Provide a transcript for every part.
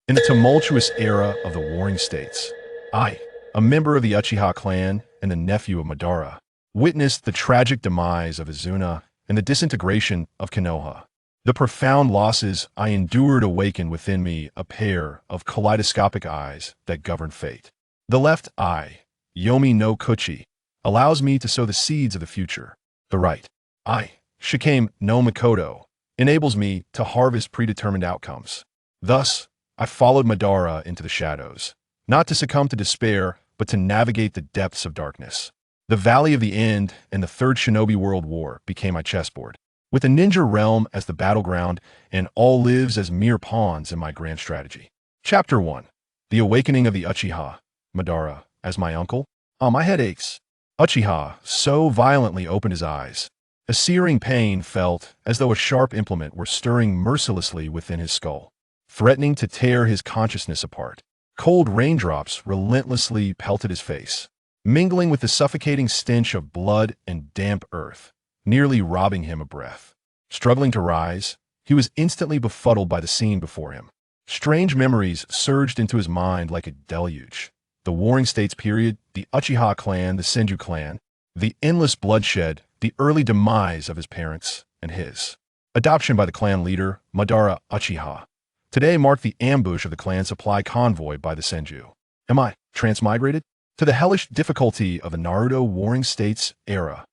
In the tumultuous era of the Warring States, I, a member of the Uchiha clan and the nephew of Madara, witnessed the tragic demise of Izuna and the disintegration of Konoha. The profound losses I endured awakened within me a pair of kaleidoscopic eyes that govern fate. The left eye, Yomi no Kuchi, allows me to sow the seeds of the future. The right eye, Shikame no Mikoto, enables me to harvest predetermined outcomes. Thus, I followed Madara into the shadows, not to succumb to despair, but to navigate the depths of darkness. The Valley of the End and the Third Shinobi World War became my chessboard, with the ninja realm as the battleground and all lives as mere pawns in my grand strategy. Chapter 1. The Awakening of the Uchiha. Madara, as my uncle? My head aches. Uchiha so violently opened his eyes. A searing pain felt as though a sharp implement were stirring mercilessly within his skull, threatening to tear his consciousness apart. Cold raindrops relentlessly pelted his face, mingling with the suffocating stench of blood and damp earth, nearly robbing him of breath. Struggling to rise, he was instantly befuddled by the scene before him. Strange memories surged into his mind like a deluge. The Warring States period, the Uchiha clan, the Senju clan, the endless bloodshed, the early demise of his parents and his adoption by the clan leader, Madara Uchiha. Today marked the ambush of the clan supply convoy by the Senju. Am I transmigrated? To the hellish difficulty of the Naruto Warring States era.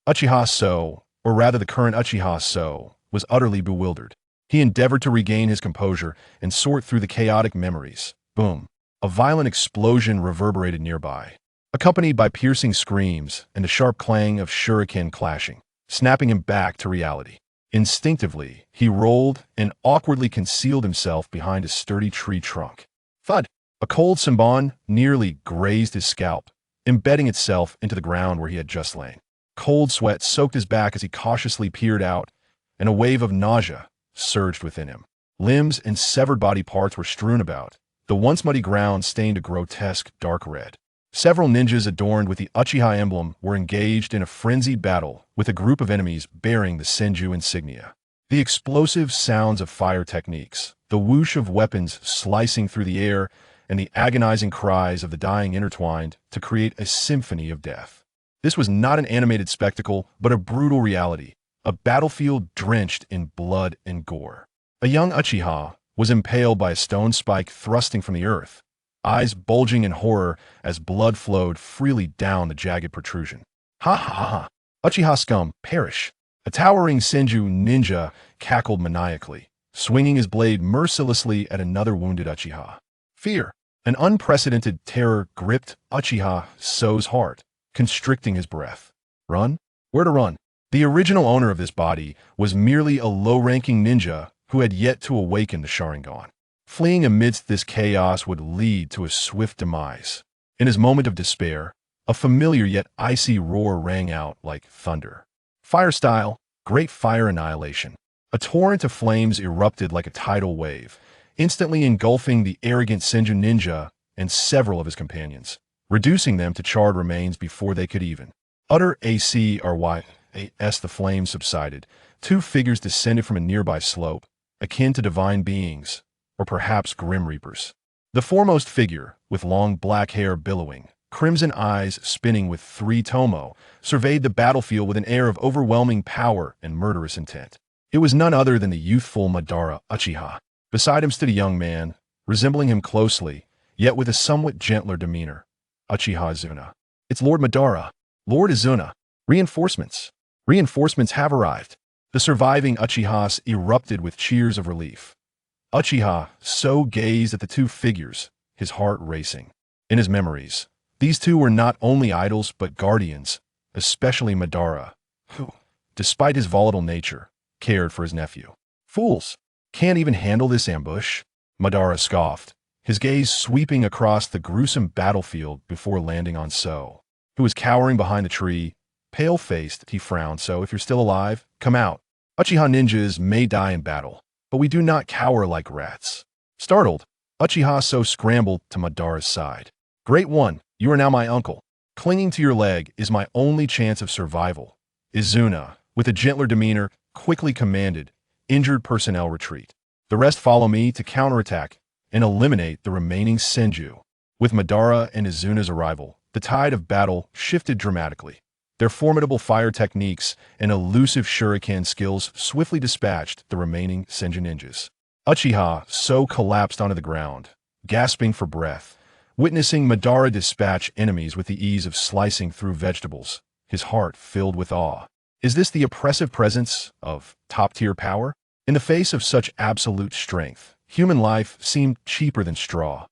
Uchiha So, or rather the current Uchiha So, was utterly bewildered. He endeavored to regain his composure and sort through the chaotic memories. Boom. A violent explosion reverberated nearby, accompanied by piercing screams and the sharp clang of shuriken clashing, snapping him back to reality. Instinctively, he rolled and awkwardly concealed himself behind a sturdy tree trunk. Thud! A cold senbon nearly grazed his scalp, embedding itself into the ground where he had just lain. Cold sweat soaked his back as he cautiously peered out, and a wave of nausea surged within him. Limbs and severed body parts were strewn about, the once muddy ground stained a grotesque dark red. Several ninjas adorned with the Uchiha emblem were engaged in a frenzied battle with a group of enemies bearing the Senju insignia. The explosive sounds of fire techniques, the whoosh of weapons slicing through the air, and the agonizing cries of the dying intertwined to create a symphony of death. This was not an animated spectacle, but a brutal reality, a battlefield drenched in blood and gore. A young Uchiha was impaled by a stone spike thrusting from the earth, eyes bulging in horror as blood flowed freely down the jagged protrusion. Ha ha ha! Uchiha scum, perish! A towering Senju ninja cackled maniacally, swinging his blade mercilessly at another wounded Uchiha. Fear, an unprecedented terror gripped Uchiha So's heart, constricting his breath. Run? Where to run? The original owner of this body was merely a low-ranking ninja who had yet to awaken the Sharingan. Fleeing amidst this chaos would lead to a swift demise. In his moment of despair, a familiar yet icy roar rang out like thunder. Fire style, great fire annihilation. A torrent of flames erupted like a tidal wave, instantly engulfing the arrogant Senju ninja and several of his companions, reducing them to charred remains before they could even utter ACRY. As the flames subsided, two figures descended from a nearby slope, akin to divine beings, or perhaps grim reapers. The foremost figure, with long black hair billowing, crimson eyes spinning with three tomo, surveyed the battlefield with an air of overwhelming power and murderous intent. It was none other than the youthful Madara Uchiha. Beside him stood a young man, resembling him closely, yet with a somewhat gentler demeanor. Uchiha Izuna. It's Lord Madara. Lord Izuna. Reinforcements. Reinforcements have arrived. The surviving Uchihas erupted with cheers of relief. Uchiha So gazed at the two figures, his heart racing. In his memories, these two were not only idols but guardians, especially Madara, who, despite his volatile nature, cared for his nephew. Fools! Can't even handle this ambush? Madara scoffed, his gaze sweeping across the gruesome battlefield before landing on So, who was cowering behind the tree. Pale-faced, he frowned. So, if you're still alive, come out. Uchiha ninjas may die in battle, but we do not cower like rats. Startled, Uchiha So scrambled to Madara's side. Great one, you are now my uncle. Clinging to your leg is my only chance of survival. Izuna, with a gentler demeanor, quickly commanded, injured personnel retreat. The rest follow me to counterattack and eliminate the remaining Senju. With Madara and Izuna's arrival, the tide of battle shifted dramatically. Their formidable fire techniques and elusive shuriken skills swiftly dispatched the remaining Senju ninjas. Uchiha so collapsed onto the ground, gasping for breath, witnessing Madara dispatch enemies with the ease of slicing through vegetables, his heart filled with awe. Is this the oppressive presence of top-tier power? In the face of such absolute strength, human life seemed cheaper than straw.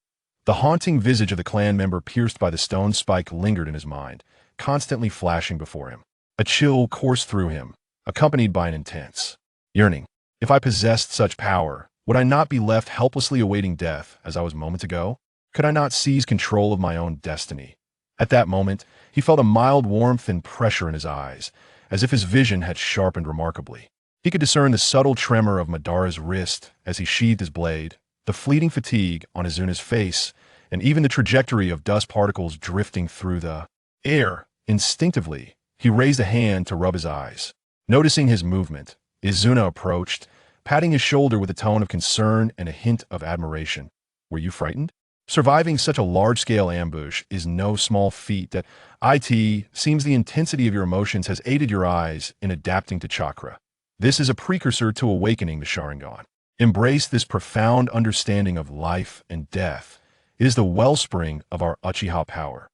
The haunting visage of the clan member pierced by the stone spike lingered in his mind, constantly flashing before him. A chill coursed through him, accompanied by an intense yearning. If I possessed such power, would I not be left helplessly awaiting death as I was moments ago? Could I not seize control of my own destiny? At that moment, he felt a mild warmth and pressure in his eyes, as if his vision had sharpened remarkably. He could discern the subtle tremor of Madara's wrist as he sheathed his blade, the fleeting fatigue on Izuna's face, and even the trajectory of dust particles drifting through the air. Instinctively, he raised a hand to rub his eyes. Noticing his movement, Izuna approached, patting his shoulder with a tone of concern and a hint of admiration. Were you frightened? Surviving such a large-scale ambush is no small feat. That it seems the intensity of your emotions has aided your eyes in adapting to chakra. This is a precursor to awakening the Sharingan. Embrace this profound understanding of life and death. It is the wellspring of our Uchiha power.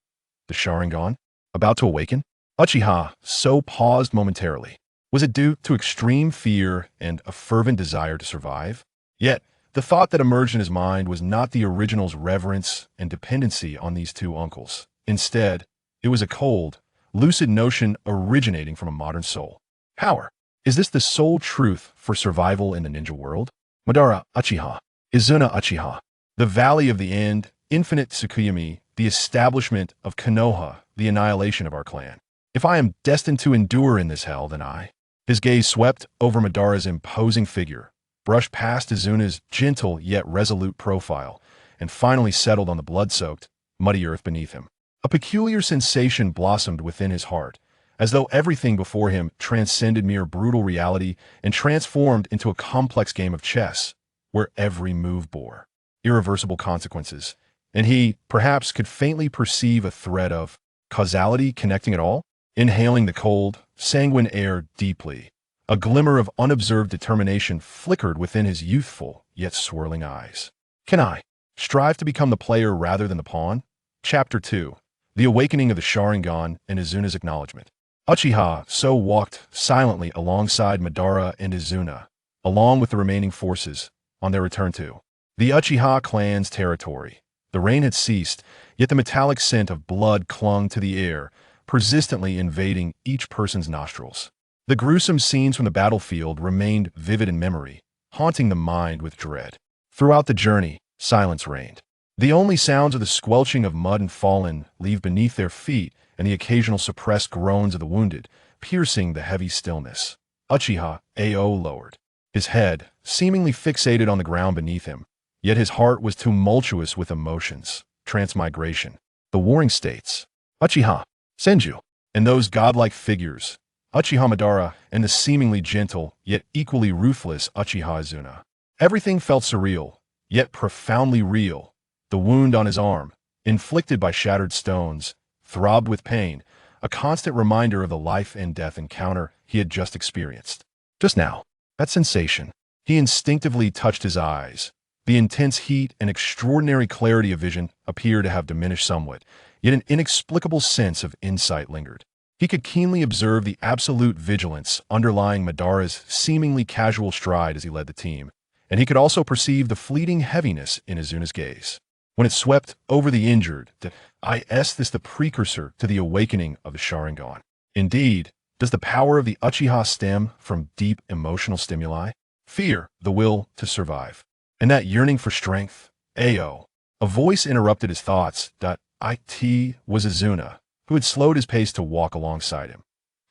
The Sharingan, about to awaken? Uchiha so paused momentarily. Was it due to extreme fear and a fervent desire to survive? Yet, the thought that emerged in his mind was not the original's reverence and dependency on these two uncles. Instead, it was a cold, lucid notion originating from a modern soul. Power. Is this the sole truth for survival in the ninja world? Madara Uchiha. Izuna Uchiha. The Valley of the End, Infinite Tsukuyomi, the establishment of Konoha, the annihilation of our clan. If I am destined to endure in this hell, then I. His gaze swept over Madara's imposing figure, brushed past Izuna's gentle yet resolute profile, and finally settled on the blood-soaked, muddy earth beneath him. A peculiar sensation blossomed within his heart, as though everything before him transcended mere brutal reality and transformed into a complex game of chess, where every move bore irreversible consequences, and he, perhaps, could faintly perceive a thread of causality connecting it all. Inhaling the cold, sanguine air deeply, a glimmer of unobserved determination flickered within his youthful yet swirling eyes. Can I strive to become the player rather than the pawn? Chapter 2. The Awakening of the Sharingan and Izuna's Acknowledgement. Uchiha so walked silently alongside Madara and Izuna, along with the remaining forces, on their return to the Uchiha clan's territory. The rain had ceased, yet the metallic scent of blood clung to the air, persistently invading each person's nostrils. The gruesome scenes from the battlefield remained vivid in memory, haunting the mind with dread. Throughout the journey, silence reigned. The only sounds are the squelching of mud and fallen leaves beneath their feet and the occasional suppressed groans of the wounded, piercing the heavy stillness. Uchiha A.O. lowered his head, seemingly fixated on the ground beneath him, yet his heart was tumultuous with emotions, transmigration, the warring states, Uchiha, Senju, and those godlike figures, Uchiha Madara and the seemingly gentle, yet equally ruthless Uchiha Izuna. Everything felt surreal, yet profoundly real. The wound on his arm, inflicted by shattered stones, throbbed with pain, a constant reminder of the life and death encounter he had just experienced. Just now, that sensation. He instinctively touched his eyes. The intense heat and extraordinary clarity of vision appeared to have diminished somewhat, yet an inexplicable sense of insight lingered. He could keenly observe the absolute vigilance underlying Madara's seemingly casual stride as he led the team, and he could also perceive the fleeting heaviness in Izuna's gaze. When it swept over the injured, is this the precursor to the awakening of the Sharingan? Indeed, does the power of the Uchiha stem from deep emotional stimuli? Fear, the will to survive, and that yearning for strength? A.O. A voice interrupted his thoughts. It was Izuna, who had slowed his pace to walk alongside him.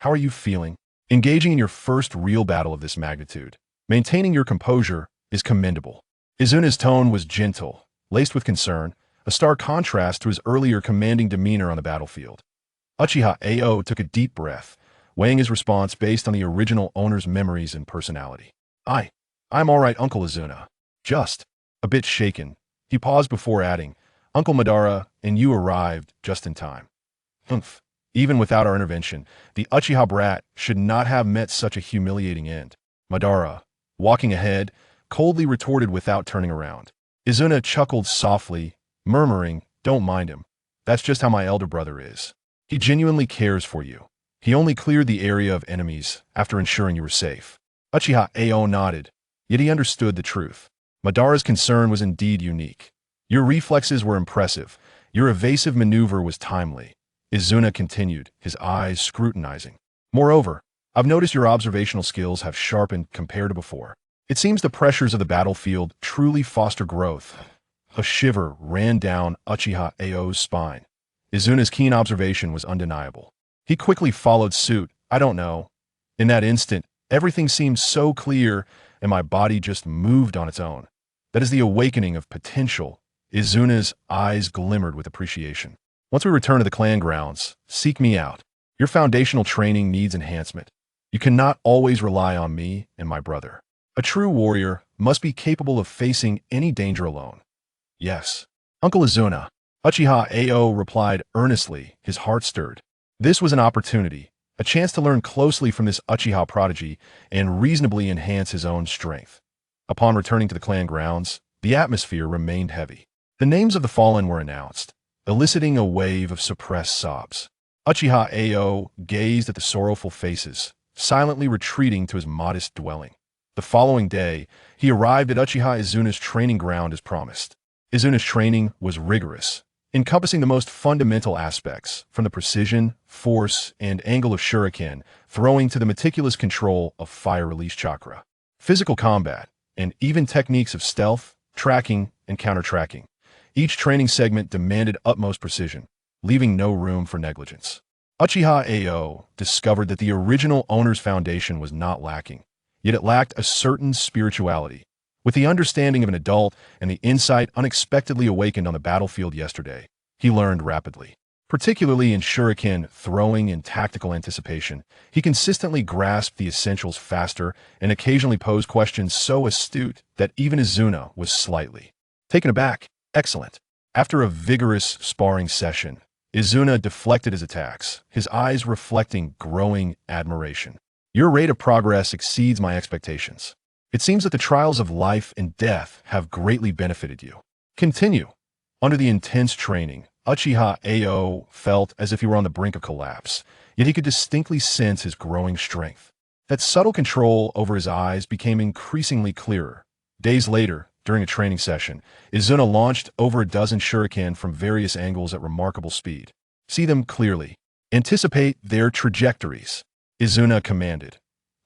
How are you feeling? Engaging in your first real battle of this magnitude, maintaining your composure is commendable. Izuna's tone was gentle, laced with concern, a stark contrast to his earlier commanding demeanor on the battlefield. Uchiha A.O. took a deep breath, weighing his response based on the original owner's memories and personality. I'm all right, Uncle Izuna. Just a bit shaken, He paused before adding, Uncle Madara, and you arrived just in time. Humph. Even without our intervention, the Uchiha brat should not have met such a humiliating end. Madara, walking ahead, coldly retorted without turning around. Izuna chuckled softly, murmuring, don't mind him. That's just how my elder brother is. He genuinely cares for you. He only cleared the area of enemies after ensuring you were safe. Uchiha Ao nodded, yet he understood the truth. Madara's concern was indeed unique. Your reflexes were impressive. Your evasive maneuver was timely. Izuna continued, his eyes scrutinizing. Moreover, I've noticed your observational skills have sharpened compared to before. It seems the pressures of the battlefield truly foster growth. A shiver ran down Uchiha Ao's spine. Izuna's keen observation was undeniable. He quickly followed suit, I don't know. In that instant, everything seemed so clear, and my body just moved on its own. That is the awakening of potential. Izuna's eyes glimmered with appreciation. Once we return to the clan grounds, seek me out. Your foundational training needs enhancement. You cannot always rely on me and my brother. A true warrior must be capable of facing any danger alone. Yes. Uncle Izuna. Uchiha Ao replied earnestly, his heart stirred. This was an opportunity, a chance to learn closely from this Uchiha prodigy and reasonably enhance his own strength. Upon returning to the clan grounds, the atmosphere remained heavy. The names of the fallen were announced, eliciting a wave of suppressed sobs. Uchiha Ao gazed at the sorrowful faces, silently retreating to his modest dwelling. The following day, he arrived at Uchiha Izuna's training ground as promised. Izuna's training was rigorous, encompassing the most fundamental aspects, from the precision, force, and angle of shuriken, throwing to the meticulous control of fire-release chakra. Physical combat, and even techniques of stealth, tracking, and counter-tracking. Each training segment demanded utmost precision, leaving no room for negligence. Uchiha Ao discovered that the original owner's foundation was not lacking, yet it lacked a certain spirituality. With the understanding of an adult and the insight unexpectedly awakened on the battlefield yesterday, he learned rapidly. Particularly in shuriken throwing and tactical anticipation, he consistently grasped the essentials faster and occasionally posed questions so astute that even Izuna was slightly taken aback. Excellent. After a vigorous sparring session, Izuna deflected his attacks, his eyes reflecting growing admiration. Your rate of progress exceeds my expectations. It seems that the trials of life and death have greatly benefited you. Continue. Under the intense training, Uchiha Ao felt as if he were on the brink of collapse, yet he could distinctly sense his growing strength. That subtle control over his eyes became increasingly clearer. Days later, during a training session, Izuna launched over a dozen shuriken from various angles at remarkable speed. See them clearly. Anticipate their trajectories. Izuna commanded.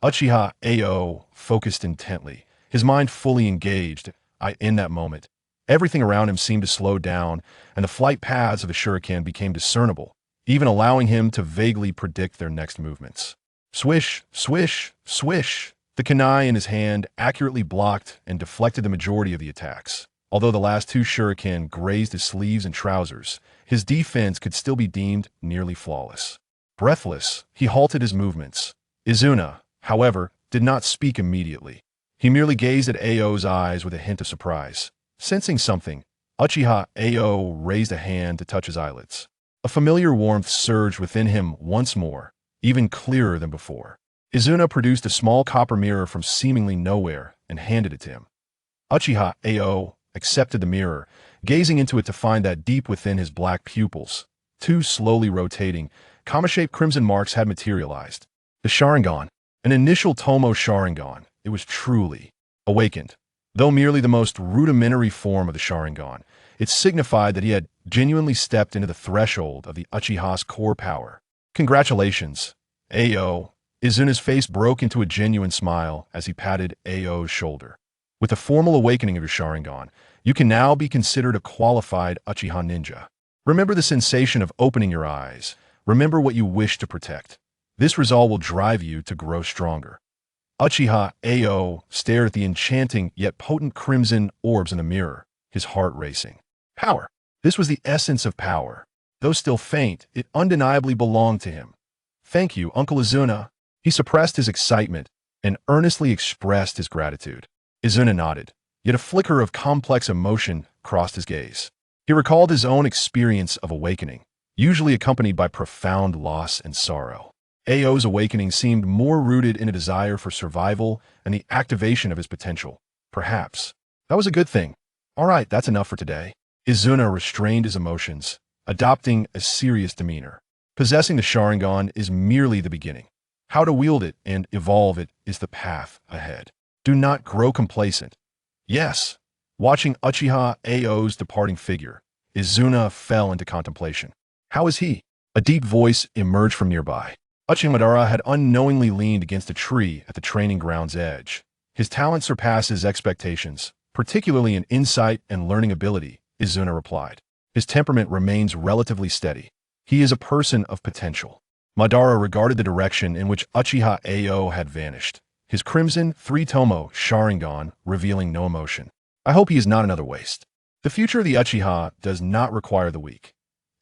Uchiha Ao focused intently, his mind fully engaged. In that moment, everything around him seemed to slow down, and the flight paths of the shuriken became discernible, even allowing him to vaguely predict their next movements. Swish, swish, swish. The kunai in his hand accurately blocked and deflected the majority of the attacks. Although the last two shuriken grazed his sleeves and trousers, his defense could still be deemed nearly flawless. Breathless, he halted his movements. Izuna, however, did not speak immediately. He merely gazed at Ao's eyes with a hint of surprise. Sensing something, Uchiha Ao raised a hand to touch his eyelids. A familiar warmth surged within him once more, even clearer than before. Izuna produced a small copper mirror from seemingly nowhere and handed it to him. Uchiha Ao accepted the mirror, gazing into it to find that deep within his black pupils, two slowly rotating, comma-shaped crimson marks had materialized. The Sharingan, an initial Tomo Sharingan, it was truly awakened. Though merely the most rudimentary form of the Sharingan, it signified that he had genuinely stepped into the threshold of the Uchiha's core power. Congratulations, Ao. Izuna's face broke into a genuine smile as he patted Ao's shoulder. With the formal awakening of your Sharingan, you can now be considered a qualified Uchiha ninja. Remember the sensation of opening your eyes. Remember what you wish to protect. This resolve will drive you to grow stronger. Uchiha Ao stared at the enchanting yet potent crimson orbs in the mirror, his heart racing. Power. This was the essence of power. Though still faint, it undeniably belonged to him. Thank you, Uncle Izuna. He suppressed his excitement and earnestly expressed his gratitude. Izuna nodded. yet a flicker of complex emotion crossed his gaze. He recalled his own experience of awakening, usually accompanied by profound loss and sorrow. Ao's awakening seemed more rooted in a desire for survival and the activation of his potential. Perhaps. That was a good thing. All right, that's enough for today. Izuna restrained his emotions, adopting a serious demeanor. Possessing the Sharingan is merely the beginning. How to wield it and evolve it is the path ahead. Do not grow complacent. Yes. Watching Uchiha Ao's departing figure, Izuna fell into contemplation. How is he? A deep voice emerged from nearby. Uchiha Madara had unknowingly leaned against a tree at the training ground's edge. His talent surpasses expectations, particularly in insight and learning ability, Izuna replied. His temperament remains relatively steady. He is a person of potential. Madara regarded the direction in which Uchiha Ao had vanished, his crimson three-tomo Sharingan revealing no emotion. I hope he is not another waste. The future of the Uchiha does not require the weak.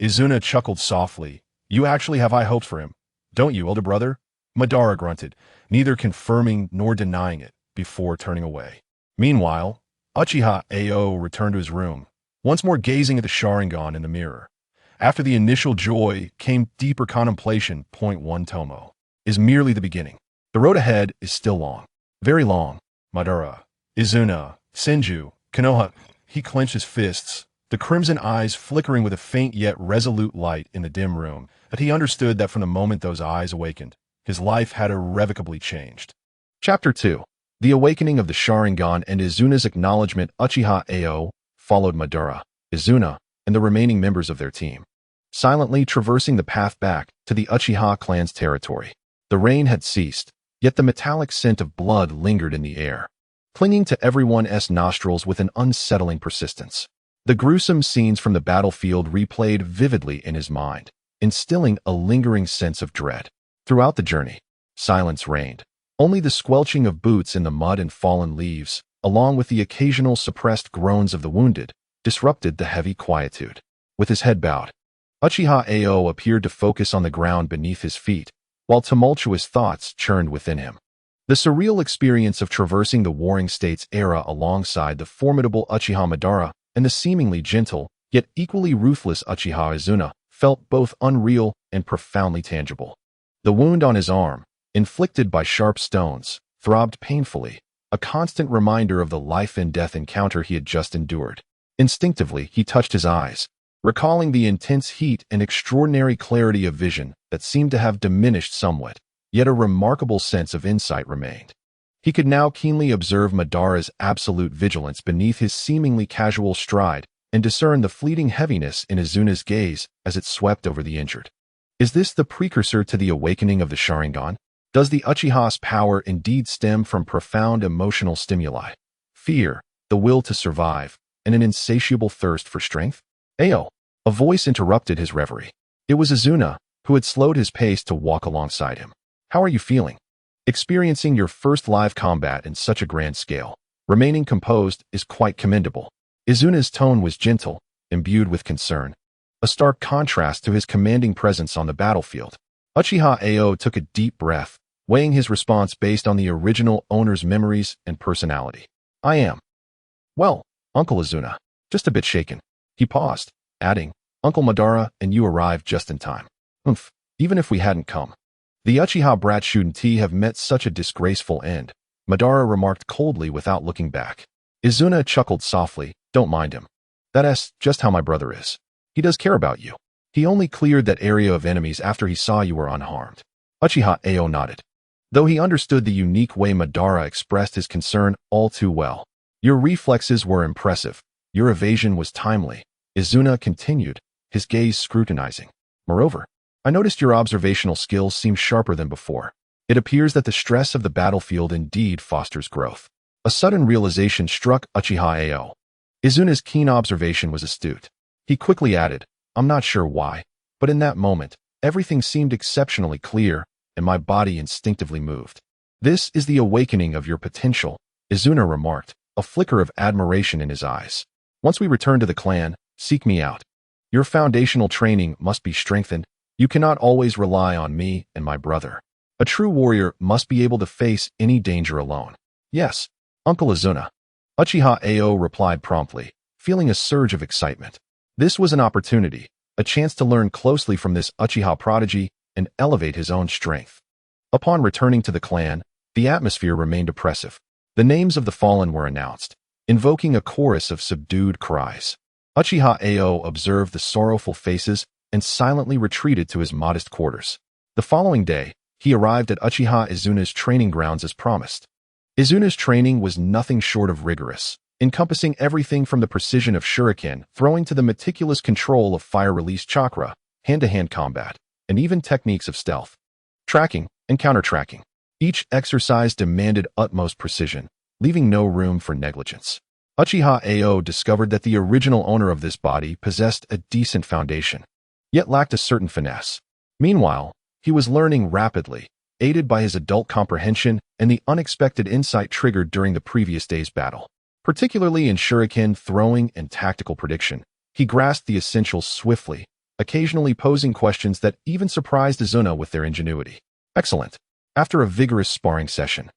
Izuna chuckled softly. You actually have high hopes for him, don't you, elder brother? Madara grunted, neither confirming nor denying it, before turning away. Meanwhile, Uchiha Ao returned to his room, once more gazing at the Sharingan in the mirror. After the initial joy came deeper contemplation. Point 1 Tomo is merely the beginning. The road ahead is still long. Very long. Madara, Izuna, Senju, Konoha. He clenched his fists, the crimson eyes flickering with a faint yet resolute light in the dim room, that he understood that from the moment those eyes awakened, his life had irrevocably changed. Chapter 2. The Awakening of the Sharingan and Izuna's acknowledgement. Uchiha Ao followed Madara, Izuna, and the remaining members of their team, silently traversing the path back to the Uchiha clan's territory. The rain had ceased, yet the metallic scent of blood lingered in the air, clinging to everyone's nostrils with an unsettling persistence. The gruesome scenes from the battlefield replayed vividly in his mind, instilling a lingering sense of dread. Throughout the journey, silence reigned. Only the squelching of boots in the mud and fallen leaves, along with the occasional suppressed groans of the wounded, disrupted the heavy quietude. With his head bowed, Uchiha Ao appeared to focus on the ground beneath his feet, while tumultuous thoughts churned within him. The surreal experience of traversing the Warring States era alongside the formidable Uchiha Madara and the seemingly gentle, yet equally ruthless Uchiha Izuna felt both unreal and profoundly tangible. The wound on his arm, inflicted by sharp stones, throbbed painfully, a constant reminder of the life-and-death encounter he had just endured. Instinctively, he touched his eyes, recalling the intense heat and extraordinary clarity of vision that seemed to have diminished somewhat, yet a remarkable sense of insight remained. He could now keenly observe Madara's absolute vigilance beneath his seemingly casual stride and discern the fleeting heaviness in Izuna's gaze as it swept over the injured. Is this the precursor to the awakening of the Sharingan? Does the Uchiha's power indeed stem from profound emotional stimuli, fear, the will to survive, and an insatiable thirst for strength? Ao! A voice interrupted his reverie. It was Izuna, who had slowed his pace to walk alongside him. How are you feeling? Experiencing your first live combat in such a grand scale, remaining composed is quite commendable. Izuna's tone was gentle, imbued with concern, a stark contrast to his commanding presence on the battlefield. Uchiha Ao took a deep breath, weighing his response based on the original owner's memories and personality. I am. Well, Uncle Izuna, just a bit shaken. He paused, adding, Uncle Madara and you arrived just in time. Even if we hadn't come. The Uchiha brat shouldn't have met such a disgraceful end, Madara remarked coldly without looking back. Izuna chuckled softly, don't mind him. That's just how my brother is. He does care about you. He only cleared that area of enemies after he saw you were unharmed. Uchiha Ao nodded, though he understood the unique way Madara expressed his concern all too well. Your reflexes were impressive. Your evasion was timely. Izuna continued, his gaze scrutinizing. Moreover, I noticed your observational skills seem sharper than before. It appears that the stress of the battlefield indeed fosters growth. A sudden realization struck Uchiha Ao. Izuna's keen observation was astute. He quickly added, I'm not sure why, but in that moment, everything seemed exceptionally clear, and my body instinctively moved. This is the awakening of your potential, Izuna remarked, a flicker of admiration in his eyes. Once we return to the clan, seek me out. Your foundational training must be strengthened. You cannot always rely on me and my brother. A true warrior must be able to face any danger alone. Yes, Uncle Izuna. Uchiha Ao replied promptly, feeling a surge of excitement. This was an opportunity, a chance to learn closely from this Uchiha prodigy and elevate his own strength. Upon returning to the clan, the atmosphere remained oppressive. The names of the fallen were announced, invoking a chorus of subdued cries. Uchiha Ao observed the sorrowful faces and silently retreated to his modest quarters. The following day, he arrived at Uchiha Izuna's training grounds as promised. Izuna's training was nothing short of rigorous, encompassing everything from the precision of shuriken throwing to the meticulous control of fire-release chakra, hand-to-hand combat, and even techniques of stealth, tracking, and counter-tracking. Each exercise demanded utmost precision, leaving no room for negligence. Uchiha Ao discovered that the original owner of this body possessed a decent foundation, yet lacked a certain finesse. Meanwhile, he was learning rapidly, aided by his adult comprehension and the unexpected insight triggered during the previous day's battle. Particularly in shuriken throwing and tactical prediction, he grasped the essentials swiftly, occasionally posing questions that even surprised Izuna with their ingenuity. Excellent. After a vigorous sparring session,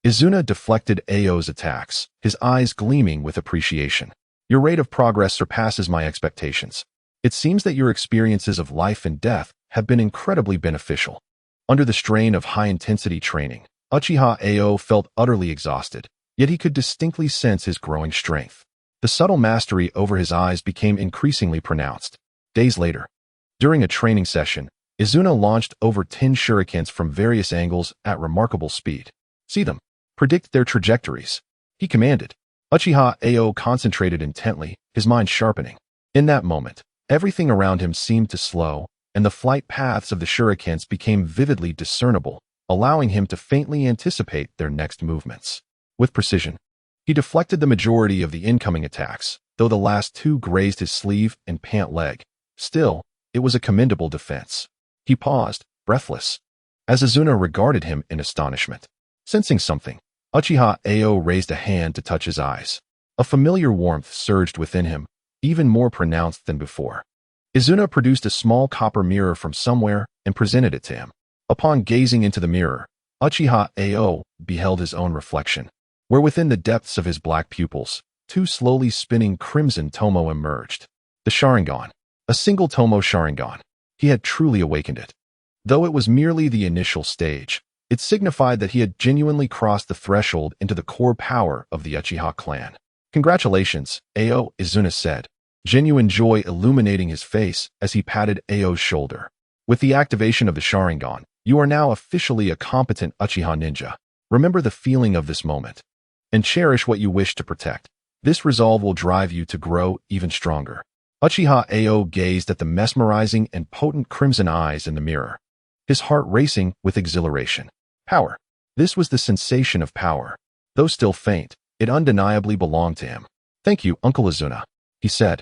Izuna deflected Ao's attacks, his eyes gleaming with appreciation. Your rate of progress surpasses my expectations. It seems that your experiences of life and death have been incredibly beneficial. Under the strain of high-intensity training, Uchiha Ao felt utterly exhausted, yet he could distinctly sense his growing strength. The subtle mastery over his eyes became increasingly pronounced. Days later, during a training session, Izuna launched over 10 shurikens from various angles at remarkable speed. See them. Predict their trajectories, he commanded. Uchiha Ao concentrated intently, his mind sharpening. In that moment, everything around him seemed to slow, and the flight paths of the shurikens became vividly discernible, allowing him to faintly anticipate their next movements. With precision, he deflected the majority of the incoming attacks, though the last two grazed his sleeve and pant leg. Still, it was a commendable defense. He paused, breathless, as Izuna regarded him in astonishment. Sensing something, Uchiha Ao raised a hand to touch his eyes. A familiar warmth surged within him, even more pronounced than before. Izuna produced a small copper mirror from somewhere and presented it to him. Upon gazing into the mirror, Uchiha Ao beheld his own reflection, where within the depths of his black pupils, two slowly spinning crimson tomo emerged. The Sharingan. A single tomo Sharingan. He had truly awakened it. Though it was merely the initial stage, it signified that he had genuinely crossed the threshold into the core power of the Uchiha clan. Congratulations, Ao, Izuna said, genuine joy illuminating his face as he patted Ao's shoulder. With the activation of the Sharingan, you are now officially a competent Uchiha ninja. Remember the feeling of this moment, and cherish what you wish to protect. This resolve will drive you to grow even stronger. Uchiha Ao gazed at the mesmerizing and potent crimson eyes in the mirror, his heart racing with exhilaration. Power. This was the sensation of power. Though still faint, it undeniably belonged to him. Thank you, Uncle Izuna, he said,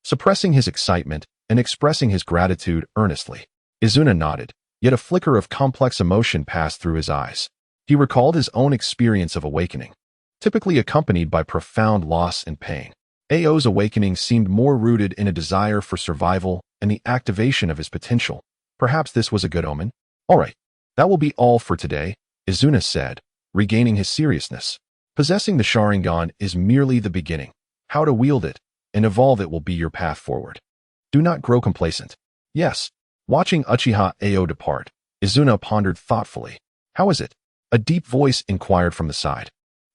suppressing his excitement and expressing his gratitude earnestly. Izuna nodded, yet a flicker of complex emotion passed through his eyes. He recalled his own experience of awakening, typically accompanied by profound loss and pain. Ao's awakening seemed more rooted in a desire for survival and the activation of his potential. Perhaps this was a good omen? All right, that will be all for today, Izuna said, regaining his seriousness. Possessing the Sharingan is merely the beginning. How to wield it and evolve it will be your path forward. Do not grow complacent. Yes. Watching Uchiha Ao depart, Izuna pondered thoughtfully. How is it? A deep voice inquired from the side.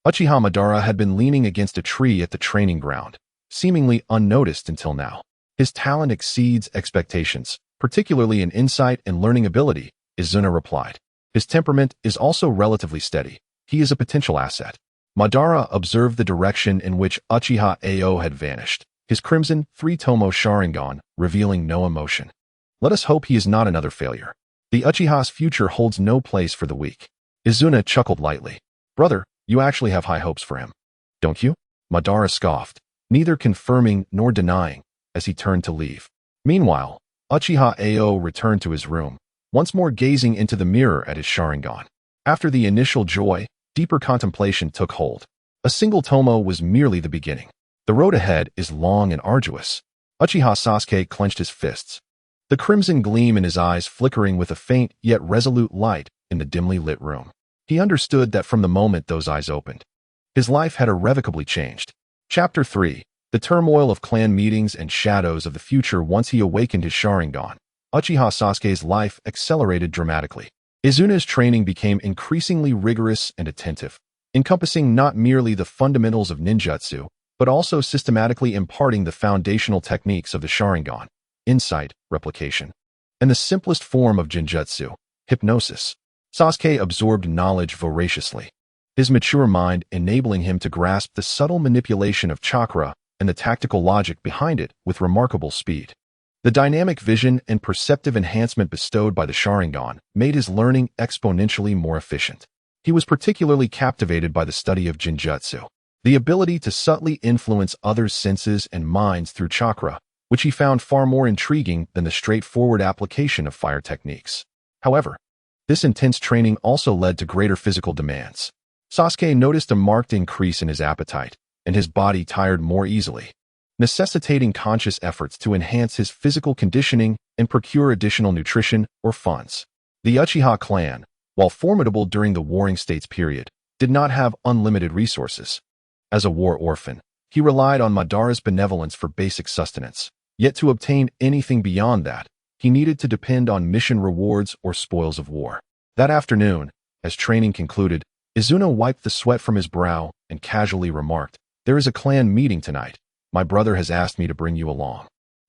Uchiha Madara had been leaning against a tree at the training ground, seemingly unnoticed until now. His talent exceeds expectations, particularly in insight and learning ability, Izuna replied. His temperament is also relatively steady. He is a potential asset. Madara observed the direction in which Uchiha Ao had vanished, his crimson three-tomo Sharingan revealing no emotion. Let us hope he is not another failure. The Uchiha's future holds no place for the weak. Izuna chuckled lightly. Brother, you actually have high hopes for him, don't you? Madara scoffed, neither confirming nor denying, as he turned to leave. Meanwhile, Uchiha Ao returned to his room, once more gazing into the mirror at his Sharingan. After the initial joy, deeper contemplation took hold. A single tomo was merely the beginning. The road ahead is long and arduous. Uchiha Sasuke clenched his fists, the crimson gleam in his eyes flickering with a faint yet resolute light in the dimly lit room. He understood that from the moment those eyes opened, His life had irrevocably changed. Chapter 3. The turmoil of clan meetings and shadows of the future. Once he awakened his Sharingan, Uchiha Sasuke's life accelerated dramatically. Izuna's training became increasingly rigorous and attentive, encompassing not merely the fundamentals of ninjutsu, but also systematically imparting the foundational techniques of the Sharingan, insight, replication, and the simplest form of genjutsu, hypnosis. Sasuke absorbed knowledge voraciously, his mature mind enabling him to grasp the subtle manipulation of chakra and the tactical logic behind it with remarkable speed. The dynamic vision and perceptive enhancement bestowed by the Sharingan made his learning exponentially more efficient. He was particularly captivated by the study of genjutsu, the ability to subtly influence others' senses and minds through chakra, which he found far more intriguing than the straightforward application of fire techniques. However, this intense training also led to greater physical demands. Sasuke noticed a marked increase in his appetite, and his body tired more easily, necessitating conscious efforts to enhance his physical conditioning and procure additional nutrition or funds. The Uchiha clan, while formidable during the Warring States period, did not have unlimited resources. As a war orphan, he relied on Madara's benevolence for basic sustenance. Yet to obtain anything beyond that, he needed to depend on mission rewards or spoils of war. That afternoon, as training concluded, Izuna wiped the sweat from his brow and casually remarked, "There is a clan meeting tonight. My brother has asked me to bring you along."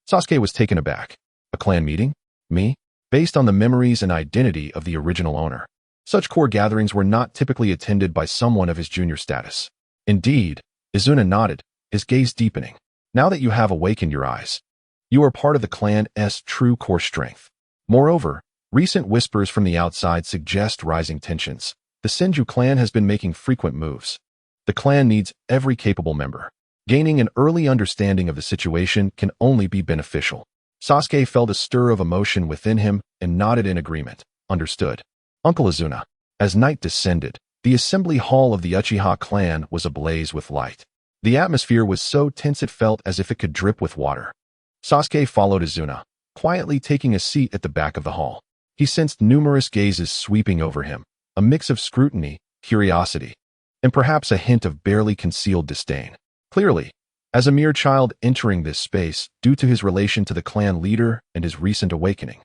Sasuke was taken aback. A clan meeting? Me? Based on the memories and identity of the original owner, such core gatherings were not typically attended by someone of his junior status. Indeed, Izuna nodded, his gaze deepening. "Now that you have awakened your eyes, you are part of the clan's true core strength. Moreover, recent whispers from the outside suggest rising tensions. The Senju clan has been making frequent moves. The clan needs every capable member. Gaining an early understanding of the situation can only be beneficial." Sasuke felt a stir of emotion within him and nodded in agreement. "Understood, Uncle Izuna." As night descended, the assembly hall of the Uchiha clan was ablaze with light. The atmosphere was so tense it felt as if it could drip with water. Sasuke followed Izuna, quietly taking a seat at the back of the hall. He sensed numerous gazes sweeping over him, a mix of scrutiny, curiosity, and perhaps a hint of barely concealed disdain. Clearly, as a mere child entering this space due to his relation to the clan leader and his recent awakening,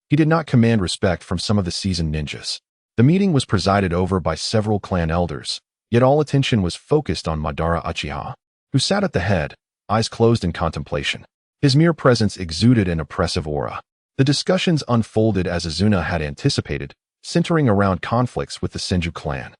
he did not command respect from some of the seasoned ninjas. The meeting was presided over by several clan elders, yet all attention was focused on Madara Uchiha, who sat at the head, eyes closed in contemplation. His mere presence exuded an oppressive aura. The discussions unfolded as Izuna had anticipated, centering around conflicts with the Senju clan.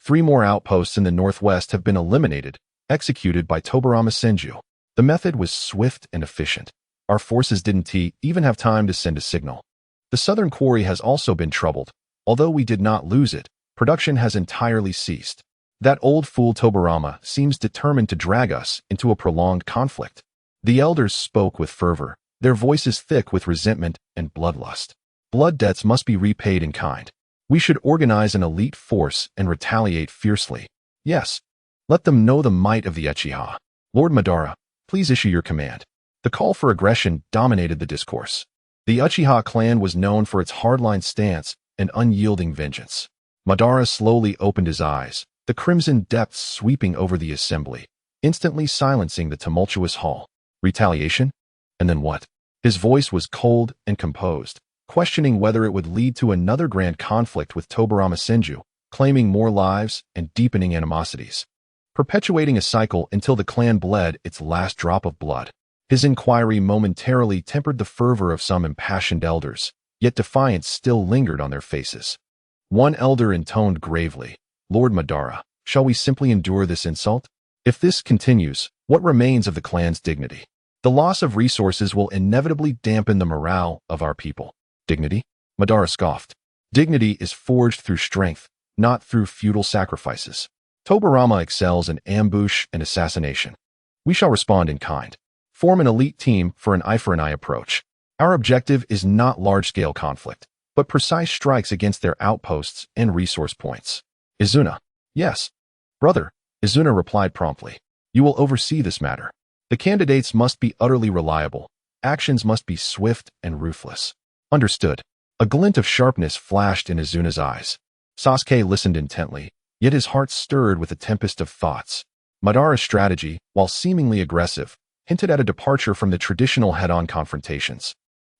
3 more outposts in the northwest have been eliminated, executed by Tobirama Senju. The method was swift and efficient. Our forces didn't even have time to send a signal. The southern quarry has also been troubled. Although we did not lose it, production has entirely ceased. That old fool Tobirama seems determined to drag us into a prolonged conflict. The elders spoke with fervor, their voices thick with resentment and bloodlust. Blood debts must be repaid in kind. We should organize an elite force and retaliate fiercely. Yes, let them know the might of the Uchiha. Lord Madara, please issue your command. The call for aggression dominated the discourse. The Uchiha clan was known for its hardline stance and unyielding vengeance. Madara slowly opened his eyes, the crimson depths sweeping over the assembly, instantly silencing the tumultuous hall. Retaliation? And then what? His voice was cold and composed, questioning whether it would lead to another grand conflict with Tobirama Senju, claiming more lives and deepening animosities, perpetuating a cycle until the clan bled its last drop of blood. His inquiry momentarily tempered the fervor of some impassioned elders, yet defiance still lingered on their faces. One elder intoned gravely, "Lord Madara, shall we simply endure this insult? If this continues, what remains of the clan's dignity? The loss of resources will inevitably dampen the morale of our people." "Dignity?" Madara scoffed. "Dignity is forged through strength, not through futile sacrifices. Tobirama excels in ambush and assassination. We shall respond in kind. Form an elite team for an eye-for-an-eye approach. Our objective is not large-scale conflict, but precise strikes against their outposts and resource points." "Izuna." "Yes, brother," Izuna replied promptly. "You will oversee this matter. The candidates must be utterly reliable. Actions must be swift and ruthless." "Understood." A glint of sharpness flashed in Izuna's eyes. Sasuke listened intently, yet his heart stirred with a tempest of thoughts. Madara's strategy, while seemingly aggressive, hinted at a departure from the traditional head-on confrontations,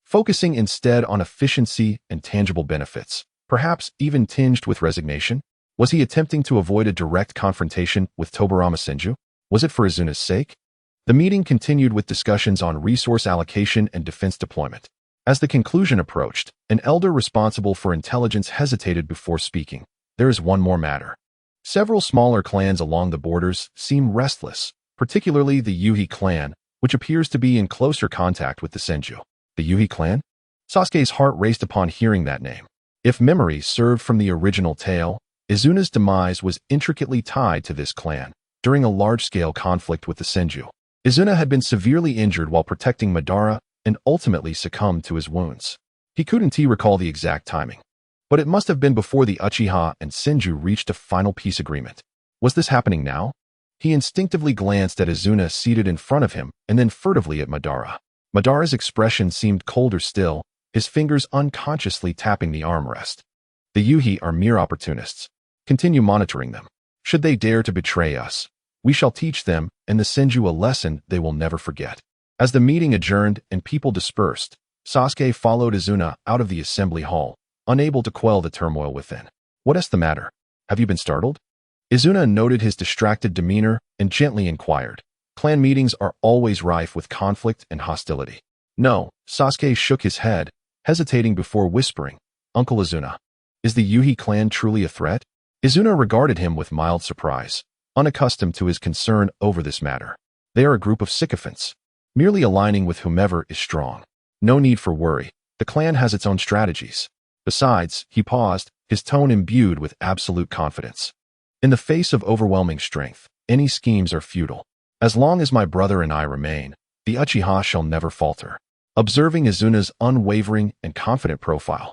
focusing instead on efficiency and tangible benefits, perhaps even tinged with resignation. Was he attempting to avoid a direct confrontation with Tobirama Senju? Was it for Izuna's sake? The meeting continued with discussions on resource allocation and defense deployment. As the conclusion approached, an elder responsible for intelligence hesitated before speaking. There is one more matter. Several smaller clans along the borders seem restless, particularly the Yuhi clan, which appears to be in closer contact with the Senju. The Yuhi clan? Sasuke's heart raced upon hearing that name. If memory served from the original tale, Izuna's demise was intricately tied to this clan. During a large-scale conflict with the Senju, Izuna had been severely injured while protecting Madara and ultimately succumbed to his wounds. He couldn't recall the exact timing, but it must have been before the Uchiha and Senju reached a final peace agreement. Was this happening now? He instinctively glanced at Izuna seated in front of him and then furtively at Madara. Madara's expression seemed colder still, his fingers unconsciously tapping the armrest. The Yuhi are mere opportunists. Continue monitoring them. Should they dare to betray us, we shall teach them and the Senju a lesson they will never forget. As the meeting adjourned and people dispersed, Sasuke followed Izuna out of the assembly hall, unable to quell the turmoil within. What is the matter? Have you been startled? Izuna noted his distracted demeanor and gently inquired. Clan meetings are always rife with conflict and hostility. No, Sasuke shook his head, hesitating before whispering, Uncle Izuna, is the Yuhi clan truly a threat? Izuna regarded him with mild surprise, unaccustomed to his concern over this matter. They are a group of sycophants, merely aligning with whomever is strong. No need for worry. The clan has its own strategies. Besides, he paused, his tone imbued with absolute confidence. In the face of overwhelming strength, any schemes are futile. As long as my brother and I remain, the Uchiha shall never falter. Observing Izuna's unwavering and confident profile,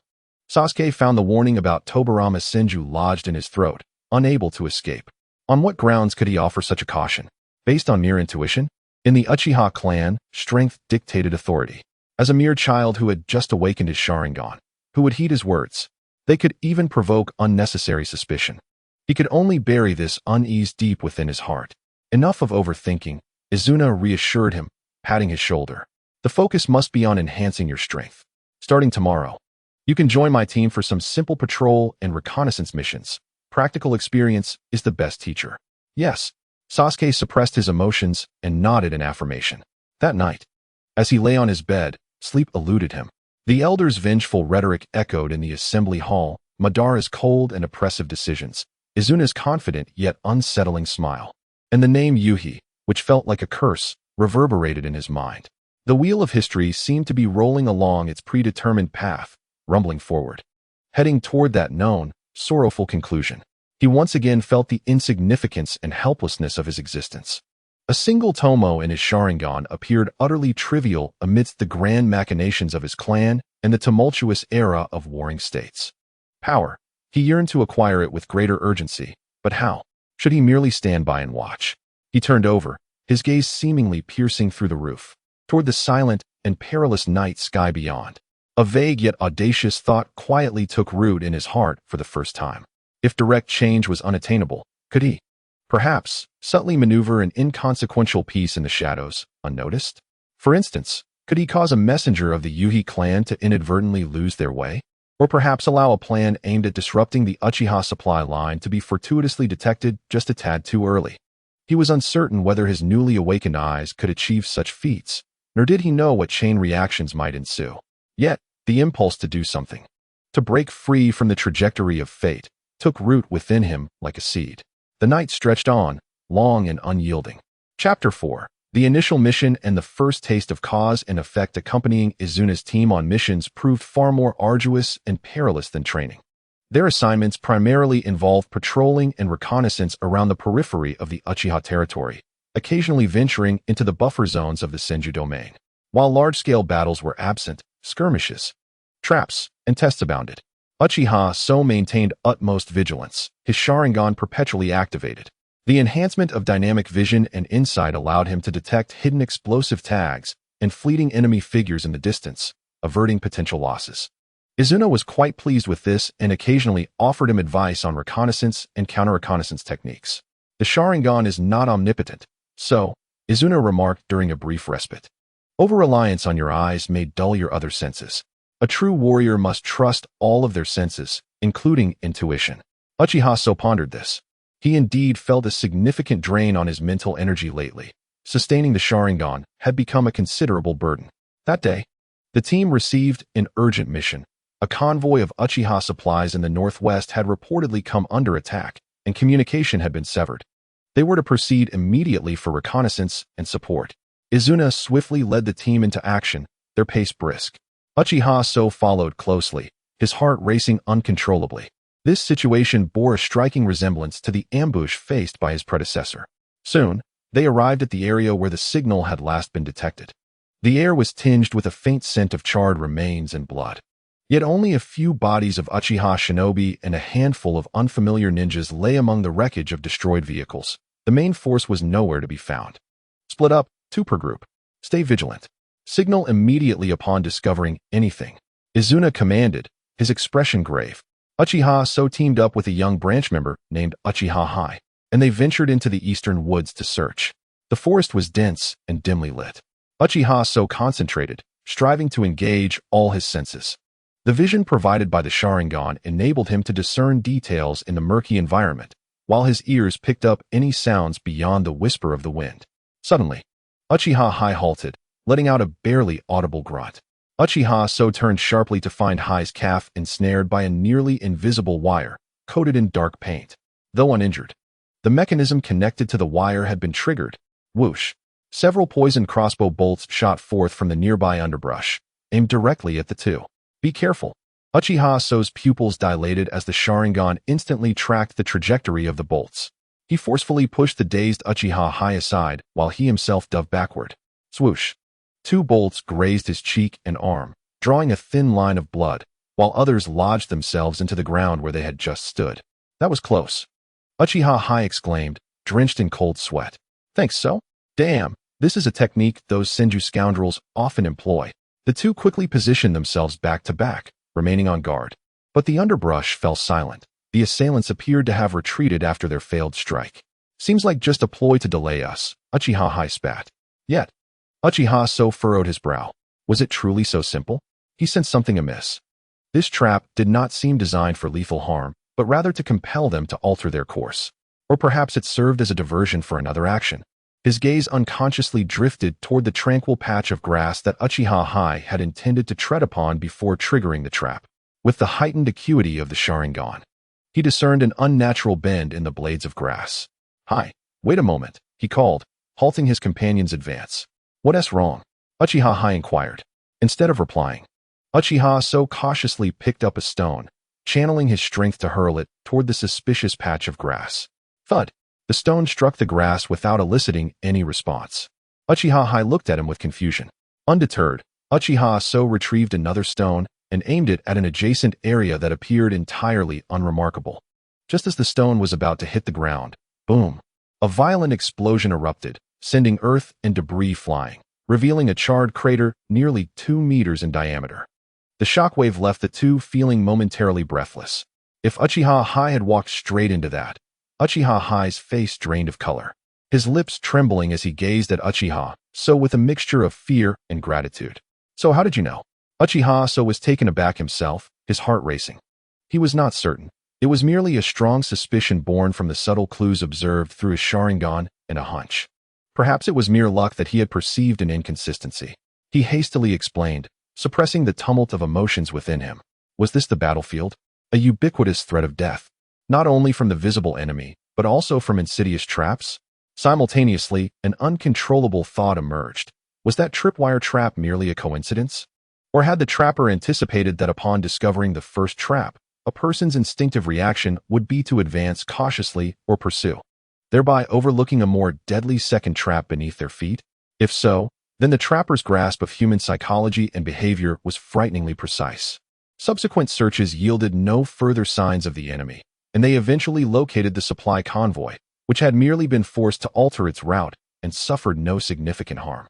Sasuke found the warning about Tobirama Senju lodged in his throat, unable to escape. On what grounds could he offer such a caution? Based on mere intuition? In the Uchiha clan, strength dictated authority. As a mere child who had just awakened his Sharingan, who would heed his words? They could even provoke unnecessary suspicion. He could only bury this unease deep within his heart. Enough of overthinking, Izuna reassured him, patting his shoulder. The focus must be on enhancing your strength. Starting tomorrow, you can join my team for some simple patrol and reconnaissance missions. Practical experience is the best teacher. Yes, Sasuke suppressed his emotions and nodded in affirmation. That night, as he lay on his bed, sleep eluded him. The elder's vengeful rhetoric echoed in the assembly hall, Madara's cold and oppressive decisions, Izuna's confident yet unsettling smile, and the name Yuhi, which felt like a curse, reverberated in his mind. The wheel of history seemed to be rolling along its predetermined path, rumbling forward, heading toward that known, sorrowful conclusion. He once again felt the insignificance and helplessness of his existence. A single tomo in his Sharingan appeared utterly trivial amidst the grand machinations of his clan and the tumultuous era of warring states. Power. He yearned to acquire it with greater urgency, but how? Should he merely stand by and watch? He turned over, his gaze seemingly piercing through the roof, toward the silent and perilous night sky beyond. A vague yet audacious thought quietly took root in his heart for the first time. If direct change was unattainable, could he, perhaps, subtly maneuver an inconsequential peace in the shadows, unnoticed? For instance, could he cause a messenger of the Yuhi clan to inadvertently lose their way? Or perhaps allow a plan aimed at disrupting the Uchiha supply line to be fortuitously detected just a tad too early? He was uncertain whether his newly awakened eyes could achieve such feats, nor did he know what chain reactions might ensue. Yet, the impulse to do something, to break free from the trajectory of fate, took root within him like a seed. The night stretched on, long and unyielding. Chapter 4. The initial mission and the first taste of cause and effect accompanying Izuna's team on missions proved far more arduous and perilous than training. Their assignments primarily involved patrolling and reconnaissance around the periphery of the Uchiha territory, occasionally venturing into the buffer zones of the Senju domain. While large-scale battles were absent, skirmishes, traps, and tests abounded. Uchiha so maintained utmost vigilance, his Sharingan perpetually activated. The enhancement of dynamic vision and insight allowed him to detect hidden explosive tags and fleeting enemy figures in the distance, averting potential losses. Izuna was quite pleased with this and occasionally offered him advice on reconnaissance and counter-reconnaissance techniques. The Sharingan is not omnipotent, so, Izuna remarked during a brief respite. Over-reliance on your eyes may dull your other senses. A true warrior must trust all of their senses, including intuition. Uchiha So pondered this. He indeed felt a significant drain on his mental energy lately. Sustaining the Sharingan had become a considerable burden. That day, the team received an urgent mission. A convoy of Uchiha supplies in the northwest had reportedly come under attack, and communication had been severed. They were to proceed immediately for reconnaissance and support. Izuna swiftly led the team into action, their pace brisk. Uchiha So followed closely, his heart racing uncontrollably. This situation bore a striking resemblance to the ambush faced by his predecessor. Soon, they arrived at the area where the signal had last been detected. The air was tinged with a faint scent of charred remains and blood. Yet only a few bodies of Uchiha shinobi and a handful of unfamiliar ninjas lay among the wreckage of destroyed vehicles. The main force was nowhere to be found. Split up, 2 per group. Stay vigilant. Signal immediately upon discovering anything. Izuna commanded, his expression grave. Uchiha So teamed up with a young branch member named Uchiha Hai, and they ventured into the eastern woods to search. The forest was dense and dimly lit. Uchiha So concentrated, striving to engage all his senses. The vision provided by the Sharingan enabled him to discern details in the murky environment, while his ears picked up any sounds beyond the whisper of the wind. Suddenly, Uchiha Hai halted, letting out a barely audible grunt. Uchiha So turned sharply to find Hai's calf ensnared by a nearly invisible wire, coated in dark paint. Though uninjured, the mechanism connected to the wire had been triggered. Whoosh! Several poisoned crossbow bolts shot forth from the nearby underbrush, aimed directly at the two. Be careful. Uchiha So's pupils dilated as the Sharingan instantly tracked the trajectory of the bolts. He forcefully pushed the dazed Uchiha Hai aside while he himself dove backward. Swoosh! 2 bolts grazed his cheek and arm, drawing a thin line of blood, while others lodged themselves into the ground where they had just stood. That was close. Uchiha Hai exclaimed, drenched in cold sweat. Thanks so? Damn, this is a technique those Senju scoundrels often employ. The two quickly positioned themselves back to back, remaining on guard. But the underbrush fell silent. The assailants appeared to have retreated after their failed strike. Seems like just a ploy to delay us, Uchiha Hai spat. Yet, Uchiha So furrowed his brow. Was it truly so simple? He sensed something amiss. This trap did not seem designed for lethal harm, but rather to compel them to alter their course. Or perhaps it served as a diversion for another action. His gaze unconsciously drifted toward the tranquil patch of grass that Uchiha Hai had intended to tread upon before triggering the trap. With the heightened acuity of the Sharingan, he discerned an unnatural bend in the blades of grass. Hai, wait a moment, he called, halting his companion's advance. What's wrong? Uchiha Hai inquired. Instead of replying, Uchiha So cautiously picked up a stone, channeling his strength to hurl it toward the suspicious patch of grass. Thud! The stone struck the grass without eliciting any response. Uchiha Hai looked at him with confusion. Undeterred, Uchiha So retrieved another stone and aimed it at an adjacent area that appeared entirely unremarkable. Just as the stone was about to hit the ground, boom! A violent explosion erupted, sending earth and debris flying, revealing a charred crater nearly 2 meters in diameter. The shockwave left the two feeling momentarily breathless. If Uchiha Hai had walked straight into that, Uchiha Hai's face drained of color, his lips trembling as he gazed at Uchiha So with a mixture of fear and gratitude. So how did you know? Uchiha So was taken aback himself, his heart racing. He was not certain. It was merely a strong suspicion born from the subtle clues observed through his Sharingan and a hunch. Perhaps it was mere luck that he had perceived an inconsistency. He hastily explained, suppressing the tumult of emotions within him. Was this the battlefield? A ubiquitous threat of death, not only from the visible enemy, but also from insidious traps? Simultaneously, an uncontrollable thought emerged. Was that tripwire trap merely a coincidence? Or had the trapper anticipated that upon discovering the first trap, a person's instinctive reaction would be to advance cautiously or pursue, thereby overlooking a more deadly second trap beneath their feet? If so, then the trapper's grasp of human psychology and behavior was frighteningly precise. Subsequent searches yielded no further signs of the enemy, and they eventually located the supply convoy, which had merely been forced to alter its route and suffered no significant harm.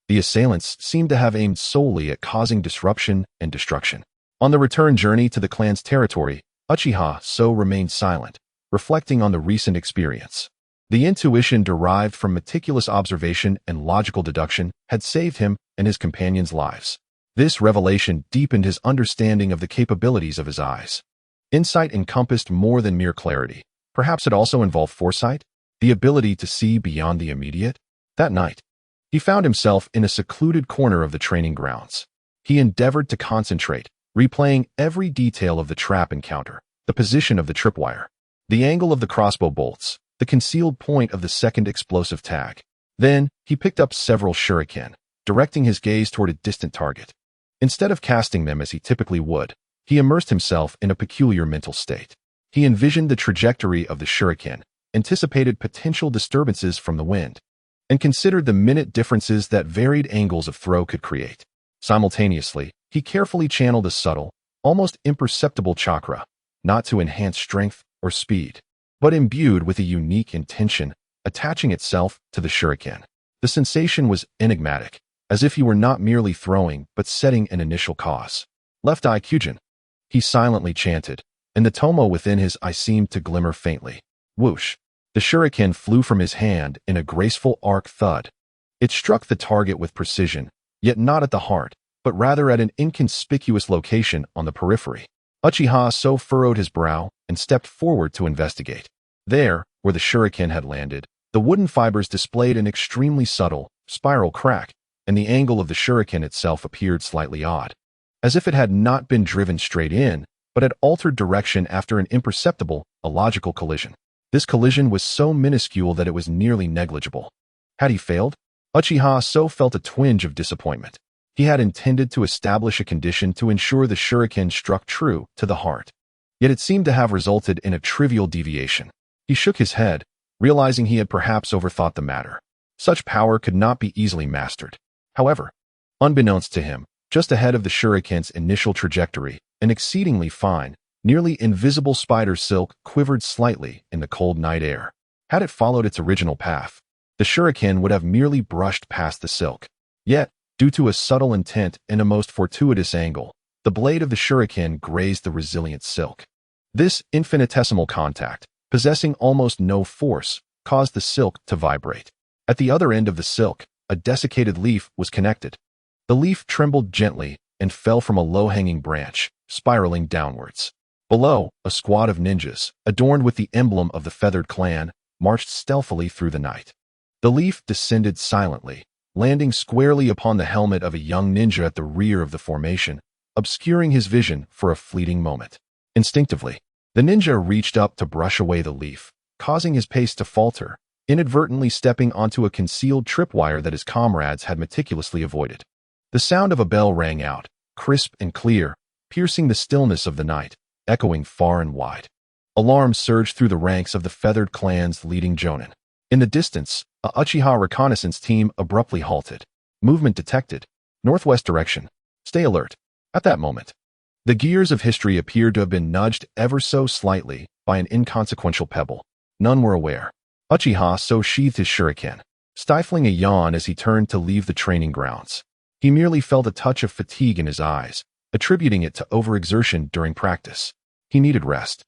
The assailants seemed to have aimed solely at causing disruption and destruction. On the return journey to the clan's territory, Uchiha So remained silent, reflecting on the recent experience. The intuition derived from meticulous observation and logical deduction had saved him and his companions' lives. This revelation deepened his understanding of the capabilities of his eyes. Insight encompassed more than mere clarity. Perhaps it also involved foresight, the ability to see beyond the immediate. That night, he found himself in a secluded corner of the training grounds. He endeavored to concentrate, replaying every detail of the trap encounter, the position of the tripwire, the angle of the crossbow bolts, the concealed point of the second explosive tag. Then, he picked up several shuriken, directing his gaze toward a distant target. Instead of casting them as he typically would, he immersed himself in a peculiar mental state. He envisioned the trajectory of the shuriken, anticipated potential disturbances from the wind, and considered the minute differences that varied angles of throw could create. Simultaneously, he carefully channeled a subtle, almost imperceptible chakra, not to enhance strength or speed, but imbued with a unique intention, attaching itself to the shuriken. The sensation was enigmatic, as if he were not merely throwing but setting an initial cause. Left eye Kyujin, he silently chanted, and the tomo within his eye seemed to glimmer faintly. Whoosh! The shuriken flew from his hand in a graceful arc thud. It struck the target with precision, yet not at the heart, but rather at an inconspicuous location on the periphery. Uchiha So furrowed his brow and stepped forward to investigate. There, where the shuriken had landed, the wooden fibers displayed an extremely subtle, spiral crack, and the angle of the shuriken itself appeared slightly odd, as if it had not been driven straight in, but had altered direction after an imperceptible, illogical collision. This collision was so minuscule that it was nearly negligible. Had he failed? Uchiha So felt a twinge of disappointment. He had intended to establish a condition to ensure the shuriken struck true to the heart. Yet it seemed to have resulted in a trivial deviation. He shook his head, realizing he had perhaps overthought the matter. Such power could not be easily mastered. However, unbeknownst to him, just ahead of the shuriken's initial trajectory, an exceedingly fine, nearly invisible spider silk quivered slightly in the cold night air. Had it followed its original path, the shuriken would have merely brushed past the silk. Yet, due to a subtle intent and a most fortuitous angle, the blade of the shuriken grazed the resilient silk. This infinitesimal contact, possessing almost no force, caused the silk to vibrate. At the other end of the silk, a desiccated leaf was connected. The leaf trembled gently and fell from a low-hanging branch, spiraling downwards. Below, a squad of ninjas, adorned with the emblem of the feathered clan, marched stealthily through the night. The leaf descended silently, landing squarely upon the helmet of a young ninja at the rear of the formation, obscuring his vision for a fleeting moment. Instinctively, the ninja reached up to brush away the leaf, causing his pace to falter, inadvertently stepping onto a concealed tripwire that his comrades had meticulously avoided. The sound of a bell rang out, crisp and clear, piercing the stillness of the night, echoing far and wide. Alarm surged through the ranks of the feathered clan's leading jonin. In the distance, a Uchiha reconnaissance team abruptly halted. Movement detected. Northwest direction. Stay alert. At that moment, the gears of history appeared to have been nudged ever so slightly by an inconsequential pebble. None were aware. Uchiha So sheathed his shuriken, stifling a yawn as he turned to leave the training grounds. He merely felt a touch of fatigue in his eyes, attributing it to overexertion during practice. He needed rest.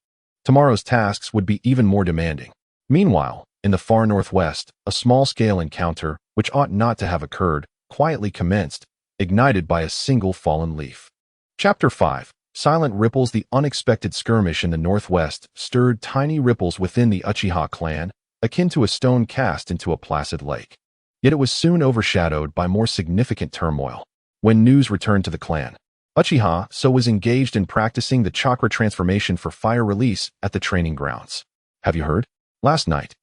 Tomorrow's tasks would be even more demanding. Meanwhile, in the far northwest, a small-scale encounter, which ought not to have occurred, quietly commenced, ignited by a single fallen leaf. Chapter 5. Silent ripples. The unexpected skirmish in the northwest stirred tiny ripples within the Uchiha clan, akin to a stone cast into a placid lake. Yet it was soon overshadowed by more significant turmoil. When news returned to the clan, Uchiha So was engaged in practicing the chakra transformation for fire release at the training grounds. Have you heard? Last night,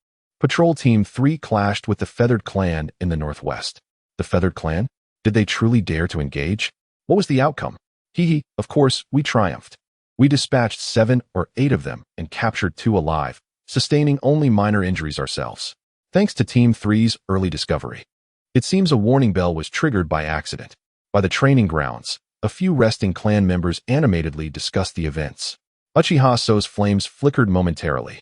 Patrol Team 3 clashed with the Feathered Clan in the northwest. The Feathered Clan? Did they truly dare to engage? What was the outcome? Of course, we triumphed. We dispatched 7 or 8 of them and captured 2 alive, sustaining only minor injuries ourselves. Thanks to Team 3's early discovery. It seems a warning bell was triggered by accident. By the training grounds, a few resting clan members animatedly discussed the events. Uchiha So's flames flickered momentarily,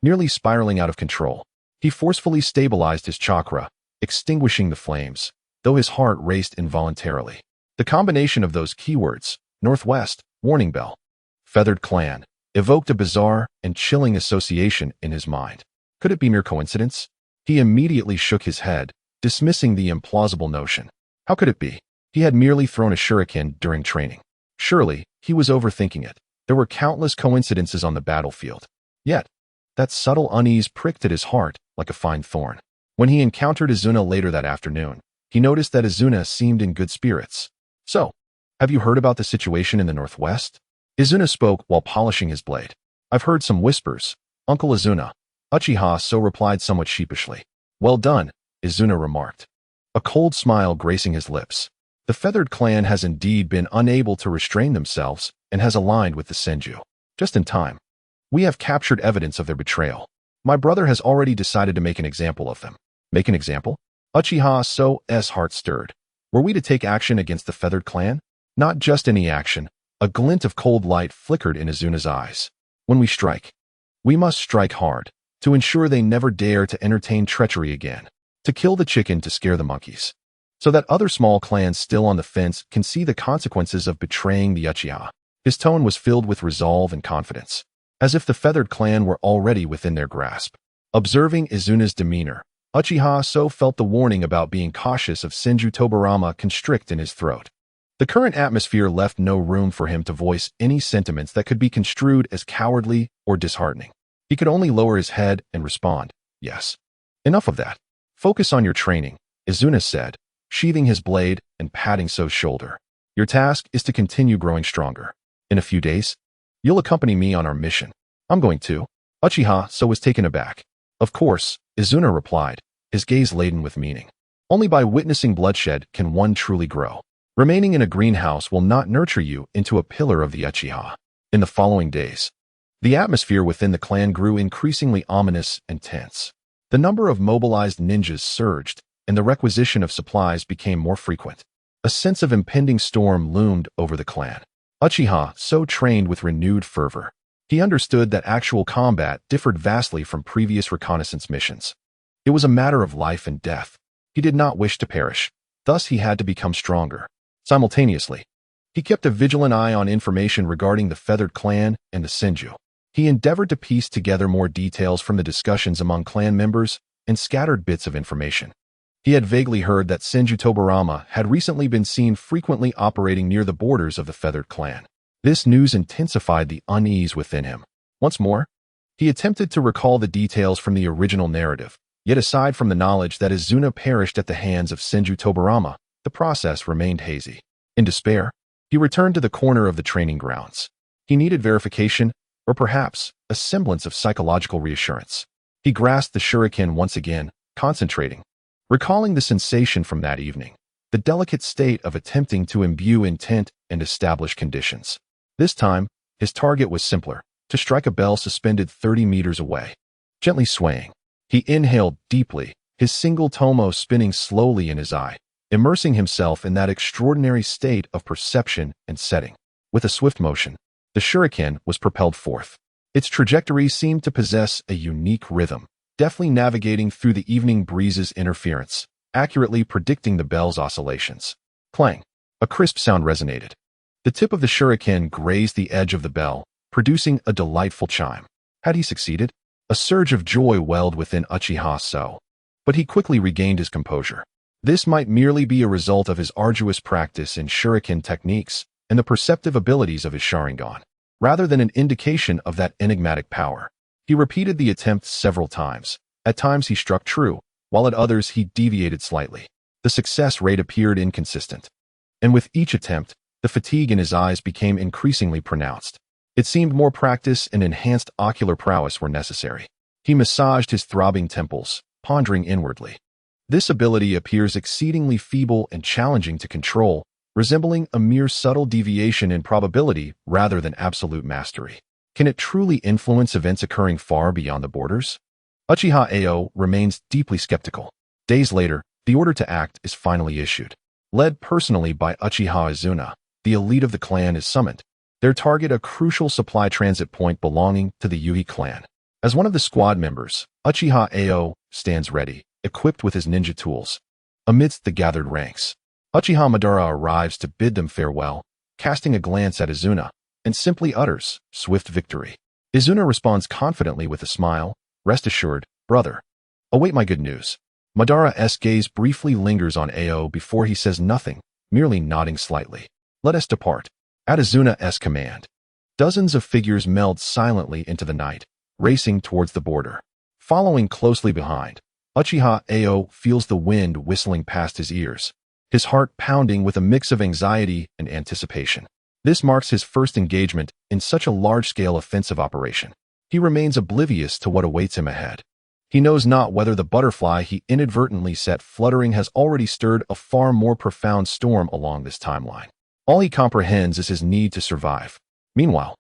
nearly spiraling out of control. He forcefully stabilized his chakra, extinguishing the flames, though his heart raced involuntarily. The combination of those keywords, northwest, Warning bell. Feathered clan evoked a bizarre and chilling association in his mind. Could it be mere coincidence? He immediately shook his head, dismissing the implausible notion. How could it be? He had merely thrown a shuriken during training. Surely, he was overthinking it. There were countless coincidences on the battlefield. Yet, that subtle unease pricked at his heart like a fine thorn. When he encountered Izuna later that afternoon, he noticed that Izuna seemed in good spirits. So, have you heard about the situation in the northwest? Izuna spoke while polishing his blade. I've heard some whispers, Uncle Izuna. Uchiha so replied somewhat sheepishly. Well done, Izuna remarked, a cold smile gracing his lips. The feathered clan has indeed been unable to restrain themselves and has aligned with the Senju. Just in time. We have captured evidence of their betrayal. My brother has already decided to make an example of them. Make an example? Uchiha So's heart stirred. Were we to take action against the feathered clan? Not just any action. A glint of cold light flickered in Izuna's eyes. When we strike, we must strike hard, to ensure they never dare to entertain treachery again, to kill the chicken to scare the monkeys, so that other small clans still on the fence can see the consequences of betraying the Uchiha. His tone was filled with resolve and confidence, as if the feathered clan were already within their grasp. Observing Izuna's demeanor, Uchiha So felt the warning about being cautious of Senju Tobarama constrict in his throat. The current atmosphere left no room for him to voice any sentiments that could be construed as cowardly or disheartening. He could only lower his head and respond, yes. Enough of that. Focus on your training, Izuna said, sheathing his blade and patting So's shoulder. Your task is to continue growing stronger. In a few days, you'll accompany me on our mission. I'm going to. Uchiha So was taken aback. Of course, Izuna replied, his gaze laden with meaning. Only by witnessing bloodshed can one truly grow. Remaining in a greenhouse will not nurture you into a pillar of the Uchiha. In the following days, the atmosphere within the clan grew increasingly ominous and tense. The number of mobilized ninjas surged, and the requisition of supplies became more frequent. A sense of impending storm loomed over the clan. Uchiha So trained with renewed fervor. He understood that actual combat differed vastly from previous reconnaissance missions. It was a matter of life and death. He did not wish to perish, thus he had to become stronger. Simultaneously, he kept a vigilant eye on information regarding the feathered clan and the Senju. He endeavored to piece together more details from the discussions among clan members and scattered bits of information. He had vaguely heard that Senju Tobarama had recently been seen frequently operating near the borders of the feathered clan. This news intensified the unease within him. Once more, he attempted to recall the details from the original narrative, yet aside from the knowledge that Izuna perished at the hands of Senju Tobarama, the process remained hazy. In despair, he returned to the corner of the training grounds. He needed verification, or perhaps a semblance of psychological reassurance. He grasped the shuriken once again, concentrating, recalling the sensation from that evening, the delicate state of attempting to imbue intent and establish conditions. This time, his target was simpler, to strike a bell suspended 30 meters away. Gently swaying, he inhaled deeply, his single tomo spinning slowly in his eye, immersing himself in that extraordinary state of perception and setting. With a swift motion, the shuriken was propelled forth. Its trajectory seemed to possess a unique rhythm, deftly navigating through the evening breeze's interference, accurately predicting the bell's oscillations. Clang! A crisp sound resonated. The tip of the shuriken grazed the edge of the bell, producing a delightful chime. Had he succeeded? A surge of joy welled within Uchiha So. But he quickly regained his composure. This might merely be a result of his arduous practice in shuriken techniques and the perceptive abilities of his Sharingan, rather than an indication of that enigmatic power. He repeated the attempt several times. At times he struck true, while at others he deviated slightly. The success rate appeared inconsistent. And with each attempt, the fatigue in his eyes became increasingly pronounced. It seemed more practice and enhanced ocular prowess were necessary. He massaged his throbbing temples, pondering inwardly. This ability appears exceedingly feeble and challenging to control, resembling a mere subtle deviation in probability rather than absolute mastery. Can it truly influence events occurring far beyond the borders? Uchiha Ao remains deeply skeptical. Days later, the order to act is finally issued. Led personally by Uchiha Izuna, the elite of the clan is summoned. Their target a crucial supply transit point belonging to the Yuhi clan. As one of the squad members, Uchiha Ao stands ready, equipped with his ninja tools. Amidst the gathered ranks, Uchiha Madara arrives to bid them farewell, casting a glance at Izuna, and simply utters, "Swift victory." Izuna responds confidently with a smile, "Rest assured, brother. Await my good news." Madara's gaze briefly lingers on Ao before he says nothing, merely nodding slightly. "Let us depart." At Izuna's command, dozens of figures meld silently into the night, racing towards the border. Following closely behind, Uchiha Ao feels the wind whistling past his ears, his heart pounding with a mix of anxiety and anticipation. This marks his first engagement in such a large-scale offensive operation. He remains oblivious to what awaits him ahead. He knows not whether the butterfly he inadvertently set fluttering has already stirred a far more profound storm along this timeline. All he comprehends is his need to survive. Meanwhile,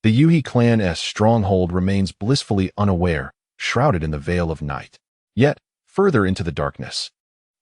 the Yuhi clan's stronghold remains blissfully unaware, shrouded in the veil of night. Yet, further into the darkness,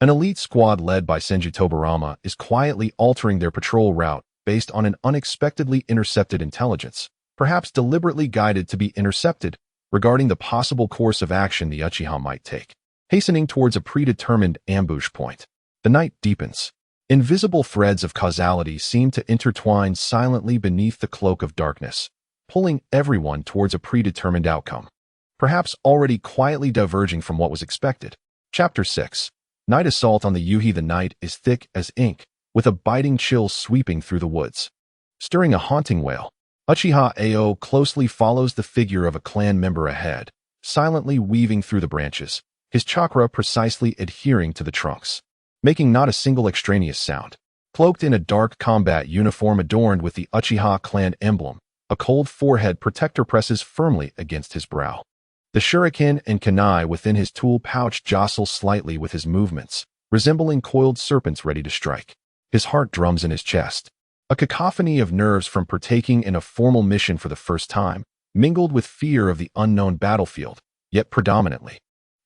an elite squad led by Senju Tobarama is quietly altering their patrol route based on an unexpectedly intercepted intelligence, perhaps deliberately guided to be intercepted, regarding the possible course of action the Uchiha might take. Hastening towards a predetermined ambush point, the night deepens. Invisible threads of causality seem to intertwine silently beneath the cloak of darkness, pulling everyone towards a predetermined outcome, perhaps already quietly diverging from what was expected. Chapter 6. Night Assault on the Yuhi. The night is thick as ink, with a biting chill sweeping through the woods, stirring a haunting wail. Uchiha Ao closely follows the figure of a clan member ahead, silently weaving through the branches, his chakra precisely adhering to the trunks, making not a single extraneous sound. Cloaked in a dark combat uniform adorned with the Uchiha clan emblem, a cold forehead protector presses firmly against his brow. The shuriken and kunai within his tool pouch jostle slightly with his movements, resembling coiled serpents ready to strike. His heart drums in his chest. A cacophony of nerves from partaking in a formal mission for the first time, mingled with fear of the unknown battlefield, yet predominantly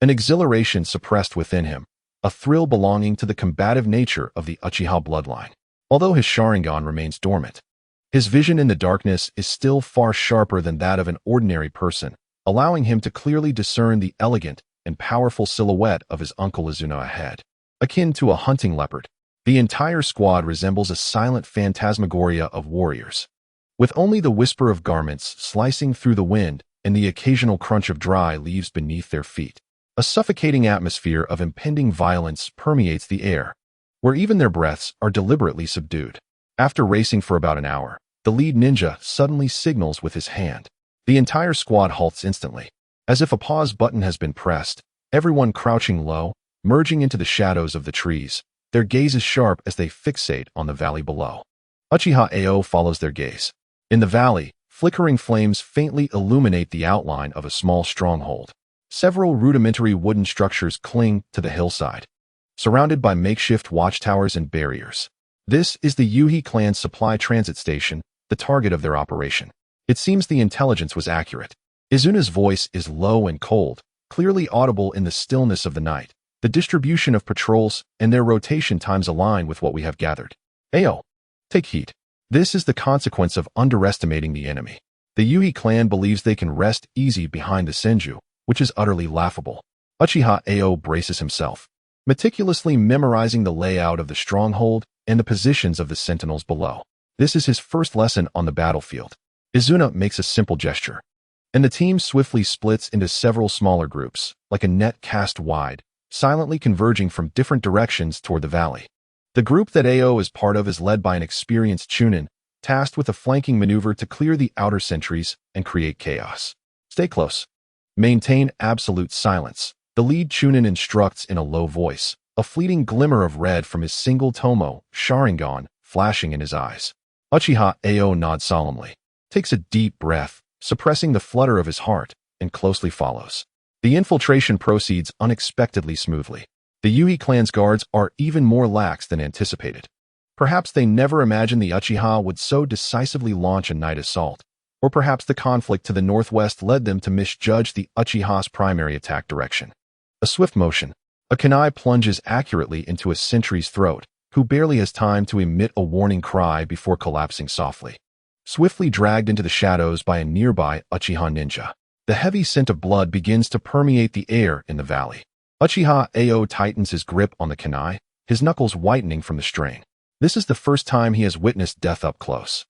an exhilaration suppressed within him, a thrill belonging to the combative nature of the Uchiha bloodline. Although his Sharingan remains dormant, his vision in the darkness is still far sharper than that of an ordinary person, allowing him to clearly discern the elegant and powerful silhouette of his uncle Izuna ahead. Akin to a hunting leopard, the entire squad resembles a silent phantasmagoria of warriors, with only the whisper of garments slicing through the wind and the occasional crunch of dry leaves beneath their feet. A suffocating atmosphere of impending violence permeates the air, where even their breaths are deliberately subdued. After racing for about an hour, the lead ninja suddenly signals with his hand. The entire squad halts instantly, as if a pause button has been pressed, everyone crouching low, merging into the shadows of the trees, their gazes sharp as they fixate on the valley below. Uchiha Ao follows their gaze. In the valley, flickering flames faintly illuminate the outline of a small stronghold. Several rudimentary wooden structures cling to the hillside, surrounded by makeshift watchtowers and barriers. This is the Yuhi clan's supply transit station, the target of their operation. It seems the intelligence was accurate. Izuna's voice is low and cold, clearly audible in the stillness of the night. The distribution of patrols and their rotation times align with what we have gathered. Ao, take heed. This is the consequence of underestimating the enemy. The Yuhi clan believes they can rest easy behind the Senju, which is utterly laughable. Uchiha Ao braces himself, meticulously memorizing the layout of the stronghold and the positions of the sentinels below. This is his first lesson on the battlefield. Izuna makes a simple gesture, and the team swiftly splits into several smaller groups, like a net cast wide, silently converging from different directions toward the valley. The group that Ao is part of is led by an experienced Chunin, tasked with a flanking maneuver to clear the outer sentries and create chaos. Stay close. Maintain absolute silence. The lead Chunin instructs in a low voice, a fleeting glimmer of red from his single Tomo, Sharingan, flashing in his eyes. Uchiha Ao nods solemnly, takes a deep breath, suppressing the flutter of his heart, and closely follows. The infiltration proceeds unexpectedly smoothly. The Yuhi clan's guards are even more lax than anticipated. Perhaps they never imagined the Uchiha would so decisively launch a night assault, or perhaps the conflict to the northwest led them to misjudge the Uchiha's primary attack direction. A swift motion. A kunai plunges accurately into a sentry's throat, who barely has time to emit a warning cry before collapsing softly. Swiftly dragged into the shadows by a nearby Uchiha ninja, the heavy scent of blood begins to permeate the air in the valley. Uchiha Ao tightens his grip on the kunai, his knuckles whitening from the strain. This is the first time he has witnessed death up close.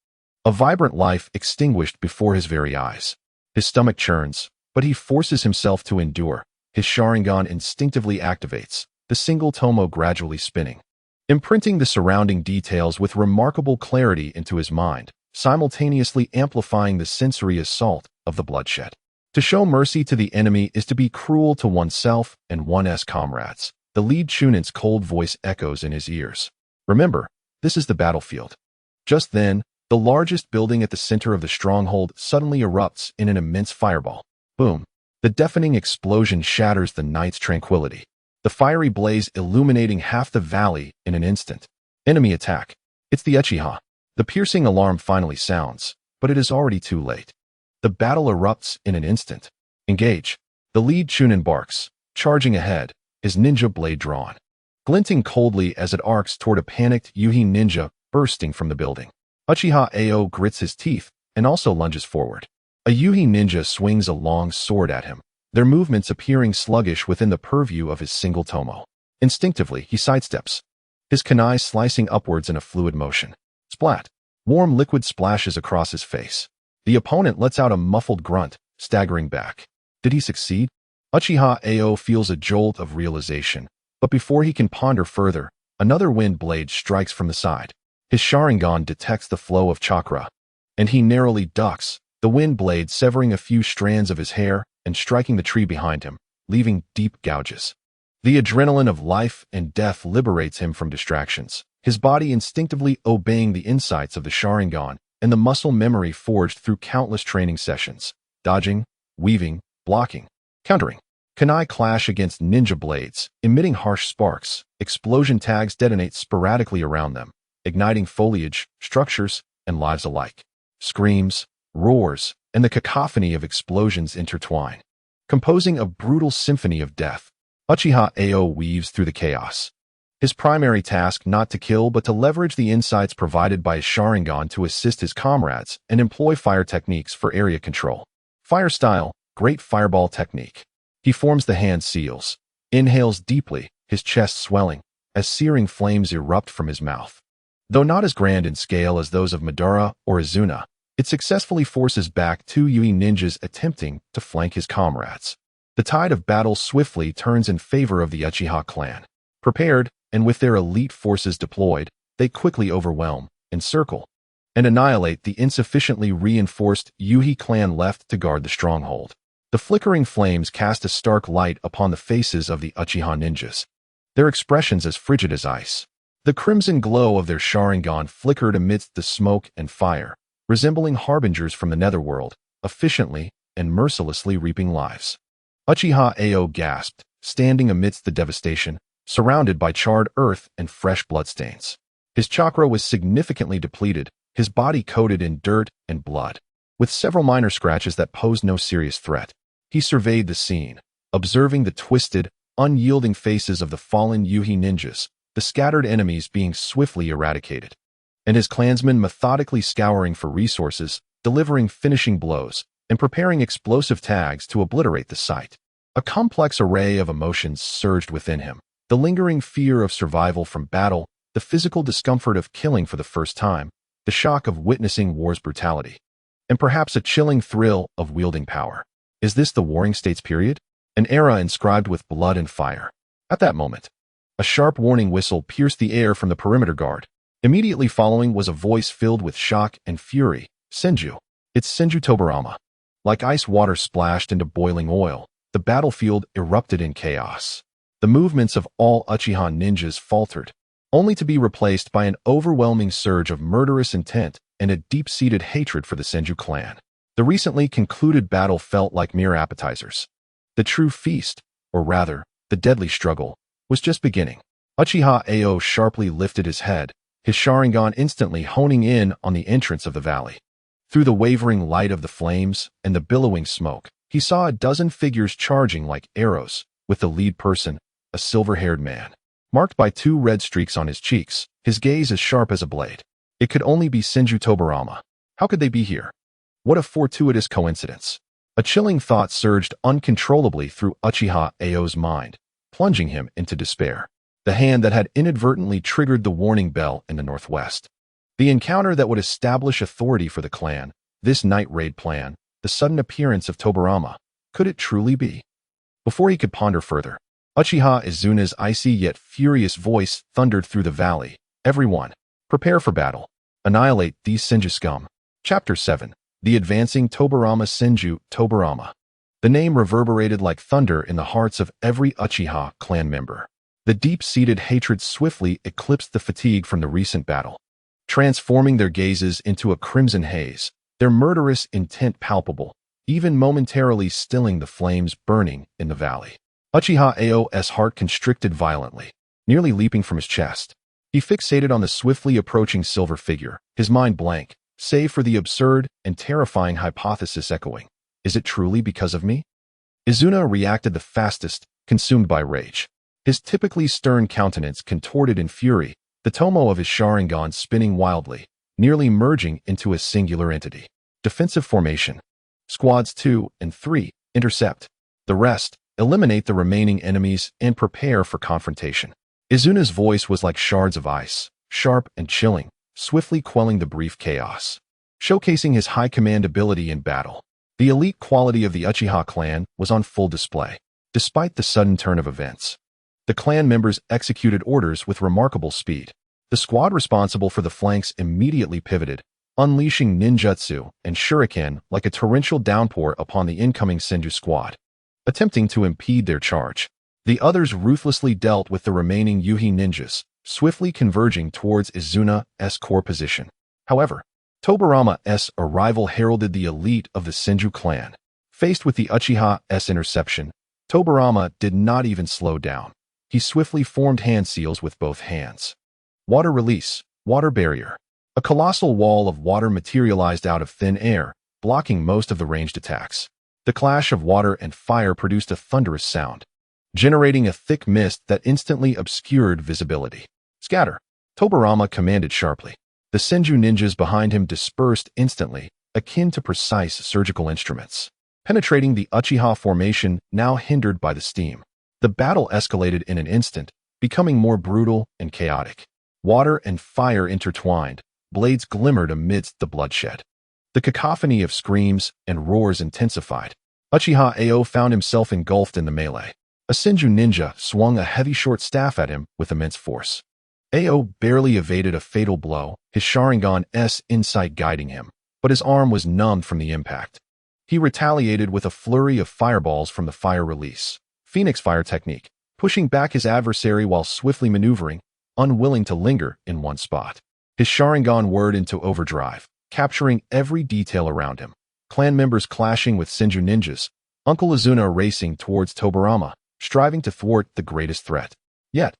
A vibrant life extinguished before his very eyes. His stomach churns, but he forces himself to endure. His Sharingan instinctively activates, the single tomo gradually spinning, imprinting the surrounding details with remarkable clarity into his mind, simultaneously amplifying the sensory assault of the bloodshed. To show mercy to the enemy is to be cruel to oneself and one's comrades. The lead Chunin's cold voice echoes in his ears. Remember, this is the battlefield. Just then, the largest building at the center of the stronghold suddenly erupts in an immense fireball. Boom! The deafening explosion shatters the night's tranquility. The fiery blaze illuminating half the valley in an instant. Enemy attack. It's the Uchiha. The piercing alarm finally sounds, but it is already too late. The battle erupts in an instant. Engage. The lead Chunin barks, charging ahead, his ninja blade drawn, glinting coldly as it arcs toward a panicked Yuhi ninja bursting from the building. Uchiha Ao grits his teeth and also lunges forward. A Yuhi ninja swings a long sword at him, their movements appearing sluggish within the purview of his single tomo. Instinctively, he sidesteps, his kunai slicing upwards in a fluid motion. Splat! Warm liquid splashes across his face. The opponent lets out a muffled grunt, staggering back. Did he succeed? Uchiha Ao feels a jolt of realization, but before he can ponder further, another wind blade strikes from the side. His Sharingan detects the flow of chakra, and he narrowly ducks, the wind blade severing a few strands of his hair and striking the tree behind him, leaving deep gouges. The adrenaline of life and death liberates him from distractions, his body instinctively obeying the insights of the Sharingan and the muscle memory forged through countless training sessions, dodging, weaving, blocking, countering. Kunai clash against ninja blades, emitting harsh sparks. Explosion tags detonate sporadically around them, igniting foliage, structures, and lives alike. Screams, roars, and the cacophony of explosions intertwine, composing a brutal symphony of death. Uchiha Ao weaves through the chaos. His primary task not to kill but to leverage the insights provided by his Sharingan to assist his comrades and employ fire techniques for area control. Fire style, great fireball technique. He forms the hand seals, inhales deeply, his chest swelling, as searing flames erupt from his mouth. Though not as grand in scale as those of Madara or Izuna, it successfully forces back two Yui ninjas attempting to flank his comrades. The tide of battle swiftly turns in favor of the Uchiha clan. Prepared, and with their elite forces deployed, they quickly overwhelm, encircle, and annihilate the insufficiently reinforced Yuhi clan left to guard the stronghold. The flickering flames cast a stark light upon the faces of the Uchiha ninjas, their expressions as frigid as ice. The crimson glow of their Sharingan flickered amidst the smoke and fire, resembling harbingers from the netherworld, efficiently and mercilessly reaping lives. Uchiha Ao gasped, standing amidst the devastation, surrounded by charred earth and fresh bloodstains. His chakra was significantly depleted, his body coated in dirt and blood, with several minor scratches that posed no serious threat. He surveyed the scene, observing the twisted, unyielding faces of the fallen Yuhi ninjas, the scattered enemies being swiftly eradicated, and his clansmen methodically scouring for resources, delivering finishing blows, and preparing explosive tags to obliterate the site. A complex array of emotions surged within him. The lingering fear of survival from battle, the physical discomfort of killing for the first time, the shock of witnessing war's brutality, and perhaps a chilling thrill of wielding power. Is this the Warring States period? An era inscribed with blood and fire. At that moment, a sharp warning whistle pierced the air from the perimeter guard. Immediately following was a voice filled with shock and fury. Senju. It's Senju Tobarama. Like ice water splashed into boiling oil, the battlefield erupted in chaos. The movements of all Uchiha ninjas faltered, only to be replaced by an overwhelming surge of murderous intent and a deep-seated hatred for the Senju clan. The recently concluded battle felt like mere appetizers. The true feast, or rather, the deadly struggle, was just beginning. Uchiha Ao sharply lifted his head, his Sharingan instantly honing in on the entrance of the valley. Through the wavering light of the flames and the billowing smoke, he saw a dozen figures charging like arrows, with the lead person, a silver-haired man, marked by two red streaks on his cheeks, his gaze as sharp as a blade. It could only be Senju Tobarama. How could they be here? What a fortuitous coincidence. A chilling thought surged uncontrollably through Uchiha Ao's mind, plunging him into despair. The hand that had inadvertently triggered the warning bell in the northwest. The encounter that would establish authority for the clan, this night raid plan, the sudden appearance of Tobarama, could it truly be? Before he could ponder further, Uchiha Izuna's icy yet furious voice thundered through the valley. Everyone, prepare for battle. Annihilate these Senju scum. Chapter 7. The Advancing Tobarama Senju Tobarama. The name reverberated like thunder in the hearts of every Uchiha clan member. The deep-seated hatred swiftly eclipsed the fatigue from the recent battle, transforming their gazes into a crimson haze, their murderous intent palpable, even momentarily stilling the flames burning in the valley. Uchiha Ao's heart constricted violently, nearly leaping from his chest. He fixated on the swiftly approaching silver figure, his mind blank, save for the absurd and terrifying hypothesis echoing. Is it truly because of me? Izuna reacted the fastest, consumed by rage. His typically stern countenance contorted in fury, the tomo of his Sharingan spinning wildly, nearly merging into a singular entity. Defensive formation. Squads 2 and 3, intercept. The rest, eliminate the remaining enemies and prepare for confrontation. Izuna's voice was like shards of ice, sharp and chilling, swiftly quelling the brief chaos. Showcasing his high command ability in battle, the elite quality of the Uchiha clan was on full display. Despite the sudden turn of events, the clan members executed orders with remarkable speed. The squad responsible for the flanks immediately pivoted, unleashing ninjutsu and shuriken like a torrential downpour upon the incoming Senju squad, attempting to impede their charge. The others ruthlessly dealt with the remaining Yuhi ninjas, swiftly converging towards Izuna's core position. However, Tobarama's arrival heralded the elite of the Senju clan. Faced with the Uchiha's interception, Tobarama did not even slow down. He swiftly formed hand seals with both hands. Water release, water barrier. A colossal wall of water materialized out of thin air, blocking most of the ranged attacks. The clash of water and fire produced a thunderous sound, generating a thick mist that instantly obscured visibility. Scatter, Tobarama commanded sharply. The Senju ninjas behind him dispersed instantly, akin to precise surgical instruments, penetrating the Uchiha formation now hindered by the steam. The battle escalated in an instant, becoming more brutal and chaotic. Water and fire intertwined, blades glimmered amidst the bloodshed. The cacophony of screams and roars intensified. Uchiha Ao found himself engulfed in the melee. A Senju ninja swung a heavy short staff at him with immense force. Ao barely evaded a fatal blow, his Sharingan's insight guiding him, but his arm was numbed from the impact. He retaliated with a flurry of fireballs from the fire release, Phoenix Fire technique, pushing back his adversary while swiftly maneuvering, unwilling to linger in one spot. His Sharingan whirred into overdrive, capturing every detail around him. Clan members clashing with Senju ninjas, Uncle Izuna racing towards Tobarama, striving to thwart the greatest threat. Yet,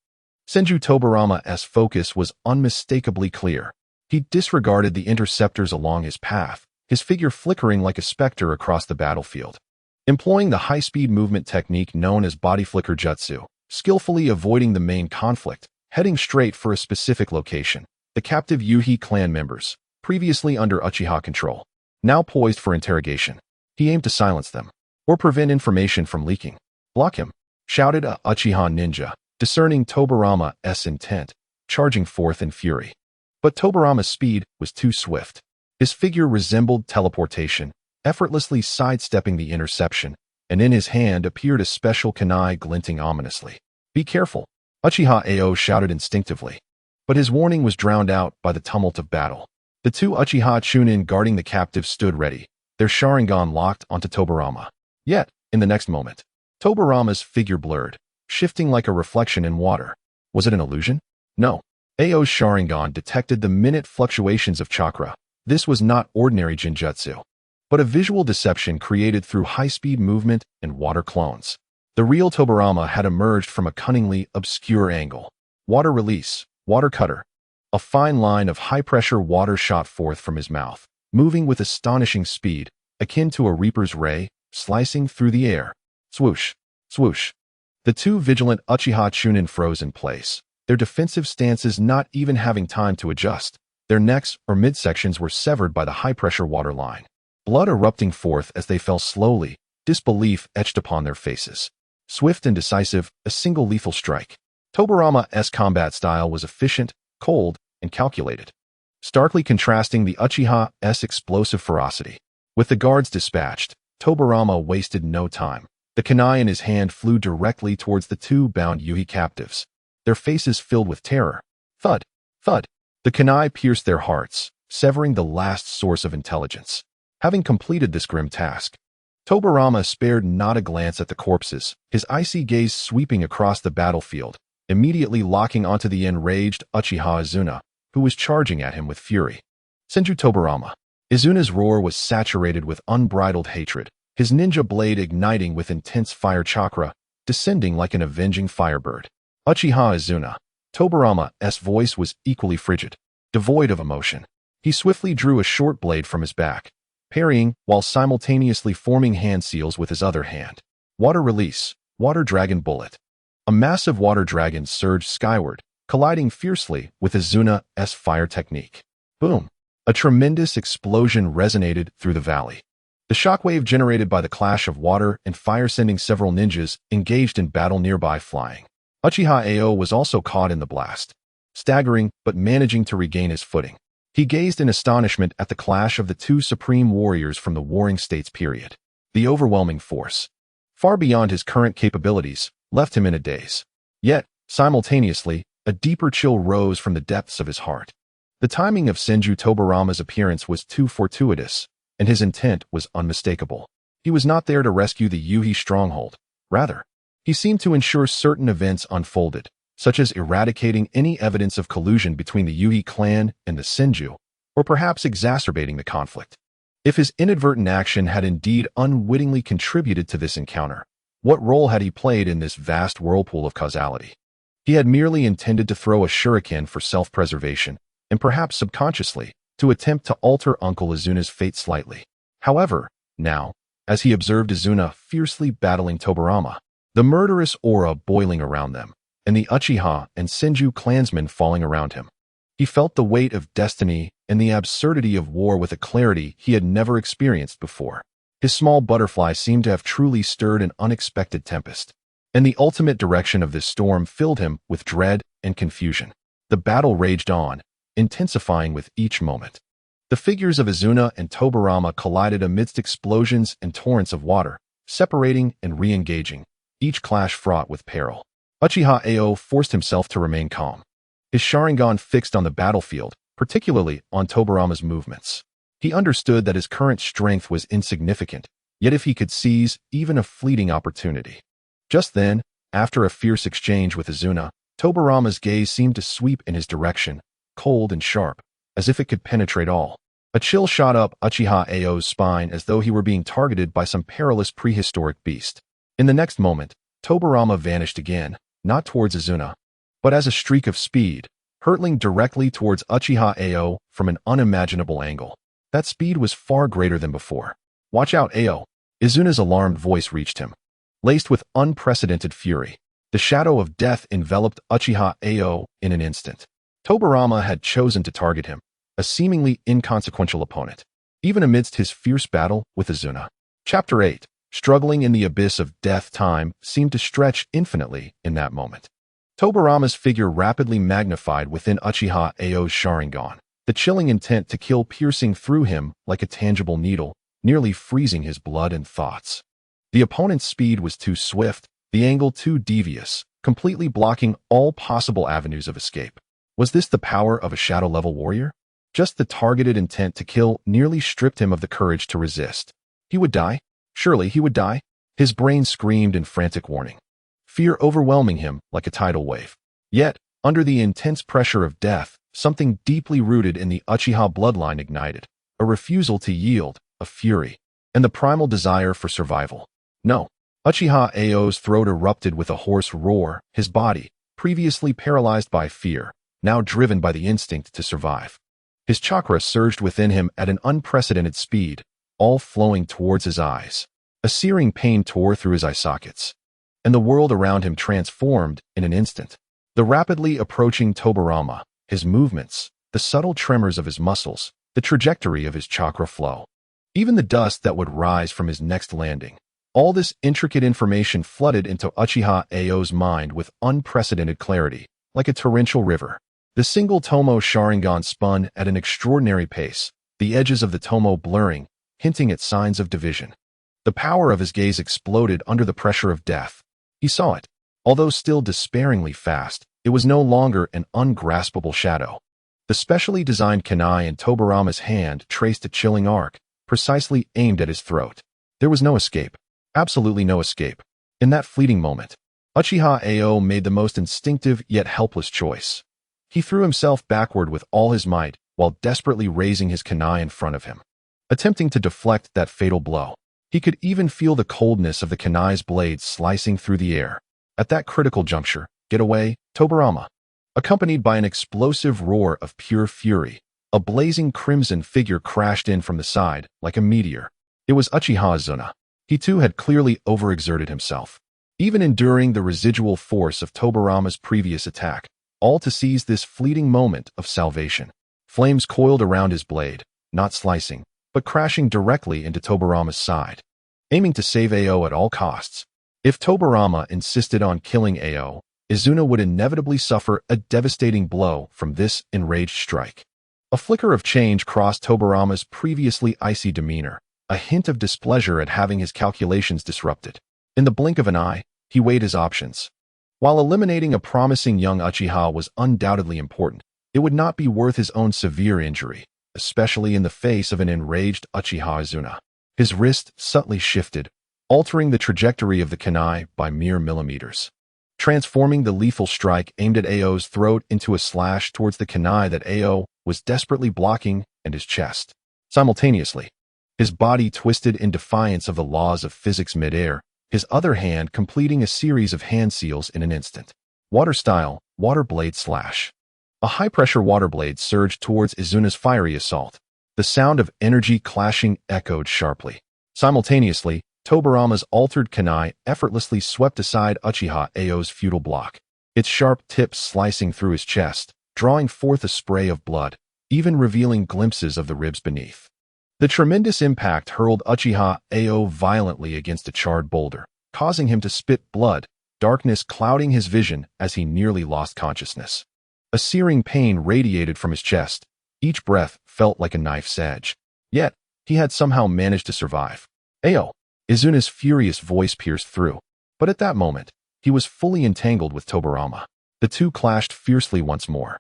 Senju Tobarama's focus was unmistakably clear. He disregarded the interceptors along his path, his figure flickering like a specter across the battlefield. Employing the high-speed movement technique known as body flicker jutsu, skillfully avoiding the main conflict, heading straight for a specific location. The captive Yuhi clan members, previously under Uchiha control, now poised for interrogation. He aimed to silence them, or prevent information from leaking. Block him, shouted a Uchiha ninja, discerning Tobarama's intent, charging forth in fury. But Tobarama's speed was too swift. His figure resembled teleportation, effortlessly sidestepping the interception, and in his hand appeared a special kunai glinting ominously. Be careful, Uchiha Ao shouted instinctively. But his warning was drowned out by the tumult of battle. The two Uchiha Chunin guarding the captive stood ready, their Sharingan locked onto Tobarama. Yet, in the next moment, Tobarama's figure blurred, shifting like a reflection in water. Was it an illusion? No. Ao's Sharingan detected the minute fluctuations of chakra. This was not ordinary jinjutsu, but a visual deception created through high-speed movement and water clones. The real Tobarama had emerged from a cunningly obscure angle. Water release, water cutter. A fine line of high-pressure water shot forth from his mouth, moving with astonishing speed, akin to a reaper's ray, slicing through the air. Swoosh, swoosh. The two vigilant Uchiha Chunin froze in place, their defensive stances not even having time to adjust. Their necks or midsections were severed by the high-pressure water line, blood erupting forth as they fell slowly, disbelief etched upon their faces. Swift and decisive, a single lethal strike. Tobarama's combat style was efficient, cold, and calculated. starkly contrasting the Uchiha's explosive ferocity. With the guards dispatched, Tobirama wasted no time. The kunai in his hand flew directly towards the two bound Yuhi captives, their faces filled with terror. Thud, thud. The kunai pierced their hearts, severing the last source of intelligence. Having completed this grim task, Tobirama spared not a glance at the corpses, his icy gaze sweeping across the battlefield, immediately locking onto the enraged Uchiha Izuna, who was charging at him with fury. Senju Tobirama. Izuna's roar was saturated with unbridled hatred, his ninja blade igniting with intense fire chakra, descending like an avenging firebird. Uchiha Izuna. Tobirama's voice was equally frigid, devoid of emotion. He swiftly drew a short blade from his back, parrying while simultaneously forming hand seals with his other hand. Water release, water dragon bullet. A massive water dragon surged skyward, colliding fiercely with Izuna's fire technique. Boom! A tremendous explosion resonated through the valley. The shockwave generated by the clash of water and fire sending several ninjas engaged in battle nearby flying. Uchiha Ao was also caught in the blast, staggering but managing to regain his footing. He gazed in astonishment at the clash of the two supreme warriors from the Warring States period. The overwhelming force, far beyond his current capabilities, left him in a daze. Yet, simultaneously, a deeper chill rose from the depths of his heart. The timing of Senju Tobirama's appearance was too fortuitous, and his intent was unmistakable. He was not there to rescue the Yuhi stronghold. Rather, he seemed to ensure certain events unfolded, such as eradicating any evidence of collusion between the Yuhi clan and the Senju, or perhaps exacerbating the conflict. If his inadvertent action had indeed unwittingly contributed to this encounter, what role had he played in this vast whirlpool of causality? He had merely intended to throw a shuriken for self-preservation, and perhaps subconsciously, to attempt to alter Uncle Izuna's fate slightly. However, now, as he observed Izuna fiercely battling Tobirama, the murderous aura boiling around them, and the Uchiha and Senju clansmen falling around him, he felt the weight of destiny and the absurdity of war with a clarity he had never experienced before. His small butterfly seemed to have truly stirred an unexpected tempest, and the ultimate direction of this storm filled him with dread and confusion. The battle raged on, intensifying with each moment. The figures of Izuna and Tobirama collided amidst explosions and torrents of water, separating and re-engaging, each clash fraught with peril. Uchiha Ao forced himself to remain calm, his Sharingan fixed on the battlefield, particularly on Tobirama's movements. He understood that his current strength was insignificant, yet if he could seize even a fleeting opportunity. Just then, after a fierce exchange with Izuna, Tobirama's gaze seemed to sweep in his direction, cold and sharp, as if it could penetrate all. A chill shot up Uchiha Ao's spine as though he were being targeted by some perilous prehistoric beast. In the next moment, Tobirama vanished again, not towards Izuna, but as a streak of speed, hurtling directly towards Uchiha Ao from an unimaginable angle. That speed was far greater than before. Watch out, Ao! Izuna's alarmed voice reached him. Laced with unprecedented fury, the shadow of death enveloped Uchiha Ao in an instant. Tobirama had chosen to target him, a seemingly inconsequential opponent, even amidst his fierce battle with Izuna. Chapter 8. Struggling in the abyss of death. Time seemed to stretch infinitely in that moment. Tobirama's figure rapidly magnified within Uchiha Ao's Sharingan, the chilling intent to kill piercing through him like a tangible needle, nearly freezing his blood and thoughts. The opponent's speed was too swift, the angle too devious, completely blocking all possible avenues of escape. Was this the power of a shadow-level warrior? Just the targeted intent to kill nearly stripped him of the courage to resist. He would die. Surely he would die. His brain screamed in frantic warning, fear overwhelming him like a tidal wave. Yet, under the intense pressure of death, something deeply rooted in the Uchiha bloodline ignited, a refusal to yield, a fury, and the primal desire for survival. No. Uchiha Ao's throat erupted with a hoarse roar, his body, previously paralyzed by fear, now driven by the instinct to survive. His chakra surged within him at an unprecedented speed, all flowing towards his eyes. A searing pain tore through his eye sockets, and the world around him transformed in an instant. The rapidly approaching Tobirama, his movements, the subtle tremors of his muscles, the trajectory of his chakra flow, even the dust that would rise from his next landing. All this intricate information flooded into Uchiha Ao's mind with unprecedented clarity, like a torrential river. The single Tomo Sharingan spun at an extraordinary pace, the edges of the Tomo blurring, hinting at signs of division. The power of his gaze exploded under the pressure of death. He saw it. Although still despairingly fast, it was no longer an ungraspable shadow. The specially designed kunai in Tobarama's hand traced a chilling arc, precisely aimed at his throat. There was no escape. Absolutely no escape. In that fleeting moment, Uchiha Ao made the most instinctive yet helpless choice. He threw himself backward with all his might while desperately raising his kunai in front of him, attempting to deflect that fatal blow. He could even feel the coldness of the kunai's blade slicing through the air. At that critical juncture, "Get away, Tobarama!" Accompanied by an explosive roar of pure fury, a blazing crimson figure crashed in from the side like a meteor. It was Uchiha Izuna. He too had clearly overexerted himself, even enduring the residual force of Tobarama's previous attack, all to seize this fleeting moment of salvation. Flames coiled around his blade, not slicing, but crashing directly into Tobarama's side, aiming to save Ao at all costs. If Tobarama insisted on killing Ao, Izuna would inevitably suffer a devastating blow from this enraged strike. A flicker of change crossed Tobarama's previously icy demeanor, a hint of displeasure at having his calculations disrupted. In the blink of an eye, he weighed his options. While eliminating a promising young Uchiha was undoubtedly important, it would not be worth his own severe injury, especially in the face of an enraged Uchiha Izuna. His wrist subtly shifted, altering the trajectory of the kunai by mere millimeters, transforming the lethal strike aimed at Ao's throat into a slash towards the kunai that Ao was desperately blocking and his chest. Simultaneously, his body twisted in defiance of the laws of physics midair, his other hand completing a series of hand seals in an instant. Water-style, water blade slash. A high-pressure water blade surged towards Izuna's fiery assault. The sound of energy clashing echoed sharply. Simultaneously, Tobarama's altered kunai effortlessly swept aside Uchiha Ao's futile block, its sharp tip slicing through his chest, drawing forth a spray of blood, even revealing glimpses of the ribs beneath. The tremendous impact hurled Uchiha Ao violently against a charred boulder, causing him to spit blood, darkness clouding his vision as he nearly lost consciousness. A searing pain radiated from his chest. Each breath felt like a knife's edge. Yet, he had somehow managed to survive. Ao! Izuna's furious voice pierced through. But at that moment, he was fully entangled with Tobarama. The two clashed fiercely once more,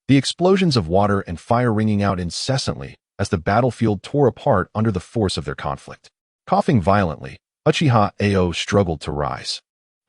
the explosions of water and fire ringing out incessantly as the battlefield tore apart under the force of their conflict. Coughing violently, Uchiha Ao struggled to rise.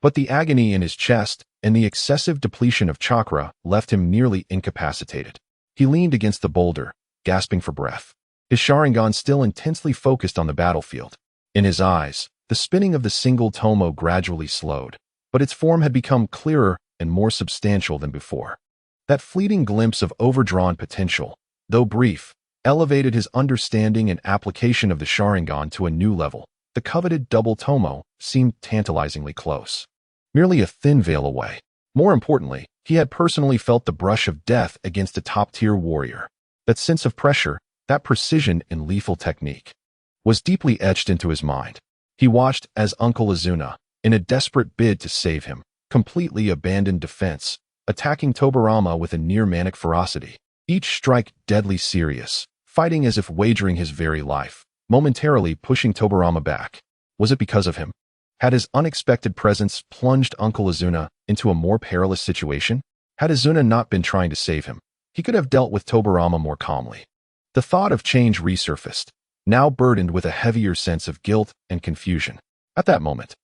But the agony in his chest and the excessive depletion of chakra left him nearly incapacitated. He leaned against the boulder, gasping for breath, his Sharingan still intensely focused on the battlefield. In his eyes, the spinning of the single Tomo gradually slowed, but its form had become clearer and more substantial than before. That fleeting glimpse of overdrawn potential, though brief, elevated his understanding and application of the Sharingan to a new level. The coveted double Tomo seemed tantalizingly close, merely a thin veil away. More importantly, he had personally felt the brush of death against a top-tier warrior. That sense of pressure, that precision in lethal technique, was deeply etched into his mind. He watched as Uncle Izuna, in a desperate bid to save him, completely abandoned defense, attacking Tobarama with a near-manic ferocity, each strike deadly serious, fighting as if wagering his very life, momentarily pushing Tobarama back. Was it because of him? Had his unexpected presence plunged Uncle Izuna into a more perilous situation? Had Izuna not been trying to save him, he could have dealt with Tobarama more calmly. The thought of change resurfaced, now burdened with a heavier sense of guilt and confusion. At that moment,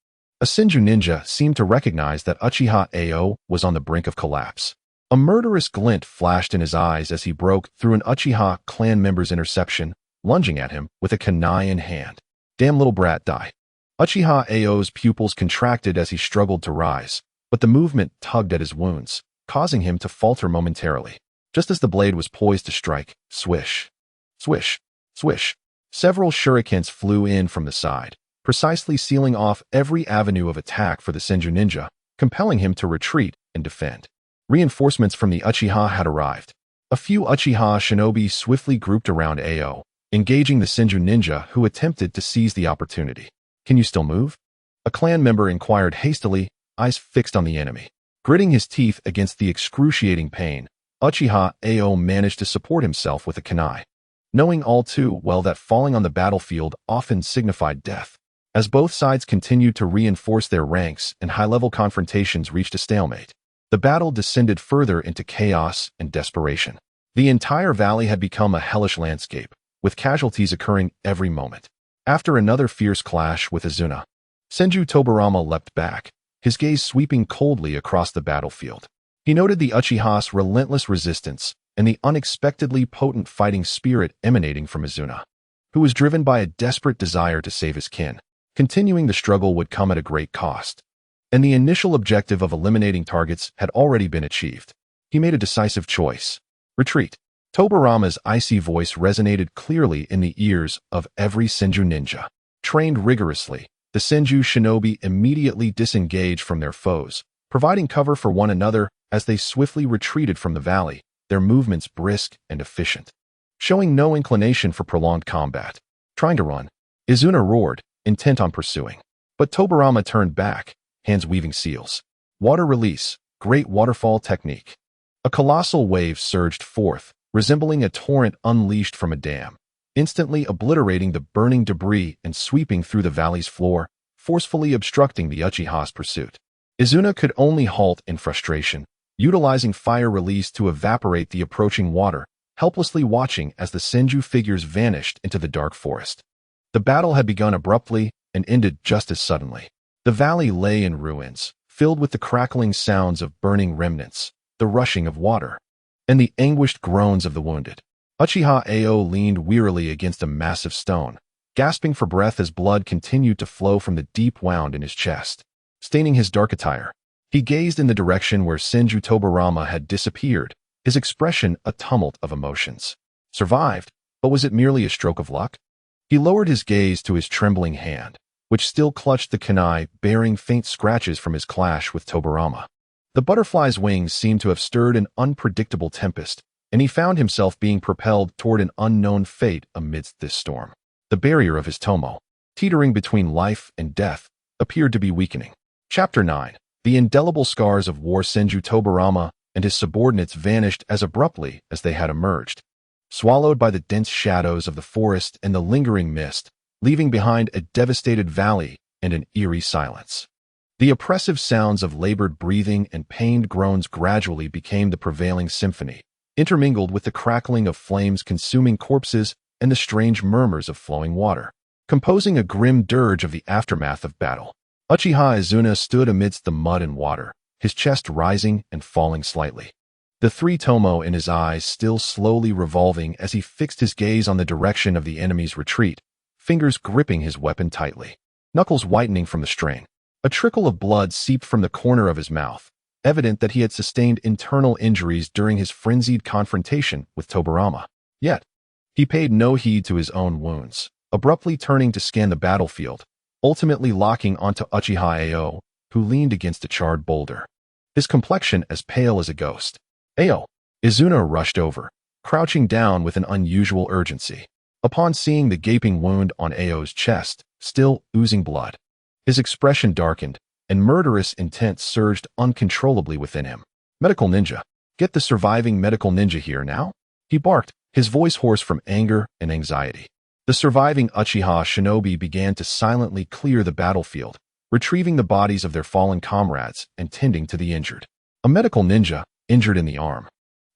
a Senju ninja seemed to recognize that Uchiha Ao was on the brink of collapse. A murderous glint flashed in his eyes as he broke through an Uchiha clan member's interception, lunging at him with a kunai in hand. Damn little brat, die. Uchiha Ao's pupils contracted as he struggled to rise, but the movement tugged at his wounds, causing him to falter momentarily. Just as the blade was poised to strike, swish, swish, swish, several shurikens flew in from the side, precisely sealing off every avenue of attack for the Senju ninja, compelling him to retreat and defend. Reinforcements from the Uchiha had arrived. A few Uchiha shinobi swiftly grouped around Ao, engaging the Senju ninja who attempted to seize the opportunity. "Can you still move?" A clan member inquired hastily, eyes fixed on the enemy. Gritting his teeth against the excruciating pain, Uchiha Ao managed to support himself with a kunai, knowing all too well that falling on the battlefield often signified death. As both sides continued to reinforce their ranks and high-level confrontations reached a stalemate, the battle descended further into chaos and desperation. The entire valley had become a hellish landscape, with casualties occurring every moment. After another fierce clash with Izuna, Senju Tobarama leapt back, his gaze sweeping coldly across the battlefield. He noted the Uchiha's relentless resistance and the unexpectedly potent fighting spirit emanating from Izuna, who was driven by a desperate desire to save his kin. Continuing the struggle would come at a great cost, and the initial objective of eliminating targets had already been achieved. He made a decisive choice. Retreat. Tobarama's icy voice resonated clearly in the ears of every Senju ninja. Trained rigorously, the Senju shinobi immediately disengaged from their foes, providing cover for one another as they swiftly retreated from the valley, their movements brisk and efficient, showing no inclination for prolonged combat. Trying to run, Izuna roared, intent on pursuing. But Tobarama turned back, hands weaving seals. Water release, great waterfall technique. A colossal wave surged forth, resembling a torrent unleashed from a dam, instantly obliterating the burning debris and sweeping through the valley's floor, forcefully obstructing the Uchiha's pursuit. Izuna could only halt in frustration, utilizing fire release to evaporate the approaching water, helplessly watching as the Senju figures vanished into the dark forest. The battle had begun abruptly and ended just as suddenly. The valley lay in ruins, filled with the crackling sounds of burning remnants, the rushing of water, and the anguished groans of the wounded. Uchiha Ao leaned wearily against a massive stone, gasping for breath as blood continued to flow from the deep wound in his chest, staining his dark attire. He gazed in the direction where Senju Tobarama had disappeared, his expression a tumult of emotions. Survived, but was it merely a stroke of luck? He lowered his gaze to his trembling hand, which still clutched the kunai, bearing faint scratches from his clash with Tobarama. The butterfly's wings seemed to have stirred an unpredictable tempest, and he found himself being propelled toward an unknown fate amidst this storm. The barrier of his tomo, teetering between life and death, appeared to be weakening. Chapter 9. The indelible scars of war. Senju Tobarama and his subordinates vanished as abruptly as they had emerged, swallowed by the dense shadows of the forest and the lingering mist, leaving behind a devastated valley and an eerie silence. The oppressive sounds of labored breathing and pained groans gradually became the prevailing symphony, intermingled with the crackling of flames consuming corpses and the strange murmurs of flowing water, composing a grim dirge of the aftermath of battle. Uchiha Izuna stood amidst the mud and water, his chest rising and falling slightly, the three tomo in his eyes still slowly revolving as he fixed his gaze on the direction of the enemy's retreat, fingers gripping his weapon tightly, knuckles whitening from the strain. A trickle of blood seeped from the corner of his mouth, evident that he had sustained internal injuries during his frenzied confrontation with Tobarama. Yet, he paid no heed to his own wounds, abruptly turning to scan the battlefield, ultimately locking onto Uchiha Ao, who leaned against a charred boulder, his complexion as pale as a ghost. Ao. Izuna rushed over, crouching down with an unusual urgency. Upon seeing the gaping wound on Ao's chest, still oozing blood, his expression darkened, and murderous intent surged uncontrollably within him. Medical ninja. Get the surviving medical ninja here now? He barked, his voice hoarse from anger and anxiety. The surviving Uchiha shinobi began to silently clear the battlefield, retrieving the bodies of their fallen comrades and tending to the injured. A medical ninja, injured in the arm,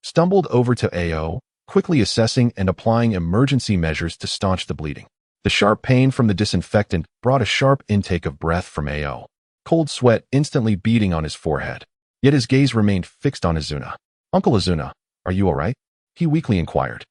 stumbled over to Ao, quickly assessing and applying emergency measures to staunch the bleeding. The sharp pain from the disinfectant brought a sharp intake of breath from Ao, cold sweat instantly beading on his forehead. Yet his gaze remained fixed on Izuna. Uncle Izuna, are you all right? He weakly inquired,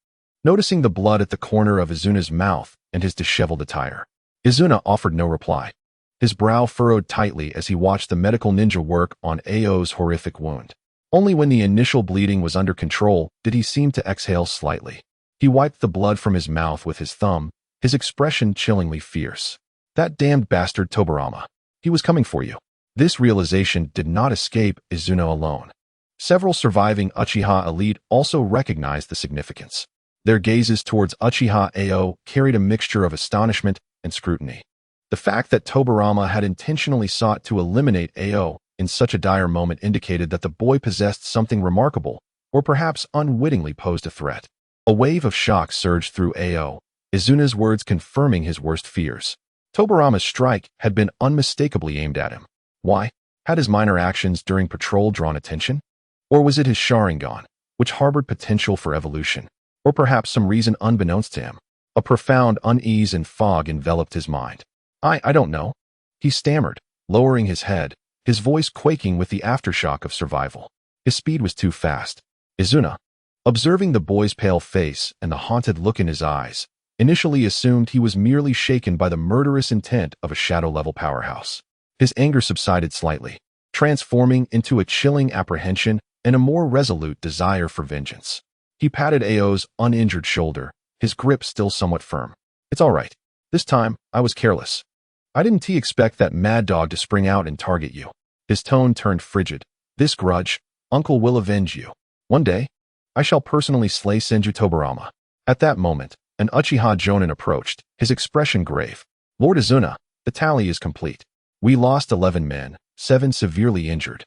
noticing the blood at the corner of Izuna's mouth and his disheveled attire. Izuna offered no reply, his brow furrowed tightly as he watched the medical ninja work on Ao's horrific wound. Only when the initial bleeding was under control did he seem to exhale slightly. He wiped the blood from his mouth with his thumb, his expression chillingly fierce. That damned bastard Tobarama. He was coming for you. This realization did not escape Izuna alone. Several surviving Uchiha elite also recognized the significance. Their gazes towards Uchiha Ao carried a mixture of astonishment and scrutiny. The fact that Tobarama had intentionally sought to eliminate Ao in such a dire moment indicated that the boy possessed something remarkable, or perhaps unwittingly posed a threat. A wave of shock surged through Ao, Izuna's words confirming his worst fears. Tobarama's strike had been unmistakably aimed at him. Why? Had his minor actions during patrol drawn attention? Or was it his Sharingan, which harbored potential for evolution? Or perhaps some reason unbeknownst to him? A profound unease and fog enveloped his mind. I don't know. He stammered, lowering his head, his voice quaking with the aftershock of survival. His speed was too fast. Izuna, observing the boy's pale face and the haunted look in his eyes, initially assumed he was merely shaken by the murderous intent of a shadow-level powerhouse. His anger subsided slightly, transforming into a chilling apprehension and a more resolute desire for vengeance. He patted Ao's uninjured shoulder, his grip still somewhat firm. It's all right. This time, I was careless. I didn't expect that mad dog to spring out and target you. His tone turned frigid. This grudge, Uncle will avenge you. One day, I shall personally slay Senju Tobarama. At that moment, an Uchiha Jonin approached, his expression grave. Lord Izuna, the tally is complete. We lost 11 men, 7 severely injured.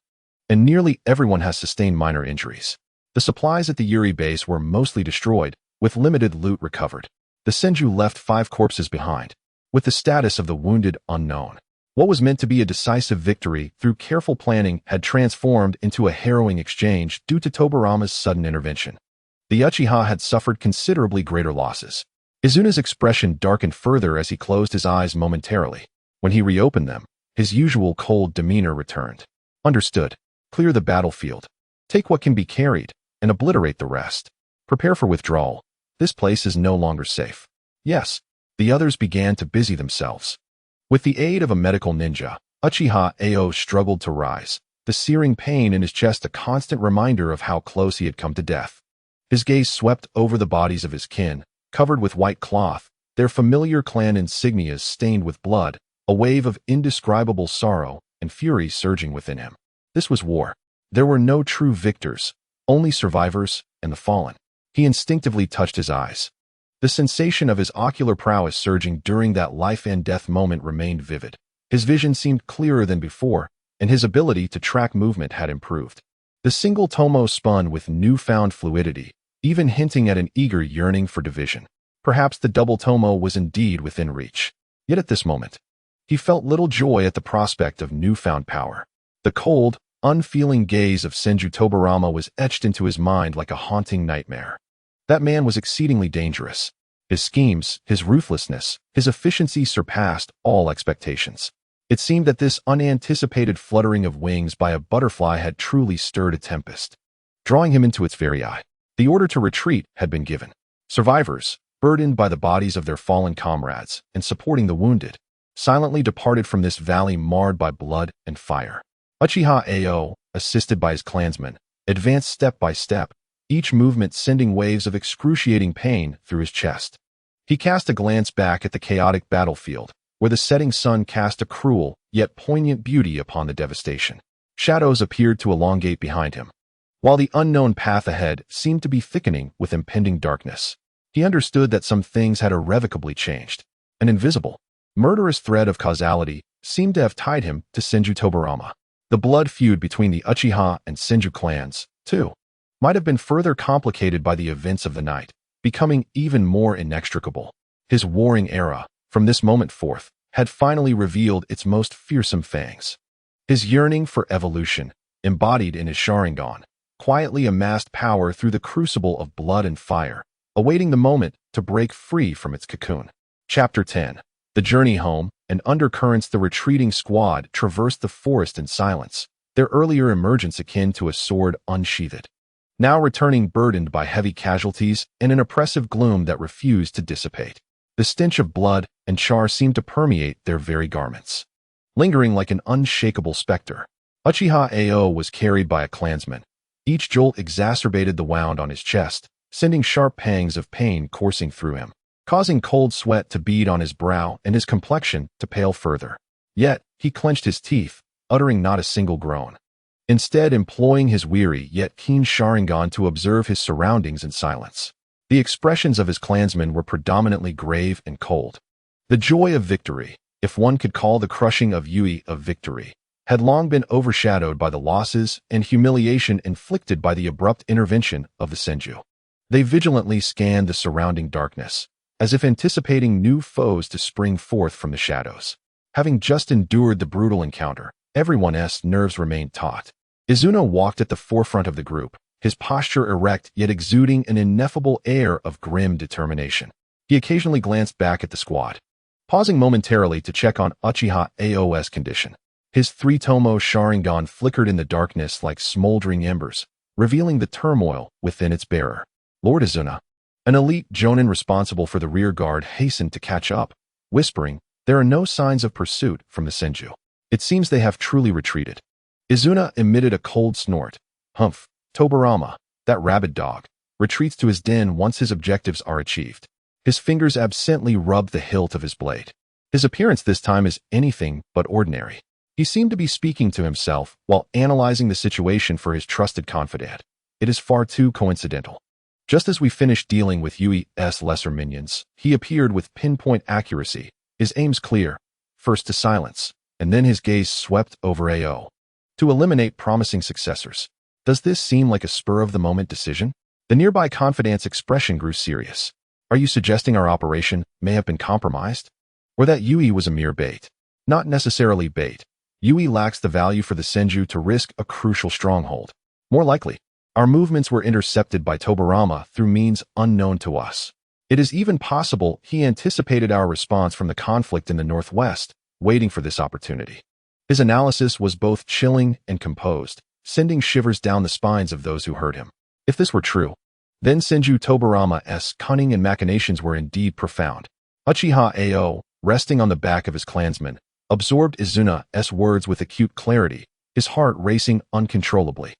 And nearly everyone has sustained minor injuries. The supplies at the Yuri base were mostly destroyed, with limited loot recovered. The Senju left 5 corpses behind, with the status of the wounded unknown. What was meant to be a decisive victory through careful planning had transformed into a harrowing exchange due to Tobarama's sudden intervention. The Uchiha had suffered considerably greater losses. Izuna's expression darkened further as he closed his eyes momentarily. When he reopened them, his usual cold demeanor returned. Understood. Clear the battlefield. Take what can be carried, and obliterate the rest. Prepare for withdrawal. This place is no longer safe. Yes. The others began to busy themselves. With the aid of a medical ninja, Uchiha Ao struggled to rise, the searing pain in his chest a constant reminder of how close he had come to death. His gaze swept over the bodies of his kin, covered with white cloth, their familiar clan insignias stained with blood, a wave of indescribable sorrow and fury surging within him. This was war. There were no true victors, only survivors and the fallen. He instinctively touched his eyes. The sensation of his ocular prowess surging during that life-and-death moment remained vivid. His vision seemed clearer than before, and his ability to track movement had improved. The single tomo spun with newfound fluidity, even hinting at an eager yearning for division. Perhaps the double tomo was indeed within reach. Yet at this moment, he felt little joy at the prospect of newfound power. The cold, unfeeling gaze of Senju Tobarama was etched into his mind like a haunting nightmare. That man was exceedingly dangerous. His schemes, his ruthlessness, his efficiency surpassed all expectations. It seemed that this unanticipated fluttering of wings by a butterfly had truly stirred a tempest, drawing him into its very eye. The order to retreat had been given. Survivors, burdened by the bodies of their fallen comrades and supporting the wounded, silently departed from this valley marred by blood and fire. Uchiha Ao, assisted by his clansmen, advanced step by step, each movement sending waves of excruciating pain through his chest. He cast a glance back at the chaotic battlefield, where the setting sun cast a cruel, yet poignant beauty upon the devastation. Shadows appeared to elongate behind him, while the unknown path ahead seemed to be thickening with impending darkness. He understood that some things had irrevocably changed. An invisible, murderous thread of causality seemed to have tied him to Senju Tobarama. The blood feud between the Uchiha and Senju clans, too, might have been further complicated by the events of the night, becoming even more inextricable. His warring era, from this moment forth, had finally revealed its most fearsome fangs. His yearning for evolution, embodied in his Sharingan, quietly amassed power through the crucible of blood and fire, awaiting the moment to break free from its cocoon. Chapter 10. The journey home, and undercurrents. The retreating squad traversed the forest in silence, their earlier emergence akin to a sword unsheathed, now returning burdened by heavy casualties and an oppressive gloom that refused to dissipate. The stench of blood and char seemed to permeate their very garments. Lingering like an unshakable specter, Uchiha Ao was carried by a clansman. Each jolt exacerbated the wound on his chest, sending sharp pangs of pain coursing through him, causing cold sweat to bead on his brow and his complexion to pale further. Yet, he clenched his teeth, uttering not a single groan. Instead employing his weary yet keen Sharingan to observe his surroundings in silence. The expressions of his clansmen were predominantly grave and cold. The joy of victory, if one could call the crushing of Yui a victory, had long been overshadowed by the losses and humiliation inflicted by the abrupt intervention of the Senju. They vigilantly scanned the surrounding darkness, as if anticipating new foes to spring forth from the shadows. Having just endured the brutal encounter, everyone's nerves remained taut. Izuna walked at the forefront of the group, his posture erect yet exuding an ineffable air of grim determination. He occasionally glanced back at the squad, pausing momentarily to check on Uchiha Ao's condition. His three-tomo Sharingan flickered in the darkness like smoldering embers, revealing the turmoil within its bearer. Lord Izuna, an elite jonin responsible for the rear guard, hastened to catch up, whispering, "There are no signs of pursuit from the Senju. It seems they have truly retreated." Izuna emitted a cold snort. "Humph, Tobirama, that rabid dog, retreats to his den once his objectives are achieved." His fingers absently rubbed the hilt of his blade. His appearance this time is anything but ordinary. He seemed to be speaking to himself while analyzing the situation for his trusted confidant. It is far too coincidental. Just as we finished dealing with Yui's lesser minions, he appeared with pinpoint accuracy, his aims clear, first to silence, and then his gaze swept over Ao. To eliminate promising successors. Does this seem like a spur-of-the-moment decision? The nearby confidant's expression grew serious. Are you suggesting our operation may have been compromised? Or that Yui was a mere bait? Not necessarily bait. Yui lacks the value for the Senju to risk a crucial stronghold. More likely, our movements were intercepted by Tobirama through means unknown to us. It is even possible he anticipated our response from the conflict in the northwest, waiting for this opportunity. His analysis was both chilling and composed, sending shivers down the spines of those who heard him. If this were true, then Senju Tobirama's cunning and machinations were indeed profound. Uchiha Ao, resting on the back of his clansman, absorbed Izuna's words with acute clarity, his heart racing uncontrollably.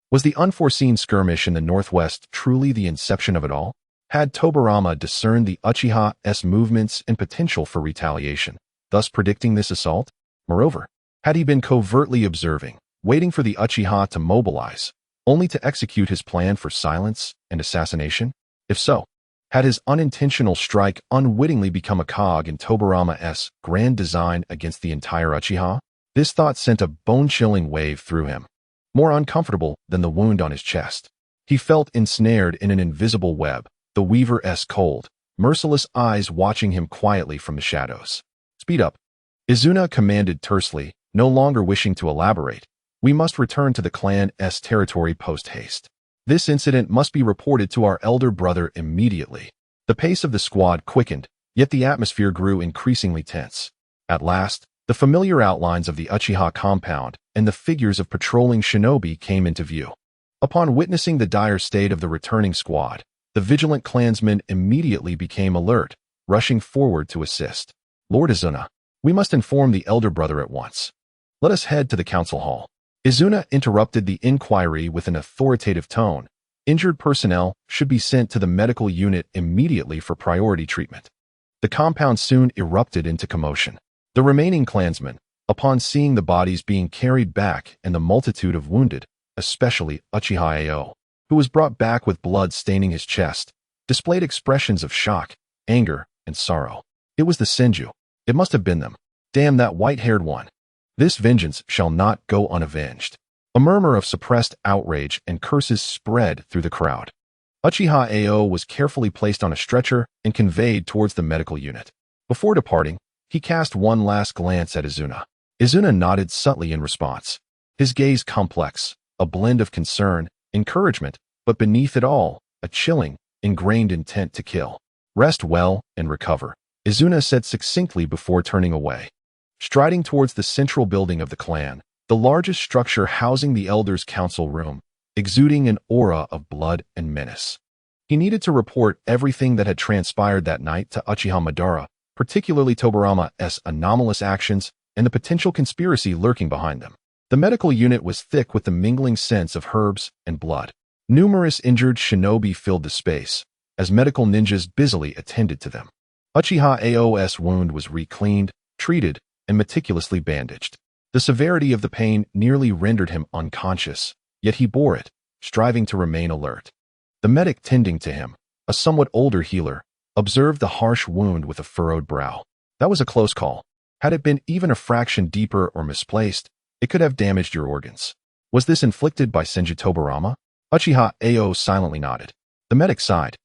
Was the unforeseen skirmish in the northwest truly the inception of it all? Had Tobirama discerned the Uchiha's movements and potential for retaliation, thus predicting this assault? Moreover, had he been covertly observing, waiting for the Uchiha to mobilize, only to execute his plan for silence and assassination? If so, had his unintentional strike unwittingly become a cog in Tobirama's grand design against the entire Uchiha? This thought sent a bone-chilling wave through him, more uncomfortable than the wound on his chest. He felt ensnared in an invisible web, the Weaver's cold, merciless eyes watching him quietly from the shadows. "Speed up," Izuna commanded tersely, no longer wishing to elaborate. "We must return to the clan's territory post-haste. This incident must be reported to our elder brother immediately." The pace of the squad quickened, yet the atmosphere grew increasingly tense. At last, the familiar outlines of the Uchiha compound and the figures of patrolling shinobi came into view. Upon witnessing the dire state of the returning squad, the vigilant clansmen immediately became alert, rushing forward to assist. "Lord Izuna, we must inform the elder brother at once. Let us head to the council hall." Izuna interrupted the inquiry with an authoritative tone. "Injured personnel should be sent to the medical unit immediately for priority treatment." The compound soon erupted into commotion. The remaining clansmen, upon seeing the bodies being carried back and the multitude of wounded, especially Uchiha Ao, who was brought back with blood staining his chest, displayed expressions of shock, anger, and sorrow. It was the Senju. It must have been them. Damn that white-haired one. This vengeance shall not go unavenged. A murmur of suppressed outrage and curses spread through the crowd. Uchiha Ao was carefully placed on a stretcher and conveyed towards the medical unit. Before departing, he cast one last glance at Izuna. Izuna nodded subtly in response. His gaze complex, a blend of concern, encouragement, but beneath it all, a chilling, ingrained intent to kill. "Rest well and recover," Izuna said succinctly before turning away. Striding towards the central building of the clan, the largest structure housing the elders' council room, exuding an aura of blood and menace. He needed to report everything that had transpired that night to Uchiha Madara, particularly Tobirama's anomalous actions and the potential conspiracy lurking behind them. The medical unit was thick with the mingling scents of herbs and blood. Numerous injured shinobi filled the space, as medical ninjas busily attended to them. Uchiha Ao's wound was re-cleaned, treated, and meticulously bandaged. The severity of the pain nearly rendered him unconscious, yet he bore it, striving to remain alert. The medic tending to him, a somewhat older healer, observed the harsh wound with a furrowed brow. That was a close call. Had it been even a fraction deeper or misplaced, It could have damaged your organs. Was this inflicted by Senju Tobarama? Uchiha Ao silently nodded. The medic sighed,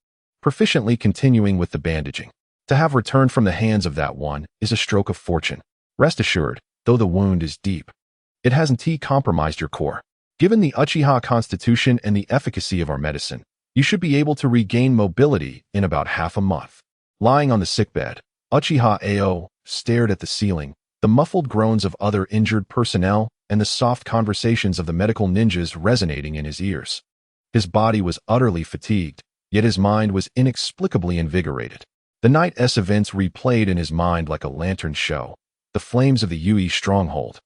proficiently continuing with the bandaging. To have returned from the hands of that one is a stroke of fortune. Rest assured, though the wound is deep, it hasn't compromised your core. Given the Uchiha constitution and the efficacy of our medicine, you should be able to regain mobility in about half a month. Lying on the sickbed, Uchiha Ao stared at the ceiling, the muffled groans of other injured personnel and the soft conversations of the medical ninjas resonating in his ears. His body was utterly fatigued, yet his mind was inexplicably invigorated. The night's events replayed in his mind like a lantern show. The flames of the Yui stronghold,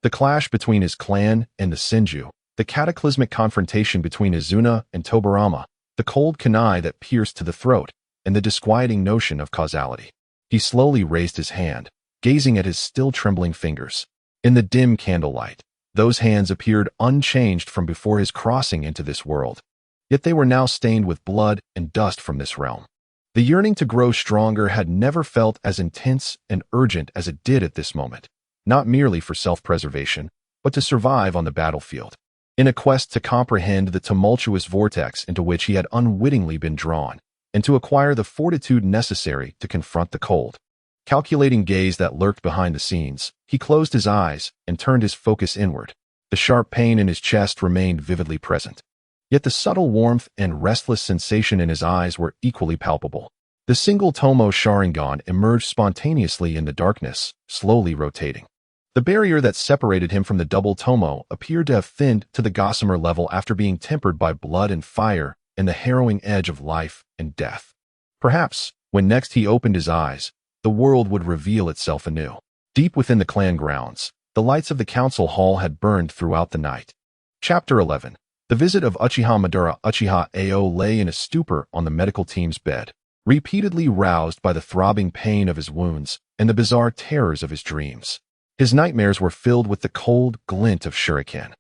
the clash between his clan and the Senju, the cataclysmic confrontation between Izuna and Tobarama, the cold kunai that pierced to the throat, and the disquieting notion of causality. He slowly raised his hand, gazing at his still trembling fingers. In the dim candlelight, those hands appeared unchanged from before his crossing into this world. Yet they were now stained with blood and dust from this realm. The yearning to grow stronger had never felt as intense and urgent as it did at this moment, not merely for self-preservation, but to survive on the battlefield. In a quest to comprehend the tumultuous vortex into which he had unwittingly been drawn, and to acquire the fortitude necessary to confront the cold, calculating gaze that lurked behind the scenes, he closed his eyes and turned his focus inward. The sharp pain in his chest remained vividly present. Yet the subtle warmth and restless sensation in his eyes were equally palpable. The single Tomo Sharingan emerged spontaneously in the darkness, slowly rotating. The barrier that separated him from the double Tomo appeared to have thinned to the gossamer level after being tempered by blood and fire and the harrowing edge of life and death. Perhaps, when next he opened his eyes, the world would reveal itself anew. Deep within the clan grounds, the lights of the council hall had burned throughout the night. Chapter 11. The visit of Uchiha Madara. Uchiha Ao lay in a stupor on the medical team's bed, repeatedly roused by the throbbing pain of his wounds and the bizarre terrors of his dreams. His nightmares were filled with the cold glint of shuriken,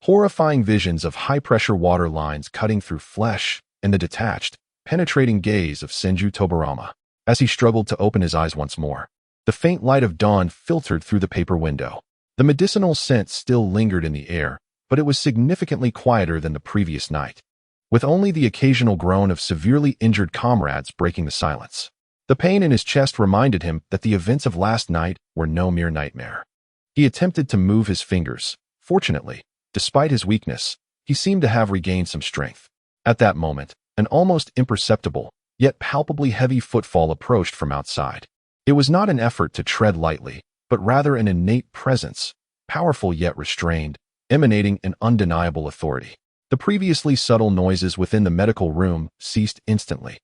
horrifying visions of high-pressure water lines cutting through flesh, and the detached, penetrating gaze of Senju Tobarama. As he struggled to open his eyes once more, the faint light of dawn filtered through the paper window. The medicinal scent still lingered in the air, but it was significantly quieter than the previous night, with only the occasional groan of severely injured comrades breaking the silence. The pain in his chest reminded him that the events of last night were no mere nightmare. He attempted to move his fingers. Fortunately, despite his weakness, he seemed to have regained some strength. At that moment, an almost imperceptible, yet palpably heavy footfall approached from outside. It was not an effort to tread lightly, but rather an innate presence, powerful yet restrained, emanating an undeniable authority. The previously subtle noises within the medical room ceased instantly,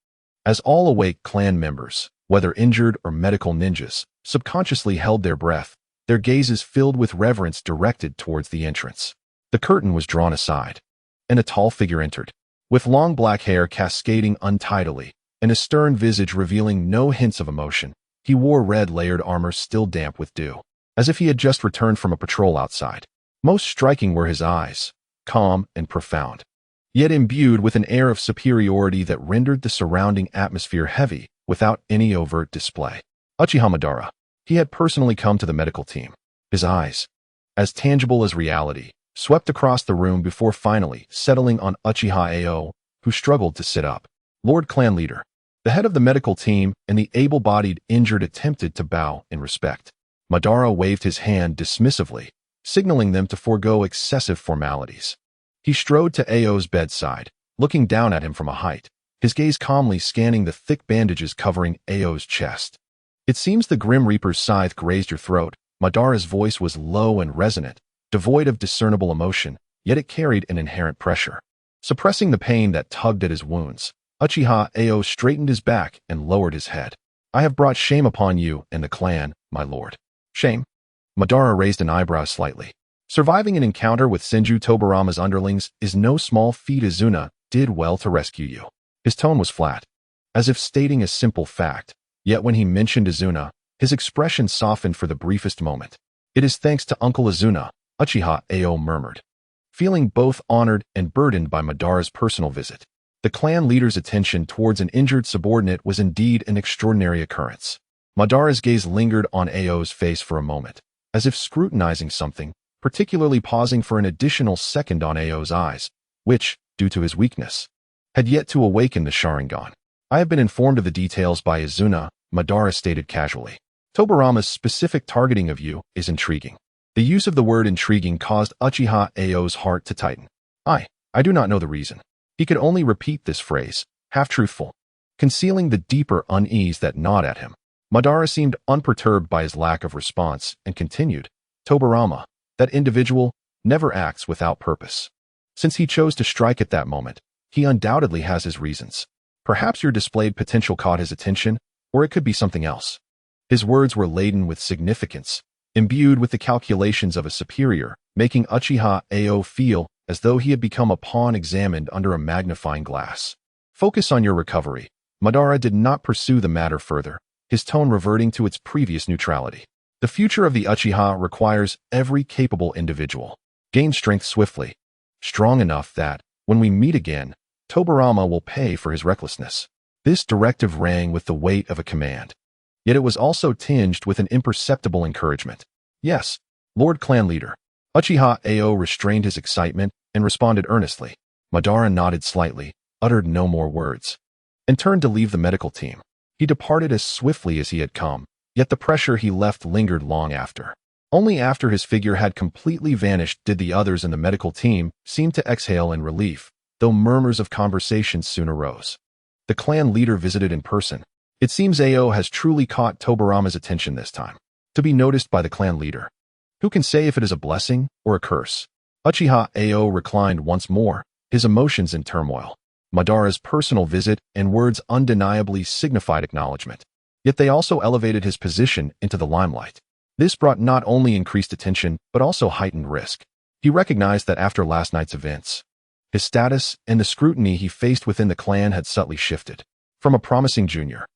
as all awake clan members, whether injured or medical ninjas, subconsciously held their breath, their gazes filled with reverence directed towards the entrance. The curtain was drawn aside, and a tall figure entered, with long black hair cascading untidily, and a stern visage revealing no hints of emotion. He wore red layered armor still damp with dew, as if he had just returned from a patrol outside. Most striking were his eyes, calm and profound, yet imbued with an air of superiority that rendered the surrounding atmosphere heavy without any overt display. Uchiha Madara. He had personally come to the medical team. His eyes, as tangible as reality, swept across the room before finally settling on Uchiha Ao, who struggled to sit up. Lord Clan Leader. The head of the medical team and the able-bodied injured attempted to bow in respect. Madara waved his hand dismissively, signaling them to forego excessive formalities. He strode to Ao's bedside, looking down at him from a height, his gaze calmly scanning the thick bandages covering Ao's chest. It seems the Grim Reaper's scythe grazed your throat. Madara's voice was low and resonant, devoid of discernible emotion, yet it carried an inherent pressure. Suppressing the pain that tugged at his wounds, Uchiha Ao straightened his back and lowered his head. I have brought shame upon you and the clan, my lord. Shame? Madara raised an eyebrow slightly. Surviving an encounter with Senju Tobarama's underlings is no small feat. Izuna did well to rescue you. His tone was flat, as if stating a simple fact, yet when he mentioned Izuna, his expression softened for the briefest moment. It is thanks to Uncle Izuna, Uchiha Ao murmured, feeling both honored and burdened by Madara's personal visit. The clan leader's attention towards an injured subordinate was indeed an extraordinary occurrence. Madara's gaze lingered on Ao's face for a moment, as if scrutinizing something, particularly pausing for an additional second on Ao's eyes, which, due to his weakness, had yet to awaken the Sharingan. I have been informed of the details by Izuna, Madara stated casually. Tobarama's specific targeting of you is intriguing. The use of the word intriguing caused Uchiha Ao's heart to tighten. I do not know the reason. He could only repeat this phrase, half-truthful, concealing the deeper unease that gnawed at him. Madara seemed unperturbed by his lack of response and continued, Tobarama, that individual, never acts without purpose. Since he chose to strike at that moment, he undoubtedly has his reasons. Perhaps your displayed potential caught his attention, or it could be something else. His words were laden with significance, imbued with the calculations of a superior, making Uchiha Ao feel as though he had become a pawn examined under a magnifying glass. Focus on your recovery. Madara did not pursue the matter further, his tone reverting to its previous neutrality. The future of the Uchiha requires every capable individual. Gain strength swiftly, strong enough that, when we meet again, Tobarama will pay for his recklessness. This directive rang with the weight of a command. Yet it was also tinged with an imperceptible encouragement. Yes, Lord Clan Leader. Uchiha Ao restrained his excitement and responded earnestly. Madara nodded slightly, uttered no more words, and turned to leave the medical team. He departed as swiftly as he had come, yet the pressure he left lingered long after. Only after his figure had completely vanished did the others in the medical team seem to exhale in relief, though murmurs of conversation soon arose. The clan leader visited in person. It seems Ao has truly caught Tobarama's attention this time. To be noticed by the clan leader. Who can say if it is a blessing or a curse? Uchiha Ao reclined once more, his emotions in turmoil. Madara's personal visit and words undeniably signified acknowledgement. Yet they also elevated his position into the limelight. This brought not only increased attention, but also heightened risk. He recognized that after last night's events, his status and the scrutiny he faced within the clan had subtly shifted. From a promising junior,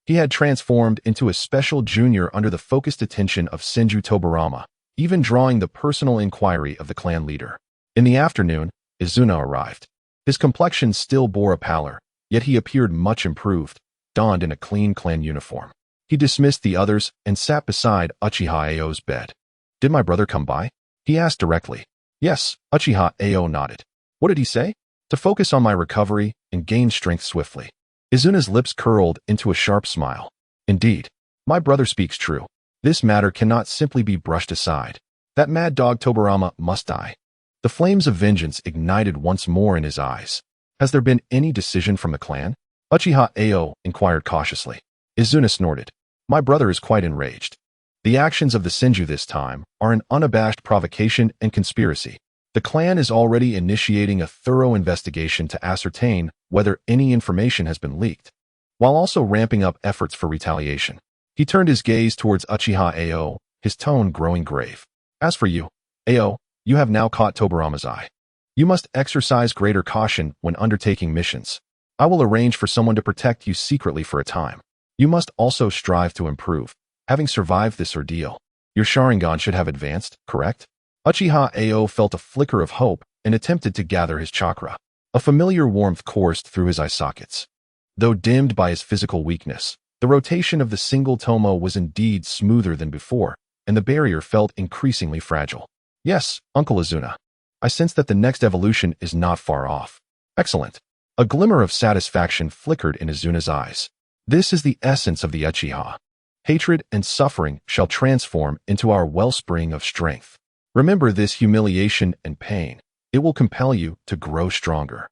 he had transformed into a special junior under the focused attention of Senju Tobarama, even drawing the personal inquiry of the clan leader. In the afternoon, Izuna arrived. His complexion still bore a pallor, yet he appeared much improved, donned in a clean clan uniform. He dismissed the others and sat beside Uchiha Ao's bed. Did my brother come by? He asked directly. Yes, Uchiha Ao nodded. What did he say? To focus on my recovery and gain strength swiftly. Izuna's lips curled into a sharp smile. Indeed, my brother speaks true. This matter cannot simply be brushed aside. That mad dog Tobarama must die. The flames of vengeance ignited once more in his eyes. Has there been any decision from the clan? Uchiha Ao inquired cautiously. Izuna snorted. My brother is quite enraged. The actions of the Senju this time are an unabashed provocation and conspiracy. The clan is already initiating a thorough investigation to ascertain whether any information has been leaked, while also ramping up efforts for retaliation. He turned his gaze towards Uchiha Ao, his tone growing grave. As for you, Ao, you have now caught Tobarama's eye. You must exercise greater caution when undertaking missions. I will arrange for someone to protect you secretly for a time. You must also strive to improve. Having survived this ordeal, your Sharingan should have advanced, correct? Uchiha Ao felt a flicker of hope and attempted to gather his chakra. A familiar warmth coursed through his eye sockets. Though dimmed by his physical weakness, the rotation of the single tomo was indeed smoother than before, and the barrier felt increasingly fragile. Yes, Uncle Izuna. I sense that the next evolution is not far off. Excellent. A glimmer of satisfaction flickered in Izuna's eyes. This is the essence of the Uchiha. Hatred and suffering shall transform into our wellspring of strength. Remember this humiliation and pain. It will compel you to grow stronger.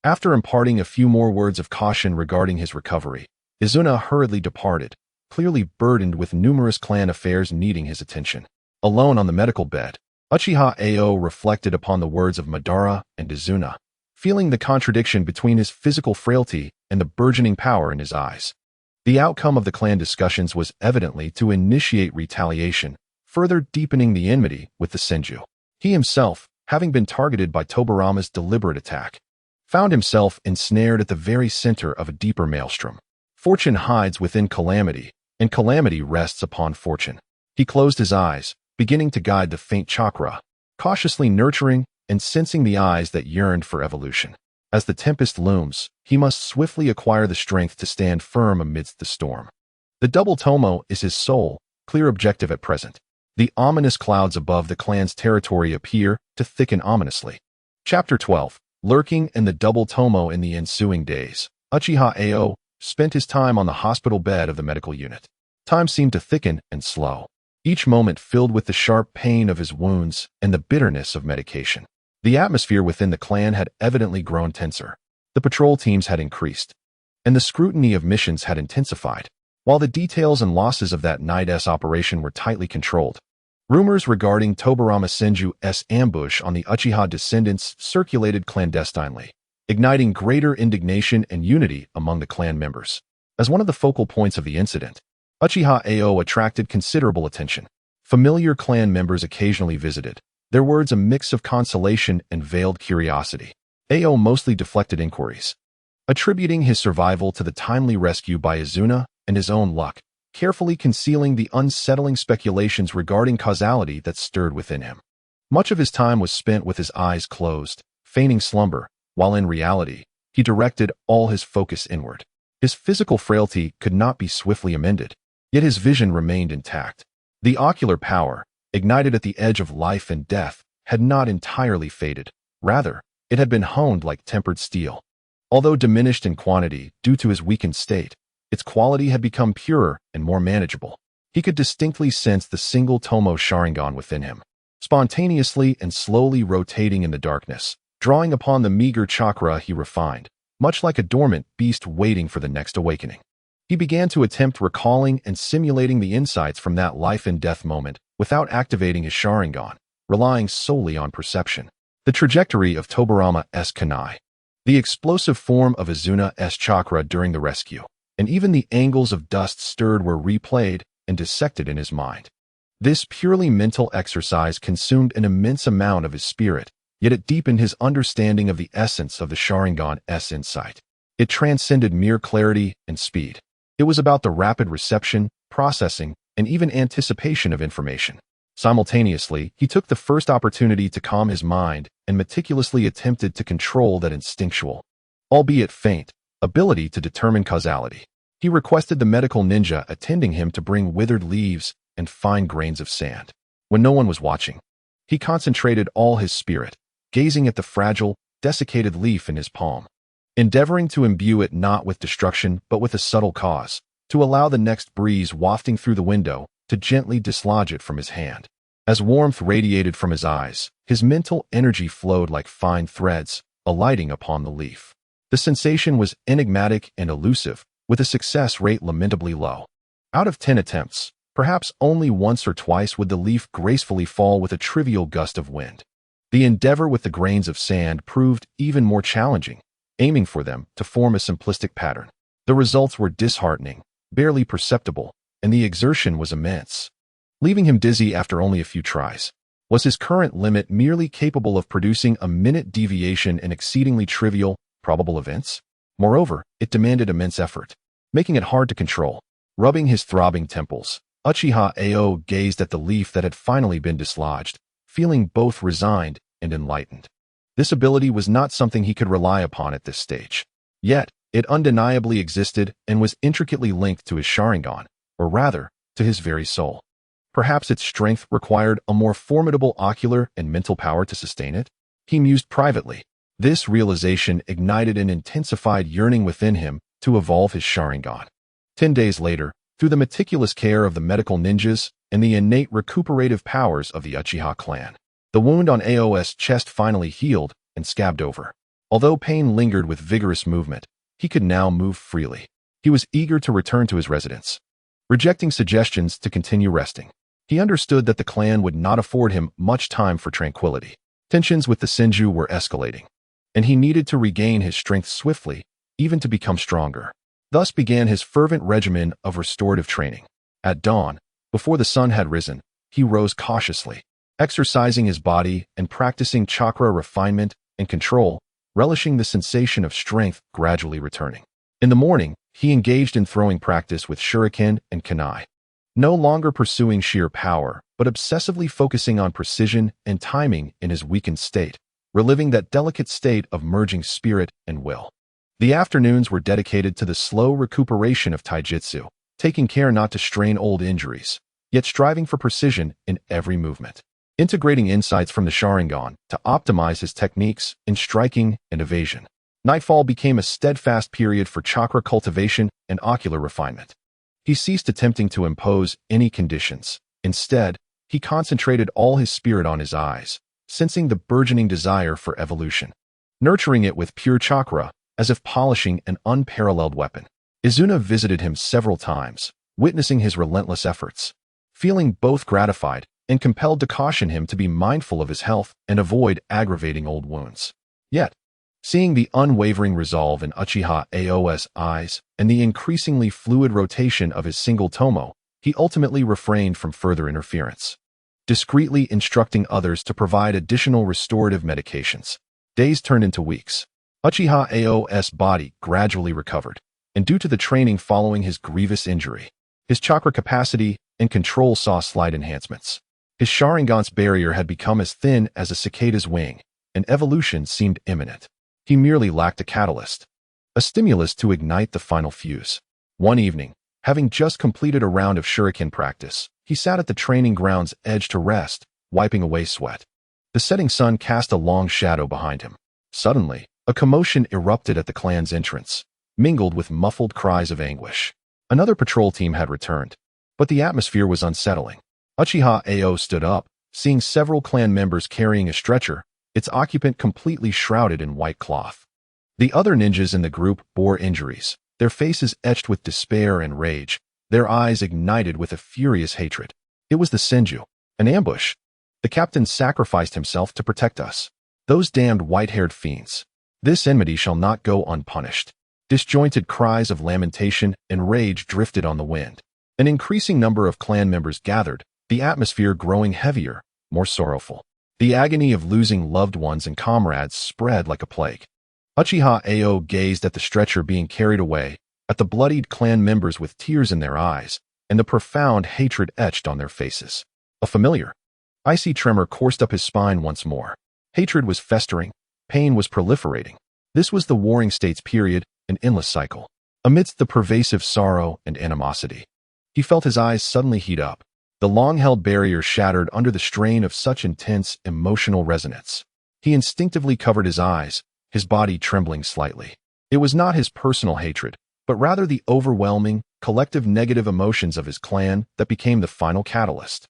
After imparting a few more words of caution regarding his recovery, Izuna hurriedly departed, clearly burdened with numerous clan affairs needing his attention. Alone on the medical bed, Uchiha Ao reflected upon the words of Madara and Izuna, feeling the contradiction between his physical frailty and the burgeoning power in his eyes. The outcome of the clan discussions was evidently to initiate retaliation, further deepening the enmity with the Senju. He himself, having been targeted by Tobarama's deliberate attack, found himself ensnared at the very center of a deeper maelstrom. Fortune hides within calamity, and calamity rests upon fortune. He closed his eyes, beginning to guide the faint chakra, cautiously nurturing and sensing the eyes that yearned for evolution. As the tempest looms, he must swiftly acquire the strength to stand firm amidst the storm. The double tomo is his sole, clear objective at present. The ominous clouds above the clan's territory appear to thicken ominously. Chapter 12. Lurking in the double tomo. In the ensuing days, Uchiha Ao spent his time on the hospital bed of the medical unit. Time seemed to thicken and slow, each moment filled with the sharp pain of his wounds and the bitterness of medication. The atmosphere within the clan had evidently grown tenser. The patrol teams had increased, and the scrutiny of missions had intensified, while the details and losses of that night's operation were tightly controlled. Rumors regarding Tobirama Senju's ambush on the Uchiha descendants circulated clandestinely, igniting greater indignation and unity among the clan members. As one of the focal points of the incident, Uchiha Ao attracted considerable attention. Familiar clan members occasionally visited, their words a mix of consolation and veiled curiosity. Ao mostly deflected inquiries, attributing his survival to the timely rescue by Izuna and his own luck, carefully concealing the unsettling speculations regarding causality that stirred within him. Much of his time was spent with his eyes closed, feigning slumber, while in reality, he directed all his focus inward. His physical frailty could not be swiftly amended, yet his vision remained intact. The ocular power, ignited at the edge of life and death, had not entirely faded. Rather, it had been honed like tempered steel. Although diminished in quantity due to his weakened state, its quality had become purer and more manageable. He could distinctly sense the single Tomo Sharingan within him, spontaneously and slowly rotating in the darkness, drawing upon the meager chakra he refined, much like a dormant beast waiting for the next awakening. He began to attempt recalling and simulating the insights from that life and death moment without activating his Sharingan, relying solely on perception. The trajectory of Tobirama's kunai, the explosive form of Izuna's chakra during the rescue, and even the angles of dust stirred were replayed and dissected in his mind. This purely mental exercise consumed an immense amount of his spirit, yet it deepened his understanding of the essence of the Sharingan's insight. It transcended mere clarity and speed. It was about the rapid reception, processing, and even anticipation of information. Simultaneously, he took the first opportunity to calm his mind and meticulously attempted to control that instinctual, albeit faint, ability to determine causality. He requested the medical ninja attending him to bring withered leaves and fine grains of sand. When no one was watching, he concentrated all his spirit, gazing at the fragile, desiccated leaf in his palm, endeavoring to imbue it not with destruction but with a subtle cause, to allow the next breeze wafting through the window to gently dislodge it from his hand. As warmth radiated from his eyes, his mental energy flowed like fine threads, alighting upon the leaf. The sensation was enigmatic and elusive, with a success rate lamentably low. Out of 10 attempts, perhaps only once or twice would the leaf gracefully fall with a trivial gust of wind. The endeavor with the grains of sand proved even more challenging, aiming for them to form a simplistic pattern. The results were disheartening, barely perceptible, and the exertion was immense, leaving him dizzy after only a few tries. Was his current limit merely capable of producing a minute deviation in exceedingly trivial, probable events? Moreover, it demanded immense effort, making it hard to control. Rubbing his throbbing temples, Uchiha Ao gazed at the leaf that had finally been dislodged, feeling both resigned and enlightened. This ability was not something he could rely upon at this stage. Yet, it undeniably existed and was intricately linked to his Sharingan, or rather, to his very soul. Perhaps its strength required a more formidable ocular and mental power to sustain it? He mused privately. This realization ignited an intensified yearning within him to evolve his Sharingan. 10 days later, through the meticulous care of the medical ninjas and the innate recuperative powers of the Uchiha clan, the wound on Ao's chest finally healed and scabbed over. Although pain lingered with vigorous movement, he could now move freely. He was eager to return to his residence, rejecting suggestions to continue resting. He understood that the clan would not afford him much time for tranquility. Tensions with the Senju were escalating, and he needed to regain his strength swiftly, even to become stronger. Thus began his fervent regimen of restorative training. At dawn, before the sun had risen, he rose cautiously, exercising his body and practicing chakra refinement and control, relishing the sensation of strength gradually returning. In the morning, he engaged in throwing practice with shuriken and kunai, no longer pursuing sheer power, but obsessively focusing on precision and timing in his weakened state, reliving that delicate state of merging spirit and will. The afternoons were dedicated to the slow recuperation of taijutsu, taking care not to strain old injuries, yet striving for precision in every movement. Integrating insights from the Sharingan to optimize his techniques in striking and evasion. Nightfall became a steadfast period for chakra cultivation and ocular refinement. He ceased attempting to impose any conditions. Instead, he concentrated all his spirit on his eyes, sensing the burgeoning desire for evolution. Nurturing it with pure chakra, as if polishing an unparalleled weapon. Izuna visited him several times, witnessing his relentless efforts. Feeling both gratified and compelled to caution him to be mindful of his health and avoid aggravating old wounds. Yet, seeing the unwavering resolve in Uchiha Ao's eyes and the increasingly fluid rotation of his single tomo, he ultimately refrained from further interference, discreetly instructing others to provide additional restorative medications. Days turned into weeks. Uchiha Ao's body gradually recovered, and due to the training following his grievous injury, his chakra capacity and control saw slight enhancements. His Sharingan's barrier had become as thin as a cicada's wing, and evolution seemed imminent. He merely lacked a catalyst, a stimulus to ignite the final fuse. One evening, having just completed a round of shuriken practice, he sat at the training ground's edge to rest, wiping away sweat. The setting sun cast a long shadow behind him. Suddenly, a commotion erupted at the clan's entrance, mingled with muffled cries of anguish. Another patrol team had returned, but the atmosphere was unsettling. Uchiha Ao stood up, seeing several clan members carrying a stretcher, its occupant completely shrouded in white cloth. The other ninjas in the group bore injuries, their faces etched with despair and rage, their eyes ignited with a furious hatred. It was the Senju, an ambush. The captain sacrificed himself to protect us. Those damned white-haired fiends. This enmity shall not go unpunished. Disjointed cries of lamentation and rage drifted on the wind. An increasing number of clan members gathered, the atmosphere growing heavier, more sorrowful. The agony of losing loved ones and comrades spread like a plague. Uchiha Ao gazed at the stretcher being carried away, at the bloodied clan members with tears in their eyes, and the profound hatred etched on their faces. A familiar, icy tremor coursed up his spine once more. Hatred was festering, pain was proliferating. This was the Warring States period, an endless cycle. Amidst the pervasive sorrow and animosity, he felt his eyes suddenly heat up. The long-held barrier shattered under the strain of such intense emotional resonance. He instinctively covered his eyes, his body trembling slightly. It was not his personal hatred, but rather the overwhelming, collective negative emotions of his clan that became the final catalyst.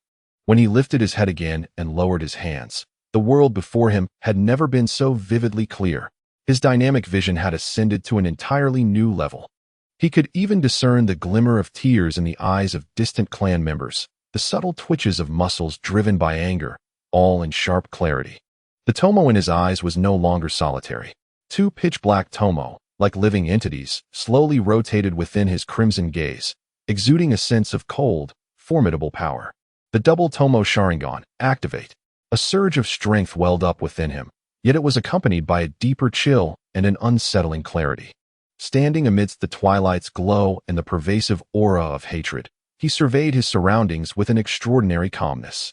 When he lifted his head again and lowered his hands, the world before him had never been so vividly clear. His dynamic vision had ascended to an entirely new level. He could even discern the glimmer of tears in the eyes of distant clan members, the subtle twitches of muscles driven by anger, all in sharp clarity. The tomo in his eyes was no longer solitary. Two pitch-black tomo, like living entities, slowly rotated within his crimson gaze, exuding a sense of cold, formidable power. The double tomo Sharingan, activate. A surge of strength welled up within him, yet it was accompanied by a deeper chill and an unsettling clarity. Standing amidst the twilight's glow and the pervasive aura of hatred, he surveyed his surroundings with an extraordinary calmness.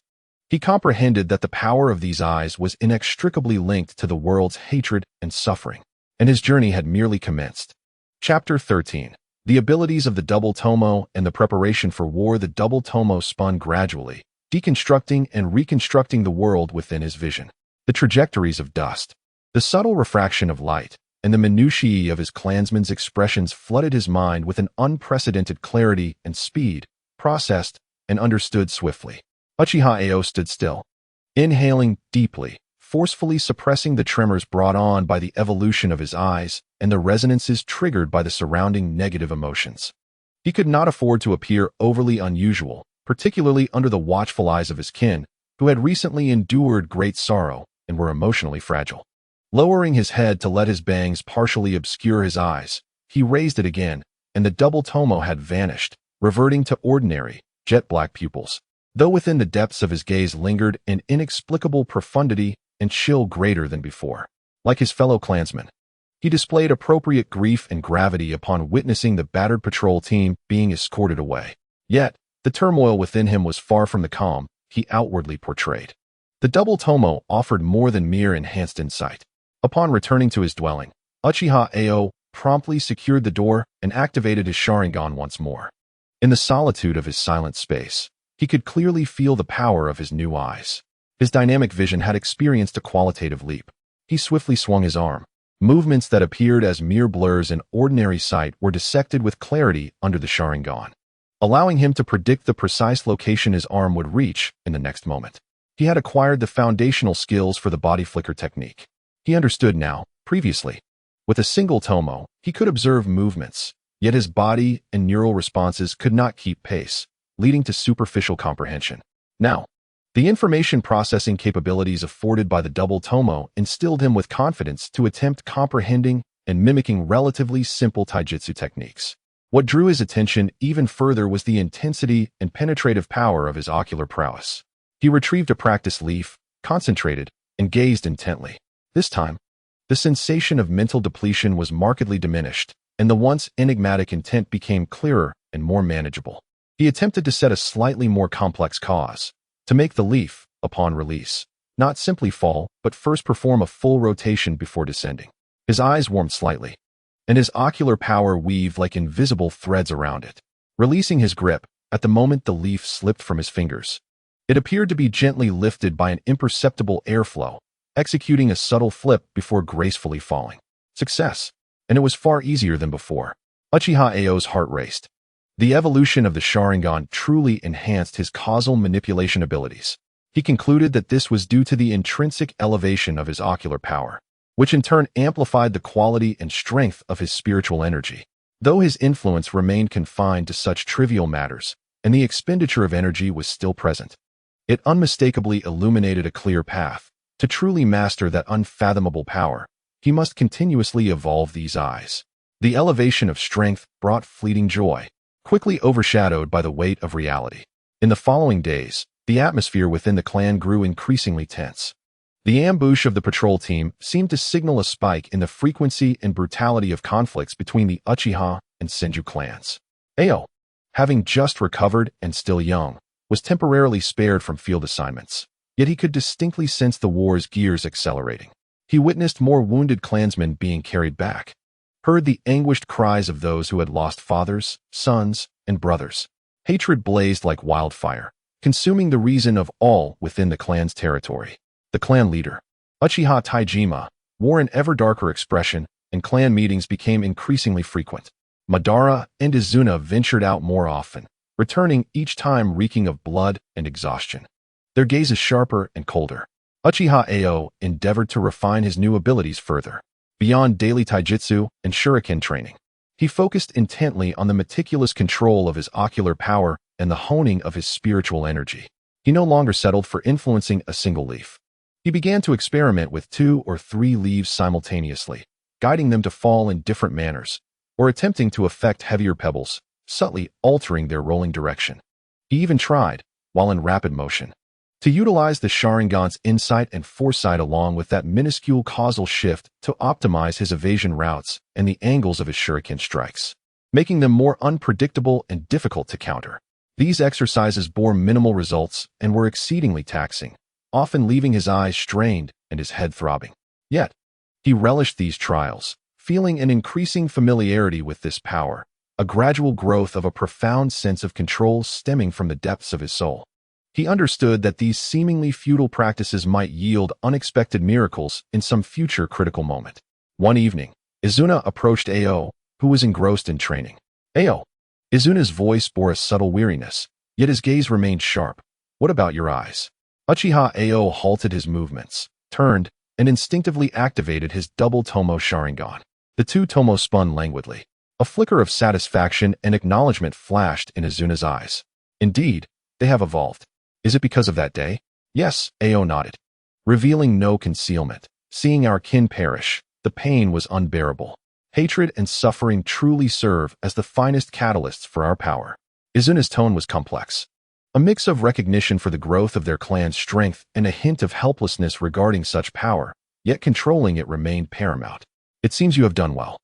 He comprehended that the power of these eyes was inextricably linked to the world's hatred and suffering, and his journey had merely commenced. Chapter 13. The abilities of the double tomo and the preparation for war. The double tomo spun gradually, deconstructing and reconstructing the world within his vision. The trajectories of dust, the subtle refraction of light, and the minutiae of his clansmen's expressions flooded his mind with an unprecedented clarity and speed, processed and understood swiftly. Uchiha Ao stood still, inhaling deeply, forcefully suppressing the tremors brought on by the evolution of his eyes and the resonances triggered by the surrounding negative emotions. He could not afford to appear overly unusual, particularly under the watchful eyes of his kin, who had recently endured great sorrow and were emotionally fragile. Lowering his head to let his bangs partially obscure his eyes, he raised it again, and the double tomo had vanished, reverting to ordinary, jet-black pupils, though within the depths of his gaze lingered an inexplicable profundity and chill greater than before. Like his fellow clansmen, he displayed appropriate grief and gravity upon witnessing the battered patrol team being escorted away. Yet, the turmoil within him was far from the calm he outwardly portrayed. The double tomo offered more than mere enhanced insight. Upon returning to his dwelling, Uchiha Ao promptly secured the door and activated his Sharingan once more. In the solitude of his silent space, He could clearly feel the power of his new eyes. His dynamic vision had experienced a qualitative leap. He swiftly swung his arm. Movements that appeared as mere blurs in ordinary sight were dissected with clarity under the Sharingan, allowing him to predict the precise location his arm would reach in the next moment. He had acquired the foundational skills for the body flicker technique. He understood now, previously. With a single tomo, he could observe movements, yet his body and neural responses could not keep pace, leading to superficial comprehension. Now, the information processing capabilities afforded by the double tomo instilled him with confidence to attempt comprehending and mimicking relatively simple taijutsu techniques. What drew his attention even further was the intensity and penetrative power of his ocular prowess. He retrieved a practice leaf, concentrated, and gazed intently. This time, the sensation of mental depletion was markedly diminished, and the once enigmatic intent became clearer and more manageable. He attempted to set a slightly more complex cause, to make the leaf, upon release, not simply fall, but first perform a full rotation before descending. His eyes warmed slightly, and his ocular power weaved like invisible threads around it. Releasing his grip, at the moment the leaf slipped from his fingers, it appeared to be gently lifted by an imperceptible airflow, executing a subtle flip before gracefully falling. Success, and it was far easier than before. Uchiha Ao's heart raced. The evolution of the Sharingan truly enhanced his causal manipulation abilities. He concluded that this was due to the intrinsic elevation of his ocular power, which in turn amplified the quality and strength of his spiritual energy. Though his influence remained confined to such trivial matters, and the expenditure of energy was still present, it unmistakably illuminated a clear path. To truly master that unfathomable power, he must continuously evolve these eyes. The elevation of strength brought fleeting joy, quickly overshadowed by the weight of reality. In the following days, the atmosphere within the clan grew increasingly tense. The ambush of the patrol team seemed to signal a spike in the frequency and brutality of conflicts between the Uchiha and Senju clans. Ao, having just recovered and still young, was temporarily spared from field assignments. Yet he could distinctly sense the war's gears accelerating. He witnessed more wounded clansmen being carried back, heard the anguished cries of those who had lost fathers, sons, and brothers. Hatred blazed like wildfire, consuming the reason of all within the clan's territory. The clan leader, Uchiha Taijima, wore an ever darker expression, and clan meetings became increasingly frequent. Madara and Izuna ventured out more often, returning each time reeking of blood and exhaustion. Their gazes sharper and colder. Uchiha Ao endeavored to refine his new abilities further. Beyond daily taijutsu and shuriken training, he focused intently on the meticulous control of his ocular power and the honing of his spiritual energy. He no longer settled for influencing a single leaf. He began to experiment with 2 or 3 leaves simultaneously, guiding them to fall in different manners, or attempting to affect heavier pebbles, subtly altering their rolling direction. He even tried, while in rapid motion, to utilize the Sharingan's insight and foresight along with that minuscule causal shift to optimize his evasion routes and the angles of his shuriken strikes, making them more unpredictable and difficult to counter. These exercises bore minimal results and were exceedingly taxing, often leaving his eyes strained and his head throbbing. Yet, he relished these trials, feeling an increasing familiarity with this power, a gradual growth of a profound sense of control stemming from the depths of his soul. He understood that these seemingly futile practices might yield unexpected miracles in some future critical moment. One evening, Izuna approached Ao, who was engrossed in training. Ao. Izuna's voice bore a subtle weariness, yet his gaze remained sharp. What about your eyes? Uchiha Ao halted his movements, turned, and instinctively activated his double tomo Sharingan. The 2 tomos spun languidly. A flicker of satisfaction and acknowledgement flashed in Izuna's eyes. Indeed, they have evolved. Is it because of that day? Yes, Ao nodded, revealing no concealment. Seeing our kin perish, the pain was unbearable. Hatred and suffering truly serve as the finest catalysts for our power. Izuna's tone was complex, a mix of recognition for the growth of their clan's strength and a hint of helplessness regarding such power, yet controlling it remained paramount. It seems you have done well.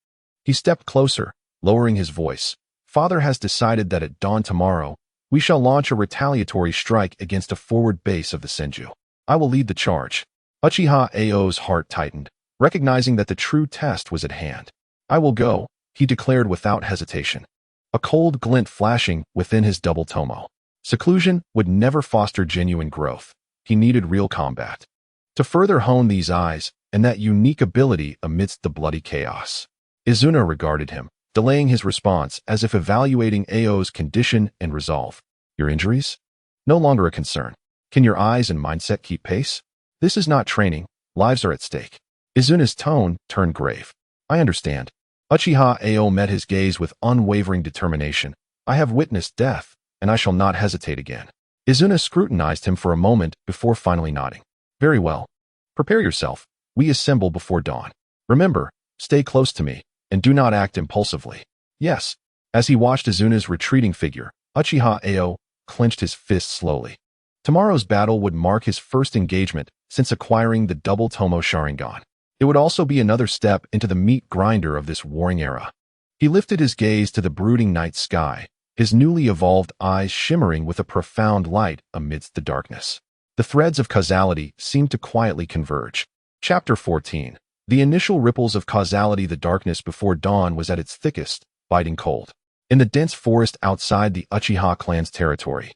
He stepped closer, lowering his voice. Father has decided that at dawn tomorrow, we shall launch a retaliatory strike against a forward base of the Senju. I will lead the charge. Uchiha Ao's heart tightened, recognizing that the true test was at hand. I will go, he declared without hesitation, a cold glint flashing within his double tomo. Seclusion would never foster genuine growth. He needed real combat to further hone these eyes and that unique ability amidst the bloody chaos. Izuna regarded him, delaying his response as if evaluating Ao's condition and resolve. Your injuries? No longer a concern. Can your eyes and mindset keep pace? This is not training. Lives are at stake. Izuna's tone turned grave. I understand. Uchiha Ao met his gaze with unwavering determination. I have witnessed death, and I shall not hesitate again. Izuna scrutinized him for a moment before finally nodding. Very well. Prepare yourself. We assemble before dawn. Remember, stay close to me, and do not act impulsively. Yes. As he watched Izuna's retreating figure, Uchiha Ao clenched his fist slowly. Tomorrow's battle would mark his first engagement since acquiring the double Tomo Sharingan. It would also be another step into the meat grinder of this warring era. He lifted his gaze to the brooding night sky, his newly evolved eyes shimmering with a profound light amidst the darkness. The threads of causality seemed to quietly converge. Chapter 14. The initial ripples of causality. The darkness before dawn was at its thickest, biting cold. In the dense forest outside the Uchiha clan's territory,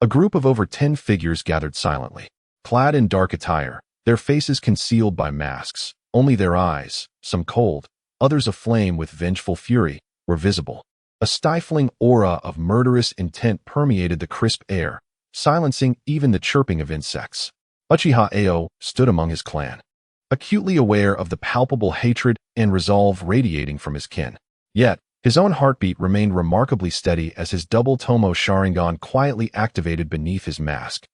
a group of over 10 figures gathered silently. Clad in dark attire, their faces concealed by masks, only their eyes, some cold, others aflame with vengeful fury, were visible. A stifling aura of murderous intent permeated the crisp air, silencing even the chirping of insects. Uchiha Ao stood among his clan, acutely aware of the palpable hatred and resolve radiating from his kin. Yet, his own heartbeat remained remarkably steady as his double Tomo Sharingan quietly activated beneath his mask,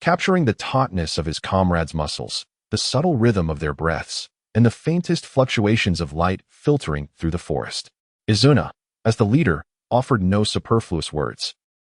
capturing the tautness of his comrades' muscles, the subtle rhythm of their breaths, and the faintest fluctuations of light filtering through the forest. Izuna, as the leader, offered no superfluous words,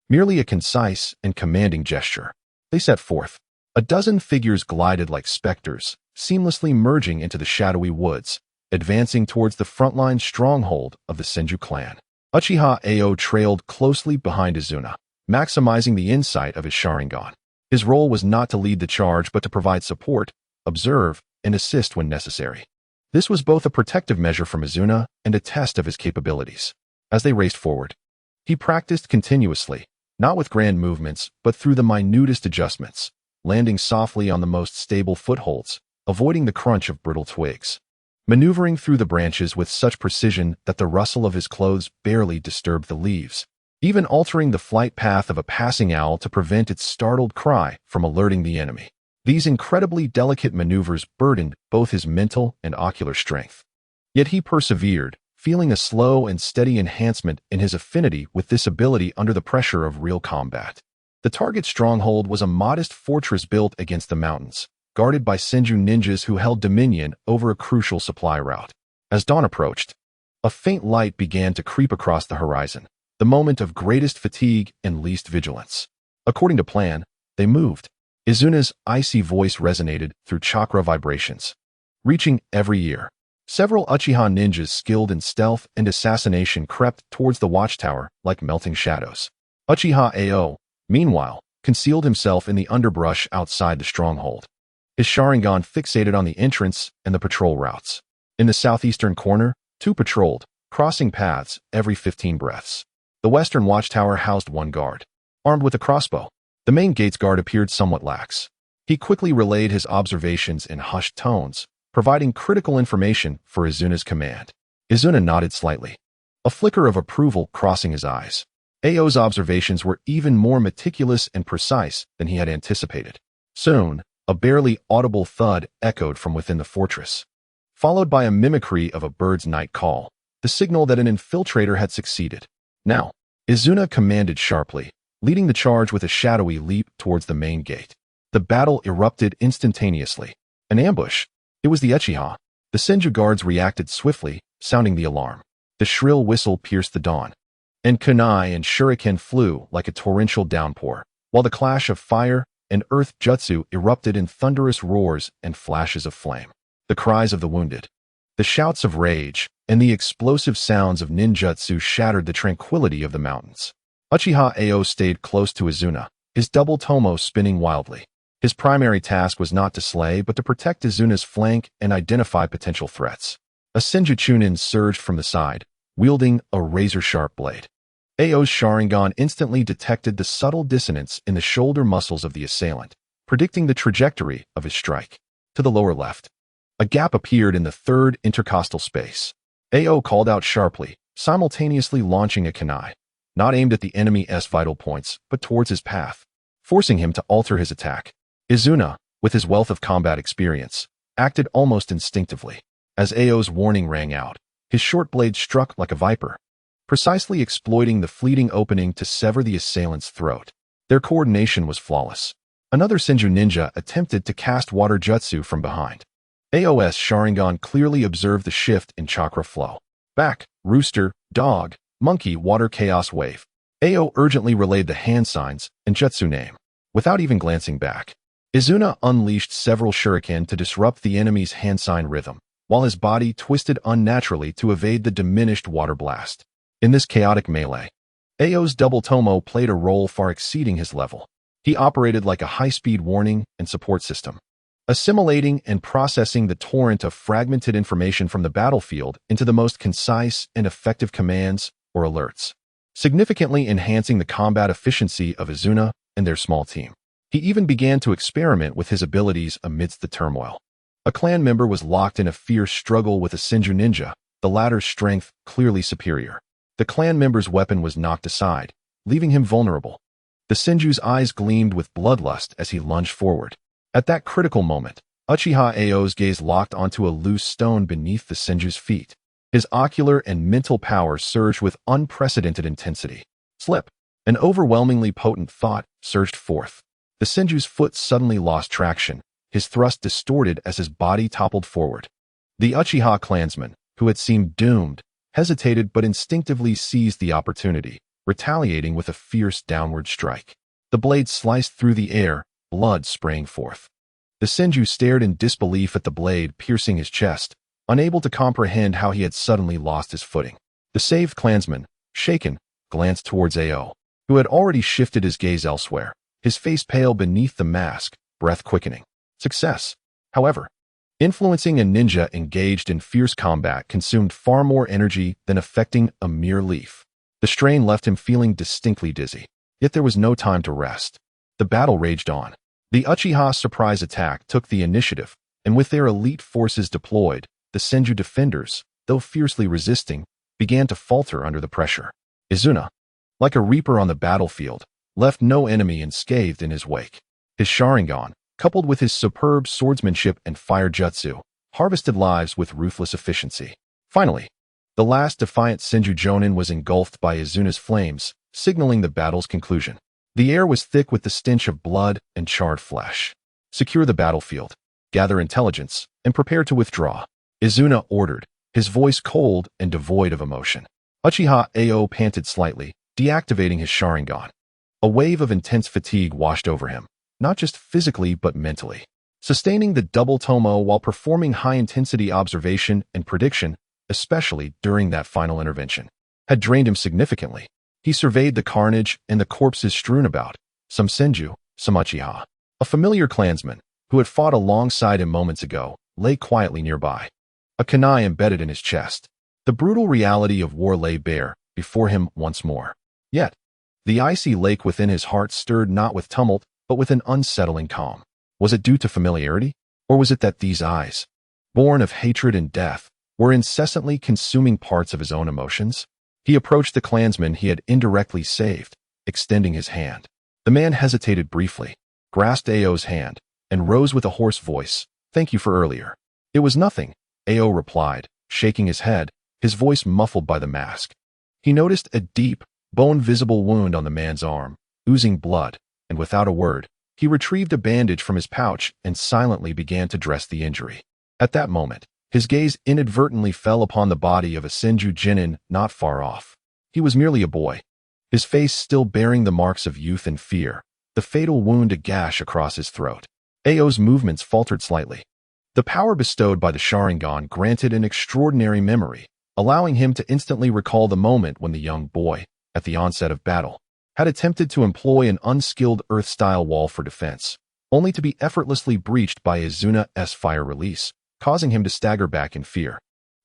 merely a concise and commanding gesture. They set forth. A dozen figures glided like specters, seamlessly merging into the shadowy woods, advancing towards the frontline stronghold of the Senju clan. Uchiha Ao trailed closely behind Izuna, maximizing the insight of his Sharingan. His role was not to lead the charge but to provide support, observe, and assist when necessary. This was both a protective measure from Izuna and a test of his capabilities. As they raced forward, he practiced continuously, not with grand movements, but through the minutest adjustments, landing softly on the most stable footholds, avoiding the crunch of brittle twigs, maneuvering through the branches with such precision that the rustle of his clothes barely disturbed the leaves, even altering the flight path of a passing owl to prevent its startled cry from alerting the enemy. These incredibly delicate maneuvers burdened both his mental and ocular strength. Yet he persevered, feeling a slow and steady enhancement in his affinity with this ability under the pressure of real combat. The target stronghold was a modest fortress built against the mountains, guarded by Senju ninjas who held dominion over a crucial supply route. As dawn approached, a faint light began to creep across the horizon, the moment of greatest fatigue and least vigilance. According to plan, they moved. Izuna's icy voice resonated through chakra vibrations, reaching every ear. Several Uchiha ninjas skilled in stealth and assassination crept towards the watchtower like melting shadows. Uchiha Ao, meanwhile, concealed himself in the underbrush outside the stronghold, his Sharingan fixated on the entrance and the patrol routes. In the southeastern corner, two patrolled, crossing paths every 15 breaths. The western watchtower housed one guard, armed with a crossbow. The main gate's guard appeared somewhat lax. He quickly relayed his observations in hushed tones, providing critical information for Izuna's command. Izuna nodded slightly, a flicker of approval crossing his eyes. Ao's observations were even more meticulous and precise than he had anticipated. Soon, a barely audible thud echoed from within the fortress, followed by a mimicry of a bird's night call, the signal that an infiltrator had succeeded. Now, Izuna commanded sharply, leading the charge with a shadowy leap towards the main gate. The battle erupted instantaneously. An ambush. It was the Uchiha. The Senju guards reacted swiftly, sounding the alarm. The shrill whistle pierced the dawn, and kunai and shuriken flew like a torrential downpour, while the clash of fire and earth jutsu erupted in thunderous roars and flashes of flame. The cries of the wounded, the shouts of rage, and the explosive sounds of ninjutsu shattered the tranquility of the mountains. Uchiha Ao stayed close to Izuna, his double tomo spinning wildly. His primary task was not to slay but to protect Izuna's flank and identify potential threats. A Senju Chunin surged from the side, wielding a razor-sharp blade. Ao's Sharingan instantly detected the subtle dissonance in the shoulder muscles of the assailant, predicting the trajectory of his strike. To the lower left, a gap appeared in the third intercostal space. Ao called out sharply, simultaneously launching a kunai, not aimed at the enemy's vital points, but towards his path, forcing him to alter his attack. Izuna, with his wealth of combat experience, acted almost instinctively. As Ao's warning rang out, his short blade struck like a viper, precisely exploiting the fleeting opening to sever the assailant's throat. Their coordination was flawless. Another Senju ninja attempted to cast water jutsu from behind. Ao's Sharingan clearly observed the shift in chakra flow. Back, rooster, dog, monkey, water, chaos wave. Ao urgently relayed the hand signs and jutsu name. Without even glancing back, Izuna unleashed several shuriken to disrupt the enemy's hand sign rhythm, while his body twisted unnaturally to evade the diminished water blast. In this chaotic melee, Ao's double tomo played a role far exceeding his level. He operated like a high-speed warning and support system, assimilating and processing the torrent of fragmented information from the battlefield into the most concise and effective commands or alerts, significantly enhancing the combat efficiency of Izuna and their small team. He even began to experiment with his abilities amidst the turmoil. A clan member was locked in a fierce struggle with a Senju ninja, the latter's strength clearly superior. The clan member's weapon was knocked aside, leaving him vulnerable. The Senju's eyes gleamed with bloodlust as he lunged forward. At that critical moment, Uchiha Ao's gaze locked onto a loose stone beneath the Senju's feet. His ocular and mental power surged with unprecedented intensity. Slip! An overwhelmingly potent thought surged forth. The Senju's foot suddenly lost traction, his thrust distorted as his body toppled forward. The Uchiha clansman, who had seemed doomed, hesitated but instinctively seized the opportunity, retaliating with a fierce downward strike. The blade sliced through the air, blood spraying forth. The Senju stared in disbelief at the blade piercing his chest, unable to comprehend how he had suddenly lost his footing. The saved clansman, shaken, glanced towards Ao, who had already shifted his gaze elsewhere, his face pale beneath the mask, breath quickening. Success, however, influencing a ninja engaged in fierce combat consumed far more energy than affecting a mere leaf. The strain left him feeling distinctly dizzy. Yet there was no time to rest. The battle raged on. The Uchiha surprise attack took the initiative, and with their elite forces deployed, the Senju defenders, though fiercely resisting, began to falter under the pressure. Izuna, like a reaper on the battlefield, left no enemy unscathed in his wake. His Sharingan, coupled with his superb swordsmanship and fire jutsu, harvested lives with ruthless efficiency. Finally, the last defiant Senju Jonin was engulfed by Izuna's flames, signaling the battle's conclusion. The air was thick with the stench of blood and charred flesh. Secure the battlefield, gather intelligence, and prepare to withdraw, Izuna ordered, his voice cold and devoid of emotion. Uchiha Ao panted slightly, deactivating his Sharingan. A wave of intense fatigue washed over him, not just physically but mentally. Sustaining the double tomo while performing high-intensity observation and prediction, especially during that final intervention, had drained him significantly. He surveyed the carnage and the corpses strewn about, some Senju, some Uchiha. A familiar clansman, who had fought alongside him moments ago, lay quietly nearby. A kunai embedded in his chest. The brutal reality of war lay bare before him once more. Yet, the icy lake within his heart stirred not with tumult, but with an unsettling calm. Was it due to familiarity? Or was it that these eyes, born of hatred and death, were incessantly consuming parts of his own emotions? He approached the clansman he had indirectly saved, extending his hand. The man hesitated briefly, grasped Ao's hand, and rose with a hoarse voice. "Thank you for earlier." "It was nothing," Ao replied, shaking his head, his voice muffled by the mask. He noticed a deep, bone-visible wound on the man's arm, oozing blood, and without a word, he retrieved a bandage from his pouch and silently began to dress the injury. At that moment, his gaze inadvertently fell upon the body of a Senju Genin not far off. He was merely a boy, his face still bearing the marks of youth and fear, the fatal wound a gash across his throat. Ao's movements faltered slightly. The power bestowed by the Sharingan granted an extraordinary memory, allowing him to instantly recall the moment when the young boy, at the onset of battle, had attempted to employ an unskilled earth-style wall for defense, only to be effortlessly breached by Izuna's fire release, causing him to stagger back in fear,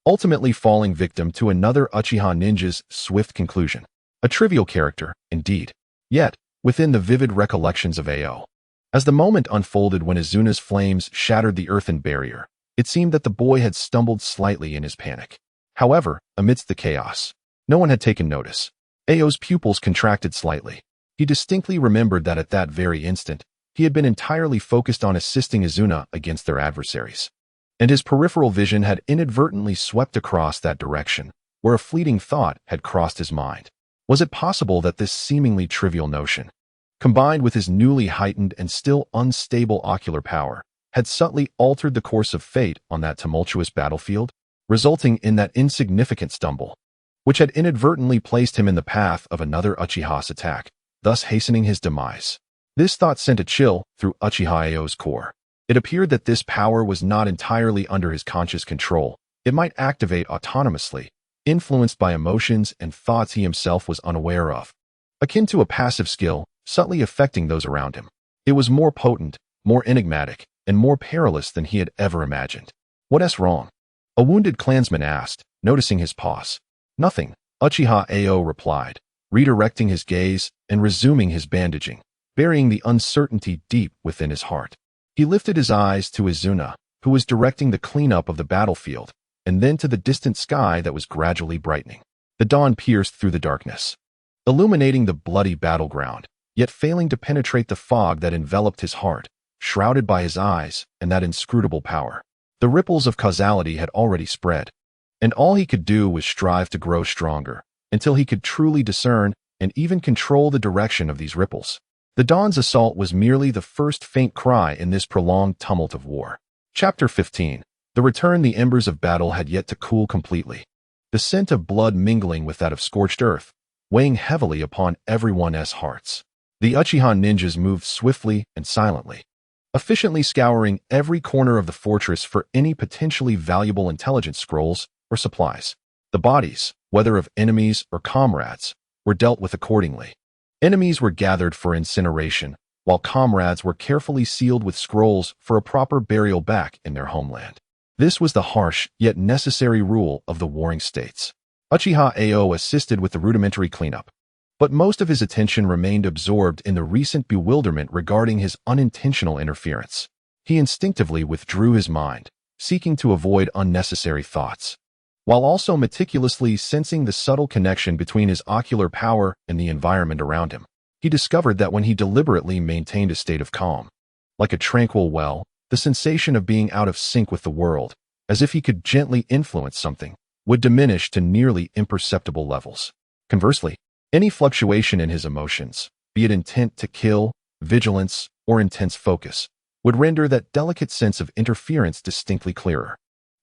ultimately falling victim to another Uchiha ninja's swift conclusion. A trivial character, indeed. Yet, within the vivid recollections of Ao. As the moment unfolded when Izuna's flames shattered the earthen barrier, it seemed that the boy had stumbled slightly in his panic. However, amidst the chaos, no one had taken notice. Ao's pupils contracted slightly. He distinctly remembered that at that very instant, he had been entirely focused on assisting Izuna against their adversaries. And his peripheral vision had inadvertently swept across that direction, where a fleeting thought had crossed his mind. Was it possible that this seemingly trivial notion, combined with his newly heightened and still unstable ocular power, had subtly altered the course of fate on that tumultuous battlefield, resulting in that insignificant stumble, which had inadvertently placed him in the path of another Uchiha's attack, thus hastening his demise? This thought sent a chill through Uchiha Ao's core. It appeared that this power was not entirely under his conscious control. It might activate autonomously, influenced by emotions and thoughts he himself was unaware of. Akin to a passive skill, subtly affecting those around him. It was more potent, more enigmatic, and more perilous than he had ever imagined. What's wrong? A wounded clansman asked, noticing his pause. Nothing, Uchiha Ao replied, redirecting his gaze and resuming his bandaging, burying the uncertainty deep within his heart. He lifted his eyes to Izuna, who was directing the cleanup of the battlefield, and then to the distant sky that was gradually brightening. The dawn pierced through the darkness, illuminating the bloody battleground, yet failing to penetrate the fog that enveloped his heart, shrouded by his eyes and that inscrutable power. The ripples of causality had already spread, and all he could do was strive to grow stronger, until he could truly discern and even control the direction of these ripples. The dawn's assault was merely the first faint cry in this prolonged tumult of war. Chapter 15. The return. The embers of battle had yet to cool completely, the scent of blood mingling with that of scorched earth, weighing heavily upon everyone's hearts. The Uchiha ninjas moved swiftly and silently, efficiently scouring every corner of the fortress for any potentially valuable intelligence scrolls or supplies. The bodies, whether of enemies or comrades, were dealt with accordingly. Enemies were gathered for incineration, while comrades were carefully sealed with scrolls for a proper burial back in their homeland. This was the harsh yet necessary rule of the warring states. Uchiha Ao assisted with the rudimentary cleanup, but most of his attention remained absorbed in the recent bewilderment regarding his unintentional interference. He instinctively withdrew his mind, seeking to avoid unnecessary thoughts, while also meticulously sensing the subtle connection between his ocular power and the environment around him. He discovered that when he deliberately maintained a state of calm, like a tranquil well, the sensation of being out of sync with the world, as if he could gently influence something, would diminish to nearly imperceptible levels. Conversely, any fluctuation in his emotions, be it intent to kill, vigilance, or intense focus, would render that delicate sense of interference distinctly clearer.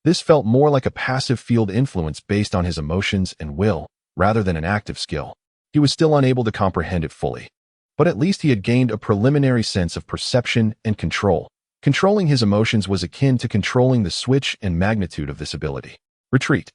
This felt more like a passive field influence based on his emotions and will, rather than an active skill. He was still unable to comprehend it fully, but at least he had gained a preliminary sense of perception and control. Controlling his emotions was akin to controlling the switch and magnitude of this ability. Retreat.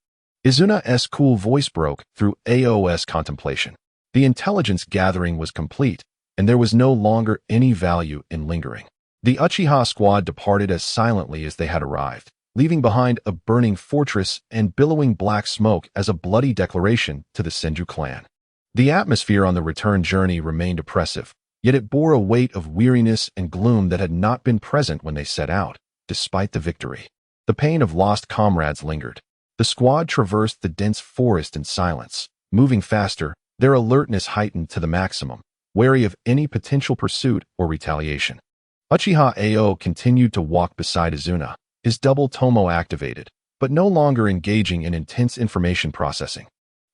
Izuna's cool voice broke through Ao's contemplation. The intelligence gathering was complete, and there was no longer any value in lingering. The Uchiha squad departed as silently as they had arrived, leaving behind a burning fortress and billowing black smoke as a bloody declaration to the Senju clan. The atmosphere on the return journey remained oppressive, yet it bore a weight of weariness and gloom that had not been present when they set out, despite the victory. The pain of lost comrades lingered. The squad traversed the dense forest in silence, moving faster, their alertness heightened to the maximum, wary of any potential pursuit or retaliation. Uchiha Ao continued to walk beside Izuna, his double tomo activated, but no longer engaging in intense information processing.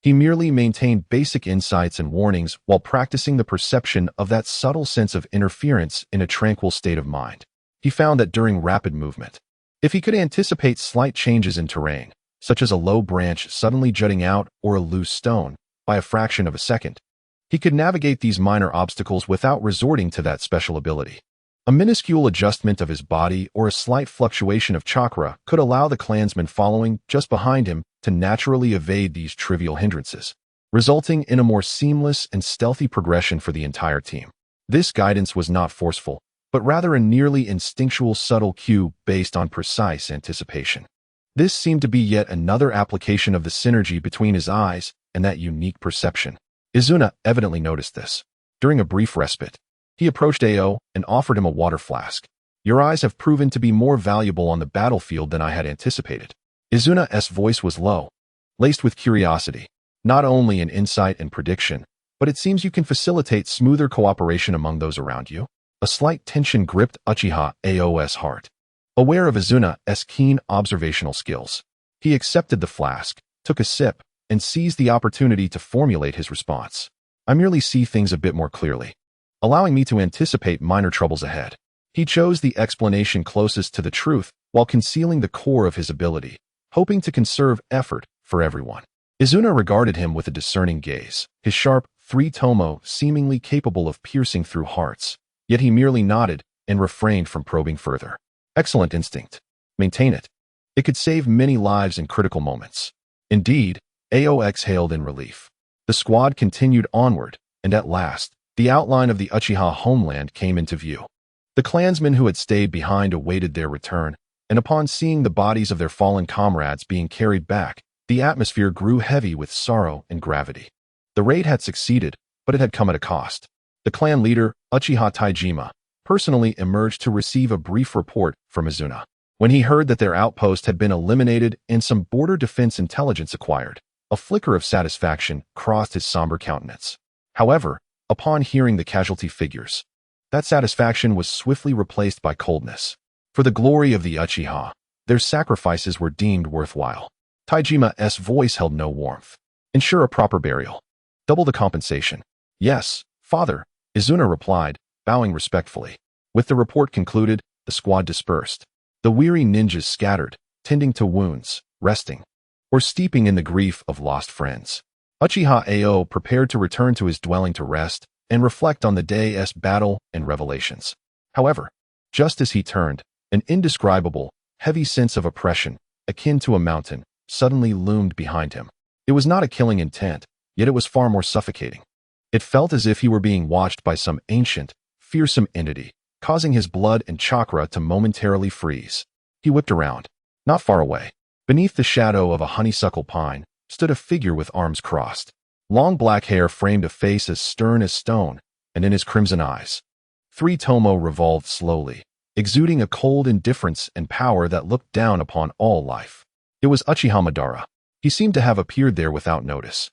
He merely maintained basic insights and warnings while practicing the perception of that subtle sense of interference in a tranquil state of mind. He found that during rapid movement, if he could anticipate slight changes in terrain, such as a low branch suddenly jutting out or a loose stone, by a fraction of a second, he could navigate these minor obstacles without resorting to that special ability. A minuscule adjustment of his body or a slight fluctuation of chakra could allow the clansmen following just behind him to naturally evade these trivial hindrances, resulting in a more seamless and stealthy progression for the entire team. This guidance was not forceful, but rather a nearly instinctual subtle cue based on precise anticipation. This seemed to be yet another application of the synergy between his eyes and that unique perception. Izuna evidently noticed this. During a brief respite, he approached Ao and offered him a water flask. Your eyes have proven to be more valuable on the battlefield than I had anticipated. Izuna's voice was low, laced with curiosity, not only in insight and prediction, but it seems you can facilitate smoother cooperation among those around you. A slight tension gripped Uchiha Ao's heart. Aware of Izuna's keen observational skills, he accepted the flask, took a sip, and seized the opportunity to formulate his response. I merely see things a bit more clearly, allowing me to anticipate minor troubles ahead. He chose the explanation closest to the truth while concealing the core of his ability, hoping to conserve effort for everyone. Izuna regarded him with a discerning gaze, his sharp three-tomo seemingly capable of piercing through hearts, yet he merely nodded and refrained from probing further. Excellent instinct. Maintain it. It could save many lives in critical moments. Indeed, Ao exhaled in relief. The squad continued onward, and at last, the outline of the Uchiha homeland came into view. The clansmen who had stayed behind awaited their return, and upon seeing the bodies of their fallen comrades being carried back, the atmosphere grew heavy with sorrow and gravity. The raid had succeeded, but it had come at a cost. The clan leader, Uchiha Taijima, personally emerged to receive a brief report from Izuna. When he heard that their outpost had been eliminated and some border defense intelligence acquired, a flicker of satisfaction crossed his somber countenance. However, upon hearing the casualty figures, that satisfaction was swiftly replaced by coldness. For the glory of the Uchiha, their sacrifices were deemed worthwhile. Taijima's voice held no warmth. Ensure a proper burial. Double the compensation. Yes, father, Izuna replied, bowing respectfully. With the report concluded, the squad dispersed. The weary ninjas scattered, tending to wounds, resting, or steeping in the grief of lost friends. Uchiha Ao prepared to return to his dwelling to rest and reflect on the day's battle and revelations. However, just as he turned, an indescribable, heavy sense of oppression, akin to a mountain, suddenly loomed behind him. It was not a killing intent, yet it was far more suffocating. It felt as if he were being watched by some ancient, fearsome entity, causing his blood and chakra to momentarily freeze. He whipped around. Not far away, beneath the shadow of a honeysuckle pine, stood a figure with arms crossed. Long black hair framed a face as stern as stone, and in his crimson eyes, three tomo revolved slowly, exuding a cold indifference and power that looked down upon all life. It was Uchiha Madara. He seemed to have appeared there without notice,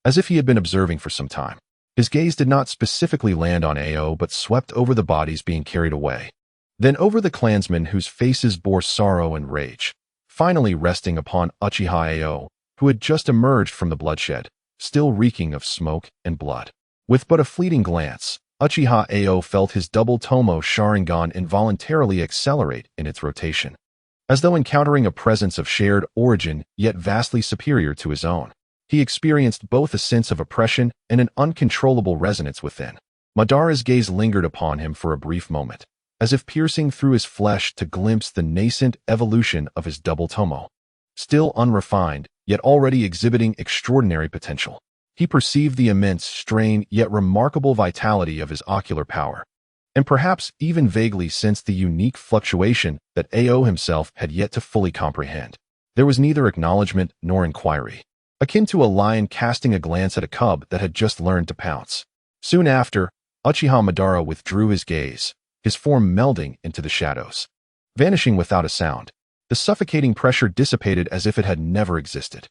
as if he had been observing for some time. His gaze did not specifically land on Ao but swept over the bodies being carried away, then over the clansmen whose faces bore sorrow and rage, finally resting upon Uchiha Ao, who had just emerged from the bloodshed, still reeking of smoke and blood. With but a fleeting glance, Uchiha Ao felt his double tomo Sharingan involuntarily accelerate in its rotation, as though encountering a presence of shared origin yet vastly superior to his own. He experienced both a sense of oppression and an uncontrollable resonance within. Madara's gaze lingered upon him for a brief moment, as if piercing through his flesh to glimpse the nascent evolution of his double tomo. Still unrefined, yet already exhibiting extraordinary potential. He perceived the immense strain yet remarkable vitality of his ocular power, and perhaps even vaguely sensed the unique fluctuation that Ao himself had yet to fully comprehend. There was neither acknowledgement nor inquiry, akin to a lion casting a glance at a cub that had just learned to pounce. Soon after, Uchiha Madara withdrew his gaze, his form melding into the shadows. Vanishing without a sound, the suffocating pressure dissipated as if it had never existed.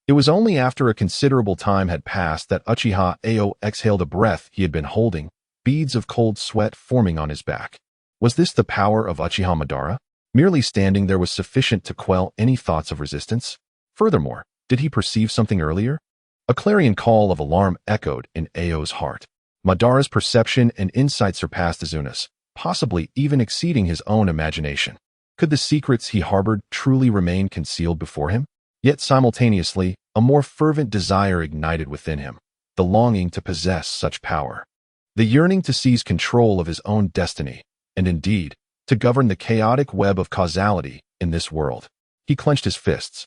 It was only after a considerable time had passed that Uchiha Ao exhaled a breath he had been holding, beads of cold sweat forming on his back. Was this the power of Uchiha Madara? Merely standing there was sufficient to quell any thoughts of resistance? Furthermore, did he perceive something earlier? A clarion call of alarm echoed in Ao's heart. Madara's perception and insight surpassed Izuna's, possibly even exceeding his own imagination. Could the secrets he harbored truly remain concealed before him? Yet simultaneously, a more fervent desire ignited within him, the longing to possess such power. The yearning to seize control of his own destiny, and indeed, to govern the chaotic web of causality in this world. He clenched his fists,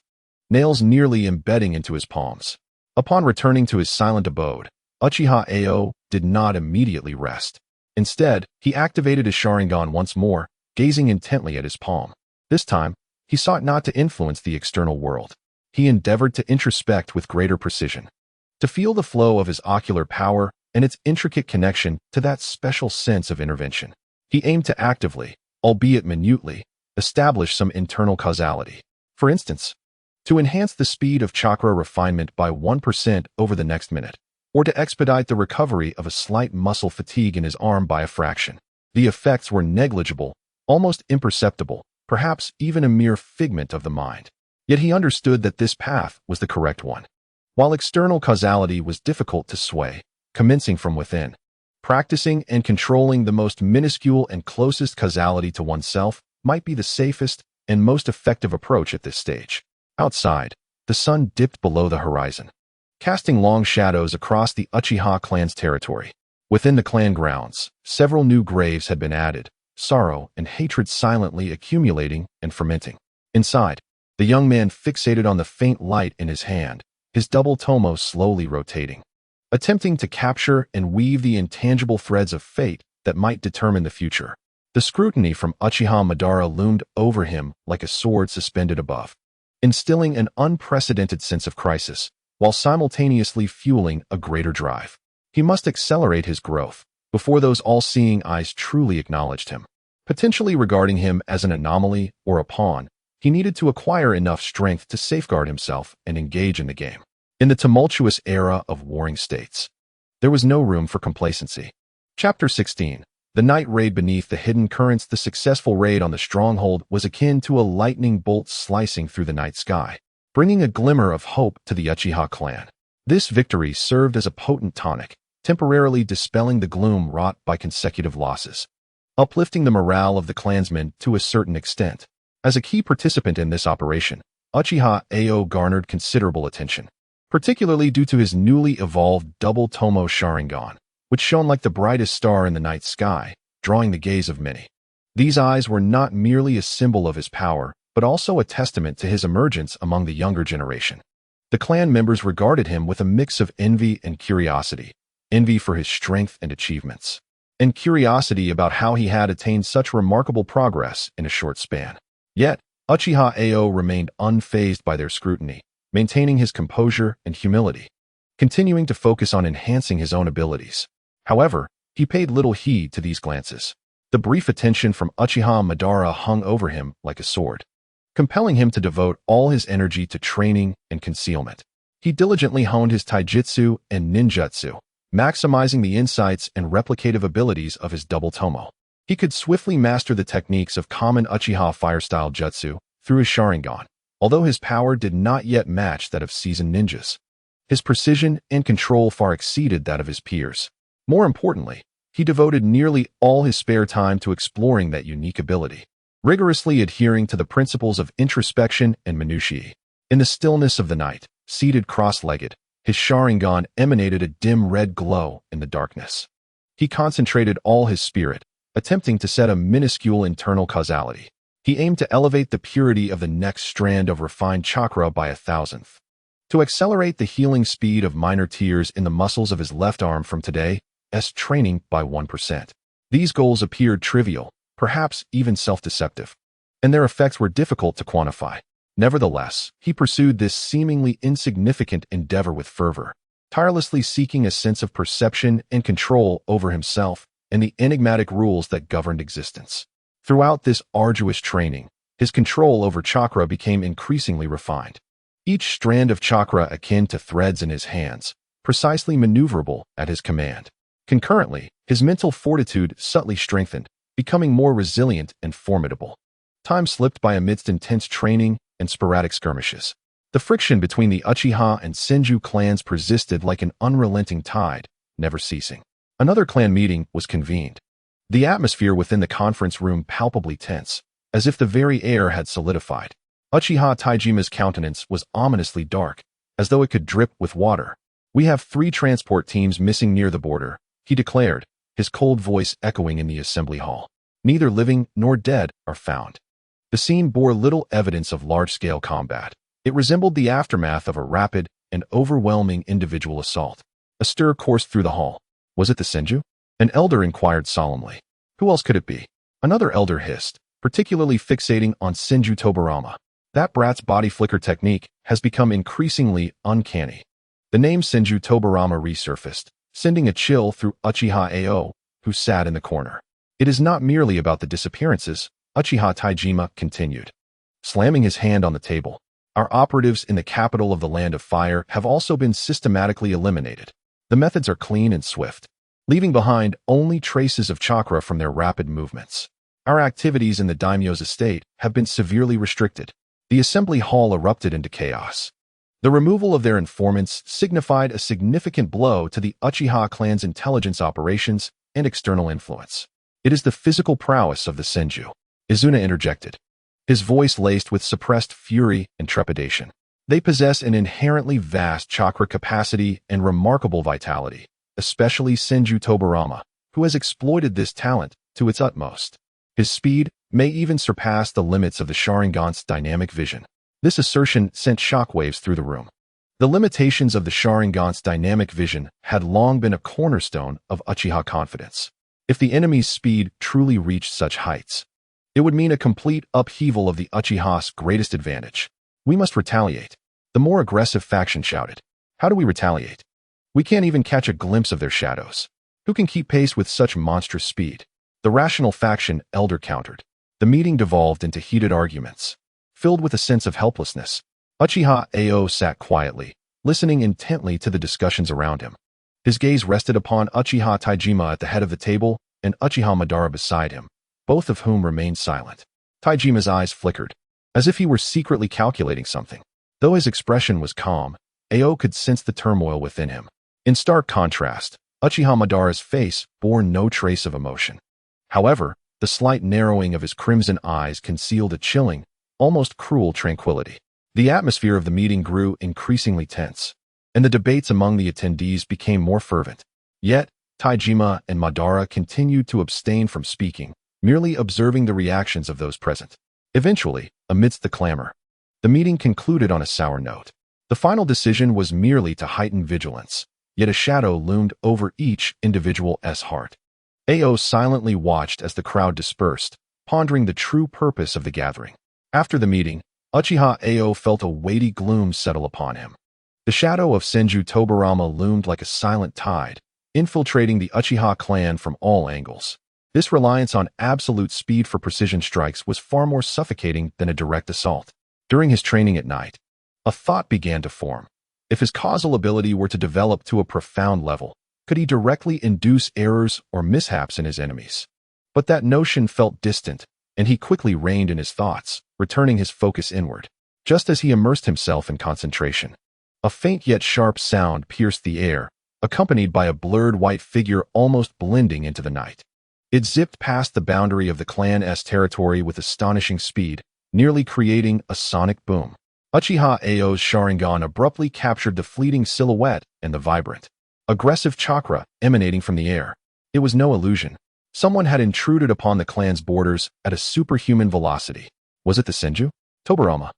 nails nearly embedding into his palms. Upon returning to his silent abode, Uchiha Ao did not immediately rest. Instead, he activated his Sharingan once more, gazing intently at his palm. This time, he sought not to influence the external world. He endeavored to introspect with greater precision. to feel the flow of his ocular power and its intricate connection to that special sense of intervention. He aimed to actively, albeit minutely, establish some internal causality. For instance, to enhance the speed of chakra refinement by 1% over the next minute, or to expedite the recovery of a slight muscle fatigue in his arm by a fraction. The effects were negligible, almost imperceptible, perhaps even a mere figment of the mind. Yet he understood that this path was the correct one. While external causality was difficult to sway, commencing from within, practicing and controlling the most minuscule and closest causality to oneself might be the safest and most effective approach at this stage. Outside, the sun dipped below the horizon, casting long shadows across the Uchiha clan's territory. Within the clan grounds, several new graves had been added, sorrow and hatred silently accumulating and fermenting. Inside, the young man fixated on the faint light in his hand, his double tomo slowly rotating, attempting to capture and weave the intangible threads of fate that might determine the future. The scrutiny from Uchiha Madara loomed over him like a sword suspended above, instilling an unprecedented sense of crisis, while simultaneously fueling a greater drive. He must accelerate his growth before those all-seeing eyes truly acknowledged him. Potentially regarding him as an anomaly or a pawn, he needed to acquire enough strength to safeguard himself and engage in the game. In the tumultuous era of warring states, there was no room for complacency. Chapter 16. The night raid beneath the hidden currents. The successful raid on the stronghold was akin to a lightning bolt slicing through the night sky, bringing a glimmer of hope to the Uchiha clan. This victory served as a potent tonic, temporarily dispelling the gloom wrought by consecutive losses, uplifting the morale of the clansmen to a certain extent. As a key participant in this operation, Uchiha Ao garnered considerable attention, particularly due to his newly evolved double tomo Sharingan, which shone like the brightest star in the night sky, drawing the gaze of many. These eyes were not merely a symbol of his power, but also a testament to his emergence among the younger generation. The clan members regarded him with a mix of envy and curiosity, envy for his strength and achievements, and curiosity about how he had attained such remarkable progress in a short span. Yet, Uchiha Ao remained unfazed by their scrutiny, maintaining his composure and humility, continuing to focus on enhancing his own abilities. However, he paid little heed to these glances. The brief attention from Uchiha Madara hung over him like a sword, compelling him to devote all his energy to training and concealment. He diligently honed his taijutsu and ninjutsu, maximizing the insights and replicative abilities of his double tomo. He could swiftly master the techniques of common Uchiha fire-style jutsu through his Sharingan, although his power did not yet match that of seasoned ninjas. His precision and control far exceeded that of his peers. More importantly, he devoted nearly all his spare time to exploring that unique ability, rigorously adhering to the principles of introspection and minutiae. In the stillness of the night, seated cross-legged, his Sharingan emanated a dim red glow in the darkness. He concentrated all his spirit, attempting to set a minuscule internal causality. He aimed to elevate the purity of the next strand of refined chakra by 1,000th, to accelerate the healing speed of minor tears in the muscles of his left arm from today's training by 1%. These goals appeared trivial, perhaps even self-deceptive, and their effects were difficult to quantify. Nevertheless, he pursued this seemingly insignificant endeavor with fervor, tirelessly seeking a sense of perception and control over himself and the enigmatic rules that governed existence. Throughout this arduous training, his control over chakra became increasingly refined. Each strand of chakra akin to threads in his hands, precisely maneuverable at his command. Concurrently, his mental fortitude subtly strengthened, becoming more resilient and formidable. Time slipped by amidst intense training and sporadic skirmishes. The friction between the Uchiha and Senju clans persisted like an unrelenting tide, never ceasing. Another clan meeting was convened. The atmosphere within the conference room palpably tense, as if the very air had solidified. Uchiha Taijima's countenance was ominously dark, as though it could drip with water. "We have 3 transport teams missing near the border," he declared, his cold voice echoing in the assembly hall. "Neither living nor dead are found." The scene bore little evidence of large-scale combat. It resembled the aftermath of a rapid and overwhelming individual assault. A stir coursed through the hall. Was it the Senju? An elder inquired solemnly. Who else could it be? Another elder hissed, particularly fixating on Senju Tobarama. "That brat's body flicker technique has become increasingly uncanny." The name Senju Tobarama resurfaced, sending a chill through Uchiha Ao, who sat in the corner. It is not merely about the disappearances, Uchiha Taijima continued, slamming his hand on the table. Our operatives in the capital of the Land of Fire have also been systematically eliminated. The methods are clean and swift, leaving behind only traces of chakra from their rapid movements. Our activities in the daimyo's estate have been severely restricted. The assembly hall erupted into chaos. The removal of their informants signified a significant blow to the Uchiha clan's intelligence operations and external influence. It is the physical prowess of the Senju, Izuna interjected, his voice laced with suppressed fury and trepidation. They possess an inherently vast chakra capacity and remarkable vitality, especially Senju Tobarama, who has exploited this talent to its utmost. His speed may even surpass the limits of the Sharingan's dynamic vision. This assertion sent shockwaves through the room. The limitations of the Sharingan's dynamic vision had long been a cornerstone of Uchiha confidence. If the enemy's speed truly reached such heights, it would mean a complete upheaval of the Uchiha's greatest advantage. We must retaliate. The more aggressive faction shouted. How do we retaliate? We can't even catch a glimpse of their shadows. Who can keep pace with such monstrous speed? The rational faction elder countered. The meeting devolved into heated arguments. Filled with a sense of helplessness, Uchiha Ao sat quietly, listening intently to the discussions around him. His gaze rested upon Uchiha Taijima at the head of the table and Uchiha Madara beside him, both of whom remained silent. Taijima's eyes flickered, as if he were secretly calculating something. Though his expression was calm, Ao could sense the turmoil within him. In stark contrast, Uchiha Madara's face bore no trace of emotion. However, the slight narrowing of his crimson eyes concealed a chilling, almost cruel tranquility. The atmosphere of the meeting grew increasingly tense, and the debates among the attendees became more fervent. Yet, Taijima and Madara continued to abstain from speaking, merely observing the reactions of those present. Eventually, amidst the clamor, the meeting concluded on a sour note. The final decision was merely to heighten vigilance, yet a shadow loomed over each individual's heart. Ao silently watched as the crowd dispersed, pondering the true purpose of the gathering. After the meeting, Uchiha Ao felt a weighty gloom settle upon him. The shadow of Senju Tobarama loomed like a silent tide, infiltrating the Uchiha clan from all angles. This reliance on absolute speed for precision strikes was far more suffocating than a direct assault. During his training at night, a thought began to form. If his causal ability were to develop to a profound level, could he directly induce errors or mishaps in his enemies? But that notion felt distant, and he quickly reined in his thoughts, returning his focus inward. Just as he immersed himself in concentration, a faint yet sharp sound pierced the air, accompanied by a blurred white figure almost blending into the night. It zipped past the boundary of the clan's territory with astonishing speed, nearly creating a sonic boom. Uchiha Ao's Sharingan abruptly captured the fleeting silhouette and the vibrant, aggressive chakra emanating from the air. It was no illusion. Someone had intruded upon the clan's borders at a superhuman velocity. Was it the Senju Tobarama?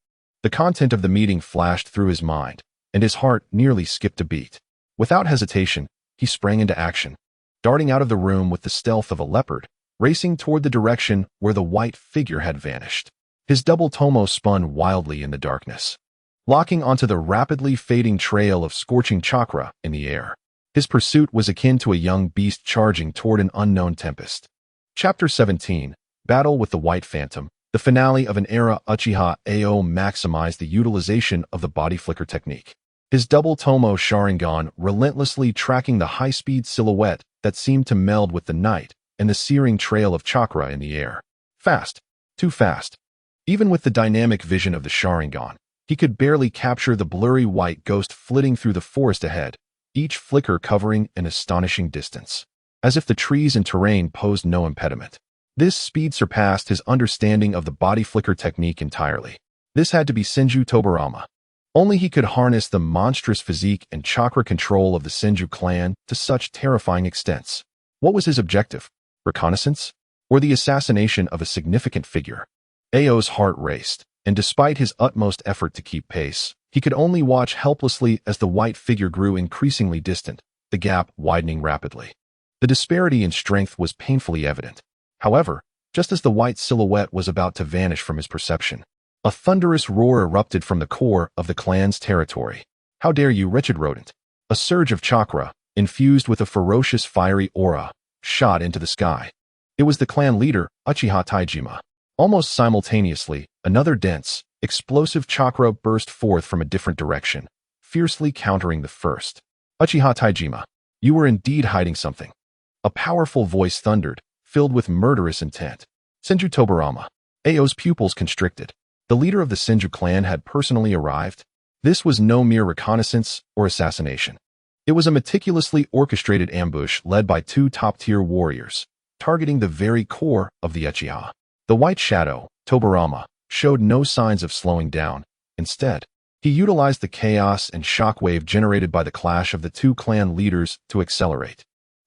The content of the meeting flashed through his mind, and his heart nearly skipped a beat. Without hesitation, he sprang into action, darting out of the room with the stealth of a leopard, racing toward the direction where the white figure had vanished. His double tomo spun wildly in the darkness, locking onto the rapidly fading trail of scorching chakra in the air. His pursuit was akin to a young beast charging toward an unknown tempest. Chapter 17, Battle with the White Phantom, the finale of an era. Uchiha Ao maximized the utilization of the body flicker technique. His double tomo Sharingan relentlessly tracking the high-speed silhouette that seemed to meld with the night and the searing trail of chakra in the air. Fast. Too fast. Even with the dynamic vision of the Sharingan, he could barely capture the blurry white ghost flitting through the forest ahead, each flicker covering an astonishing distance, as if the trees and terrain posed no impediment. This speed surpassed his understanding of the body flicker technique entirely. This had to be Senju Tobarama. Only he could harness the monstrous physique and chakra control of the Senju clan to such terrifying extents. What was his objective? Reconnaissance? Or the assassination of a significant figure? Ao's heart raced, and despite his utmost effort to keep pace, he could only watch helplessly as the white figure grew increasingly distant, the gap widening rapidly. The disparity in strength was painfully evident. However, just as the white silhouette was about to vanish from his perception, a thunderous roar erupted from the core of the clan's territory. "How dare you, wretched rodent! A surge of chakra, infused with a ferocious fiery aura, shot into the sky. It was the clan leader, Uchiha Taijima. Almost simultaneously, another dense, explosive chakra burst forth from a different direction, fiercely countering the first. Uchiha Taijima, you were indeed hiding something. A powerful voice thundered, filled with murderous intent. Senju Tobarama. Ao's pupils constricted. The leader of the Senju clan had personally arrived. This was no mere reconnaissance or assassination. It was a meticulously orchestrated ambush led by two top-tier warriors, targeting the very core of the Uchiha. The White Shadow, Tobarama, showed no signs of slowing down. Instead, he utilized the chaos and shockwave generated by the clash of the two clan leaders to accelerate,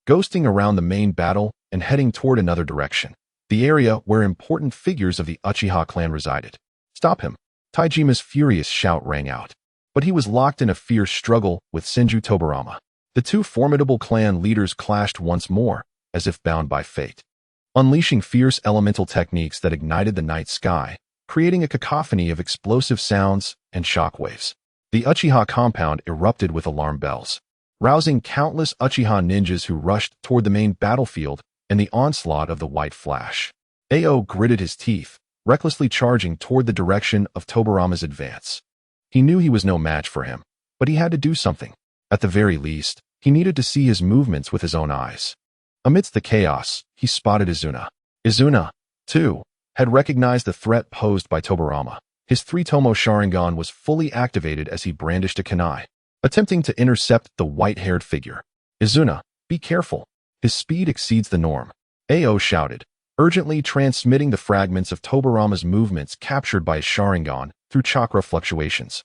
ghosting around the main battle and heading toward another direction, the area where important figures of the Uchiha clan resided. Stop him! Taijima's furious shout rang out. But he was locked in a fierce struggle with Senju Tobarama. The two formidable clan leaders clashed once more, as if bound by fate, unleashing fierce elemental techniques that ignited the night sky, creating a cacophony of explosive sounds and shockwaves. The Uchiha compound erupted with alarm bells, rousing countless Uchiha ninjas who rushed toward the main battlefield and the onslaught of the White Flash. Ao gritted his teeth, recklessly charging toward the direction of Tobarama's advance. He knew he was no match for him, but he had to do something. At the very least, he needed to see his movements with his own eyes. Amidst the chaos, he spotted Izuna. Izuna, too, had recognized the threat posed by Tobarama. His three-tomo Sharingan was fully activated as he brandished a kunai, attempting to intercept the white-haired figure. Izuna, be careful. His speed exceeds the norm. Ao shouted, urgently transmitting the fragments of Tobarama's movements captured by his Sharingan through chakra fluctuations.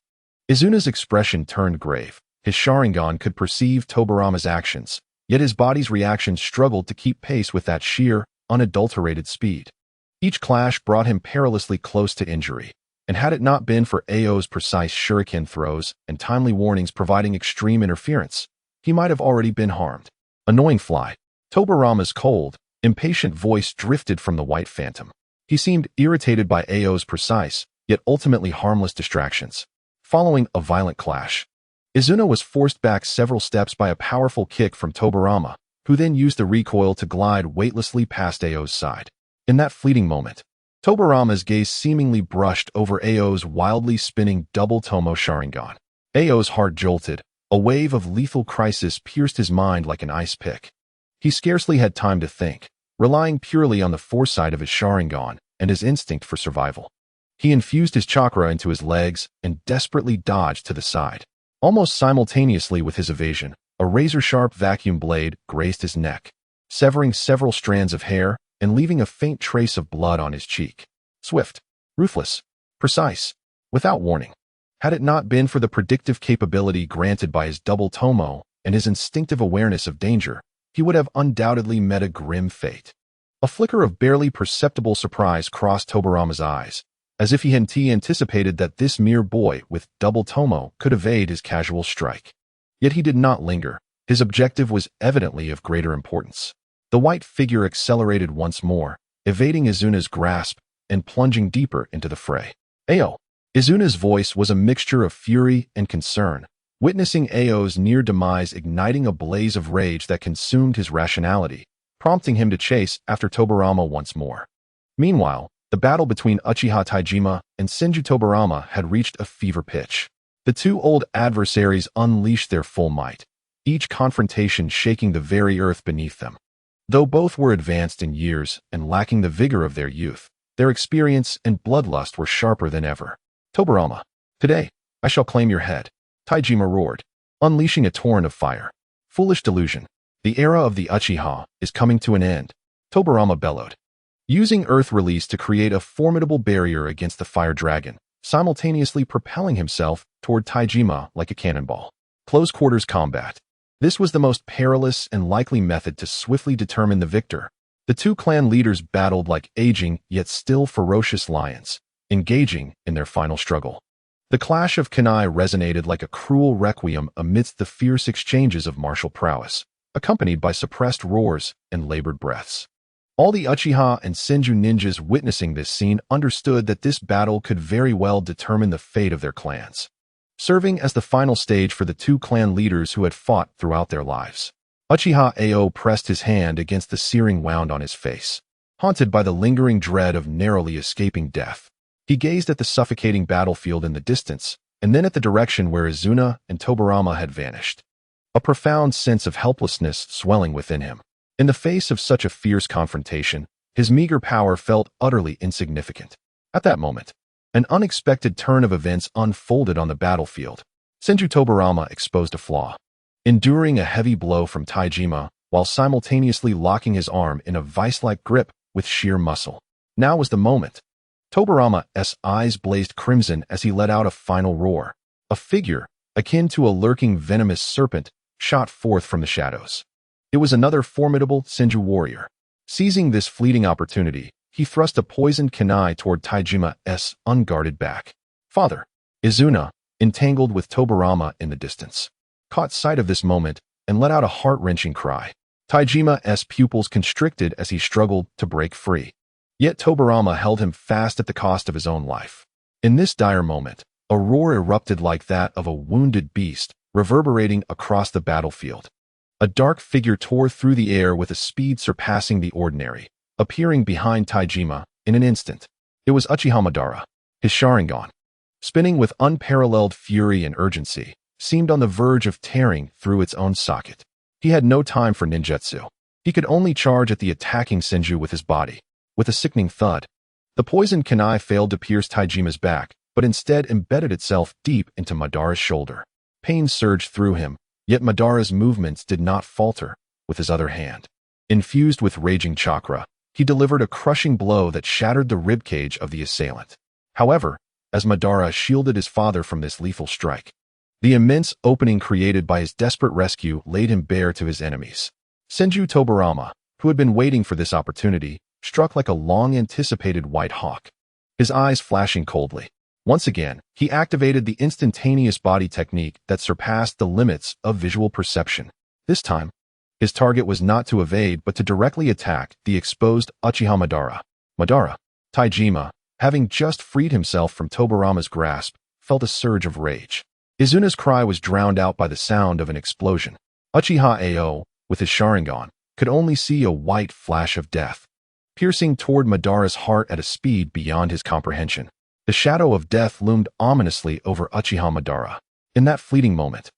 Izuna's expression turned grave. His Sharingan could perceive Tobarama's actions, yet his body's reactions struggled to keep pace with that sheer, unadulterated speed. Each clash brought him perilously close to injury, and had it not been for Ao's precise shuriken throws and timely warnings providing extreme interference, he might have already been harmed. Annoying fly. Tobarama's cold, impatient voice drifted from the White Phantom. He seemed irritated by Ao's precise, yet ultimately harmless distractions. Following a violent clash, Izuna was forced back several steps by a powerful kick from Tobarama, who then used the recoil to glide weightlessly past Ao's side. In that fleeting moment, Tobarama's gaze seemingly brushed over Ao's wildly spinning double-tomo Sharingan. Ao's heart jolted. A wave of lethal crisis pierced his mind like an ice pick. He scarcely had time to think, relying purely on the foresight of his Sharingan and his instinct for survival. He infused his chakra into his legs and desperately dodged to the side. Almost simultaneously with his evasion, a razor-sharp vacuum blade grazed his neck, severing several strands of hair and leaving a faint trace of blood on his cheek. Swift, ruthless, precise, without warning. Had it not been for the predictive capability granted by his double tomo and his instinctive awareness of danger, he would have undoubtedly met a grim fate. A flicker of barely perceptible surprise crossed Tobarama's eyes, as if he had anticipated that this mere boy with double tomo could evade his casual strike. Yet he did not linger. His objective was evidently of greater importance. The white figure accelerated once more, evading Izuna's grasp and plunging deeper into the fray. Ao. Izuna's voice was a mixture of fury and concern, witnessing Ao's near demise igniting a blaze of rage that consumed his rationality, prompting him to chase after Tobarama once more. Meanwhile, the battle between Uchiha Taijima and Senju Tobarama had reached a fever pitch. The two old adversaries unleashed their full might, each confrontation shaking the very earth beneath them. Though both were advanced in years and lacking the vigor of their youth, their experience and bloodlust were sharper than ever. Tobarama, today, I shall claim your head, Taijima roared, unleashing a torrent of fire. Foolish delusion. The era of the Uchiha is coming to an end, Tobarama bellowed, using Earth Release to create a formidable barrier against the fire dragon, simultaneously propelling himself toward Taijima like a cannonball. Close quarters combat. This was the most perilous and likely method to swiftly determine the victor. The two clan leaders battled like aging yet still ferocious lions, engaging in their final struggle. The clash of kunai resonated like a cruel requiem amidst the fierce exchanges of martial prowess, accompanied by suppressed roars and labored breaths. All the Uchiha and Senju ninjas witnessing this scene understood that this battle could very well determine the fate of their clans. serving as the final stage for the two clan leaders who had fought throughout their lives. Uchiha Ao pressed his hand against the searing wound on his face, haunted by the lingering dread of narrowly escaping death. He gazed at the suffocating battlefield in the distance, and then at the direction where Izuna and Tobarama had vanished. A profound sense of helplessness swelling within him. In the face of such a fierce confrontation, his meager power felt utterly insignificant. At that moment, an unexpected turn of events unfolded on the battlefield. Senju Tobarama exposed a flaw. Enduring a heavy blow from Taijima, while simultaneously locking his arm in a vice-like grip with sheer muscle. Now was the moment. Tobarama's eyes blazed crimson as he let out a final roar. A figure, akin to a lurking venomous serpent, shot forth from the shadows. It was another formidable Senju warrior. Seizing this fleeting opportunity, he thrust a poisoned kunai toward Taijima's unguarded back. Father, Izuna, entangled with Tobarama in the distance, caught sight of this moment and let out a heart-wrenching cry. Taijima's pupils constricted as he struggled to break free. Yet Tobarama held him fast at the cost of his own life. In this dire moment, a roar erupted like that of a wounded beast, reverberating across the battlefield. A dark figure tore through the air with a speed surpassing the ordinary, appearing behind Taijima in an instant. It was Uchiha Madara. His Sharingan, spinning with unparalleled fury and urgency, seemed on the verge of tearing through its own socket. He had no time for ninjutsu. He could only charge at the attacking Senju with his body. With a sickening thud, the poisoned kunai failed to pierce Taijima's back, but instead embedded itself deep into Madara's shoulder. Pain surged through him, yet Madara's movements did not falter. With his other hand, infused with raging chakra, he delivered a crushing blow that shattered the ribcage of the assailant. However, as Madara shielded his father from this lethal strike, the immense opening created by his desperate rescue laid him bare to his enemies. Senju Tobarama, who had been waiting for this opportunity, struck like a long-anticipated white hawk, his eyes flashing coldly. Once again, he activated the instantaneous body technique that surpassed the limits of visual perception. This time, his target was not to evade but to directly attack the exposed Uchiha Madara. Madara, Taijima, having just freed himself from Tobarama's grasp, felt a surge of rage. Izuna's cry was drowned out by the sound of an explosion. Uchiha Ao, with his Sharingan, could only see a white flash of death, piercing toward Madara's heart at a speed beyond his comprehension. The shadow of death loomed ominously over Uchiha Madara. In that fleeting moment,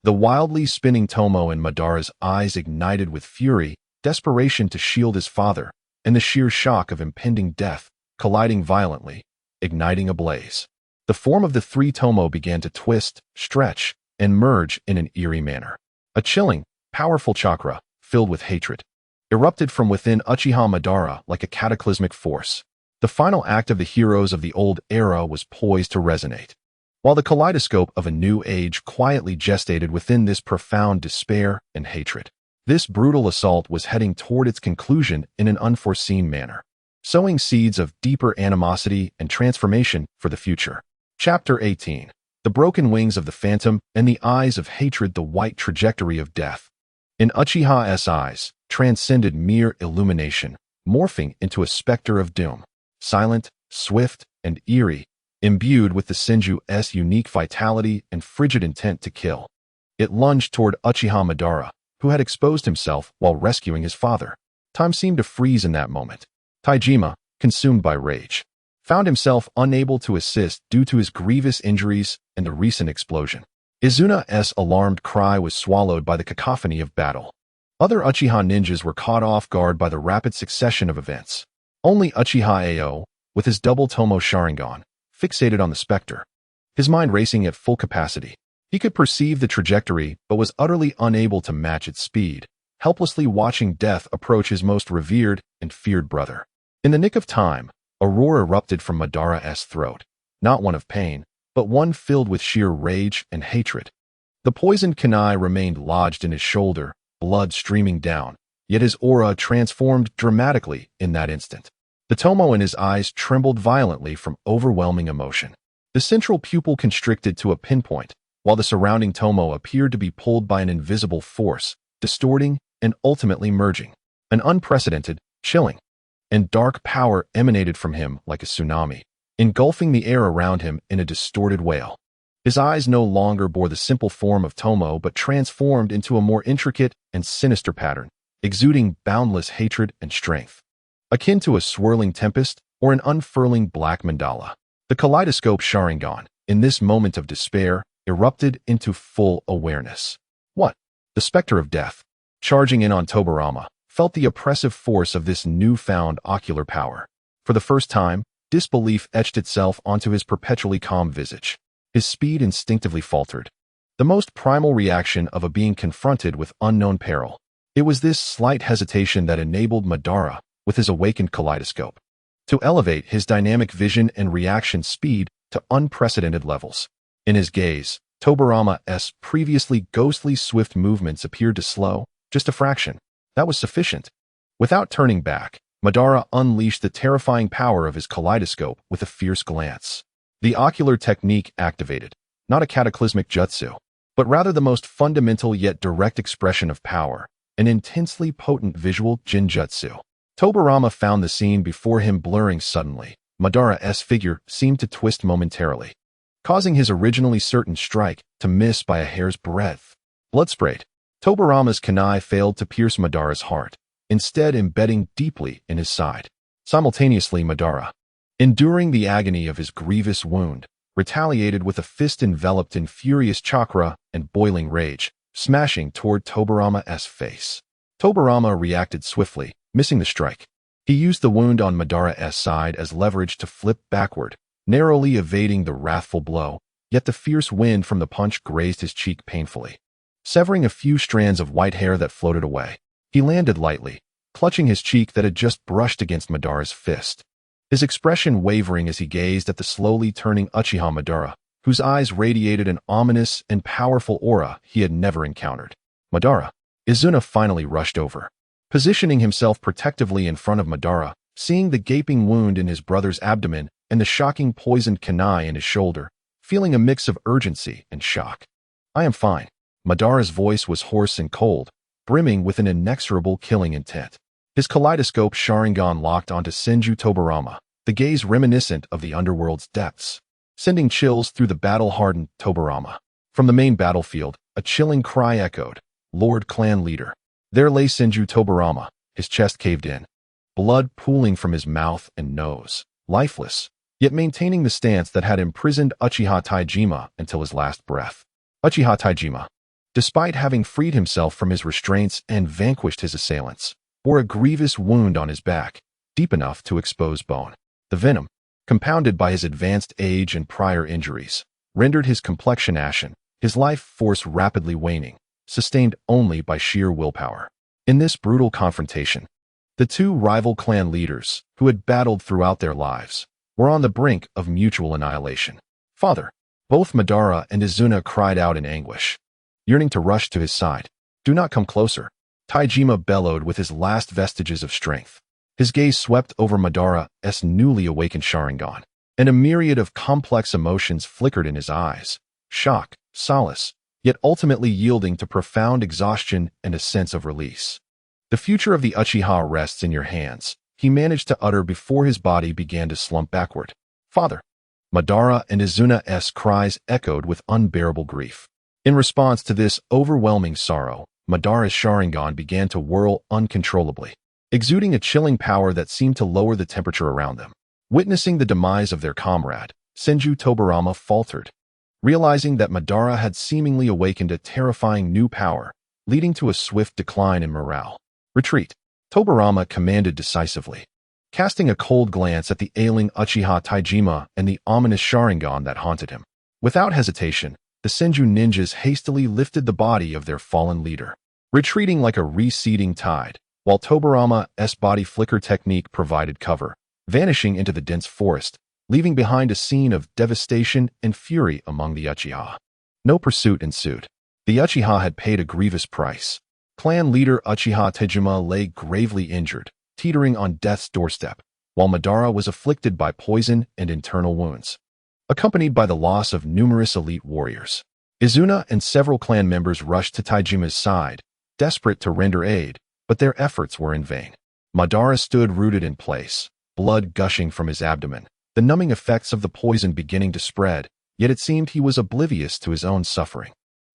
the wildly spinning Tomo in Madara's eyes ignited with fury, desperation to shield his father, and the sheer shock of impending death, colliding violently, igniting a blaze. The form of the three Tomo began to twist, stretch, and merge in an eerie manner. A chilling, powerful chakra, filled with hatred, erupted from within Uchiha Madara like a cataclysmic force. The final act of the heroes of the old era was poised to resonate, while the kaleidoscope of a new age quietly gestated within this profound despair and hatred. This brutal assault was heading toward its conclusion in an unforeseen manner, sowing seeds of deeper animosity and transformation for the future. Chapter 18. The broken wings of the phantom and the eyes of hatred, the white trajectory of death. In Uchiha's eyes, transcended mere illumination, morphing into a specter of doom. Silent, swift, and eerie, imbued with the Senju's unique vitality and frigid intent to kill. It lunged toward Uchiha Madara, who had exposed himself while rescuing his father. Time seemed to freeze in that moment. Taijima, consumed by rage, found himself unable to assist due to his grievous injuries and the recent explosion. Izuna's alarmed cry was swallowed by the cacophony of battle. Other Uchiha ninjas were caught off guard by the rapid succession of events. Only Uchiha Ao, with his double Tomo Sharingan, fixated on the specter, his mind racing at full capacity. He could perceive the trajectory but was utterly unable to match its speed, helplessly watching death approach his most revered and feared brother. In the nick of time, a roar erupted from Madara's throat, not one of pain, but one filled with sheer rage and hatred. The poisoned kunai remained lodged in his shoulder, blood streaming down, yet his aura transformed dramatically in that instant. The Tomo in his eyes trembled violently from overwhelming emotion. The central pupil constricted to a pinpoint, while the surrounding Tomo appeared to be pulled by an invisible force, distorting and ultimately merging. An unprecedented, chilling, and dark power emanated from him like a tsunami, engulfing the air around him in a distorted wail. His eyes no longer bore the simple form of Tomo but transformed into a more intricate and sinister pattern, exuding boundless hatred and strength. Akin to a swirling tempest or an unfurling black mandala, the kaleidoscope Sharingan, in this moment of despair, erupted into full awareness. What? The specter of death, charging in on Tobirama, felt the oppressive force of this newfound ocular power. For the first time, disbelief etched itself onto his perpetually calm visage. His speed instinctively faltered. The most primal reaction of a being confronted with unknown peril. It was this slight hesitation that enabled Madara, with his awakened kaleidoscope, to elevate his dynamic vision and reaction speed to unprecedented levels. In his gaze, Tobirama's previously ghostly swift movements appeared to slow, just a fraction. That was sufficient. Without turning back, Madara unleashed the terrifying power of his kaleidoscope with a fierce glance. The ocular technique activated, not a cataclysmic jutsu, but rather the most fundamental yet direct expression of power, an intensely potent visual jinjutsu. Tobirama found the scene before him blurring suddenly. Madara's figure seemed to twist momentarily, causing his originally certain strike to miss by a hair's breadth. Blood sprayed. Tobirama's kunai failed to pierce Madara's heart, instead embedding deeply in his side. Simultaneously, Madara, enduring the agony of his grievous wound, retaliated with a fist enveloped in furious chakra and boiling rage, smashing toward Tobirama's face. Tobirama reacted swiftly, missing the strike. He used the wound on Madara's side as leverage to flip backward, narrowly evading the wrathful blow, yet the fierce wind from the punch grazed his cheek painfully, severing a few strands of white hair that floated away. He landed lightly, clutching his cheek that had just brushed against Madara's fist, his expression wavering as he gazed at the slowly turning Uchiha Madara, whose eyes radiated an ominous and powerful aura he had never encountered. Madara. Izuna finally rushed over, positioning himself protectively in front of Madara, seeing the gaping wound in his brother's abdomen and the shocking poisoned kunai in his shoulder, feeling a mix of urgency and shock. I am fine. Madara's voice was hoarse and cold, brimming with an inexorable killing intent. His kaleidoscope Sharingan locked onto Senju Tobirama, the gaze reminiscent of the underworld's depths, sending chills through the battle-hardened Tobirama. From the main battlefield, a chilling cry echoed, "Lord Clan Leader." There lay Senju Tobirama, his chest caved in, blood pooling from his mouth and nose, lifeless, yet maintaining the stance that had imprisoned Uchiha Taijima until his last breath. Uchiha Taijima, despite having freed himself from his restraints and vanquished his assailants, bore a grievous wound on his back, deep enough to expose bone. The venom, compounded by his advanced age and prior injuries, rendered his complexion ashen, his life force rapidly waning, sustained only by sheer willpower. In this brutal confrontation, the two rival clan leaders, who had battled throughout their lives, were on the brink of mutual annihilation. "Father!" Both Madara and Izuna cried out in anguish, yearning to rush to his side. "Do not come closer," Taijima bellowed with his last vestiges of strength. His gaze swept over Madara's newly awakened Sharingan, and a myriad of complex emotions flickered in his eyes. Shock, solace, yet ultimately yielding to profound exhaustion and a sense of release. "The future of the Uchiha rests in your hands," he managed to utter before his body began to slump backward. "Father!" Madara and Izuna's cries echoed with unbearable grief. In response to this overwhelming sorrow, Madara's Sharingan began to whirl uncontrollably, exuding a chilling power that seemed to lower the temperature around them. Witnessing the demise of their comrade, Senju Tobirama faltered, realizing that Madara had seemingly awakened a terrifying new power, leading to a swift decline in morale. "Retreat," Tobirama commanded decisively, casting a cold glance at the ailing Uchiha Taijima and the ominous Sharingan that haunted him. Without hesitation, the Senju ninjas hastily lifted the body of their fallen leader, retreating like a receding tide, while Tobirama's body flicker technique provided cover, vanishing into the dense forest, leaving behind a scene of devastation and fury among the Uchiha. No pursuit ensued. The Uchiha had paid a grievous price. Clan leader Uchiha Taijima lay gravely injured, teetering on death's doorstep, while Madara was afflicted by poison and internal wounds, accompanied by the loss of numerous elite warriors. Izuna and several clan members rushed to Taijima's side, desperate to render aid, but their efforts were in vain. Madara stood rooted in place, blood gushing from his abdomen, the numbing effects of the poison beginning to spread, yet it seemed he was oblivious to his own suffering.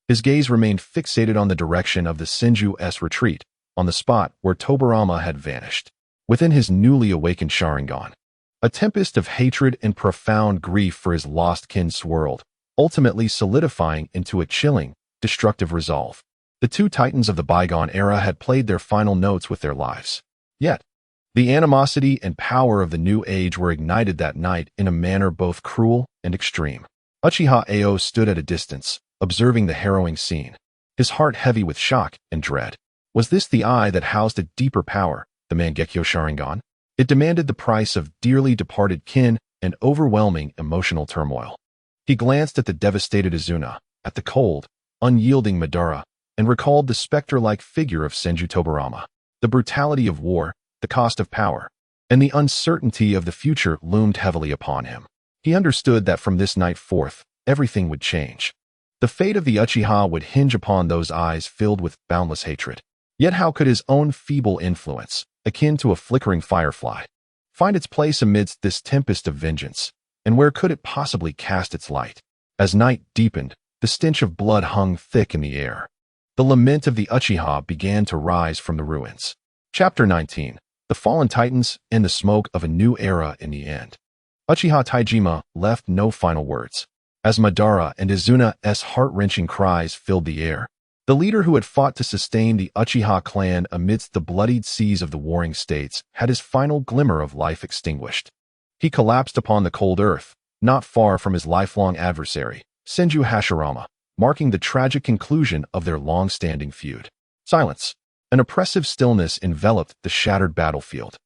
His gaze remained fixated on the direction of the Senju's retreat, on the spot where Tobirama had vanished. Within his newly awakened Sharingan, a tempest of hatred and profound grief for his lost kin swirled, ultimately solidifying into a chilling, destructive resolve. The two titans of the bygone era had played their final notes with their lives. Yet, the animosity and power of the new age were ignited that night in a manner both cruel and extreme. Uchiha Ao stood at a distance, observing the harrowing scene, his heart heavy with shock and dread. Was this the eye that housed a deeper power, the Mangekyo Sharingan? It demanded the price of dearly departed kin and overwhelming emotional turmoil. He glanced at the devastated Izuna, at the cold, unyielding Madara, and recalled the specter-like figure of Senju Tobirama. The brutality of war, the cost of power, and the uncertainty of the future loomed heavily upon him. He understood that from this night forth, everything would change. The fate of the Uchiha would hinge upon those eyes filled with boundless hatred. Yet how could his own feeble influence, akin to a flickering firefly, find its place amidst this tempest of vengeance, and where could it possibly cast its light? As night deepened, the stench of blood hung thick in the air. The lament of the Uchiha began to rise from the ruins. Chapter 19. The Fallen Titans and the Smoke of a New Era in the End. Uchiha Taijima left no final words. As Madara and Izuna's heart-wrenching cries filled the air, the leader who had fought to sustain the Uchiha clan amidst the bloodied seas of the warring states had his final glimmer of life extinguished. He collapsed upon the cold earth, not far from his lifelong adversary, Senju Hashirama, marking the tragic conclusion of their long-standing feud. Silence. An oppressive stillness enveloped the shattered battlefield.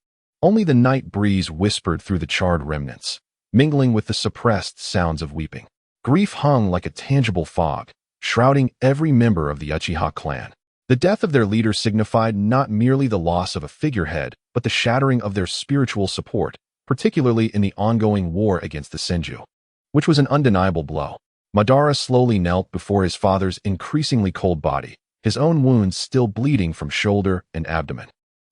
Only the night breeze whispered through the charred remnants, mingling with the suppressed sounds of weeping. Grief hung like a tangible fog, shrouding every member of the Uchiha clan. The death of their leader signified not merely the loss of a figurehead, but the shattering of their spiritual support, particularly in the ongoing war against the Senju, which was an undeniable blow. Madara slowly knelt before his father's increasingly cold body, his own wounds still bleeding from shoulder and abdomen.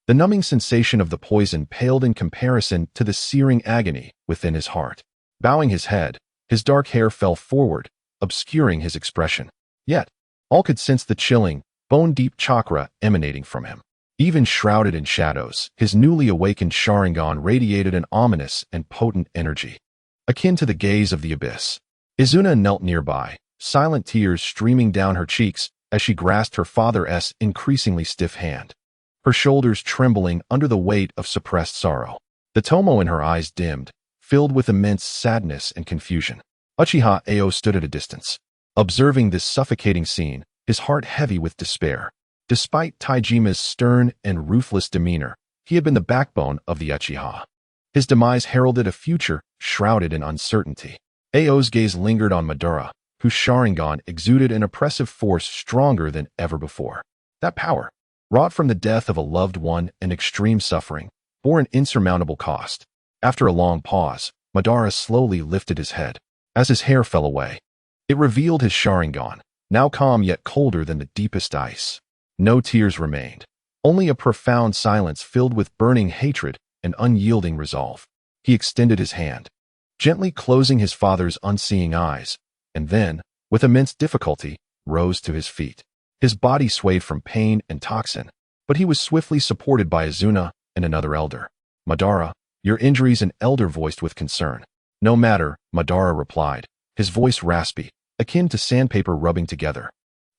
The numbing sensation of the poison paled in comparison to the searing agony within his heart. Bowing his head, his dark hair fell forward, obscuring his expression. Yet, all could sense the chilling, bone-deep chakra emanating from him. Even shrouded in shadows, his newly awakened Sharingan radiated an ominous and potent energy, akin to the gaze of the abyss. Izuna knelt nearby, silent tears streaming down her cheeks as she grasped her father's increasingly stiff hand, her shoulders trembling under the weight of suppressed sorrow. The tomo in her eyes dimmed, filled with immense sadness and confusion. Uchiha Ao stood at a distance, observing this suffocating scene, his heart heavy with despair. Despite Taijima's stern and ruthless demeanor, he had been the backbone of the Uchiha. His demise heralded a future shrouded in uncertainty. Ao's gaze lingered on Madara, whose Sharingan exuded an oppressive force stronger than ever before. That power, wrought from the death of a loved one and extreme suffering, bore an insurmountable cost. After a long pause, Madara slowly lifted his head. As his hair fell away, it revealed his Sharingan, now calm yet colder than the deepest ice. No tears remained, only a profound silence filled with burning hatred and unyielding resolve. He extended his hand, gently closing his father's unseeing eyes, and then, with immense difficulty, rose to his feet. His body swayed from pain and toxin, but he was swiftly supported by Izuna and another elder. Madara, your injuries, an elder voiced with concern. No matter, Madara replied, his voice raspy, akin to sandpaper rubbing together,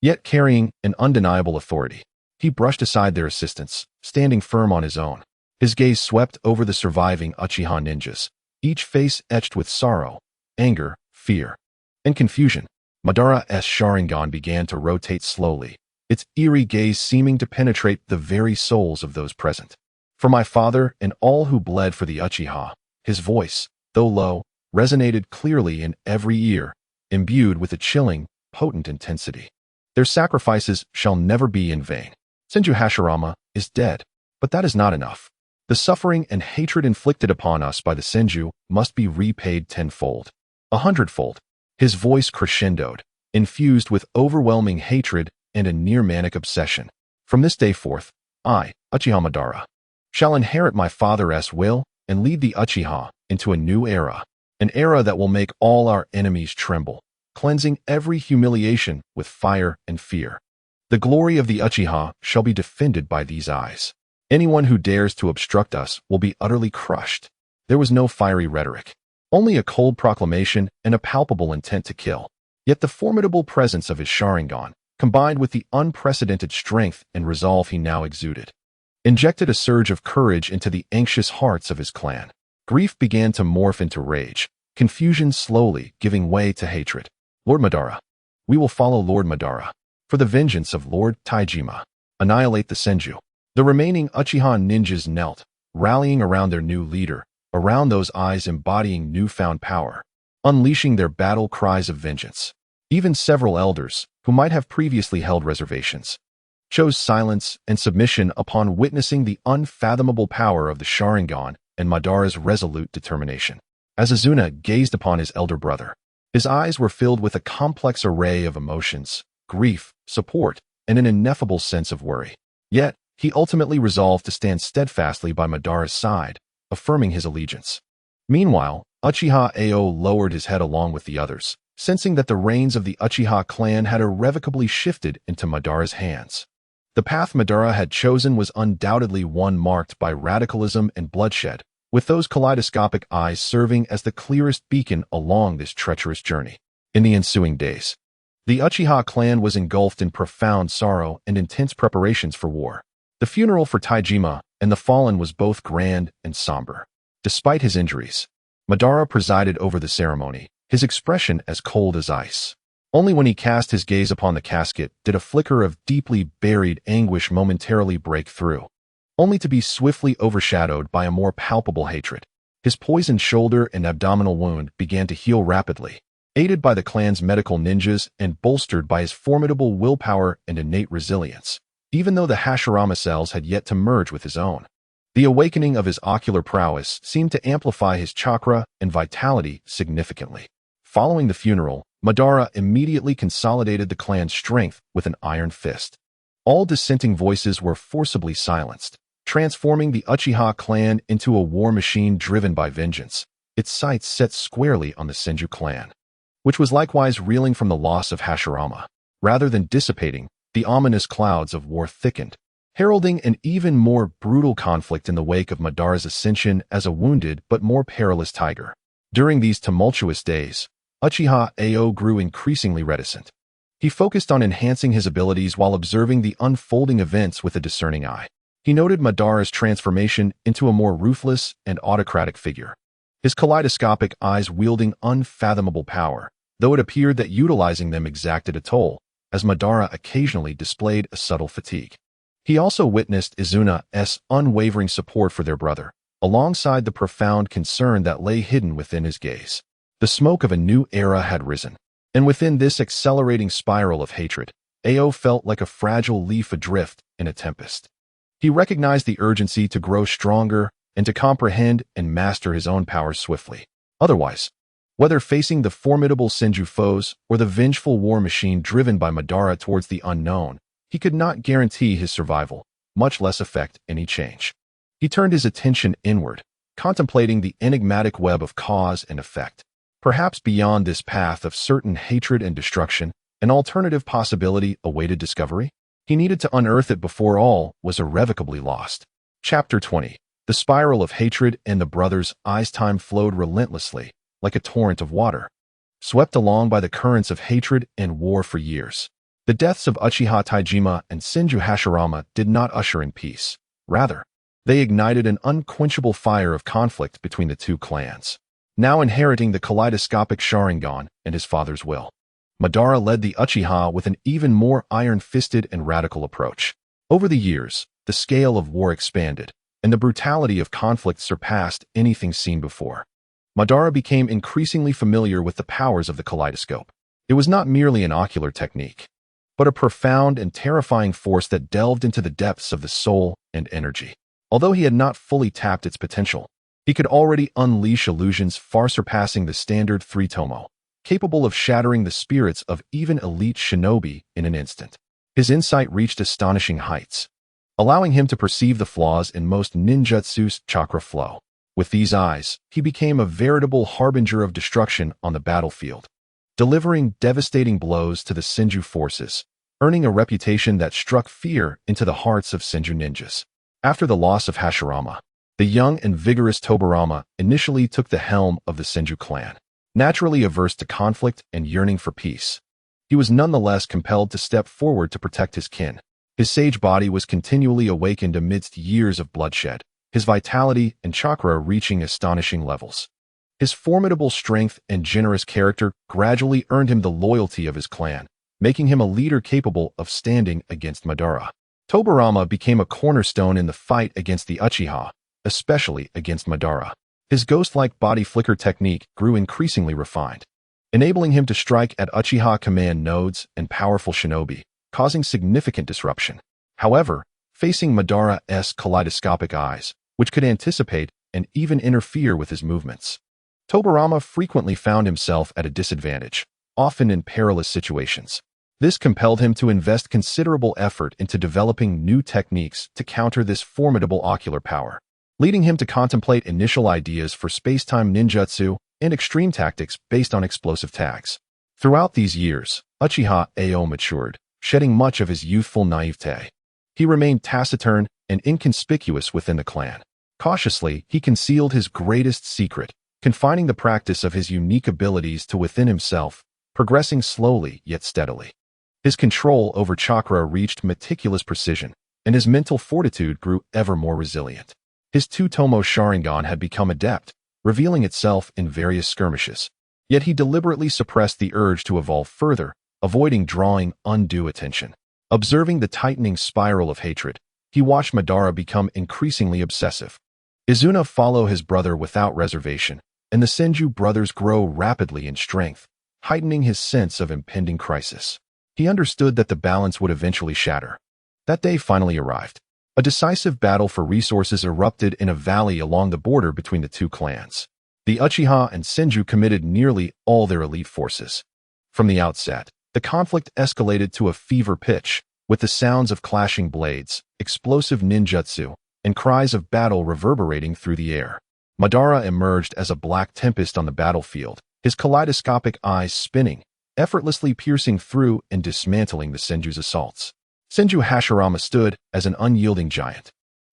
yet carrying an undeniable authority. He brushed aside their assistance, standing firm on his own. His gaze swept over the surviving Uchiha ninjas, each face etched with sorrow, anger, fear, and confusion. Madara's Sharingan began to rotate slowly, its eerie gaze seeming to penetrate the very souls of those present. For my father and all who bled for the Uchiha, his voice, though low, resonated clearly in every ear, imbued with a chilling, potent intensity. Their sacrifices shall never be in vain. Senju Hashirama is dead, but that is not enough. The suffering and hatred inflicted upon us by the Senju must be repaid tenfold, 100-fold. His voice crescendoed, infused with overwhelming hatred and a near-manic obsession. From this day forth, I, Uchiha Madara, shall inherit my father's will and lead the Uchiha into a new era. an era that will make all our enemies tremble, cleansing every humiliation with fire and fear. The glory of the Uchiha shall be defended by these eyes. Anyone who dares to obstruct us will be utterly crushed. There was no fiery rhetoric, only a cold proclamation and a palpable intent to kill. Yet the formidable presence of his Sharingan, combined with the unprecedented strength and resolve he now exuded, injected a surge of courage into the anxious hearts of his clan. Grief began to morph into rage, confusion slowly giving way to hatred. Lord Madara. We will follow Lord Madara. For the vengeance of Lord Taijima. Annihilate the Senju. The remaining Uchiha ninjas knelt, rallying around their new leader, around those eyes embodying newfound power, unleashing their battle cries of vengeance. Even several elders, who might have previously held reservations, chose silence and submission upon witnessing the unfathomable power of the Sharingan and Madara's resolute determination. As Izuna gazed upon his elder brother, his eyes were filled with a complex array of emotions, grief, support, and an ineffable sense of worry. Yet, he ultimately resolved to stand steadfastly by Madara's side, affirming his allegiance. Meanwhile, Uchiha Ao lowered his head along with the others, sensing that the reins of the Uchiha clan had irrevocably shifted into Madara's hands. The path Madara had chosen was undoubtedly one marked by radicalism and bloodshed, with those kaleidoscopic eyes serving as the clearest beacon along this treacherous journey. In the ensuing days, the Uchiha clan was engulfed in profound sorrow and intense preparations for war. The funeral for Taijima and the fallen was both grand and somber. Despite his injuries, Madara presided over the ceremony, his expression as cold as ice. Only when he cast his gaze upon the casket did a flicker of deeply buried anguish momentarily break through, only to be swiftly overshadowed by a more palpable hatred. His poisoned shoulder and abdominal wound began to heal rapidly, aided by the clan's medical ninjas and bolstered by his formidable willpower and innate resilience, even though the Hashirama cells had yet to merge with his own. The awakening of his ocular prowess seemed to amplify his chakra and vitality significantly. Following the funeral, Madara immediately consolidated the clan's strength with an iron fist. All dissenting voices were forcibly silenced, transforming the Uchiha clan into a war machine driven by vengeance, its sights set squarely on the Senju clan, which was likewise reeling from the loss of Hashirama. Rather than dissipating, the ominous clouds of war thickened, heralding an even more brutal conflict in the wake of Madara's ascension as a wounded but more perilous tiger. During these tumultuous days, Uchiha Ao grew increasingly reticent. He focused on enhancing his abilities while observing the unfolding events with a discerning eye. He noted Madara's transformation into a more ruthless and autocratic figure, his kaleidoscopic eyes wielding unfathomable power, though it appeared that utilizing them exacted a toll, as Madara occasionally displayed a subtle fatigue. He also witnessed Izuna's unwavering support for their brother, alongside the profound concern that lay hidden within his gaze. The smoke of a new era had risen, and within this accelerating spiral of hatred, Ao felt like a fragile leaf adrift in a tempest. He recognized the urgency to grow stronger and to comprehend and master his own powers swiftly. Otherwise, whether facing the formidable Senju foes or the vengeful war machine driven by Madara towards the unknown, he could not guarantee his survival, much less effect any change. He turned his attention inward, contemplating the enigmatic web of cause and effect. Perhaps beyond this path of certain hatred and destruction, an alternative possibility awaited discovery? He needed to unearth it before all was irrevocably lost. Chapter 20. The spiral of hatred and the brothers' eyes. Time flowed relentlessly, like a torrent of water, swept along by the currents of hatred and war for years. The deaths of Uchiha Taijima and Senju Hashirama did not usher in peace. Rather, they ignited an unquenchable fire of conflict between the two clans, now inheriting the kaleidoscopic Sharingan and his father's will. Madara led the Uchiha with an even more iron-fisted and radical approach. Over the years, the scale of war expanded, and the brutality of conflict surpassed anything seen before. Madara became increasingly familiar with the powers of the kaleidoscope. It was not merely an ocular technique, but a profound and terrifying force that delved into the depths of the soul and energy. Although he had not fully tapped its potential, he could already unleash illusions far surpassing the standard three-tomo, capable of shattering the spirits of even elite shinobi in an instant. His insight reached astonishing heights, allowing him to perceive the flaws in most ninjutsu's chakra flow. With these eyes, he became a veritable harbinger of destruction on the battlefield, delivering devastating blows to the Senju forces, earning a reputation that struck fear into the hearts of Senju ninjas. After the loss of Hashirama, the young and vigorous Tobarama initially took the helm of the Senju clan. Naturally averse to conflict and yearning for peace, he was nonetheless compelled to step forward to protect his kin. His sage body was continually awakened amidst years of bloodshed, his vitality and chakra reaching astonishing levels. His formidable strength and generous character gradually earned him the loyalty of his clan, making him a leader capable of standing against Madara. Tobarama became a cornerstone in the fight against the Uchiha, especially against Madara. His ghost-like body flicker technique grew increasingly refined, enabling him to strike at Uchiha command nodes and powerful shinobi, causing significant disruption. However, facing Madara's kaleidoscopic eyes, which could anticipate and even interfere with his movements, Tobarama frequently found himself at a disadvantage, often in perilous situations. This compelled him to invest considerable effort into developing new techniques to counter this formidable ocular power, leading him to contemplate initial ideas for space-time ninjutsu and extreme tactics based on explosive tags. Throughout these years, Uchiha Ao matured, shedding much of his youthful naivete. He remained taciturn and inconspicuous within the clan. Cautiously, he concealed his greatest secret, confining the practice of his unique abilities to within himself, progressing slowly yet steadily. His control over chakra reached meticulous precision, and his mental fortitude grew ever more resilient. His two-tomo Sharingan had become adept, revealing itself in various skirmishes. Yet he deliberately suppressed the urge to evolve further, avoiding drawing undue attention. Observing the tightening spiral of hatred, he watched Madara become increasingly obsessive. Izuna followed his brother without reservation, and the Senju brothers grow rapidly in strength, heightening his sense of impending crisis. He understood that the balance would eventually shatter. That day finally arrived. A decisive battle for resources erupted in a valley along the border between the two clans. The Uchiha and Senju committed nearly all their elite forces. From the outset, the conflict escalated to a fever pitch, with the sounds of clashing blades, explosive ninjutsu, and cries of battle reverberating through the air. Madara emerged as a black tempest on the battlefield, his kaleidoscopic eyes spinning, effortlessly piercing through and dismantling the Senju's assaults. Senju Hashirama stood as an unyielding giant,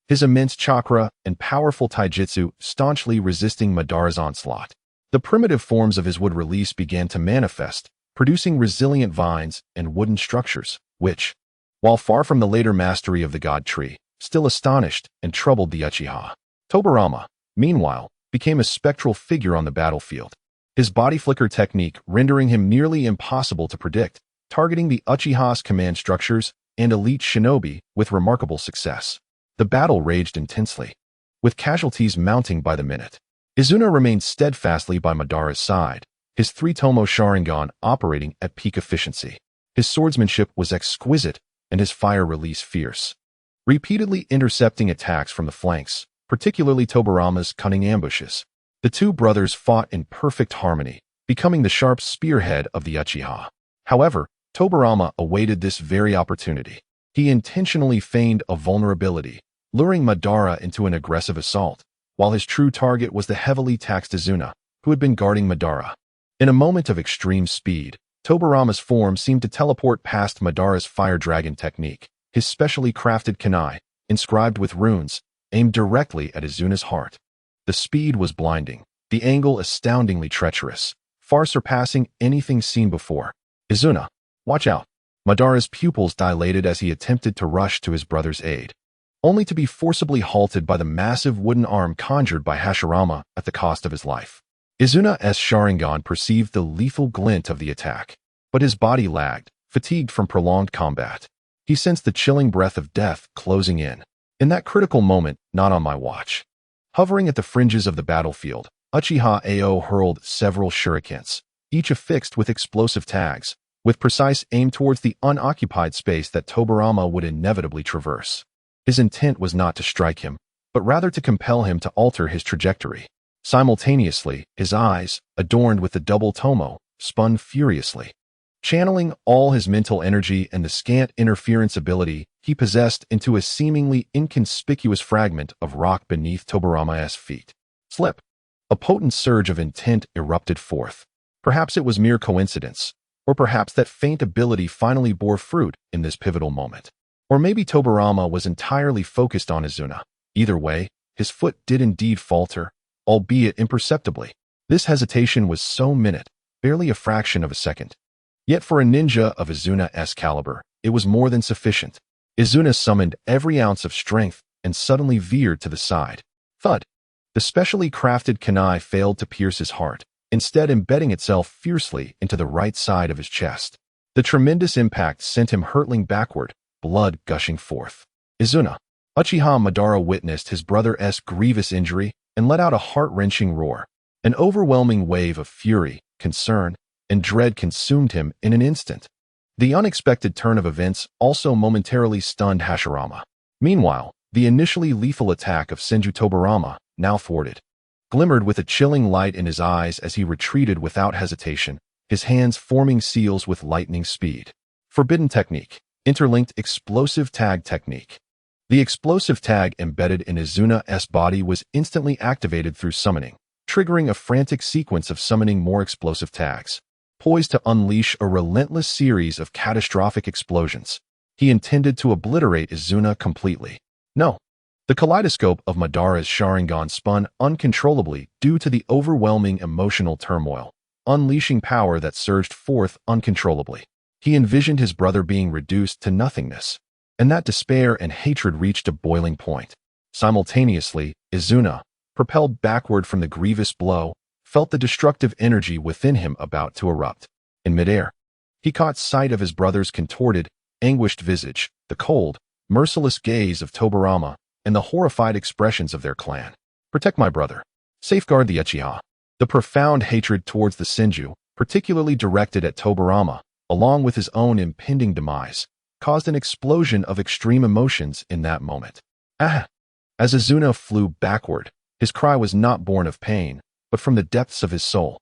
his immense chakra and powerful taijutsu staunchly resisting Madara's onslaught. The primitive forms of his wood release began to manifest, producing resilient vines and wooden structures, which, while far from the later mastery of the god tree, still astonished and troubled the Uchiha. Tobarama, meanwhile, became a spectral figure on the battlefield, his body flicker technique rendering him nearly impossible to predict, targeting the Uchiha's command structures and elite shinobi with remarkable success. The battle raged intensely, with casualties mounting by the minute. Izuna remained steadfastly by Madara's side, his three-tomo Sharingan operating at peak efficiency. His swordsmanship was exquisite and his fire release fierce, repeatedly intercepting attacks from the flanks, particularly Tobarama's cunning ambushes. The two brothers fought in perfect harmony, becoming the sharp spearhead of the Uchiha. However, Tobarama awaited this very opportunity. He intentionally feigned a vulnerability, luring Madara into an aggressive assault, while his true target was the heavily taxed Izuna, who had been guarding Madara. In a moment of extreme speed, Tobarama's form seemed to teleport past Madara's fire dragon technique, his specially crafted kunai, inscribed with runes, aimed directly at Izuna's heart. The speed was blinding, the angle astoundingly treacherous, far surpassing anything seen before. Izuna, watch out! Madara's pupils dilated as he attempted to rush to his brother's aid, only to be forcibly halted by the massive wooden arm conjured by Hashirama at the cost of his life. Izuna's Sharingan perceived the lethal glint of the attack, but his body lagged, fatigued from prolonged combat. He sensed the chilling breath of death closing in. In that critical moment, not on my watch. Hovering at the fringes of the battlefield, Uchiha Ao hurled several shurikens, each affixed with explosive tags, with precise aim towards the unoccupied space that Tobarama would inevitably traverse. His intent was not to strike him, but rather to compel him to alter his trajectory. Simultaneously, his eyes, adorned with the double tomo, spun furiously. Channeling all his mental energy and the scant interference ability he possessed into a seemingly inconspicuous fragment of rock beneath Tobarama's feet. Slip. A potent surge of intent erupted forth. Perhaps it was mere coincidence, or perhaps that faint ability finally bore fruit in this pivotal moment. Or maybe Tobirama was entirely focused on Izuna. Either way, his foot did indeed falter, albeit imperceptibly. This hesitation was so minute, barely a fraction of a second. Yet for a ninja of Izuna's caliber, it was more than sufficient. Izuna summoned every ounce of strength and suddenly veered to the side. Thud. The specially crafted kunai failed to pierce his heart, instead embedding itself fiercely into the right side of his chest. The tremendous impact sent him hurtling backward, blood gushing forth. Izuna. Uchiha Madara witnessed his brother's grievous injury and let out a heart-wrenching roar. An overwhelming wave of fury, concern, and dread consumed him in an instant. The unexpected turn of events also momentarily stunned Hashirama. Meanwhile, the initially lethal attack of Senju Tobirama, now thwarted, glimmered with a chilling light in his eyes as he retreated without hesitation, his hands forming seals with lightning speed. Forbidden technique. Interlinked explosive tag technique. The explosive tag embedded in Izuna's body was instantly activated through summoning, triggering a frantic sequence of summoning more explosive tags, poised to unleash a relentless series of catastrophic explosions. He intended to obliterate Izuna completely. No. The kaleidoscope of Madara's Sharingan spun uncontrollably due to the overwhelming emotional turmoil, unleashing power that surged forth uncontrollably. He envisioned his brother being reduced to nothingness, and that despair and hatred reached a boiling point. Simultaneously, Izuna, propelled backward from the grievous blow, felt the destructive energy within him about to erupt. In midair, he caught sight of his brother's contorted, anguished visage, the cold, merciless gaze of Tobirama, and the horrified expressions of their clan. Protect my brother. Safeguard the Uchiha. The profound hatred towards the Senju, particularly directed at Tobirama, along with his own impending demise, caused an explosion of extreme emotions in that moment. Ah! As Izuna flew backward, his cry was not born of pain, but from the depths of his soul.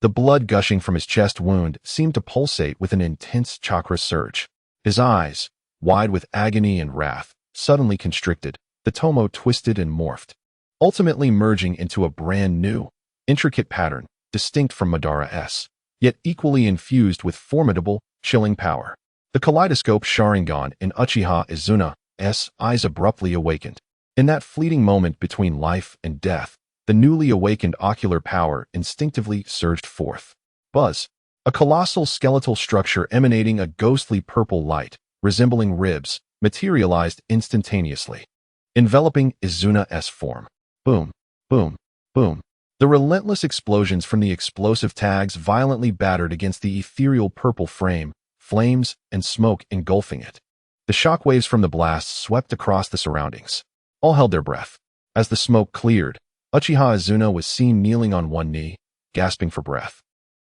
The blood gushing from his chest wound seemed to pulsate with an intense chakra surge. His eyes, wide with agony and wrath, suddenly constricted, the tomo twisted and morphed, ultimately merging into a brand new, intricate pattern, distinct from Madara's, yet equally infused with formidable, chilling power. The kaleidoscope Sharingan in Uchiha Izuna's eyes abruptly awakened. In that fleeting moment between life and death, the newly awakened ocular power instinctively surged forth. Buzz. A colossal skeletal structure emanating a ghostly purple light, resembling ribs, materialized instantaneously, enveloping Izuna's form. Boom, boom, boom. The relentless explosions from the explosive tags violently battered against the ethereal purple frame, flames and smoke engulfing it. The shockwaves from the blasts swept across the surroundings. All held their breath. As the smoke cleared, Uchiha Izuna was seen kneeling on one knee, gasping for breath.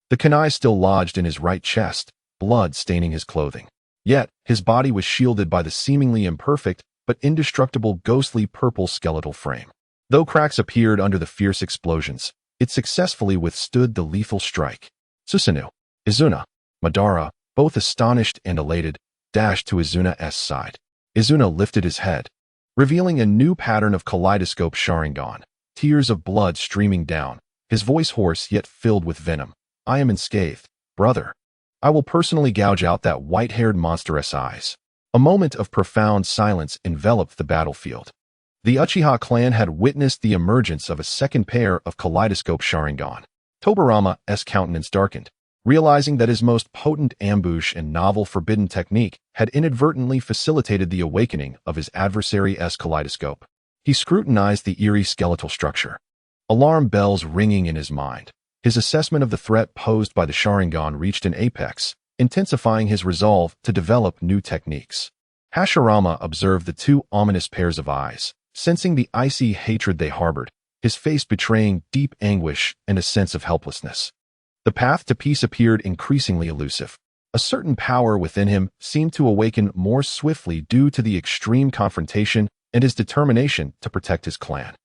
The kunai still lodged in his right chest, blood staining his clothing. Yet, his body was shielded by the seemingly imperfect but indestructible ghostly purple skeletal frame. Though cracks appeared under the fierce explosions, it successfully withstood the lethal strike. Susanoo, Izuna, Madara, both astonished and elated, dashed to Izuna's side. Izuna lifted his head, revealing a new pattern of kaleidoscope Sharingan, tears of blood streaming down, his voice hoarse yet filled with venom. I am unscathed, brother. I will personally gouge out that white-haired monstrous eyes. A moment of profound silence enveloped the battlefield. The Uchiha clan had witnessed the emergence of a second pair of kaleidoscope Sharingan. Tobirama's countenance darkened, realizing that his most potent ambush and novel forbidden technique had inadvertently facilitated the awakening of his adversary's kaleidoscope. He scrutinized the eerie skeletal structure, alarm bells ringing in his mind. His assessment of the threat posed by the Sharingan reached an apex, intensifying his resolve to develop new techniques. Hashirama observed the two ominous pairs of eyes, sensing the icy hatred they harbored, his face betraying deep anguish and a sense of helplessness. The path to peace appeared increasingly elusive. A certain power within him seemed to awaken more swiftly due to the extreme confrontation and his determination to protect his clan.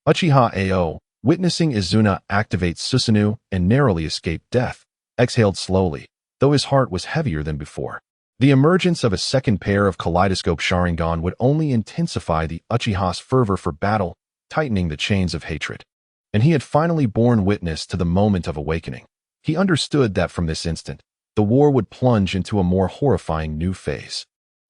Uchiha Ao, witnessing Izuna activate Susanoo and narrowly escape death, exhaled slowly, though his heart was heavier than before. The emergence of a second pair of kaleidoscope Sharingan would only intensify the Uchiha's fervor for battle, tightening the chains of hatred. and he had finally borne witness to the moment of awakening. He understood that from this instant, the war would plunge into a more horrifying new phase.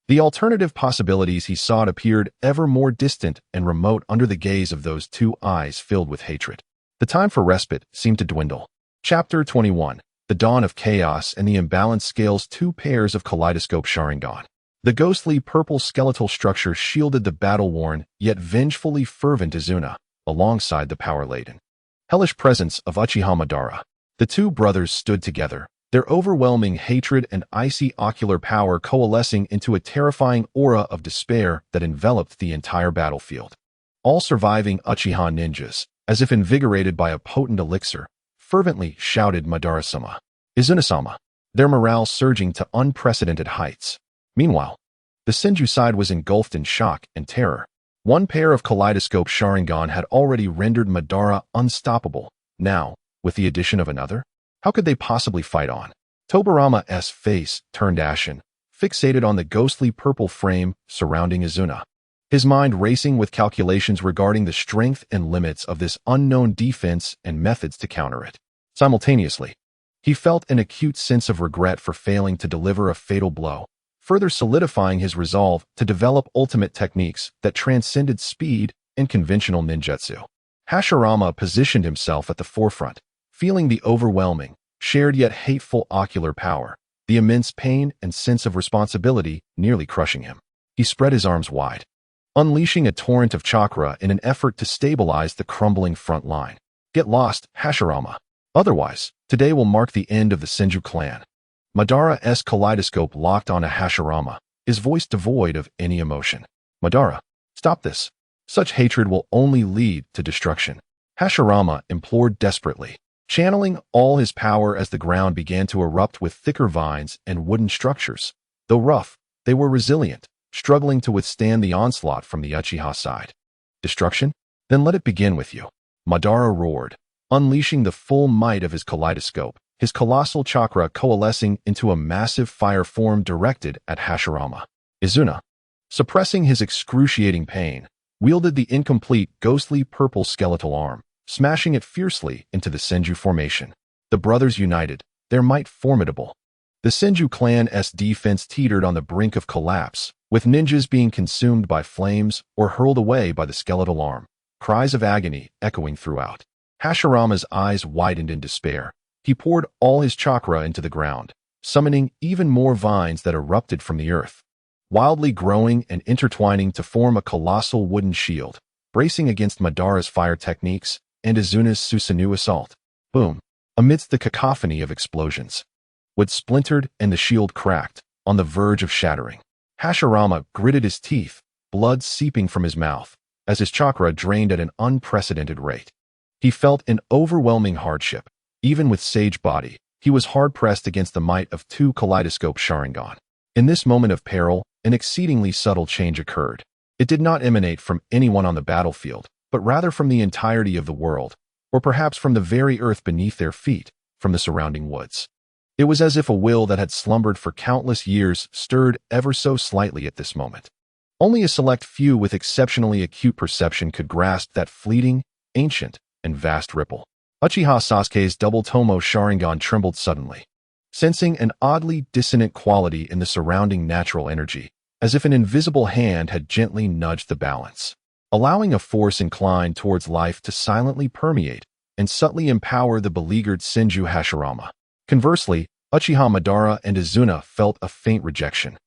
The alternative possibilities he sought appeared ever more distant and remote under the gaze of those two eyes filled with hatred. The time for respite seemed to dwindle. Chapter 21. The Dawn of Chaos and the Imbalanced Scales. Two pairs of kaleidoscope Sharingan. The ghostly purple skeletal structure shielded the battle-worn, yet vengefully fervent Izuna, alongside the power-laden, hellish presence of Uchiha Madara. The two brothers stood together, their overwhelming hatred and icy ocular power coalescing into a terrifying aura of despair that enveloped the entire battlefield. All surviving Uchiha ninjas, as if invigorated by a potent elixir, fervently shouted Madara-sama, Izuna-sama, their morale surging to unprecedented heights. Meanwhile, the Senju side was engulfed in shock and terror. One pair of kaleidoscope Sharingan had already rendered Madara unstoppable. Now, with the addition of another, how could they possibly fight on? Tobirama's face turned ashen, fixated on the ghostly purple frame surrounding Izuna, his mind racing with calculations regarding the strength and limits of this unknown defense and methods to counter it. Simultaneously, he felt an acute sense of regret for failing to deliver a fatal blow, further solidifying his resolve to develop ultimate techniques that transcended speed and conventional ninjutsu. Hashirama positioned himself at the forefront, feeling the overwhelming, shared yet hateful ocular power, the immense pain and sense of responsibility nearly crushing him. He spread his arms wide, unleashing a torrent of chakra in an effort to stabilize the crumbling front line. Get lost, Hashirama. Otherwise, today will mark the end of the Senju clan. Madara's kaleidoscope locked onto Hashirama, his voice devoid of any emotion. Madara, stop this. Such hatred will only lead to destruction. Hashirama implored desperately, channeling all his power as the ground began to erupt with thicker vines and wooden structures. Though rough, they were resilient, struggling to withstand the onslaught from the Uchiha side. Destruction? Then let it begin with you. Madara roared, unleashing the full might of his kaleidoscope, his colossal chakra coalescing into a massive fire form directed at Hashirama. Izuna, suppressing his excruciating pain, wielded the incomplete ghostly purple skeletal arm, smashing it fiercely into the Senju formation. The brothers united, their might formidable. The Senju clan's defense teetered on the brink of collapse, with ninjas being consumed by flames or hurled away by the skeletal arm, cries of agony echoing throughout. Hashirama's eyes widened in despair. He poured all his chakra into the ground, summoning even more vines that erupted from the earth, wildly growing and intertwining to form a colossal wooden shield, bracing against Madara's fire techniques and Izuna's Susanoo assault. Boom! Amidst the cacophony of explosions, wood splintered and the shield cracked, on the verge of shattering. Hashirama gritted his teeth, blood seeping from his mouth, as his chakra drained at an unprecedented rate. He felt an overwhelming hardship. Even with sage body, he was hard-pressed against the might of two kaleidoscope Sharingan. In this moment of peril, an exceedingly subtle change occurred. It did not emanate from anyone on the battlefield, but rather from the entirety of the world, or perhaps from the very earth beneath their feet, from the surrounding woods. It was as if a will that had slumbered for countless years stirred ever so slightly at this moment. Only a select few with exceptionally acute perception could grasp that fleeting, ancient, and vast ripple. Uchiha Sasuke's double Tomo Sharingan trembled suddenly, sensing an oddly dissonant quality in the surrounding natural energy, as if an invisible hand had gently nudged the balance, allowing a force inclined towards life to silently permeate and subtly empower the beleaguered Senju Hashirama. Conversely, Uchiha Madara and Izuna felt a faint rejection,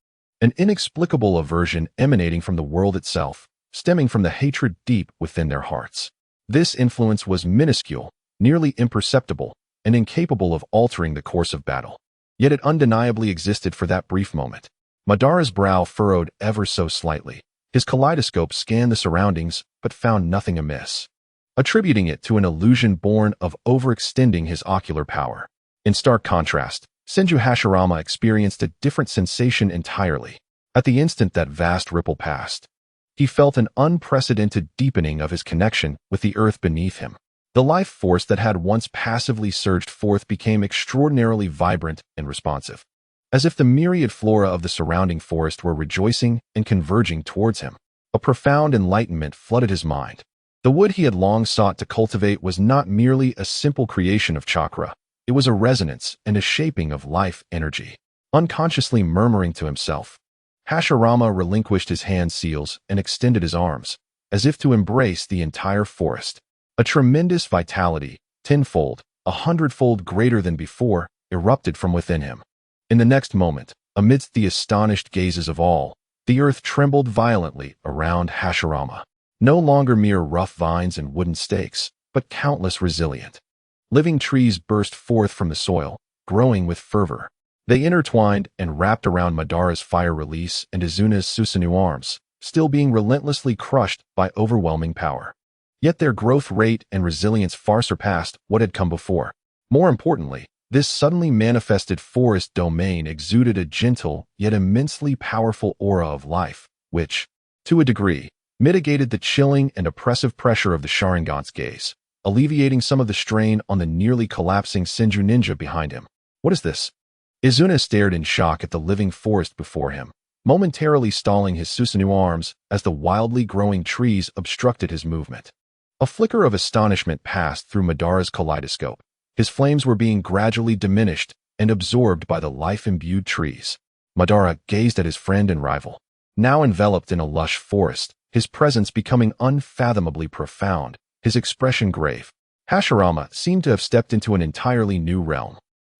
an inexplicable aversion emanating from the world itself, stemming from the hatred deep within their hearts. This influence was minuscule, nearly imperceptible, and incapable of altering the course of battle. Yet it undeniably existed for that brief moment. Madara's brow furrowed ever so slightly. His kaleidoscope scanned the surroundings, but found nothing amiss, attributing it to an illusion born of overextending his ocular power. In stark contrast, Senju Hashirama experienced a different sensation entirely. At the instant that vast ripple passed, he felt an unprecedented deepening of his connection with the earth beneath him. The life force that had once passively surged forth became extraordinarily vibrant and responsive, as if the myriad flora of the surrounding forest were rejoicing and converging towards him. A profound enlightenment flooded his mind. The wood he had long sought to cultivate was not merely a simple creation of chakra. It was a resonance and a shaping of life energy. Unconsciously murmuring to himself, Hashirama relinquished his hand seals and extended his arms, as if to embrace the entire forest. A tremendous vitality, tenfold, 100-fold greater than before, erupted from within him. In the next moment, amidst the astonished gazes of all, the earth trembled violently around Hashirama. No longer mere rough vines and wooden stakes, but countless resilient, living trees burst forth from the soil, growing with fervor. They intertwined and wrapped around Madara's fire release and Izuna's Susanoo arms, still being relentlessly crushed by overwhelming power. Yet their growth rate and resilience far surpassed what had come before. More importantly, this suddenly manifested forest domain exuded a gentle yet immensely powerful aura of life, which, to a degree, mitigated the chilling and oppressive pressure of the Sharingan's gaze, alleviating some of the strain on the nearly collapsing Senju ninja behind him. What is this? Izuna stared in shock at the living forest before him, momentarily stalling his Susanoo arms as the wildly growing trees obstructed his movement. A flicker of astonishment passed through Madara's kaleidoscope. His flames were being gradually diminished and absorbed by the life-imbued trees. Madara gazed at his friend and rival. Now enveloped in a lush forest, his presence becoming unfathomably profound, his expression grave, Hashirama seemed to have stepped into an entirely new realm.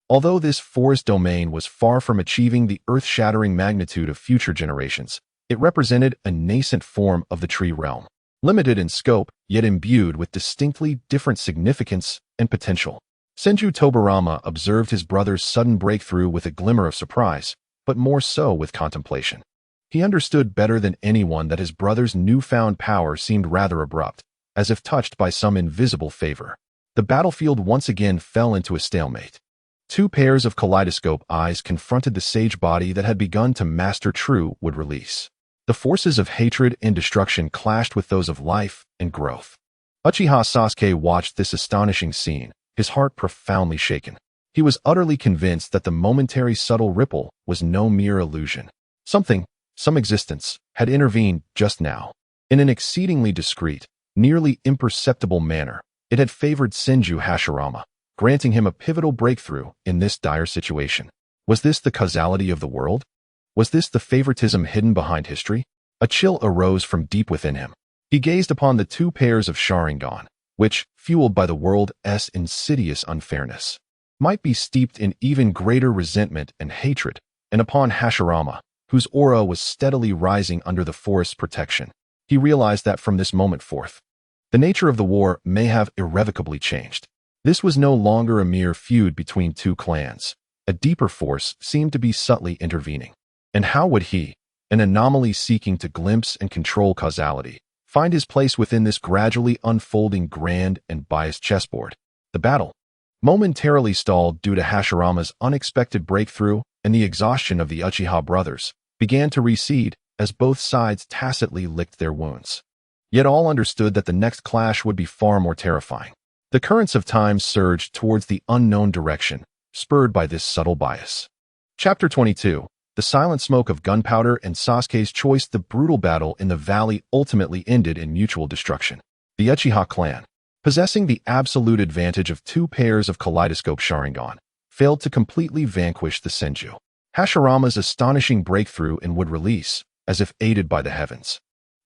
Although this forest domain was far from achieving the earth-shattering magnitude of future generations, it represented a nascent form of the tree realm, limited in scope, yet imbued with distinctly different significance and potential. Senju Tobarama observed his brother's sudden breakthrough with a glimmer of surprise, but more so with contemplation. He understood better than anyone that his brother's newfound power seemed rather abrupt, as if touched by some invisible favor. The battlefield once again fell into a stalemate. Two pairs of kaleidoscope eyes confronted the sage body that had begun to master true wood release. The forces of hatred and destruction clashed with those of life and growth. Uchiha Sasuke watched this astonishing scene, his heart profoundly shaken. He was utterly convinced that the momentary subtle ripple was no mere illusion. Some existence, had intervened just now. In an exceedingly discreet, nearly imperceptible manner, it had favored Senju Hashirama, granting him a pivotal breakthrough in this dire situation. Was this the causality of the world? Was this the favoritism hidden behind history? A chill arose from deep within him. He gazed upon the two pairs of Sharingan, which, fueled by the world's insidious unfairness, might be steeped in even greater resentment and hatred, and upon Hashirama, whose aura was steadily rising under the forest's protection. He realized that from this moment forth, the nature of the war may have irrevocably changed. This was no longer a mere feud between two clans. A deeper force seemed to be subtly intervening. And how would he, an anomaly seeking to glimpse and control causality, find his place within this gradually unfolding grand and biased chessboard? The battle, momentarily stalled due to Hashirama's unexpected breakthrough and the exhaustion of the Uchiha brothers, began to recede as both sides tacitly licked their wounds. Yet all understood that the next clash would be far more terrifying. The currents of time surged towards the unknown direction, spurred by this subtle bias. Chapter 22. The silent smoke of gunpowder and Sasuke's choice. The brutal battle in the valley ultimately ended in mutual destruction. The Uchiha clan, possessing the absolute advantage of two pairs of kaleidoscope Sharingan, failed to completely vanquish the Senju. Hashirama's astonishing breakthrough in wood release, as if aided by the heavens,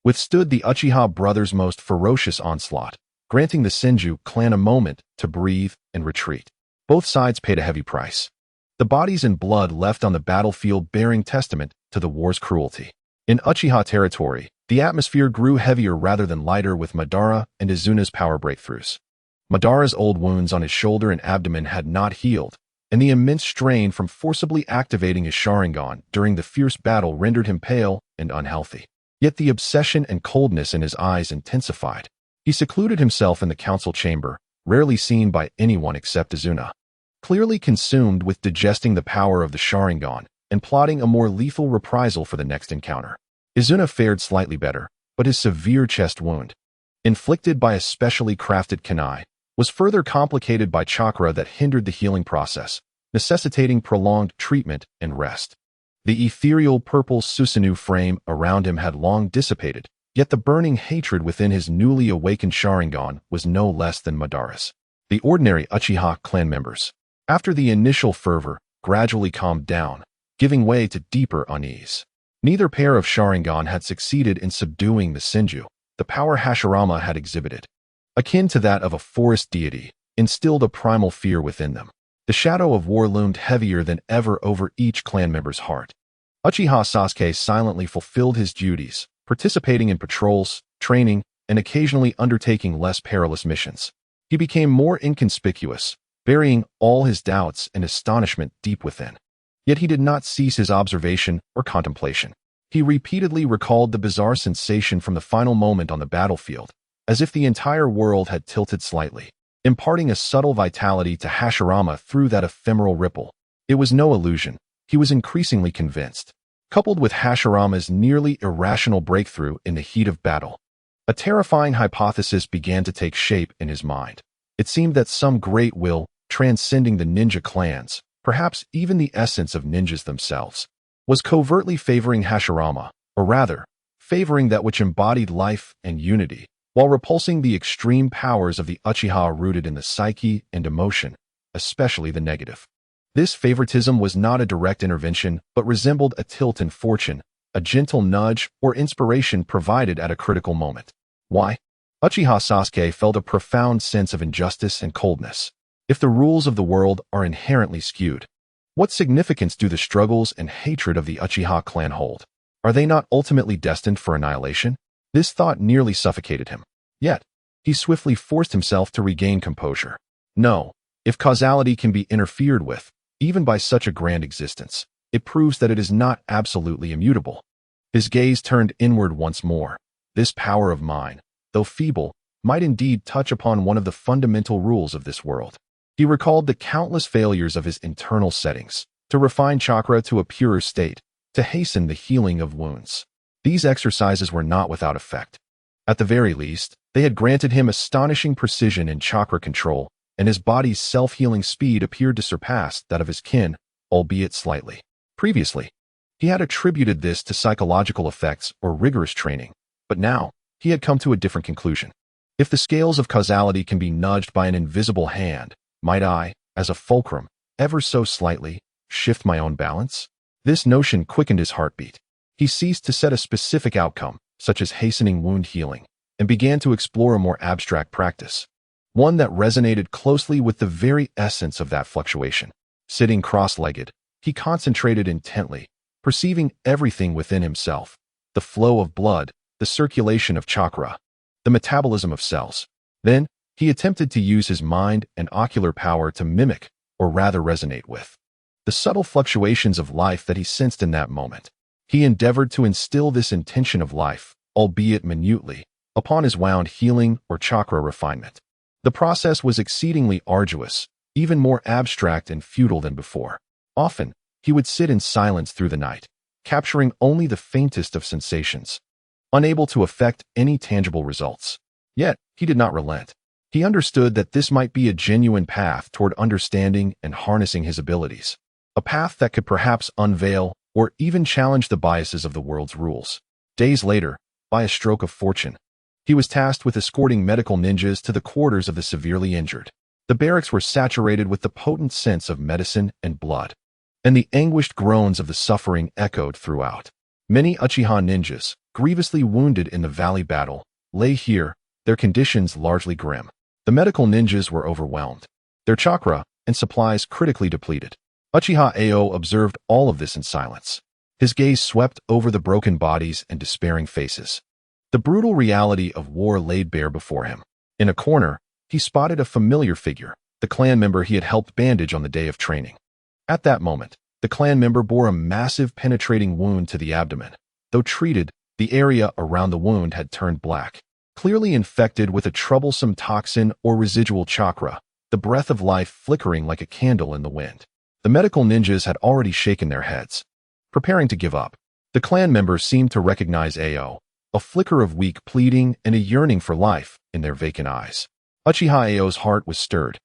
withstood the Uchiha brothers' most ferocious onslaught, granting the Senju clan a moment to breathe and retreat. Both sides paid a heavy price. The bodies and blood left on the battlefield bearing testament to the war's cruelty. In Uchiha territory, the atmosphere grew heavier rather than lighter with Madara and Izuna's power breakthroughs. Madara's old wounds on his shoulder and abdomen had not healed, and the immense strain from forcibly activating his Sharingan during the fierce battle rendered him pale and unhealthy. Yet the obsession and coldness in his eyes intensified. He secluded himself in the council chamber, rarely seen by anyone except Izuna, clearly consumed with digesting the power of the Sharingan and plotting a more lethal reprisal for the next encounter. Izuna fared slightly better, but his severe chest wound, inflicted by a specially crafted kunai, was further complicated by chakra that hindered the healing process, necessitating prolonged treatment and rest. The ethereal purple Susanoo frame around him had long dissipated, Yet the burning hatred within his newly awakened Sharingan was no less than Madara's. The ordinary Uchiha clan members, after the initial fervor, gradually calmed down, giving way to deeper unease. Neither pair of Sharingan had succeeded in subduing the Senju. The power Hashirama had exhibited, akin to that of a forest deity, instilled a primal fear within them. The shadow of war loomed heavier than ever over each clan member's heart. Uchiha Sasuke silently fulfilled his duties, participating in patrols, training, and occasionally undertaking less perilous missions. He became more inconspicuous, burying all his doubts and astonishment deep within. Yet he did not cease his observation or contemplation. He repeatedly recalled the bizarre sensation from the final moment on the battlefield, as if the entire world had tilted slightly, imparting a subtle vitality to Hashirama through that ephemeral ripple. It was no illusion. He was increasingly convinced. Coupled with Hashirama's nearly irrational breakthrough in the heat of battle, a terrifying hypothesis began to take shape in his mind. It seemed that some great will, transcending the ninja clans, perhaps even the essence of ninjas themselves, was covertly favoring Hashirama, or rather, favoring that which embodied life and unity, while repulsing the extreme powers of the Uchiha rooted in the psyche and emotion, especially the negative. This favoritism was not a direct intervention, but resembled a tilt in fortune, a gentle nudge or inspiration provided at a critical moment. Why? Uchiha Sasuke felt a profound sense of injustice and coldness. If the rules of the world are inherently skewed, what significance do the struggles and hatred of the Uchiha clan hold? Are they not ultimately destined for annihilation? This thought nearly suffocated him. Yet, he swiftly forced himself to regain composure. No, if causality can be interfered with, even by such a grand existence, it proves that it is not absolutely immutable. His gaze turned inward once more. This power of mine, though feeble, might indeed touch upon one of the fundamental rules of this world. He recalled the countless failures of his internal settings, to refine chakra to a purer state, to hasten the healing of wounds. These exercises were not without effect. At the very least, they had granted him astonishing precision in chakra control, and his body's self-healing speed appeared to surpass that of his kin, albeit slightly. Previously, he had attributed this to psychological effects or rigorous training, but now he had come to a different conclusion. If the scales of causality can be nudged by an invisible hand, might I, as a fulcrum, ever so slightly, shift my own balance? This notion quickened his heartbeat. He ceased to set a specific outcome, such as hastening wound healing, and began to explore a more abstract practice, one that resonated closely with the very essence of that fluctuation. Sitting cross-legged, he concentrated intently, perceiving everything within himself: the flow of blood, the circulation of chakra, the metabolism of cells. Then, he attempted to use his mind and ocular power to mimic, or rather resonate with, the subtle fluctuations of life that he sensed in that moment. He endeavored to instill this intention of life, albeit minutely, upon his wound healing or chakra refinement. The process was exceedingly arduous, even more abstract and futile than before. Often, he would sit in silence through the night, capturing only the faintest of sensations, unable to effect any tangible results. Yet, he did not relent. He understood that this might be a genuine path toward understanding and harnessing his abilities, a path that could perhaps unveil or even challenge the biases of the world's rules. Days later, by a stroke of fortune, he was tasked with escorting medical ninjas to the quarters of the severely injured. The barracks were saturated with the potent scents of medicine and blood, and the anguished groans of the suffering echoed throughout. Many Uchiha ninjas, grievously wounded in the valley battle, lay here, their conditions largely grim. The medical ninjas were overwhelmed, their chakra and supplies critically depleted. Uchiha Ao observed all of this in silence. His gaze swept over the broken bodies and despairing faces. The brutal reality of war laid bare before him. In a corner, he spotted a familiar figure, the clan member he had helped bandage on the day of training. At that moment, the clan member bore a massive penetrating wound to the abdomen. Though treated, the area around the wound had turned black, clearly infected with a troublesome toxin or residual chakra, the breath of life flickering like a candle in the wind. The medical ninjas had already shaken their heads, preparing to give up. The clan members seemed to recognize Ao, a flicker of weak pleading and a yearning for life in their vacant eyes. Uchiha Ao's heart was stirred.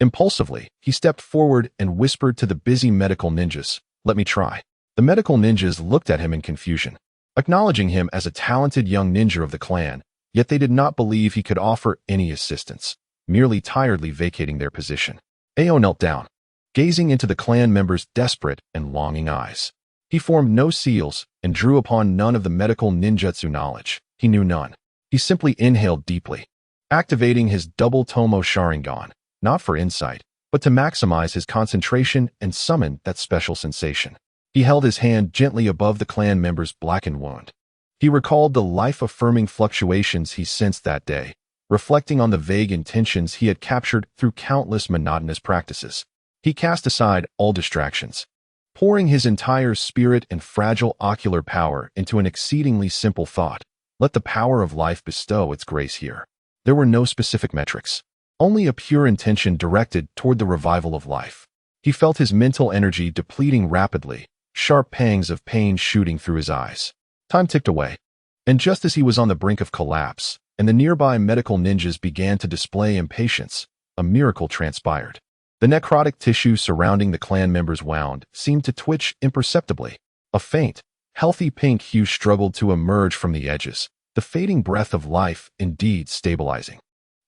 Impulsively, he stepped forward and whispered to the busy medical ninjas, "Let me try." The medical ninjas looked at him in confusion. acknowledging him as a talented young ninja of the clan, yet they did not believe he could offer any assistance, merely tiredly vacating their position. Ao knelt down, gazing into the clan members' desperate and longing eyes. He formed no seals and drew upon none of the medical ninjutsu knowledge. He knew none. He simply inhaled deeply, activating his double Tomo Sharingan, not for insight, but to maximize his concentration and summon that special sensation. He held his hand gently above the clan member's blackened wound. He recalled the life-affirming fluctuations he sensed that day, reflecting on the vague intentions he had captured through countless monotonous practices. He cast aside all distractions, pouring his entire spirit and fragile ocular power into an exceedingly simple thought. Let the power of life bestow its grace here. There were no specific metrics, only a pure intention directed toward the revival of life. He felt his mental energy depleting rapidly, sharp pangs of pain shooting through his eyes. Time ticked away, and just as he was on the brink of collapse, and the nearby medical ninjas began to display impatience, a miracle transpired. The necrotic tissue surrounding the clan members' wound seemed to twitch imperceptibly. A faint, healthy pink hue struggled to emerge from the edges, the fading breath of life indeed stabilizing.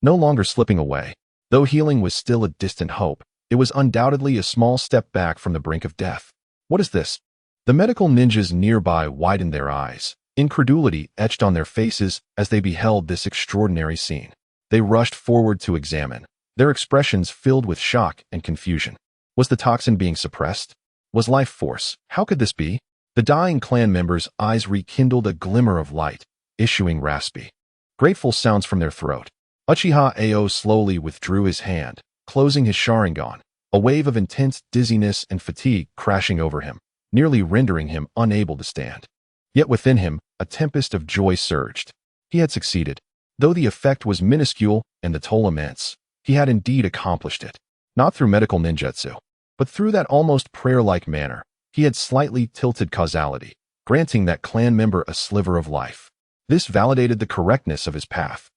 No longer slipping away. Though healing was still a distant hope, it was undoubtedly a small step back from the brink of death. What is this? The medical ninjas nearby widened their eyes, incredulity etched on their faces as they beheld this extraordinary scene. They rushed forward to examine, their expressions filled with shock and confusion. Was the toxin being suppressed? Was life force? How could this be? The dying clan members' eyes rekindled a glimmer of light, issuing raspy, grateful sounds from their throat. Uchiha Ao slowly withdrew his hand, closing his Sharingan, a wave of intense dizziness and fatigue crashing over him, nearly rendering him unable to stand. Yet within him, a tempest of joy surged. He had succeeded. Though the effect was minuscule and the toll immense, he had indeed accomplished it. Not through medical ninjutsu, but through that almost prayer-like manner. He had slightly tilted causality, granting that clan member a sliver of life. This validated the correctness of his path.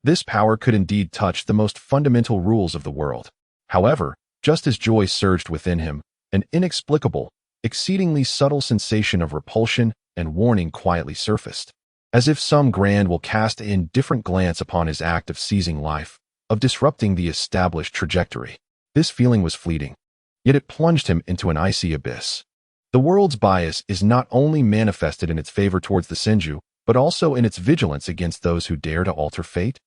This power could indeed touch the most fundamental rules of the world. However, just as joy surged within him, an inexplicable, exceedingly subtle sensation of repulsion and warning quietly surfaced, as if some grand will cast an indifferent glance upon his act of seizing life, of disrupting the established trajectory. This feeling was fleeting, yet it plunged him into an icy abyss. The world's bias is not only manifested in its favor towards the Senju, but also in its vigilance against those who dare to alter fate.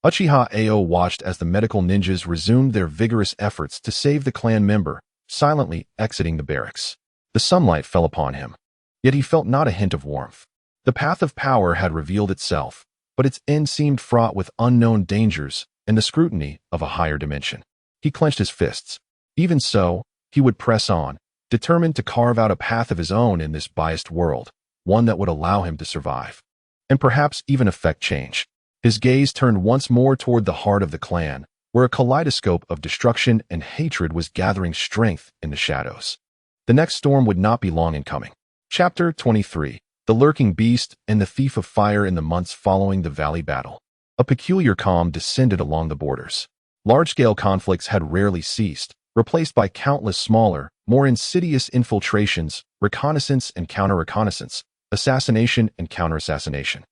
Uchiha Ao watched as the medical ninjas resumed their vigorous efforts to save the clan member, silently exiting the barracks. The sunlight fell upon him, yet he felt not a hint of warmth. The path of power had revealed itself, but its end seemed fraught with unknown dangers and the scrutiny of a higher dimension. He clenched his fists. Even so, he would press on, determined to carve out a path of his own in this biased world, one that would allow him to survive, and perhaps even effect change. His gaze turned once more toward the heart of the clan, where a kaleidoscope of destruction and hatred was gathering strength in the shadows. The next storm would not be long in coming. Chapter 23. The Lurking Beast and the Thief of Fire. In the months following the Valley Battle, a peculiar calm descended along the borders. Large-scale conflicts had rarely ceased, replaced by countless smaller, more insidious infiltrations, reconnaissance and counter-reconnaissance, assassination and counter-assassination.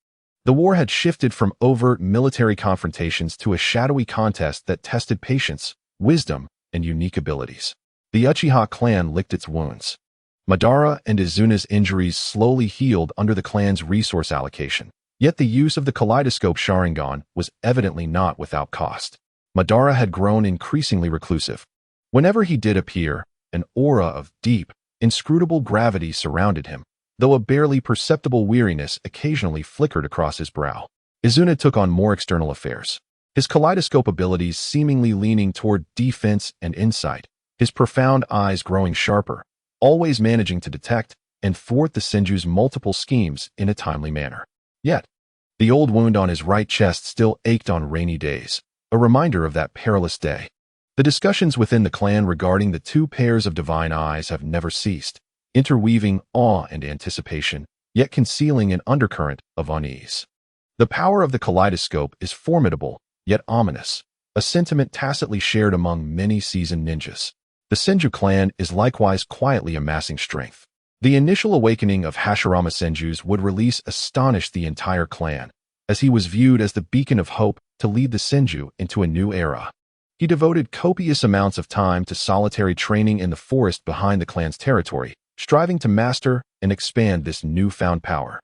The war had shifted from overt military confrontations to a shadowy contest that tested patience, wisdom, and unique abilities. The Uchiha clan licked its wounds. Madara and Izuna's injuries slowly healed under the clan's resource allocation, yet the use of the Kaleidoscope Sharingan was evidently not without cost. Madara had grown increasingly reclusive. Whenever he did appear, an aura of deep, inscrutable gravity surrounded him, though a barely perceptible weariness occasionally flickered across his brow. Izuna took on more external affairs, his kaleidoscope abilities seemingly leaning toward defense and insight, his profound eyes growing sharper, always managing to detect and thwart the Senju's multiple schemes in a timely manner. Yet, the old wound on his right chest still ached on rainy days, a reminder of that perilous day. The discussions within the clan regarding the two pairs of divine eyes have never ceased, interweaving awe and anticipation, yet concealing an undercurrent of unease. The power of the kaleidoscope is formidable, yet ominous, a sentiment tacitly shared among many seasoned ninjas. The Senju clan is likewise quietly amassing strength. The initial awakening of Hashirama Senju's would release astonished the entire clan, as he was viewed as the beacon of hope to lead the Senju into a new era. He devoted copious amounts of time to solitary training in the forest behind the clan's territory, striving to master and expand this newfound power.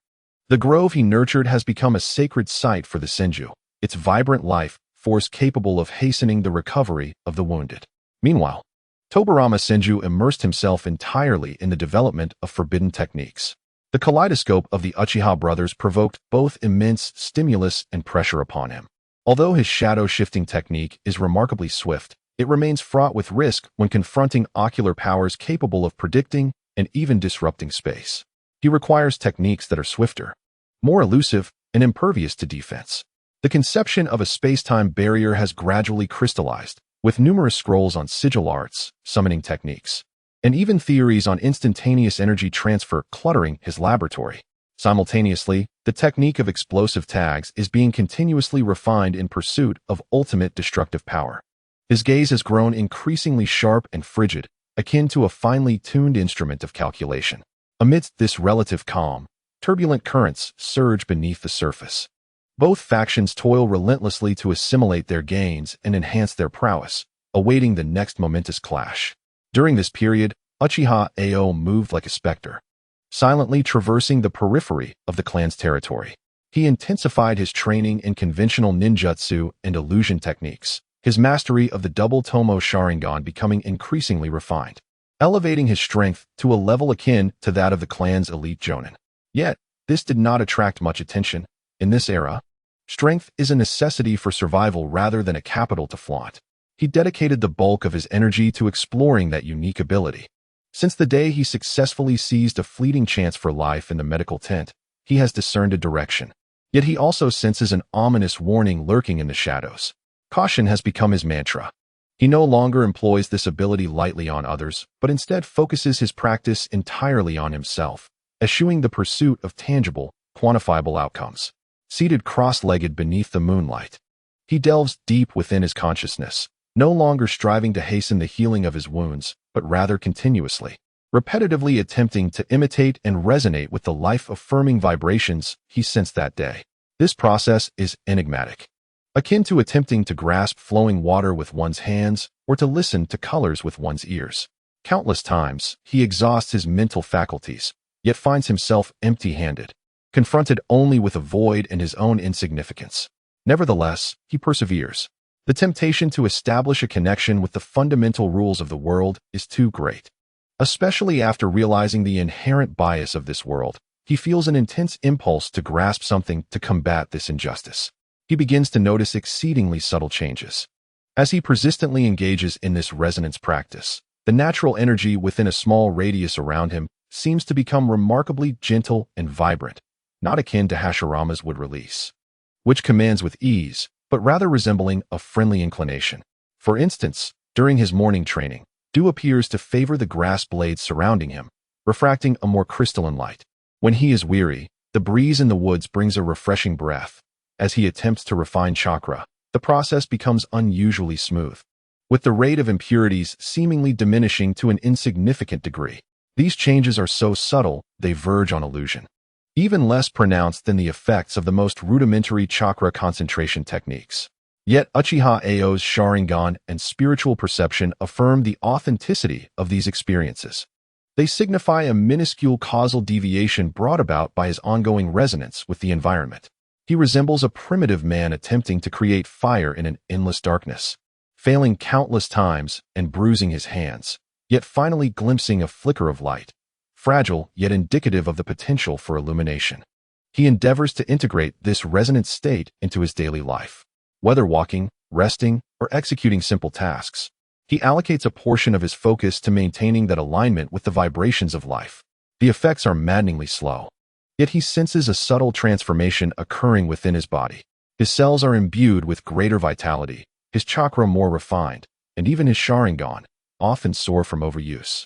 The grove he nurtured has become a sacred site for the Senju, its vibrant life force capable of hastening the recovery of the wounded. Meanwhile, Tobarama Senju immersed himself entirely in the development of forbidden techniques. The kaleidoscope of the Uchiha brothers provoked both immense stimulus and pressure upon him. Although his shadow-shifting technique is remarkably swift, it remains fraught with risk when confronting ocular powers capable of predicting and even disrupting space. He requires techniques that are swifter, more elusive, and impervious to defense. The conception of a space-time barrier has gradually crystallized, with numerous scrolls on sigil arts, summoning techniques, and even theories on instantaneous energy transfer cluttering his laboratory. Simultaneously, the technique of explosive tags is being continuously refined in pursuit of ultimate destructive power. His gaze has grown increasingly sharp and frigid, akin to a finely tuned instrument of calculation. Amidst this relative calm, turbulent currents surge beneath the surface. Both factions toil relentlessly to assimilate their gains and enhance their prowess, awaiting the next momentous clash. During this period, Uchiha Ao moved like a specter, silently traversing the periphery of the clan's territory. He intensified his training in conventional ninjutsu and illusion techniques, his mastery of the double Tomo Sharingan becoming increasingly refined, elevating his strength to a level akin to that of the clan's elite jonin. Yet, this did not attract much attention. In this era, strength is a necessity for survival rather than a capital to flaunt. He dedicated the bulk of his energy to exploring that unique ability. Since the day he successfully seized a fleeting chance for life in the medical tent, he has discerned a direction. Yet he also senses an ominous warning lurking in the shadows. Caution has become his mantra. He no longer employs this ability lightly on others, but instead focuses his practice entirely on himself, eschewing the pursuit of tangible, quantifiable outcomes. Seated cross-legged beneath the moonlight, he delves deep within his consciousness, no longer striving to hasten the healing of his wounds, but rather continuously, repetitively attempting to imitate and resonate with the life-affirming vibrations he sensed that day. This process is enigmatic, akin to attempting to grasp flowing water with one's hands or to listen to colors with one's ears. Countless times, he exhausts his mental faculties, yet finds himself empty-handed, confronted only with a void and his own insignificance. Nevertheless, he perseveres. The temptation to establish a connection with the fundamental rules of the world is too great. Especially after realizing the inherent bias of this world, he feels an intense impulse to grasp something to combat this injustice. He begins to notice exceedingly subtle changes. As he persistently engages in this resonance practice, the natural energy within a small radius around him seems to become remarkably gentle and vibrant, not akin to Hashirama's would release, which commands with ease, but rather resembling a friendly inclination. For instance, during his morning training, dew appears to favor the grass blades surrounding him, refracting a more crystalline light. When he is weary, the breeze in the woods brings a refreshing breath. As he attempts to refine chakra, the process becomes unusually smooth, with the rate of impurities seemingly diminishing to an insignificant degree. These changes are so subtle, they verge on illusion, even less pronounced than the effects of the most rudimentary chakra concentration techniques. Yet Uchiha Ao's Sharingan and spiritual perception affirm the authenticity of these experiences. They signify a minuscule causal deviation brought about by his ongoing resonance with the environment. He resembles a primitive man attempting to create fire in an endless darkness, failing countless times and bruising his hands, yet finally glimpsing a flicker of light, fragile yet indicative of the potential for illumination. He endeavors to integrate this resonant state into his daily life. Whether walking, resting, or executing simple tasks, he allocates a portion of his focus to maintaining that alignment with the vibrations of life. The effects are maddeningly slow, yet he senses a subtle transformation occurring within his body. His cells are imbued with greater vitality, his chakra more refined, and even his Sharingan, often sore from overuse,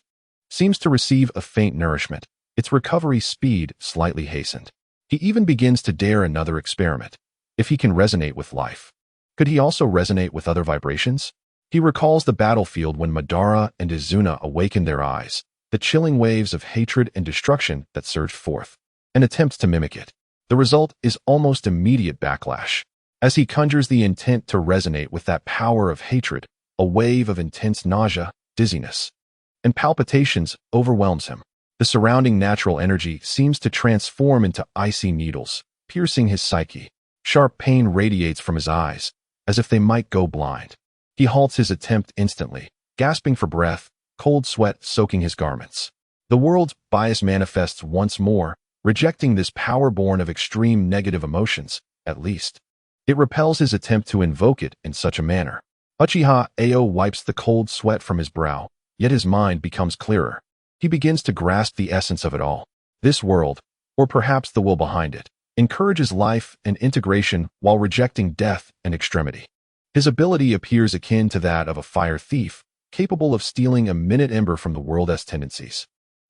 seems to receive a faint nourishment, its recovery speed slightly hastened. He even begins to dare another experiment. If he can resonate with life, could he also resonate with other vibrations? He recalls the battlefield when Madara and Izuna awakened their eyes, the chilling waves of hatred and destruction that surged forth, and attempts to mimic it. The result is almost immediate backlash. As he conjures the intent to resonate with that power of hatred, a wave of intense nausea, dizziness, and palpitations overwhelms him. The surrounding natural energy seems to transform into icy needles, piercing his psyche. Sharp pain radiates from his eyes, as if they might go blind. He halts his attempt instantly, gasping for breath, cold sweat soaking his garments. The world's bias manifests once more, rejecting this power born of extreme negative emotions, at least. It repels his attempt to invoke it in such a manner. Uchiha Ao wipes the cold sweat from his brow, yet his mind becomes clearer. He begins to grasp the essence of it all. This world, or perhaps the will behind it, encourages life and integration while rejecting death and extremity. His ability appears akin to that of a fire thief, capable of stealing a minute ember from the world's tendencies.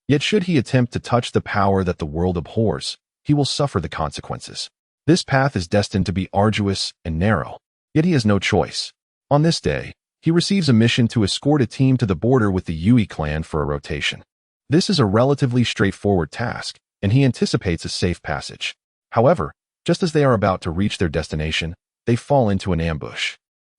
Yet should he attempt to touch the power that the world abhors, he will suffer the consequences. This path is destined to be arduous and narrow, yet he has no choice. On this day, he receives a mission to escort a team to the border with the Yui clan for a rotation. This is a relatively straightforward task, and he anticipates a safe passage. However, just as they are about to reach their destination, they fall into an ambush.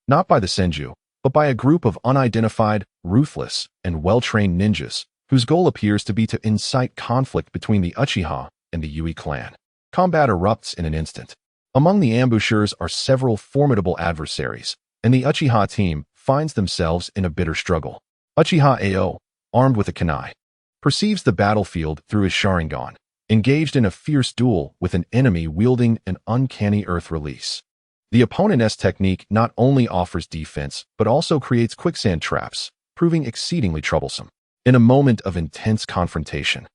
Not by the Senju, but by a group of unidentified, ruthless, and well-trained ninjas, whose goal appears to be to incite conflict between the Uchiha and the Yui clan. Combat erupts in an instant. Among the ambushers are several formidable adversaries, and the Uchiha team finds themselves in a bitter struggle. Uchiha Ao, armed with a kunai, perceives the battlefield through his Sharingan, engaged in a fierce duel with an enemy wielding an uncanny earth release. The opponent's technique not only offers defense, but also creates quicksand traps, proving exceedingly troublesome. In a moment of intense confrontation,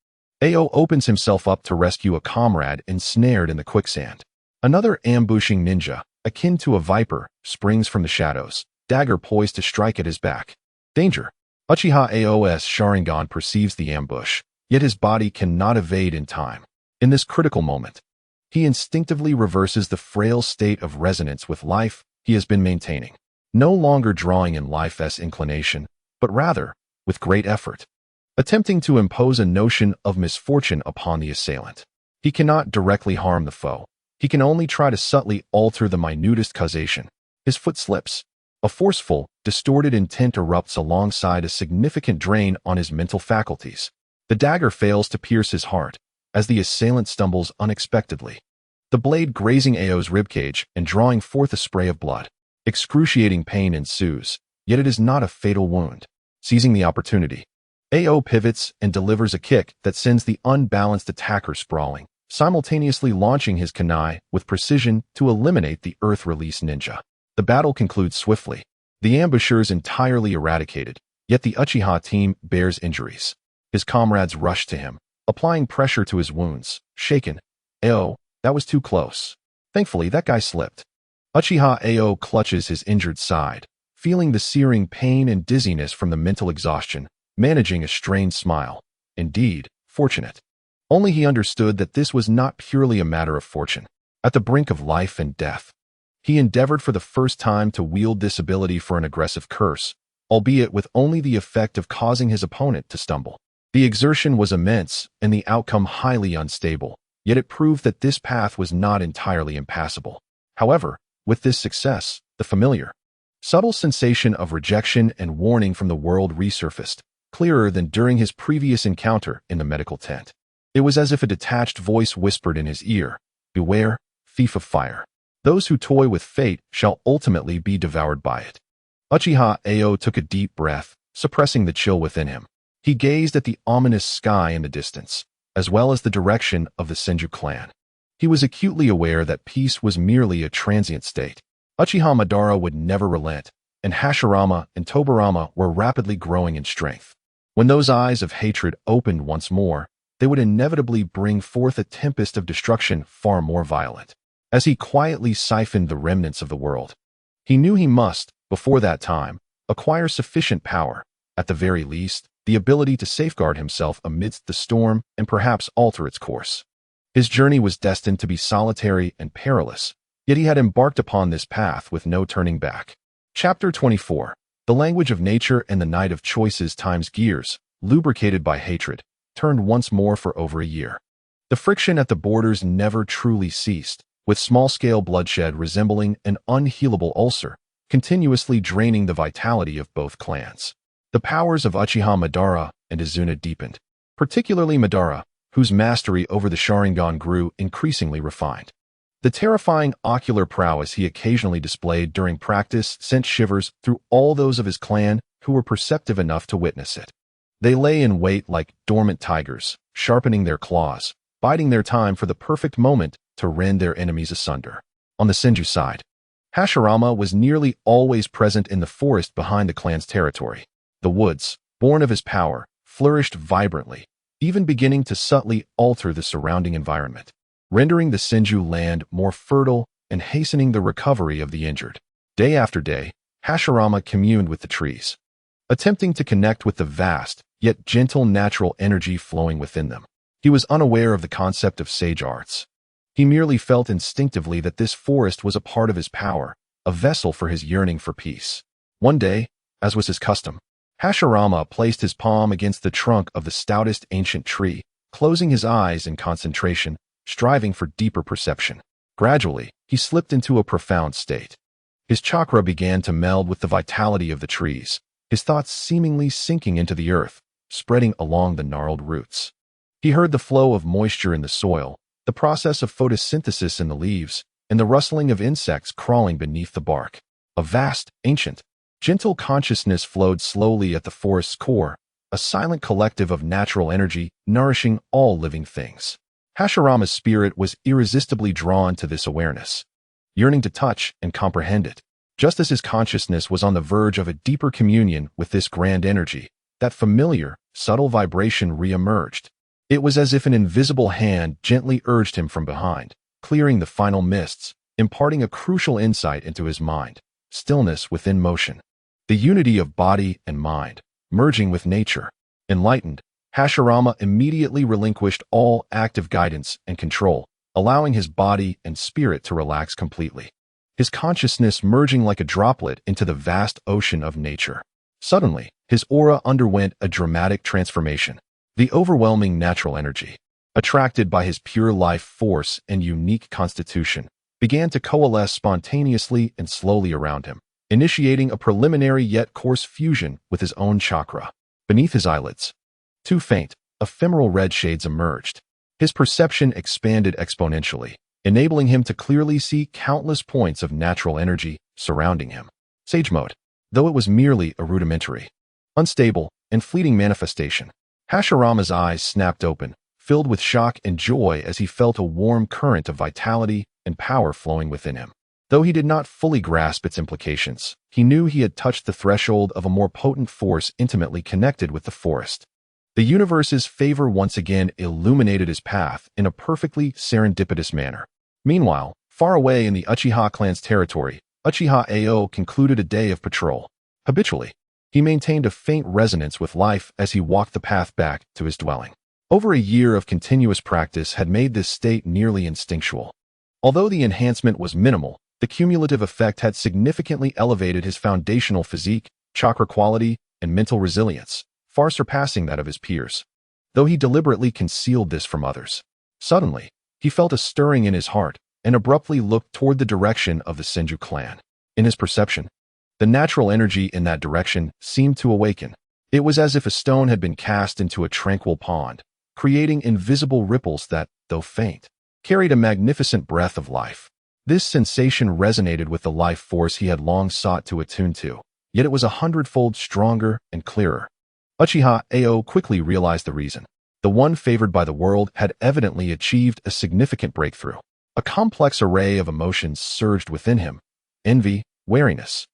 Ao opens himself up to rescue a comrade ensnared in the quicksand. Another ambushing ninja, akin to a viper, springs from the shadows, dagger poised to strike at his back. Danger! Uchiha Ao's Sharingan perceives the ambush, yet his body cannot evade in time. In this critical moment, he instinctively reverses the frail state of resonance with life he has been maintaining, no longer drawing in life's inclination, but rather, with great effort, attempting to impose a notion of misfortune upon the assailant. He cannot directly harm the foe. He can only try to subtly alter the minutest causation. His foot slips. A forceful, distorted intent erupts alongside a significant drain on his mental faculties. The dagger fails to pierce his heart, as the assailant stumbles unexpectedly, the blade grazing Ao's ribcage and drawing forth a spray of blood. Excruciating pain ensues, yet it is not a fatal wound. Seizing the opportunity, Ao pivots and delivers a kick that sends the unbalanced attacker sprawling, simultaneously launching his kunai with precision to eliminate the earth release ninja. The battle concludes swiftly, the ambushers entirely eradicated, yet the Uchiha team bears injuries. His comrades rush to him, applying pressure to his wounds. Shaken, Ao, that was too close. Thankfully, that guy slipped. Uchiha Ao clutches his injured side, feeling the searing pain and dizziness from the mental exhaustion, managing a strained smile. Indeed, fortunate. Only he understood that this was not purely a matter of fortune. At the brink of life and death, he endeavored for the first time to wield this ability for an aggressive curse, albeit with only the effect of causing his opponent to stumble. The exertion was immense and the outcome highly unstable, yet it proved that this path was not entirely impassable. However, with this success, the familiar, subtle sensation of rejection and warning from the world resurfaced, clearer than during his previous encounter in the medical tent. It was as if a detached voice whispered in his ear, "Beware, thief of fire. Those who toy with fate shall ultimately be devoured by it." Uchiha Ao took a deep breath, suppressing the chill within him. He gazed at the ominous sky in the distance, as well as the direction of the Senju clan. He was acutely aware that peace was merely a transient state. Uchiha Madara would never relent, and Hashirama and Tobirama were rapidly growing in strength. When those eyes of hatred opened once more, they would inevitably bring forth a tempest of destruction far more violent. As he quietly siphoned the remnants of the world, he knew he must, before that time, acquire sufficient power, at the very least, the ability to safeguard himself amidst the storm and perhaps alter its course. His journey was destined to be solitary and perilous, yet he had embarked upon this path with no turning back. Chapter 24. The Language of Nature and the Night of Choices times gears, lubricated by hatred, turned once more for over a year. The friction at the borders never truly ceased, with small-scale bloodshed resembling an unhealable ulcer, continuously draining the vitality of both clans. The powers of Uchiha Madara and Izuna deepened, particularly Madara, whose mastery over the Sharingan grew increasingly refined. The terrifying ocular prowess he occasionally displayed during practice sent shivers through all those of his clan who were perceptive enough to witness it. They lay in wait like dormant tigers, sharpening their claws, biding their time for the perfect moment to rend their enemies asunder. On the Senju side, Hashirama was nearly always present in the forest behind the clan's territory. The woods, born of his power, flourished vibrantly, even beginning to subtly alter the surrounding environment, rendering the Senju land more fertile and hastening the recovery of the injured. Day after day, Hashirama communed with the trees, attempting to connect with the vast, yet gentle natural energy flowing within them. He was unaware of the concept of sage arts. He merely felt instinctively that this forest was a part of his power, a vessel for his yearning for peace. One day, as was his custom, Hashirama placed his palm against the trunk of the stoutest ancient tree, closing his eyes in concentration, striving for deeper perception. Gradually, he slipped into a profound state. His chakra began to meld with the vitality of the trees, his thoughts seemingly sinking into the earth, spreading along the gnarled roots. He heard the flow of moisture in the soil, the process of photosynthesis in the leaves, and the rustling of insects crawling beneath the bark. A vast, ancient, gentle consciousness flowed slowly at the forest's core, a silent collective of natural energy nourishing all living things. Hashirama's spirit was irresistibly drawn to this awareness, yearning to touch and comprehend it. Just as his consciousness was on the verge of a deeper communion with this grand energy, that familiar, subtle vibration re-emerged. It was as if an invisible hand gently urged him from behind, clearing the final mists, imparting a crucial insight into his mind. Stillness within motion. The unity of body and mind, merging with nature. Enlightened, Hashirama immediately relinquished all active guidance and control, allowing his body and spirit to relax completely. His consciousness merging like a droplet into the vast ocean of nature. Suddenly, his aura underwent a dramatic transformation. The overwhelming natural energy, attracted by his pure life force and unique constitution, began to coalesce spontaneously and slowly around him, initiating a preliminary yet coarse fusion with his own chakra. Beneath his eyelids, two faint, ephemeral red shades emerged. His perception expanded exponentially, enabling him to clearly see countless points of natural energy surrounding him. Sage mode, though it was merely a rudimentary, unstable, and fleeting manifestation. Hashirama's eyes snapped open, filled with shock and joy as he felt a warm current of vitality and power flowing within him. Though he did not fully grasp its implications, he knew he had touched the threshold of a more potent force intimately connected with the forest. The universe's favor once again illuminated his path in a perfectly serendipitous manner. Meanwhile, far away in the Uchiha clan's territory, Uchiha Ao concluded a day of patrol. Habitually, he maintained a faint resonance with life as he walked the path back to his dwelling. Over a year of continuous practice had made this state nearly instinctual. Although the enhancement was minimal, the cumulative effect had significantly elevated his foundational physique, chakra quality, and mental resilience, far surpassing that of his peers. Though he deliberately concealed this from others, suddenly, he felt a stirring in his heart and abruptly looked toward the direction of the Senju clan. In his perception, the natural energy in that direction seemed to awaken. It was as if a stone had been cast into a tranquil pond, creating invisible ripples that, though faint, carried a magnificent breath of life. This sensation resonated with the life force he had long sought to attune to, yet it was 100-fold stronger and clearer. Uchiha Ao quickly realized the reason. The one favored by the world had evidently achieved a significant breakthrough. A complex array of emotions surged within him: envy, wariness,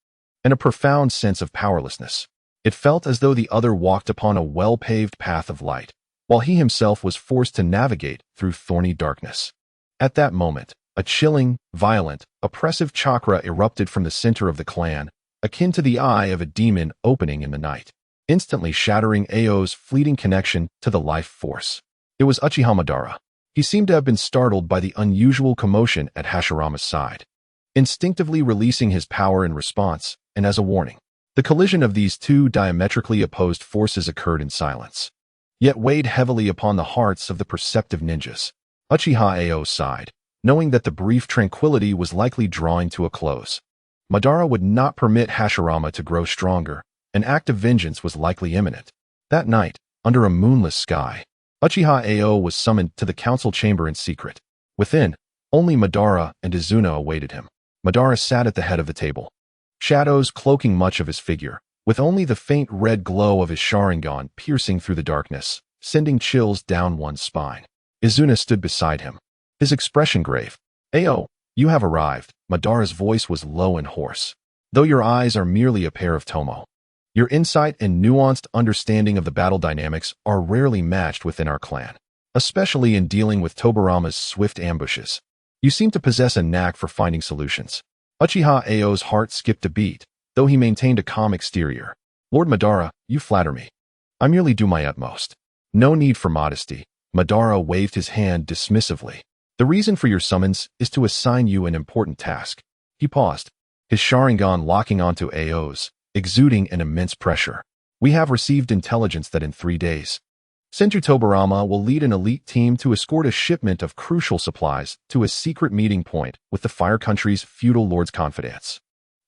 and a profound sense of powerlessness. It felt as though the other walked upon a well-paved path of light, while he himself was forced to navigate through thorny darkness. At that moment, a chilling, violent, oppressive chakra erupted from the center of the clan, akin to the eye of a demon opening in the night, instantly shattering Ao's fleeting connection to the life force. It was Uchiha Madara. He seemed to have been startled by the unusual commotion at Hashirama's side, instinctively releasing his power in response, and as a warning. The collision of these two diametrically opposed forces occurred in silence, yet weighed heavily upon the hearts of the perceptive ninjas. Uchiha Ao sighed, knowing that the brief tranquility was likely drawing to a close. Madara would not permit Hashirama to grow stronger. An act of vengeance was likely imminent. That night, under a moonless sky, Uchiha Ao was summoned to the council chamber in secret. Within, only Madara and Izuna awaited him. Madara sat at the head of the table, shadows cloaking much of his figure, with only the faint red glow of his Sharingan piercing through the darkness, sending chills down one's spine. Izuna stood beside him, his expression grave. "Ao, you have arrived." Madara's voice was low and hoarse. "Though your eyes are merely a pair of tomo, your insight and nuanced understanding of the battle dynamics are rarely matched within our clan, especially in dealing with Tobarama's swift ambushes. You seem to possess a knack for finding solutions." Uchiha Ao's heart skipped a beat, though he maintained a calm exterior. "Lord Madara, you flatter me. I merely do my utmost." "No need for modesty." Madara waved his hand dismissively. "The reason for your summons is to assign you an important task." He paused, his Sharingan locking onto Ao's, exuding an immense pressure. "We have received intelligence that in 3 days, Senju Tobarama will lead an elite team to escort a shipment of crucial supplies to a secret meeting point with the Fire Country's feudal lord's confidants.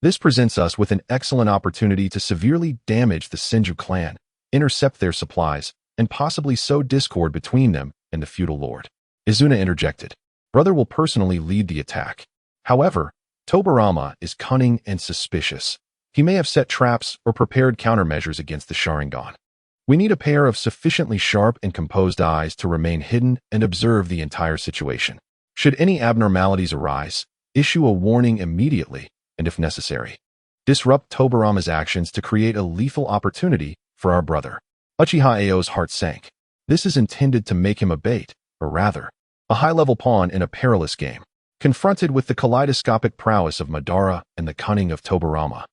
This presents us with an excellent opportunity to severely damage the Senju clan, intercept their supplies, and possibly sow discord between them and the feudal lord." Izuna interjected. "Brother will personally lead the attack. However, Tobarama is cunning and suspicious. He may have set traps or prepared countermeasures against the Sharingan. We need a pair of sufficiently sharp and composed eyes to remain hidden and observe the entire situation. Should any abnormalities arise, issue a warning immediately, and if necessary, disrupt Tobarama's actions to create a lethal opportunity for our brother." Uchiha Ao's heart sank. This is intended to make him a bait, or rather, a high-level pawn in a perilous game. Confronted with the kaleidoscopic prowess of Madara and the cunning of Tobarama,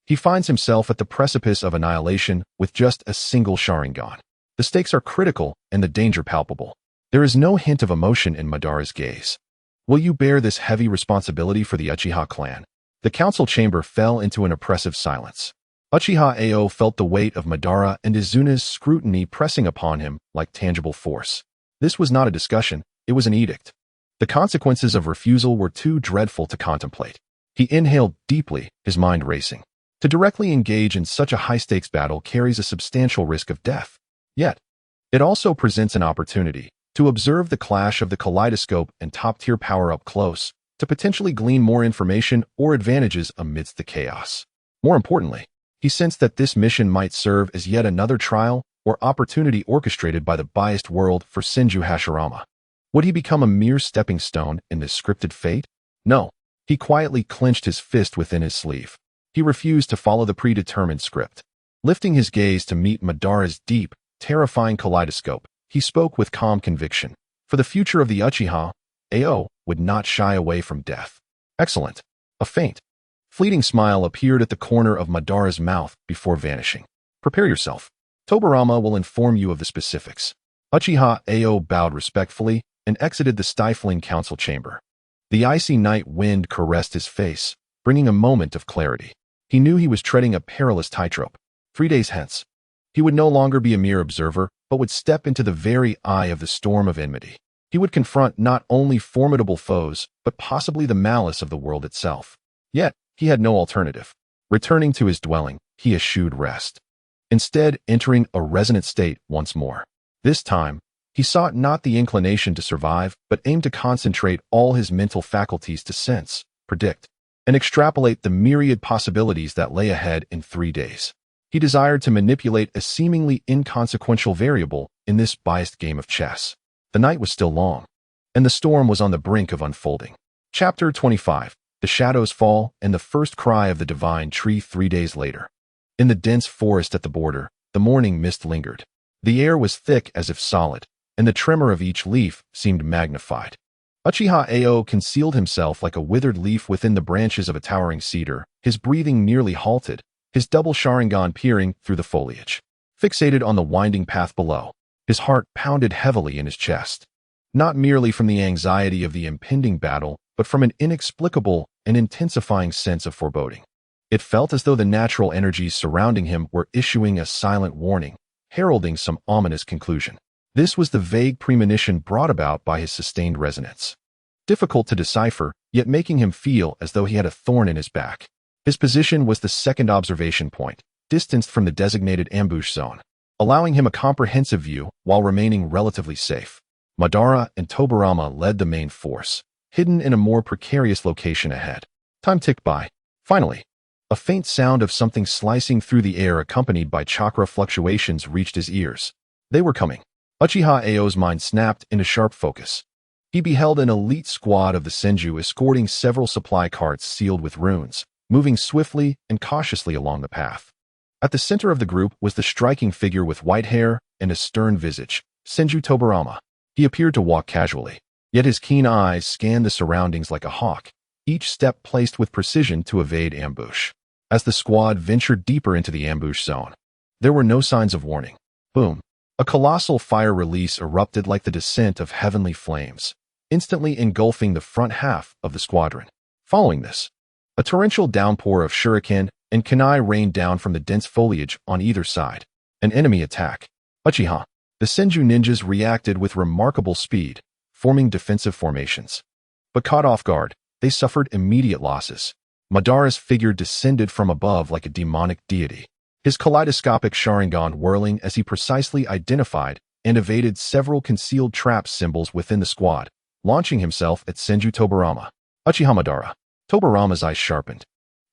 he finds himself at the precipice of annihilation with just a single Sharingan. The stakes are critical and the danger palpable. There is no hint of emotion in Madara's gaze. "Will you bear this heavy responsibility for the Uchiha clan?" The council chamber fell into an oppressive silence. Uchiha Ao felt the weight of Madara and Izuna's scrutiny pressing upon him like tangible force. This was not a discussion, it was an edict. The consequences of refusal were too dreadful to contemplate. He inhaled deeply, his mind racing. To directly engage in such a high-stakes battle carries a substantial risk of death. Yet, it also presents an opportunity to observe the clash of the kaleidoscope and top-tier power up close, to potentially glean more information or advantages amidst the chaos. More importantly, he sensed that this mission might serve as yet another trial or opportunity orchestrated by the biased world for Senju Hashirama. Would he become a mere stepping stone in this scripted fate? No. He quietly clenched his fist within his sleeve. He refused to follow the predetermined script. Lifting his gaze to meet Madara's deep, terrifying kaleidoscope, he spoke with calm conviction. For the future of the Uchiha, Ao would not shy away from death. "Excellent." A faint, fleeting smile appeared at the corner of Madara's mouth before vanishing. "Prepare yourself. Tobarama will inform you of the specifics." Uchiha Ao bowed respectfully and exited the stifling council chamber. The icy night wind caressed his face, bringing a moment of clarity. He knew he was treading a perilous tightrope. 3 days hence, he would no longer be a mere observer, but would step into the very eye of the storm of enmity. He would confront not only formidable foes, but possibly the malice of the world itself. Yet, he had no alternative. Returning to his dwelling, he eschewed rest, instead entering a resonant state once more. This time, he sought not the inclination to survive, but aimed to concentrate all his mental faculties to sense, predict, and extrapolate the myriad possibilities that lay ahead in 3 days. He desired to manipulate a seemingly inconsequential variable in this biased game of chess. The night was still long, and the storm was on the brink of unfolding. Chapter 25. The Shadows Fall and the First Cry of the Divine Tree 3 days later. In the dense forest at the border, the morning mist lingered. The air was thick as if solid, and the tremor of each leaf seemed magnified. Uchiha Ao concealed himself like a withered leaf within the branches of a towering cedar, his breathing nearly halted, his double Sharingan peering through the foliage. Fixated on the winding path below, his heart pounded heavily in his chest, not merely from the anxiety of the impending battle, but from an inexplicable and intensifying sense of foreboding. It felt as though the natural energies surrounding him were issuing a silent warning, heralding some ominous conclusion. This was the vague premonition brought about by his sustained resonance. Difficult to decipher, yet making him feel as though he had a thorn in his back. His position was the second observation point, distanced from the designated ambush zone, allowing him a comprehensive view while remaining relatively safe. Madara and Tobirama led the main force, hidden in a more precarious location ahead. Time ticked by. Finally, a faint sound of something slicing through the air accompanied by chakra fluctuations reached his ears. They were coming. Uchiha Ao's mind snapped into sharp focus. He beheld an elite squad of the Senju escorting several supply carts sealed with runes, moving swiftly and cautiously along the path. At the center of the group was the striking figure with white hair and a stern visage, Senju Tobirama. He appeared to walk casually, yet his keen eyes scanned the surroundings like a hawk, each step placed with precision to evade ambush. As the squad ventured deeper into the ambush zone, there were no signs of warning. Boom! A colossal fire release erupted like the descent of heavenly flames, instantly engulfing the front half of the squadron. Following this, a torrential downpour of shuriken and kunai rained down from the dense foliage on either side. An enemy attack. Uchiha. The Senju ninjas reacted with remarkable speed, forming defensive formations. But caught off guard, they suffered immediate losses. Madara's figure descended from above like a demonic deity, his kaleidoscopic Sharingan whirling as he precisely identified and evaded several concealed trap symbols within the squad, launching himself at Senju Tobirama. Uchiha Madara. Tobirama's eyes sharpened.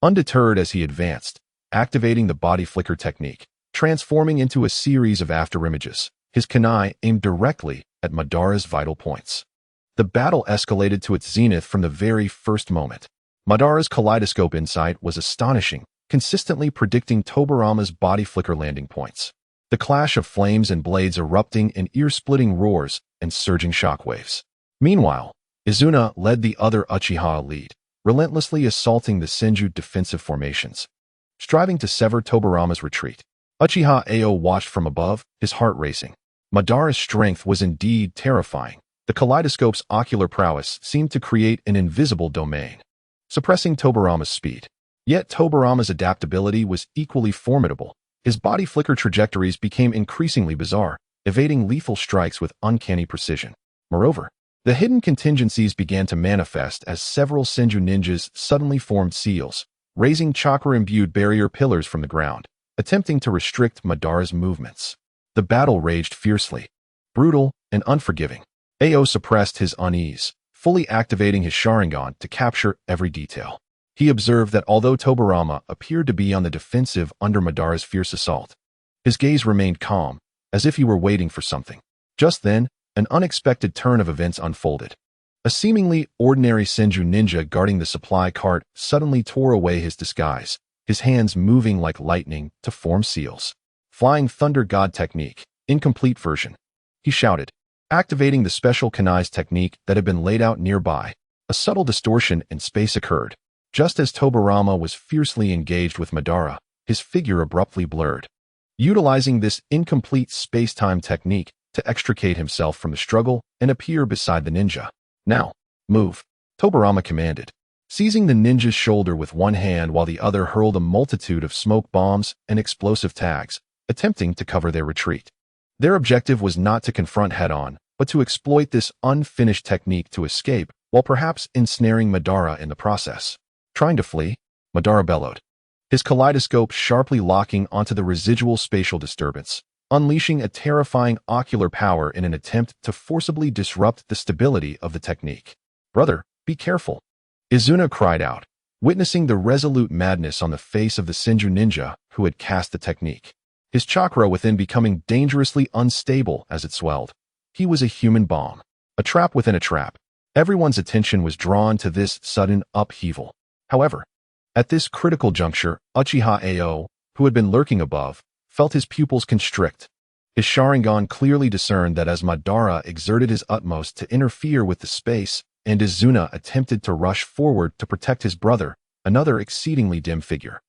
Undeterred as he advanced, activating the body flicker technique, transforming into a series of afterimages, his kunai aimed directly at Madara's vital points. The battle escalated to its zenith from the very first moment. Madara's kaleidoscope insight was astonishing, consistently predicting Tobirama's body flicker landing points. The clash of flames and blades erupting in ear-splitting roars and surging shockwaves. Meanwhile, Izuna led the other Uchiha elite, relentlessly assaulting the Senju defensive formations, striving to sever Tobirama's retreat. Uchiha Ao watched from above, his heart racing. Madara's strength was indeed terrifying. The kaleidoscope's ocular prowess seemed to create an invisible domain, suppressing Tobirama's speed. Yet Tobirama's adaptability was equally formidable. His body flicker trajectories became increasingly bizarre, evading lethal strikes with uncanny precision. Moreover, the hidden contingencies began to manifest as several Senju ninjas suddenly formed seals, raising chakra-imbued barrier pillars from the ground, attempting to restrict Madara's movements. The battle raged fiercely, brutal and unforgiving. Ao suppressed his unease, fully activating his Sharingan to capture every detail. He observed that although Tobirama appeared to be on the defensive under Madara's fierce assault, his gaze remained calm, as if he were waiting for something. Just then, an unexpected turn of events unfolded. A seemingly ordinary Senju ninja guarding the supply cart suddenly tore away his disguise, his hands moving like lightning to form seals. Flying Thunder God technique, incomplete version. He shouted, activating the special kunai's technique that had been laid out nearby. A subtle distortion in space occurred. Just as Tobirama was fiercely engaged with Madara, his figure abruptly blurred. Utilizing this incomplete space-time technique to extricate himself from the struggle and appear beside the ninja. Now, move, Tobirama commanded, seizing the ninja's shoulder with one hand while the other hurled a multitude of smoke bombs and explosive tags, attempting to cover their retreat. Their objective was not to confront head-on, but to exploit this unfinished technique to escape, while perhaps ensnaring Madara in the process. Trying to flee, Madara bellowed, his kaleidoscope sharply locking onto the residual spatial disturbance, unleashing a terrifying ocular power in an attempt to forcibly disrupt the stability of the technique. Brother, be careful, Izuna cried out, witnessing the resolute madness on the face of the Senju ninja who had cast the technique. His chakra within becoming dangerously unstable as it swelled. He was a human bomb, a trap within a trap. Everyone's attention was drawn to this sudden upheaval. However, at this critical juncture, Uchiha Ao, who had been lurking above, felt his pupils constrict. His Sharingan clearly discerned that as Madara exerted his utmost to interfere with the space, and Izuna attempted to rush forward to protect his brother, another exceedingly dim figure.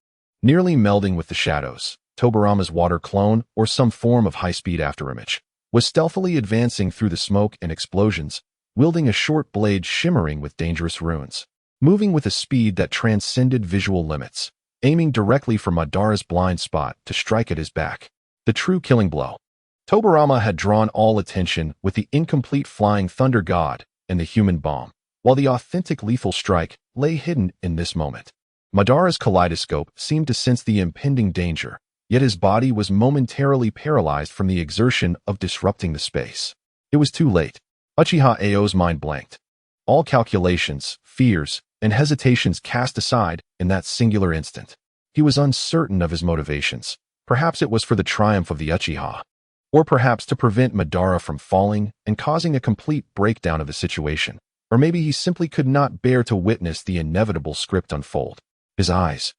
Nearly melding with the shadows, Tobirama's water clone, or some form of high-speed afterimage, was stealthily advancing through the smoke and explosions, wielding a short blade shimmering with dangerous runes. Moving with a speed that transcended visual limits, aiming directly for Madara's blind spot to strike at his back. The true killing blow. Tobirama had drawn all attention with the incomplete flying thunder god and the human bomb, while the authentic lethal strike lay hidden in this moment. Madara's kaleidoscope seemed to sense the impending danger, yet his body was momentarily paralyzed from the exertion of disrupting the space. It was too late. Uchiha Ao's mind blanked. All calculations, fears, and hesitations cast aside in that singular instant. He was uncertain of his motivations. Perhaps it was for the triumph of the Uchiha, or perhaps to prevent Madara from falling and causing a complete breakdown of the situation, or maybe he simply could not bear to witness the inevitable script unfold. His eyes,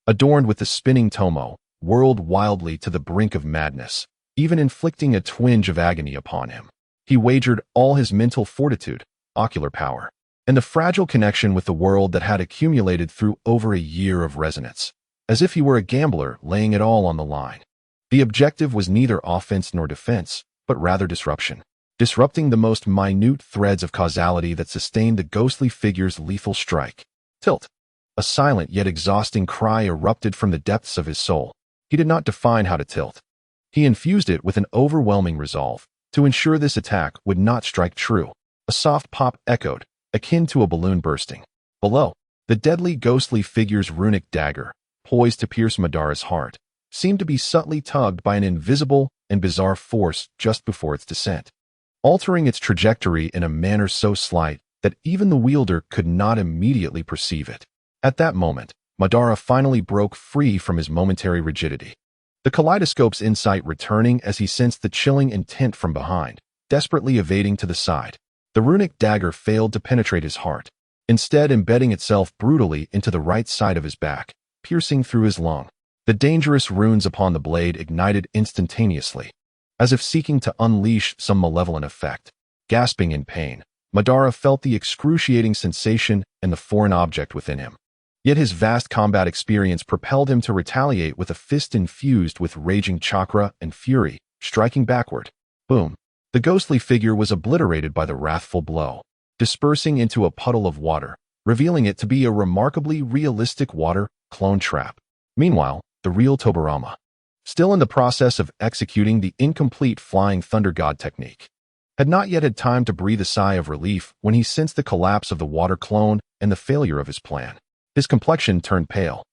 adorned with the spinning tomo, whirled wildly to the brink of madness, even inflicting a twinge of agony upon him. He wagered all his mental fortitude, ocular power, and the fragile connection with the world that had accumulated through over a year of resonance, as if he were a gambler laying it all on the line. The objective was neither offense nor defense, but rather disruption. Disrupting the most minute threads of causality that sustained the ghostly figure's lethal strike. Tilt. A silent yet exhausting cry erupted from the depths of his soul. He did not define how to tilt. He infused it with an overwhelming resolve to ensure this attack would not strike true. A soft pop echoed, akin to a balloon bursting. Below, the deadly ghostly figure's runic dagger, poised to pierce Madara's heart, seemed to be subtly tugged by an invisible and bizarre force just before its descent, altering its trajectory in a manner so slight that even the wielder could not immediately perceive it. At that moment, Madara finally broke free from his momentary rigidity. The kaleidoscope's insight returning as he sensed the chilling intent from behind, desperately evading to the side. The runic dagger failed to penetrate his heart, instead embedding itself brutally into the right side of his back, piercing through his lung. The dangerous runes upon the blade ignited instantaneously, as if seeking to unleash some malevolent effect. Gasping in pain, Madara felt the excruciating sensation and the foreign object within him. Yet his vast combat experience propelled him to retaliate with a fist infused with raging chakra and fury, striking backward. Boom! The ghostly figure was obliterated by the wrathful blow, dispersing into a puddle of water, revealing it to be a remarkably realistic water clone trap. Meanwhile, the real Tobirama, still in the process of executing the incomplete flying thunder god technique, had not yet had time to breathe a sigh of relief when he sensed the collapse of the water clone and the failure of his plan. His complexion turned pale,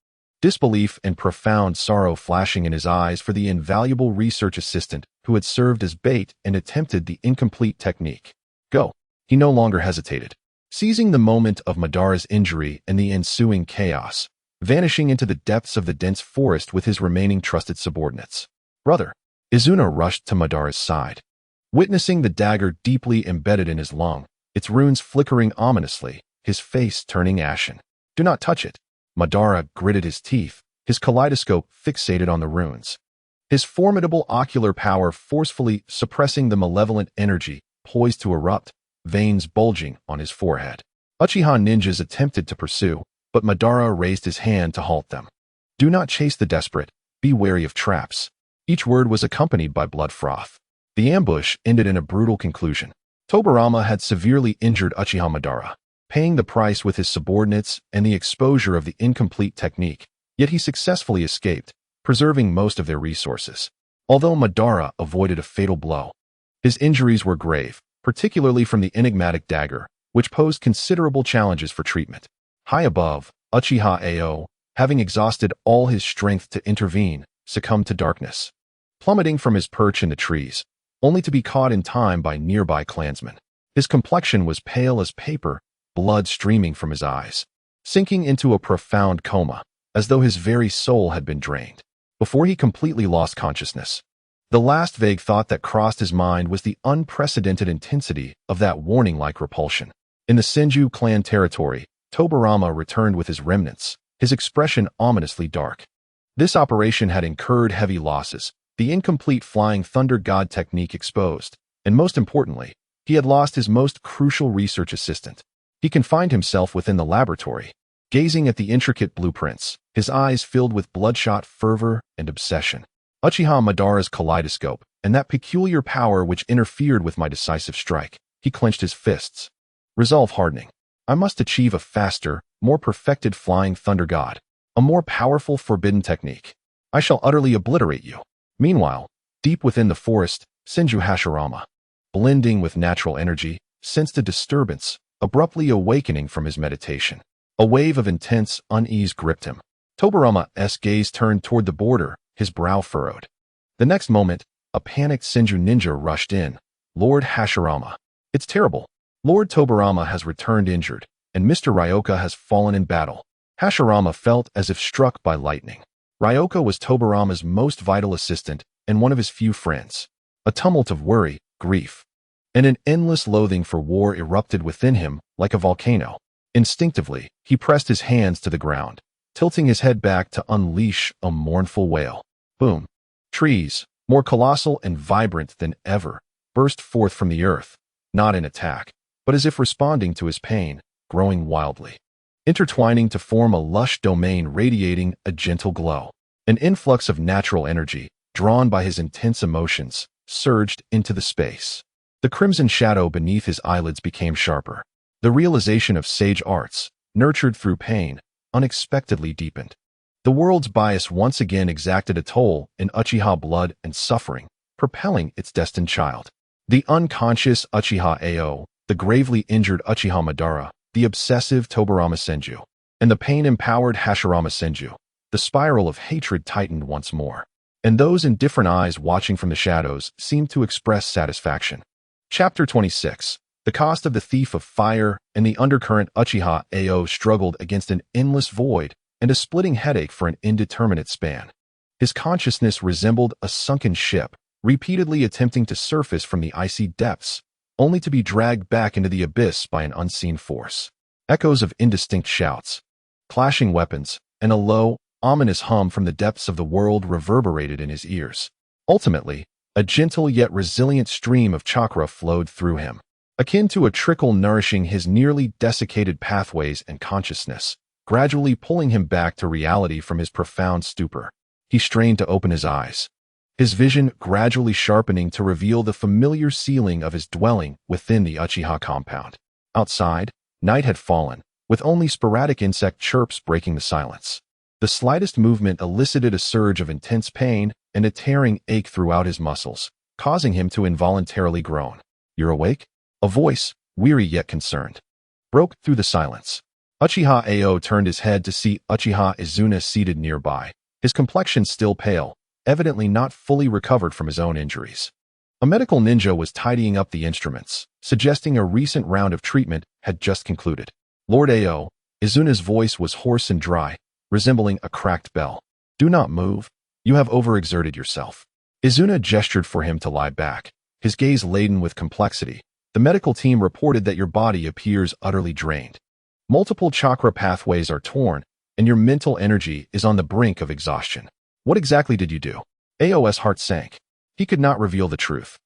disbelief and profound sorrow flashing in his eyes for the invaluable research assistant who had served as bait and attempted the incomplete technique. Go! He no longer hesitated, seizing the moment of Madara's injury and the ensuing chaos, vanishing into the depths of the dense forest with his remaining trusted subordinates. Brother! Izuna rushed to Madara's side. Witnessing the dagger deeply embedded in his lung, its runes flickering ominously, his face turning ashen. Do not touch it. Madara gritted his teeth, his kaleidoscope fixated on the runes. His formidable ocular power forcefully suppressing the malevolent energy poised to erupt, veins bulging on his forehead. Uchiha ninjas attempted to pursue, but Madara raised his hand to halt them. Do not chase the desperate, be wary of traps. Each word was accompanied by blood froth. The ambush ended in a brutal conclusion. Tobirama had severely injured Uchiha Madara, paying the price with his subordinates and the exposure of the incomplete technique, yet he successfully escaped, preserving most of their resources. Although Madara avoided a fatal blow, his injuries were grave, particularly from the enigmatic dagger, which posed considerable challenges for treatment. High above, Uchiha Ao, having exhausted all his strength to intervene, succumbed to darkness, plummeting from his perch in the trees, only to be caught in time by nearby clansmen. His complexion was pale as paper, blood streaming from his eyes, sinking into a profound coma, as though his very soul had been drained, before he completely lost consciousness. The last vague thought that crossed his mind was the unprecedented intensity of that warning-like repulsion. In the Senju clan territory, Tobirama returned with his remnants, his expression ominously dark. This operation had incurred heavy losses, the incomplete flying thunder god technique exposed, and most importantly, he had lost his most crucial research assistant. He confined himself within the laboratory, gazing at the intricate blueprints, his eyes filled with bloodshot fervor and obsession. Uchiha Madara's kaleidoscope, and that peculiar power which interfered with my decisive strike. He clenched his fists, resolve hardening. I must achieve a faster, more perfected flying thunder god, A more powerful forbidden technique. I shall utterly obliterate you. Meanwhile, deep within the forest, Senju Hashirama, blending with natural energy, sensed a disturbance, abruptly awakening from his meditation. A wave of intense unease gripped him. Tobarama's gaze turned toward the border, his brow furrowed. The next moment, a panicked Senju ninja rushed in. Lord Hashirama. It's terrible. Lord Tobarama has returned injured, and Mr. Ryoka has fallen in battle. Hashirama felt as if struck by lightning. Ryoka was Tobarama's most vital assistant and one of his few friends. A tumult of worry, grief, and an endless loathing for war erupted within him like a volcano. Instinctively, he pressed his hands to the ground, tilting his head back to unleash a mournful wail. Boom. Trees, more colossal and vibrant than ever, burst forth from the earth, not in attack, but as if responding to his pain, growing wildly, intertwining to form a lush domain radiating a gentle glow. An influx of natural energy, drawn by his intense emotions, surged into the space. The crimson shadow beneath his eyelids became sharper. The realization of sage arts, nurtured through pain, unexpectedly deepened. The world's bias once again exacted a toll in Uchiha blood and suffering, propelling its destined child. The unconscious Uchiha Ao, the gravely injured Uchiha Madara, the obsessive Tobarama Senju, and the pain-empowered Hashirama Senju. The spiral of hatred tightened once more, and those in different eyes watching from the shadows seemed to express satisfaction. Chapter 26. The cost of the thief of fire and the undercurrent. Uchiha Ao struggled against an endless void and a splitting headache for an indeterminate span. His consciousness resembled a sunken ship, repeatedly attempting to surface from the icy depths, only to be dragged back into the abyss by an unseen force. Echoes of indistinct shouts, clashing weapons, and a low, ominous hum from the depths of the world reverberated in his ears. Ultimately, a gentle yet resilient stream of chakra flowed through him, akin to a trickle nourishing his nearly desiccated pathways and consciousness, gradually pulling him back to reality from his profound stupor. He strained to open his eyes, his vision gradually sharpening to reveal the familiar ceiling of his dwelling within the Uchiha compound. Outside, night had fallen, with only sporadic insect chirps breaking the silence. The slightest movement elicited a surge of intense pain and a tearing ache throughout his muscles, causing him to involuntarily groan. "You're awake?" A voice, weary yet concerned, broke through the silence. Uchiha Ao turned his head to see Uchiha Izuna seated nearby, his complexion still pale, evidently not fully recovered from his own injuries. A medical ninja was tidying up the instruments, suggesting a recent round of treatment had just concluded. "Lord Ao," Izuna's voice was hoarse and dry, resembling a cracked bell. "Do not move. You have overexerted yourself." Izuna gestured for him to lie back, his gaze laden with complexity. "The medical team reported that your body appears utterly drained. Multiple chakra pathways are torn, and your mental energy is on the brink of exhaustion. What exactly did you do?" Ao's heart sank. He could not reveal the truth,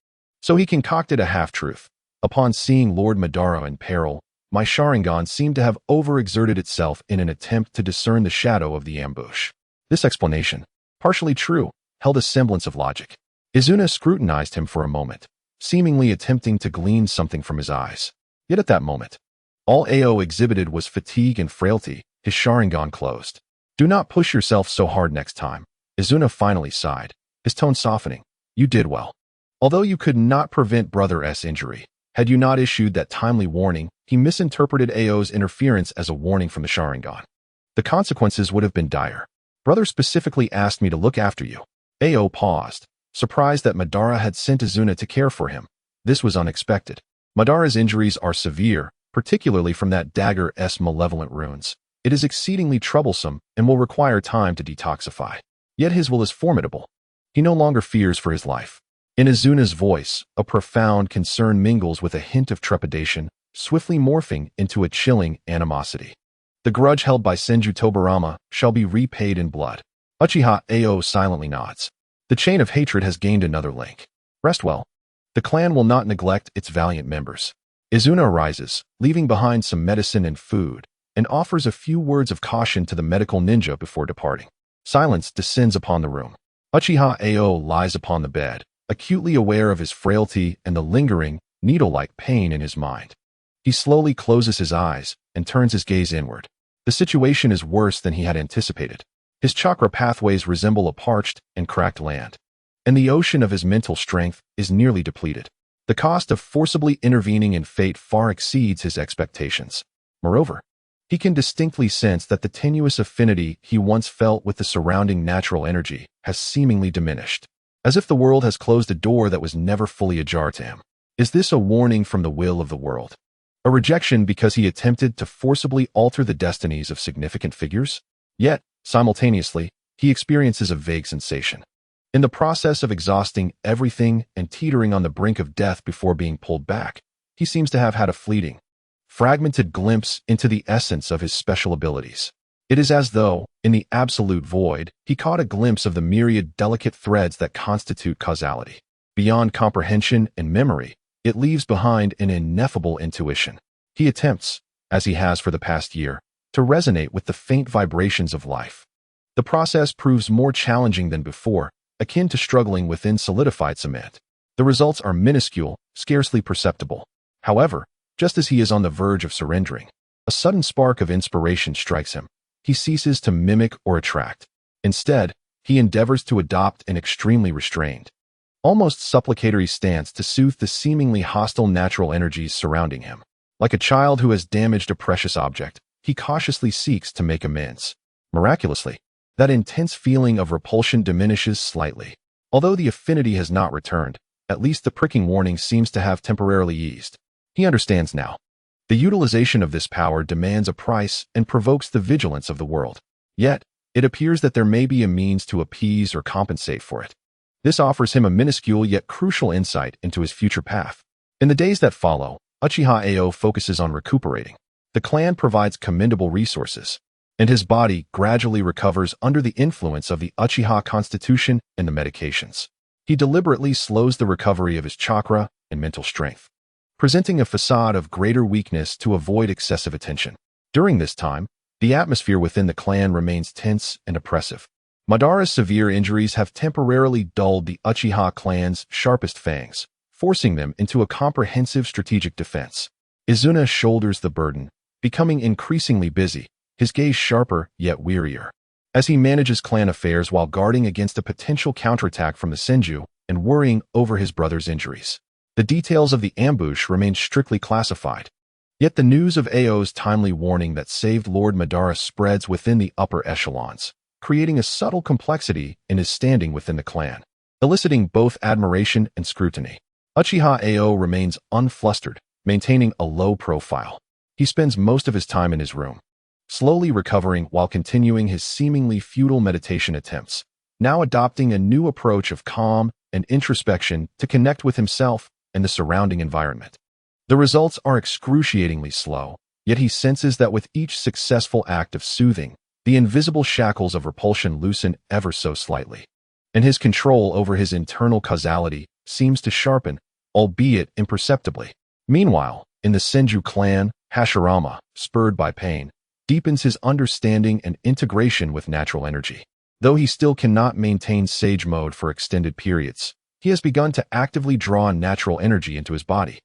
so he concocted a half-truth. "Upon seeing Lord Madara in peril, my Sharingan seemed to have overexerted itself in an attempt to discern the shadow of the ambush." This explanation, partially true, held a semblance of logic. Izuna scrutinized him for a moment, seemingly attempting to glean something from his eyes. Yet at that moment, all Ao exhibited was fatigue and frailty, his Sharingan closed. "Do not push yourself so hard next time." Izuna finally sighed, his tone softening. "You did well. Although you could not prevent Brother's injury, had you not issued that timely warning, he misinterpreted Ao's interference as a warning from the Sharingan. The consequences would have been dire. Brother specifically asked me to look after you." Ao paused, surprised that Madara had sent Izuna to care for him. This was unexpected. Madara's injuries are severe, particularly from that dagger's malevolent runes. It is exceedingly troublesome and will require time to detoxify. Yet his will is formidable. He no longer fears for his life. In Izuna's voice, a profound concern mingles with a hint of trepidation, swiftly morphing into a chilling animosity. "The grudge held by Senju Tobarama shall be repaid in blood." Uchiha Ao silently nods. "The chain of hatred has gained another link. Rest well. The clan will not neglect its valiant members." Izuna rises, leaving behind some medicine and food, and offers a few words of caution to the medical ninja before departing. Silence descends upon the room. Uchiha Ao lies upon the bed, acutely aware of his frailty and the lingering, needle-like pain in his mind. He slowly closes his eyes and turns his gaze inward. The situation is worse than he had anticipated. His chakra pathways resemble a parched and cracked land, and the ocean of his mental strength is nearly depleted. The cost of forcibly intervening in fate far exceeds his expectations. Moreover, he can distinctly sense that the tenuous affinity he once felt with the surrounding natural energy has seemingly diminished, as if the world has closed a door that was never fully ajar to him. Is this a warning from the will of the world? A rejection because he attempted to forcibly alter the destinies of significant figures? Yet, simultaneously, he experiences a vague sensation. In the process of exhausting everything and teetering on the brink of death before being pulled back, he seems to have had a fleeting, fragmented glimpse into the essence of his special abilities. It is as though, in the absolute void, he caught a glimpse of the myriad delicate threads that constitute causality. Beyond comprehension and memory, it leaves behind an ineffable intuition. He attempts, as he has for the past year, to resonate with the faint vibrations of life. The process proves more challenging than before, akin to struggling within solidified cement. The results are minuscule, scarcely perceptible. However, just as he is on the verge of surrendering, a sudden spark of inspiration strikes him. He ceases to mimic or attract. Instead, he endeavors to adopt an extremely restrained, almost supplicatory stance to soothe the seemingly hostile natural energies surrounding him. Like a child who has damaged a precious object, he cautiously seeks to make amends. Miraculously, that intense feeling of repulsion diminishes slightly. Although the affinity has not returned, at least the pricking warning seems to have temporarily eased. He understands now. The utilization of this power demands a price and provokes the vigilance of the world. Yet, it appears that there may be a means to appease or compensate for it. This offers him a minuscule yet crucial insight into his future path. In the days that follow, Uchiha Ao focuses on recuperating. The clan provides commendable resources, and his body gradually recovers under the influence of the Uchiha constitution and the medications. He deliberately slows the recovery of his chakra and mental strength, presenting a facade of greater weakness to avoid excessive attention. During this time, the atmosphere within the clan remains tense and oppressive. Madara's severe injuries have temporarily dulled the Uchiha clan's sharpest fangs, forcing them into a comprehensive strategic defense. Izuna shoulders the burden, becoming increasingly busy, his gaze sharper yet wearier, as he manages clan affairs while guarding against a potential counterattack from the Senju and worrying over his brother's injuries. The details of the ambush remain strictly classified, yet the news of Ao's timely warning that saved Lord Madara spreads within the upper echelons, creating a subtle complexity in his standing within the clan, eliciting both admiration and scrutiny. Uchiha Ao remains unflustered, maintaining a low profile. He spends most of his time in his room, slowly recovering while continuing his seemingly futile meditation attempts, now adopting a new approach of calm and introspection to connect with himself and the surrounding environment. The results are excruciatingly slow, yet he senses that with each successful act of soothing, the invisible shackles of repulsion loosen ever so slightly, and his control over his internal causality seems to sharpen, albeit imperceptibly. Meanwhile, in the Senju clan, Hashirama, spurred by pain, deepens his understanding and integration with natural energy. Though he still cannot maintain sage mode for extended periods, he has begun to actively draw natural energy into his body,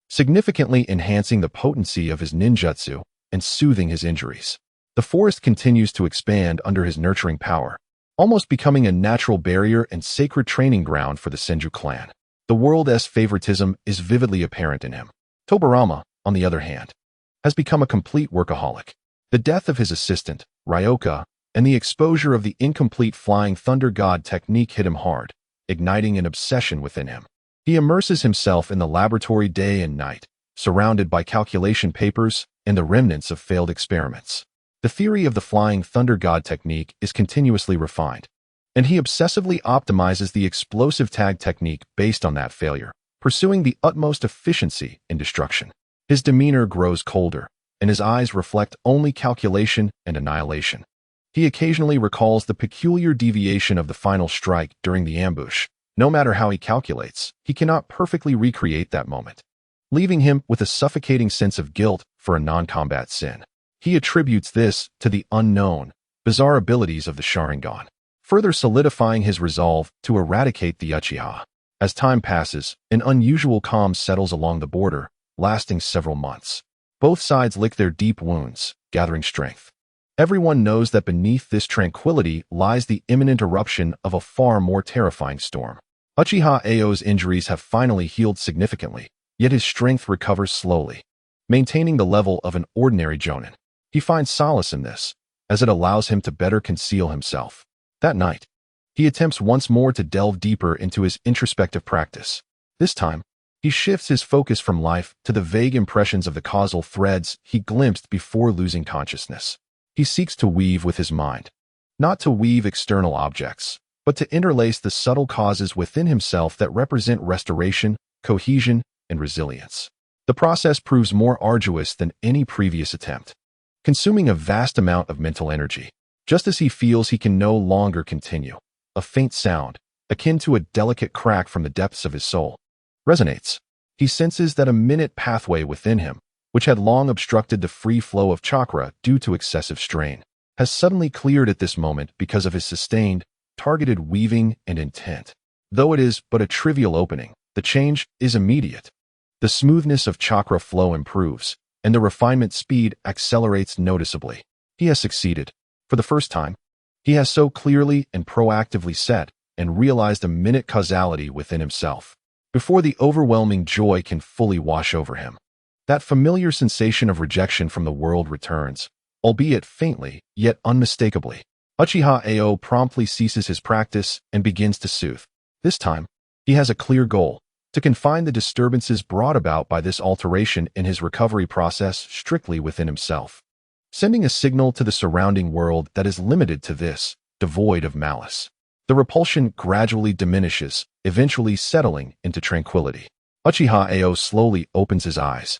significantly enhancing the potency of his ninjutsu and soothing his injuries. The forest continues to expand under his nurturing power, almost becoming a natural barrier and sacred training ground for the Senju clan. The world's favoritism is vividly apparent in him. Tobarama, on the other hand, has become a complete workaholic. The death of his assistant, Ryoka, and the exposure of the incomplete Flying Thunder God technique hit him hard, igniting an obsession within him. He immerses himself in the laboratory day and night, surrounded by calculation papers and the remnants of failed experiments. The theory of the Flying Thunder God technique is continuously refined, and he obsessively optimizes the explosive tag technique based on that failure, pursuing the utmost efficiency in destruction. His demeanor grows colder, and his eyes reflect only calculation and annihilation. He occasionally recalls the peculiar deviation of the final strike during the ambush. No matter how he calculates, he cannot perfectly recreate that moment, leaving him with a suffocating sense of guilt for a non-combat sin. He attributes this to the unknown, bizarre abilities of the Sharingan, further solidifying his resolve to eradicate the Uchiha. As time passes, an unusual calm settles along the border, lasting several months. Both sides lick their deep wounds, gathering strength. Everyone knows that beneath this tranquility lies the imminent eruption of a far more terrifying storm. Uchiha Ao's injuries have finally healed significantly, yet his strength recovers slowly, maintaining the level of an ordinary jonin. He finds solace in this, as it allows him to better conceal himself. That night, he attempts once more to delve deeper into his introspective practice. This time, he shifts his focus from life to the vague impressions of the causal threads he glimpsed before losing consciousness. He seeks to weave with his mind, not to weave external objects, but to interlace the subtle causes within himself that represent restoration, cohesion, and resilience. The process proves more arduous than any previous attempt, consuming a vast amount of mental energy. Just as he feels he can no longer continue, a faint sound, akin to a delicate crack from the depths of his soul, resonates. He senses that a minute pathway within him, which had long obstructed the free flow of chakra due to excessive strain, has suddenly cleared at this moment because of his sustained, targeted weaving and intent. Though it is but a trivial opening, the change is immediate. The smoothness of chakra flow improves, and the refinement speed accelerates noticeably. He has succeeded. For the first time, he has so clearly and proactively set and realized a minute causality within himself, before the overwhelming joy can fully wash over him. That familiar sensation of rejection from the world returns, albeit faintly, yet unmistakably. Uchiha Ao promptly ceases his practice and begins to soothe. This time, he has a clear goal: to confine the disturbances brought about by this alteration in his recovery process strictly within himself, sending a signal to the surrounding world that is limited to this, devoid of malice. The repulsion gradually diminishes, eventually settling into tranquility. Uchiha Ao slowly opens his eyes,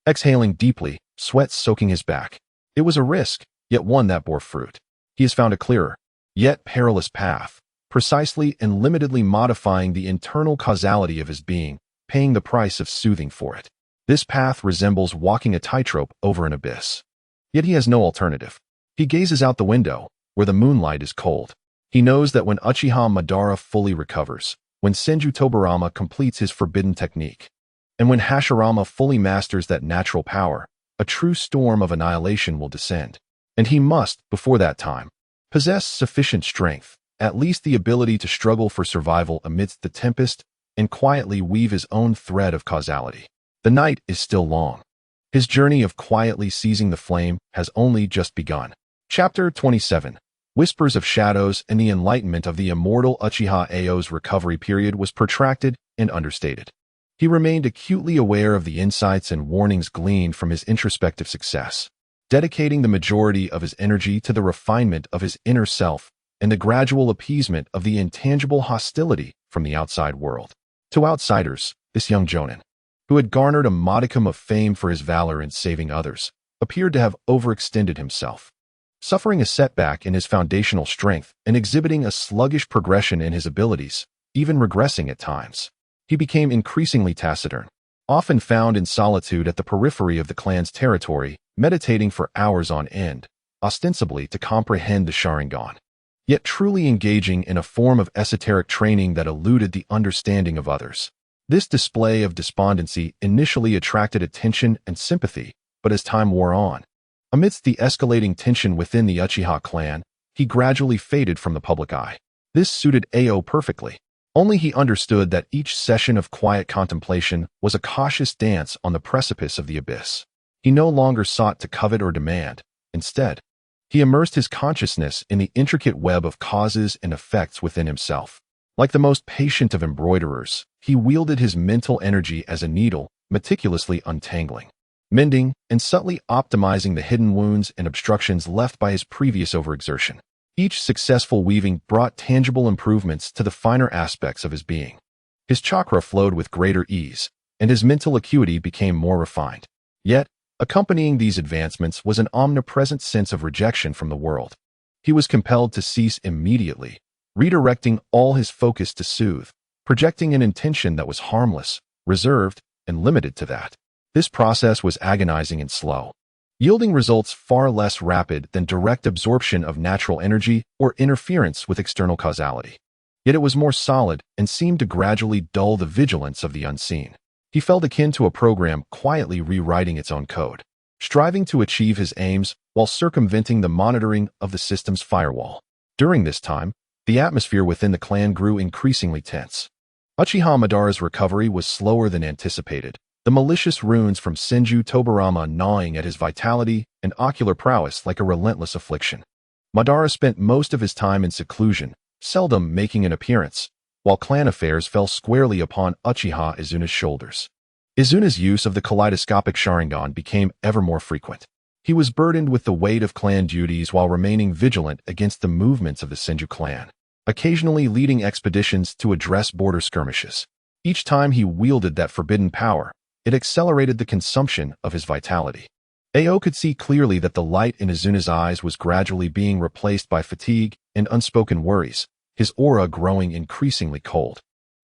exhaling deeply, sweat soaking his back. It was a risk, yet one that bore fruit. He has found a clearer, yet perilous path, precisely and limitedly modifying the internal causality of his being, paying the price of soothing for it. This path resembles walking a tightrope over an abyss. Yet he has no alternative. He gazes out the window, where the moonlight is cold. He knows that when Uchiha Madara fully recovers, when Senju Tobirama completes his forbidden technique, and when Hashirama fully masters that natural power, a true storm of annihilation will descend. And he must, before that time, possess sufficient strength, at least the ability to struggle for survival amidst the tempest and quietly weave his own thread of causality. The night is still long. His journey of quietly seizing the flame has only just begun. Chapter 27. Whispers of Shadows and the Enlightenment of the immortal Uchiha Ao's recovery period was protracted and understated. He remained acutely aware of the insights and warnings gleaned from his introspective success, dedicating the majority of his energy to the refinement of his inner self and the gradual appeasement of the intangible hostility from the outside world. To outsiders, this young jonin, who had garnered a modicum of fame for his valor in saving others, appeared to have overextended himself, suffering a setback in his foundational strength and exhibiting a sluggish progression in his abilities, even regressing at times. He became increasingly taciturn, often found in solitude at the periphery of the clan's territory, meditating for hours on end, ostensibly to comprehend the Sharingan, yet truly engaging in a form of esoteric training that eluded the understanding of others. This display of despondency initially attracted attention and sympathy, but as time wore on, amidst the escalating tension within the Uchiha clan, he gradually faded from the public eye. This suited Ao perfectly. Only he understood that each session of quiet contemplation was a cautious dance on the precipice of the abyss. He no longer sought to covet or demand. Instead, he immersed his consciousness in the intricate web of causes and effects within himself. Like the most patient of embroiderers, he wielded his mental energy as a needle, meticulously untangling, mending, and subtly optimizing the hidden wounds and obstructions left by his previous overexertion. Each successful weaving brought tangible improvements to the finer aspects of his being. His chakra flowed with greater ease, and his mental acuity became more refined. Yet, accompanying these advancements was an omnipresent sense of rejection from the world. He was compelled to cease immediately, redirecting all his focus to soothe, projecting an intention that was harmless, reserved, and limited to that. This process was agonizing and slow, yielding results far less rapid than direct absorption of natural energy or interference with external causality. Yet it was more solid and seemed to gradually dull the vigilance of the unseen. He felt akin to a program quietly rewriting its own code, striving to achieve his aims while circumventing the monitoring of the system's firewall. During this time, the atmosphere within the clan grew increasingly tense. Uchiha Madara's recovery was slower than anticipated, the malicious runes from Senju Tobarama gnawing at his vitality and ocular prowess like a relentless affliction. Madara spent most of his time in seclusion, seldom making an appearance, while clan affairs fell squarely upon Uchiha Izuna's shoulders. Izuna's use of the kaleidoscopic Sharingan became ever more frequent. He was burdened with the weight of clan duties while remaining vigilant against the movements of the Senju clan, occasionally leading expeditions to address border skirmishes. Each time he wielded that forbidden power, it accelerated the consumption of his vitality. Ao could see clearly that the light in Izuna's eyes was gradually being replaced by fatigue and unspoken worries, his aura growing increasingly cold.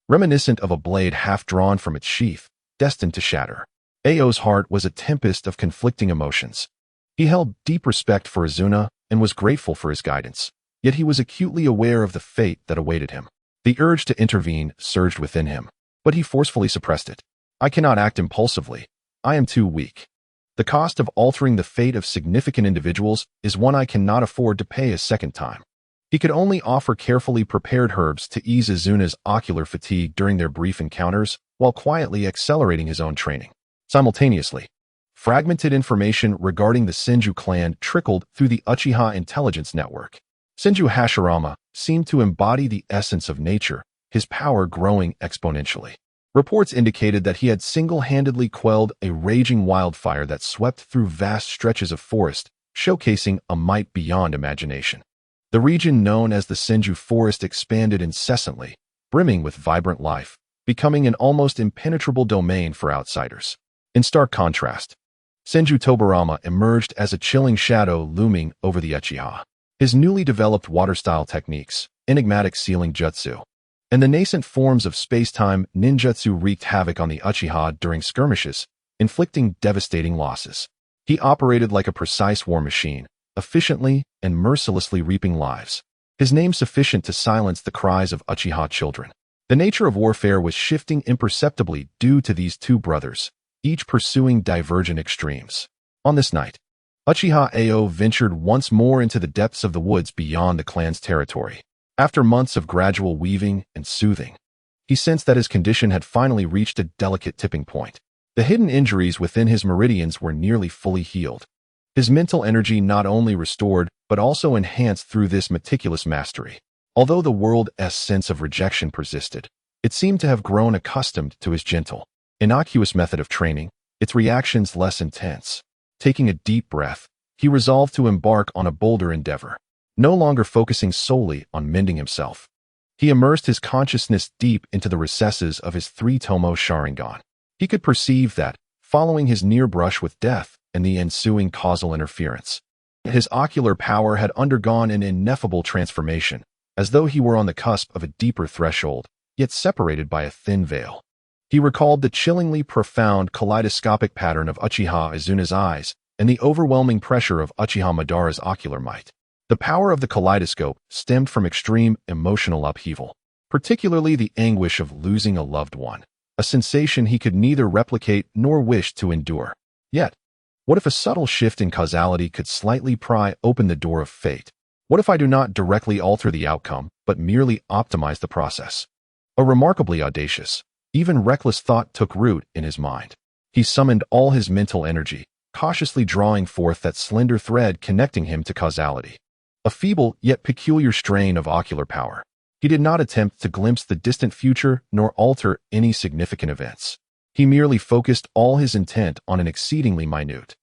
Reminiscent of a blade half drawn from its sheath, destined to shatter. Ao's heart was a tempest of conflicting emotions. He held deep respect for Izuna and was grateful for his guidance, yet he was acutely aware of the fate that awaited him. The urge to intervene surged within him, but he forcefully suppressed it. I cannot act impulsively. I am too weak. The cost of altering the fate of significant individuals is one I cannot afford to pay a second time. He could only offer carefully prepared herbs to ease Izuna's ocular fatigue during their brief encounters, while quietly accelerating his own training. Simultaneously, fragmented information regarding the Senju clan trickled through the Uchiha intelligence network. Senju Hashirama seemed to embody the essence of nature, his power growing exponentially. Reports indicated that he had single-handedly quelled a raging wildfire that swept through vast stretches of forest, showcasing a might beyond imagination. The region known as the Senju Forest expanded incessantly, brimming with vibrant life, becoming an almost impenetrable domain for outsiders. In stark contrast, Senju Tobarama emerged as a chilling shadow looming over the Uchiha. His newly developed water-style techniques, enigmatic sealing jutsu, and the nascent forms of space-time ninjutsu wreaked havoc on the Uchiha during skirmishes, inflicting devastating losses. He operated like a precise war machine, efficiently and mercilessly reaping lives, his name sufficient to silence the cries of Uchiha children. The nature of warfare was shifting imperceptibly due to these two brothers, each pursuing divergent extremes. On this night, Uchiha Ao ventured once more into the depths of the woods beyond the clan's territory. After months of gradual weaving and soothing, he sensed that his condition had finally reached a delicate tipping point. The hidden injuries within his meridians were nearly fully healed. His mental energy not only restored, but also enhanced through this meticulous mastery. Although the world's sense of rejection persisted, it seemed to have grown accustomed to his gentle, innocuous method of training, its reactions less intense. Taking a deep breath, he resolved to embark on a bolder endeavor. No longer focusing solely on mending himself, he immersed his consciousness deep into the recesses of his three-tomo Sharingan. He could perceive that, following his near brush with death and the ensuing causal interference, his ocular power had undergone an ineffable transformation, as though he were on the cusp of a deeper threshold, yet separated by a thin veil. He recalled the chillingly profound kaleidoscopic pattern of Uchiha Izuna's eyes and the overwhelming pressure of Uchiha Madara's ocular might. The power of the kaleidoscope stemmed from extreme emotional upheaval, particularly the anguish of losing a loved one, a sensation he could neither replicate nor wish to endure. Yet, what if a subtle shift in causality could slightly pry open the door of fate? What if I do not directly alter the outcome, but merely optimize the process? A remarkably audacious, even reckless thought took root in his mind. He summoned all his mental energy, cautiously drawing forth that slender thread connecting him to causality. A feeble yet peculiar strain of ocular power. He did not attempt to glimpse the distant future nor alter any significant events. He merely focused all his intent on an exceedingly minute,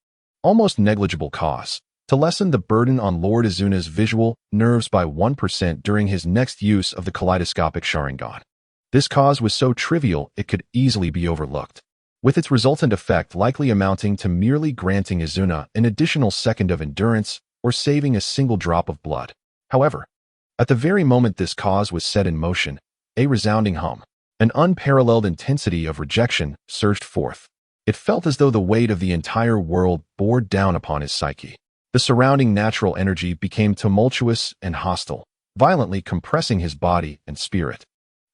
almost negligible cause, to lessen the burden on Lord Izuna's visual nerves by 1% during his next use of the kaleidoscopic Sharingan. This cause was so trivial it could easily be overlooked, with its resultant effect likely amounting to merely granting Izuna an additional second of endurance or saving a single drop of blood. However, at the very moment this cause was set in motion, a resounding hum, an unparalleled intensity of rejection surged forth. It felt as though the weight of the entire world bore down upon his psyche. The surrounding natural energy became tumultuous and hostile, violently compressing his body and spirit.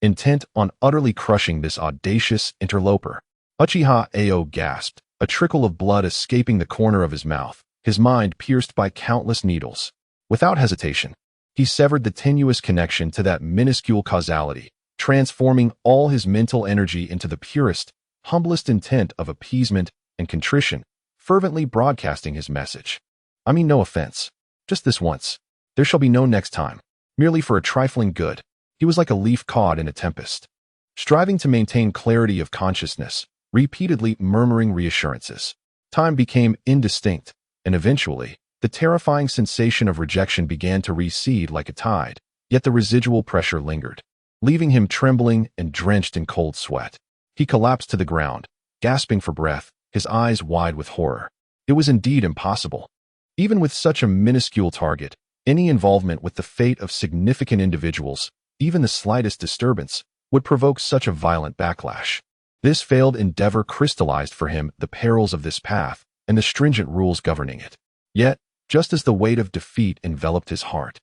Intent on utterly crushing this audacious interloper, Uchiha Ao gasped, a trickle of blood escaping the corner of his mouth, his mind pierced by countless needles. Without hesitation, he severed the tenuous connection to that minuscule causality, transforming all his mental energy into the purest, humblest intent of appeasement and contrition, fervently broadcasting his message. I mean, no offense. Just this once. There shall be no next time. Merely for a trifling good. He was like a leaf caught in a tempest, striving to maintain clarity of consciousness, repeatedly murmuring reassurances. Time became indistinct, and eventually, the terrifying sensation of rejection began to recede like a tide, yet the residual pressure lingered, leaving him trembling and drenched in cold sweat. He collapsed to the ground, gasping for breath, his eyes wide with horror. It was indeed impossible. Even with such a minuscule target, any involvement with the fate of significant individuals, even the slightest disturbance, would provoke such a violent backlash. This failed endeavor crystallized for him the perils of this path and the stringent rules governing it. Yet, just as the weight of defeat enveloped his heart,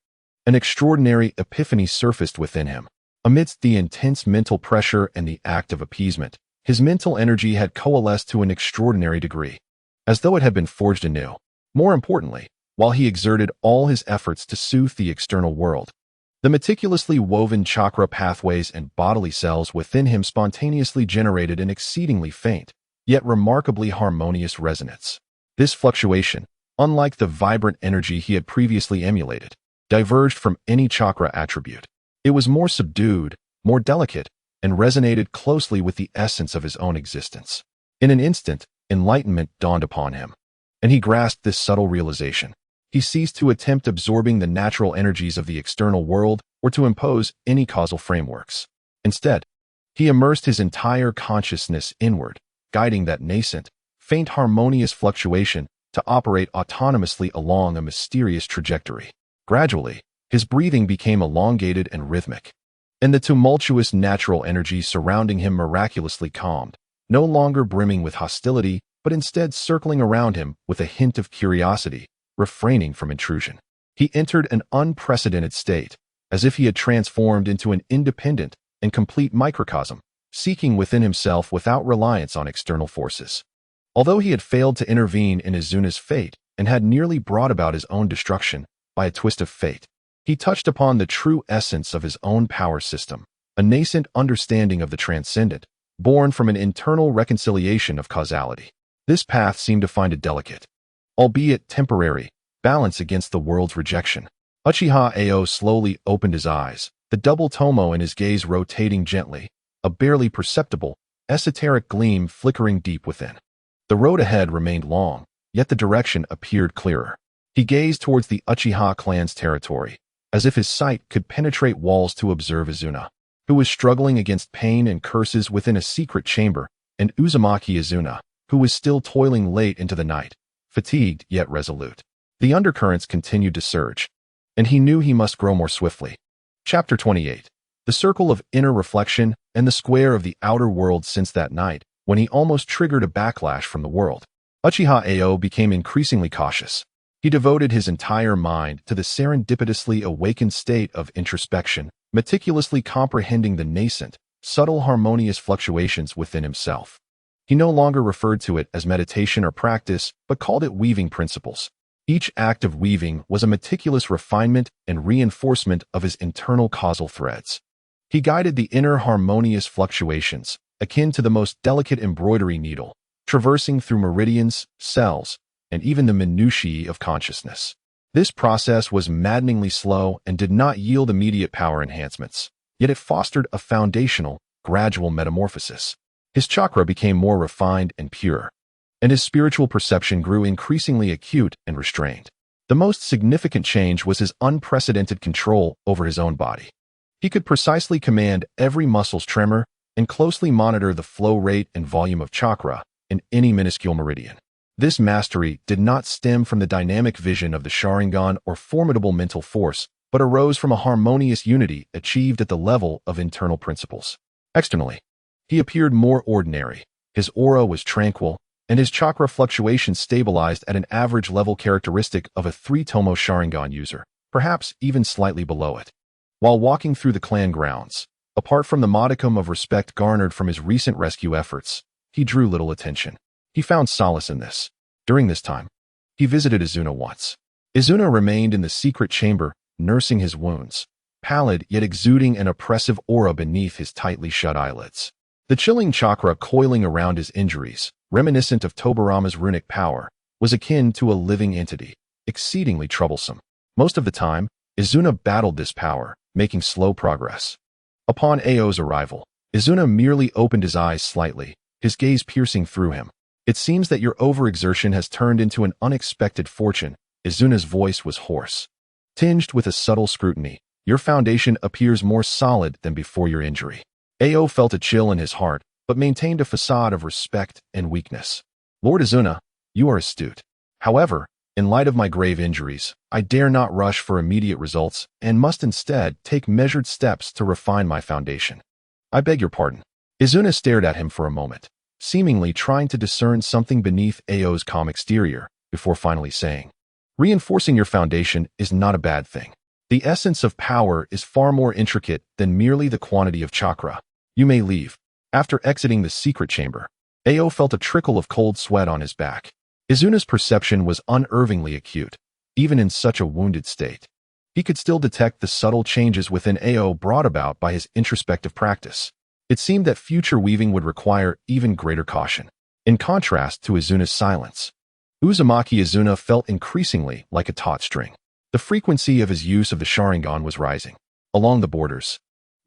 an extraordinary epiphany surfaced within him. Amidst the intense mental pressure and the act of appeasement, his mental energy had coalesced to an extraordinary degree, as though it had been forged anew. More importantly, while he exerted all his efforts to soothe the external world, the meticulously woven chakra pathways and bodily cells within him spontaneously generated an exceedingly faint, yet remarkably harmonious resonance. This fluctuation, unlike the vibrant energy he had previously emulated, diverged from any chakra attribute. It was more subdued, more delicate, and resonated closely with the essence of his own existence. In an instant, enlightenment dawned upon him, and he grasped this subtle realization. He ceased to attempt absorbing the natural energies of the external world or to impose any causal frameworks. Instead, he immersed his entire consciousness inward, guiding that nascent, faint harmonious fluctuation to operate autonomously along a mysterious trajectory. Gradually, his breathing became elongated and rhythmic, and the tumultuous natural energy surrounding him miraculously calmed, no longer brimming with hostility, but instead circling around him with a hint of curiosity, refraining from intrusion. He entered an unprecedented state, as if he had transformed into an independent and complete microcosm, seeking within himself without reliance on external forces. Although he had failed to intervene in Izuna's fate and had nearly brought about his own destruction by a twist of fate, he touched upon the true essence of his own power system, a nascent understanding of the transcendent, born from an internal reconciliation of causality. This path seemed to find a delicate, albeit temporary, balance against the world's rejection. Uchiha Ao slowly opened his eyes, the double tomo in his gaze rotating gently, a barely perceptible, esoteric gleam flickering deep within. The road ahead remained long, yet the direction appeared clearer. He gazed towards the Uchiha clan's territory, as if his sight could penetrate walls to observe Izuna, who was struggling against pain and curses within a secret chamber, and Uzumaki Izuna, who was still toiling late into the night, fatigued yet resolute. The undercurrents continued to surge, and he knew he must grow more swiftly. Chapter 28. The circle of inner reflection and the square of the outer world. Since that night, when he almost triggered a backlash from the world, Uchiha Ao became increasingly cautious. He devoted his entire mind to the serendipitously awakened state of introspection, meticulously comprehending the nascent, subtle harmonious fluctuations within himself. He no longer referred to it as meditation or practice, but called it weaving principles. Each act of weaving was a meticulous refinement and reinforcement of his internal causal threads. He guided the inner harmonious fluctuations, akin to the most delicate embroidery needle, traversing through meridians, cells, and even the minutiae of consciousness. This process was maddeningly slow and did not yield immediate power enhancements, yet it fostered a foundational, gradual metamorphosis. His chakra became more refined and pure, and his spiritual perception grew increasingly acute and restrained. The most significant change was his unprecedented control over his own body. He could precisely command every muscle's tremor and closely monitor the flow rate and volume of chakra in any minuscule meridian. This mastery did not stem from the dynamic vision of the Sharingan or formidable mental force, but arose from a harmonious unity achieved at the level of internal principles. Externally, he appeared more ordinary. His aura was tranquil, and his chakra fluctuations stabilized at an average level characteristic of a 3-tomo Sharingan user, perhaps even slightly below it. While walking through the clan grounds, apart from the modicum of respect garnered from his recent rescue efforts, he drew little attention. He found solace in this. During this time, he visited Izuna once. Izuna remained in the secret chamber, nursing his wounds, pallid yet exuding an oppressive aura beneath his tightly shut eyelids. The chilling chakra coiling around his injuries, reminiscent of Tobarama's runic power, was akin to a living entity, exceedingly troublesome. Most of the time, Izuna battled this power, making slow progress. Upon Ao's arrival, Izuna merely opened his eyes slightly, his gaze piercing through him. "It seems that your overexertion has turned into an unexpected fortune." Izuna's voice was hoarse, tinged with a subtle scrutiny. "Your foundation appears more solid than before your injury." Ao felt a chill in his heart, but maintained a facade of respect and weakness. "Lord Izuna, you are astute. However, in light of my grave injuries, I dare not rush for immediate results and must instead take measured steps to refine my foundation. I beg your pardon." Izuna stared at him for a moment, seemingly trying to discern something beneath Ao's calm exterior, before finally saying, "Reinforcing your foundation is not a bad thing. The essence of power is far more intricate than merely the quantity of chakra. You may leave." After exiting the secret chamber, Ao felt a trickle of cold sweat on his back. Izuna's perception was unervingly acute, even in such a wounded state. He could still detect the subtle changes within Ao brought about by his introspective practice. It seemed that future weaving would require even greater caution. In contrast to Izuna's silence, Uzumaki Izuna felt increasingly like a taut string. The frequency of his use of the Sharingan was rising. Along the borders,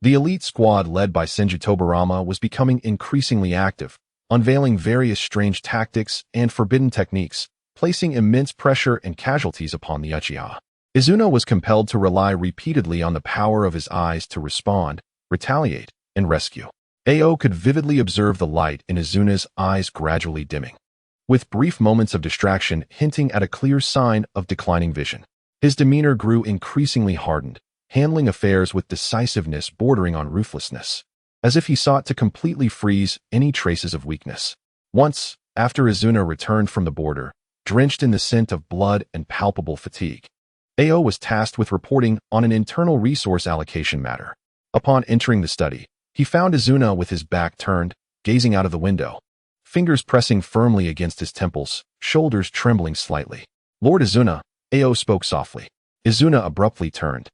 the elite squad led by Senju Tobarama was becoming increasingly active, unveiling various strange tactics and forbidden techniques, placing immense pressure and casualties upon the Uchiha. Izuna was compelled to rely repeatedly on the power of his eyes to respond, retaliate, and rescue. Ao could vividly observe the light in Izuna's eyes gradually dimming, with brief moments of distraction hinting at a clear sign of declining vision. His demeanor grew increasingly hardened, handling affairs with decisiveness bordering on ruthlessness, as if he sought to completely freeze any traces of weakness. Once, after Izuna returned from the border, drenched in the scent of blood and palpable fatigue, Ao was tasked with reporting on an internal resource allocation matter. Upon entering the study, he found Izuna with his back turned, gazing out of the window, fingers pressing firmly against his temples, shoulders trembling slightly. "Lord Izuna," Ao spoke softly. Izuna abruptly turned,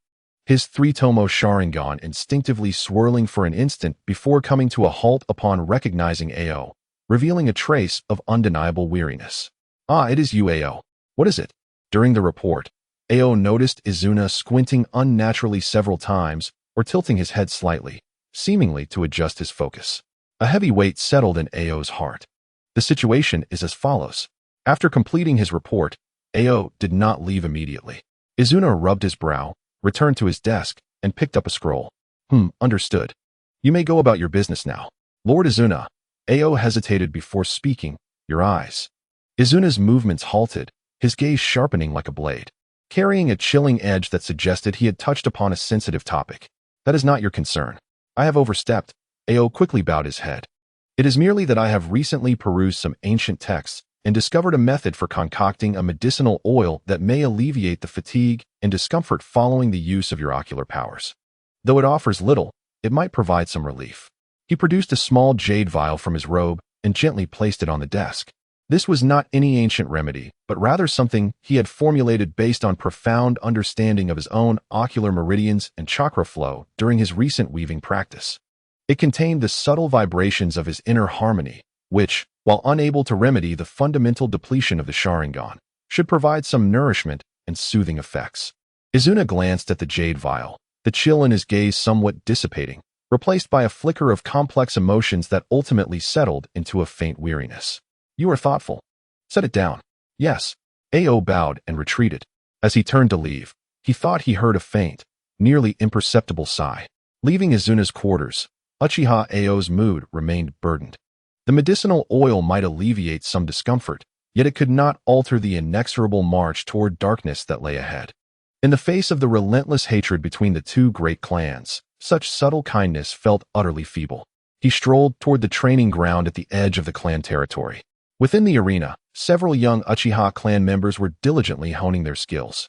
his three-tomo Sharingan instinctively swirling for an instant before coming to a halt upon recognizing Ao, revealing a trace of undeniable weariness. "Ah, it is you, Ao. What is it?" During the report, Ao noticed Izuna squinting unnaturally several times or tilting his head slightly, seemingly to adjust his focus. A heavy weight settled in Ao's heart. The situation is as follows. After completing his report, Ao did not leave immediately. Izuna rubbed his brow, returned to his desk, and picked up a scroll. Understood. You may go about your business now." "Lord Izuna," Ao hesitated before speaking, "your eyes." Izuna's movements halted, his gaze sharpening like a blade, carrying a chilling edge that suggested he had touched upon a sensitive topic. "That is not your concern. I have overstepped." Ao quickly bowed his head. "It is merely that I have recently perused some ancient texts and discovered a method for concocting a medicinal oil that may alleviate the fatigue and discomfort following the use of your ocular powers. Though it offers little, it might provide some relief." He produced a small jade vial from his robe and gently placed it on the desk. This was not any ancient remedy, but rather something he had formulated based on profound understanding of his own ocular meridians and chakra flow during his recent weaving practice. It contained the subtle vibrations of his inner harmony, which, while unable to remedy the fundamental depletion of the Sharingan, should provide some nourishment and soothing effects. Izuna glanced at the jade vial, the chill in his gaze somewhat dissipating, replaced by a flicker of complex emotions that ultimately settled into a faint weariness. "You are thoughtful. Set it down." "Yes." Ao bowed and retreated. As he turned to leave, he thought he heard a faint, nearly imperceptible sigh. Leaving Izuna's quarters, Uchiha Ao's mood remained burdened. The medicinal oil might alleviate some discomfort, yet it could not alter the inexorable march toward darkness that lay ahead. In the face of the relentless hatred between the two great clans, such subtle kindness felt utterly feeble. He strolled toward the training ground at the edge of the clan territory. Within the arena, several young Uchiha clan members were diligently honing their skills.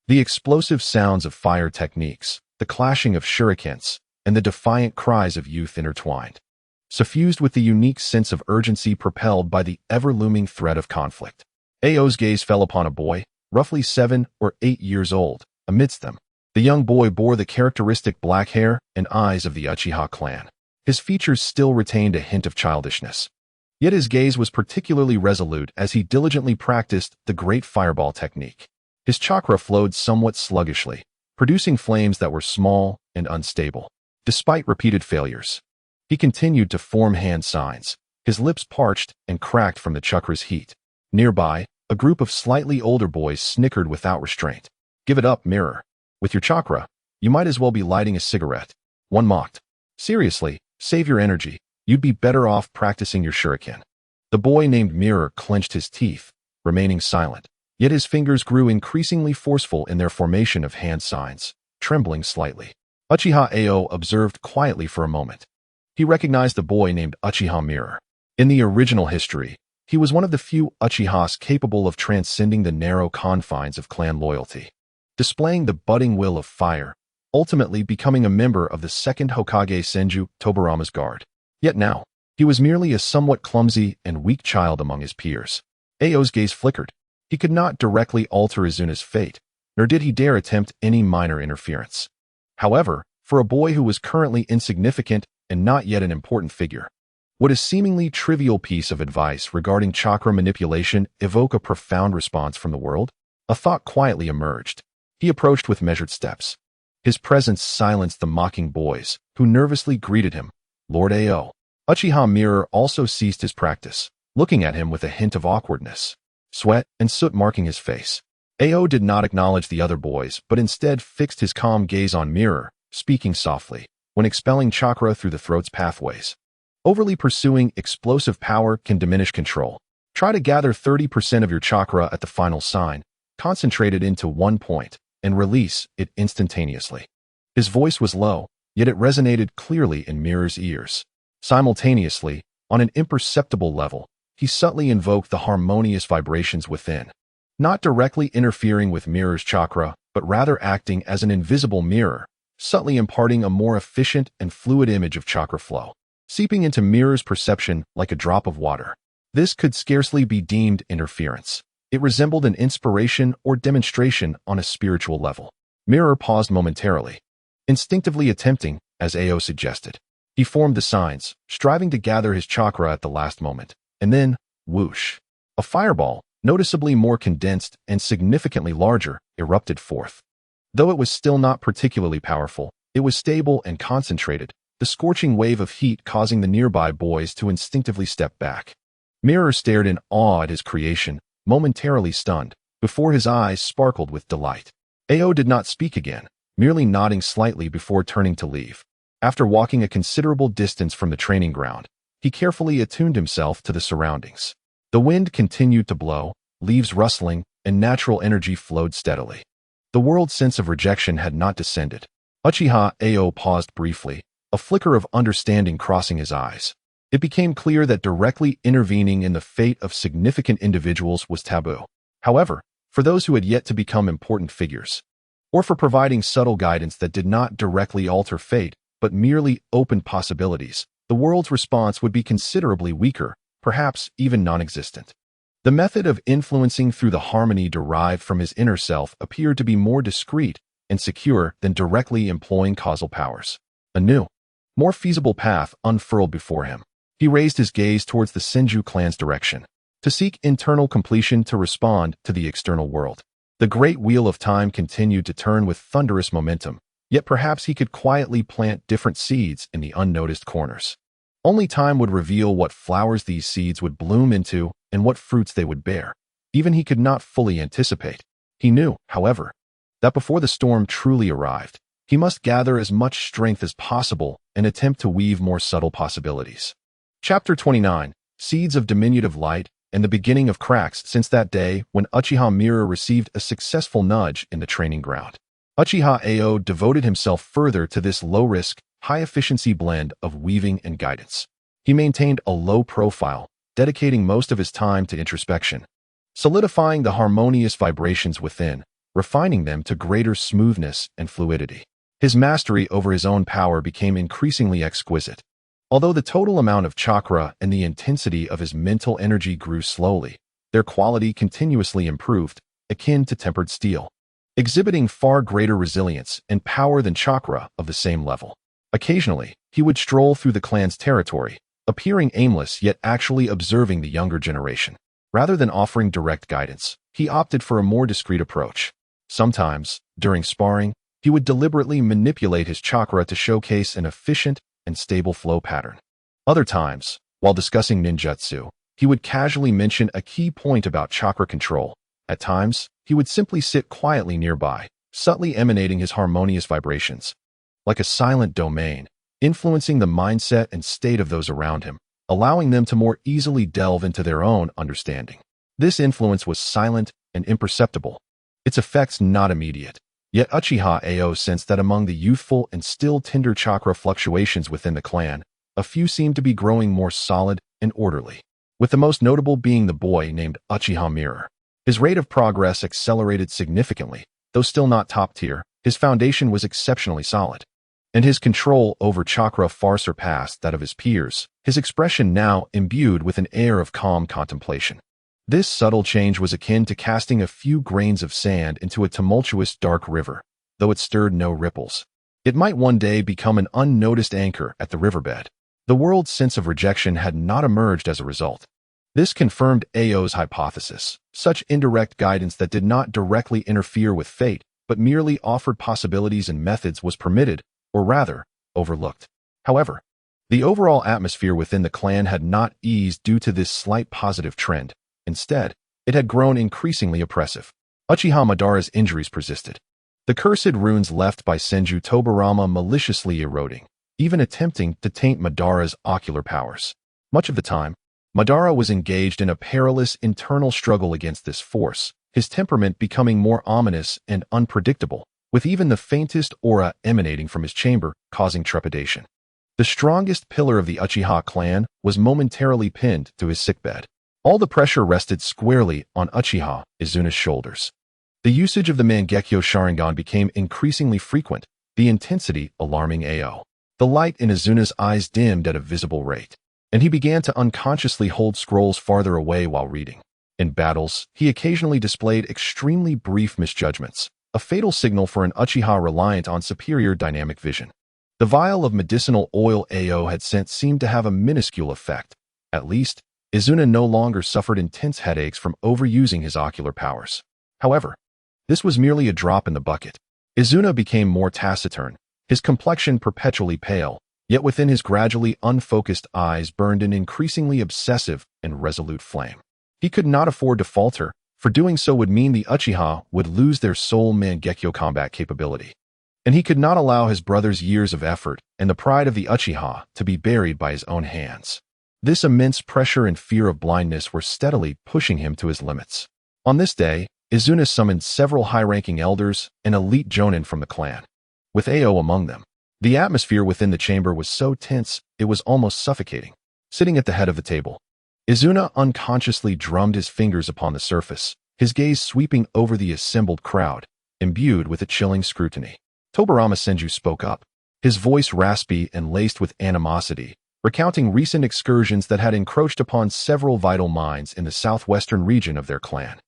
The explosive sounds of fire techniques, the clashing of shurikens, and the defiant cries of youth intertwined, suffused with the unique sense of urgency propelled by the ever-looming threat of conflict. Ao's gaze fell upon a boy, roughly 7 or 8 years old. Amidst them, the young boy bore the characteristic black hair and eyes of the Uchiha clan. His features still retained a hint of childishness. Yet his gaze was particularly resolute as he diligently practiced the great fireball technique. His chakra flowed somewhat sluggishly, producing flames that were small and unstable. Despite repeated failures, he continued to form hand signs, his lips parched and cracked from the chakra's heat. Nearby, a group of slightly older boys snickered without restraint. "Give it up, mirror. With your chakra, you might as well be lighting a cigarette," one mocked. "Seriously, save your energy. You'd be better off practicing your shuriken." The boy named Mirror clenched his teeth, remaining silent. Yet his fingers grew increasingly forceful in their formation of hand signs, trembling slightly. Uchiha Ao observed quietly for a moment. He recognized the boy named Uchiha Mirror. In the original history, he was one of the few Uchihas capable of transcending the narrow confines of clan loyalty, displaying the budding will of fire, ultimately becoming a member of the second Hokage Senju Tobarama's guard. Yet now, he was merely a somewhat clumsy and weak child among his peers. Ao's gaze flickered. He could not directly alter Izuna's fate, nor did he dare attempt any minor interference. However, for a boy who was currently insignificant and not yet an important figure, would a seemingly trivial piece of advice regarding chakra manipulation evoke a profound response from the world? A thought quietly emerged. He approached with measured steps. His presence silenced the mocking boys, who nervously greeted him. "Lord Ao." Uchiha Mirror also ceased his practice, looking at him with a hint of awkwardness, sweat and soot marking his face. Ao did not acknowledge the other boys, but instead fixed his calm gaze on Mirror, speaking softly, when expelling chakra through the throat's pathways. "Overly pursuing explosive power can diminish control. Try to gather 30% of your chakra at the final sign, concentrate it into one point, and release it instantaneously." His voice was low, yet it resonated clearly in Mirror's ears. Simultaneously, on an imperceptible level, he subtly invoked the harmonious vibrations within, not directly interfering with Mirror's chakra, but rather acting as an invisible mirror, subtly imparting a more efficient and fluid image of chakra flow, seeping into Mirror's perception like a drop of water. This could scarcely be deemed interference. It resembled an inspiration or demonstration on a spiritual level. Mirror paused momentarily, instinctively attempting, as Ao suggested. He formed the signs, striving to gather his chakra at the last moment. And then, whoosh, a fireball, noticeably more condensed and significantly larger, erupted forth. Though it was still not particularly powerful, it was stable and concentrated, the scorching wave of heat causing the nearby boys to instinctively step back. Mirror stared in awe at his creation, momentarily stunned, before his eyes sparkled with delight. Ao did not speak again, merely nodding slightly before turning to leave. After walking a considerable distance from the training ground, he carefully attuned himself to the surroundings. The wind continued to blow, leaves rustling, and natural energy flowed steadily. The world's sense of rejection had not descended. Uchiha Ao paused briefly, a flicker of understanding crossing his eyes. It became clear that directly intervening in the fate of significant individuals was taboo. However, for those who had yet to become important figures, or for providing subtle guidance that did not directly alter fate, but merely opened possibilities, the world's response would be considerably weaker, perhaps even non-existent. The method of influencing through the harmony derived from his inner self appeared to be more discreet and secure than directly employing causal powers. A new, more feasible path unfurled before him. He raised his gaze towards the Senju clan's direction, to seek internal completion to respond to the external world. The great wheel of time continued to turn with thunderous momentum, yet perhaps he could quietly plant different seeds in the unnoticed corners. Only time would reveal what flowers these seeds would bloom into and what fruits they would bear. Even he could not fully anticipate. He knew, however, that before the storm truly arrived, he must gather as much strength as possible and attempt to weave more subtle possibilities. Chapter 29, Seeds of Diminutive Light and the Beginning of Cracks. Since that day when Uchiha Mirror received a successful nudge in the training ground, Uchiha Ao devoted himself further to this low-risk, high-efficiency blend of weaving and guidance. He maintained a low profile, dedicating most of his time to introspection, solidifying the harmonious vibrations within, refining them to greater smoothness and fluidity. His mastery over his own power became increasingly exquisite. Although the total amount of chakra and the intensity of his mental energy grew slowly, their quality continuously improved, akin to tempered steel, exhibiting far greater resilience and power than chakra of the same level. Occasionally, he would stroll through the clan's territory, appearing aimless yet actually observing the younger generation. Rather than offering direct guidance, he opted for a more discreet approach. Sometimes, during sparring, he would deliberately manipulate his chakra to showcase an efficient and stable flow pattern. Other times, while discussing ninjutsu, he would casually mention a key point about chakra control. At times, he would simply sit quietly nearby, subtly emanating his harmonious vibrations, like a silent domain, influencing the mindset and state of those around him, allowing them to more easily delve into their own understanding. This influence was silent and imperceptible, its effects not immediate. Yet Uchiha Ao sensed that among the youthful and still tender chakra fluctuations within the clan, a few seemed to be growing more solid and orderly, with the most notable being the boy named Uchiha Mirror. His rate of progress accelerated significantly, though still not top tier. His foundation was exceptionally solid, and his control over chakra far surpassed that of his peers, his expression now imbued with an air of calm contemplation. This subtle change was akin to casting a few grains of sand into a tumultuous dark river, though it stirred no ripples. It might one day become an unnoticed anchor at the riverbed. The world's sense of rejection had not emerged as a result. This confirmed Ao's hypothesis, such indirect guidance that did not directly interfere with fate, but merely offered possibilities and methods was permitted, or rather, overlooked. However, the overall atmosphere within the clan had not eased due to this slight positive trend. Instead, it had grown increasingly oppressive. Uchiha Madara's injuries persisted, the cursed runes left by Senju Tobarama maliciously eroding, even attempting to taint Madara's ocular powers. Much of the time, Madara was engaged in a perilous internal struggle against this force, his temperament becoming more ominous and unpredictable, with even the faintest aura emanating from his chamber causing trepidation. The strongest pillar of the Uchiha clan was momentarily pinned to his sickbed. All the pressure rested squarely on Uchiha Izuna's shoulders. The usage of the Mangekyo Sharingan became increasingly frequent, the intensity alarming Ao. The light in Izuna's eyes dimmed at a visible rate, and he began to unconsciously hold scrolls farther away while reading. In battles, he occasionally displayed extremely brief misjudgments, a fatal signal for an Uchiha reliant on superior dynamic vision. The vial of medicinal oil Ao had sent seemed to have a minuscule effect. At least, Izuna no longer suffered intense headaches from overusing his ocular powers. However, this was merely a drop in the bucket. Izuna became more taciturn, his complexion perpetually pale, yet within his gradually unfocused eyes burned an increasingly obsessive and resolute flame. He could not afford to falter, for doing so would mean the Uchiha would lose their sole Mangekyo combat capability. And he could not allow his brother's years of effort and the pride of the Uchiha to be buried by his own hands. This immense pressure and fear of blindness were steadily pushing him to his limits. On this day, Izuna summoned several high-ranking elders and elite jonin from the clan, with Ao among them. The atmosphere within the chamber was so tense it was almost suffocating. Sitting at the head of the table, Izuna unconsciously drummed his fingers upon the surface, his gaze sweeping over the assembled crowd, imbued with a chilling scrutiny. Tobarama Senju spoke up, his voice raspy and laced with animosity, recounting recent excursions that had encroached upon several vital mines in the southwestern region of their clan.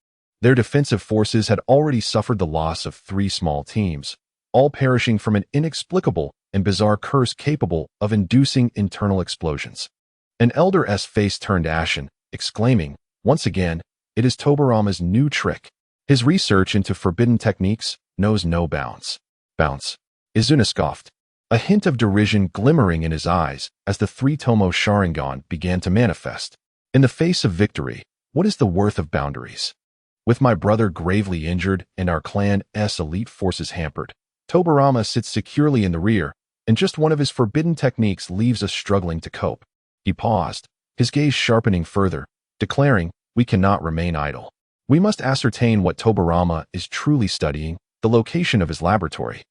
Their defensive forces had already suffered the loss of 3 small teams, all perishing from an inexplicable and bizarre curse capable of inducing internal explosions. An elder's face turned ashen, exclaiming, once again, it is Tobarama's new trick. His research into forbidden techniques knows no bounds. Izuna scoffed, a hint of derision glimmering in his eyes as the 3-tomo Sharingan began to manifest. In the face of victory, what is the worth of boundaries? With my brother gravely injured and our clan's elite forces hampered, Tobarama sits securely in the rear, and just one of his forbidden techniques leaves us struggling to cope. He paused, his gaze sharpening further, declaring, we cannot remain idle. We must ascertain what Tobarama is truly studying, the location of his laboratory,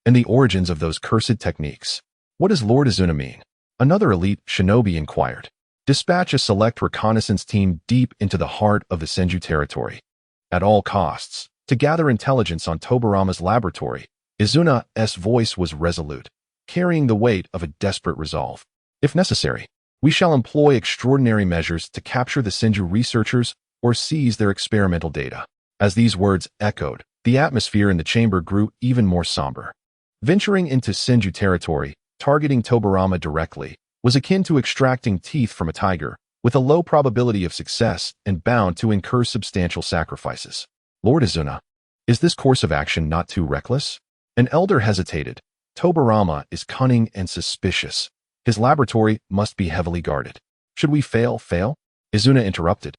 and the origins of those cursed techniques. What does Lord Izuna mean? Another elite shinobi inquired. Dispatch a select reconnaissance team deep into the heart of the Senju territory, at all costs, to gather intelligence on Tobarama's laboratory. Izuna's voice was resolute, carrying the weight of a desperate resolve. If necessary, we shall employ extraordinary measures to capture the Senju researchers or seize their experimental data. As these words echoed, the atmosphere in the chamber grew even more somber. Venturing into Senju territory, targeting Tobirama directly, was akin to extracting teeth from a tiger, with a low probability of success and bound to incur substantial sacrifices. Lord Izuna, is this course of action not too reckless? An elder hesitated. Tobirama is cunning and suspicious. His laboratory must be heavily guarded. Should we fail? Izuna interrupted,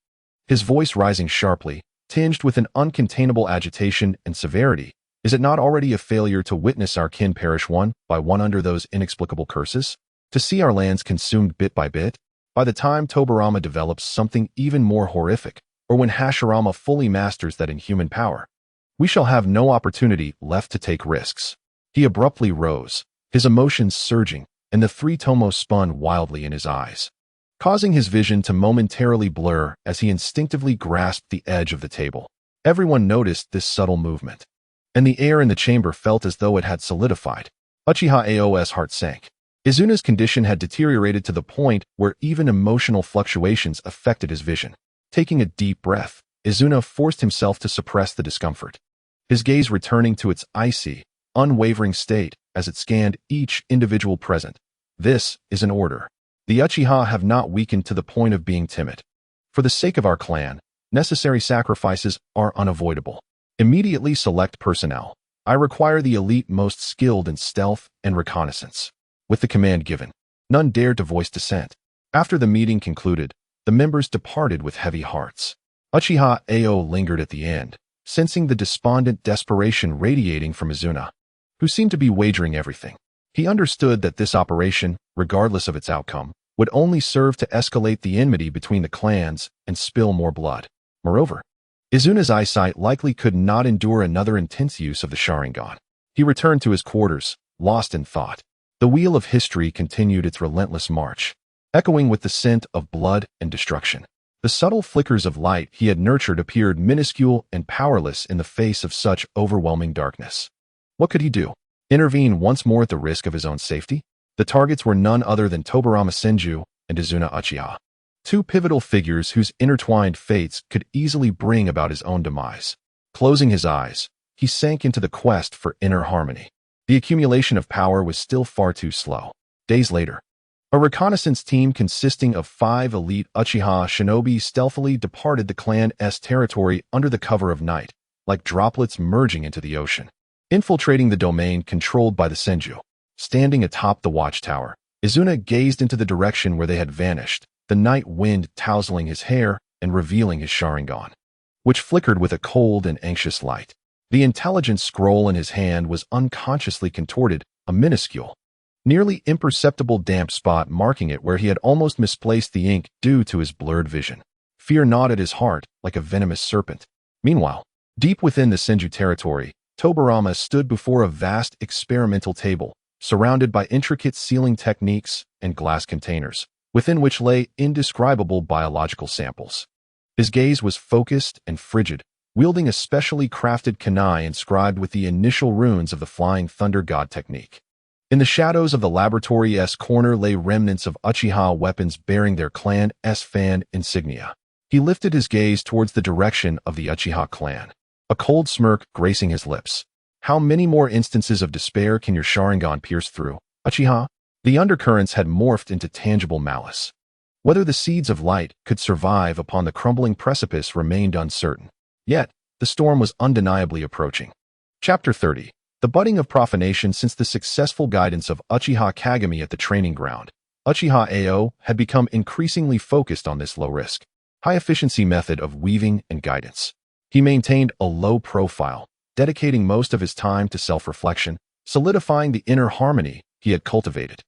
his voice rising sharply, tinged with an uncontainable agitation and severity. Is it not already a failure to witness our kin perish one by one under those inexplicable curses? To see our lands consumed bit by bit? By the time Tobirama develops something even more horrific, or when Hashirama fully masters that inhuman power, we shall have no opportunity left to take risks. He abruptly rose, his emotions surging, and the three tomos spun wildly in his eyes, causing his vision to momentarily blur as he instinctively grasped the edge of the table. Everyone noticed this subtle movement, and the air in the chamber felt as though it had solidified. Uchiha Ao's heart sank. Izuna's condition had deteriorated to the point where even emotional fluctuations affected his vision. Taking a deep breath, Izuna forced himself to suppress the discomfort, his gaze returning to its icy, unwavering state as it scanned each individual present. This is an order. The Uchiha have not weakened to the point of being timid. For the sake of our clan, necessary sacrifices are unavoidable. Immediately select personnel. I require the elite most skilled in stealth and reconnaissance. With the command given, none dared to voice dissent. After the meeting concluded, the members departed with heavy hearts. Uchiha Ao lingered at the end, sensing the despondent desperation radiating from Izuna, who seemed to be wagering everything. He understood that this operation, regardless of its outcome, would only serve to escalate the enmity between the clans and spill more blood. Moreover, Izuna's eyesight likely could not endure another intense use of the Sharingan. He returned to his quarters, lost in thought. The wheel of history continued its relentless march, echoing with the scent of blood and destruction. The subtle flickers of light he had nurtured appeared minuscule and powerless in the face of such overwhelming darkness. What could he do? Intervene once more at the risk of his own safety? The targets were none other than Tobirama Senju and Izuna Uchiha, two pivotal figures whose intertwined fates could easily bring about his own demise. Closing his eyes, he sank into the quest for inner harmony. The accumulation of power was still far too slow. Days later, a reconnaissance team consisting of 5 elite Uchiha shinobi stealthily departed the clan's territory under the cover of night, like droplets merging into the ocean, infiltrating the domain controlled by the Senju. Standing atop the watchtower, Izuna gazed into the direction where they had vanished, the night wind tousling his hair and revealing his Sharingan, which flickered with a cold and anxious light. The intelligence scroll in his hand was unconsciously contorted, a minuscule, nearly imperceptible damp spot marking it where he had almost misplaced the ink due to his blurred vision. Fear gnawed at his heart like a venomous serpent. Meanwhile, deep within the Senju territory, Tobirama stood before a vast experimental table, surrounded by intricate sealing techniques and glass containers, within which lay indescribable biological samples. His gaze was focused and frigid, wielding a specially crafted kunai inscribed with the initial runes of the Flying Thunder God technique. In the shadows of the laboratory's corner lay remnants of Uchiha weapons bearing their clan's fan insignia. He lifted his gaze towards the direction of the Uchiha clan, a cold smirk gracing his lips. How many more instances of despair can your Sharingan pierce through, Uchiha? The undercurrents had morphed into tangible malice. Whether the seeds of light could survive upon the crumbling precipice remained uncertain. Yet, the storm was undeniably approaching. Chapter 30. The budding of profanation. Since the successful guidance of Uchiha Kagami at the training ground, Uchiha Ao had become increasingly focused on this low-risk, high-efficiency method of weaving and guidance. He maintained a low profile, dedicating most of his time to self-reflection, solidifying the inner harmony he had cultivated,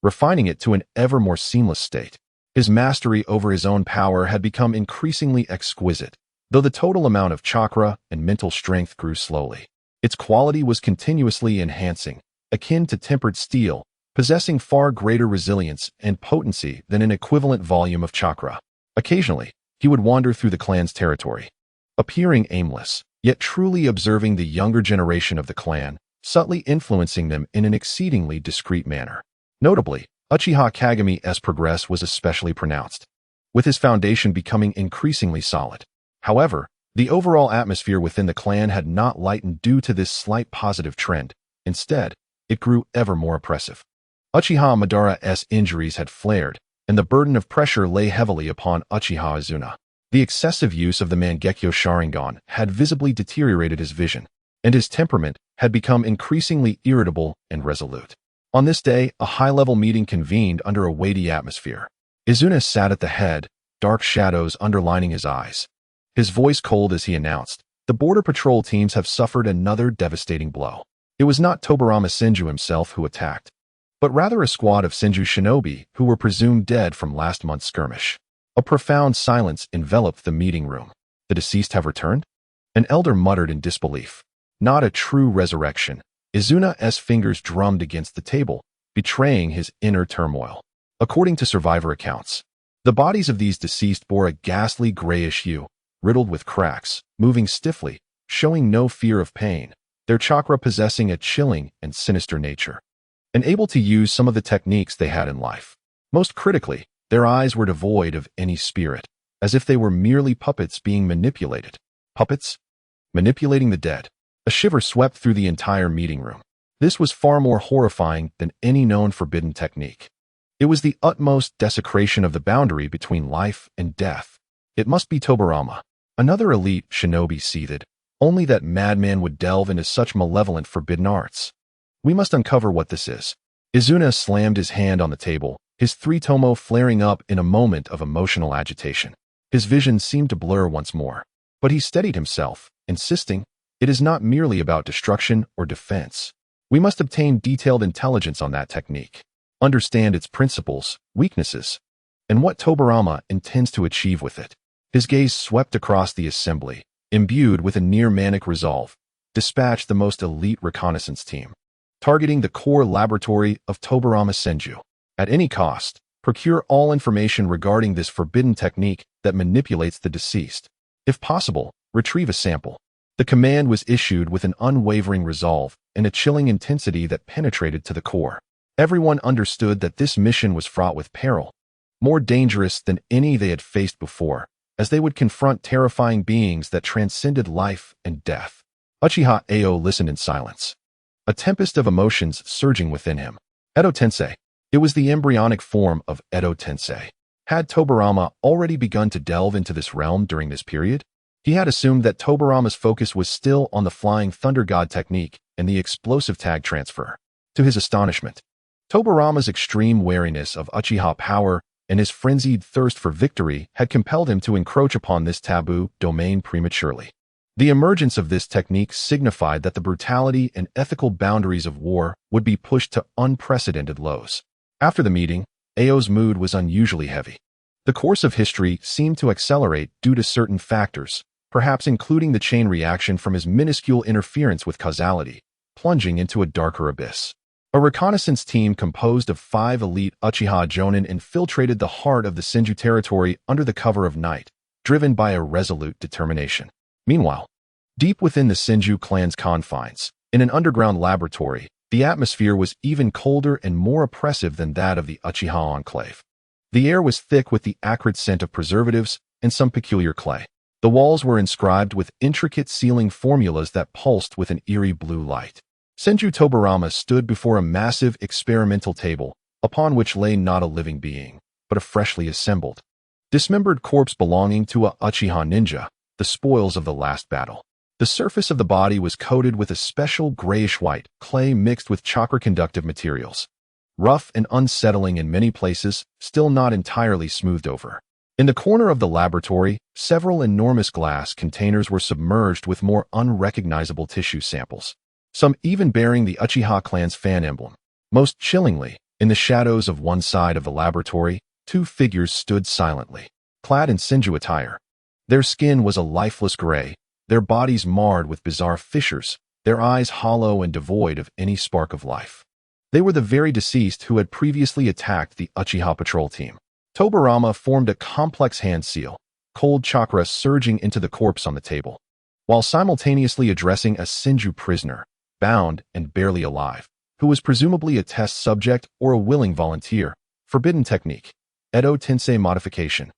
refining it to an ever more seamless state. His mastery over his own power had become increasingly exquisite, though the total amount of chakra and mental strength grew slowly. Its quality was continuously enhancing, akin to tempered steel, possessing far greater resilience and potency than an equivalent volume of chakra. Occasionally, he would wander through the clan's territory, appearing aimless, yet truly observing the younger generation of the clan, subtly influencing them in an exceedingly discreet manner. Notably, Uchiha Kagami's progress was especially pronounced, with his foundation becoming increasingly solid. However, the overall atmosphere within the clan had not lightened due to this slight positive trend. Instead, it grew ever more oppressive. Uchiha Madara's injuries had flared, and the burden of pressure lay heavily upon Uchiha Izuna. The excessive use of the Mangekyo Sharingan had visibly deteriorated his vision, and his temperament had become increasingly irritable and resolute. On this day, a high-level meeting convened under a weighty atmosphere. Izuna sat at the head, dark shadows underlining his eyes. His voice cold as he announced, "The border patrol teams have suffered another devastating blow." It was not Tobarama Senju himself who attacked, but rather a squad of Senju shinobi who were presumed dead from last month's skirmish. A profound silence enveloped the meeting room. The deceased have returned? An elder muttered in disbelief. Not a true resurrection. Izuna's fingers drummed against the table, betraying his inner turmoil. According to survivor accounts, the bodies of these deceased bore a ghastly grayish hue, riddled with cracks, moving stiffly, showing no fear of pain, their chakra possessing a chilling and sinister nature, and able to use some of the techniques they had in life. Most critically, their eyes were devoid of any spirit, as if they were merely puppets being manipulated. Puppets? Manipulating the dead. A shiver swept through the entire meeting room. This was far more horrifying than any known forbidden technique. It was the utmost desecration of the boundary between life and death. It must be Tobarama. Another elite shinobi seethed. Only that madman would delve into such malevolent forbidden arts. We must uncover what this is. Izuna slammed his hand on the table, his three-tomo flaring up in a moment of emotional agitation. His vision seemed to blur once more. But he steadied himself, insisting, "It is not merely about destruction or defense. We must obtain detailed intelligence on that technique, understand its principles, weaknesses, and what Tobarama intends to achieve with it." His gaze swept across the assembly, imbued with a near-manic resolve. Dispatch the most elite reconnaissance team, targeting the core laboratory of Tobarama Senju. At any cost, procure all information regarding this forbidden technique that manipulates the deceased. If possible, retrieve a sample. The command was issued with an unwavering resolve and a chilling intensity that penetrated to the core. Everyone understood that this mission was fraught with peril, more dangerous than any they had faced before, as they would confront terrifying beings that transcended life and death. Uchiha Ao listened in silence, a tempest of emotions surging within him. Edo Tensei. It was the embryonic form of Edo Tensei. Had Tobarama already begun to delve into this realm during this period? He had assumed that Tobarama's focus was still on the Flying Thunder God technique and the explosive tag transfer. To his astonishment, Tobarama's extreme wariness of Uchiha power and his frenzied thirst for victory had compelled him to encroach upon this taboo domain prematurely. The emergence of this technique signified that the brutality and ethical boundaries of war would be pushed to unprecedented lows. After the meeting, Ao's mood was unusually heavy. The course of history seemed to accelerate due to certain factors, perhaps including the chain reaction from his minuscule interference with causality, plunging into a darker abyss. A reconnaissance team composed of 5 elite Uchiha Jonin infiltrated the heart of the Senju territory under the cover of night, driven by a resolute determination. Meanwhile, deep within the Senju clan's confines, in an underground laboratory, the atmosphere was even colder and more oppressive than that of the Uchiha enclave. The air was thick with the acrid scent of preservatives and some peculiar clay. The walls were inscribed with intricate sealing formulas that pulsed with an eerie blue light. Senju Tobarama stood before a massive experimental table, upon which lay not a living being, but a freshly assembled, dismembered corpse belonging to a Uchiha ninja, the spoils of the last battle. The surface of the body was coated with a special grayish-white clay mixed with chakra-conductive materials. Rough and unsettling in many places, still not entirely smoothed over. In the corner of the laboratory, several enormous glass containers were submerged with more unrecognizable tissue samples, some even bearing the Uchiha clan's fan emblem. Most chillingly, in the shadows of one side of the laboratory, 2 figures stood silently, clad in Senju attire. Their skin was a lifeless gray, their bodies marred with bizarre fissures, their eyes hollow and devoid of any spark of life. They were the very deceased who had previously attacked the Uchiha patrol team. Tobarama formed a complex hand seal, cold chakra surging into the corpse on the table, while simultaneously addressing a Senju prisoner, bound and barely alive, who was presumably a test subject or a willing volunteer. Forbidden technique. Edo Tensei modification.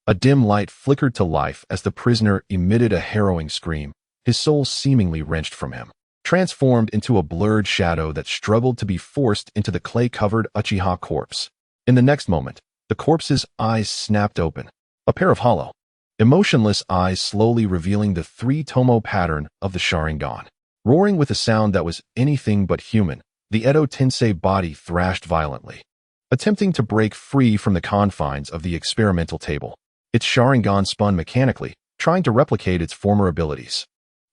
A dim light flickered to life as the prisoner emitted a harrowing scream, his soul seemingly wrenched from him, transformed into a blurred shadow that struggled to be forced into the clay-covered Uchiha corpse. In the next moment, the corpse's eyes snapped open, a pair of hollow, emotionless eyes slowly revealing the three-tomo pattern of the Sharingan. Roaring with a sound that was anything but human, the Edo Tensei body thrashed violently, attempting to break free from the confines of the experimental table. Its Sharingan spun mechanically, trying to replicate its former abilities.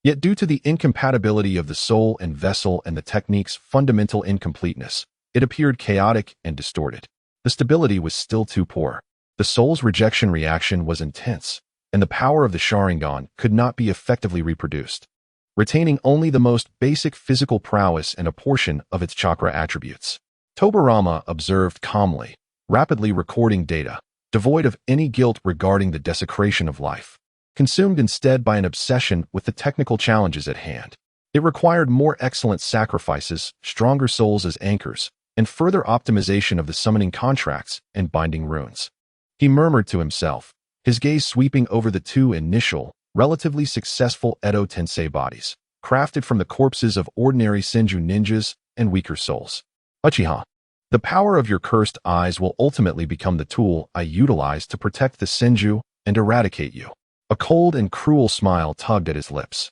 Yet due to the incompatibility of the soul and vessel and the technique's fundamental incompleteness, it appeared chaotic and distorted. The stability was still too poor. The soul's rejection reaction was intense, and the power of the Sharingan could not be effectively reproduced, retaining only the most basic physical prowess and a portion of its chakra attributes. Tobirama observed calmly, rapidly recording data, devoid of any guilt regarding the desecration of life, consumed instead by an obsession with the technical challenges at hand. It required more excellent sacrifices, stronger souls as anchors, and further optimization of the summoning contracts and binding runes. He murmured to himself, his gaze sweeping over the two initial, relatively successful Edo Tensei bodies, crafted from the corpses of ordinary Senju ninjas and weaker souls. Uchiha, the power of your cursed eyes will ultimately become the tool I utilize to protect the Senju and eradicate you. A cold and cruel smile tugged at his lips.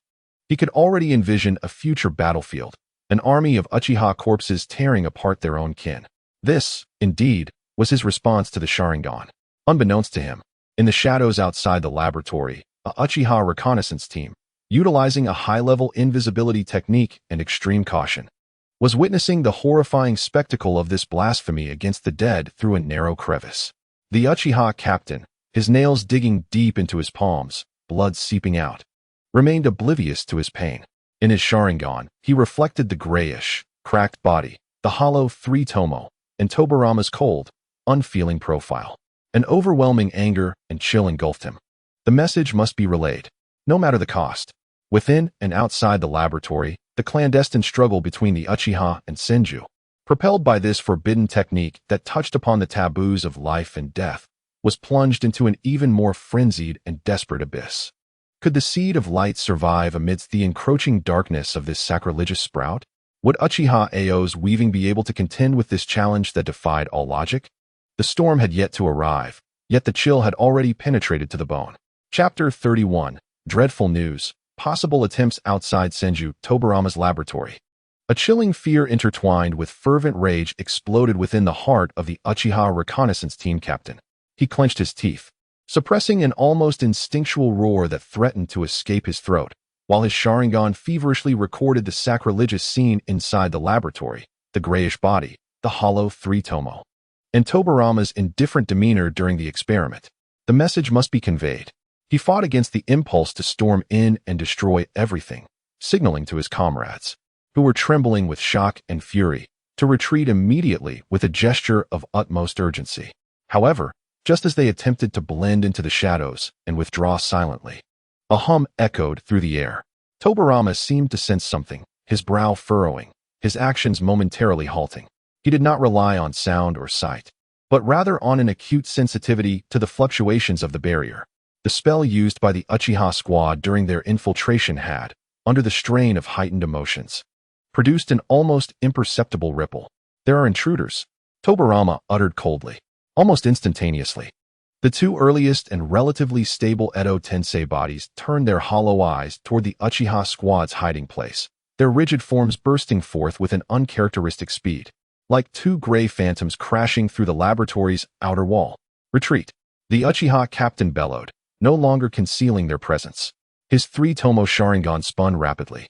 He could already envision a future battlefield, an army of Uchiha corpses tearing apart their own kin. This, indeed, was his response to the Sharingan. Unbeknownst to him, in the shadows outside the laboratory, a Uchiha reconnaissance team, utilizing a high-level invisibility technique and extreme caution, was witnessing the horrifying spectacle of this blasphemy against the dead through a narrow crevice. The Uchiha captain, his nails digging deep into his palms, blood seeping out, remained oblivious to his pain. In his Sharingan, he reflected the grayish, cracked body, the hollow three-tomo, and Tobirama's cold, unfeeling profile. An overwhelming anger and chill engulfed him. The message must be relayed, no matter the cost. Within and outside the laboratory, the clandestine struggle between the Uchiha and Senju, propelled by this forbidden technique that touched upon the taboos of life and death, was plunged into an even more frenzied and desperate abyss. Could the seed of light survive amidst the encroaching darkness of this sacrilegious sprout? Would Uchiha Ao's weaving be able to contend with this challenge that defied all logic? The storm had yet to arrive, yet the chill had already penetrated to the bone. Chapter 31. Dreadful News. Possible attempts outside Senju Tobirama's laboratory. A chilling fear intertwined with fervent rage exploded within the heart of the Uchiha reconnaissance team captain. He clenched his teeth, suppressing an almost instinctual roar that threatened to escape his throat, while his Sharingan feverishly recorded the sacrilegious scene inside the laboratory, the grayish body, the hollow three-tomo, and Tobirama's indifferent demeanor during the experiment. The message must be conveyed. He fought against the impulse to storm in and destroy everything, signaling to his comrades, who were trembling with shock and fury, to retreat immediately with a gesture of utmost urgency. However, just as they attempted to blend into the shadows and withdraw silently, a hum echoed through the air. Tobirama seemed to sense something, his brow furrowing, his actions momentarily halting. He did not rely on sound or sight, but rather on an acute sensitivity to the fluctuations of the barrier. The spell used by the Uchiha squad during their infiltration had, under the strain of heightened emotions, produced an almost imperceptible ripple. There are intruders, Tobirama uttered coldly. Almost instantaneously, the two earliest and relatively stable Edo Tensei bodies turned their hollow eyes toward the Uchiha squad's hiding place, their rigid forms bursting forth with an uncharacteristic speed, like two gray phantoms crashing through the laboratory's outer wall. Retreat! The Uchiha captain bellowed, no longer concealing their presence. His three-tomo Sharingan spun rapidly,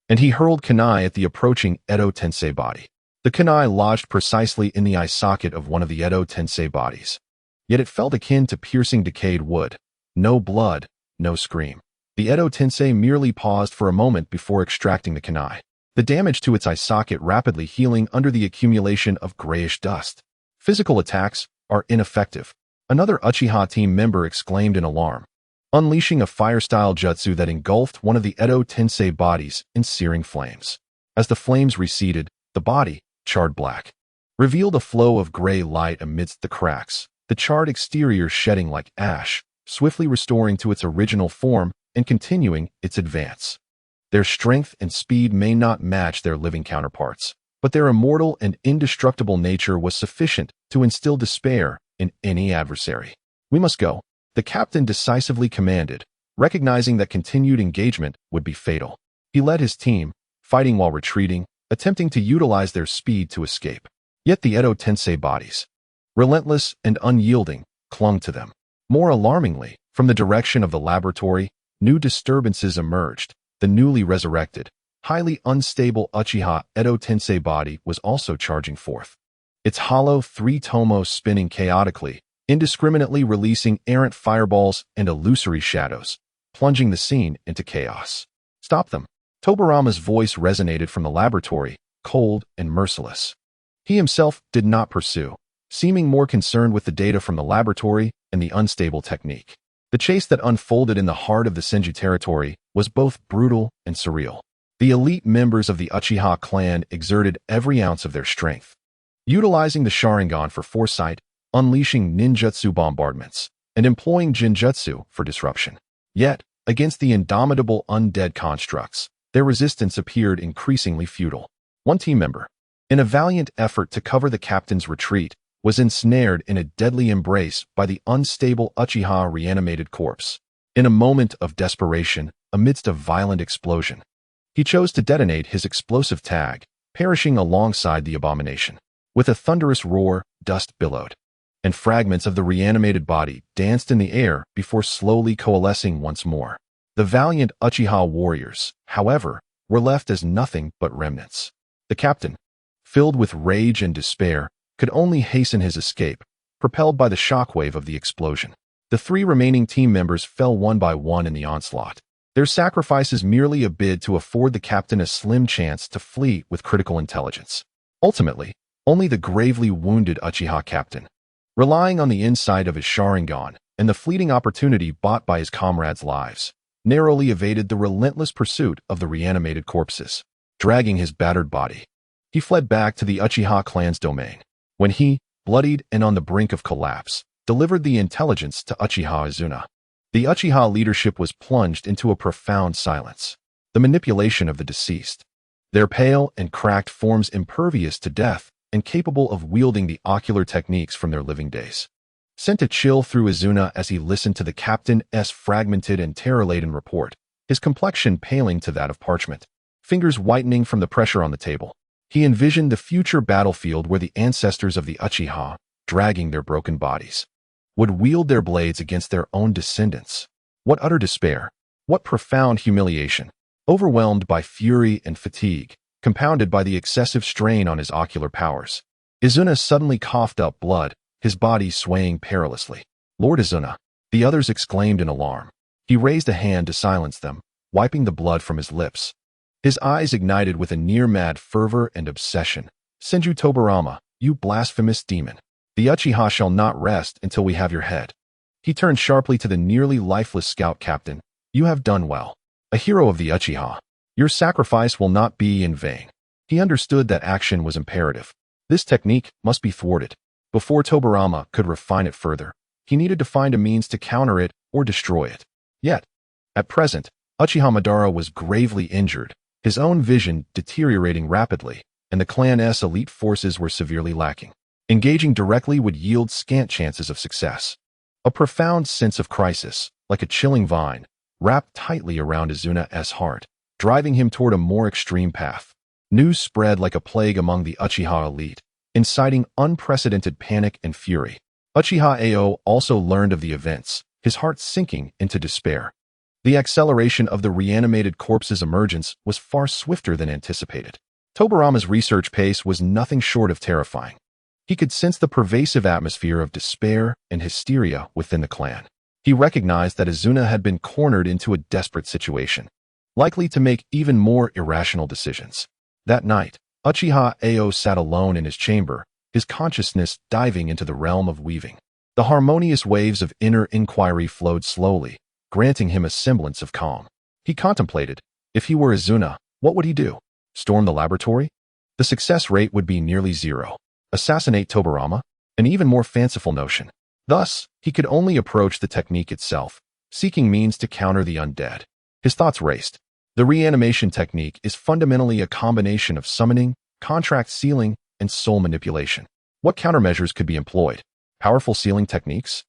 and he hurled kunai at the approaching Edo Tensei body. The kunai lodged precisely in the eye socket of one of the Edo Tensei bodies. Yet it felt akin to piercing decayed wood. No blood, no scream. The Edo Tensei merely paused for a moment before extracting the kunai, the damage to its eye socket rapidly healing under the accumulation of grayish dust. Physical attacks are ineffective, another Uchiha team member exclaimed in alarm, unleashing a fire-style jutsu that engulfed one of the Edo Tensei bodies in searing flames. As the flames receded, the body, charred black, revealed a flow of gray light amidst the cracks, the charred exterior shedding like ash, swiftly restoring to its original form and continuing its advance. Their strength and speed may not match their living counterparts, but their immortal and indestructible nature was sufficient to instill despair in any adversary. "We must go," the captain decisively commanded, recognizing that continued engagement would be fatal. He led his team, fighting while retreating, attempting to utilize their speed to escape. Yet the Edo Tensei bodies, relentless and unyielding, clung to them. More alarmingly, from the direction of the laboratory, new disturbances emerged. The newly resurrected, highly unstable Uchiha Edo Tensei body was also charging forth. Its hollow three tomos spinning chaotically, indiscriminately releasing errant fireballs and illusory shadows, plunging the scene into chaos. "Stop them!" Tobarama's voice resonated from the laboratory, cold and merciless. He himself did not pursue, seeming more concerned with the data from the laboratory and the unstable technique. The chase that unfolded in the heart of the Senju territory was both brutal and surreal. The elite members of the Uchiha clan exerted every ounce of their strength, utilizing the Sharingan for foresight, unleashing ninjutsu bombardments, and employing jinjutsu for disruption. Yet, against the indomitable undead constructs, their resistance appeared increasingly futile. One team member, in a valiant effort to cover the captain's retreat, was ensnared in a deadly embrace by the unstable Uchiha reanimated corpse. In a moment of desperation, amidst a violent explosion, he chose to detonate his explosive tag, perishing alongside the abomination. With a thunderous roar, dust billowed, and fragments of the reanimated body danced in the air before slowly coalescing once more. The valiant Uchiha warriors, however, were left as nothing but remnants. The captain, filled with rage and despair, could only hasten his escape, propelled by the shockwave of the explosion. The three remaining team members fell one by one in the onslaught, their sacrifices merely a bid to afford the captain a slim chance to flee with critical intelligence. Ultimately, only the gravely wounded Uchiha captain, relying on the insight of his Sharingan and the fleeting opportunity bought by his comrades' lives, narrowly evaded the relentless pursuit of the reanimated corpses. Dragging his battered body, he fled back to the Uchiha clan's domain. When he, bloodied and on the brink of collapse, delivered the intelligence to Uchiha Izuna, the Uchiha leadership was plunged into a profound silence. The manipulation of the deceased, their pale and cracked forms impervious to death and capable of wielding the ocular techniques from their living days, sent a chill through Izuna as he listened to the captain's fragmented and terror-laden report, his complexion paling to that of parchment, fingers whitening from the pressure on the table. He envisioned the future battlefield where the ancestors of the Uchiha, dragging their broken bodies, would wield their blades against their own descendants. What utter despair! What profound humiliation! Overwhelmed by fury and fatigue, compounded by the excessive strain on his ocular powers, Izuna suddenly coughed up blood, his body swaying perilously. "Lord Izuna!" the others exclaimed in alarm. He raised a hand to silence them, wiping the blood from his lips. His eyes ignited with a near-mad fervor and obsession. "Senju Tobarama, you blasphemous demon! The Uchiha shall not rest until we have your head." He turned sharply to the nearly lifeless scout captain. "You have done well. A hero of the Uchiha. Your sacrifice will not be in vain." He understood that action was imperative. This technique must be thwarted. Before Tobarama could refine it further, he needed to find a means to counter it or destroy it. Yet, at present, Uchiha Madara was gravely injured, his own vision deteriorating rapidly, and the clan's elite forces were severely lacking. Engaging directly would yield scant chances of success. A profound sense of crisis, like a chilling vine, wrapped tightly around Izuna's heart, driving him toward a more extreme path. News spread like a plague among the Uchiha elite, inciting unprecedented panic and fury. Uchiha Ao also learned of the events, his heart sinking into despair. The acceleration of the reanimated corpse's emergence was far swifter than anticipated. Tobarama's research pace was nothing short of terrifying. He could sense the pervasive atmosphere of despair and hysteria within the clan. He recognized that Izuna had been cornered into a desperate situation, likely to make even more irrational decisions. That night, Uchiha Ao sat alone in his chamber, his consciousness diving into the realm of weaving. The harmonious waves of inner inquiry flowed slowly, granting him a semblance of calm. He contemplated, if he were Izuna, what would he do? Storm the laboratory? The success rate would be nearly zero. Assassinate Tobarama? An even more fanciful notion. Thus, he could only approach the technique itself, seeking means to counter the undead. His thoughts raced. The reanimation technique is fundamentally a combination of summoning, contract sealing, and soul manipulation. What countermeasures could be employed? Powerful sealing techniques?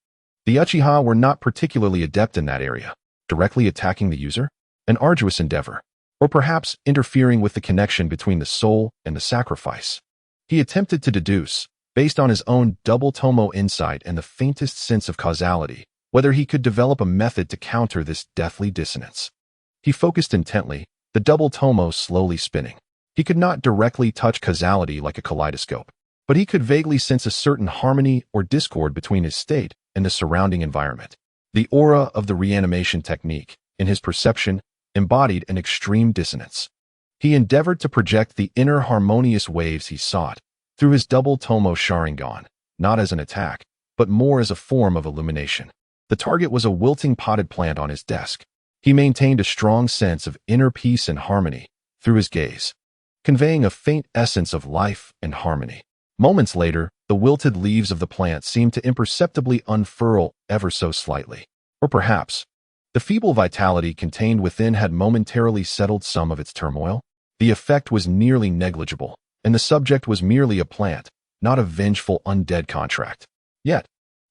The Uchiha were not particularly adept in that area. Directly attacking the user? An arduous endeavor. Or perhaps interfering with the connection between the soul and the sacrifice. He attempted to deduce, based on his own double tomo insight and the faintest sense of causality, whether he could develop a method to counter this deathly dissonance. He focused intently, the double tomo slowly spinning. He could not directly touch causality like a kaleidoscope, but he could vaguely sense a certain harmony or discord between his state and the surrounding environment. The aura of the reanimation technique, in his perception, embodied an extreme dissonance. He endeavored to project the inner harmonious waves he sought through his double tomo Sharingan, not as an attack, but more as a form of illumination. The target was a wilting potted plant on his desk. He maintained a strong sense of inner peace and harmony through his gaze, conveying a faint essence of life and harmony. Moments later, the wilted leaves of the plant seemed to imperceptibly unfurl ever so slightly. Or perhaps, the feeble vitality contained within had momentarily settled some of its turmoil. The effect was nearly negligible, and the subject was merely a plant, not a vengeful undead contract. Yet,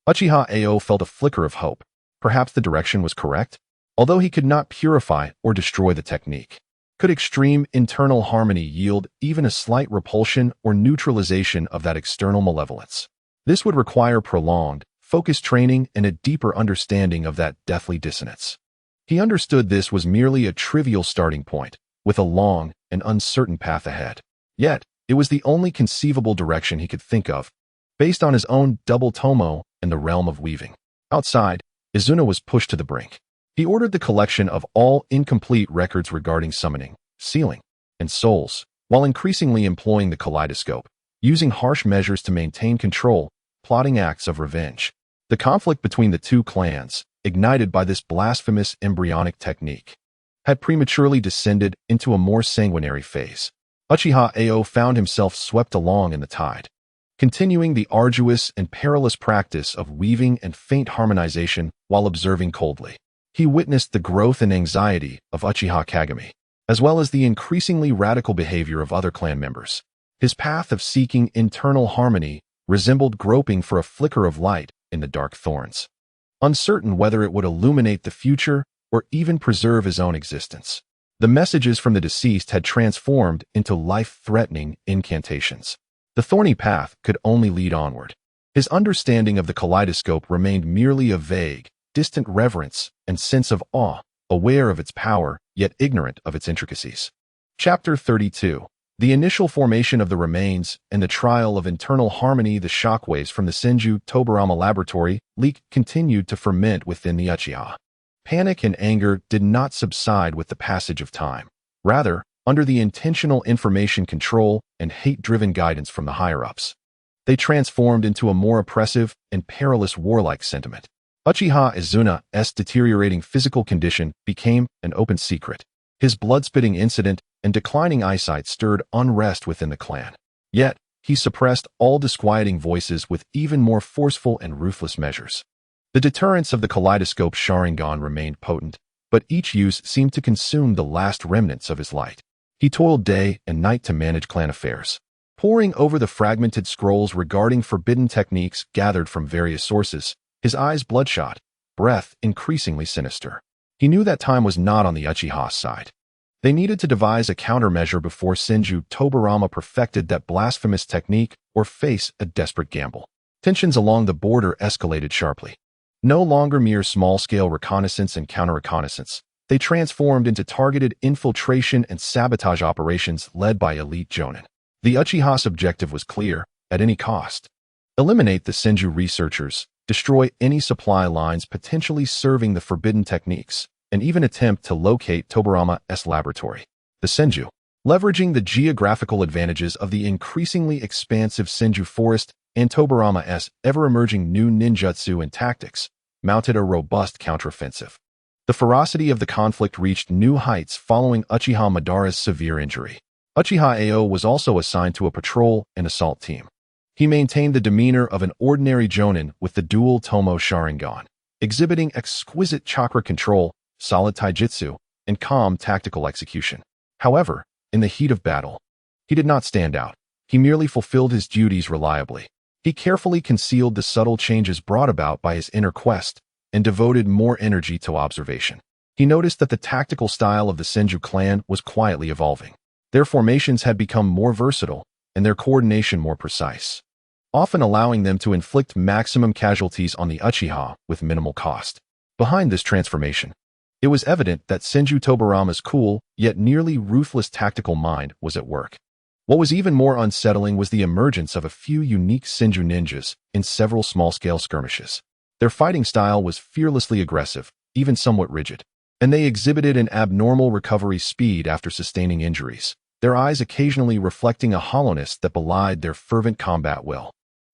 Uchiha Ao felt a flicker of hope. Perhaps the direction was correct? Although he could not purify or destroy the technique, could extreme internal harmony yield even a slight repulsion or neutralization of that external malevolence? This would require prolonged, focused training and a deeper understanding of that deathly dissonance. He understood this was merely a trivial starting point, with a long and uncertain path ahead. Yet, it was the only conceivable direction he could think of, based on his own double tomo and the realm of weaving. Outside, Izuna was pushed to the brink. He ordered the collection of all incomplete records regarding summoning, sealing, and souls, while increasingly employing the kaleidoscope, using harsh measures to maintain control, plotting acts of revenge. The conflict between the two clans, ignited by this blasphemous embryonic technique, had prematurely descended into a more sanguinary phase. Uchiha Ao found himself swept along in the tide, continuing the arduous and perilous practice of weaving and faint harmonization while observing coldly. He witnessed the growth and anxiety of Uchiha Kagami, as well as the increasingly radical behavior of other clan members. His path of seeking internal harmony resembled groping for a flicker of light in the dark thorns, uncertain whether it would illuminate the future or even preserve his own existence. The messages from the deceased had transformed into life-threatening incantations. The thorny path could only lead onward. His understanding of the kaleidoscope remained merely a vague, distant reverence and sense of awe, aware of its power, yet ignorant of its intricacies. Chapter 32. The initial formation of the remains and the trial of internal harmony. The shockwaves from the Senju Tobarama laboratory leak continued to ferment within the Uchiha. Panic and anger did not subside with the passage of time. Rather, under the intentional information control and hate-driven guidance from the higher-ups, they transformed into a more oppressive and perilous warlike sentiment. Uchiha Izuna's deteriorating physical condition became an open secret. His blood-spitting incident and declining eyesight stirred unrest within the clan. Yet, he suppressed all disquieting voices with even more forceful and ruthless measures. The deterrence of the kaleidoscope Sharingan remained potent, but each use seemed to consume the last remnants of his light. He toiled day and night to manage clan affairs, poring over the fragmented scrolls regarding forbidden techniques gathered from various sources, his eyes bloodshot, breath increasingly sinister. He knew that time was not on the Uchiha's side. They needed to devise a countermeasure before Senju Tobarama perfected that blasphemous technique or face a desperate gamble. Tensions along the border escalated sharply. No longer mere small-scale reconnaissance and counter-reconnaissance, they transformed into targeted infiltration and sabotage operations led by elite jonin. The Uchiha's objective was clear, at any cost. Eliminate the Senju researchers, destroy any supply lines potentially serving the forbidden techniques, and even attempt to locate Tobarama's laboratory. The Senju, leveraging the geographical advantages of the increasingly expansive Senju forest and Tobarama's ever-emerging new ninjutsu and tactics, mounted a robust counteroffensive. The ferocity of the conflict reached new heights following Uchiha Madara's severe injury. Uchiha Ao was also assigned to a patrol and assault team. He maintained the demeanor of an ordinary jonin with the dual Tomo Sharingan, exhibiting exquisite chakra control, solid taijutsu, and calm tactical execution. However, in the heat of battle, he did not stand out. He merely fulfilled his duties reliably. He carefully concealed the subtle changes brought about by his inner quest and devoted more energy to observation. He noticed that the tactical style of the Senju clan was quietly evolving. Their formations had become more versatile and their coordination more precise, often allowing them to inflict maximum casualties on the Uchiha with minimal cost. Behind this transformation, it was evident that Senju Tobarama's cool, yet nearly ruthless tactical mind was at work. What was even more unsettling was the emergence of a few unique Senju ninjas in several small-scale skirmishes. Their fighting style was fearlessly aggressive, even somewhat rigid, and they exhibited an abnormal recovery speed after sustaining injuries, their eyes occasionally reflecting a hollowness that belied their fervent combat will.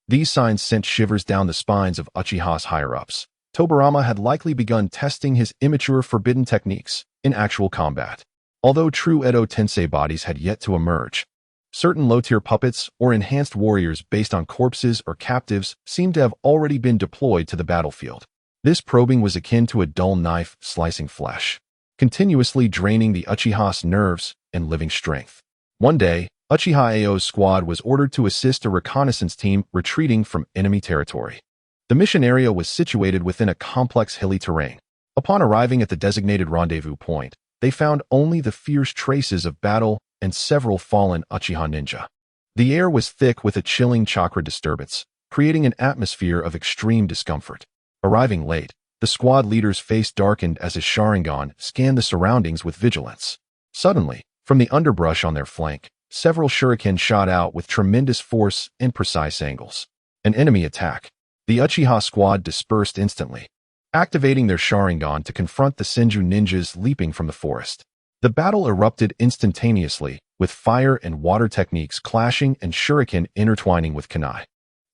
These signs sent shivers down the spines of Uchiha's higher-ups. Tobarama had likely begun testing his immature forbidden techniques in actual combat. Although true Edo Tensei bodies had yet to emerge, certain low-tier puppets or enhanced warriors based on corpses or captives seemed to have already been deployed to the battlefield. This probing was akin to a dull knife slicing flesh, continuously draining the Uchiha's nerves and living strength. One day, Uchiha Ao's squad was ordered to assist a reconnaissance team retreating from enemy territory. The mission area was situated within a complex hilly terrain. Upon arriving at the designated rendezvous point, they found only the fierce traces of battle and several fallen Uchiha ninja. The air was thick with a chilling chakra disturbance, creating an atmosphere of extreme discomfort. Arriving late, the squad leader's face darkened as his Sharingan scanned the surroundings with vigilance. Suddenly, from the underbrush on their flank, several shuriken shot out with tremendous force and precise angles. An enemy attack. The Uchiha squad dispersed instantly, activating their Sharingan to confront the Senju ninjas leaping from the forest. The battle erupted instantaneously, with fire and water techniques clashing and shuriken intertwining with kunai.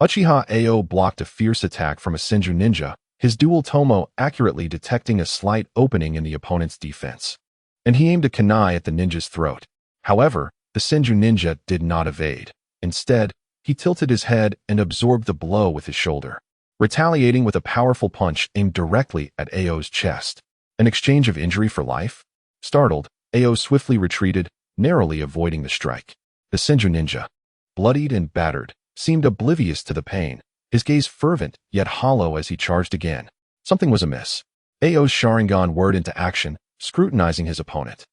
Uchiha Ao blocked a fierce attack from a Senju ninja, his dual Tomo accurately detecting a slight opening in the opponent's defense, and he aimed a kunai at the ninja's throat. However, the Senju ninja did not evade. Instead, he tilted his head and absorbed the blow with his shoulder, retaliating with a powerful punch aimed directly at Ao's chest. An exchange of injury for life? Startled, Ao swiftly retreated, narrowly avoiding the strike. The Senju ninja, bloodied and battered, seemed oblivious to the pain, his gaze fervent yet hollow as he charged again. Something was amiss. Ao's Sharingan whirred into action, scrutinizing his opponent.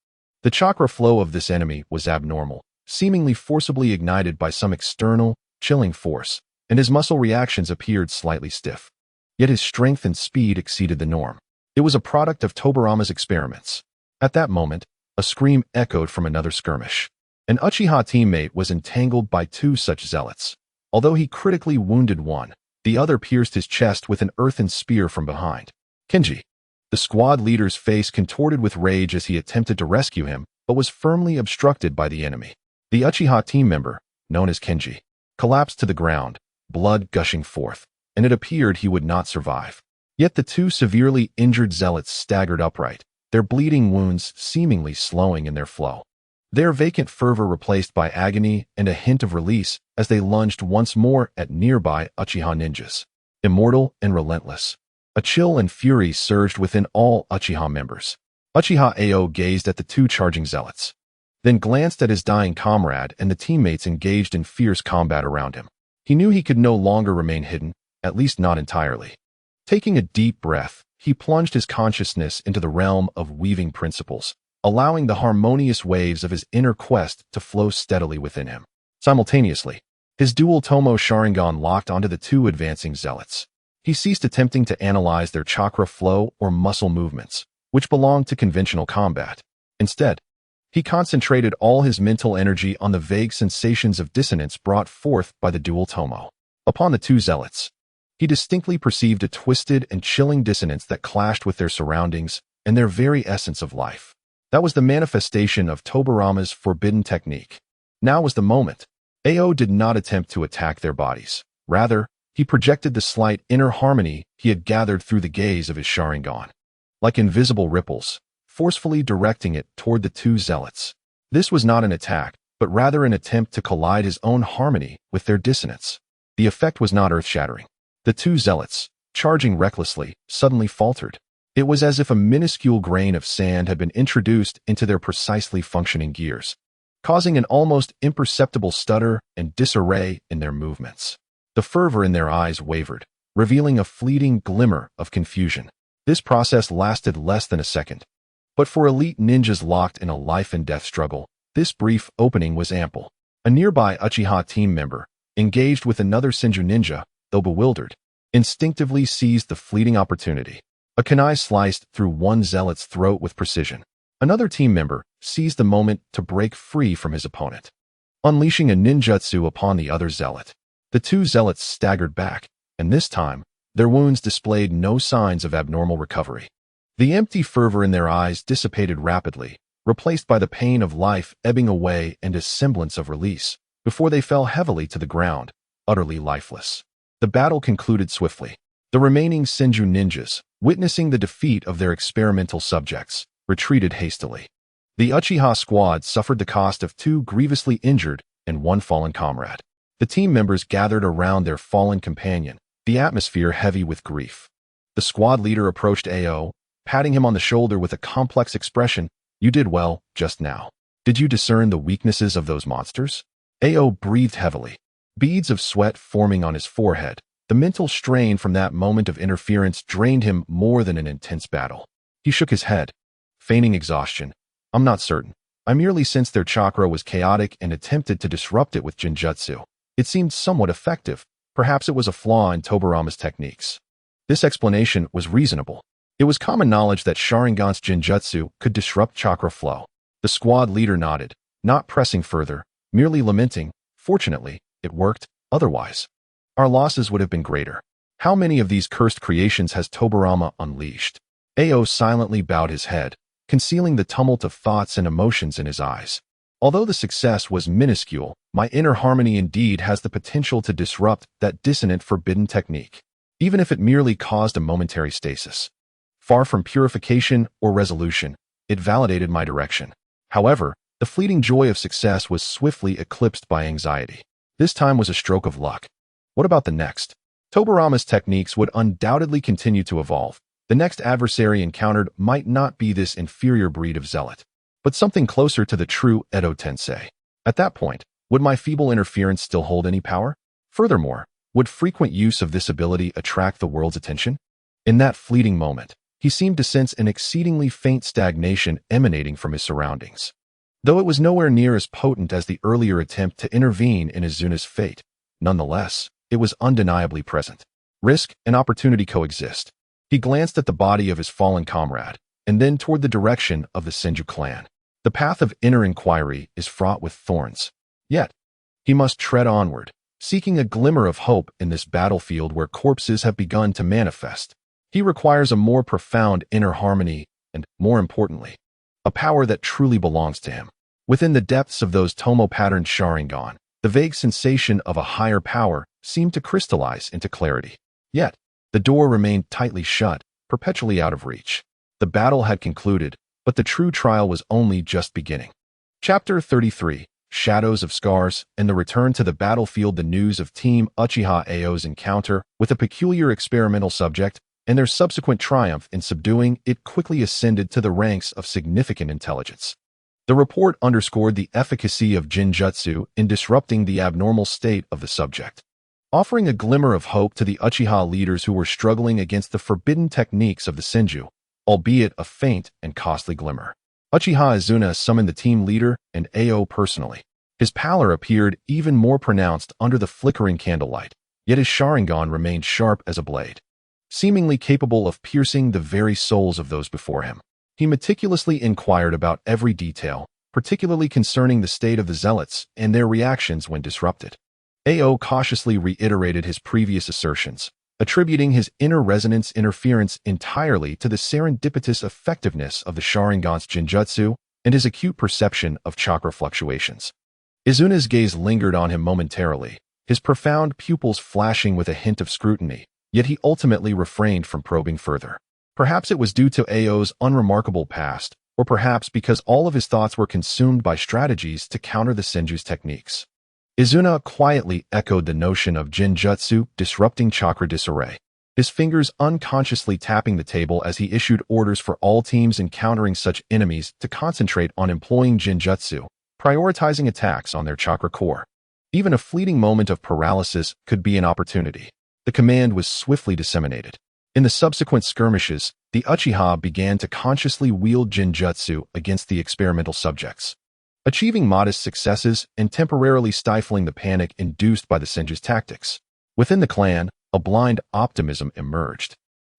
The chakra flow of this enemy was abnormal, seemingly forcibly ignited by some external, chilling force, and his muscle reactions appeared slightly stiff. Yet his strength and speed exceeded the norm. It was a product of Tobarama's experiments. At that moment, a scream echoed from another skirmish. An Uchiha teammate was entangled by two such zealots. Although he critically wounded one, the other pierced his chest with an earthen spear from behind. Kenji. The squad leader's face contorted with rage as he attempted to rescue him, but was firmly obstructed by the enemy. The Uchiha team member, known as Kenji, collapsed to the ground, blood gushing forth, and it appeared he would not survive. Yet the two severely injured zealots staggered upright, their bleeding wounds seemingly slowing in their flow. Their vacant fervor replaced by agony and a hint of release as they lunged once more at nearby Uchiha ninjas. Immortal and relentless. A chill and fury surged within all Uchiha members. Uchiha Ao gazed at the two charging zealots, then glanced at his dying comrade and the teammates engaged in fierce combat around him. He knew he could no longer remain hidden, at least not entirely. Taking a deep breath, he plunged his consciousness into the realm of weaving principles, allowing the harmonious waves of his inner quest to flow steadily within him. Simultaneously, his dual Tomo Sharingan locked onto the two advancing zealots. He ceased attempting to analyze their chakra flow or muscle movements, which belonged to conventional combat. Instead, he concentrated all his mental energy on the vague sensations of dissonance brought forth by the dual Tomo. Upon the two zealots, he distinctly perceived a twisted and chilling dissonance that clashed with their surroundings and their very essence of life. That was the manifestation of Tobarama's forbidden technique. Now was the moment. Ao did not attempt to attack their bodies. Rather, he projected the slight inner harmony he had gathered through the gaze of his Sharingan, like invisible ripples, forcefully directing it toward the two zealots. This was not an attack, but rather an attempt to collide his own harmony with their dissonance. The effect was not earth-shattering. The two zealots, charging recklessly, suddenly faltered. It was as if a minuscule grain of sand had been introduced into their precisely functioning gears, causing an almost imperceptible stutter and disarray in their movements. The fervor in their eyes wavered, revealing a fleeting glimmer of confusion. This process lasted less than a second. But for elite ninjas locked in a life-and-death struggle, this brief opening was ample. A nearby Uchiha team member, engaged with another Senju ninja, though bewildered, instinctively seized the fleeting opportunity. A kunai sliced through one zealot's throat with precision. Another team member seized the moment to break free from his opponent, unleashing a ninjutsu upon the other zealot. The two zealots staggered back, and this time, their wounds displayed no signs of abnormal recovery. The empty fervor in their eyes dissipated rapidly, replaced by the pain of life ebbing away and a semblance of release, before they fell heavily to the ground, utterly lifeless. The battle concluded swiftly. The remaining Senju ninjas, witnessing the defeat of their experimental subjects, retreated hastily. The Uchiha squad suffered the cost of 2 grievously injured and 1 fallen comrade. The team members gathered around their fallen companion, the atmosphere heavy with grief. The squad leader approached Ao, patting him on the shoulder with a complex expression. "You did well, just now. Did you discern the weaknesses of those monsters?" Ao breathed heavily, beads of sweat forming on his forehead. The mental strain from that moment of interference drained him more than an intense battle. He shook his head, feigning exhaustion. "I'm not certain. I merely sensed their chakra was chaotic and attempted to disrupt it with Jinjutsu. It seemed somewhat effective. Perhaps it was a flaw in Tobarama's techniques." This explanation was reasonable. It was common knowledge that Sharingan's Jinjutsu could disrupt chakra flow. The squad leader nodded, not pressing further, merely lamenting, "Fortunately, it worked. Otherwise, our losses would have been greater. How many of these cursed creations has Tobarama unleashed?" Ao silently bowed his head, concealing the tumult of thoughts and emotions in his eyes. "Although the success was minuscule, my inner harmony indeed has the potential to disrupt that dissonant forbidden technique, even if it merely caused a momentary stasis. Far from purification or resolution, it validated my direction. However, the fleeting joy of success was swiftly eclipsed by anxiety. This time was a stroke of luck. What about the next? Tobarama's techniques would undoubtedly continue to evolve. The next adversary encountered might not be this inferior breed of zealot, but something closer to the true Edo Tensei. At that point, would my feeble interference still hold any power? Furthermore, would frequent use of this ability attract the world's attention? In that fleeting moment, he seemed to sense an exceedingly faint stagnation emanating from his surroundings. Though it was nowhere near as potent as the earlier attempt to intervene in Izuna's fate, nonetheless, it was undeniably present. Risk and opportunity coexist. He glanced at the body of his fallen comrade, and then toward the direction of the Senju clan. The path of inner inquiry is fraught with thorns. Yet, he must tread onward, seeking a glimmer of hope in this battlefield where corpses have begun to manifest. He requires a more profound inner harmony and, more importantly, a power that truly belongs to him. Within the depths of those Tomo-patterned Sharingan, the vague sensation of a higher power seemed to crystallize into clarity. Yet, the door remained tightly shut, perpetually out of reach. The battle had concluded, but the true trial was only just beginning. Chapter 33, Shadows of Scars, and the return to the battlefield. The news of Team Uchiha Ao's encounter with a peculiar experimental subject and their subsequent triumph in subduing it quickly ascended to the ranks of significant intelligence. The report underscored the efficacy of Jinjutsu in disrupting the abnormal state of the subject, offering a glimmer of hope to the Uchiha leaders who were struggling against the forbidden techniques of the Senju, albeit a faint and costly glimmer. Uchiha Izuna summoned the team leader and Ao personally. His pallor appeared even more pronounced under the flickering candlelight, yet his Sharingan remained sharp as a blade, seemingly capable of piercing the very souls of those before him. He meticulously inquired about every detail, particularly concerning the state of the zealots and their reactions when disrupted. Ao cautiously reiterated his previous assertions, attributing his inner resonance interference entirely to the serendipitous effectiveness of the Sharingan's Jinjutsu and his acute perception of chakra fluctuations. Izuna's gaze lingered on him momentarily, his profound pupils flashing with a hint of scrutiny, yet he ultimately refrained from probing further. Perhaps it was due to Ao's unremarkable past, or perhaps because all of his thoughts were consumed by strategies to counter the Senju's techniques. Izuna quietly echoed the notion of Jinjutsu disrupting chakra disarray, his fingers unconsciously tapping the table as he issued orders for all teams encountering such enemies to concentrate on employing Jinjutsu, prioritizing attacks on their chakra core. Even a fleeting moment of paralysis could be an opportunity. The command was swiftly disseminated. In the subsequent skirmishes, the Uchiha began to consciously wield Jinjutsu against the experimental subjects, achieving modest successes and temporarily stifling the panic induced by the Senju's tactics. Within the clan, a blind optimism emerged,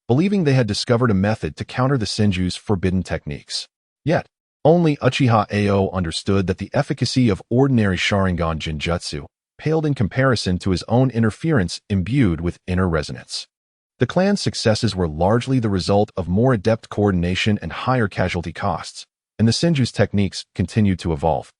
believing they had discovered a method to counter the Senju's forbidden techniques. Yet, only Uchiha Ao understood that the efficacy of ordinary Sharingan Jinjutsu paled in comparison to his own interference imbued with inner resonance. The clan's successes were largely the result of more adept coordination and higher casualty costs, and the Senju's techniques continued to evolve,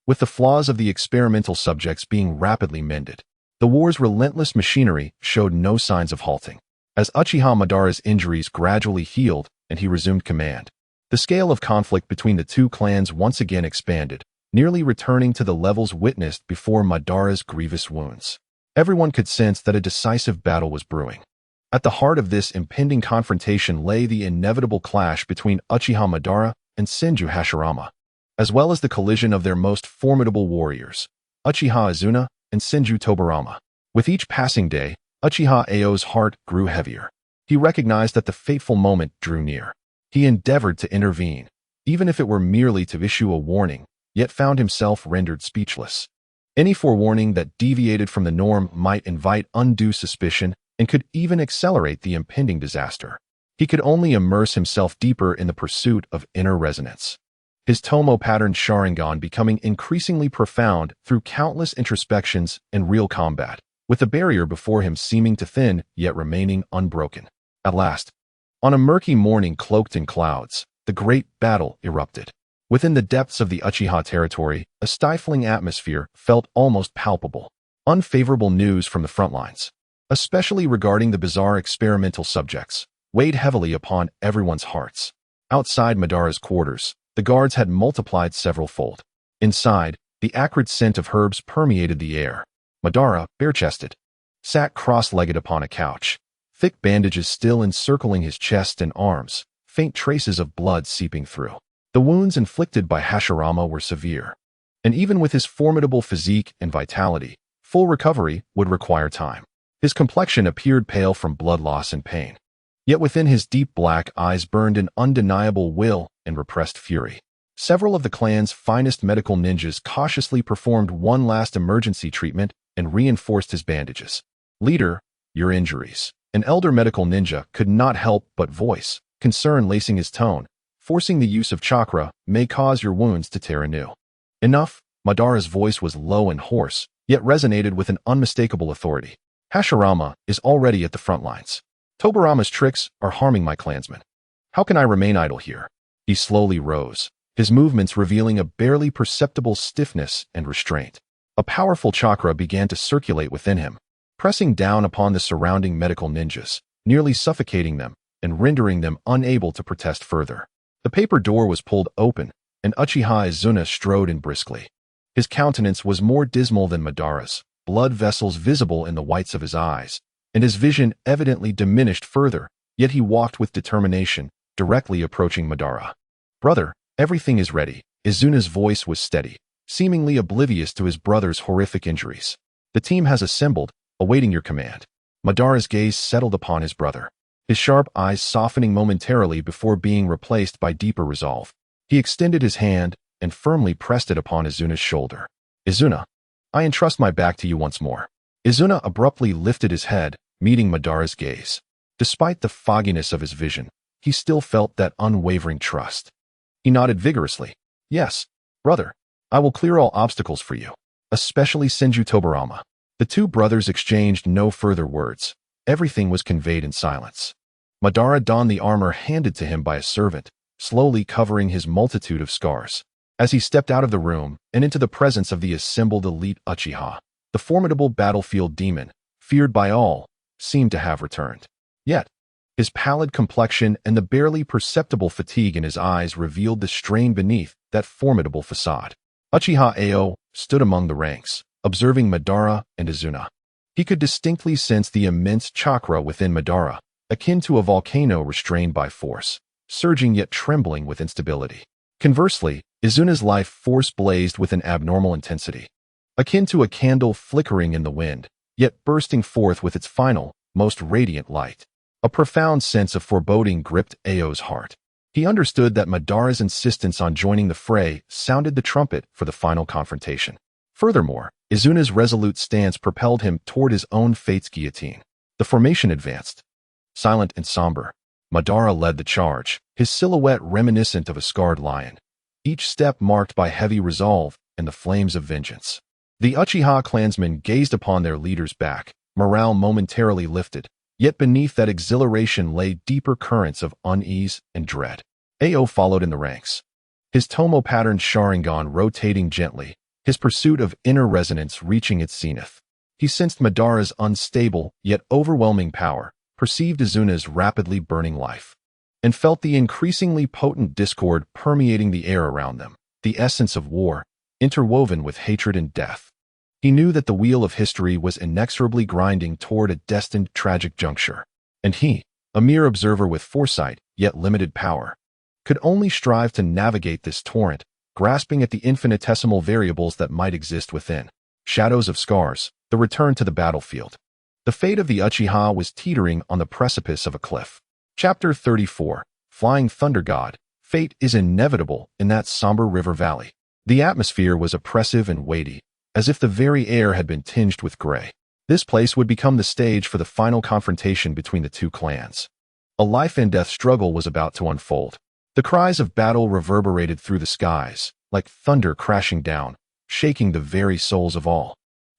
with the flaws of the experimental subjects being rapidly mended. The war's relentless machinery showed no signs of halting. As Uchiha Madara's injuries gradually healed and he resumed command, the scale of conflict between the two clans once again expanded, nearly returning to the levels witnessed before Madara's grievous wounds. Everyone could sense that a decisive battle was brewing. At the heart of this impending confrontation lay the inevitable clash between Uchiha Madara and Senju Hashirama, as well as the collision of their most formidable warriors, Uchiha Izuna and Senju Tobirama. With each passing day, Uchiha Ao's heart grew heavier. He recognized that the fateful moment drew near. He endeavored to intervene, even if it were merely to issue a warning, yet found himself rendered speechless. Any forewarning that deviated from the norm might invite undue suspicion and could even accelerate the impending disaster. He could only immerse himself deeper in the pursuit of inner resonance, his Tomo-patterned Sharingan becoming increasingly profound through countless introspections and real combat, with the barrier before him seeming to thin yet remaining unbroken. At last, on a murky morning cloaked in clouds, the great battle erupted. Within the depths of the Uchiha territory, a stifling atmosphere felt almost palpable. Unfavorable news from the front lines, especially regarding the bizarre experimental subjects, weighed heavily upon everyone's hearts. Outside Madara's quarters, the guards had multiplied several-fold. Inside, the acrid scent of herbs permeated the air. Madara, bare-chested, sat cross-legged upon a couch, thick bandages still encircling his chest and arms, faint traces of blood seeping through. The wounds inflicted by Hashirama were severe, and even with his formidable physique and vitality, full recovery would require time. His complexion appeared pale from blood loss and pain. Yet within his deep black eyes burned an undeniable will and repressed fury. Several of the clan's finest medical ninjas cautiously performed one last emergency treatment and reinforced his bandages. "Leader, your injuries." An elder medical ninja could not help but voice concern lacing his tone. "Forcing the use of chakra may cause your wounds to tear anew." "Enough." Madara's voice was low and hoarse, yet resonated with an unmistakable authority. "Hashirama is already at the front lines. Tobirama's tricks are harming my clansmen. How can I remain idle here?" He slowly rose, his movements revealing a barely perceptible stiffness and restraint. A powerful chakra began to circulate within him, pressing down upon the surrounding medical ninjas, nearly suffocating them and rendering them unable to protest further. The paper door was pulled open, and Uchiha Izuna strode in briskly. His countenance was more dismal than Madara's, blood vessels visible in the whites of his eyes, and his vision evidently diminished further, yet he walked with determination, directly approaching Madara. "Brother, everything is ready." Izuna's voice was steady, seemingly oblivious to his brother's horrific injuries. "The team has assembled, awaiting your command." Madara's gaze settled upon his brother, his sharp eyes softening momentarily before being replaced by deeper resolve. He extended his hand and firmly pressed it upon Izuna's shoulder. "Izuna, I entrust my back to you once more." Izuna abruptly lifted his head, meeting Madara's gaze. Despite the fogginess of his vision, he still felt that unwavering trust. He nodded vigorously. "Yes, brother, I will clear all obstacles for you, especially Senju Tobirama." The two brothers exchanged no further words. Everything was conveyed in silence. Madara donned the armor handed to him by a servant, slowly covering his multitude of scars. As he stepped out of the room and into the presence of the assembled elite Uchiha, the formidable battlefield demon, feared by all, seemed to have returned. Yet, his pallid complexion and the barely perceptible fatigue in his eyes revealed the strain beneath that formidable facade. Uchiha Ao stood among the ranks, observing Madara and Izuna. He could distinctly sense the immense chakra within Madara, akin to a volcano restrained by force, surging yet trembling with instability. Conversely, Izuna's life force blazed with an abnormal intensity, akin to a candle flickering in the wind, yet bursting forth with its final, most radiant light. A profound sense of foreboding gripped Ao's heart. He understood that Madara's insistence on joining the fray sounded the trumpet for the final confrontation. Furthermore, Izuna's resolute stance propelled him toward his own fate's guillotine. The formation advanced. Silent and somber, Madara led the charge, his silhouette reminiscent of a scarred lion, each step marked by heavy resolve and the flames of vengeance. The Uchiha clansmen gazed upon their leader's back, morale momentarily lifted, yet beneath that exhilaration lay deeper currents of unease and dread. Ao followed in the ranks, his tomo-patterned Sharingan rotating gently, his pursuit of inner resonance reaching its zenith. He sensed Madara's unstable yet overwhelming power, perceived Izuna's rapidly burning life, and felt the increasingly potent discord permeating the air around them, the essence of war, interwoven with hatred and death. He knew that the wheel of history was inexorably grinding toward a destined tragic juncture, and he, a mere observer with foresight yet limited power, could only strive to navigate this torrent, grasping at the infinitesimal variables that might exist within. Shadows of scars, the return to the battlefield. The fate of the Uchiha was teetering on the precipice of a cliff. Chapter 34, Flying Thunder God. Fate is inevitable in that somber river valley. The atmosphere was oppressive and weighty, as if the very air had been tinged with gray. This place would become the stage for the final confrontation between the two clans. A life-and-death struggle was about to unfold. The cries of battle reverberated through the skies, like thunder crashing down, shaking the very souls of all.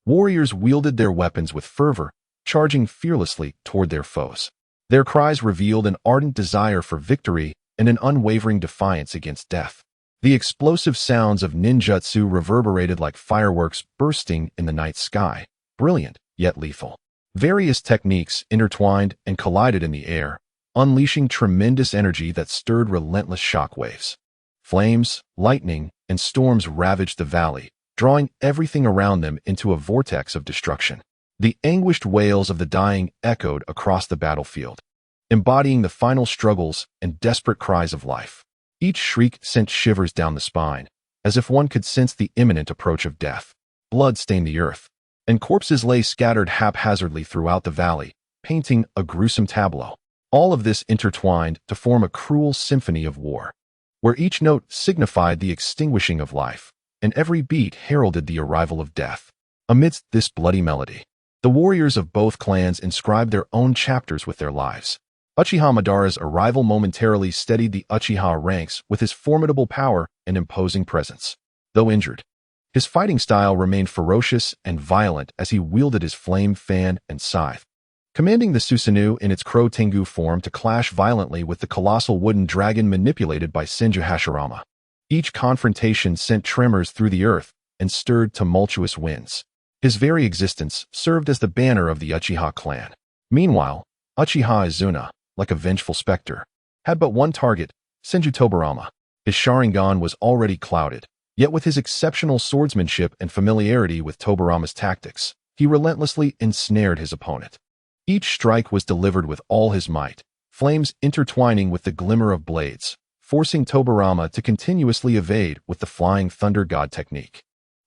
Warriors wielded their weapons with fervor, charging fearlessly toward their foes. Their cries revealed an ardent desire for victory and an unwavering defiance against death. The explosive sounds of ninjutsu reverberated like fireworks bursting in the night sky, brilliant yet lethal. Various techniques intertwined and collided in the air, unleashing tremendous energy that stirred relentless shockwaves. Flames, lightning, and storms ravaged the valley, drawing everything around them into a vortex of destruction. The anguished wails of the dying echoed across the battlefield, embodying the final struggles and desperate cries of life. Each shriek sent shivers down the spine, as if one could sense the imminent approach of death. Blood stained the earth, and corpses lay scattered haphazardly throughout the valley, painting a gruesome tableau. All of this intertwined to form a cruel symphony of war, where each note signified the extinguishing of life, and every beat heralded the arrival of death. Amidst this bloody melody, the warriors of both clans inscribed their own chapters with their lives. Uchiha Madara's arrival momentarily steadied the Uchiha ranks with his formidable power and imposing presence. Though injured, his fighting style remained ferocious and violent as he wielded his flame fan and scythe, commanding the Susanoo in its Crow Tengu form to clash violently with the colossal wooden dragon manipulated by Senju Hashirama. Each confrontation sent tremors through the earth and stirred tumultuous winds. His very existence served as the banner of the Uchiha clan. Meanwhile, Uchiha Izuna, like a vengeful specter, had but one target, Senju Tobirama. His Sharingan was already clouded, yet with his exceptional swordsmanship and familiarity with Tobirama's tactics, he relentlessly ensnared his opponent. Each strike was delivered with all his might, flames intertwining with the glimmer of blades, forcing Tobirama to continuously evade with the Flying Thunder God technique.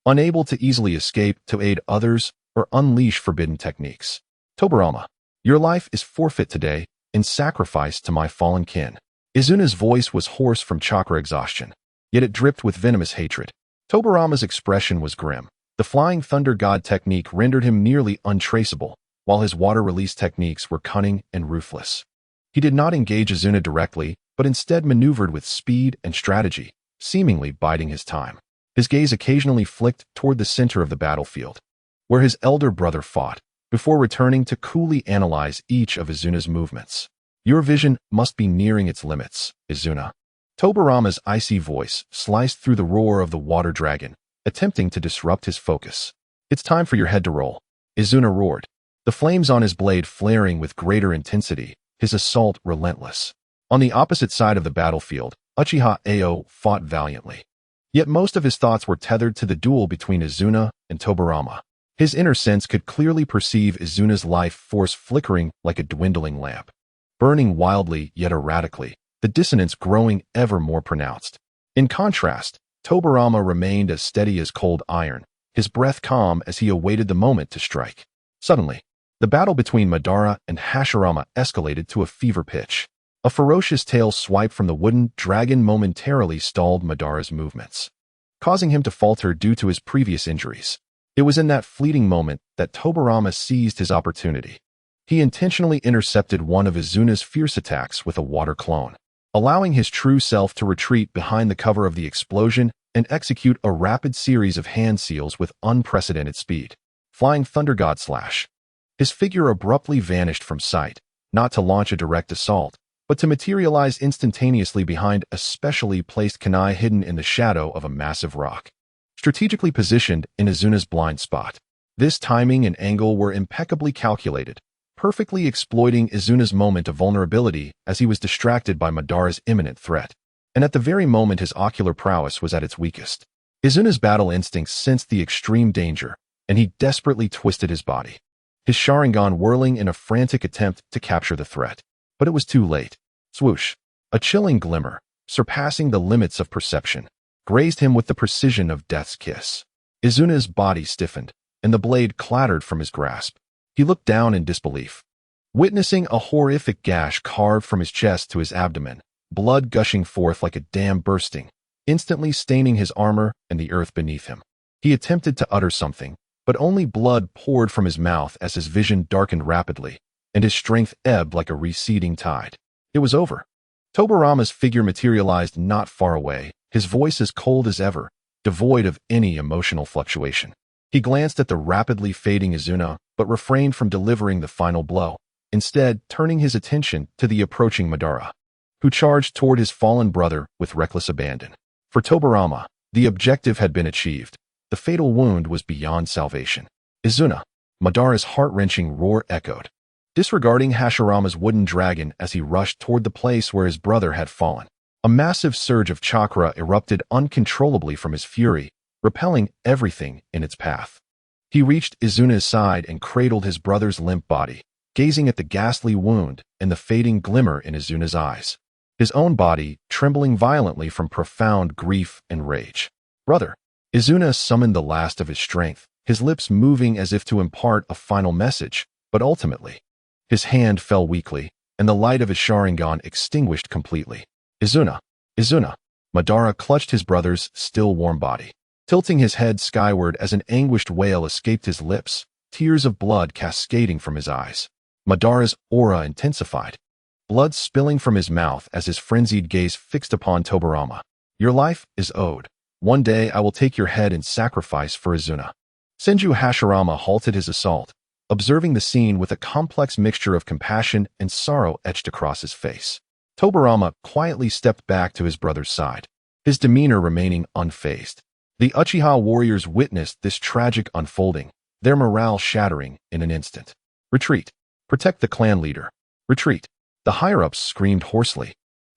Unable to easily escape to aid others or unleash forbidden techniques. Tobirama, your life is forfeit today in sacrifice to my fallen kin. Izuna's voice was hoarse from chakra exhaustion, yet it dripped with venomous hatred. Tobirama's expression was grim. The Flying Thunder God technique rendered him nearly untraceable, while his water release techniques were cunning and ruthless. He did not engage Izuna directly, but instead maneuvered with speed and strategy, seemingly biding his time. His gaze occasionally flicked toward the center of the battlefield, where his elder brother fought, before returning to coolly analyze each of Izuna's movements. Your vision must be nearing its limits, Izuna. Tobirama's icy voice sliced through the roar of the water dragon, attempting to disrupt his focus. It's time for your head to roll, Izuna roared, the flames on his blade flaring with greater intensity, his assault relentless. On the opposite side of the battlefield, Uchiha Ao fought valiantly. Yet most of his thoughts were tethered to the duel between Izuna and Tobirama. His inner sense could clearly perceive Izuna's life force flickering like a dwindling lamp, burning wildly yet erratically, the dissonance growing ever more pronounced. In contrast, Tobirama remained as steady as cold iron, his breath calm as he awaited the moment to strike. Suddenly, the battle between Madara and Hashirama escalated to a fever pitch. A ferocious tail swipe from the wooden dragon momentarily stalled Madara's movements, causing him to falter due to his previous injuries. It was in that fleeting moment that Tobirama seized his opportunity. He intentionally intercepted one of Izuna's fierce attacks with a water clone, allowing his true self to retreat behind the cover of the explosion and execute a rapid series of hand seals with unprecedented speed. Flying Thunder God Slash. His figure abruptly vanished from sight, not to launch a direct assault, but to materialize instantaneously behind a specially placed kunai hidden in the shadow of a massive rock, strategically positioned in Izuna's blind spot. This timing and angle were impeccably calculated, perfectly exploiting Izuna's moment of vulnerability as he was distracted by Madara's imminent threat, and at the very moment his ocular prowess was at its weakest. Izuna's battle instincts sensed the extreme danger, and he desperately twisted his body, his Sharingan whirling in a frantic attempt to capture the threat. But it was too late. Swoosh! A chilling glimmer, surpassing the limits of perception, grazed him with the precision of death's kiss. Izuna's body stiffened, and the blade clattered from his grasp. He looked down in disbelief, witnessing a horrific gash carved from his chest to his abdomen, blood gushing forth like a dam bursting, instantly staining his armor and the earth beneath him. He attempted to utter something, but only blood poured from his mouth as his vision darkened rapidly, and his strength ebbed like a receding tide. It was over. Tobirama's figure materialized not far away, his voice as cold as ever, devoid of any emotional fluctuation. He glanced at the rapidly fading Izuna, but refrained from delivering the final blow, instead turning his attention to the approaching Madara, who charged toward his fallen brother with reckless abandon. For Tobirama, the objective had been achieved. The fatal wound was beyond salvation. Izuna! Madara's heart-wrenching roar echoed, disregarding Hashirama's wooden dragon as he rushed toward the place where his brother had fallen. A massive surge of chakra erupted uncontrollably from his fury, repelling everything in its path. He reached Izuna's side and cradled his brother's limp body, gazing at the ghastly wound and the fading glimmer in Izuna's eyes, his own body trembling violently from profound grief and rage. Brother! Izuna summoned the last of his strength, his lips moving as if to impart a final message, but ultimately, his hand fell weakly, and the light of his Sharingan extinguished completely. Izuna! Izuna! Madara clutched his brother's still warm body, tilting his head skyward as an anguished wail escaped his lips, tears of blood cascading from his eyes. Madara's aura intensified, blood spilling from his mouth as his frenzied gaze fixed upon Tobirama. Your life is owed. One day I will take your head in sacrifice for Izuna. Senju Hashirama halted his assault, observing the scene with a complex mixture of compassion and sorrow etched across his face. Tobirama quietly stepped back to his brother's side, his demeanor remaining unfazed. The Uchiha warriors witnessed this tragic unfolding, their morale shattering in an instant. Retreat! Protect the clan leader! Retreat! The higher-ups screamed hoarsely,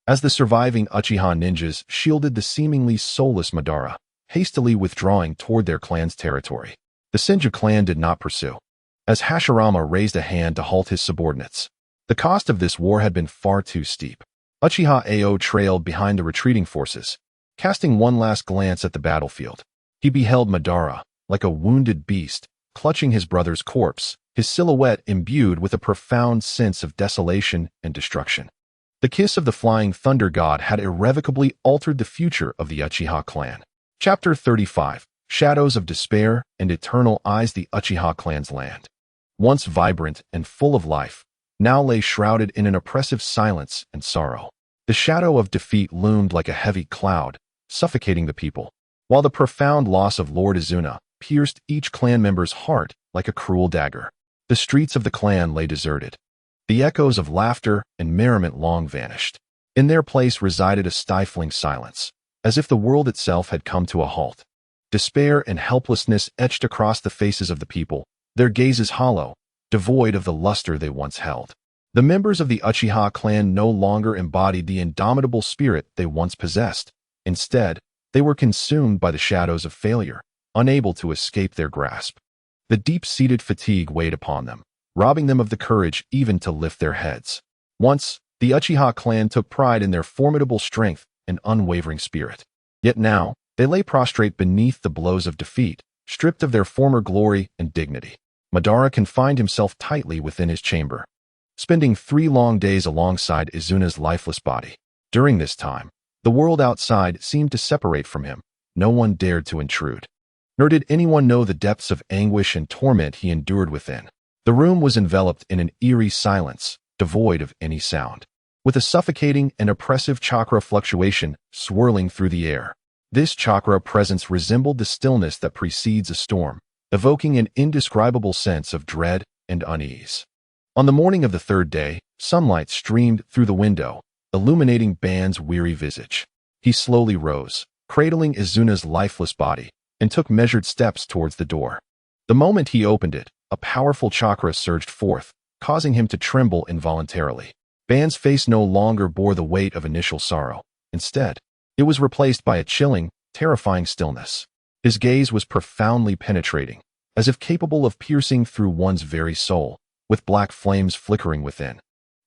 as the surviving Uchiha ninjas shielded the seemingly soulless Madara, hastily withdrawing toward their clan's territory. The Senju clan did not pursue, as Hashirama raised a hand to halt his subordinates. The cost of this war had been far too steep. Uchiha Ao trailed behind the retreating forces, casting one last glance at the battlefield. He beheld Madara, like a wounded beast, clutching his brother's corpse, his silhouette imbued with a profound sense of desolation and destruction. The kiss of the Flying Thunder God had irrevocably altered the future of the Uchiha clan. Chapter 35. Shadows of Despair and Eternal Eyes. The Uchiha clan's land, once vibrant and full of life, now lay shrouded in an oppressive silence and sorrow. The shadow of defeat loomed like a heavy cloud, suffocating the people, while the profound loss of Lord Izuna pierced each clan member's heart like a cruel dagger. The streets of the clan lay deserted. The echoes of laughter and merriment long vanished. In their place resided a stifling silence, as if the world itself had come to a halt. Despair and helplessness etched across the faces of the people, their gazes hollow, devoid of the luster they once held. The members of the Uchiha clan no longer embodied the indomitable spirit they once possessed. Instead, They were consumed by the shadows of failure, unable to escape their grasp. The deep-seated fatigue weighed upon them, robbing them of the courage even to lift their heads. Once, the Uchiha clan took pride in their formidable strength and unwavering spirit. Yet now, they lay prostrate beneath the blows of defeat, stripped of their former glory and dignity. Madara confined himself tightly within his chamber, spending 3 long days alongside Izuna's lifeless body. During this time, the world outside seemed to separate from him. No one dared to intrude. Nor did anyone know the depths of anguish and torment he endured within. The room was enveloped in an eerie silence, devoid of any sound, with a suffocating and oppressive chakra fluctuation swirling through the air. This chakra presence resembled the stillness that precedes a storm, evoking an indescribable sense of dread and unease. On the morning of the 3rd day, sunlight streamed through the window, illuminating Ban's weary visage. He slowly rose, cradling Izuna's lifeless body, and took measured steps towards the door. The moment he opened it, a powerful chakra surged forth, causing him to tremble involuntarily. Ban's face no longer bore the weight of initial sorrow. Instead, it was replaced by a chilling, terrifying stillness. His gaze was profoundly penetrating, as if capable of piercing through one's very soul, with black flames flickering within,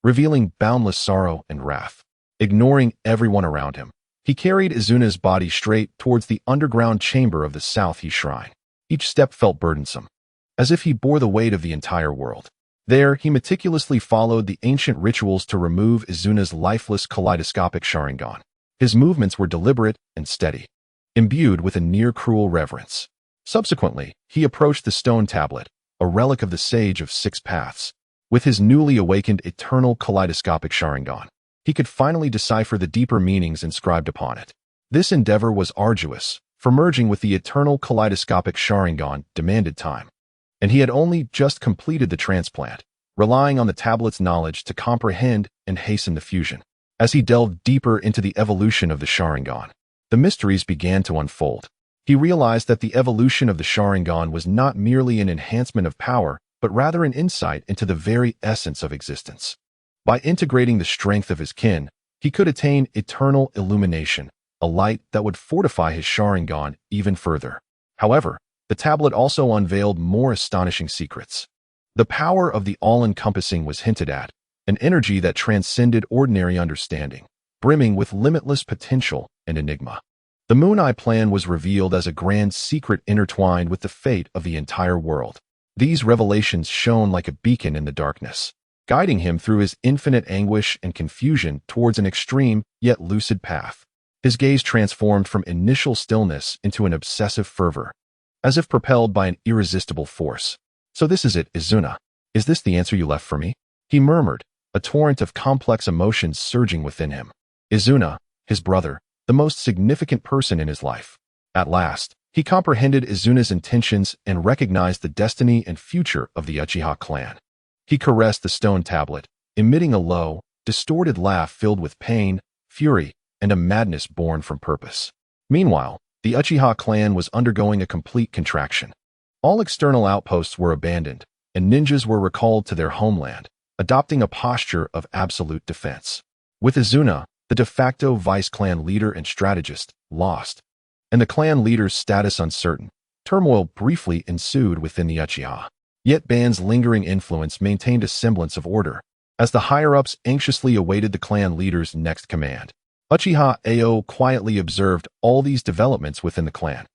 revealing boundless sorrow and wrath. Ignoring everyone around him, he carried Izuna's body straight towards the underground chamber of the South Shrine. Each step felt burdensome, as if he bore the weight of the entire world. There, he meticulously followed the ancient rituals to remove Izuna's lifeless kaleidoscopic Sharingan. His movements were deliberate and steady, imbued with a near-cruel reverence. Subsequently, he approached the stone tablet, a relic of the Sage of 6 Paths. With his newly awakened eternal kaleidoscopic Sharingan, he could finally decipher the deeper meanings inscribed upon it. This endeavor was arduous, for merging with the eternal kaleidoscopic Sharingan demanded time, and he had only just completed the transplant, relying on the tablet's knowledge to comprehend and hasten the fusion. As he delved deeper into the evolution of the Sharingan, the mysteries began to unfold. He realized that the evolution of the Sharingan was not merely an enhancement of power, but rather an insight into the very essence of existence. By integrating the strength of his kin, he could attain eternal illumination, a light that would fortify his Sharingan even further. However, the tablet also unveiled more astonishing secrets. The power of the all-encompassing was hinted at, an energy that transcended ordinary understanding, brimming with limitless potential and enigma. The Moon Eye Plan was revealed as a grand secret intertwined with the fate of the entire world. These revelations shone like a beacon in the darkness, guiding him through his infinite anguish and confusion towards an extreme yet lucid path. His gaze transformed from initial stillness into an obsessive fervor, as if propelled by an irresistible force. "So this is it, Izuna. Is this the answer you left for me?" he murmured, a torrent of complex emotions surging within him. Izuna, his brother, the most significant person in his life. At last, he comprehended Izuna's intentions and recognized the destiny and future of the Uchiha clan. He caressed the stone tablet, emitting a low, distorted laugh filled with pain, fury, and a madness born from purpose. Meanwhile, the Uchiha clan was undergoing a complete contraction. All external outposts were abandoned, and ninjas were recalled to their homeland, adopting a posture of absolute defense. With Izuna, the de facto vice-clan leader and strategist, lost, and the clan leader's status uncertain, turmoil briefly ensued within the Uchiha. Yet Ban's lingering influence maintained a semblance of order, as the higher-ups anxiously awaited the clan leader's next command. Uchiha Ao quietly observed all these developments within the clan.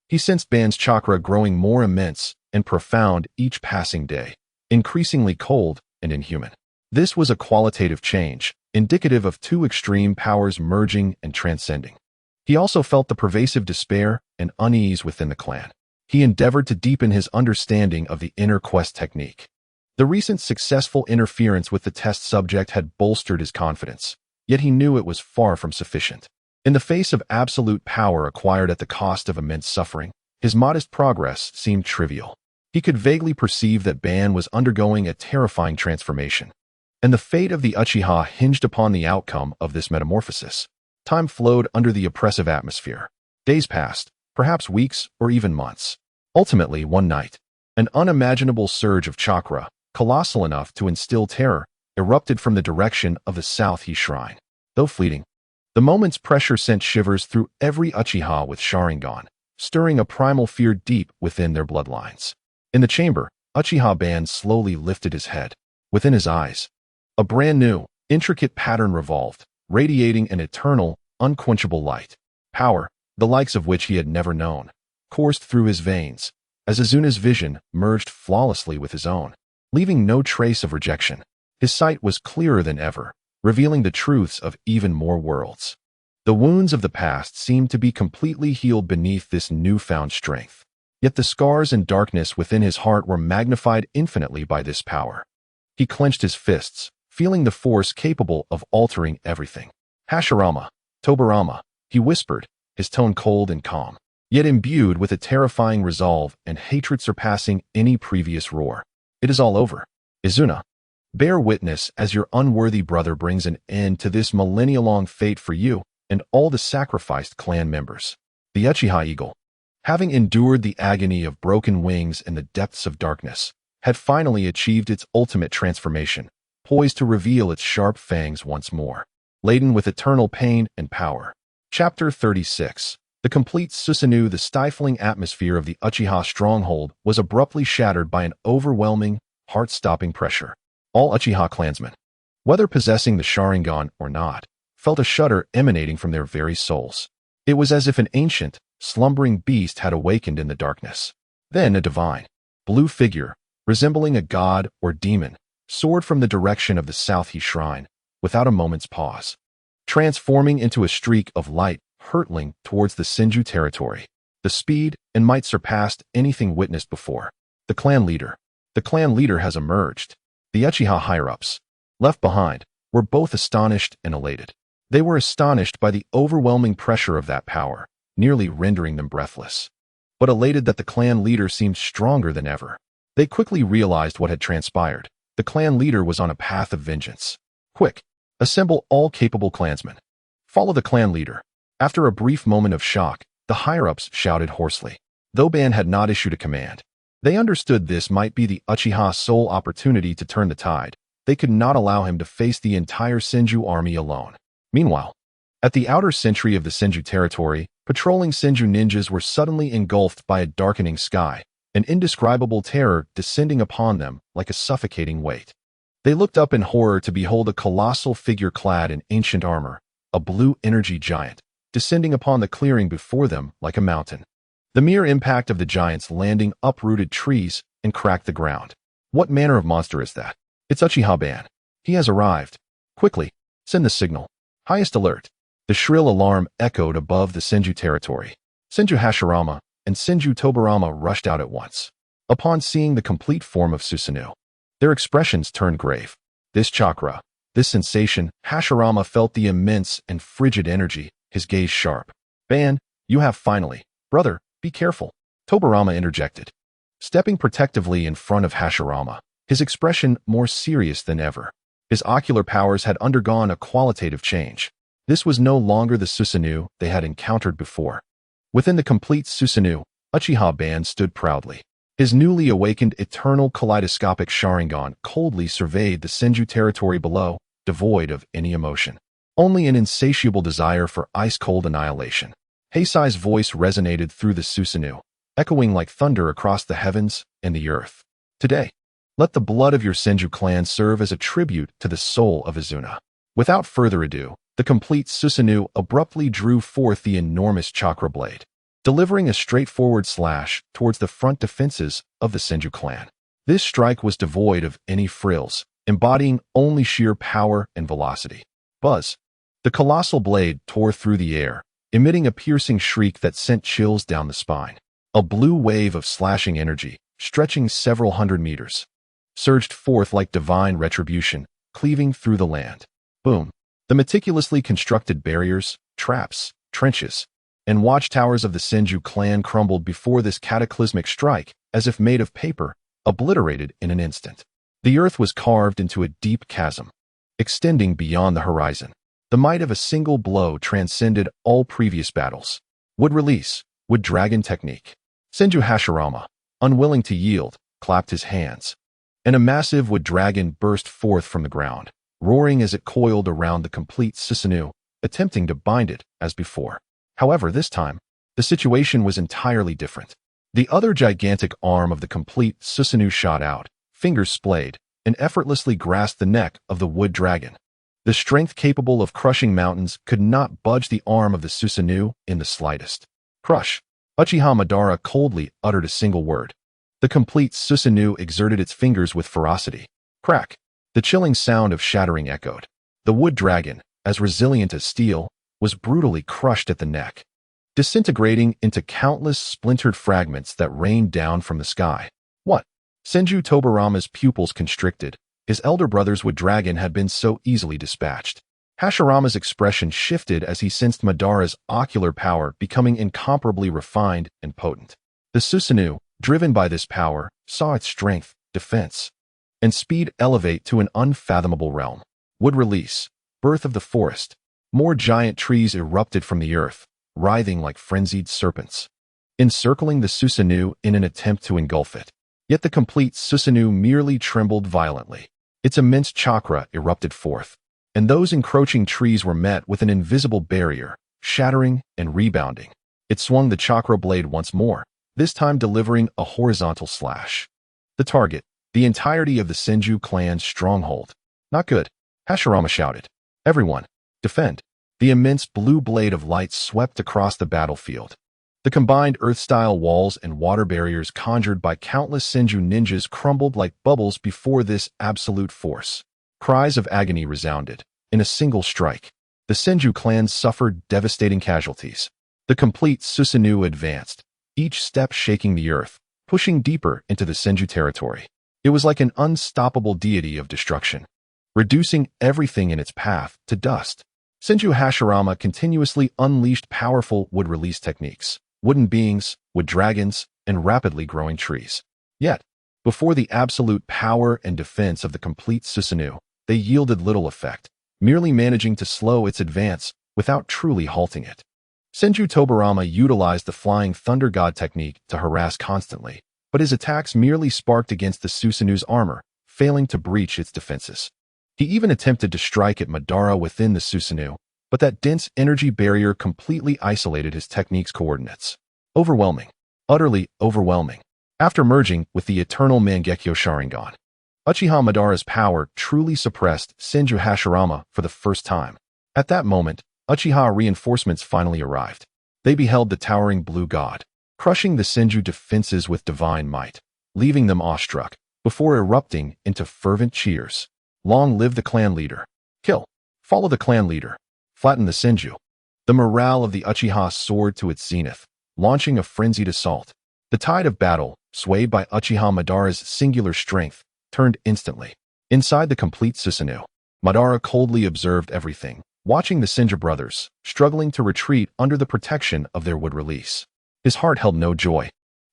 He sensed Ban's chakra growing more immense and profound each passing day, increasingly cold and inhuman. This was a qualitative change, indicative of 2 extreme powers merging and transcending. He also felt the pervasive despair and unease within the clan. He endeavored to deepen his understanding of the inner quest technique. The recent successful interference with the test subject had bolstered his confidence, yet he knew it was far from sufficient. In the face of absolute power acquired at the cost of immense suffering, his modest progress seemed trivial. He could vaguely perceive that Ban was undergoing a terrifying transformation, and the fate of the Uchiha hinged upon the outcome of this metamorphosis. Time flowed under the oppressive atmosphere. Days passed, perhaps weeks or even months. Ultimately, one night, an unimaginable surge of chakra, colossal enough to instill terror, erupted from the direction of the South Shrine. Though fleeting, The moment's pressure sent shivers through every Uchiha with Sharingan, stirring a primal fear deep within their bloodlines. In the chamber, Uchiha Ban slowly lifted his head. Within his eyes, a brand new, intricate pattern revolved, radiating an eternal, unquenchable light. Power, the likes of which he had never known, coursed through his veins, as Azuna's vision merged flawlessly with his own, leaving no trace of rejection. His sight was clearer than ever, revealing the truths of even more worlds. The wounds of the past seemed to be completely healed beneath this newfound strength. Yet the scars and darkness within his heart were magnified infinitely by this power. He clenched his fists, feeling the force capable of altering everything. Hashirama, Tobirama, he whispered, his tone cold and calm, yet imbued with a terrifying resolve and hatred surpassing any previous roar. It is all over. Izuna, bear witness as your unworthy brother brings an end to this millennia-long fate for you and all the sacrificed clan members. The Uchiha Eagle, having endured the agony of broken wings in the depths of darkness, had finally achieved its ultimate transformation, poised to reveal its sharp fangs once more, laden with eternal pain and power. Chapter 36. The complete Susanoo. The stifling atmosphere of the Uchiha stronghold was abruptly shattered by an overwhelming, heart-stopping pressure. All Uchiha clansmen, whether possessing the Sharingan or not, felt a shudder emanating from their very souls. It was as if an ancient, slumbering beast had awakened in the darkness. Then a divine, blue figure, resembling a god or demon, soared from the direction of the South Shrine, without a moment's pause, transforming into a streak of light hurtling towards the Senju territory. The speed and might surpassed anything witnessed before. The clan leader. The clan leader has emerged. The Uchiha higher-ups, left behind, were both astonished and elated. They were astonished by the overwhelming pressure of that power, nearly rendering them breathless, but elated that the clan leader seemed stronger than ever. They quickly realized what had transpired. The clan leader was on a path of vengeance. Quick, assemble all capable clansmen. Follow the clan leader. After a brief moment of shock, the higher-ups shouted hoarsely. Though Ban had not issued a command, they understood this might be the Uchiha's sole opportunity to turn the tide. They could not allow him to face the entire Senju army alone. Meanwhile, at the outer century of the Senju territory, patrolling Senju ninjas were suddenly engulfed by a darkening sky, an indescribable terror descending upon them like a suffocating weight. They looked up in horror to behold a colossal figure clad in ancient armor, a blue energy giant, descending upon the clearing before them like a mountain. The mere impact of the giant's landing uprooted trees and cracked the ground. What manner of monster is that? It's Uchiha Ban. He has arrived. Quickly, send the signal. Highest alert. The shrill alarm echoed above the Senju territory. Senju Hashirama and Senju Tobirama rushed out at once. Upon seeing the complete form of Susanoo, their expressions turned grave. This chakra, this sensation, Hashirama felt the immense and frigid energy, his gaze sharp. Ban, you have finally. Brother, be careful. Tobirama interjected, stepping protectively in front of Hashirama, his expression more serious than ever. His ocular powers had undergone a qualitative change. This was no longer the Susanoo they had encountered before. Within the complete Susanoo, Uchiha Ban stood proudly. His newly awakened eternal kaleidoscopic Sharingan coldly surveyed the Senju territory below, devoid of any emotion. Only an insatiable desire for ice-cold annihilation. Heisei's voice resonated through the Susanoo, echoing like thunder across the heavens and the earth. Today, let the blood of your Senju clan serve as a tribute to the soul of Izuna. Without further ado, the complete Susanoo abruptly drew forth the enormous chakra blade, delivering a straightforward slash towards the front defenses of the Senju clan. This strike was devoid of any frills, embodying only sheer power and velocity. Buzz. The colossal blade tore through the air, emitting a piercing shriek that sent chills down the spine. A blue wave of slashing energy, stretching several hundred meters, surged forth like divine retribution, cleaving through the land. Boom. The meticulously constructed barriers, traps, trenches, and watchtowers of the Senju clan crumbled before this cataclysmic strike, as if made of paper, obliterated in an instant. The earth was carved into a deep chasm, extending beyond the horizon. The might of a single blow transcended all previous battles. Wood release, wood dragon technique. Senju Hashirama, unwilling to yield, clapped his hands, and a massive wood dragon burst forth from the ground, roaring as it coiled around the complete Susanoo, attempting to bind it as before. However, this time, the situation was entirely different. The other gigantic arm of the complete Susanoo shot out, fingers splayed, and effortlessly grasped the neck of the wood dragon. The strength capable of crushing mountains could not budge the arm of the Susanoo in the slightest. Crush. Uchiha Madara coldly uttered a single word. The complete Susanoo exerted its fingers with ferocity. Crack. The chilling sound of shattering echoed. The wood dragon, as resilient as steel, was brutally crushed at the neck, disintegrating into countless splintered fragments that rained down from the sky. What? Senju Tobarama's pupils constricted. His elder brother's wood dragon had been so easily dispatched. Hashirama's expression shifted as he sensed Madara's ocular power becoming incomparably refined and potent. The Susanoo, driven by this power, saw its strength, defense, and speed elevate to an unfathomable realm. Wood release. Birth of the forest. More giant trees erupted from the earth, writhing like frenzied serpents, encircling the Susanoo in an attempt to engulf it. Yet the complete Susanoo merely trembled violently. Its immense chakra erupted forth, and those encroaching trees were met with an invisible barrier, shattering and rebounding. It swung the chakra blade once more, this time delivering a horizontal slash. The target, the entirety of the Senju clan's stronghold. Not good, Hashirama shouted. Everyone, defend. The immense blue blade of light swept across the battlefield. The combined earth-style walls and water barriers conjured by countless Senju ninjas crumbled like bubbles before this absolute force. Cries of agony resounded. In a single strike, the Senju clan suffered devastating casualties. The complete Susanoo advanced, each step shaking the earth, pushing deeper into the Senju territory. It was like an unstoppable deity of destruction, reducing everything in its path to dust. Senju Hashirama continuously unleashed powerful wood release techniques, wooden beings, wood dragons, and rapidly growing trees. Yet, before the absolute power and defense of the complete Susanoo, they yielded little effect, merely managing to slow its advance without truly halting it. Senju Tobarama utilized the Flying Thunder God technique to harass constantly, but his attacks merely sparked against the Susanoo's armor, failing to breach its defenses. He even attempted to strike at Madara within the Susanoo, but that dense energy barrier completely isolated his technique's coordinates. Overwhelming. Utterly overwhelming. After merging with the eternal Mangekyo Sharingan, Uchiha Madara's power truly suppressed Senju Hashirama for the first time. At that moment, Uchiha reinforcements finally arrived. They beheld the towering blue god, crushing the Senju defenses with divine might, leaving them awestruck, before erupting into fervent cheers. Long live the clan leader. Kill. Follow the clan leader. Flatten the Senju. The morale of the Uchiha soared to its zenith, launching a frenzied assault. The tide of battle, swayed by Uchiha Madara's singular strength, turned instantly. Inside the complete Susanoo, Madara coldly observed everything, watching the Senju brothers, struggling to retreat under the protection of their wood release. His heart held no joy,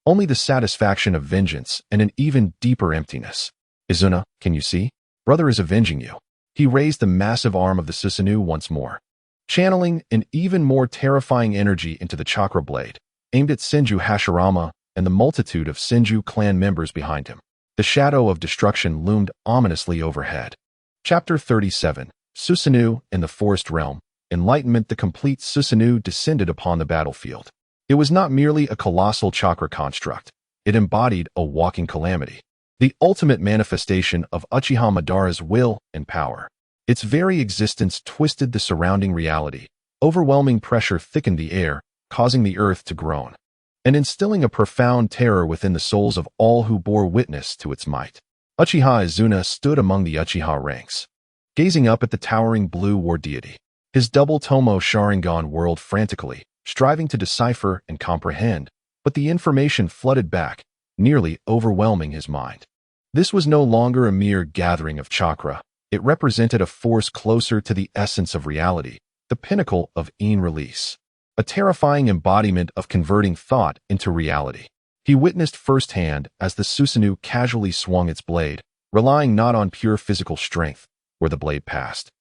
only the satisfaction of vengeance and an even deeper emptiness. Izuna, can you see? Brother is avenging you. He raised the massive arm of the Susanoo once more, channeling an even more terrifying energy into the chakra blade, aimed at Senju Hashirama and the multitude of Senju clan members behind him. The shadow of destruction loomed ominously overhead. Chapter 37, Susanoo in the Forest Realm. Enlightenment. The complete Susanoo descended upon the battlefield. It was not merely a colossal chakra construct. It embodied a walking calamity, the ultimate manifestation of Uchiha Madara's will and power. Its very existence twisted the surrounding reality. Overwhelming pressure thickened the air, causing the earth to groan, and instilling a profound terror within the souls of all who bore witness to its might. Uchiha Izuna stood among the Uchiha ranks, gazing up at the towering blue war deity. His double Tomo Sharingan whirled frantically, striving to decipher and comprehend, but the information flooded back, nearly overwhelming his mind. This was no longer a mere gathering of chakra. It represented a force closer to the essence of reality, the pinnacle of Ein release, a terrifying embodiment of converting thought into reality. He witnessed firsthand as the Susanoo casually swung its blade, relying not on pure physical strength, where the blade passed.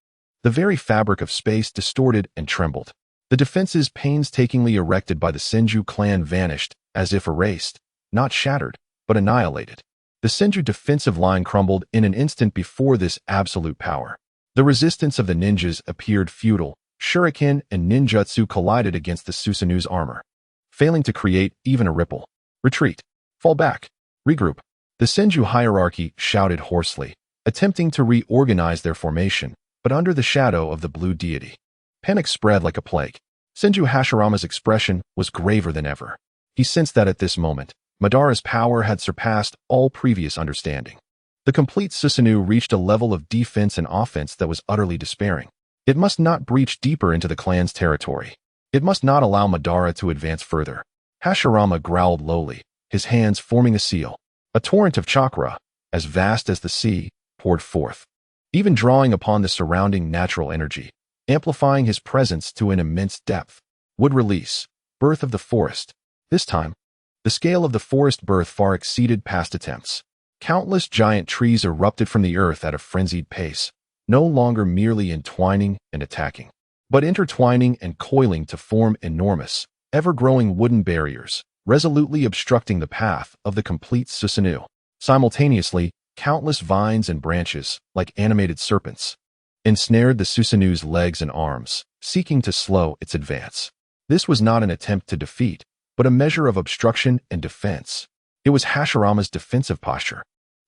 The very fabric of space distorted and trembled. The defenses painstakingly erected by the Senju clan vanished, as if erased, not shattered, but annihilated. The Senju defensive line crumbled in an instant before this absolute power. The resistance of the ninjas appeared futile, shuriken, and ninjutsu collided against the Susanu's armor, failing to create even a ripple. Retreat. Fall back. Regroup. The Senju hierarchy shouted hoarsely, attempting to reorganize their formation, but under the shadow of the blue deity. Panic spread like a plague. Senju Hashirama's expression was graver than ever. He sensed that at this moment, Madara's power had surpassed all previous understanding. The complete Susanoo reached a level of defense and offense that was utterly despairing. It must not breach deeper into the clan's territory. It must not allow Madara to advance further. Hashirama growled lowly, his hands forming a seal. A torrent of chakra, as vast as the sea, poured forth, even drawing upon the surrounding natural energy, amplifying his presence to an immense depth. Would release. Birth of the forest. This time, the scale of the forest birth far exceeded past attempts. Countless giant trees erupted from the earth at a frenzied pace, no longer merely entwining and attacking, but intertwining and coiling to form enormous, ever-growing wooden barriers, resolutely obstructing the path of the complete Susanoo. Simultaneously, countless vines and branches, like animated serpents, ensnared the Susanoo's legs and arms, seeking to slow its advance. This was not an attempt to defeat, but a measure of obstruction and defense. It was Hashirama's defensive posture,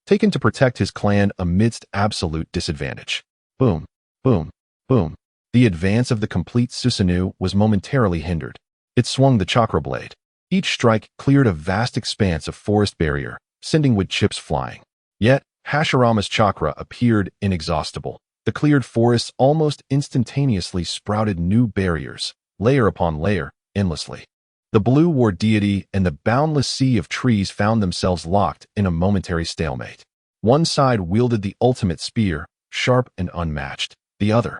taken to protect his clan amidst absolute disadvantage. Boom, boom, boom. The advance of the complete Susanoo was momentarily hindered. It swung the chakra blade. Each strike cleared a vast expanse of forest barrier, sending wood chips flying. Yet, Hashirama's chakra appeared inexhaustible. The cleared forests almost instantaneously sprouted new barriers, layer upon layer, endlessly. The blue war deity and the boundless sea of trees found themselves locked in a momentary stalemate. One side wielded the ultimate spear, sharp and unmatched. The other,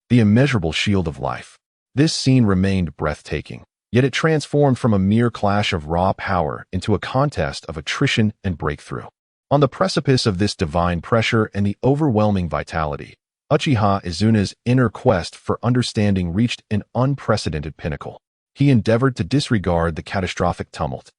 the immeasurable shield of life. This scene remained breathtaking, yet it transformed from a mere clash of raw power into a contest of attrition and breakthrough. On the precipice of this divine pressure and the overwhelming vitality, Uchiha Izuna's inner quest for understanding reached an unprecedented pinnacle. He endeavored to disregard the catastrophic tumult,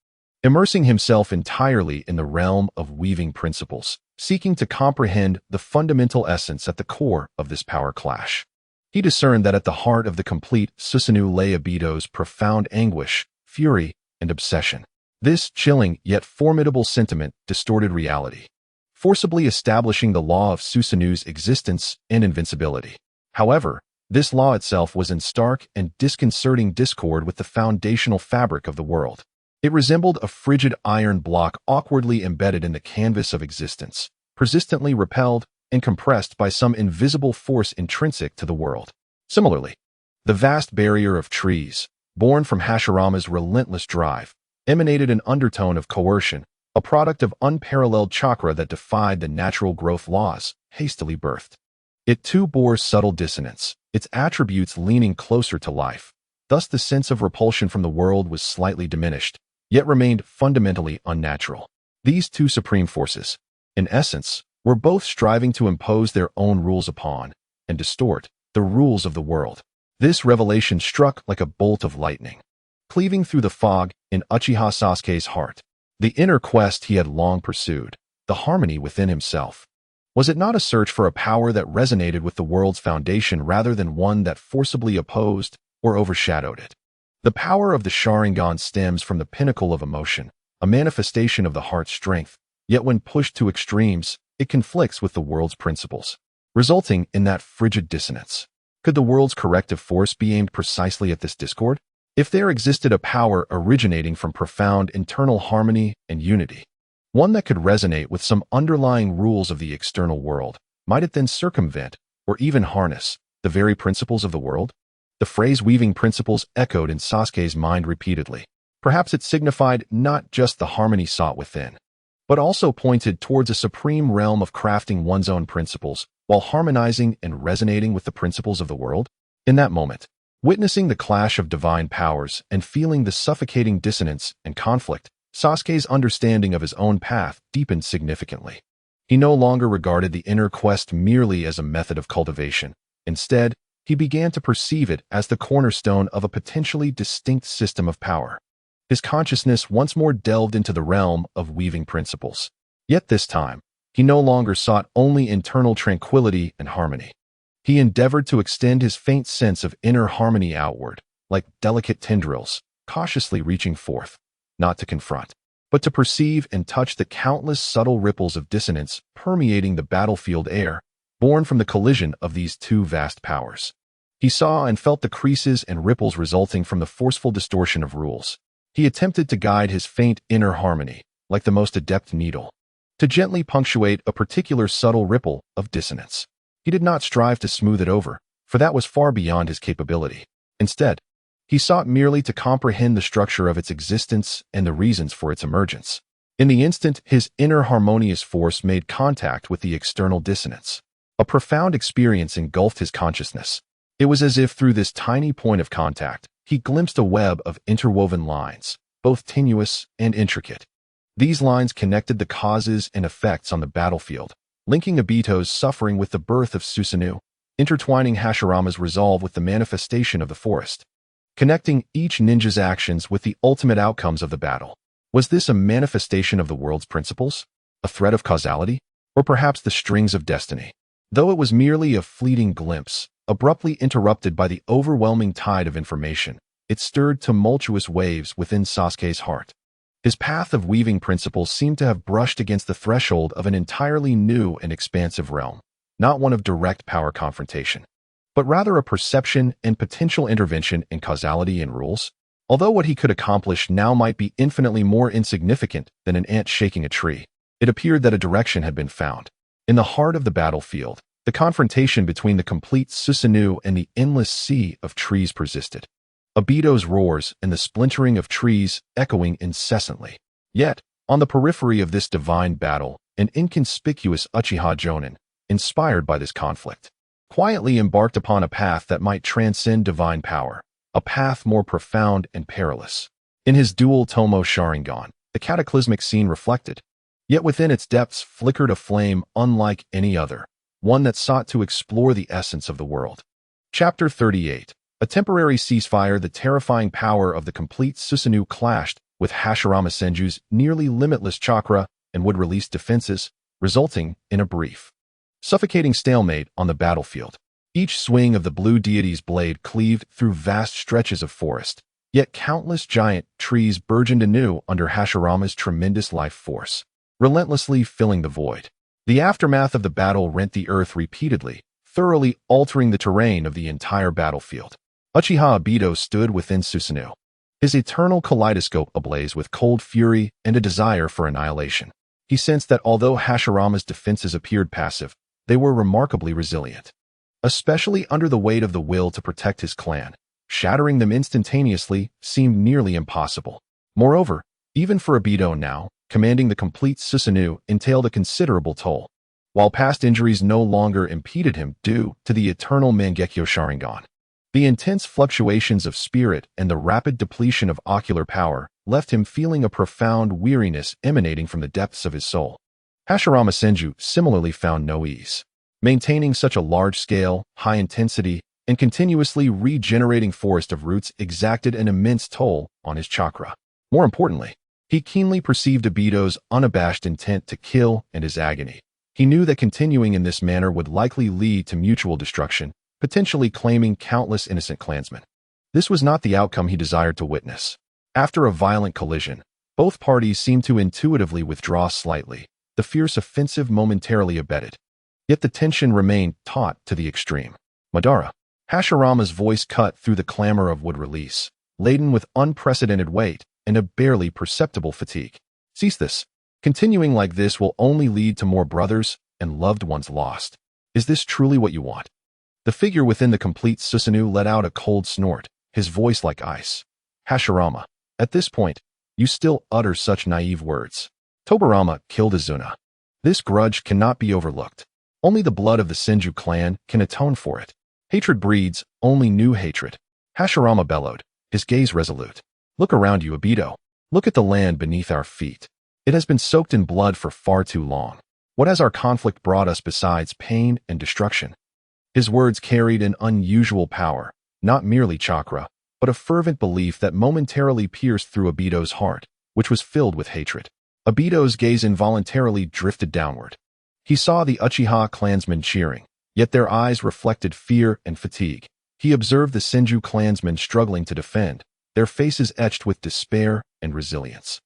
immersing himself entirely in the realm of weaving principles, seeking to comprehend the fundamental essence at the core of this power clash. He discerned that at the heart of the complete Susanoo lay Abido's profound anguish, fury, and obsession. This chilling yet formidable sentiment distorted reality, forcibly establishing the law of Susanoo's existence and invincibility. However, this law itself was in stark and disconcerting discord with the foundational fabric of the world. It resembled a frigid iron block awkwardly embedded in the canvas of existence, persistently repelled and compressed by some invisible force intrinsic to the world. Similarly, the vast barrier of trees, born from Hashirama's relentless drive, emanated an undertone of coercion, a product of unparalleled chakra that defied the natural growth laws, hastily birthed. It too bore subtle dissonance, its attributes leaning closer to life. Thus the sense of repulsion from the world was slightly diminished, yet remained fundamentally unnatural. These two supreme forces, in essence, were both striving to impose their own rules upon, and distort, the rules of the world. This revelation struck like a bolt of lightning, cleaving through the fog in Uchiha Sasuke's heart. The inner quest he had long pursued, the harmony within himself. Was it not a search for a power that resonated with the world's foundation rather than one that forcibly opposed or overshadowed it? The power of the Sharingan stems from the pinnacle of emotion, a manifestation of the heart's strength, yet when pushed to extremes, it conflicts with the world's principles, resulting in that frigid dissonance. Could the world's corrective force be aimed precisely at this discord? If there existed a power originating from profound internal harmony and unity, one that could resonate with some underlying rules of the external world, might it then circumvent, or even harness, the very principles of the world? The phrase weaving principles echoed in Sasuke's mind repeatedly. Perhaps it signified not just the harmony sought within, but also pointed towards a supreme realm of crafting one's own principles while harmonizing and resonating with the principles of the world. In that moment, witnessing the clash of divine powers and feeling the suffocating dissonance and conflict, Sasuke's understanding of his own path deepened significantly. He no longer regarded the inner quest merely as a method of cultivation. Instead, he began to perceive it as the cornerstone of a potentially distinct system of power. His consciousness once more delved into the realm of weaving principles. Yet this time, he no longer sought only internal tranquility and harmony. He endeavored to extend his faint sense of inner harmony outward, like delicate tendrils, cautiously reaching forth, not to confront, but to perceive and touch the countless subtle ripples of dissonance permeating the battlefield air, born from the collision of these two vast powers. He saw and felt the creases and ripples resulting from the forceful distortion of rules. He attempted to guide his faint inner harmony, like the most adept needle, to gently punctuate a particular subtle ripple of dissonance. He did not strive to smooth it over, for that was far beyond his capability. Instead, he sought merely to comprehend the structure of its existence and the reasons for its emergence. In the instant, his inner harmonious force made contact with the external dissonance. A profound experience engulfed his consciousness. It was as if through this tiny point of contact, he glimpsed a web of interwoven lines, both tenuous and intricate. These lines connected the causes and effects on the battlefield, linking Obito's suffering with the birth of Susanoo, intertwining Hashirama's resolve with the manifestation of the forest, connecting each ninja's actions with the ultimate outcomes of the battle. Was this a manifestation of the world's principles, a thread of causality, or perhaps the strings of destiny? Though it was merely a fleeting glimpse, abruptly interrupted by the overwhelming tide of information, it stirred tumultuous waves within Sasuke's heart. His path of weaving principles seemed to have brushed against the threshold of an entirely new and expansive realm, not one of direct power confrontation, but rather a perception and potential intervention in causality and rules. Although what he could accomplish now might be infinitely more insignificant than an ant shaking a tree, it appeared that a direction had been found. In the heart of the battlefield, the confrontation between the complete Susanoo and the endless sea of trees persisted. Obito's roars and the splintering of trees echoing incessantly. Yet, on the periphery of this divine battle, an inconspicuous Uchiha Jonin, inspired by this conflict, quietly embarked upon a path that might transcend divine power, a path more profound and perilous. In his dual Tomo Sharingan, the cataclysmic scene reflected, yet within its depths flickered a flame unlike any other, one that sought to explore the essence of the world. Chapter 38. A temporary ceasefire. The terrifying power of the complete Susanoo clashed with Hashirama Senju's nearly limitless chakra and would release defenses, resulting in a brief, suffocating stalemate on the battlefield. Each swing of the blue deity's blade cleaved through vast stretches of forest, yet countless giant trees burgeoned anew under Hashirama's tremendous life force, relentlessly filling the void. The aftermath of the battle rent the earth repeatedly, thoroughly altering the terrain of the entire battlefield. Uchiha Obito stood within Susanoo, his eternal kaleidoscope ablaze with cold fury and a desire for annihilation. He sensed that although Hashirama's defenses appeared passive, they were remarkably resilient, especially under the weight of the will to protect his clan. Shattering them instantaneously seemed nearly impossible. Moreover, even for Obito now, commanding the complete Susanoo entailed a considerable toll. While past injuries no longer impeded him due to the eternal Mangekyo Sharingan, the intense fluctuations of spirit and the rapid depletion of ocular power left him feeling a profound weariness emanating from the depths of his soul. Hashirama Senju similarly found no ease. Maintaining such a large-scale, high-intensity, and continuously regenerating forest of roots exacted an immense toll on his chakra. More importantly, he keenly perceived Obito's unabashed intent to kill and his agony. He knew that continuing in this manner would likely lead to mutual destruction, potentially claiming countless innocent clansmen. This was not the outcome he desired to witness. After a violent collision, both parties seemed to intuitively withdraw slightly, the fierce offensive momentarily abated. Yet the tension remained taut to the extreme. Madara. Hashirama's voice cut through the clamor of wood release, laden with unprecedented weight and a barely perceptible fatigue. Cease this. Continuing like this will only lead to more brothers and loved ones lost. Is this truly what you want? The figure within the complete Susanoo let out a cold snort, his voice like ice. Hashirama, at this point, you still utter such naive words. Tobirama killed Izuna. This grudge cannot be overlooked. Only the blood of the Senju clan can atone for it. Hatred breeds only new hatred. Hashirama bellowed, his gaze resolute. Look around you, Obito. Look at the land beneath our feet. It has been soaked in blood for far too long. What has our conflict brought us besides pain and destruction? His words carried an unusual power, not merely chakra, but a fervent belief that momentarily pierced through Obito's heart, which was filled with hatred. Obito's gaze involuntarily drifted downward. He saw the Uchiha clansmen cheering, yet their eyes reflected fear and fatigue. He observed the Senju clansmen struggling to defend, their faces etched with despair and resilience.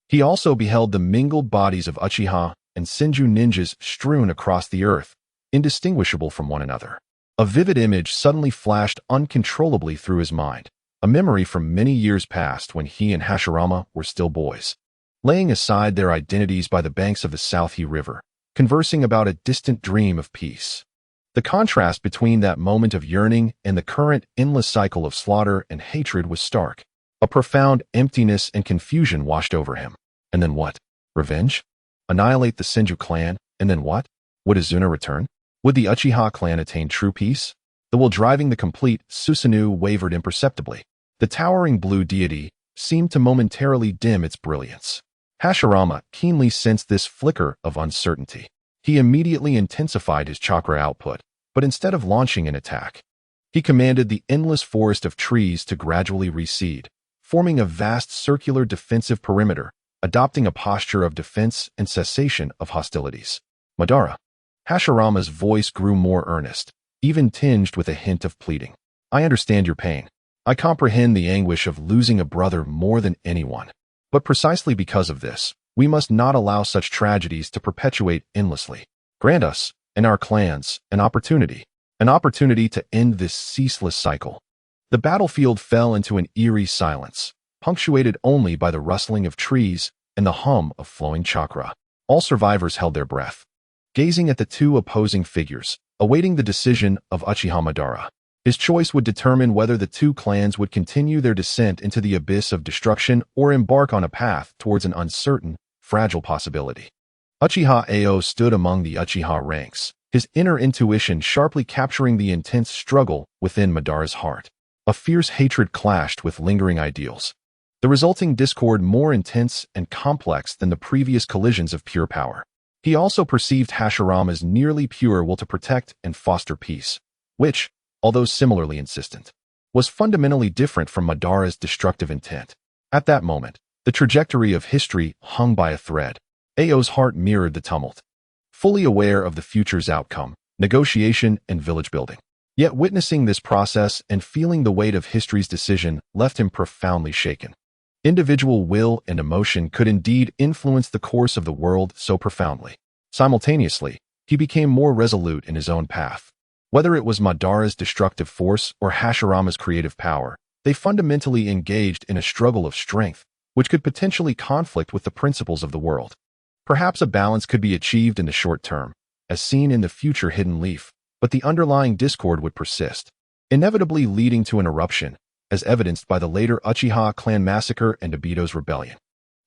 He also beheld the mingled bodies of Uchiha and Senju ninjas strewn across the earth, indistinguishable from one another. A vivid image suddenly flashed uncontrollably through his mind, a memory from many years past when he and Hashirama were still boys. Laying aside their identities by the banks of the Southie River, conversing about a distant dream of peace. The contrast between that moment of yearning and the current endless cycle of slaughter and hatred was stark. A profound emptiness and confusion washed over him. And then what? Revenge? Annihilate the Senju clan, and then what? Would Izuna return? Would the Uchiha clan attain true peace? The will driving the complete Susanoo wavered imperceptibly. The towering blue deity seemed to momentarily dim its brilliance. Hashirama keenly sensed this flicker of uncertainty. He immediately intensified his chakra output, but instead of launching an attack, he commanded the endless forest of trees to gradually recede, forming a vast circular defensive perimeter, adopting a posture of defense and cessation of hostilities. Madara. Hashirama's voice grew more earnest, even tinged with a hint of pleading. I understand your pain. I comprehend the anguish of losing a brother more than anyone. But precisely because of this, we must not allow such tragedies to perpetuate endlessly. Grant us, and our clans, an opportunity to end this ceaseless cycle. The battlefield fell into an eerie silence, punctuated only by the rustling of trees and the hum of flowing chakra. All survivors held their breath, gazing at the two opposing figures, awaiting the decision of Uchiha Madara. His choice would determine whether the two clans would continue their descent into the abyss of destruction or embark on a path towards an uncertain, fragile possibility. Uchiha Ao stood among the Uchiha ranks, his inner intuition sharply capturing the intense struggle within Madara's heart. A fierce hatred clashed with lingering ideals, the resulting discord more intense and complex than the previous collisions of pure power. He also perceived Hashirama's nearly pure will to protect and foster peace, which, although similarly insistent, was fundamentally different from Madara's destructive intent. At that moment, the trajectory of history hung by a thread. Ao's heart mirrored the tumult, fully aware of the future's outcome, negotiation and village building. Yet witnessing this process and feeling the weight of history's decision left him profoundly shaken. Individual will and emotion could indeed influence the course of the world so profoundly. Simultaneously, he became more resolute in his own path. Whether it was Madara's destructive force or Hashirama's creative power, they fundamentally engaged in a struggle of strength, which could potentially conflict with the principles of the world. Perhaps a balance could be achieved in the short term, as seen in the future Hidden Leaf, but the underlying discord would persist, inevitably leading to an eruption, as evidenced by the later Uchiha clan massacre and Obito's rebellion.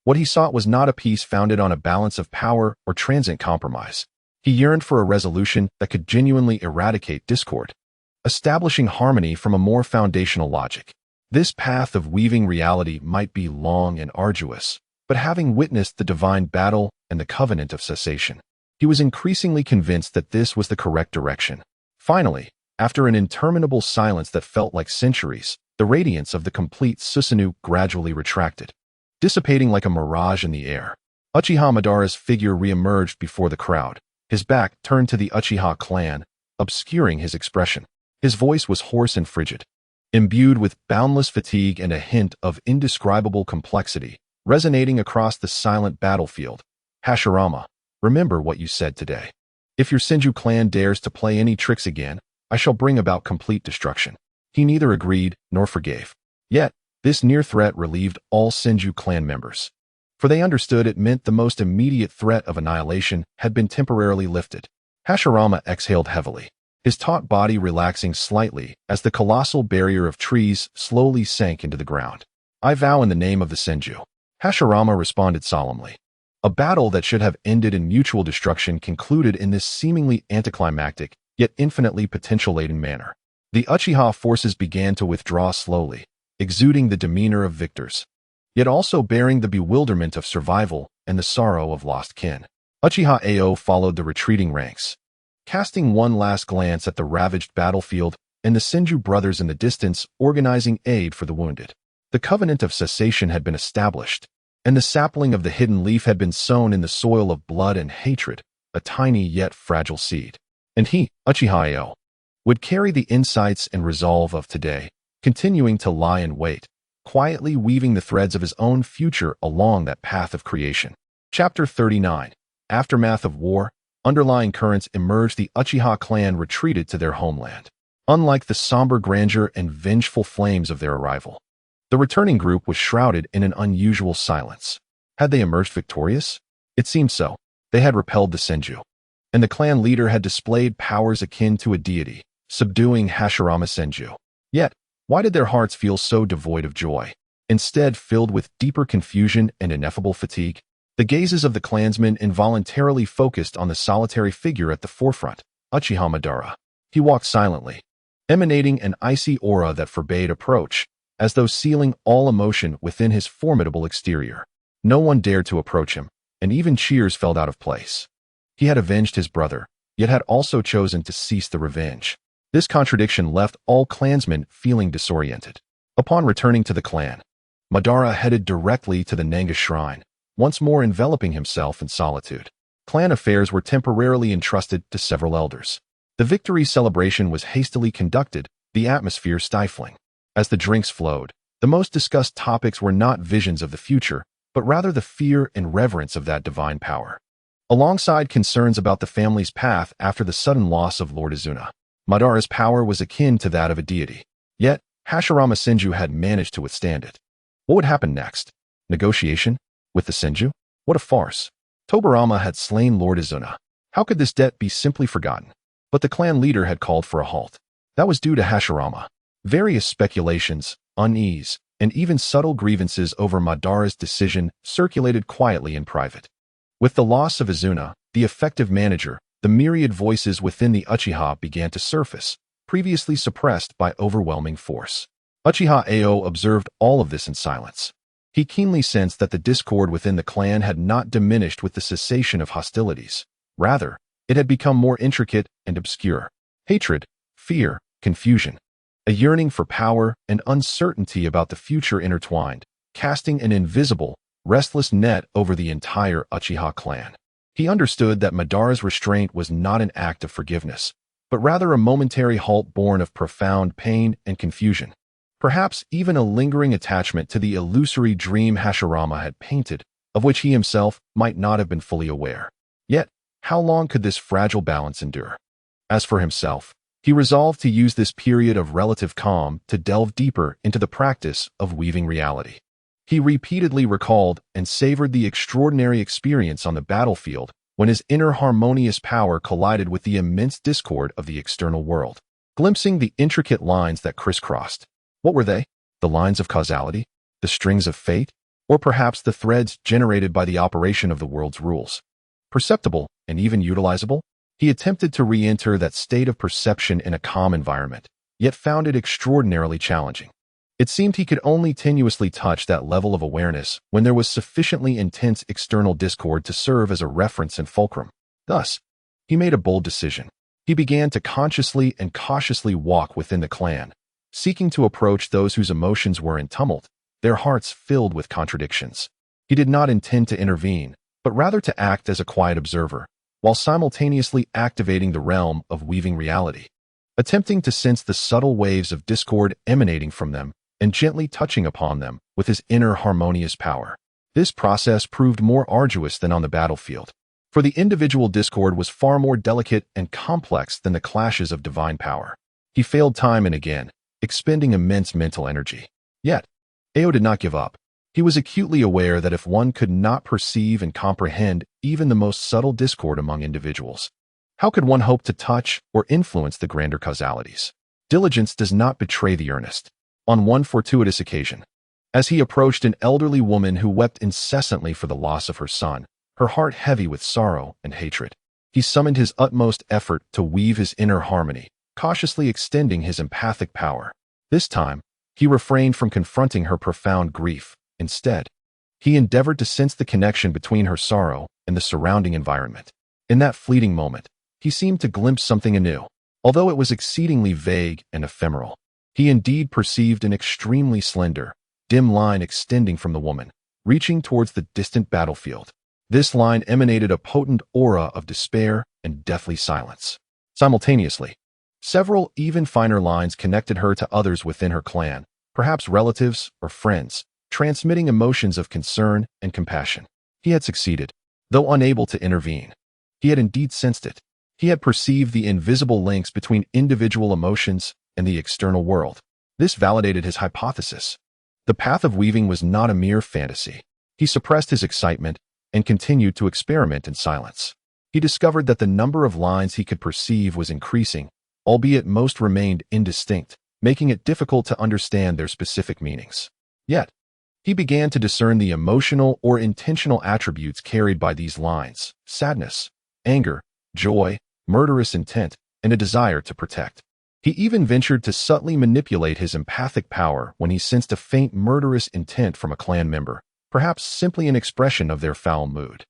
What he sought was not a peace founded on a balance of power or transient compromise. He yearned for a resolution that could genuinely eradicate discord, establishing harmony from a more foundational logic. This path of weaving reality might be long and arduous, but having witnessed the divine battle and the covenant of cessation, he was increasingly convinced that this was the correct direction. Finally, after an interminable silence that felt like centuries, the radiance of the complete Susanoo gradually retracted, dissipating like a mirage in the air. Uchiha Madara's figure reemerged before the crowd, his back turned to the Uchiha clan, obscuring his expression. His voice was hoarse and frigid, imbued with boundless fatigue and a hint of indescribable complexity, resonating across the silent battlefield. Hashirama, remember what you said today. If your Senju clan dares to play any tricks again, I shall bring about complete destruction. He neither agreed nor forgave. Yet, this near threat relieved all Senju clan members, for they understood it meant the most immediate threat of annihilation had been temporarily lifted. Hashirama exhaled heavily, his taut body relaxing slightly as the colossal barrier of trees slowly sank into the ground. I vow in the name of the Senju. Hashirama responded solemnly. A battle that should have ended in mutual destruction concluded in this seemingly anticlimactic, yet infinitely potential-laden manner. The Uchiha forces began to withdraw slowly, exuding the demeanor of victors, yet also bearing the bewilderment of survival and the sorrow of lost kin. Uchiha Ao followed the retreating ranks, casting one last glance at the ravaged battlefield and the Senju brothers in the distance organizing aid for the wounded. The covenant of cessation had been established, and the sapling of the Hidden Leaf had been sown in the soil of blood and hatred, a tiny yet fragile seed. And he, Uchiha Io, would carry the insights and resolve of today, continuing to lie in wait, quietly weaving the threads of his own future along that path of creation. Chapter 39. Aftermath of War. Underlying currents emerged. The Uchiha clan retreated to their homeland. Unlike the somber grandeur and vengeful flames of their arrival, the returning group was shrouded in an unusual silence. Had they emerged victorious? It seemed so. They had repelled the Senju, and the clan leader had displayed powers akin to a deity, subduing Hashirama Senju. Yet, why did their hearts feel so devoid of joy, instead filled with deeper confusion and ineffable fatigue? The gazes of the clansmen involuntarily focused on the solitary figure at the forefront, Uchiha Madara. He walked silently, emanating an icy aura that forbade approach, as though sealing all emotion within his formidable exterior. No one dared to approach him, and even cheers fell out of place. He had avenged his brother, yet had also chosen to cease the revenge. This contradiction left all clansmen feeling disoriented. Upon returning to the clan, Madara headed directly to the Nanga shrine, once more enveloping himself in solitude. Clan affairs were temporarily entrusted to several elders. The victory celebration was hastily conducted, the atmosphere stifling. As the drinks flowed, the most discussed topics were not visions of the future, but rather the fear and reverence of that divine power. Alongside concerns about the family's path after the sudden loss of Lord Izuna, Madara's power was akin to that of a deity. Yet, Hashirama Senju had managed to withstand it. What would happen next? Negotiation? With the Senju? What a farce. Tobirama had slain Lord Izuna. How could this debt be simply forgotten? But the clan leader had called for a halt. That was due to Hashirama. Various speculations, unease, and even subtle grievances over Madara's decision circulated quietly in private. With the loss of Izuna, the effective manager, the myriad voices within the Uchiha began to surface, previously suppressed by overwhelming force. Uchiha Ao observed all of this in silence. He keenly sensed that the discord within the clan had not diminished with the cessation of hostilities. Rather, it had become more intricate and obscure. Hatred, fear, confusion, a yearning for power and uncertainty about the future intertwined, casting an invisible, restless net over the entire Uchiha clan. He understood that Madara's restraint was not an act of forgiveness, but rather a momentary halt born of profound pain and confusion. Perhaps even a lingering attachment to the illusory dream Hashirama had painted, of which he himself might not have been fully aware. Yet, how long could this fragile balance endure? As for himself, he resolved to use this period of relative calm to delve deeper into the practice of weaving reality. He repeatedly recalled and savored the extraordinary experience on the battlefield when his inner harmonious power collided with the immense discord of the external world. Glimpsing the intricate lines that crisscrossed, what were they? The lines of causality? The strings of fate? Or perhaps the threads generated by the operation of the world's rules? Perceptible and even utilizable? He attempted to re-enter that state of perception in a calm environment, yet found it extraordinarily challenging. It seemed he could only tenuously touch that level of awareness when there was sufficiently intense external discord to serve as a reference and fulcrum. Thus, he made a bold decision. He began to consciously and cautiously walk within the clan, seeking to approach those whose emotions were in tumult, their hearts filled with contradictions. He did not intend to intervene, but rather to act as a quiet observer, while simultaneously activating the realm of weaving reality, attempting to sense the subtle waves of discord emanating from them and gently touching upon them with his inner harmonious power. This process proved more arduous than on the battlefield, for the individual discord was far more delicate and complex than the clashes of divine power. He failed time and again, expending immense mental energy. Yet, Ao did not give up. He was acutely aware that if one could not perceive and comprehend even the most subtle discord among individuals, how could one hope to touch or influence the grander causalities? Diligence does not betray the earnest. On one fortuitous occasion, as he approached an elderly woman who wept incessantly for the loss of her son, her heart heavy with sorrow and hatred, he summoned his utmost effort to weave his inner harmony, cautiously extending his empathic power. This time, he refrained from confronting her profound grief. Instead, he endeavored to sense the connection between her sorrow and the surrounding environment. In that fleeting moment, he seemed to glimpse something anew. Although it was exceedingly vague and ephemeral, he indeed perceived an extremely slender, dim line extending from the woman, reaching towards the distant battlefield. This line emanated a potent aura of despair and deathly silence. Simultaneously, several even finer lines connected her to others within her clan, perhaps relatives or friends, transmitting emotions of concern and compassion. He had succeeded, though unable to intervene. He had indeed sensed it. He had perceived the invisible links between individual emotions and the external world. This validated his hypothesis. The path of weaving was not a mere fantasy. He suppressed his excitement and continued to experiment in silence. He discovered that the number of lines he could perceive was increasing, albeit most remained indistinct, making it difficult to understand their specific meanings. Yet, he began to discern the emotional or intentional attributes carried by these lines: sadness, anger, joy, murderous intent, and a desire to protect. He even ventured to subtly manipulate his empathic power when he sensed a faint murderous intent from a clan member, perhaps simply an expression of their foul mood.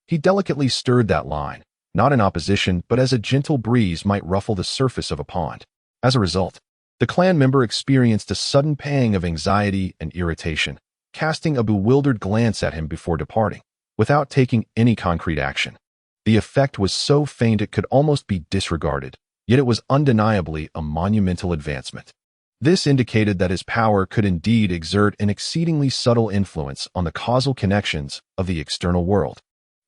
He delicately stirred that line, not in opposition but as a gentle breeze might ruffle the surface of a pond. As a result, the clan member experienced a sudden pang of anxiety and irritation, casting a bewildered glance at him before departing, without taking any concrete action. The effect was so faint it could almost be disregarded, yet it was undeniably a monumental advancement. This indicated that his power could indeed exert an exceedingly subtle influence on the causal connections of the external world.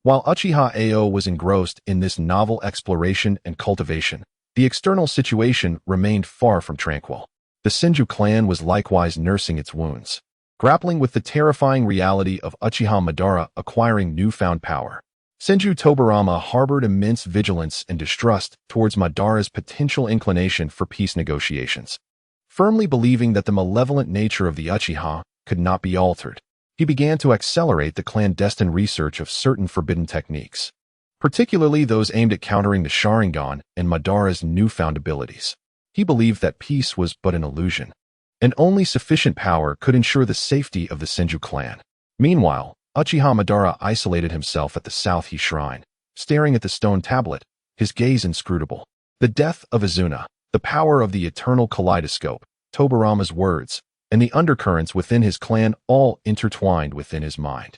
While Uchiha Ao was engrossed in this novel exploration and cultivation, the external situation remained far from tranquil. The Senju clan was likewise nursing its wounds, grappling with the terrifying reality of Uchiha Madara acquiring newfound power. Senju Tobarama harbored immense vigilance and distrust towards Madara's potential inclination for peace negotiations. Firmly believing that the malevolent nature of the Uchiha could not be altered, he began to accelerate the clandestine research of certain forbidden techniques, particularly those aimed at countering the Sharingan and Madara's newfound abilities. He believed that peace was but an illusion, and only sufficient power could ensure the safety of the Senju clan. Meanwhile, Uchiha Madara isolated himself at the South-He Shrine, staring at the stone tablet, his gaze inscrutable. The death of Izuna, the power of the eternal kaleidoscope, Tobarama's words, and the undercurrents within his clan all intertwined within his mind.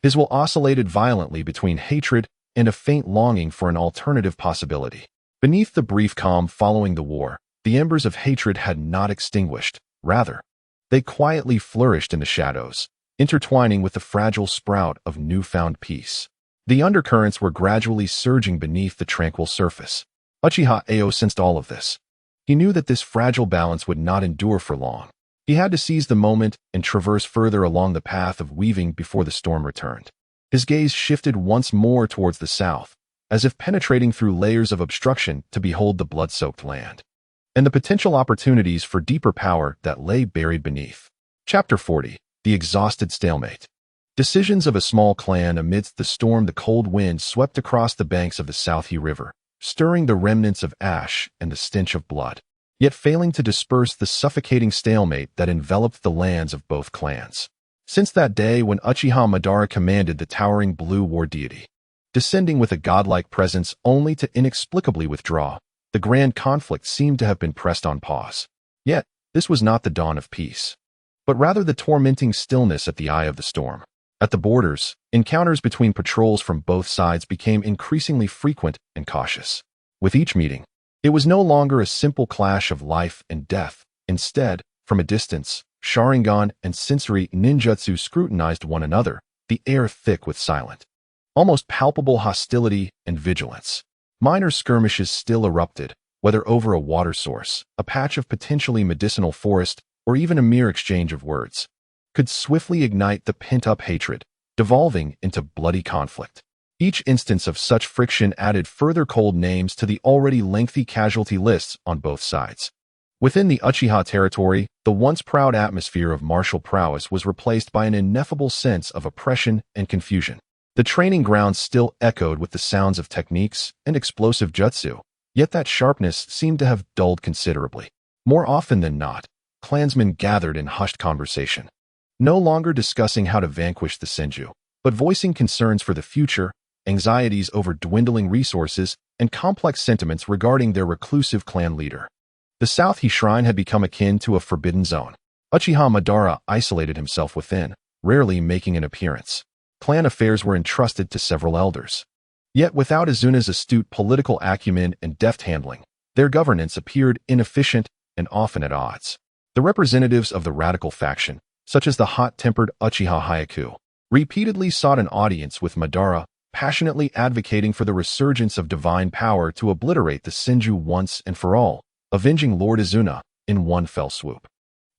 His will oscillated violently between hatred and a faint longing for an alternative possibility. Beneath the brief calm following the war, the embers of hatred had not extinguished. Rather, they quietly flourished in the shadows, intertwining with the fragile sprout of newfound peace. The undercurrents were gradually surging beneath the tranquil surface. Uchiha Ao sensed all of this. He knew that this fragile balance would not endure for long. He had to seize the moment and traverse further along the path of weaving before the storm returned. His gaze shifted once more towards the south, as if penetrating through layers of obstruction to behold the blood-soaked land, and the potential opportunities for deeper power that lay buried beneath. Chapter 40. The Exhausted Stalemate. Decisions of a small clan amidst the storm. The cold wind swept across the banks of the South-He River, stirring the remnants of ash and the stench of blood, yet failing to disperse the suffocating stalemate that enveloped the lands of both clans. Since that day when Uchiha Madara commanded the towering blue war deity, descending with a godlike presence only to inexplicably withdraw, the grand conflict seemed to have been pressed on pause. Yet, this was not the dawn of peace, but rather the tormenting stillness at the eye of the storm. At the borders, encounters between patrols from both sides became increasingly frequent and cautious. With each meeting, it was no longer a simple clash of life and death. Instead, from a distance, Sharingan and sensory ninjutsu scrutinized one another, the air thick with silent, almost palpable hostility and vigilance. Minor skirmishes still erupted, whether over a water source, a patch of potentially medicinal forest, or even a mere exchange of words, could swiftly ignite the pent-up hatred, devolving into bloody conflict. Each instance of such friction added further cold names to the already lengthy casualty lists on both sides. Within the Uchiha territory, the once proud atmosphere of martial prowess was replaced by an ineffable sense of oppression and confusion. The training grounds still echoed with the sounds of techniques and explosive jutsu, yet that sharpness seemed to have dulled considerably. More often than not, clansmen gathered in hushed conversation, no longer discussing how to vanquish the Senju, but voicing concerns for the future, anxieties over dwindling resources, and complex sentiments regarding their reclusive clan leader. The South-He Shrine had become akin to a forbidden zone. Uchiha Madara isolated himself within, rarely making an appearance. Clan affairs were entrusted to several elders. Yet without Azuna's astute political acumen and deft handling, their governance appeared inefficient and often at odds. The representatives of the radical faction, such as the hot-tempered Uchiha Hyaku, repeatedly sought an audience with Madara, passionately advocating for the resurgence of divine power to obliterate the Senju once and for all, avenging Lord Azuna in one fell swoop.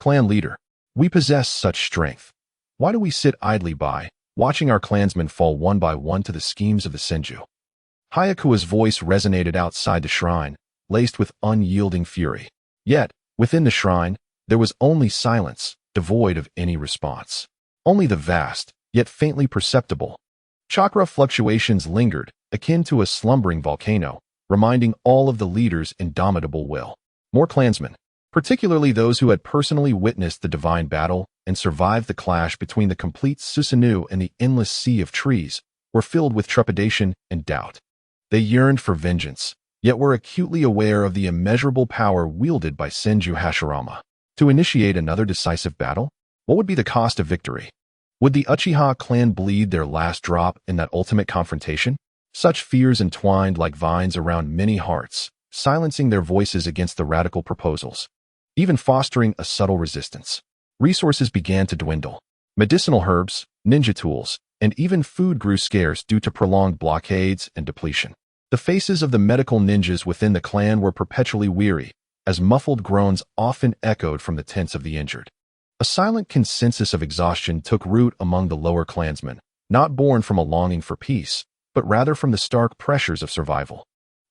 Clan leader, we possess such strength. Why do we sit idly by, watching our clansmen fall one by one to the schemes of the Senju? Hayakua's voice resonated outside the shrine, laced with unyielding fury. Yet, within the shrine, there was only silence, devoid of any response. Only the vast, yet faintly perceptible, chakra fluctuations lingered, akin to a slumbering volcano, reminding all of the leaders' indomitable will. More clansmen, particularly those who had personally witnessed the divine battle and survived the clash between the complete Susanoo and the endless sea of trees, were filled with trepidation and doubt. They yearned for vengeance, yet were acutely aware of the immeasurable power wielded by Senju Hashirama. To initiate another decisive battle? What would be the cost of victory? Would the Uchiha clan bleed their last drop in that ultimate confrontation? Such fears entwined like vines around many hearts, silencing their voices against the radical proposals, even fostering a subtle resistance. Resources began to dwindle. Medicinal herbs, ninja tools, and even food grew scarce due to prolonged blockades and depletion. The faces of the medical ninjas within the clan were perpetually weary, as muffled groans often echoed from the tents of the injured. A silent consensus of exhaustion took root among the lower clansmen, not born from a longing for peace, but rather from the stark pressures of survival.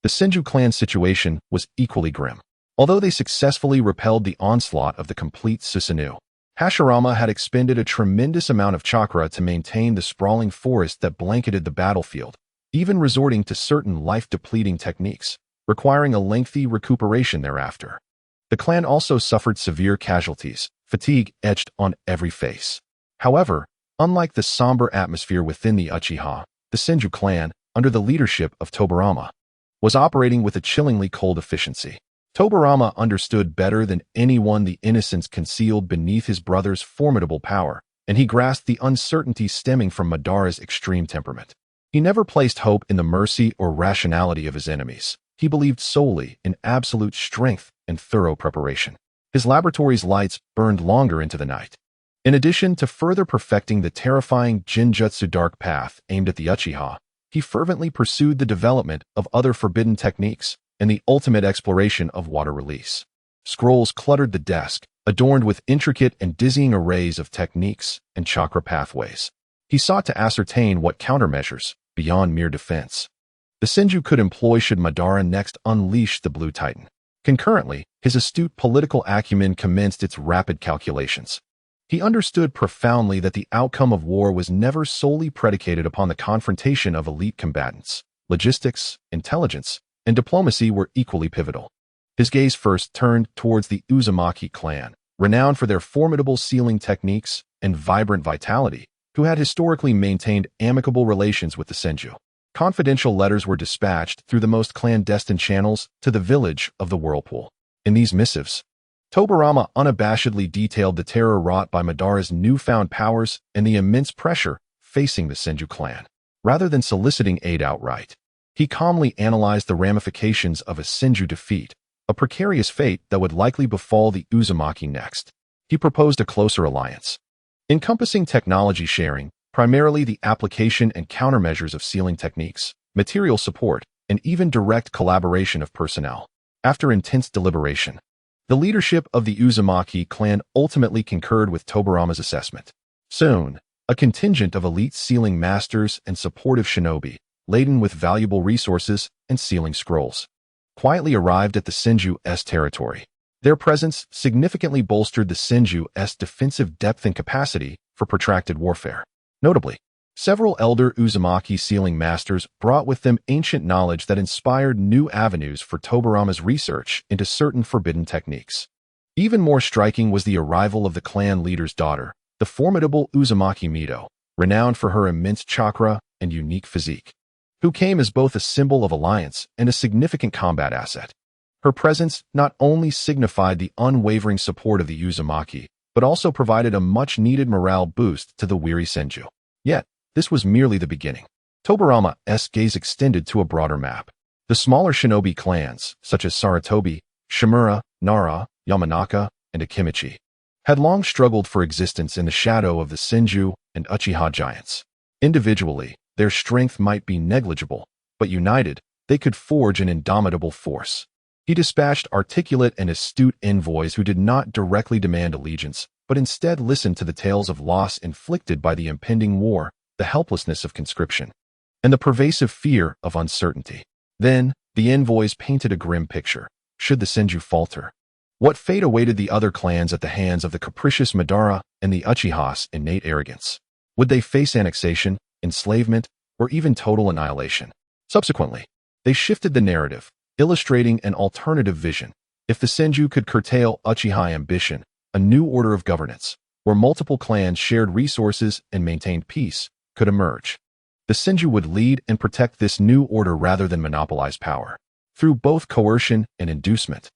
The Senju clan's situation was equally grim. Although they successfully repelled the onslaught of the complete Susanoo, Hashirama had expended a tremendous amount of chakra to maintain the sprawling forest that blanketed the battlefield, even resorting to certain life-depleting techniques, requiring a lengthy recuperation thereafter. The clan also suffered severe casualties, fatigue etched on every face. However, unlike the somber atmosphere within the Uchiha, the Senju clan, under the leadership of Tobirama, was operating with a chillingly cold efficiency. Tobirama understood better than anyone the innocence concealed beneath his brother's formidable power, and he grasped the uncertainty stemming from Madara's extreme temperament. He never placed hope in the mercy or rationality of his enemies. He believed solely in absolute strength and thorough preparation. His laboratory's lights burned longer into the night. In addition to further perfecting the terrifying Jinjutsu dark path aimed at the Uchiha, he fervently pursued the development of other forbidden techniques and the ultimate exploration of water release. Scrolls cluttered the desk, adorned with intricate and dizzying arrays of techniques and chakra pathways. He sought to ascertain what countermeasures, beyond mere defense, the Senju could employ should Madara next unleash the Blue Titan. Concurrently, his astute political acumen commenced its rapid calculations. He understood profoundly that the outcome of war was never solely predicated upon the confrontation of elite combatants. Logistics, intelligence, and diplomacy were equally pivotal. His gaze first turned towards the Uzumaki clan, renowned for their formidable sealing techniques and vibrant vitality, who had historically maintained amicable relations with the Senju. Confidential letters were dispatched through the most clandestine channels to the village of the Whirlpool. In these missives, Tobirama unabashedly detailed the terror wrought by Madara's newfound powers and the immense pressure facing the Senju clan. Rather than soliciting aid outright, he calmly analyzed the ramifications of a Senju defeat, a precarious fate that would likely befall the Uzumaki next. He proposed a closer alliance, encompassing technology sharing, primarily the application and countermeasures of sealing techniques, material support, and even direct collaboration of personnel. After intense deliberation, the leadership of the Uzumaki clan ultimately concurred with Tobirama's assessment. Soon, a contingent of elite sealing masters and supportive shinobi, laden with valuable resources and sealing scrolls, quietly arrived at the Senju's territory. Their presence significantly bolstered the Senju's defensive depth and capacity for protracted warfare. Notably, several elder Uzumaki sealing masters brought with them ancient knowledge that inspired new avenues for Tobirama's research into certain forbidden techniques. Even more striking was the arrival of the clan leader's daughter, the formidable Uzumaki Mido, renowned for her immense chakra and unique physique, who came as both a symbol of alliance and a significant combat asset. Her presence not only signified the unwavering support of the Uzumaki, but also provided a much-needed morale boost to the weary Senju. Yet, this was merely the beginning. Tobarama's gaze extended to a broader map. The smaller shinobi clans, such as Saratobi, Shimura, Nara, Yamanaka, and Akimichi, had long struggled for existence in the shadow of the Senju and Uchiha giants. Individually, their strength might be negligible, but united, they could forge an indomitable force. He dispatched articulate and astute envoys who did not directly demand allegiance, but instead listened to the tales of loss inflicted by the impending war, the helplessness of conscription, and the pervasive fear of uncertainty. Then, the envoys painted a grim picture. Should the Senju falter, what fate awaited the other clans at the hands of the capricious Madara and the Uchiha's innate arrogance? Would they face annexation, enslavement, or even total annihilation? Subsequently, they shifted the narrative, illustrating an alternative vision. If the Senju could curtail Uchiha ambition, a new order of governance, where multiple clans shared resources and maintained peace, could emerge. The Senju would lead and protect this new order rather than monopolize power, through both coercion and inducement.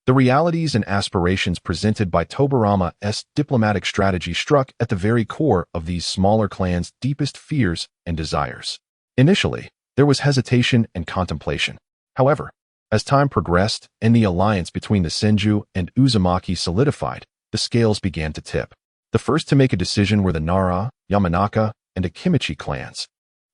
The realities and aspirations presented by Tobarama's diplomatic strategy struck at the very core of these smaller clans' deepest fears and desires. Initially, there was hesitation and contemplation. However, as time progressed and the alliance between the Senju and Uzumaki solidified, the scales began to tip. The first to make a decision were the Nara, Yamanaka, and Akimichi clans,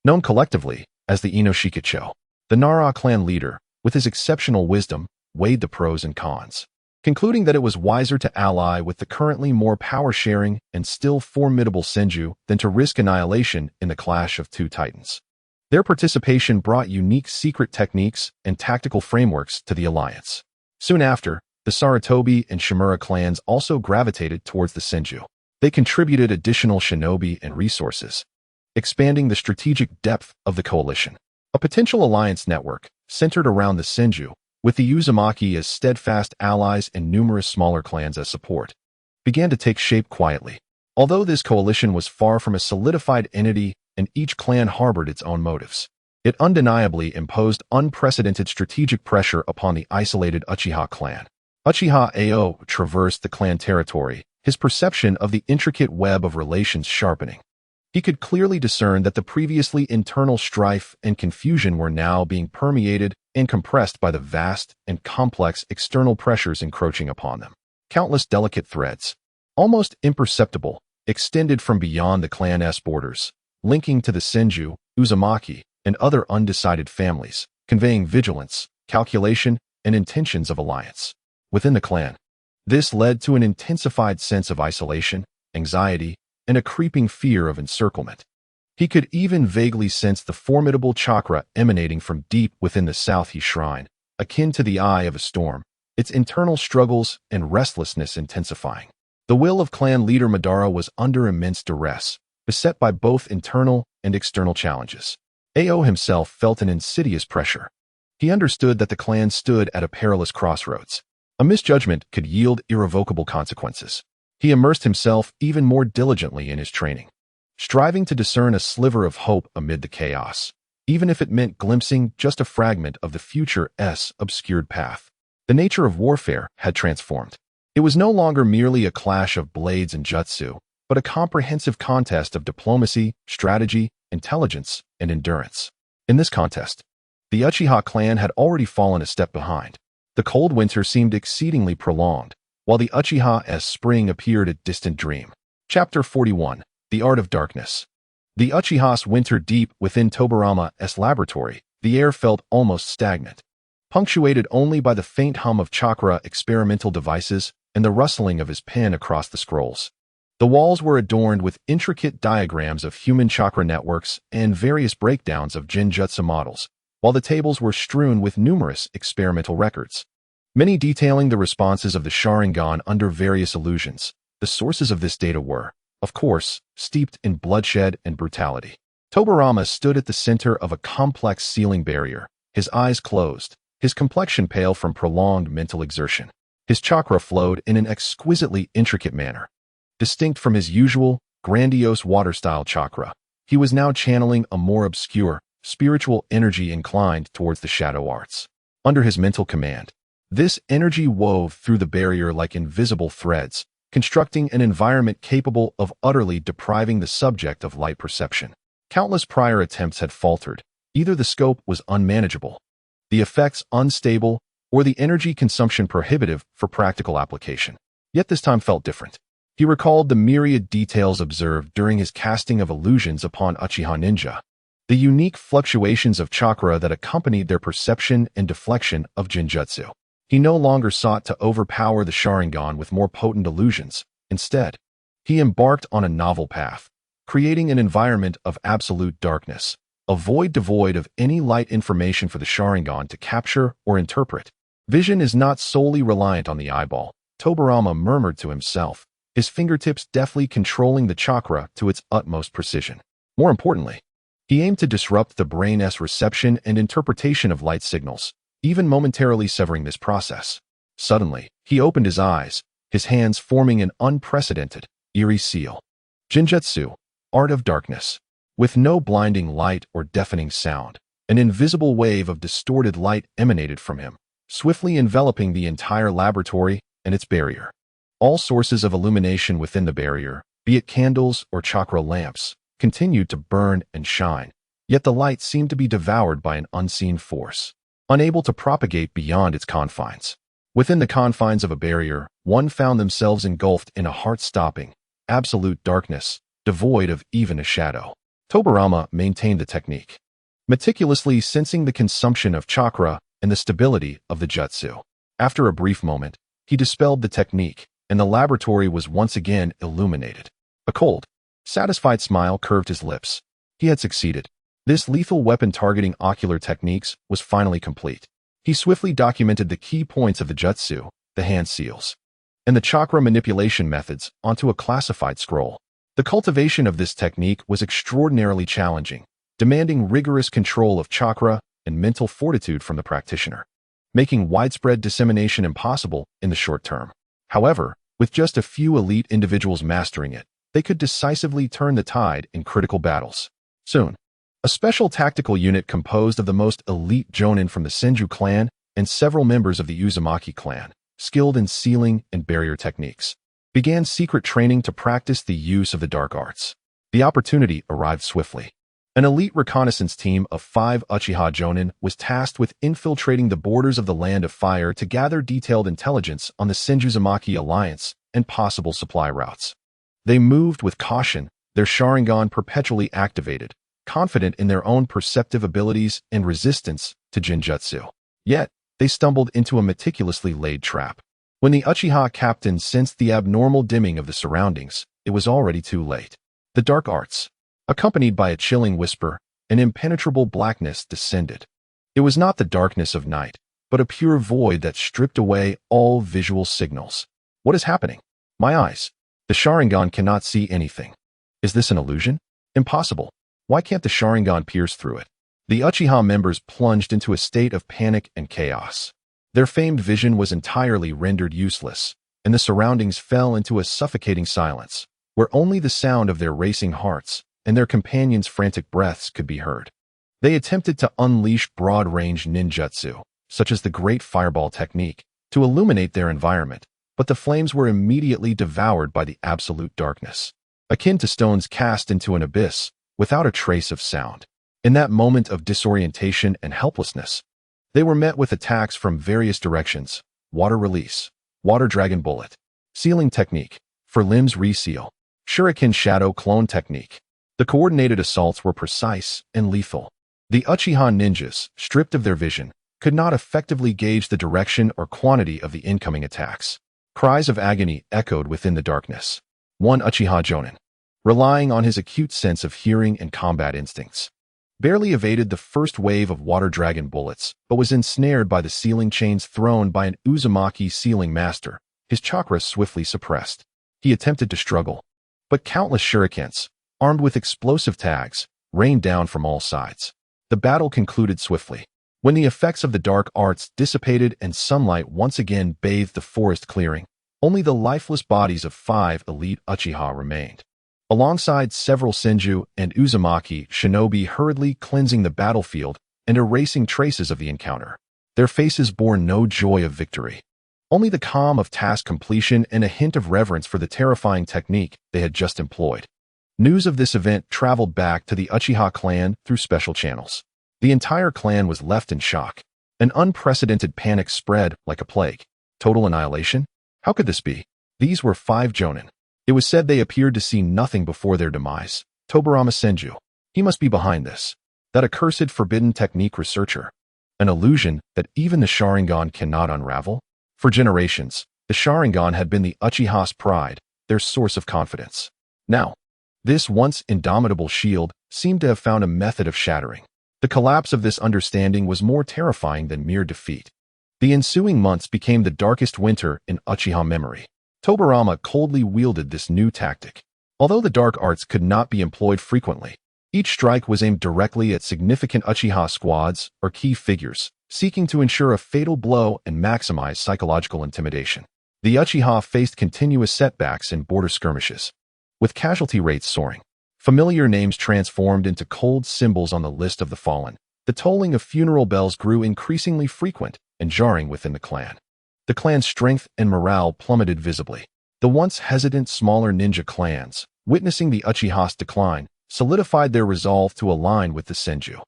known collectively as the Inoshikacho. The Nara clan leader, with his exceptional wisdom, weighed the pros and cons, concluding that it was wiser to ally with the currently more power-sharing and still formidable Senju than to risk annihilation in the clash of two titans. Their participation brought unique secret techniques and tactical frameworks to the alliance. Soon after, the Saratobi and Shimura clans also gravitated towards the Senju. They contributed additional shinobi and resources, expanding the strategic depth of the coalition. A potential alliance network, centered around the Senju, with the Uzumaki as steadfast allies and numerous smaller clans as support, began to take shape quietly. Although this coalition was far from a solidified entity and each clan harbored its own motives, it undeniably imposed unprecedented strategic pressure upon the isolated Uchiha clan. Uchiha Ao traversed the clan territory, his perception of the intricate web of relations sharpening. He could clearly discern that the previously internal strife and confusion were now being permeated and compressed by the vast and complex external pressures encroaching upon them. Countless delicate threads, almost imperceptible, extended from beyond the clan's borders, linking to the Senju, Uzumaki, and other undecided families, conveying vigilance, calculation, and intentions of alliance. Within the clan, this led to an intensified sense of isolation, anxiety, and a creeping fear of encirclement. He could even vaguely sense the formidable chakra emanating from deep within the South-He Shrine, akin to the eye of a storm, its internal struggles and restlessness intensifying. The will of clan leader Madara was under immense duress, beset by both internal and external challenges. Ao himself felt an insidious pressure. He understood that the clan stood at a perilous crossroads. A misjudgment could yield irrevocable consequences. He immersed himself even more diligently in his training, striving to discern a sliver of hope amid the chaos, even if it meant glimpsing just a fragment of the future's obscured path. The nature of warfare had transformed. It was no longer merely a clash of blades and jutsu, but a comprehensive contest of diplomacy, strategy, intelligence, and endurance. In this contest, the Uchiha clan had already fallen a step behind. The cold winter seemed exceedingly prolonged, while the Uchiha's spring appeared a distant dream. Chapter 41. The Art of Darkness. The Uchiha's winter deep within Tobarama's laboratory, the air felt almost stagnant, punctuated only by the faint hum of chakra experimental devices and the rustling of his pen across the scrolls. The walls were adorned with intricate diagrams of human chakra networks and various breakdowns of genjutsu models, while the tables were strewn with numerous experimental records, many detailing the responses of the Sharingan under various illusions. The sources of this data were, of course, steeped in bloodshed and brutality. Tobarama stood at the center of a complex sealing barrier, his eyes closed, his complexion pale from prolonged mental exertion. His chakra flowed in an exquisitely intricate manner. Distinct from his usual, grandiose water-style chakra, he was now channeling a more obscure, spiritual energy inclined towards the shadow arts. Under his mental command, this energy wove through the barrier like invisible threads, constructing an environment capable of utterly depriving the subject of light perception. Countless prior attempts had faltered. Either the scope was unmanageable, the effects unstable, or the energy consumption prohibitive for practical application. Yet this time felt different. He recalled the myriad details observed during his casting of illusions upon Uchiha ninja, the unique fluctuations of chakra that accompanied their perception and deflection of Jinjutsu. He no longer sought to overpower the Sharingan with more potent illusions. Instead, he embarked on a novel path, creating an environment of absolute darkness, a void devoid of any light information for the Sharingan to capture or interpret. Vision is not solely reliant on the eyeball, Tobirama murmured to himself, his fingertips deftly controlling the chakra to its utmost precision. More importantly, he aimed to disrupt the brain's reception and interpretation of light signals, even momentarily severing this process. Suddenly, he opened his eyes, his hands forming an unprecedented, eerie seal. Jinjutsu, Art of Darkness. With no blinding light or deafening sound, an invisible wave of distorted light emanated from him, swiftly enveloping the entire laboratory and its barrier. All sources of illumination within the barrier, be it candles or chakra lamps, continued to burn and shine, yet the light seemed to be devoured by an unseen force, unable to propagate beyond its confines. Within the confines of a barrier, one found themselves engulfed in a heart-stopping, absolute darkness, devoid of even a shadow. Tobirama maintained the technique, meticulously sensing the consumption of chakra and the stability of the jutsu. After a brief moment, he dispelled the technique, and the laboratory was once again illuminated. A cold, satisfied smile curved his lips. He had succeeded. This lethal weapon targeting ocular techniques was finally complete. He swiftly documented the key points of the jutsu, the hand seals, and the chakra manipulation methods onto a classified scroll. The cultivation of this technique was extraordinarily challenging, demanding rigorous control of chakra and mental fortitude from the practitioner, making widespread dissemination impossible in the short term. However, with just a few elite individuals mastering it, they could decisively turn the tide in critical battles. Soon, a special tactical unit composed of the most elite jonin from the Senju clan and several members of the Uzumaki clan, skilled in sealing and barrier techniques, began secret training to practice the use of the dark arts. The opportunity arrived swiftly. An elite reconnaissance team of 5 Uchiha Jonin was tasked with infiltrating the borders of the Land of Fire to gather detailed intelligence on the Senju-Uzumaki alliance and possible supply routes. They moved with caution, their Sharingan perpetually activated, confident in their own perceptive abilities and resistance to Jinjutsu. Yet, they stumbled into a meticulously laid trap. When the Uchiha captain sensed the abnormal dimming of the surroundings, it was already too late. The dark arts, accompanied by a chilling whisper, an impenetrable blackness descended. It was not the darkness of night, but a pure void that stripped away all visual signals. What is happening? My eyes. The Sharingan cannot see anything. Is this an illusion? Impossible. Why can't the Sharingan pierce through it? The Uchiha members plunged into a state of panic and chaos. Their famed vision was entirely rendered useless, and the surroundings fell into a suffocating silence, where only the sound of their racing hearts and their companions' frantic breaths could be heard. They attempted to unleash broad-range ninjutsu, such as the Great Fireball technique, to illuminate their environment, but the flames were immediately devoured by the absolute darkness, akin to stones cast into an abyss, without a trace of sound. In that moment of disorientation and helplessness, they were met with attacks from various directions: water release, water dragon bullet, sealing technique, for limbs reseal, shuriken shadow clone technique. The coordinated assaults were precise and lethal. The Uchiha ninjas, stripped of their vision, could not effectively gauge the direction or quantity of the incoming attacks. Cries of agony echoed within the darkness. One Uchiha Jonin, relying on his acute sense of hearing and combat instincts, barely evaded the first wave of water dragon bullets, but was ensnared by the sealing chains thrown by an Uzumaki sealing master, his chakra swiftly suppressed. He attempted to struggle, but countless shurikens, armed with explosive tags, rained down from all sides. The battle concluded swiftly. When the effects of the dark arts dissipated and sunlight once again bathed the forest clearing, only the lifeless bodies of 5 elite Uchiha remained, alongside several Senju and Uzumaki shinobi hurriedly cleansing the battlefield and erasing traces of the encounter. Their faces bore no joy of victory, only the calm of task completion and a hint of reverence for the terrifying technique they had just employed. News of this event traveled back to the Uchiha clan through special channels. The entire clan was left in shock. An unprecedented panic spread like a plague. Total annihilation? How could this be? These were 5 Jonin. It was said they appeared to see nothing before their demise. Tobirama Senju. He must be behind this. That accursed forbidden technique researcher. An illusion that even the Sharingan cannot unravel? For generations, the Sharingan had been the Uchiha's pride, their source of confidence. Now, this once indomitable shield seemed to have found a method of shattering. The collapse of this understanding was more terrifying than mere defeat. The ensuing months became the darkest winter in Uchiha memory. Tobirama coldly wielded this new tactic. Although the dark arts could not be employed frequently, each strike was aimed directly at significant Uchiha squads or key figures, seeking to ensure a fatal blow and maximize psychological intimidation. The Uchiha faced continuous setbacks in border skirmishes, with casualty rates soaring. Familiar names transformed into cold symbols on the list of the fallen. The tolling of funeral bells grew increasingly frequent and jarring within the clan. The clan's strength and morale plummeted visibly. The once hesitant smaller ninja clans, witnessing the Uchiha's decline, solidified their resolve to align with the Senju.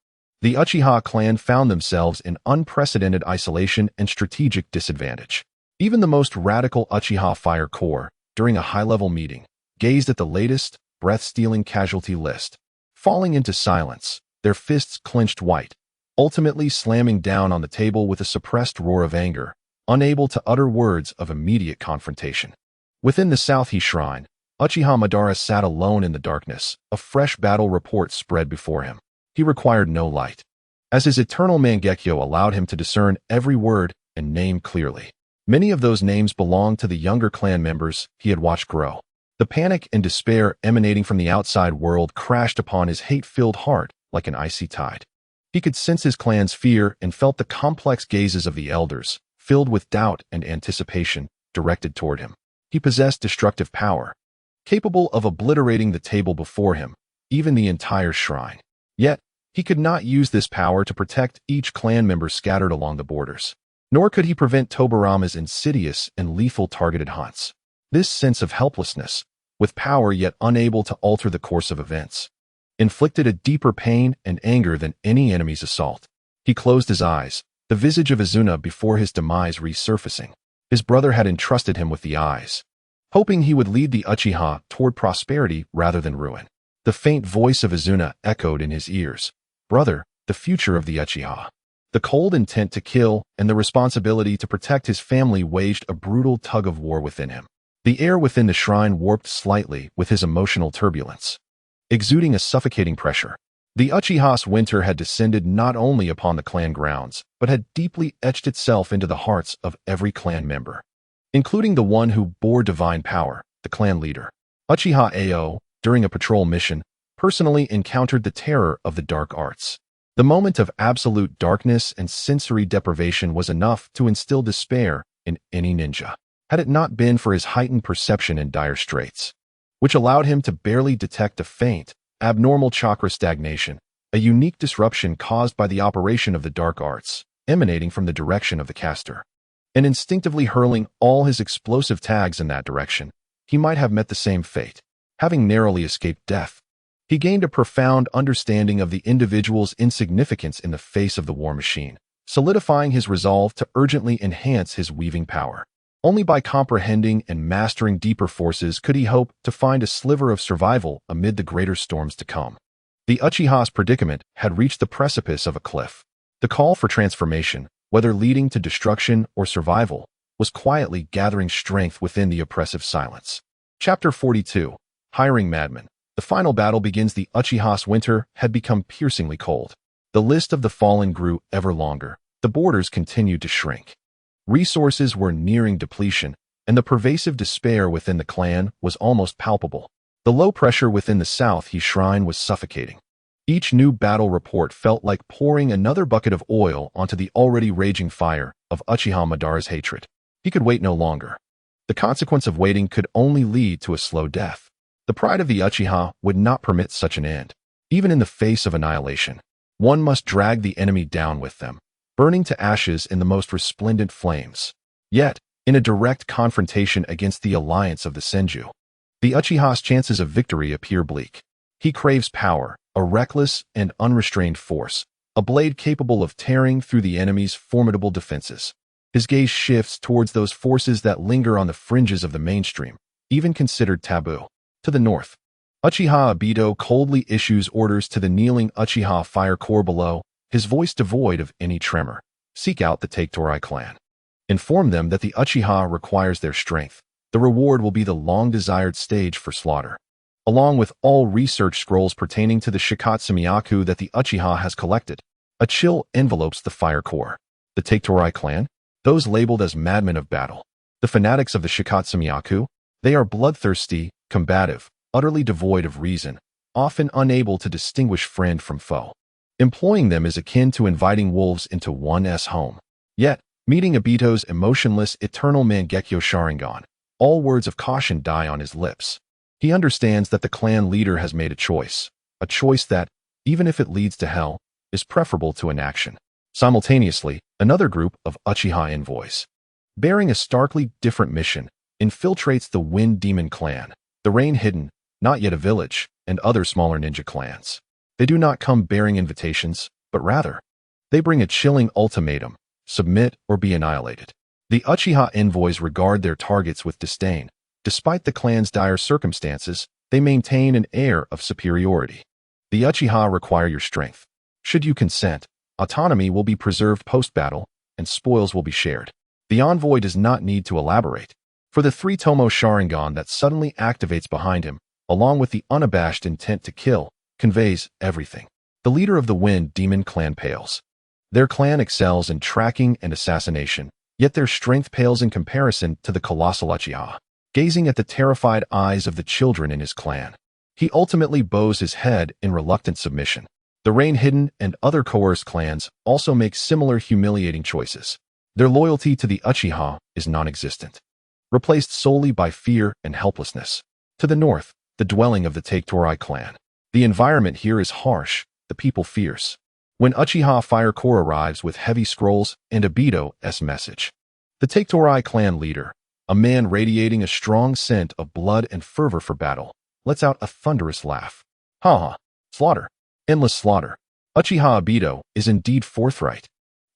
The Uchiha clan found themselves in unprecedented isolation and strategic disadvantage. Even the most radical Uchiha Fire Corps, during a high-level meeting, gazed at the latest, breath-stealing casualty list. Falling into silence, their fists clenched white, ultimately slamming down on the table with a suppressed roar of anger, unable to utter words of immediate confrontation. Within the South-He Shrine, Uchiha Madara sat alone in the darkness. A fresh battle report spread before him. He required no light, as his eternal Mangekyo allowed him to discern every word and name clearly. Many of those names belonged to the younger clan members he had watched grow. The panic and despair emanating from the outside world crashed upon his hate-filled heart like an icy tide. He could sense his clan's fear and felt the complex gazes of the elders, filled with doubt and anticipation, directed toward him. He possessed destructive power, capable of obliterating the table before him, even the entire shrine. Yet, he could not use this power to protect each clan member scattered along the borders. Nor could he prevent Tobirama's insidious and lethal targeted hunts. This sense of helplessness, with power yet unable to alter the course of events, inflicted a deeper pain and anger than any enemy's assault. He closed his eyes, the visage of Izuna before his demise resurfacing. His brother had entrusted him with the eyes, hoping he would lead the Uchiha toward prosperity rather than ruin. The faint voice of Izuna echoed in his ears. Brother, the future of the Uchiha. The cold intent to kill and the responsibility to protect his family waged a brutal tug-of-war within him. The air within the shrine warped slightly with his emotional turbulence, exuding a suffocating pressure. The Uchiha's winter had descended not only upon the clan grounds, but had deeply etched itself into the hearts of every clan member, including the one who bore divine power, the clan leader. Uchiha Ao, during a patrol mission, personally encountered the terror of the dark arts. The moment of absolute darkness and sensory deprivation was enough to instill despair in any ninja, had it not been for his heightened perception in dire straits, which allowed him to barely detect a faint, abnormal chakra stagnation, a unique disruption caused by the operation of the dark arts, emanating from the direction of the caster. And instinctively hurling all his explosive tags in that direction, he might have met the same fate, having narrowly escaped death. He gained a profound understanding of the individual's insignificance in the face of the war machine, solidifying his resolve to urgently enhance his weaving power. Only by comprehending and mastering deeper forces could he hope to find a sliver of survival amid the greater storms to come. The Uchiha's predicament had reached the precipice of a cliff. The call for transformation, whether leading to destruction or survival, was quietly gathering strength within the oppressive silence. Chapter 42. Hiring Madmen. The final battle begins. The Uchiha's winter had become piercingly cold. The list of the fallen grew ever longer. The borders continued to shrink. Resources were nearing depletion, and the pervasive despair within the clan was almost palpable. The low pressure within the South-He Shrine was suffocating. Each new battle report felt like pouring another bucket of oil onto the already raging fire of Uchiha Madara's hatred. He could wait no longer. The consequence of waiting could only lead to a slow death. The pride of the Uchiha would not permit such an end. Even in the face of annihilation, one must drag the enemy down with them, burning to ashes in the most resplendent flames. Yet, in a direct confrontation against the alliance of the Senju, The Uchiha's chances of victory appear bleak. He craves power, a reckless and unrestrained force, a blade capable of tearing through the enemy's formidable defenses. His gaze shifts towards those forces that linger on the fringes of the mainstream, even considered taboo. To the north, Uchiha Obito coldly issues orders to the kneeling Uchiha Fire Corps below, his voice devoid of any tremor. Seek out the Take-Torai clan. Inform them that the Uchiha requires their strength. The reward will be the long-desired stage for slaughter, along with all research scrolls pertaining to the Shikatsumiyaku that the Uchiha has collected. A chill envelopes the Fire Corps. The Take-Torai clan? Those labeled as madmen of battle. The fanatics of the Shikatsumiyaku? They are bloodthirsty, combative, utterly devoid of reason, often unable to distinguish friend from foe. Employing them is akin to inviting wolves into one's home. Yet, meeting Obito's emotionless, eternal Mangekyo Sharingan, all words of caution die on his lips. He understands that the clan leader has made a choice that, even if it leads to hell, is preferable to inaction. Simultaneously, another group of Uchiha envoys, bearing a starkly different mission, infiltrates the Wind Demon clan, the Rain Hidden, not yet a village, and other smaller ninja clans. They do not come bearing invitations, but rather, they bring a chilling ultimatum: submit or be annihilated. The Uchiha envoys regard their targets with disdain. Despite the clan's dire circumstances, they maintain an air of superiority. The Uchiha require your strength. Should you consent, autonomy will be preserved post-battle, and spoils will be shared. The envoy does not need to elaborate, for the three-tomo Sharingan that suddenly activates behind him, along with the unabashed intent to kill, conveys everything. The leader of the Wind Demon clan pales. Their clan excels in tracking and assassination, yet their strength pales in comparison to the colossal Uchiha. Gazing at the terrified eyes of the children in his clan, he ultimately bows his head in reluctant submission. The Rain Hidden and other coerced clans also make similar humiliating choices. Their loyalty to the Uchiha is non-existent, replaced solely by fear and helplessness. To the north, the dwelling of the Take-Torai clan. The environment here is harsh, the people fierce. When Uchiha Fire Corps arrives with heavy scrolls and Obito's message, the Take-Torai clan leader, a man radiating a strong scent of blood and fervor for battle, lets out a thunderous laugh. Ha ha! Slaughter! Endless slaughter! Uchiha Obito is indeed forthright.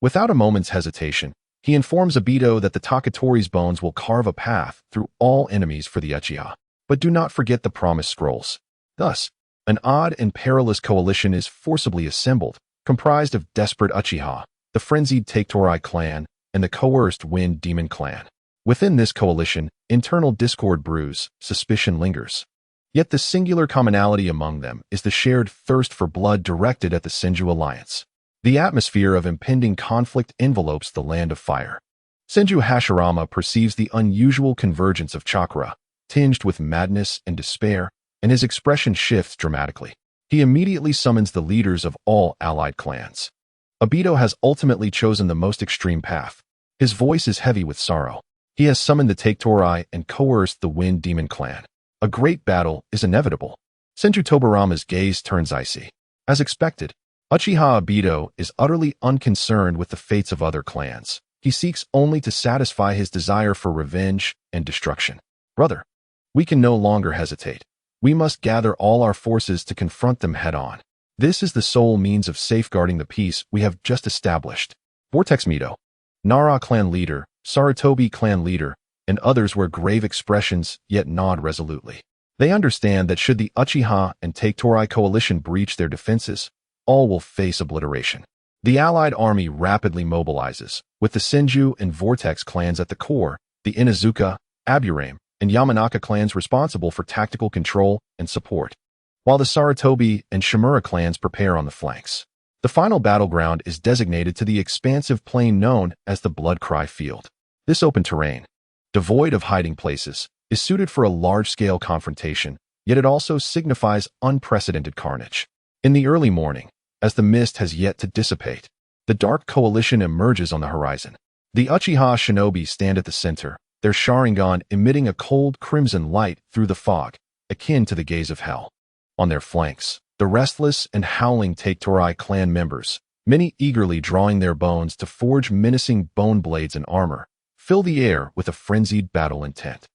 Without a moment's hesitation, he informs Obito that the Takatori's bones will carve a path through all enemies for the Uchiha. But do not forget the promised scrolls. Thus, an odd and perilous coalition is forcibly assembled, comprised of desperate Uchiha, the frenzied Take-Torai clan, and the coerced Wind Demon clan. Within this coalition, internal discord brews, suspicion lingers. Yet the singular commonality among them is the shared thirst for blood directed at the Senju alliance. The atmosphere of impending conflict envelopes the land of fire. Senju Hashirama perceives the unusual convergence of chakra, tinged with madness and despair, and his expression shifts dramatically. He immediately summons the leaders of all allied clans. Obito has ultimately chosen the most extreme path. His voice is heavy with sorrow. He has summoned the Take-Torai and coerced the Wind Demon clan. A great battle is inevitable. Senju Tobarama's gaze turns icy. As expected, Uchiha Obito is utterly unconcerned with the fates of other clans. He seeks only to satisfy his desire for revenge and destruction. Brother, we can no longer hesitate. We must gather all our forces to confront them head-on. This is the sole means of safeguarding the peace we have just established. Vortex Mito, Nara clan leader, Sarutobi clan leader, and others wear grave expressions yet nod resolutely. They understand that should the Uchiha and Take-Torai coalition breach their defenses, all will face obliteration. The allied army rapidly mobilizes, with the Senju and Vortex clans at the core, the Inuzuka, Aburame, and Yamanaka clans responsible for tactical control and support, while the Sarutobi and Shimura clans prepare on the flanks. The final battleground is designated to the expansive plain known as the Blood Cry Field. This open terrain, devoid of hiding places, is suited for a large-scale confrontation, yet it also signifies unprecedented carnage. In the early morning, as the mist has yet to dissipate, the dark coalition emerges on the horizon. The Uchiha shinobi stand at the center, their Sharingan emitting a cold crimson light through the fog, akin to the gaze of hell. On their flanks, the restless and howling Take-Torai clan members, many eagerly drawing their bones to forge menacing bone blades and armor, fill the air with a frenzied battle intent.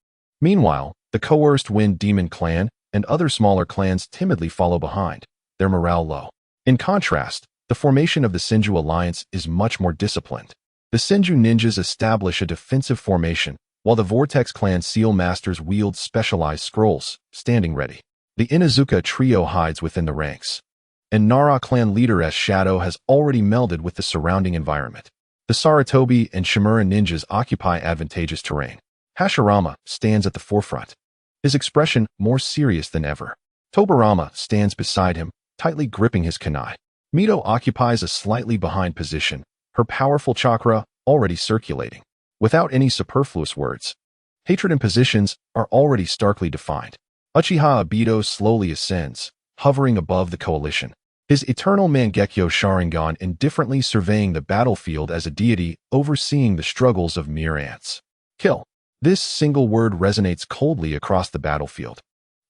Meanwhile, the coerced Wind Demon clan and other smaller clans timidly follow behind, their morale low. In contrast, the formation of the Senju alliance is much more disciplined. The Senju ninjas establish a defensive formation, while the Vortex clan seal masters wield specialized scrolls, standing ready. The Inuzuka trio hides within the ranks, and Nara clan leader S Shadow has already melded with the surrounding environment. The Sarutobi and Shimura ninjas occupy advantageous terrain. Hashirama stands at the forefront, his expression more serious than ever. Tobarama stands beside him, tightly gripping his kunai. Mito occupies a slightly behind position, her powerful chakra already circulating. Without any superfluous words, hatred and positions are already starkly defined. Uchiha Obito slowly ascends, hovering above the coalition, his eternal Mangekyo Sharingan indifferently surveying the battlefield as a deity overseeing the struggles of mere ants. Kill. This single word resonates coldly across the battlefield,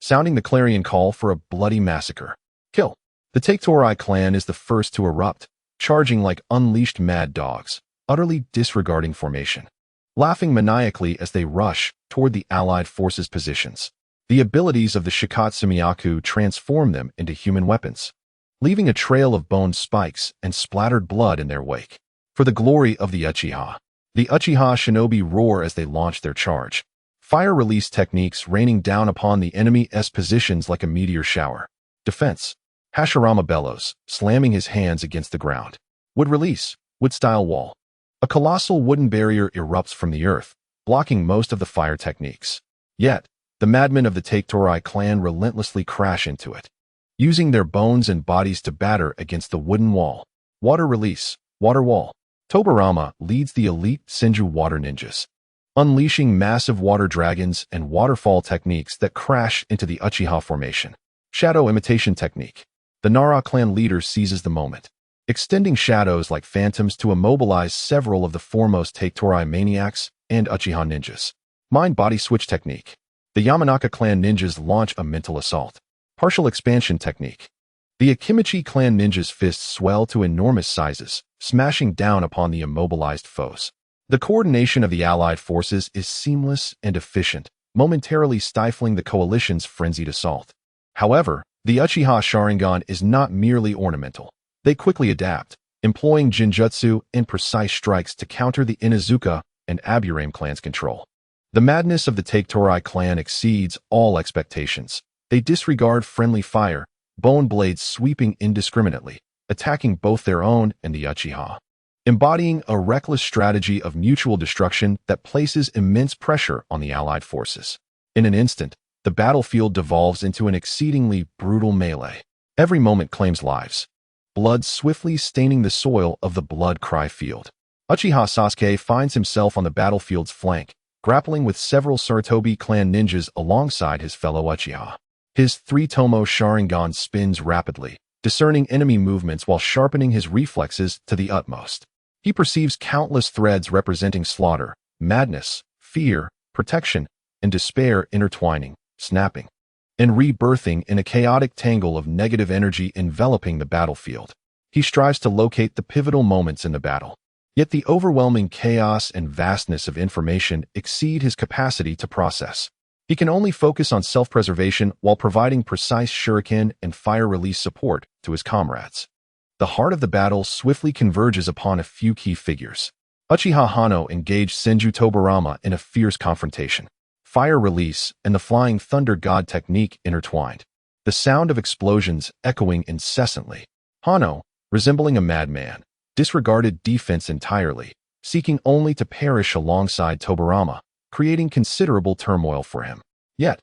sounding the clarion call for a bloody massacre. Kill. The Take-Torai clan is the first to erupt, charging like unleashed mad dogs, utterly disregarding formation, laughing maniacally as they rush toward the allied forces' positions. The abilities of the Shikatsumiyaku transform them into human weapons, leaving a trail of bone spikes and splattered blood in their wake. For the glory of the Uchiha shinobi roar as they launch their charge, fire release techniques raining down upon the enemy's positions like a meteor shower. Defense. Hashirama bellows, slamming his hands against the ground. Wood release. Wood-style wall. A colossal wooden barrier erupts from the earth, blocking most of the fire techniques. Yet, the madmen of the Take-Torai clan relentlessly crash into it, using their bones and bodies to batter against the wooden wall. Water release. Water wall. Tobarama leads the elite Senju water ninjas, unleashing massive water dragons and waterfall techniques that crash into the Uchiha formation. Shadow imitation technique. The Nara clan leader seizes the moment, extending shadows like phantoms to immobilize several of the foremost Take-Torai maniacs and Uchiha ninjas. Mind-body switch technique. The Yamanaka clan ninjas launch a mental assault. Partial expansion technique. The Akimichi clan ninjas' fists swell to enormous sizes, smashing down upon the immobilized foes. The coordination of the allied forces is seamless and efficient, momentarily stifling the coalition's frenzied assault. However, the Uchiha Sharingan is not merely ornamental. They quickly adapt, employing Jinjutsu and precise strikes to counter the Inuzuka and Aburame clans' control. The madness of the Take-Torai clan exceeds all expectations. They disregard friendly fire, bone blades sweeping indiscriminately, attacking both their own and the Uchiha, embodying a reckless strategy of mutual destruction that places immense pressure on the allied forces. In an instant, the battlefield devolves into an exceedingly brutal melee. Every moment claims lives, blood swiftly staining the soil of the blood cry field. Uchiha Sasuke finds himself on the battlefield's flank, grappling with several Sarutobi clan ninjas alongside his fellow Uchiha. His three-tomo Sharingan spins rapidly, discerning enemy movements while sharpening his reflexes to the utmost. He perceives countless threads representing slaughter, madness, fear, protection, and despair intertwining, snapping, and rebirthing in a chaotic tangle of negative energy enveloping the battlefield. He strives to locate the pivotal moments in the battle. Yet the overwhelming chaos and vastness of information exceed his capacity to process. He can only focus on self-preservation while providing precise shuriken and fire release support to his comrades. The heart of the battle swiftly converges upon a few key figures. Uchiha Hano engaged Senju Tobarama in a fierce confrontation. Fire release and the flying thunder god technique intertwined, the sound of explosions echoing incessantly. Hano, resembling a madman, disregarded defense entirely, seeking only to perish alongside Tobarama, creating considerable turmoil for him. Yet,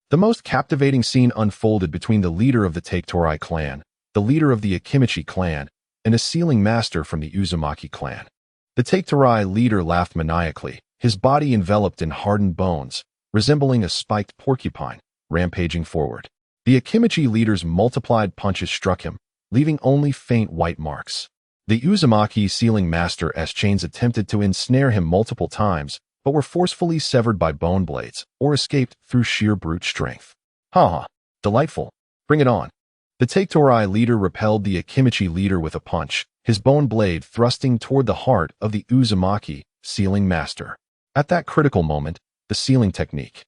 the most captivating scene unfolded between the leader of the Take-Torai clan, the leader of the Akimichi clan, and a sealing master from the Uzumaki clan. The Take-Torai leader laughed maniacally, his body enveloped in hardened bones, resembling a spiked porcupine, rampaging forward. The Akimichi leader's multiplied punches struck him, leaving only faint white marks. The Uzumaki sealing master's chains attempted to ensnare him multiple times, but were forcefully severed by bone blades, or escaped through sheer brute strength. Haha, delightful. Bring it on. The Take-Torai leader repelled the Akimichi leader with a punch, his bone blade thrusting toward the heart of the Uzumaki sealing master. At that critical moment, the sealing technique.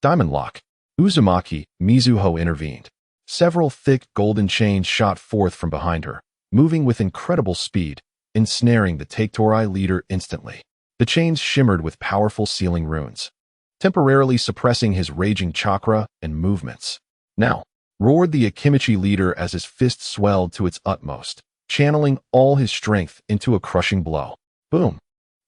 Diamond Lock. Uzumaki, Mizuho intervened. Several thick golden chains shot forth from behind her, moving with incredible speed, ensnaring the Take-Torai leader instantly. The chains shimmered with powerful sealing runes, temporarily suppressing his raging chakra and movements. Now, roared the Akimichi leader as his fist swelled to its utmost, channeling all his strength into a crushing blow. Boom!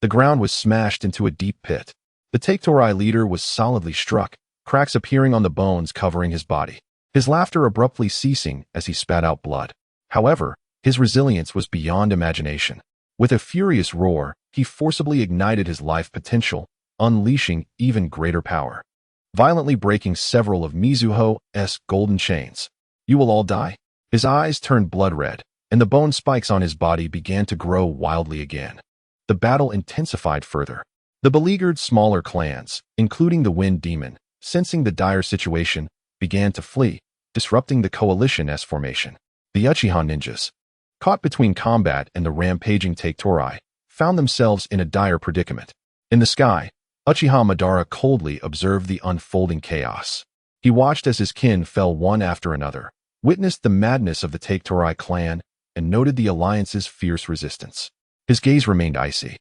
The ground was smashed into a deep pit. The Take-Torai leader was solidly struck, cracks appearing on the bones covering his body. His laughter abruptly ceasing as he spat out blood. However, his resilience was beyond imagination. With a furious roar, he forcibly ignited his life potential, unleashing even greater power, violently breaking several of Mizuho's golden chains. You will all die. His eyes turned blood red, and the bone spikes on his body began to grow wildly again. The battle intensified further. The beleaguered smaller clans, including the Wind Demon, sensing the dire situation, began to flee, disrupting the Coalition's formation. The Uchiha ninjas, caught between combat and the rampaging Take-Torai, found themselves in a dire predicament. In the sky, Uchiha Madara coldly observed the unfolding chaos. He watched as his kin fell one after another, witnessed the madness of the Take-Torai clan, and noted the alliance's fierce resistance. His gaze remained icy,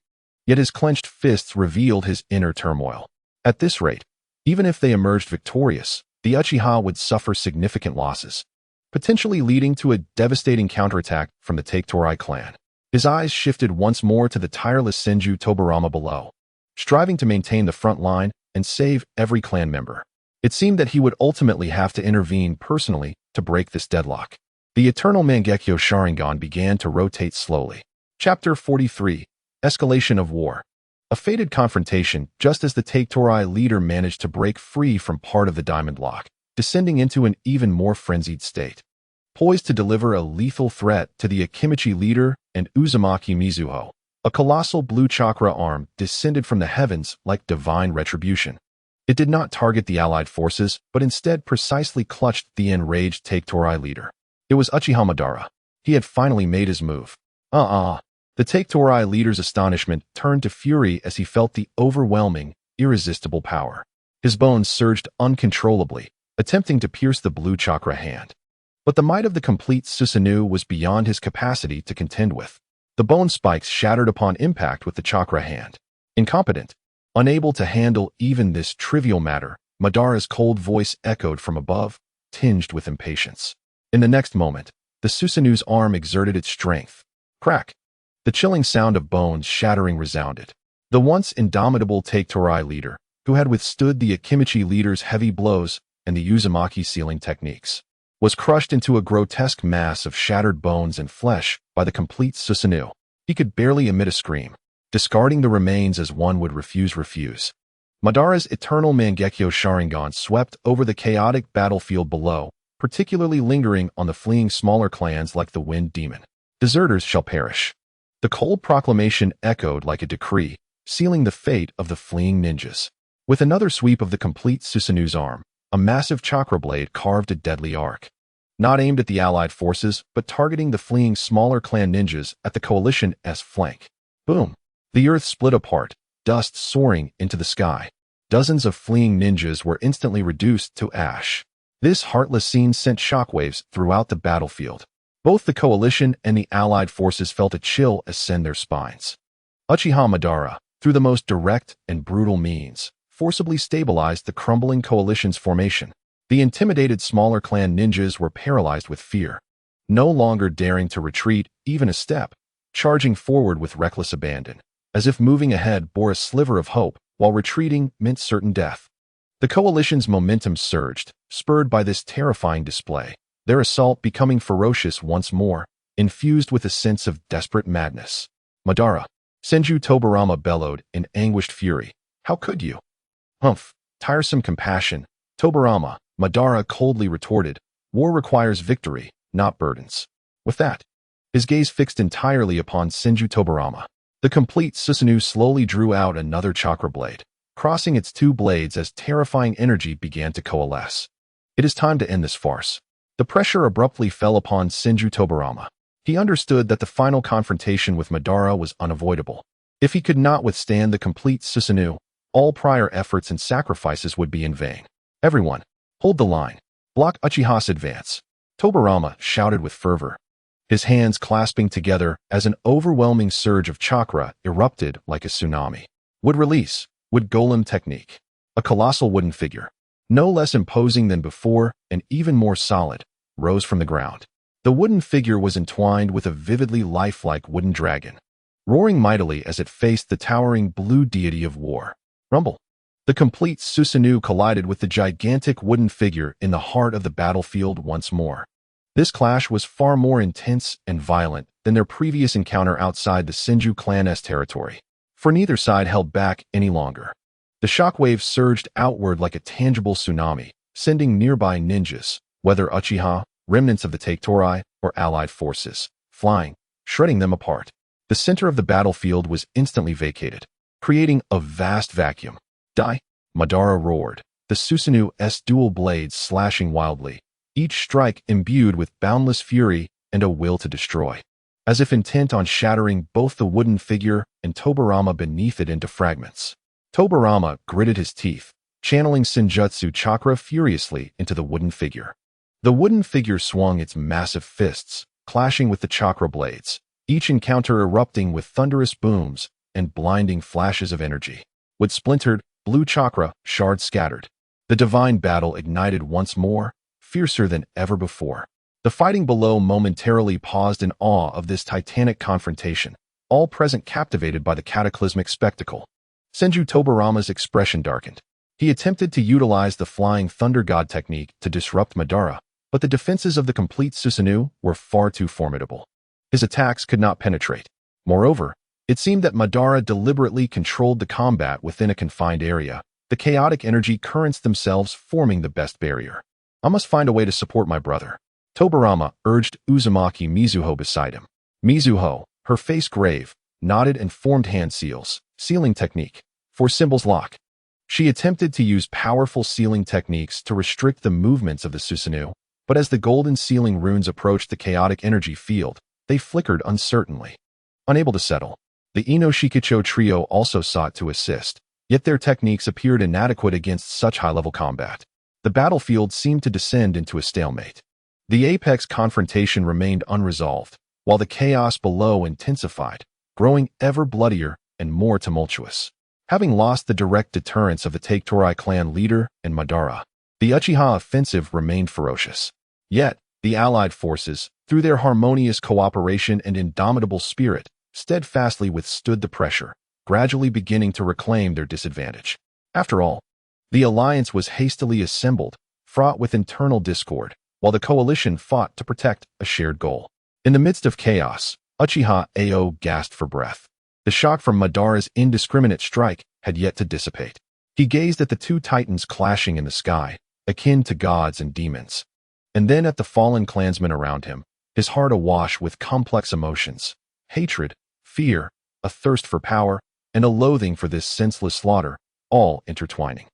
yet his clenched fists revealed his inner turmoil. At this rate, even if they emerged victorious, the Uchiha would suffer significant losses, potentially leading to a devastating counterattack from the Take-Torai clan. His eyes shifted once more to the tireless Senju Tobarama below, striving to maintain the front line and save every clan member. It seemed that he would ultimately have to intervene personally to break this deadlock. The eternal Mangekyo Sharingan began to rotate slowly. Chapter 43. Escalation of War. A fated confrontation just as the Take-Torai leader managed to break free from part of the Diamond Lock, descending into an even more frenzied state. Poised to deliver a lethal threat to the Akimichi leader and Uzumaki Mizuho, a colossal blue chakra arm descended from the heavens like divine retribution. It did not target the allied forces, but instead precisely clutched the enraged Take-Torai leader. It was Uchiha Madara. He had finally made his move. The Take-Torai leader's astonishment turned to fury as he felt the overwhelming, irresistible power. His bones surged uncontrollably, attempting to pierce the blue chakra hand. But the might of the complete Susanoo was beyond his capacity to contend with. The bone spikes shattered upon impact with the chakra hand. Incompetent, unable to handle even this trivial matter, Madara's cold voice echoed from above, tinged with impatience. In the next moment, the Susanoo's arm exerted its strength. Crack! The chilling sound of bones shattering resounded. The once indomitable Take-Torai leader, who had withstood the Akimichi leader's heavy blows and the Uzumaki sealing techniques, was crushed into a grotesque mass of shattered bones and flesh by the complete Susanoo. He could barely emit a scream, discarding the remains as one would refuse. Madara's eternal Mangekyo Sharingan swept over the chaotic battlefield below, particularly lingering on the fleeing smaller clans like the Wind Demon. Deserters shall perish. The cold proclamation echoed like a decree, sealing the fate of the fleeing ninjas. With another sweep of the complete Susanoo's arm, a massive chakra blade carved a deadly arc. Not aimed at the allied forces, but targeting the fleeing smaller clan ninjas at the Coalition's flank. Boom! The earth split apart, dust soaring into the sky. Dozens of fleeing ninjas were instantly reduced to ash. This heartless scene sent shockwaves throughout the battlefield. Both the Coalition and the allied forces felt a chill ascend their spines. Uchiha Madara, through the most direct and brutal means, forcibly stabilized the crumbling Coalition's formation. The intimidated smaller clan ninjas were paralyzed with fear, no longer daring to retreat even a step, charging forward with reckless abandon, as if moving ahead bore a sliver of hope, while retreating meant certain death. The Coalition's momentum surged, spurred by this terrifying display, their assault becoming ferocious once more, infused with a sense of desperate madness. Madara, Senju Tobarama bellowed in anguished fury. How could you? Humph, tiresome compassion. Tobarama, Madara coldly retorted. War requires victory, not burdens. With that, his gaze fixed entirely upon Senju Tobarama. The complete Susanoo slowly drew out another chakra blade, crossing its two blades as terrifying energy began to coalesce. It is time to end this farce. The pressure abruptly fell upon Senju Tobarama. He understood that the final confrontation with Madara was unavoidable. If he could not withstand the complete Susanoo, all prior efforts and sacrifices would be in vain. Everyone, hold the line. Block Uchiha's advance. Tobirama shouted with fervor, his hands clasping together as an overwhelming surge of chakra erupted like a tsunami. Wood release, wood golem technique. A colossal wooden figure, no less imposing than before and even more solid, rose from the ground. The wooden figure was entwined with a vividly lifelike wooden dragon, roaring mightily as it faced the towering blue deity of war. Rumble. The complete Susanoo collided with the gigantic wooden figure in the heart of the battlefield once more. This clash was far more intense and violent than their previous encounter outside the Senju clan's territory, for neither side held back any longer. The shockwave surged outward like a tangible tsunami, sending nearby ninjas, whether Uchiha, remnants of the Take-Torai, or allied forces, flying, shredding them apart. The center of the battlefield was instantly vacated, creating a vast vacuum. Die! Madara roared, the Susanoo's dual blades slashing wildly, each strike imbued with boundless fury and a will to destroy, as if intent on shattering both the wooden figure and Tobirama beneath it into fragments. Tobirama gritted his teeth, channeling Senjutsu chakra furiously into the wooden figure. The wooden figure swung its massive fists, clashing with the chakra blades, each encounter erupting with thunderous booms and blinding flashes of energy. With splintered, blue chakra, shards scattered. The divine battle ignited once more, fiercer than ever before. The fighting below momentarily paused in awe of this titanic confrontation, all present captivated by the cataclysmic spectacle. Senju Tobirama's expression darkened. He attempted to utilize the Flying Thunder God technique to disrupt Madara, but the defenses of the complete Susanoo were far too formidable. His attacks could not penetrate. Moreover, it seemed that Madara deliberately controlled the combat within a confined area, the chaotic energy currents themselves forming the best barrier. I must find a way to support my brother. Tobirama urged Uzumaki Mizuho beside him. Mizuho, her face grave, nodded and formed hand seals, sealing technique, for symbols lock. She attempted to use powerful sealing techniques to restrict the movements of the Susanoo, but as the golden sealing runes approached the chaotic energy field, they flickered uncertainly. Unable to settle, the Inoshikicho trio also sought to assist, yet their techniques appeared inadequate against such high-level combat. The battlefield seemed to descend into a stalemate. The apex confrontation remained unresolved, while the chaos below intensified, growing ever bloodier and more tumultuous. Having lost the direct deterrence of the Take-Torai clan leader and Madara, the Uchiha offensive remained ferocious. Yet, the allied forces, through their harmonious cooperation and indomitable spirit, steadfastly withstood the pressure, gradually beginning to reclaim their disadvantage. After all, the alliance was hastily assembled, fraught with internal discord, while the coalition fought to protect a shared goal. In the midst of chaos, Uchiha Ao gasped for breath. The shock from Madara's indiscriminate strike had yet to dissipate. He gazed at the two titans clashing in the sky, akin to gods and demons, and then at the fallen clansmen around him, his heart awash with complex emotions: hatred, fear, a thirst for power, and a loathing for this senseless slaughter, all intertwining.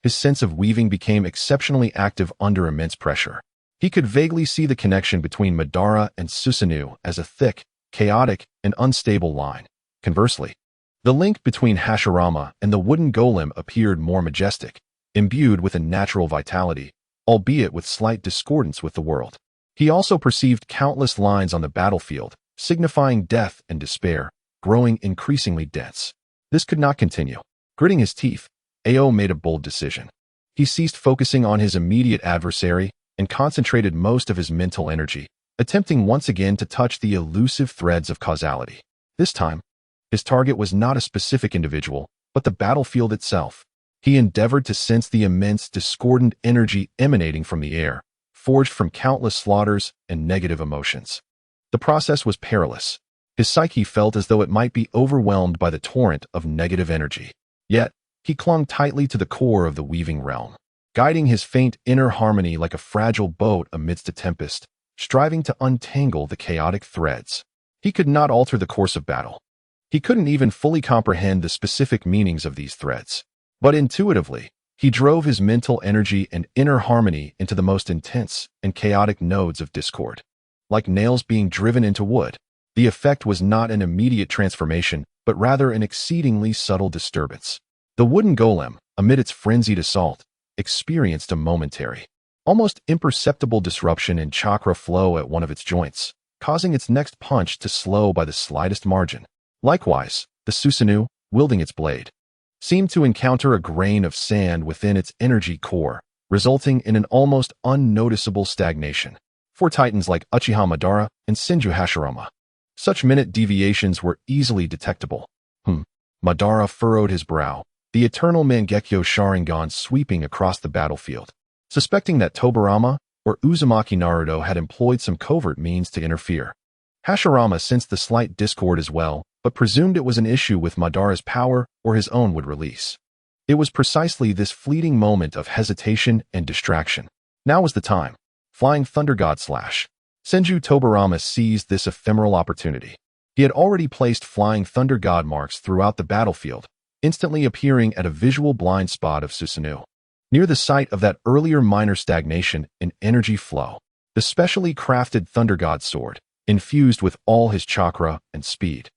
His sense of weaving became exceptionally active under immense pressure. He could vaguely see the connection between Madara and Susanoo as a thick, chaotic, and unstable line. Conversely, the link between Hashirama and the wooden golem appeared more majestic, imbued with a natural vitality, albeit with slight discordance with the world. He also perceived countless lines on the battlefield, signifying death and despair, growing increasingly dense. This could not continue. Gritting his teeth, Ao made a bold decision. He ceased focusing on his immediate adversary and concentrated most of his mental energy, attempting once again to touch the elusive threads of causality. This time, his target was not a specific individual, but the battlefield itself. He endeavored to sense the immense discordant energy emanating from the air, forged from countless slaughters and negative emotions. The process was perilous. His psyche felt as though it might be overwhelmed by the torrent of negative energy. Yet, he clung tightly to the core of the weaving realm, guiding his faint inner harmony like a fragile boat amidst a tempest, striving to untangle the chaotic threads. He could not alter the course of battle. He couldn't even fully comprehend the specific meanings of these threads. But intuitively, he drove his mental energy and inner harmony into the most intense and chaotic nodes of discord. Like nails being driven into wood, the effect was not an immediate transformation, but rather an exceedingly subtle disturbance. The wooden golem, amid its frenzied assault, experienced a momentary, almost imperceptible disruption in chakra flow at one of its joints, causing its next punch to slow by the slightest margin. Likewise, the Susanoo, wielding its blade, seemed to encounter a grain of sand within its energy core, resulting in an almost unnoticeable stagnation. For titans like Uchiha Madara and Senju Hashirama, such minute deviations were easily detectable. Madara furrowed his brow, the eternal Mangekyo Sharingan sweeping across the battlefield, suspecting that Tobirama or Uzumaki Naruto had employed some covert means to interfere. Hashirama sensed the slight discord as well, but presumed it was an issue with Madara's power or his own would release. It was precisely this fleeting moment of hesitation and distraction. Now was the time. Flying Thunder God Slash. Senju Tobirama seized this ephemeral opportunity. He had already placed Flying Thunder God marks throughout the battlefield, instantly appearing at a visual blind spot of Susanoo, near the site of that earlier minor stagnation in energy flow. The specially crafted Thunder God sword, infused with all his chakra and speed,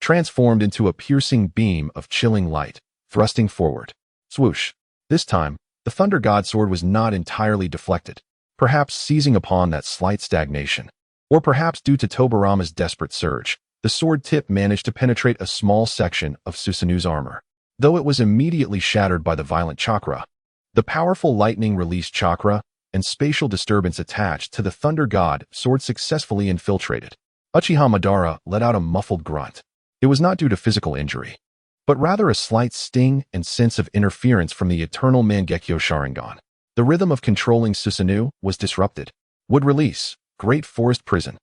transformed into a piercing beam of chilling light, thrusting forward. Swoosh. This time, the Thunder God sword was not entirely deflected, perhaps seizing upon that slight stagnation. Or perhaps due to Tobirama's desperate surge, the sword tip managed to penetrate a small section of Susanoo's armor. Though it was immediately shattered by the violent chakra, the powerful lightning released chakra and spatial disturbance attached to the Thunder God sword successfully infiltrated. Uchiha Madara let out a muffled grunt. It was not due to physical injury, but rather a slight sting and sense of interference from the eternal Mangekyo Sharingan. The rhythm of controlling Susanoo was disrupted. Would release. Great Forest Prison.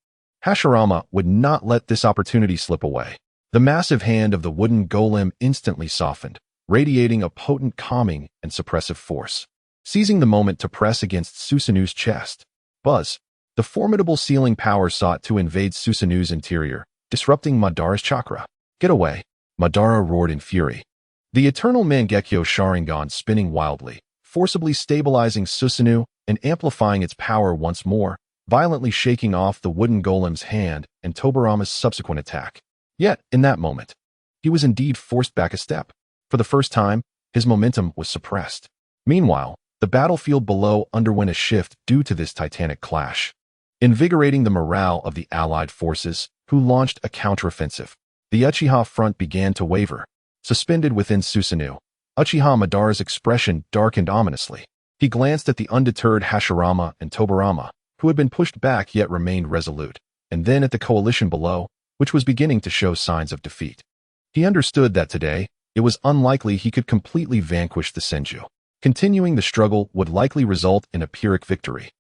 Hashirama would not let this opportunity slip away. The massive hand of the wooden golem instantly softened, radiating a potent calming and suppressive force. Seizing the moment to press against Susanoo's chest. Buzz. The formidable sealing power sought to invade Susanoo's interior, disrupting Madara's chakra. Get away. Madara roared in fury. The eternal Mangekyo Sharingan spinning wildly, forcibly stabilizing Susanoo and amplifying its power once more, violently shaking off the wooden golem's hand and Tobirama's subsequent attack. Yet, in that moment, he was indeed forced back a step. For the first time, his momentum was suppressed. Meanwhile, the battlefield below underwent a shift due to this titanic clash, invigorating the morale of the allied forces, who launched a counteroffensive. The Uchiha front began to waver. Suspended within Susanoo, Uchiha Madara's expression darkened ominously. He glanced at the undeterred Hashirama and Tobirama, who had been pushed back yet remained resolute, and then at the coalition below, which was beginning to show signs of defeat. He understood that today, it was unlikely he could completely vanquish the Senju. Continuing the struggle would likely result in a Pyrrhic victory,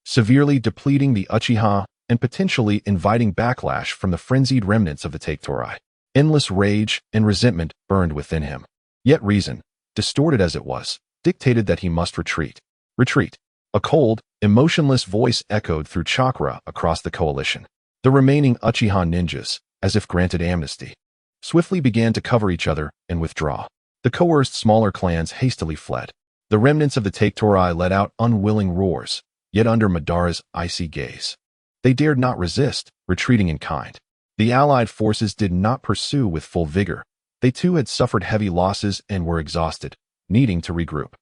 severely depleting the Uchiha and potentially inviting backlash from the frenzied remnants of the Teiktorai. Endless rage and resentment burned within him. Yet reason, distorted as it was, dictated that he must retreat. Retreat. A cold, emotionless voice echoed through chakra across the coalition. The remaining Uchiha ninjas, as if granted amnesty, swiftly began to cover each other and withdraw. The coerced smaller clans hastily fled. The remnants of the Teiktorai let out unwilling roars, yet under Madara's icy gaze, they dared not resist, retreating in kind. The allied forces did not pursue with full vigor. They too had suffered heavy losses and were exhausted, needing to regroup.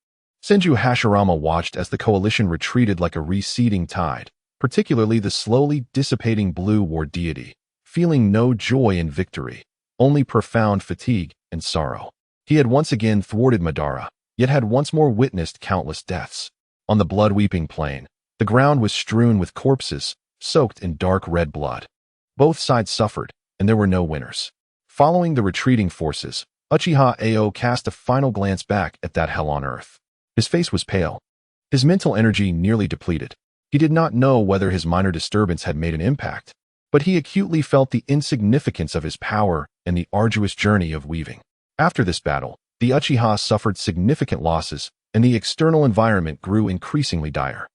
Senju Hashirama watched as the coalition retreated like a receding tide, particularly the slowly dissipating blue war deity, feeling no joy in victory, only profound fatigue and sorrow. He had once again thwarted Madara, yet had once more witnessed countless deaths. On the blood-weeping plain, the ground was strewn with corpses, soaked in dark red blood. Both sides suffered, and there were no winners. Following the retreating forces, Uchiha Ao cast a final glance back at that hell on earth. His face was pale, his mental energy nearly depleted. He did not know whether his minor disturbance had made an impact, but he acutely felt the insignificance of his power and the arduous journey of weaving. After this battle, the Uchiha suffered significant losses, and the external environment grew increasingly dire.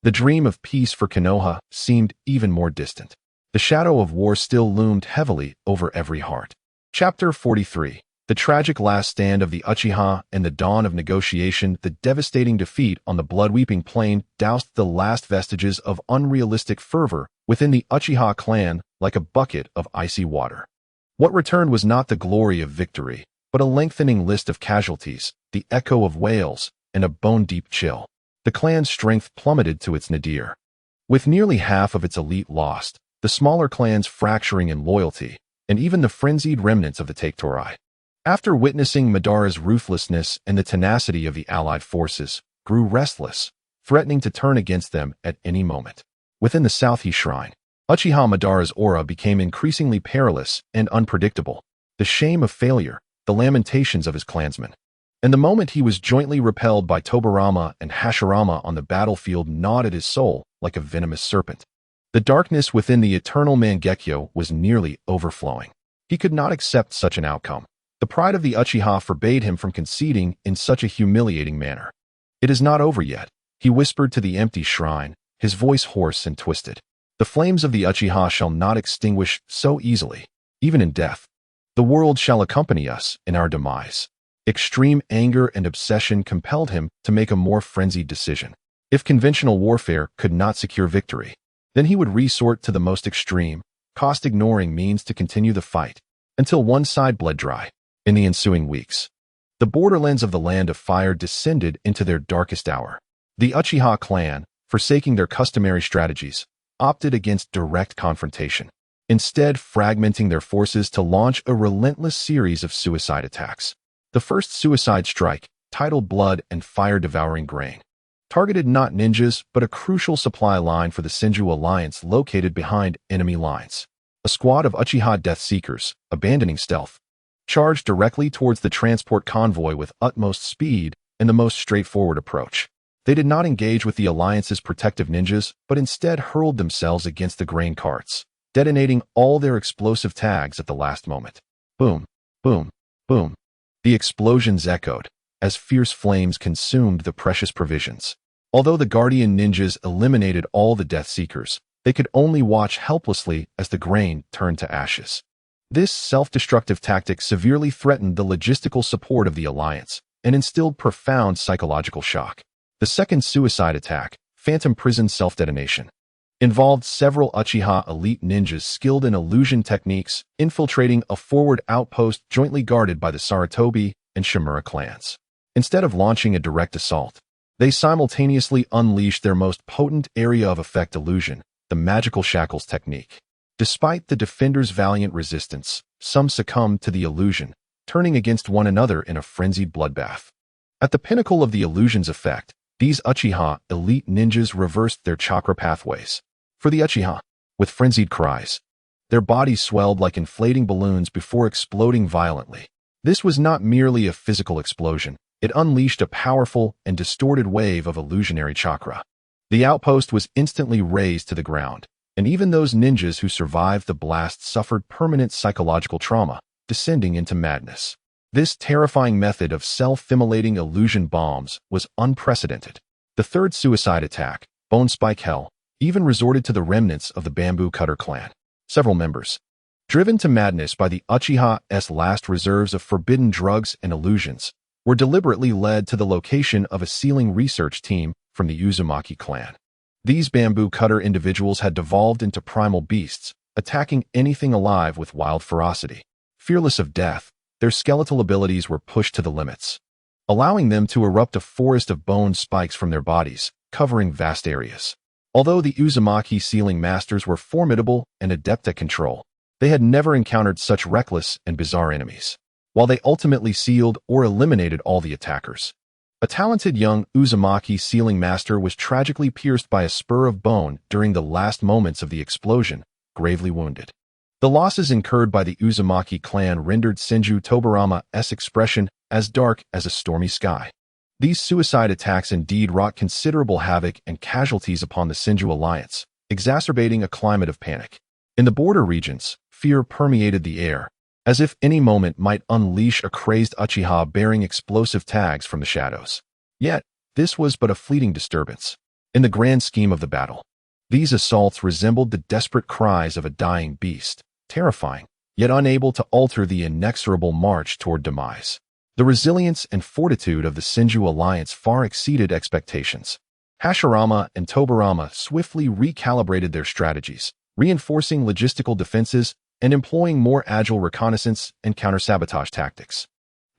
The dream of peace for Konoha seemed even more distant. The shadow of war still loomed heavily over every heart. Chapter 43. The tragic last stand of the Uchiha and the dawn of negotiation. The devastating defeat on the blood-weeping plain doused the last vestiges of unrealistic fervor within the Uchiha clan like a bucket of icy water. What returned was not the glory of victory, but a lengthening list of casualties, the echo of wails, and a bone-deep chill. The clan's strength plummeted to its nadir. With nearly half of its elite lost, the smaller clans fracturing in loyalty, and even the frenzied remnants of the Take-Torai. After witnessing Madara's ruthlessness and the tenacity of the allied forces, grew restless, threatening to turn against them at any moment. Within the South-He Shrine, Uchiha Madara's aura became increasingly perilous and unpredictable. The shame of failure, the lamentations of his clansmen, and the moment he was jointly repelled by Tobirama and Hashirama on the battlefield gnawed at his soul like a venomous serpent. The darkness within the eternal Mangekyo was nearly overflowing. He could not accept such an outcome. The pride of the Uchiha forbade him from conceding in such a humiliating manner. "It is not over yet," he whispered to the empty shrine, his voice hoarse and twisted. "The flames of the Uchiha shall not extinguish so easily, even in death. The world shall accompany us in our demise." Extreme anger and obsession compelled him to make a more frenzied decision. If conventional warfare could not secure victory, then he would resort to the most extreme, cost-ignoring means to continue the fight, until one side bled dry. In the ensuing weeks, the borderlands of the Land of Fire descended into their darkest hour. The Uchiha clan, forsaking their customary strategies, opted against direct confrontation, instead fragmenting their forces to launch a relentless series of suicide attacks. The first suicide strike, titled Blood and Fire-Devouring Grain, targeted not ninjas but a crucial supply line for the Senju Alliance located behind enemy lines. A squad of Uchiha Death Seekers, abandoning stealth, charged directly towards the transport convoy with utmost speed and the most straightforward approach. They did not engage with the Alliance's protective ninjas, but instead hurled themselves against the grain carts, detonating all their explosive tags at the last moment. Boom, boom, boom. The explosions echoed, as fierce flames consumed the precious provisions. Although the Guardian ninjas eliminated all the Death Seekers, they could only watch helplessly as the grain turned to ashes. This self-destructive tactic severely threatened the logistical support of the Alliance and instilled profound psychological shock. The second suicide attack, Phantom Prison Self-Detonation, involved several Uchiha elite ninjas skilled in illusion techniques infiltrating a forward outpost jointly guarded by the Sarutobi and Shimura clans. Instead of launching a direct assault, they simultaneously unleashed their most potent area of effect illusion, the Magical Shackles technique. Despite the defenders' valiant resistance, some succumbed to the illusion, turning against one another in a frenzied bloodbath. At the pinnacle of the illusion's effect, these Uchiha elite ninjas reversed their chakra pathways. For the Uchiha, with frenzied cries, their bodies swelled like inflating balloons before exploding violently. This was not merely a physical explosion. It unleashed a powerful and distorted wave of illusionary chakra. The outpost was instantly razed to the ground, and even those ninjas who survived the blast suffered permanent psychological trauma, descending into madness. This terrifying method of self-immolating illusion bombs was unprecedented. The third suicide attack, Bone Spike Hell, even resorted to the remnants of the Bamboo Cutter clan. Several members, driven to madness by the Uchiha's last reserves of forbidden drugs and illusions, were deliberately led to the location of a sealing research team from the Uzumaki clan. These Bamboo Cutter individuals had devolved into primal beasts, attacking anything alive with wild ferocity. Fearless of death, their skeletal abilities were pushed to the limits, allowing them to erupt a forest of bone spikes from their bodies, covering vast areas. Although the Uzumaki sealing masters were formidable and adept at control, they had never encountered such reckless and bizarre enemies. While they ultimately sealed or eliminated all the attackers, a talented young Uzumaki sealing master was tragically pierced by a spur of bone during the last moments of the explosion, gravely wounded. The losses incurred by the Uzumaki clan rendered Senju Tobirama's expression as dark as a stormy sky. These suicide attacks indeed wrought considerable havoc and casualties upon the Senju Alliance, exacerbating a climate of panic. In the border regions, fear permeated the air, as if any moment might unleash a crazed Uchiha bearing explosive tags from the shadows. Yet, this was but a fleeting disturbance. In the grand scheme of the battle, these assaults resembled the desperate cries of a dying beast, terrifying, yet unable to alter the inexorable march toward demise. The resilience and fortitude of the Senju Alliance far exceeded expectations. Hashirama and Tobirama swiftly recalibrated their strategies, reinforcing logistical defenses and employing more agile reconnaissance and counter-sabotage tactics.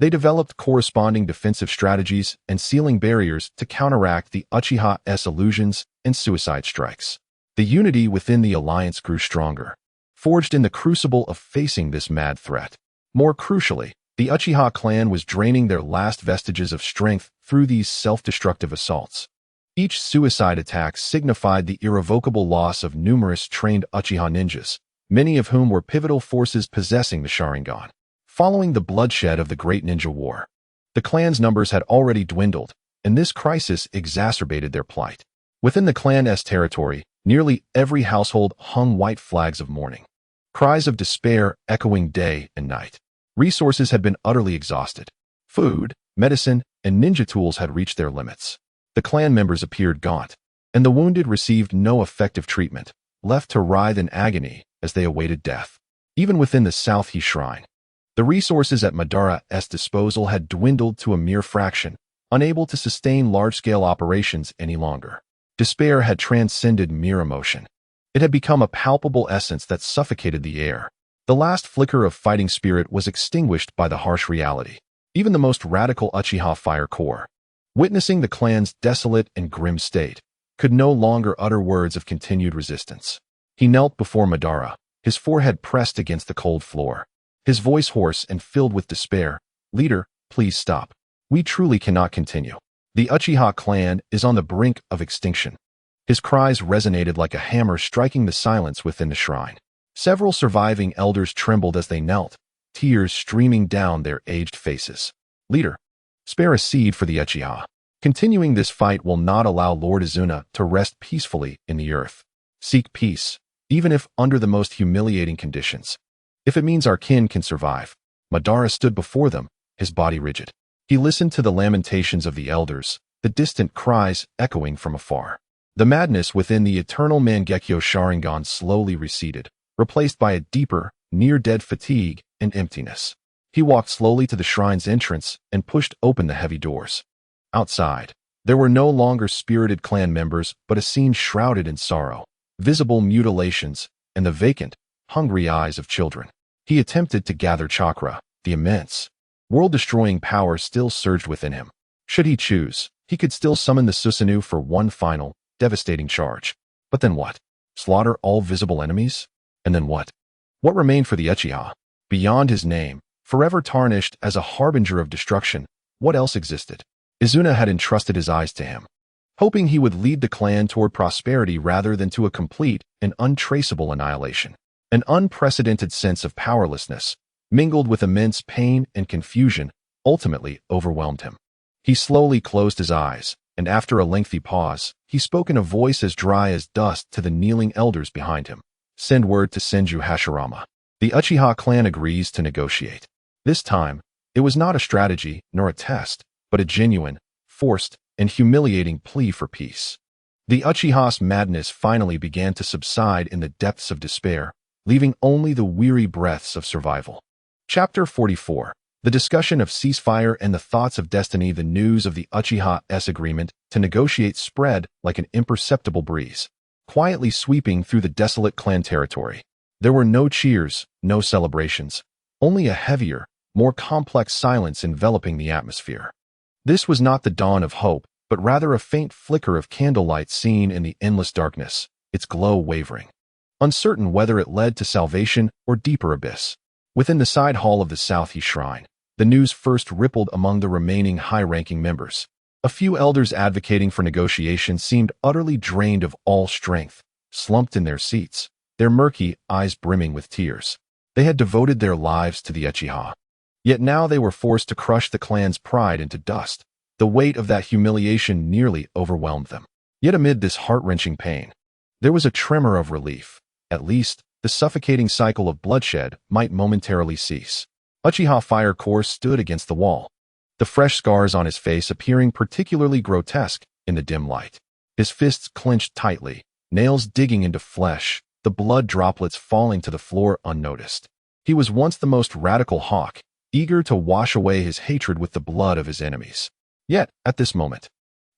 They developed corresponding defensive strategies and sealing barriers to counteract the Uchiha's illusions and suicide strikes. The unity within the alliance grew stronger, forged in the crucible of facing this mad threat. More crucially, the Uchiha clan was draining their last vestiges of strength through these self-destructive assaults. Each suicide attack signified the irrevocable loss of numerous trained Uchiha ninjas, many of whom were pivotal forces possessing the Sharingan. Following the bloodshed of the Great Ninja War, the clan's numbers had already dwindled, and this crisis exacerbated their plight. Within the clan's territory, nearly every household hung white flags of mourning. Cries of despair echoing day and night. Resources had been utterly exhausted. Food, medicine, and ninja tools had reached their limits. The clan members appeared gaunt, and the wounded received no effective treatment, left to writhe in agony as they awaited death. Even within the South-He Shrine, the resources at Madara's disposal had dwindled to a mere fraction, unable to sustain large-scale operations any longer. Despair had transcended mere emotion. It had become a palpable essence that suffocated the air. The last flicker of fighting spirit was extinguished by the harsh reality. Even the most radical Uchiha Fire Core, witnessing the clan's desolate and grim state, could no longer utter words of continued resistance. He knelt before Madara, his forehead pressed against the cold floor. His voice hoarse and filled with despair. "Leader, please stop. We truly cannot continue. The Uchiha clan is on the brink of extinction." His cries resonated like a hammer striking the silence within the shrine. Several surviving elders trembled as they knelt, tears streaming down their aged faces. "Leader, spare a seed for the Uchiha. Continuing this fight will not allow Lord Izuna to rest peacefully in the earth. Seek peace, even if under the most humiliating conditions. If it means our kin can survive." Madara stood before them, his body rigid. He listened to the lamentations of the elders, the distant cries echoing from afar. The madness within the eternal Mangekyo Sharingan slowly receded, replaced by a deeper, near-dead fatigue and emptiness. He walked slowly to the shrine's entrance and pushed open the heavy doors. Outside, there were no longer spirited clan members but a scene shrouded in sorrow, visible mutilations, and the vacant, hungry eyes of children. He attempted to gather chakra, the immense, world-destroying power still surged within him. Should he choose, he could still summon the Susanoo for one final, devastating charge. But then what? Slaughter all visible enemies? And then what? What remained for the Uchiha? Beyond his name, forever tarnished as a harbinger of destruction, what else existed? Izuna had entrusted his eyes to him, hoping he would lead the clan toward prosperity rather than to a complete and untraceable annihilation. An unprecedented sense of powerlessness, mingled with immense pain and confusion, ultimately overwhelmed him. He slowly closed his eyes, and after a lengthy pause, he spoke in a voice as dry as dust to the kneeling elders behind him. "Send word to Senju Hashirama. The Uchiha clan agrees to negotiate." This time, it was not a strategy nor a test, but a genuine, forced, and humiliating plea for peace. The Uchiha's madness finally began to subside in the depths of despair, leaving only the weary breaths of survival. Chapter 44. The discussion of ceasefire and the thoughts of destiny. The news of the Uchiha's agreement to negotiate spread like an imperceptible breeze, quietly sweeping through the desolate clan territory. There were no cheers, no celebrations, only a heavier, more complex silence enveloping the atmosphere. This was not the dawn of hope, but rather a faint flicker of candlelight seen in the endless darkness, its glow wavering, uncertain whether it led to salvation or deeper abyss. Within the side hall of the South-He Shrine, the news first rippled among the remaining high-ranking members. A few elders advocating for negotiation seemed utterly drained of all strength, slumped in their seats, their murky eyes brimming with tears. They had devoted their lives to the Uchiha. Yet now they were forced to crush the clan's pride into dust. The weight of that humiliation nearly overwhelmed them. Yet amid this heart-wrenching pain, there was a tremor of relief. At least, the suffocating cycle of bloodshed might momentarily cease. Uchiha Fire Core stood against the wall, the fresh scars on his face appearing particularly grotesque in the dim light. His fists clenched tightly, nails digging into flesh, the blood droplets falling to the floor unnoticed. He was once the most radical hawk, eager to wash away his hatred with the blood of his enemies. Yet, at this moment,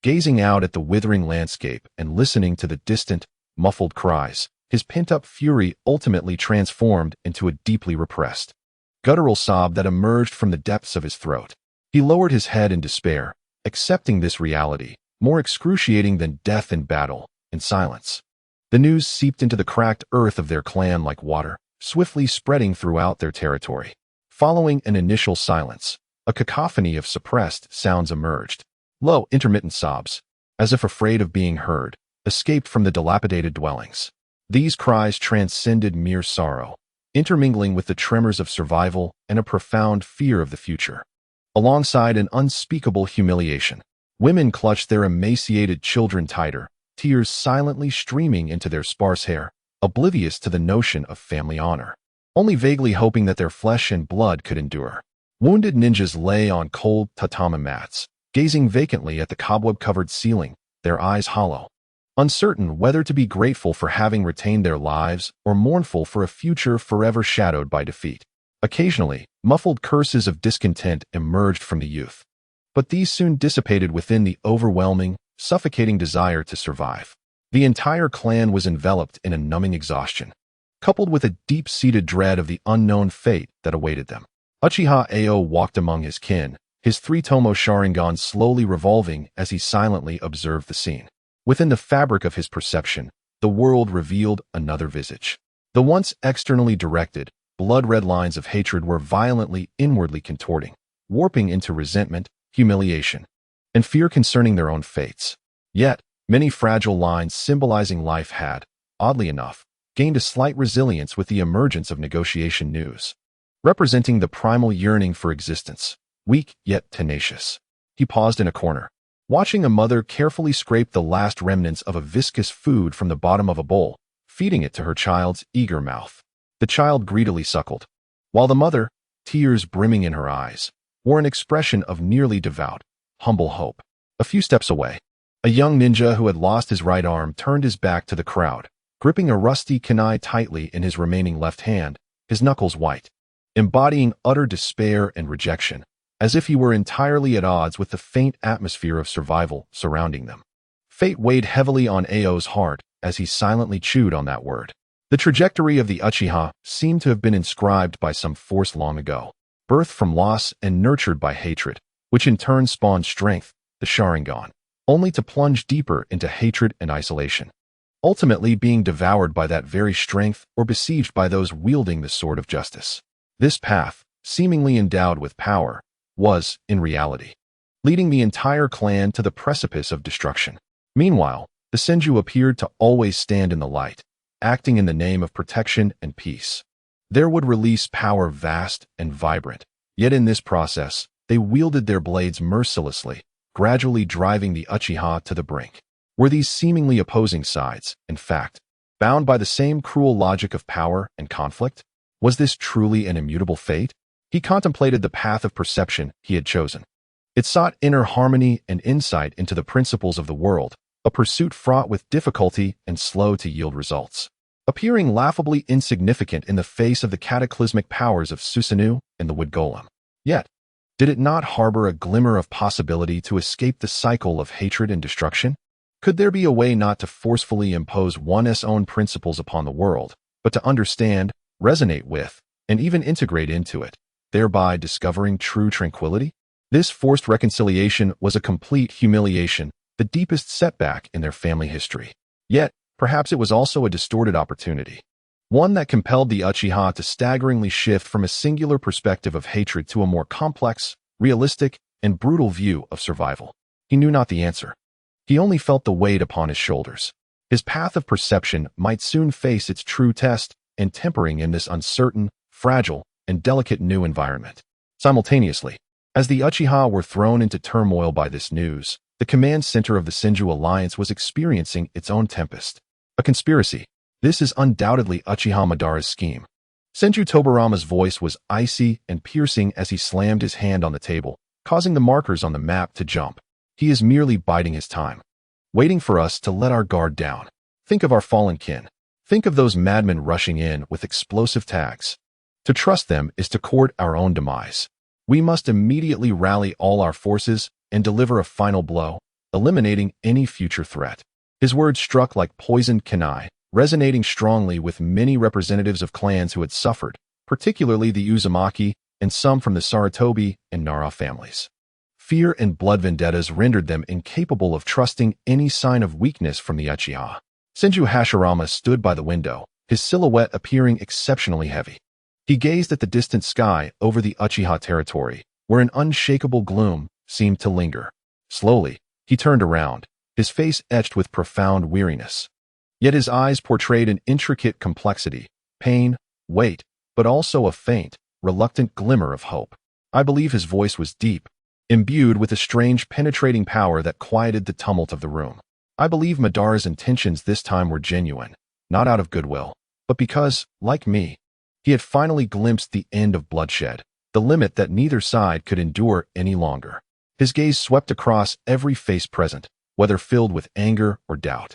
gazing out at the withering landscape and listening to the distant, muffled cries, his pent-up fury ultimately transformed into a deeply repressed, guttural sob that emerged from the depths of his throat. He lowered his head in despair, accepting this reality, more excruciating than death in battle, in silence. The news seeped into the cracked earth of their clan like water, swiftly spreading throughout their territory. Following an initial silence, a cacophony of suppressed sounds emerged. Low, intermittent sobs, as if afraid of being heard, escaped from the dilapidated dwellings. These cries transcended mere sorrow, intermingling with the tremors of survival and a profound fear of the future. Alongside an unspeakable humiliation, women clutched their emaciated children tighter, tears silently streaming into their sparse hair, oblivious to the notion of family honor, only vaguely hoping that their flesh and blood could endure. Wounded ninjas lay on cold tatami mats, gazing vacantly at the cobweb-covered ceiling, their eyes hollow, uncertain whether to be grateful for having retained their lives or mournful for a future forever shadowed by defeat. Occasionally, muffled curses of discontent emerged from the youth, but these soon dissipated within the overwhelming, suffocating desire to survive. The entire clan was enveloped in a numbing exhaustion, coupled with a deep-seated dread of the unknown fate that awaited them. Uchiha Ao walked among his kin, his three-tomo Sharingan slowly revolving as he silently observed the scene. Within the fabric of his perception, the world revealed another visage. The once externally directed, blood-red lines of hatred were violently inwardly contorting, warping into resentment, humiliation, and fear concerning their own fates. Yet, many fragile lines symbolizing life had, oddly enough, gained a slight resilience with the emergence of negotiation news, representing the primal yearning for existence, weak yet tenacious. He paused in a corner, watching a mother carefully scrape the last remnants of a viscous food from the bottom of a bowl, feeding it to her child's eager mouth. The child greedily suckled, while the mother, tears brimming in her eyes, wore an expression of nearly devout, humble hope. A few steps away, a young ninja who had lost his right arm turned his back to the crowd, gripping a rusty kunai tightly in his remaining left hand, his knuckles white, embodying utter despair and rejection, as if he were entirely at odds with the faint atmosphere of survival surrounding them. Fate weighed heavily on Ao's heart as he silently chewed on that word. The trajectory of the Uchiha seemed to have been inscribed by some force long ago, birthed from loss and nurtured by hatred, which in turn spawned strength, the Sharingan, only to plunge deeper into hatred and isolation, ultimately being devoured by that very strength or besieged by those wielding the sword of justice. This path, seemingly endowed with power, was, in reality, leading the entire clan to the precipice of destruction. Meanwhile, the Senju appeared to always stand in the light, acting in the name of protection and peace. There would release power vast and vibrant, yet in this process, they wielded their blades mercilessly, gradually driving the Uchiha to the brink. Were these seemingly opposing sides, in fact, bound by the same cruel logic of power and conflict? Was this truly an immutable fate? He contemplated the path of perception he had chosen. It sought inner harmony and insight into the principles of the world, a pursuit fraught with difficulty and slow to yield results, appearing laughably insignificant in the face of the cataclysmic powers of Susanoo and the Wood Golem. Yet, did it not harbor a glimmer of possibility to escape the cycle of hatred and destruction? Could there be a way not to forcefully impose one's own principles upon the world, but to understand, resonate with, and even integrate into it, thereby discovering true tranquility? This forced reconciliation was a complete humiliation, the deepest setback in their family history. Yet, perhaps it was also a distorted opportunity, one that compelled the Uchiha to staggeringly shift from a singular perspective of hatred to a more complex, realistic, and brutal view of survival. He knew not the answer. He only felt the weight upon his shoulders. His path of perception might soon face its true test and tempering in this uncertain, fragile, and delicate new environment. Simultaneously, as the Uchiha were thrown into turmoil by this news, the command center of the Senju Alliance was experiencing its own tempest. A conspiracy. This is undoubtedly Uchiha Madara's scheme. Senju Tobarama's voice was icy and piercing as he slammed his hand on the table, causing the markers on the map to jump. He is merely biding his time, waiting for us to let our guard down. Think of our fallen kin. Think of those madmen rushing in with explosive tags. To trust them is to court our own demise. We must immediately rally all our forces and deliver a final blow, eliminating any future threat. His words struck like poisoned kunai, resonating strongly with many representatives of clans who had suffered, particularly the Uzumaki and some from the Sarutobi and Nara families. Fear and blood vendettas rendered them incapable of trusting any sign of weakness from the Uchiha. Senju Hashirama stood by the window, his silhouette appearing exceptionally heavy. He gazed at the distant sky over the Uchiha territory, where an unshakable gloom seemed to linger. Slowly, he turned around, his face etched with profound weariness. Yet his eyes portrayed an intricate complexity, pain, weight, but also a faint, reluctant glimmer of hope. I believe his voice was deep, imbued with a strange penetrating power that quieted the tumult of the room. I believe Madara's intentions this time were genuine, not out of goodwill, but because, like me, he had finally glimpsed the end of bloodshed, the limit that neither side could endure any longer. His gaze swept across every face present, whether filled with anger or doubt.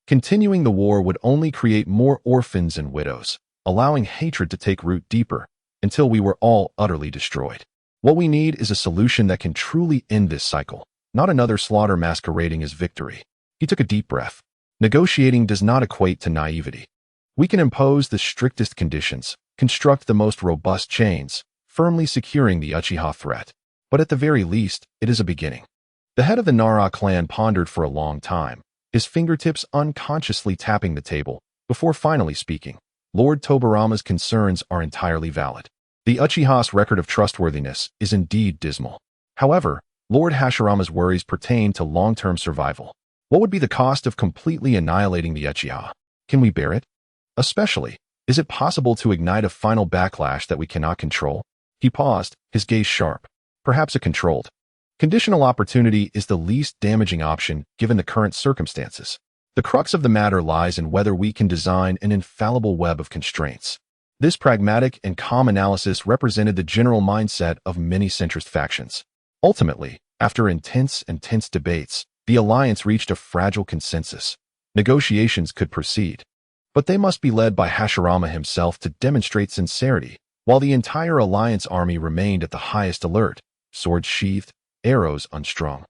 Continuing the war would only create more orphans and widows, allowing hatred to take root deeper, until we were all utterly destroyed. What we need is a solution that can truly end this cycle, not another slaughter masquerading as victory. He took a deep breath. Negotiating does not equate to naivety. We can impose the strictest conditions, construct the most robust chains, firmly securing the Uchiha threat. But at the very least, it is a beginning. The head of the Nara clan pondered for a long time, his fingertips unconsciously tapping the table, before finally speaking. Lord Tobarama's concerns are entirely valid. The Uchiha's record of trustworthiness is indeed dismal. However, Lord Hashirama's worries pertain to long-term survival. What would be the cost of completely annihilating the Uchiha? Can we bear it? Especially, is it possible to ignite a final backlash that we cannot control? He paused, his gaze sharp. Perhaps a controlled, conditional opportunity is the least damaging option given the current circumstances. The crux of the matter lies in whether we can design an infallible web of constraints. This pragmatic and calm analysis represented the general mindset of many centrist factions. Ultimately, after intense debates, the alliance reached a fragile consensus. Negotiations could proceed, but they must be led by Hashirama himself to demonstrate sincerity, while the entire alliance army remained at the highest alert, swords sheathed, arrows unstrung,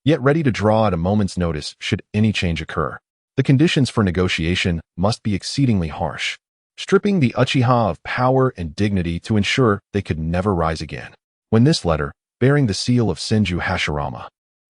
yet ready to draw at a moment's notice should any change occur. The conditions for negotiation must be exceedingly harsh, stripping the Uchiha of power and dignity to ensure they could never rise again. When this letter, bearing the seal of Senju Hashirama,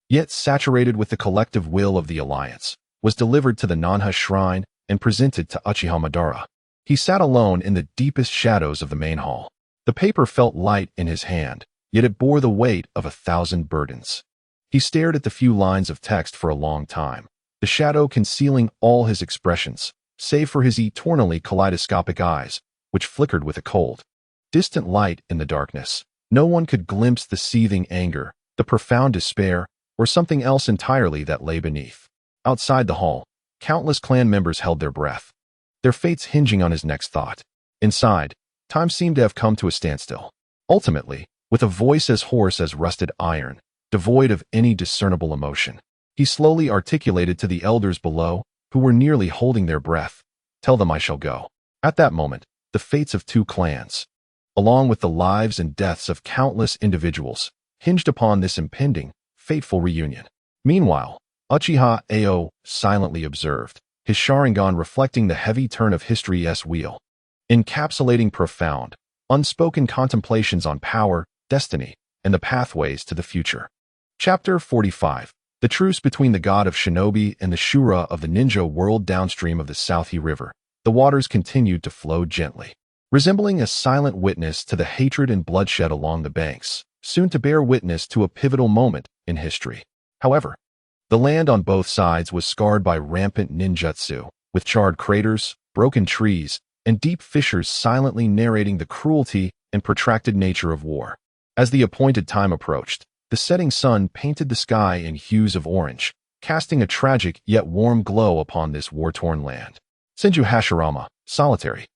yet saturated with the collective will of the alliance, was delivered to the Nanha shrine and presented to Uchiha Madara, he sat alone in the deepest shadows of the main hall. The paper felt light in his hand, yet it bore the weight of 1,000 burdens. He stared at the few lines of text for a long time, the shadow concealing all his expressions, save for his eternally kaleidoscopic eyes, which flickered with a cold, distant light in the darkness. No one could glimpse the seething anger, the profound despair, or something else entirely that lay beneath. Outside the hall, countless clan members held their breath, their fates hinging on his next thought. Inside, time seemed to have come to a standstill. Ultimately, with a voice as hoarse as rusted iron, devoid of any discernible emotion, he slowly articulated to the elders below, who were nearly holding their breath, "Tell them I shall go." At that moment, the fates of 2 clans, along with the lives and deaths of countless individuals, hinged upon this impending, fateful reunion. Meanwhile, Uchiha Ao silently observed, his Sharingan reflecting the heavy turn of history's wheel, encapsulating profound, unspoken contemplations on power, destiny, and the pathways to the future. Chapter 45. The truce between the god of shinobi and the Shura of the ninja world. Downstream of the Southie River, the waters continued to flow gently, resembling a silent witness to the hatred and bloodshed along the banks, soon to bear witness to a pivotal moment in history. However, the land on both sides was scarred by rampant ninjutsu, with charred craters, broken trees, and deep fissures silently narrating the cruelty and protracted nature of war. As the appointed time approached, the setting sun painted the sky in hues of orange, casting a tragic yet warm glow upon this war-torn land. Senju Hashirama, solitary,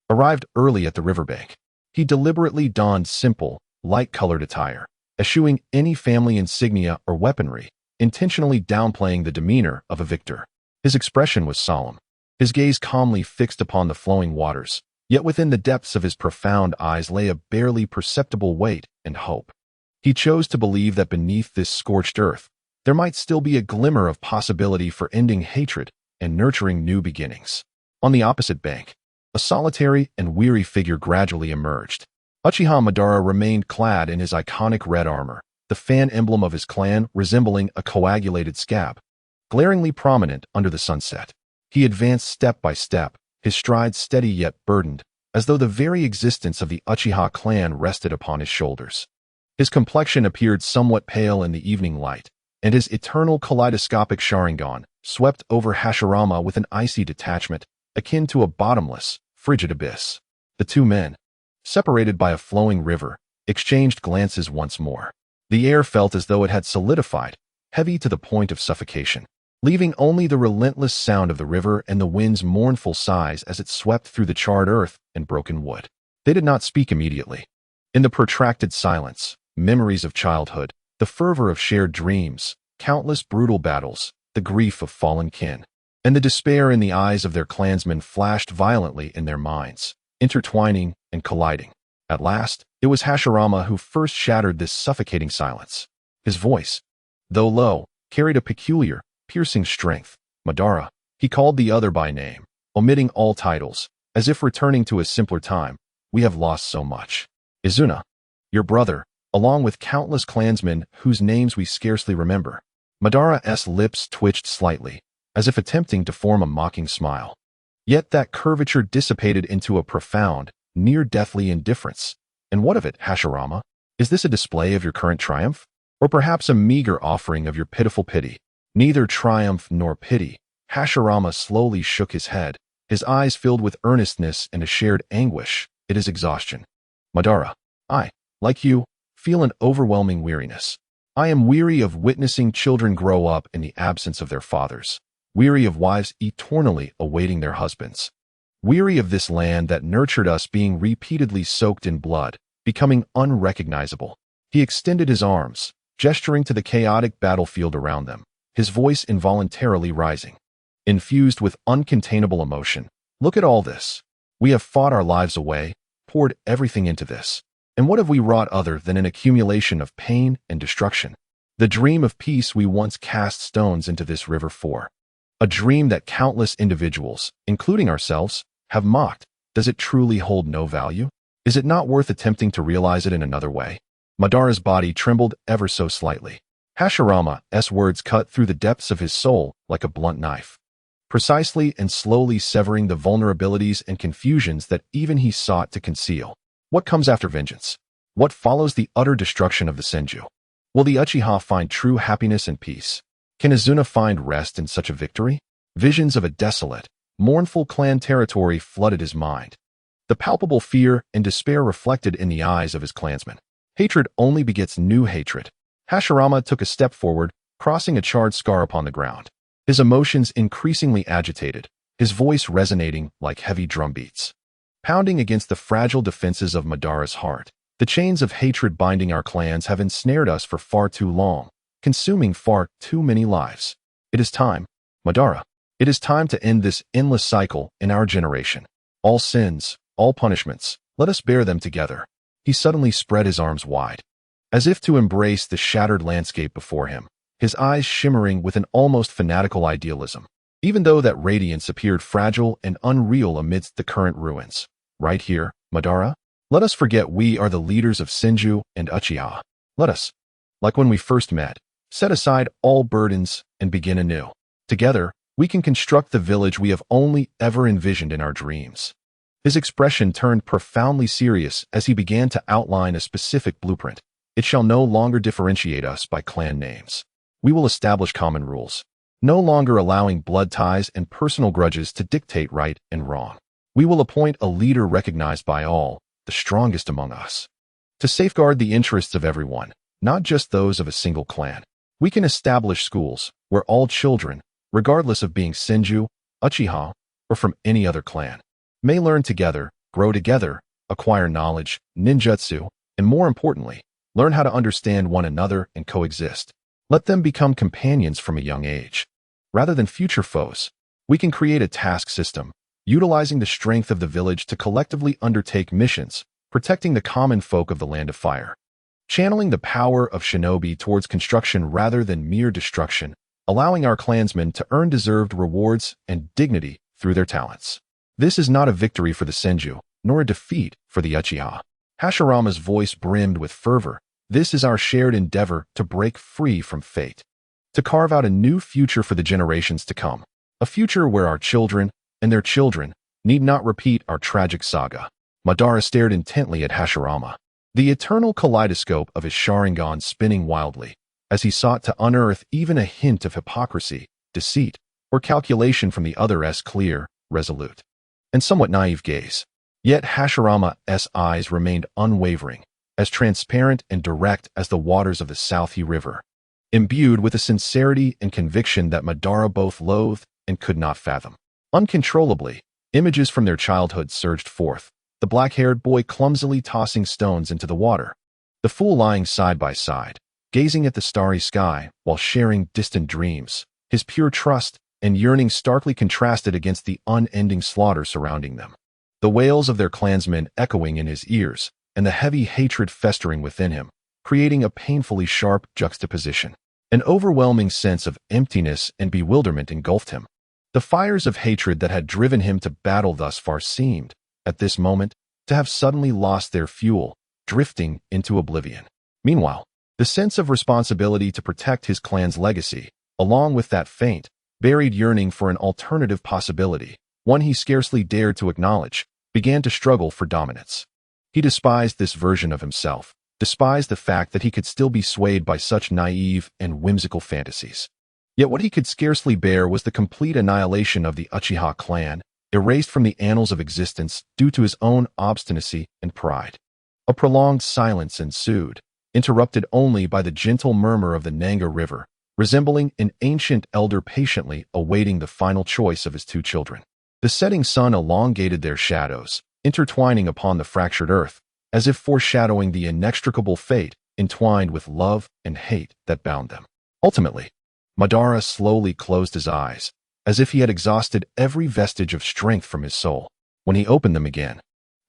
arrived early at the riverbank. He deliberately donned simple, light-colored attire, eschewing any family insignia or weaponry, intentionally downplaying the demeanor of a victor. His expression was solemn, his gaze calmly fixed upon the flowing waters, yet within the depths of his profound eyes lay a barely perceptible weight and hope. He chose to believe that beneath this scorched earth, there might still be a glimmer of possibility for ending hatred and nurturing new beginnings. On the opposite bank, A solitary and weary figure gradually emerged. Uchiha Madara remained clad in his iconic red armor, the fan emblem of his clan resembling a coagulated scab, glaringly prominent under the sunset. He advanced step by step, his stride steady yet burdened, as though the very existence of the Uchiha clan rested upon his shoulders. His complexion appeared somewhat pale in the evening light, and his eternal kaleidoscopic Sharingan swept over Hashirama with an icy detachment, akin to a bottomless, frigid abyss. The two men, separated by a flowing river, exchanged glances once more. The air felt as though it had solidified, heavy to the point of suffocation, leaving only the relentless sound of the river and the wind's mournful sighs as it swept through the charred earth and broken wood. They did not speak immediately. In the protracted silence, memories of childhood, the fervor of shared dreams, countless brutal battles, the grief of fallen kin, and the despair in the eyes of their clansmen flashed violently in their minds, intertwining and colliding. At last, it was Hashirama who first shattered this suffocating silence. His voice, though low, carried a peculiar, piercing strength. Madara, he called the other by name, omitting all titles, as if returning to a simpler time. We have lost so much. Izuna, your brother, along with countless clansmen whose names we scarcely remember. Madara's lips twitched slightly, as if attempting to form a mocking smile. Yet that curvature dissipated into a profound, near-deathly indifference. And what of it, Hashirama? Is this a display of your current triumph? Or perhaps a meager offering of your pitiful pity? Neither triumph nor pity. Hashirama slowly shook his head, his eyes filled with earnestness and a shared anguish. It is exhaustion. Madara, I, like you, feel an overwhelming weariness. I am weary of witnessing children grow up in the absence of their fathers, weary of wives eternally awaiting their husbands, weary of this land that nurtured us being repeatedly soaked in blood, becoming unrecognizable. He extended his arms, gesturing to the chaotic battlefield around them, his voice involuntarily rising. Infused with uncontainable emotion. Look at all this. We have fought our lives away, poured everything into this. And what have we wrought other than an accumulation of pain and destruction? The dream of peace we once cast stones into this river for. A dream that countless individuals, including ourselves, have mocked. Does it truly hold no value? Is it not worth attempting to realize it in another way? Madara's body trembled ever so slightly. Hashirama's words cut through the depths of his soul like a blunt knife, precisely and slowly severing the vulnerabilities and confusions that even he sought to conceal. What comes after vengeance? What follows the utter destruction of the Senju? Will the Uchiha find true happiness and peace? Can Izuna find rest in such a victory? Visions of a desolate, mournful clan territory flooded his mind. The palpable fear and despair reflected in the eyes of his clansmen. Hatred only begets new hatred. Hashirama took a step forward, crossing a charred scar upon the ground. His emotions increasingly agitated, his voice resonating like heavy drum beats, pounding against the fragile defenses of Madara's heart. The chains of hatred binding our clans have ensnared us for far too long, consuming far too many lives. It is time, Madara. It is time to end this endless cycle in our generation. All sins, all punishments, let us bear them together. He suddenly spread his arms wide, as if to embrace the shattered landscape before him, his eyes shimmering with an almost fanatical idealism, even though that radiance appeared fragile and unreal amidst the current ruins. Right here, Madara, let us forget we are the leaders of Senju and Uchiha. Let us, like when we first met, set aside all burdens and begin anew. Together, we can construct the village we have only ever envisioned in our dreams. His expression turned profoundly serious as he began to outline a specific blueprint. It shall no longer differentiate us by clan names. We will establish common rules, no longer allowing blood ties and personal grudges to dictate right and wrong. We will appoint a leader recognized by all, the strongest among us, to safeguard the interests of everyone, not just those of a single clan. We can establish schools where all children, regardless of being Senju, Uchiha, or from any other clan, may learn together, grow together, acquire knowledge, ninjutsu, and more importantly, learn how to understand one another and coexist. Let them become companions from a young age. Rather than future foes, we can create a task system, utilizing the strength of the village to collectively undertake missions, protecting the common folk of the Land of Fire. Channeling the power of shinobi towards construction rather than mere destruction, allowing our clansmen to earn deserved rewards and dignity through their talents. This is not a victory for the Senju, nor a defeat for the Uchiha. Hashirama's voice brimmed with fervor. This is our shared endeavor to break free from fate, to carve out a new future for the generations to come, a future where our children and their children need not repeat our tragic saga. Madara stared intently at Hashirama, the eternal kaleidoscope of his Sharingan spinning wildly, as he sought to unearth even a hint of hypocrisy, deceit, or calculation from the other's clear, resolute, and somewhat naive gaze. Yet Hashirama's eyes remained unwavering, as transparent and direct as the waters of the Southie River, imbued with a sincerity and conviction that Madara both loathed and could not fathom. Uncontrollably, images from their childhood surged forth, the black-haired boy clumsily tossing stones into the water, the fool lying side by side, gazing at the starry sky while sharing distant dreams, his pure trust and yearning starkly contrasted against the unending slaughter surrounding them. The wails of their clansmen echoing in his ears, and the heavy hatred festering within him, creating a painfully sharp juxtaposition. An overwhelming sense of emptiness and bewilderment engulfed him. The fires of hatred that had driven him to battle thus far seemed, at this moment, to have suddenly lost their fuel, drifting into oblivion. Meanwhile, the sense of responsibility to protect his clan's legacy, along with that faint, buried yearning for an alternative possibility, one he scarcely dared to acknowledge, began to struggle for dominance. He despised this version of himself, despised the fact that he could still be swayed by such naive and whimsical fantasies. Yet what he could scarcely bear was the complete annihilation of the Uchiha clan, erased from the annals of existence due to his own obstinacy and pride. A prolonged silence ensued, interrupted only by the gentle murmur of the Nanga River, resembling an ancient elder patiently awaiting the final choice of his two children. The setting sun elongated their shadows, intertwining upon the fractured earth, as if foreshadowing the inextricable fate entwined with love and hate that bound them. Ultimately, Madara slowly closed his eyes, as if he had exhausted every vestige of strength from his soul. When he opened them again,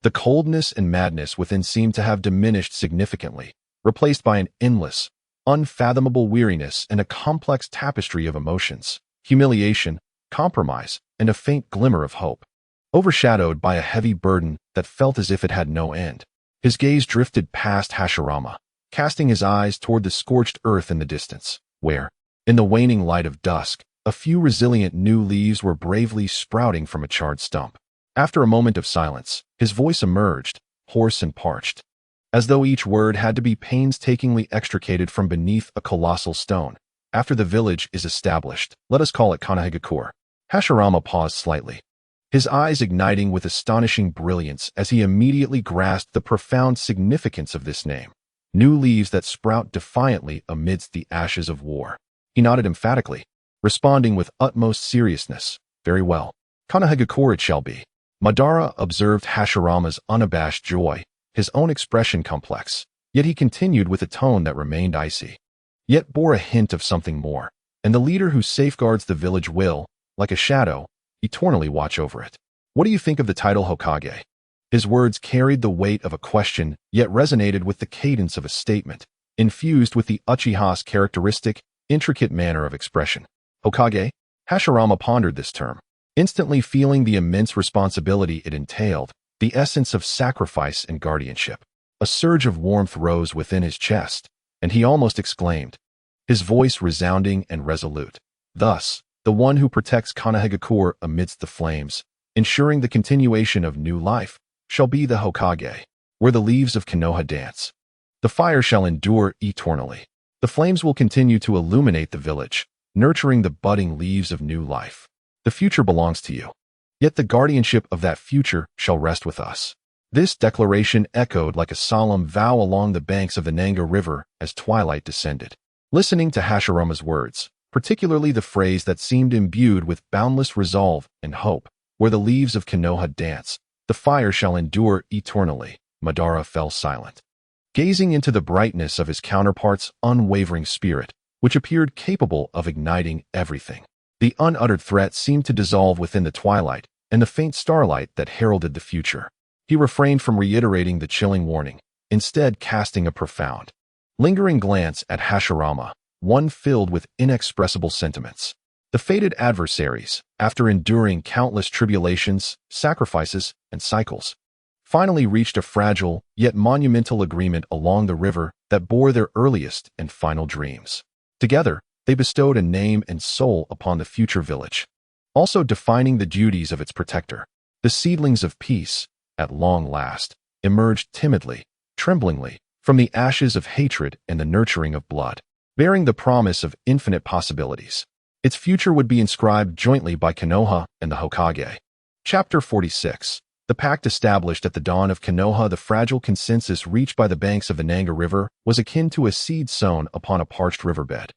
the coldness and madness within seemed to have diminished significantly, replaced by an endless, unfathomable weariness and a complex tapestry of emotions, humiliation, compromise, and a faint glimmer of hope. Overshadowed by a heavy burden that felt as if it had no end, his gaze drifted past Hashirama, casting his eyes toward the scorched earth in the distance, where, in the waning light of dusk, a few resilient new leaves were bravely sprouting from a charred stump. After a moment of silence, his voice emerged, hoarse and parched, as though each word had to be painstakingly extricated from beneath a colossal stone. After the village is established, let us call it Konohagakure. Hashirama paused slightly, his eyes igniting with astonishing brilliance as he immediately grasped the profound significance of this name. New leaves that sprout defiantly amidst the ashes of war. He nodded emphatically, responding with utmost seriousness. Very well. Konohagakure it shall be. Madara observed Hashirama's unabashed joy, his own expression complex, yet he continued with a tone that remained icy, yet bore a hint of something more, and the leader who safeguards the village will, like a shadow, eternally watch over it. What do you think of the title Hokage? His words carried the weight of a question, yet resonated with the cadence of a statement, infused with the Uchiha's characteristic, intricate manner of expression. Hokage? Hashirama pondered this term, instantly feeling the immense responsibility it entailed, the essence of sacrifice and guardianship. A surge of warmth rose within his chest, and he almost exclaimed, his voice resounding and resolute. Thus, the one who protects Konohagakure amidst the flames, ensuring the continuation of new life, shall be the Hokage, where the leaves of Konoha dance. The fire shall endure eternally. The flames will continue to illuminate the village, nurturing the budding leaves of new life. The future belongs to you. Yet the guardianship of that future shall rest with us. This declaration echoed like a solemn vow along the banks of the Nanga River as twilight descended. Listening to Hashirama's words, particularly the phrase that seemed imbued with boundless resolve and hope, where the leaves of Konoha dance, the fire shall endure eternally, Madara fell silent, gazing into the brightness of his counterpart's unwavering spirit, which appeared capable of igniting everything. The unuttered threat seemed to dissolve within the twilight and the faint starlight that heralded the future. He refrained from reiterating the chilling warning, instead casting a profound, lingering glance at Hashirama, one filled with inexpressible sentiments. The fated adversaries, after enduring countless tribulations, sacrifices, and cycles, finally reached a fragile yet monumental agreement along the river that bore their earliest and final dreams. Together, they bestowed a name and soul upon the future village, also defining the duties of its protector. The seedlings of peace, at long last, emerged timidly, tremblingly, from the ashes of hatred and the nurturing of blood, bearing the promise of infinite possibilities. Its future would be inscribed jointly by Konoha and the Hokage. Chapter 46. The pact established at the dawn of Konoha. The fragile consensus reached by the banks of the Nanga River was akin to a seed sown upon a parched riverbed,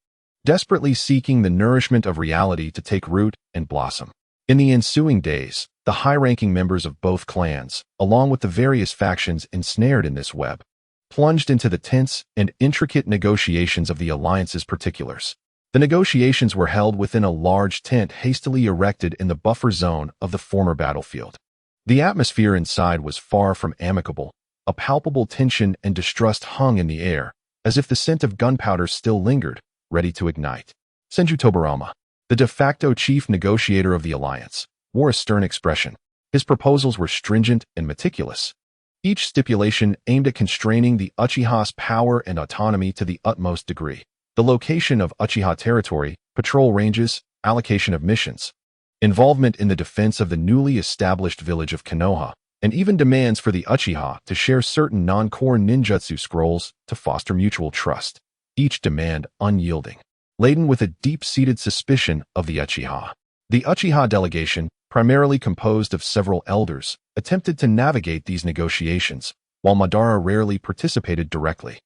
desperately seeking the nourishment of reality to take root and blossom. In the ensuing days, the high-ranking members of both clans, along with the various factions ensnared in this web, plunged into the tense and intricate negotiations of the alliance's particulars. The negotiations were held within a large tent hastily erected in the buffer zone of the former battlefield. The atmosphere inside was far from amicable. A palpable tension and distrust hung in the air, as if the scent of gunpowder still lingered, ready to ignite. Senju Tobarama, the de facto chief negotiator of the alliance, wore a stern expression. His proposals were stringent and meticulous, each stipulation aimed at constraining the Uchiha's power and autonomy to the utmost degree. The location of Uchiha territory, patrol ranges, allocation of missions, involvement in the defense of the newly established village of Konoha, and even demands for the Uchiha to share certain non-core ninjutsu scrolls to foster mutual trust, each demand unyielding, laden with a deep-seated suspicion of the Uchiha. The Uchiha delegation, primarily composed of several elders, attempted to navigate these negotiations, while Madara rarely participated directly,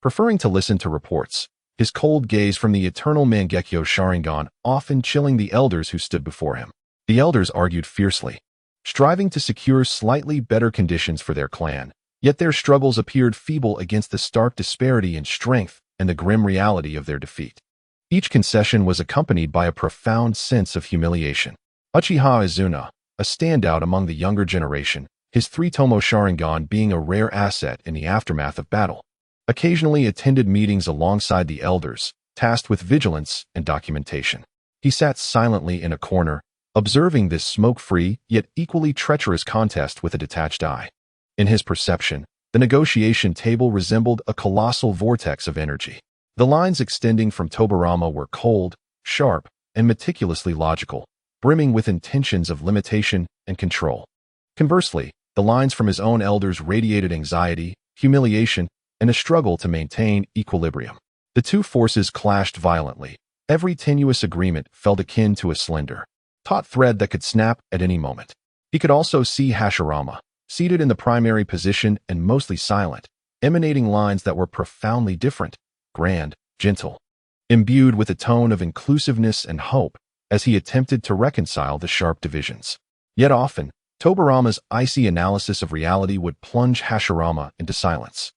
preferring to listen to reports, his cold gaze from the eternal Mangekyo Sharingan often chilling the elders who stood before him. The elders argued fiercely, striving to secure slightly better conditions for their clan, yet their struggles appeared feeble against the stark disparity in strength and the grim reality of their defeat. Each concession was accompanied by a profound sense of humiliation. Uchiha Izuna, a standout among the younger generation, his three-tomo Sharingan being a rare asset in the aftermath of battle, occasionally attended meetings alongside the elders, tasked with vigilance and documentation. He sat silently in a corner, observing this smoke-free yet equally treacherous contest with a detached eye. In his perception, the negotiation table resembled a colossal vortex of energy. The lines extending from Tobarama were cold, sharp, and meticulously logical, brimming with intentions of limitation and control. Conversely, the lines from his own elders radiated anxiety, humiliation, and a struggle to maintain equilibrium. The two forces clashed violently. Every tenuous agreement felt akin to a slender, taut thread that could snap at any moment. He could also see Hashirama, seated in the primary position and mostly silent, emanating lines that were profoundly different, grand, gentle, imbued with a tone of inclusiveness and hope as he attempted to reconcile the sharp divisions. Yet often, Tobarama's icy analysis of reality would plunge Hashirama into silence.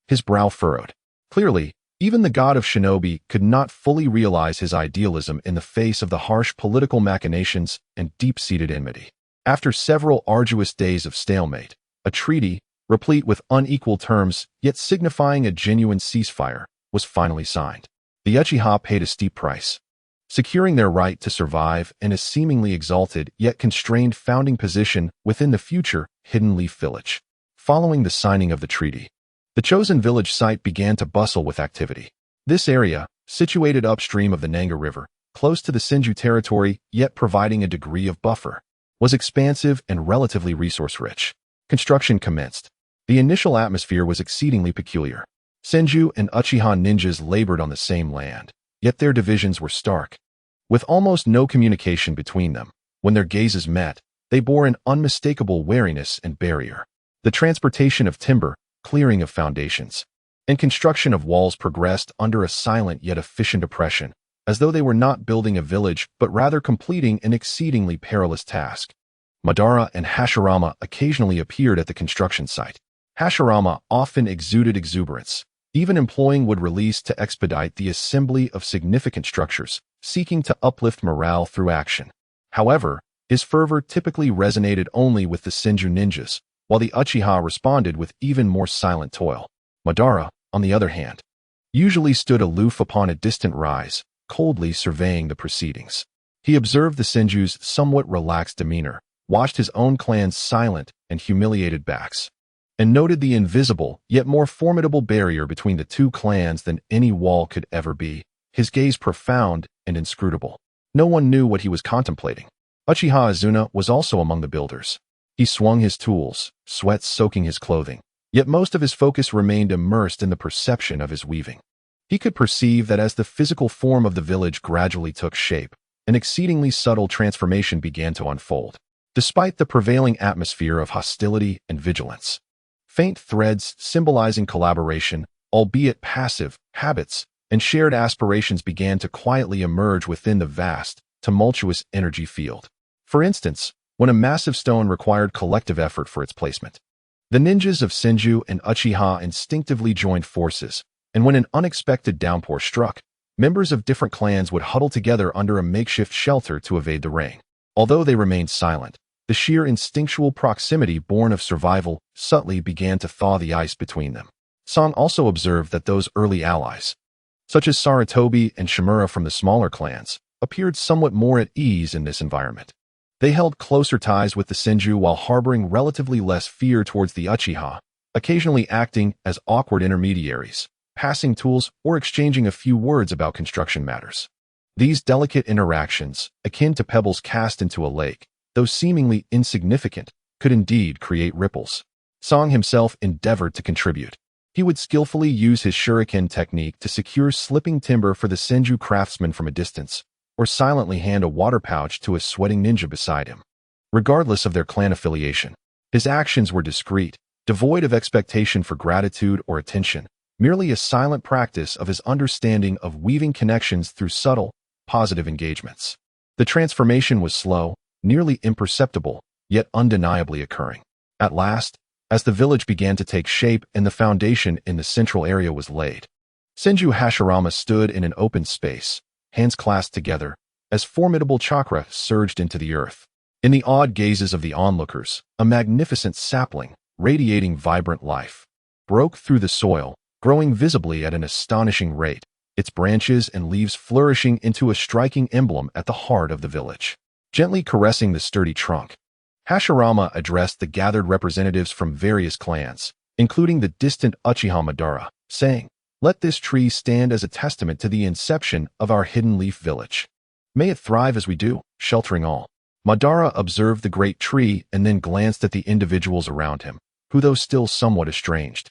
His brow furrowed. Clearly, even the god of shinobi could not fully realize his idealism in the face of the harsh political machinations and deep-seated enmity. After several arduous days of stalemate, a treaty, replete with unequal terms yet signifying a genuine ceasefire, was finally signed. The Uchiha paid a steep price, securing their right to survive in a seemingly exalted yet constrained founding position within the future Hidden Leaf Village. Following the signing of the treaty, the chosen village site began to bustle with activity. This area, situated upstream of the Nanga River, close to the Senju territory yet providing a degree of buffer, was expansive and relatively resource-rich. Construction commenced. The initial atmosphere was exceedingly peculiar. Senju and Uchiha ninjas labored on the same land, yet their divisions were stark. With almost no communication between them, when their gazes met, they bore an unmistakable wariness and barrier. The transportation of timber, clearing of foundations, and construction of walls progressed under a silent yet efficient oppression, as though they were not building a village but rather completing an exceedingly perilous task. Madara and Hashirama occasionally appeared at the construction site. Hashirama often exuded exuberance, even employing would release to expedite the assembly of significant structures, seeking to uplift morale through action. However, his fervor typically resonated only with the Senju ninjas, while the Uchiha responded with even more silent toil. Madara, on the other hand, usually stood aloof upon a distant rise, coldly surveying the proceedings. He observed the Senju's somewhat relaxed demeanor, watched his own clan's silent and humiliated backs, and noted the invisible, yet more formidable barrier between the two clans than any wall could ever be, his gaze profound and inscrutable. No one knew what he was contemplating. Uchiha Izuna was also among the builders. He swung his tools, sweat soaking his clothing, yet most of his focus remained immersed in the perception of his weaving. He could perceive that as the physical form of the village gradually took shape, an exceedingly subtle transformation began to unfold. Despite the prevailing atmosphere of hostility and vigilance, faint threads symbolizing collaboration, albeit passive, habits, and shared aspirations began to quietly emerge within the vast, tumultuous energy field. For instance, when a massive stone required collective effort for its placement, the ninjas of Senju and Uchiha instinctively joined forces, and when an unexpected downpour struck, members of different clans would huddle together under a makeshift shelter to evade the rain. Although they remained silent, the sheer instinctual proximity born of survival subtly began to thaw the ice between them. Song also observed that those early allies, such as Saratobi and Shimura from the smaller clans, appeared somewhat more at ease in this environment. They held closer ties with the Senju while harboring relatively less fear towards the Uchiha, occasionally acting as awkward intermediaries, passing tools or exchanging a few words about construction matters. These delicate interactions, akin to pebbles cast into a lake, though seemingly insignificant, could indeed create ripples. Song himself endeavored to contribute. He would skillfully use his shuriken technique to secure slipping timber for the Senju craftsman from a distance, or silently hand a water pouch to a sweating ninja beside him. Regardless of their clan affiliation, his actions were discreet, devoid of expectation for gratitude or attention, merely a silent practice of his understanding of weaving connections through subtle, positive engagements. The transformation was slow, nearly imperceptible, yet undeniably occurring. At last, as the village began to take shape and the foundation in the central area was laid, Senju Hashirama stood in an open space, hands clasped together, as formidable chakra surged into the earth. In the awed gazes of the onlookers, a magnificent sapling, radiating vibrant life, broke through the soil, growing visibly at an astonishing rate, its branches and leaves flourishing into a striking emblem at the heart of the village. Gently caressing the sturdy trunk, Hashirama addressed the gathered representatives from various clans, including the distant Uchiha Madara, saying, "Let this tree stand as a testament to the inception of our Hidden Leaf Village. May it thrive as we do, sheltering all." Madara observed the great tree and then glanced at the individuals around him, who, though still somewhat estranged,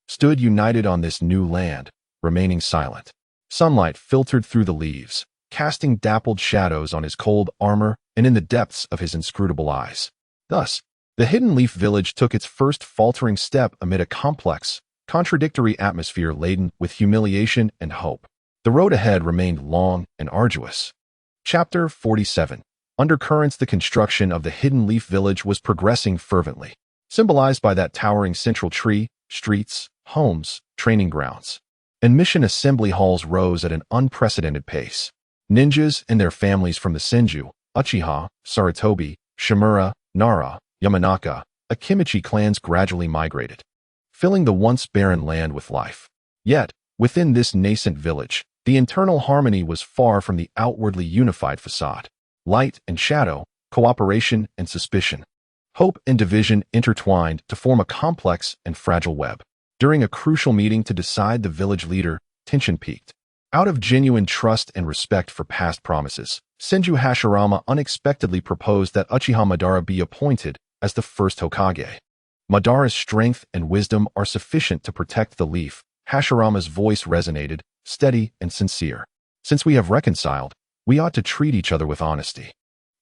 stood united on this new land, remaining silent. Sunlight filtered through the leaves, casting dappled shadows on his cold armor and in the depths of his inscrutable eyes. Thus, the Hidden Leaf Village took its first faltering step amid a complex, contradictory atmosphere laden with humiliation and hope. The road ahead remained long and arduous. Chapter 47. Undercurrents. The construction of the Hidden Leaf Village was progressing fervently, symbolized by that towering central tree. Streets, homes, training grounds, and mission assembly halls rose at an unprecedented pace. Ninjas and their families from the Senju, Uchiha, Saratobi, Shimura, Nara, Yamanaka, Akimichi clans gradually migrated, filling the once barren land with life. Yet, within this nascent village, the internal harmony was far from the outwardly unified facade. Light and shadow, cooperation and suspicion, hope and division intertwined to form a complex and fragile web. During a crucial meeting to decide the village leader, tension peaked. Out of genuine trust and respect for past promises, Senju Hashirama unexpectedly proposed that Uchiha Madara be appointed as the first Hokage. Madara's strength and wisdom are sufficient to protect the leaf. Hashirama's voice resonated, steady and sincere. Since we have reconciled, we ought to treat each other with honesty.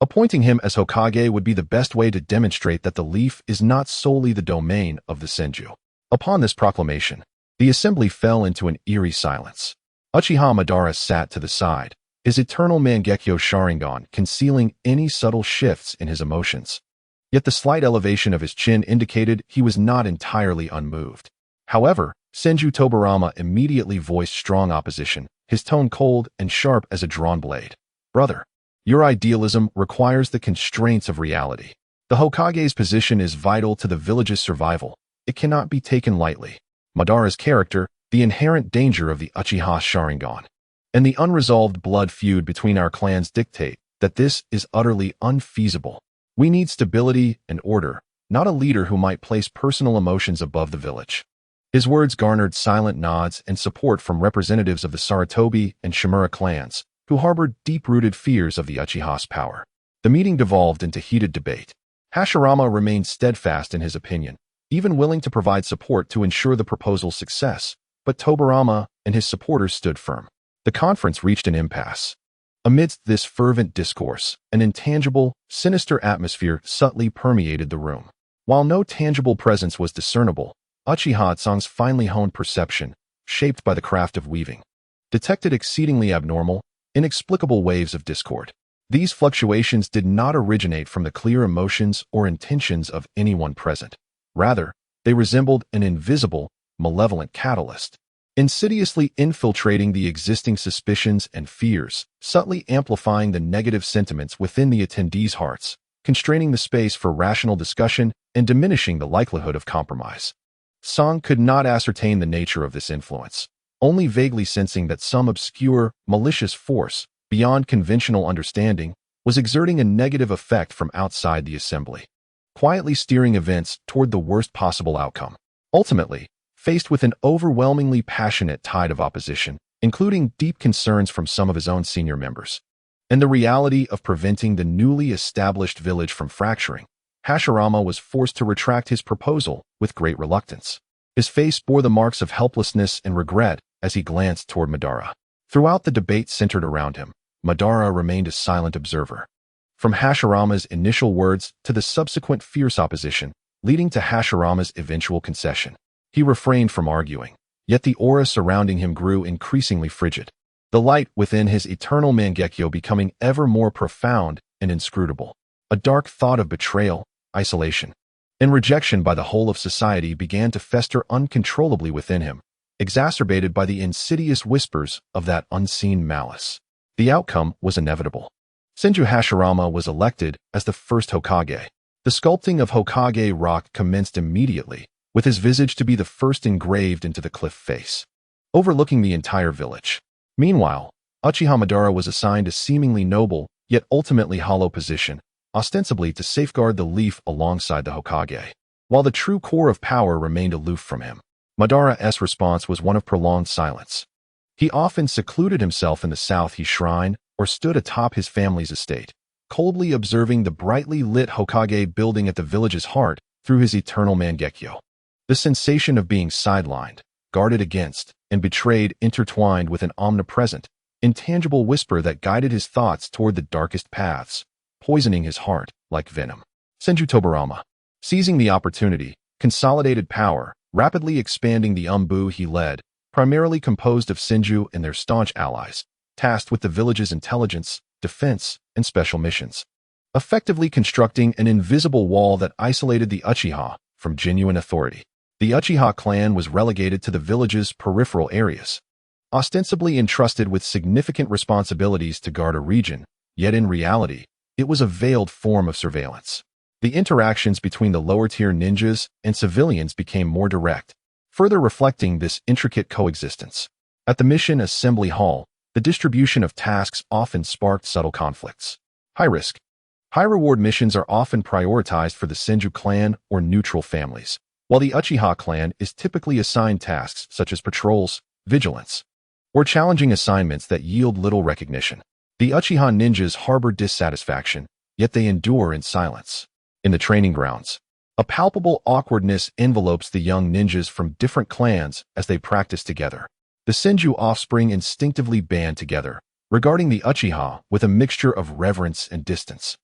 Appointing him as Hokage would be the best way to demonstrate that the leaf is not solely the domain of the Senju. Upon this proclamation, the assembly fell into an eerie silence. Uchiha Madara sat to the side, his eternal Mangekyo Sharingan concealing any subtle shifts in his emotions. Yet the slight elevation of his chin indicated he was not entirely unmoved. However, Senju Tobarama immediately voiced strong opposition, his tone cold and sharp as a drawn blade. "Brother, your idealism requires the constraints of reality. The Hokage's position is vital to the village's survival. It cannot be taken lightly. Madara's character, the inherent danger of the Uchiha Sharingan, and the unresolved blood feud between our clans dictate that this is utterly unfeasible. We need stability and order, not a leader who might place personal emotions above the village. His words garnered silent nods and support from representatives of the Sarutobi and Shimura clans, who harbored deep-rooted fears of the Uchiha's power. The meeting devolved into heated debate. Hashirama remained steadfast in his opinion, even willing to provide support to ensure the proposal's success, but Tobirama and his supporters stood firm. The conference reached an impasse. Amidst this fervent discourse, an intangible, sinister atmosphere subtly permeated the room. While no tangible presence was discernible, Uchiha Tsung's finely honed perception, shaped by the craft of weaving, detected exceedingly abnormal, inexplicable waves of discord. These fluctuations did not originate from the clear emotions or intentions of anyone present. Rather, they resembled an invisible, malevolent catalyst, insidiously infiltrating the existing suspicions and fears, subtly amplifying the negative sentiments within the attendees' hearts, constraining the space for rational discussion and diminishing the likelihood of compromise. Tsung could not ascertain the nature of this influence, only vaguely sensing that some obscure, malicious force, beyond conventional understanding, was exerting a negative effect from outside the assembly, quietly steering events toward the worst possible outcome. Ultimately, faced with an overwhelmingly passionate tide of opposition, including deep concerns from some of his own senior members, and the reality of preventing the newly established village from fracturing, Hashirama was forced to retract his proposal with great reluctance. His face bore the marks of helplessness and regret as he glanced toward Madara. Throughout the debate centered around him, Madara remained a silent observer. From Hashirama's initial words to the subsequent fierce opposition, leading to Hashirama's eventual concession, he refrained from arguing, yet the aura surrounding him grew increasingly frigid, the light within his eternal Mangekyo becoming ever more profound and inscrutable. A dark thought of betrayal, isolation, and rejection by the whole of society began to fester uncontrollably within him, exacerbated by the insidious whispers of that unseen malice. The outcome was inevitable. Senju Hashirama was elected as the first Hokage. The sculpting of Hokage rock commenced immediately, with his visage to be the first engraved into the cliff face, overlooking the entire village. Meanwhile, Uchiha Madara was assigned a seemingly noble, yet ultimately hollow position, ostensibly to safeguard the leaf alongside the Hokage, while the true core of power remained aloof from him. Madara's response was one of prolonged silence. He often secluded himself in the South-He Shrine or stood atop his family's estate, coldly observing the brightly lit Hokage building at the village's heart through his eternal Mangekyo. The sensation of being sidelined, guarded against, and betrayed intertwined with an omnipresent, intangible whisper that guided his thoughts toward the darkest paths, poisoning his heart like venom. Senju Tobirama, seizing the opportunity, consolidated power, rapidly expanding the Umbu he led, primarily composed of Senju and their staunch allies, tasked with the village's intelligence, defense, and special missions, effectively constructing an invisible wall that isolated the Uchiha from genuine authority. The Uchiha clan was relegated to the village's peripheral areas, ostensibly entrusted with significant responsibilities to guard a region, yet in reality, it was a veiled form of surveillance. The interactions between the lower-tier ninjas and civilians became more direct, further reflecting this intricate coexistence. At the Mission Assembly Hall, the distribution of tasks often sparked subtle conflicts. High-risk, high-reward missions are often prioritized for the Senju clan or neutral families, while the Uchiha clan is typically assigned tasks such as patrols, vigilance, or challenging assignments that yield little recognition. The Uchiha ninjas harbor dissatisfaction, yet they endure in silence. In the training grounds, a palpable awkwardness envelopes the young ninjas from different clans as they practice together. The Senju offspring instinctively band together, regarding the Uchiha with a mixture of reverence and distance.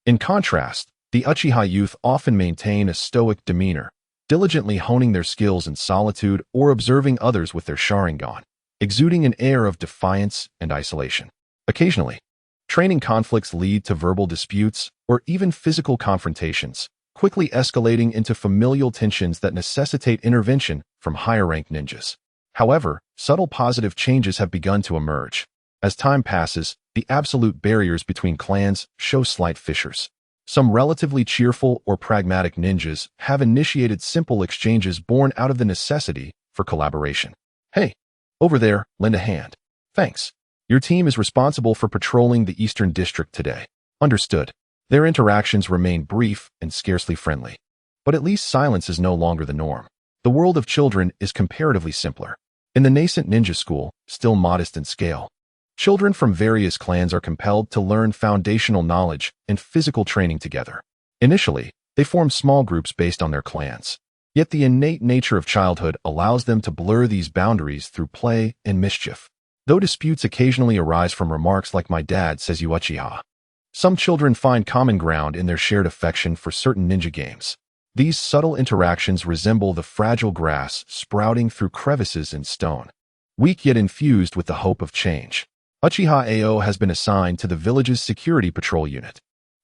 In contrast, the Uchiha youth often maintain a stoic demeanor, diligently honing their skills in solitude or observing others with their Sharingan, exuding an air of defiance and isolation. Occasionally, training conflicts lead to verbal disputes or even physical confrontations, quickly escalating into familial tensions that necessitate intervention from higher-ranked ninjas. However, subtle positive changes have begun to emerge. As time passes, the absolute barriers between clans show slight fissures. Some relatively cheerful or pragmatic ninjas have initiated simple exchanges born out of the necessity for collaboration. Hey, over there, lend a hand. Thanks. Your team is responsible for patrolling the Eastern District today. Understood. Their interactions remain brief and scarcely friendly. But at least silence is no longer the norm. The world of children is comparatively simpler. In the nascent ninja school, still modest in scale, children from various clans are compelled to learn foundational knowledge and physical training together. Initially, they form small groups based on their clans. Yet the innate nature of childhood allows them to blur these boundaries through play and mischief. Though disputes occasionally arise from remarks like "my dad says you Uchiha," some children find common ground in their shared affection for certain ninja games. These subtle interactions resemble the fragile grass sprouting through crevices in stone, weak yet infused with the hope of change. Uchiha Ao has been assigned to the village's security patrol unit.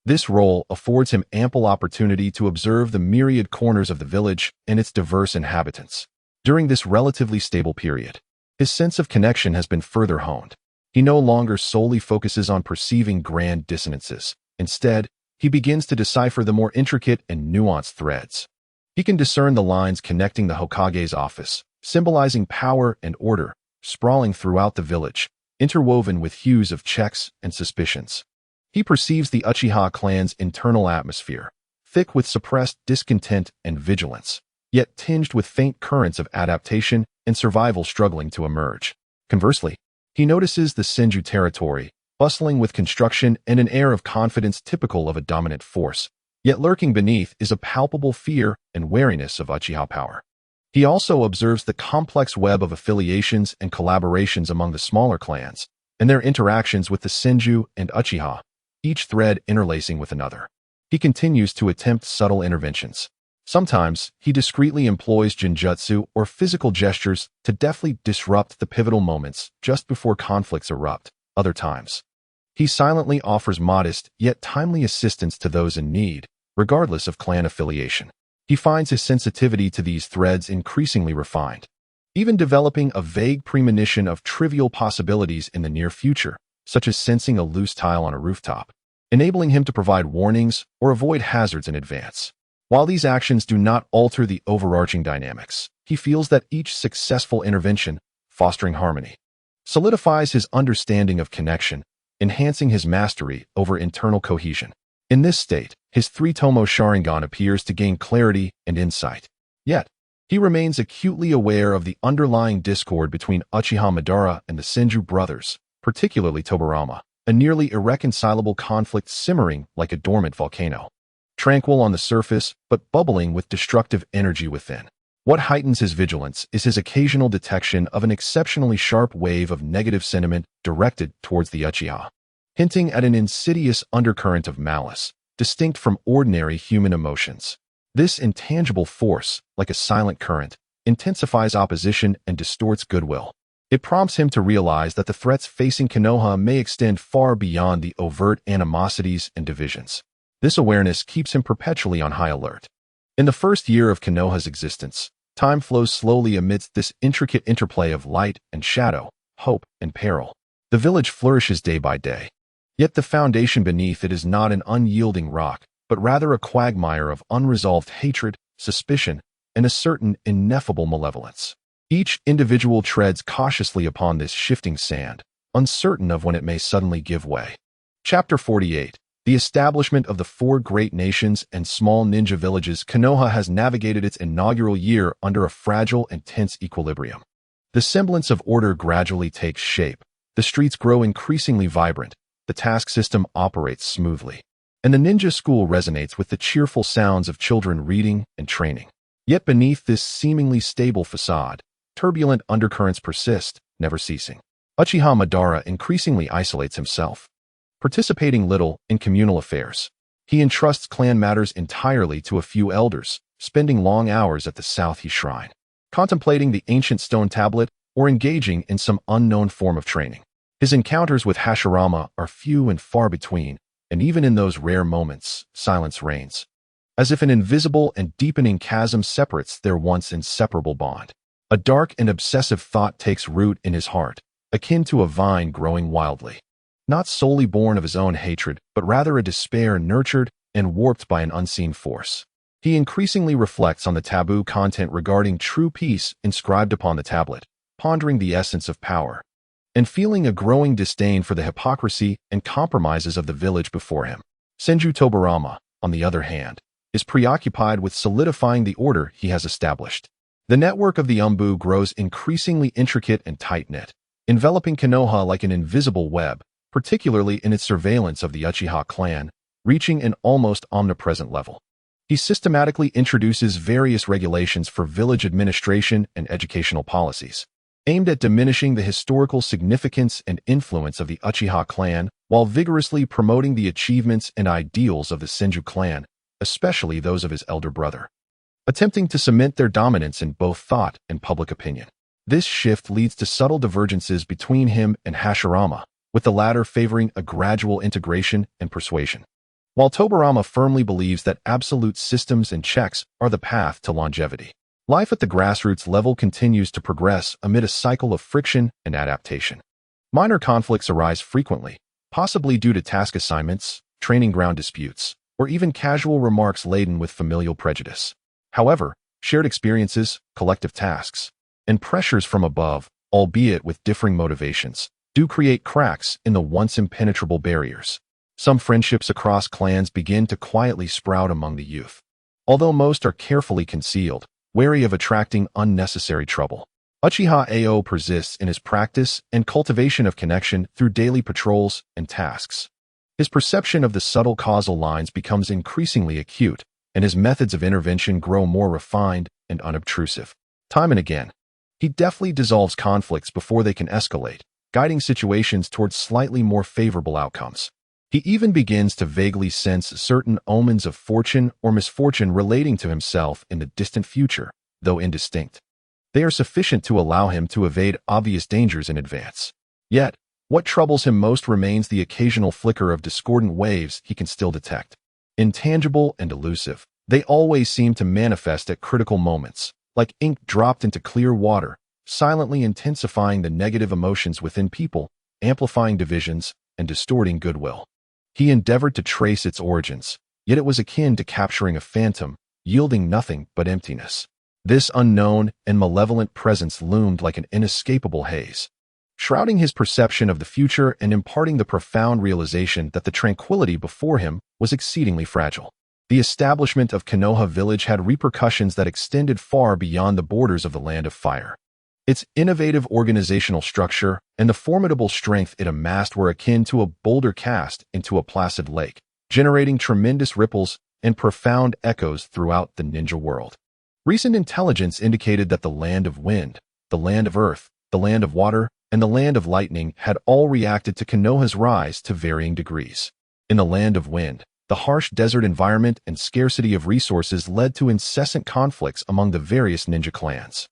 This role affords him ample opportunity to observe the myriad corners of the village and its diverse inhabitants. During this relatively stable period, his sense of connection has been further honed. He no longer solely focuses on perceiving grand dissonances. Instead, he begins to decipher the more intricate and nuanced threads. He can discern the lines connecting the Hokage's office, symbolizing power and order, sprawling throughout the village, interwoven with hues of checks and suspicions. He perceives the Uchiha clan's internal atmosphere, thick with suppressed discontent and vigilance, yet tinged with faint currents of adaptation and survival struggling to emerge. Conversely, he notices the Senju territory, bustling with construction and an air of confidence typical of a dominant force, yet lurking beneath is a palpable fear and wariness of Uchiha power. He also observes the complex web of affiliations and collaborations among the smaller clans, and their interactions with the Senju and Uchiha, each thread interlacing with another. He continues to attempt subtle interventions. Sometimes, he discreetly employs genjutsu or physical gestures to deftly disrupt the pivotal moments just before conflicts erupt. Other times, he silently offers modest yet timely assistance to those in need, regardless of clan affiliation. He finds his sensitivity to these threads increasingly refined, even developing a vague premonition of trivial possibilities in the near future, such as sensing a loose tile on a rooftop, enabling him to provide warnings or avoid hazards in advance. While these actions do not alter the overarching dynamics, he feels that each successful intervention, fostering harmony, solidifies his understanding of connection, enhancing his mastery over internal cohesion. In this state, his three-tomo Sharingan appears to gain clarity and insight. Yet, he remains acutely aware of the underlying discord between Uchiha Madara and the Senju brothers, particularly Tobirama, a nearly irreconcilable conflict simmering like a dormant volcano. Tranquil on the surface, but bubbling with destructive energy within. What heightens his vigilance is his occasional detection of an exceptionally sharp wave of negative sentiment directed towards the Uchiha, hinting at an insidious undercurrent of malice, distinct from ordinary human emotions. This intangible force, like a silent current, intensifies opposition and distorts goodwill. It prompts him to realize that the threats facing Konoha may extend far beyond the overt animosities and divisions. This awareness keeps him perpetually on high alert. In the first year of Konoha's existence, time flows slowly amidst this intricate interplay of light and shadow, hope and peril. The village flourishes day by day. Yet the foundation beneath it is not an unyielding rock, but rather a quagmire of unresolved hatred, suspicion, and a certain ineffable malevolence. Each individual treads cautiously upon this shifting sand, uncertain of when it may suddenly give way. Chapter 48. The establishment of the four great nations and small ninja villages. Konoha has navigated its inaugural year under a fragile and tense equilibrium. The semblance of order gradually takes shape, the streets grow increasingly vibrant, the task system operates smoothly, and the ninja school resonates with the cheerful sounds of children reading and training. Yet beneath this seemingly stable facade, turbulent undercurrents persist, never ceasing. Uchiha Madara increasingly isolates himself, participating little in communal affairs. He entrusts clan matters entirely to a few elders, spending long hours at the South Shrine, contemplating the ancient stone tablet or engaging in some unknown form of training. His encounters with Hashirama are few and far between, and even in those rare moments, silence reigns, as if an invisible and deepening chasm separates their once inseparable bond. A dark and obsessive thought takes root in his heart, akin to a vine growing wildly. Not solely born of his own hatred, but rather a despair nurtured and warped by an unseen force. He increasingly reflects on the taboo content regarding true peace inscribed upon the tablet, pondering the essence of power, and feeling a growing disdain for the hypocrisy and compromises of the village before him. Senju Tobarama, on the other hand, is preoccupied with solidifying the order he has established. The network of the Umbu grows increasingly intricate and tight-knit, enveloping Konoha like an invisible web, particularly in its surveillance of the Uchiha clan, reaching an almost omnipresent level. He systematically introduces various regulations for village administration and educational policies, aimed at diminishing the historical significance and influence of the Uchiha clan while vigorously promoting the achievements and ideals of the Senju clan, especially those of his elder brother, attempting to cement their dominance in both thought and public opinion. This shift leads to subtle divergences between him and Hashirama, with the latter favoring a gradual integration and persuasion, while Tobarama firmly believes that absolute systems and checks are the path to longevity. Life at the grassroots level continues to progress amid a cycle of friction and adaptation. Minor conflicts arise frequently, possibly due to task assignments, training ground disputes, or even casual remarks laden with familial prejudice. However, shared experiences, collective tasks, and pressures from above, albeit with differing motivations, do create cracks in the once impenetrable barriers. Some friendships across clans begin to quietly sprout among the youth, although most are carefully concealed, wary of attracting unnecessary trouble. Uchiha Ao persists in his practice and cultivation of connection through daily patrols and tasks. His perception of the subtle causal lines becomes increasingly acute, and his methods of intervention grow more refined and unobtrusive. Time and again, he deftly dissolves conflicts before they can escalate, guiding situations towards slightly more favorable outcomes. He even begins to vaguely sense certain omens of fortune or misfortune relating to himself in the distant future, though indistinct. They are sufficient to allow him to evade obvious dangers in advance. Yet, what troubles him most remains the occasional flicker of discordant waves he can still detect. Intangible and elusive, they always seem to manifest at critical moments, like ink dropped into clear water, silently intensifying the negative emotions within people, amplifying divisions, and distorting goodwill. He endeavored to trace its origins, yet it was akin to capturing a phantom, yielding nothing but emptiness. This unknown and malevolent presence loomed like an inescapable haze, shrouding his perception of the future and imparting the profound realization that the tranquility before him was exceedingly fragile. The establishment of Konoha village had repercussions that extended far beyond the borders of the Land of Fire. Its innovative organizational structure and the formidable strength it amassed were akin to a boulder cast into a placid lake, generating tremendous ripples and profound echoes throughout the ninja world. Recent intelligence indicated that the Land of Wind, the Land of Earth, the Land of Water, and the Land of Lightning had all reacted to Konoha's rise to varying degrees. In the Land of Wind, the harsh desert environment and scarcity of resources led to incessant conflicts among the various ninja clans.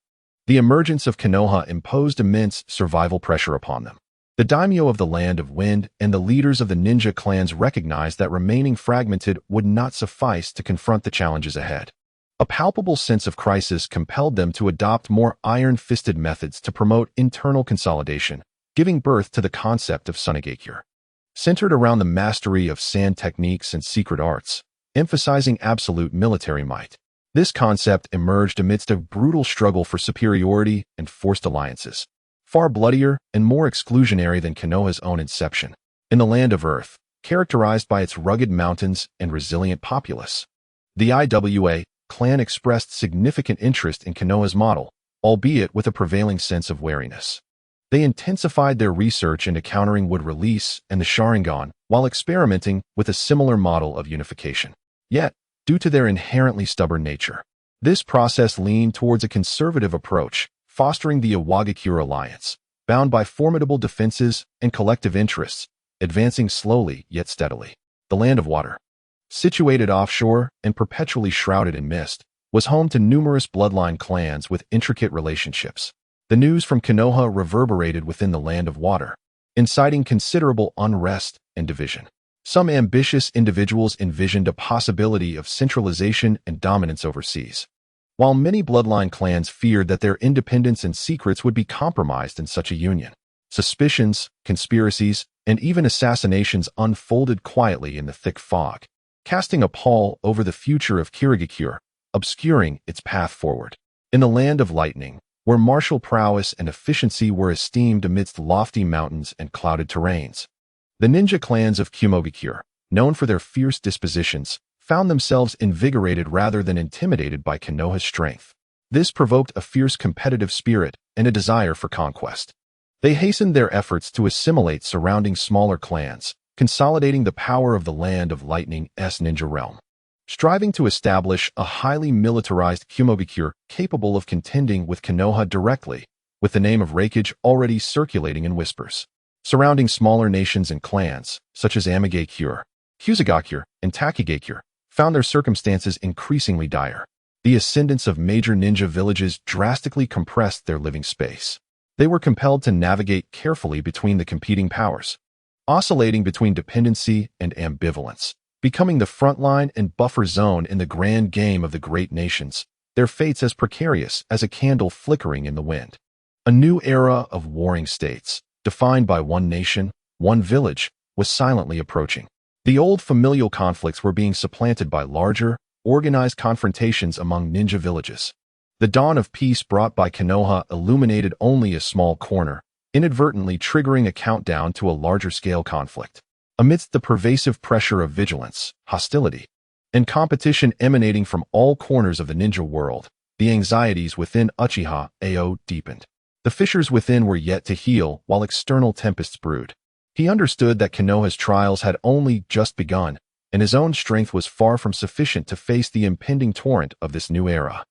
The emergence of Konoha imposed immense survival pressure upon them. The daimyo of the Land of Wind and the leaders of the ninja clans recognized that remaining fragmented would not suffice to confront the challenges ahead. A palpable sense of crisis compelled them to adopt more iron-fisted methods to promote internal consolidation, giving birth to the concept of Sunigakure, centered around the mastery of sand techniques and secret arts, emphasizing absolute military might. This concept emerged amidst a brutal struggle for superiority and forced alliances, far bloodier and more exclusionary than Konoha's own inception. In the Land of Earth, characterized by its rugged mountains and resilient populace, the IWA clan expressed significant interest in Konoha's model, albeit with a prevailing sense of wariness. They intensified their research into countering wood release and the Sharingan while experimenting with a similar model of unification. Yet, due to their inherently stubborn nature, this process leaned towards a conservative approach, fostering the Iwagakure alliance, bound by formidable defenses and collective interests, advancing slowly yet steadily. The Land of Water, situated offshore and perpetually shrouded in mist, was home to numerous bloodline clans with intricate relationships. The news from Konoha reverberated within the Land of Water, inciting considerable unrest and division. Some ambitious individuals envisioned a possibility of centralization and dominance overseas, while many bloodline clans feared that their independence and secrets would be compromised in such a union. Suspicions, conspiracies, and even assassinations unfolded quietly in the thick fog, casting a pall over the future of Kirigakure, obscuring its path forward. In the Land of Lightning, where martial prowess and efficiency were esteemed amidst lofty mountains and clouded terrains, the ninja clans of Kumogakure, known for their fierce dispositions, found themselves invigorated rather than intimidated by Konoha's strength. This provoked a fierce competitive spirit and a desire for conquest. They hastened their efforts to assimilate surrounding smaller clans, consolidating the power of the Land of Lightning's ninja realm. Striving to establish a highly militarized Kumogakure capable of contending with Konoha directly, with the name of Reikage already circulating in whispers. Surrounding smaller nations and clans, such as Amigakure, Kusagakure, and Takigakure, found their circumstances increasingly dire. The ascendance of major ninja villages drastically compressed their living space. They were compelled to navigate carefully between the competing powers, oscillating between dependency and ambivalence, becoming the front line and buffer zone in the grand game of the great nations, their fates as precarious as a candle flickering in the wind. A new era of warring states, defined by one nation, one village, was silently approaching. The old familial conflicts were being supplanted by larger, organized confrontations among ninja villages. The dawn of peace brought by Konoha illuminated only a small corner, inadvertently triggering a countdown to a larger-scale conflict. Amidst the pervasive pressure of vigilance, hostility, and competition emanating from all corners of the ninja world, the anxieties within Uchiha Ao deepened. The fissures within were yet to heal while external tempests brewed. He understood that Konoha's trials had only just begun, and his own strength was far from sufficient to face the impending torrent of this new era.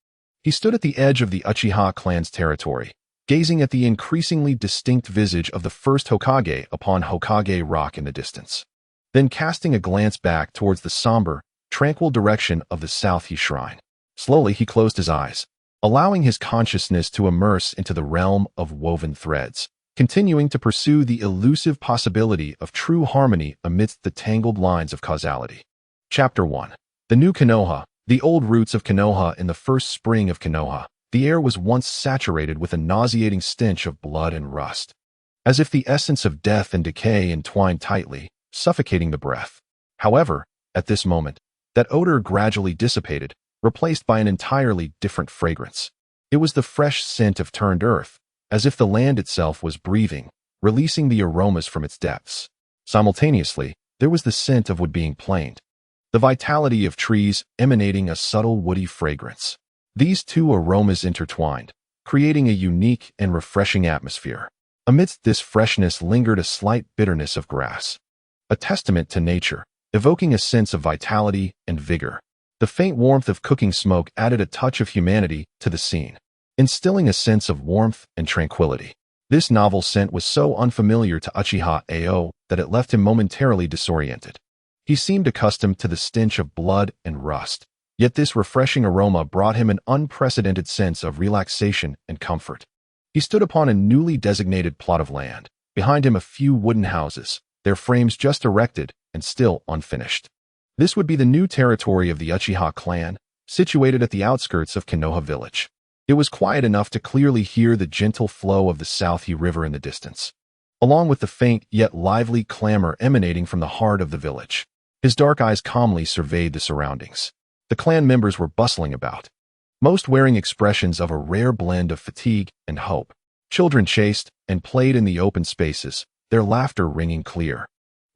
He stood at the edge of the Uchiha clan's territory, gazing at the increasingly distinct visage of the first Hokage upon Hokage Rock in the distance. Then casting a glance back towards the somber, tranquil direction of the South Shrine. Slowly he closed his eyes, allowing his consciousness to immerse into the realm of woven threads, continuing to pursue the elusive possibility of true harmony amidst the tangled lines of causality. Chapter 1. The new Konoha. The old roots of Konoha. In the first spring of Konoha, the air was once saturated with a nauseating stench of blood and rust, as if the essence of death and decay entwined tightly, suffocating the breath. However, at this moment, that odor gradually dissipated, replaced by an entirely different fragrance. It was the fresh scent of turned earth, as if the land itself was breathing, releasing the aromas from its depths. Simultaneously, there was the scent of wood being planed, the vitality of trees emanating a subtle woody fragrance. These two aromas intertwined, creating a unique and refreshing atmosphere. Amidst this freshness lingered a slight bitterness of grass, a testament to nature, evoking a sense of vitality and vigor. The faint warmth of cooking smoke added a touch of humanity to the scene, instilling a sense of warmth and tranquility. This novel scent was so unfamiliar to Uchiha Ao that it left him momentarily disoriented. He seemed accustomed to the stench of blood and rust, yet this refreshing aroma brought him an unprecedented sense of relaxation and comfort. He stood upon a newly designated plot of land, behind him a few wooden houses, their frames just erected and still unfinished. This would be the new territory of the Uchiha clan, situated at the outskirts of Konoha village. It was quiet enough to clearly hear the gentle flow of the South River in the distance, along with the faint yet lively clamor emanating from the heart of the village. His dark eyes calmly surveyed the surroundings. The clan members were bustling about, most wearing expressions of a rare blend of fatigue and hope. Children chased and played in the open spaces, their laughter ringing clear,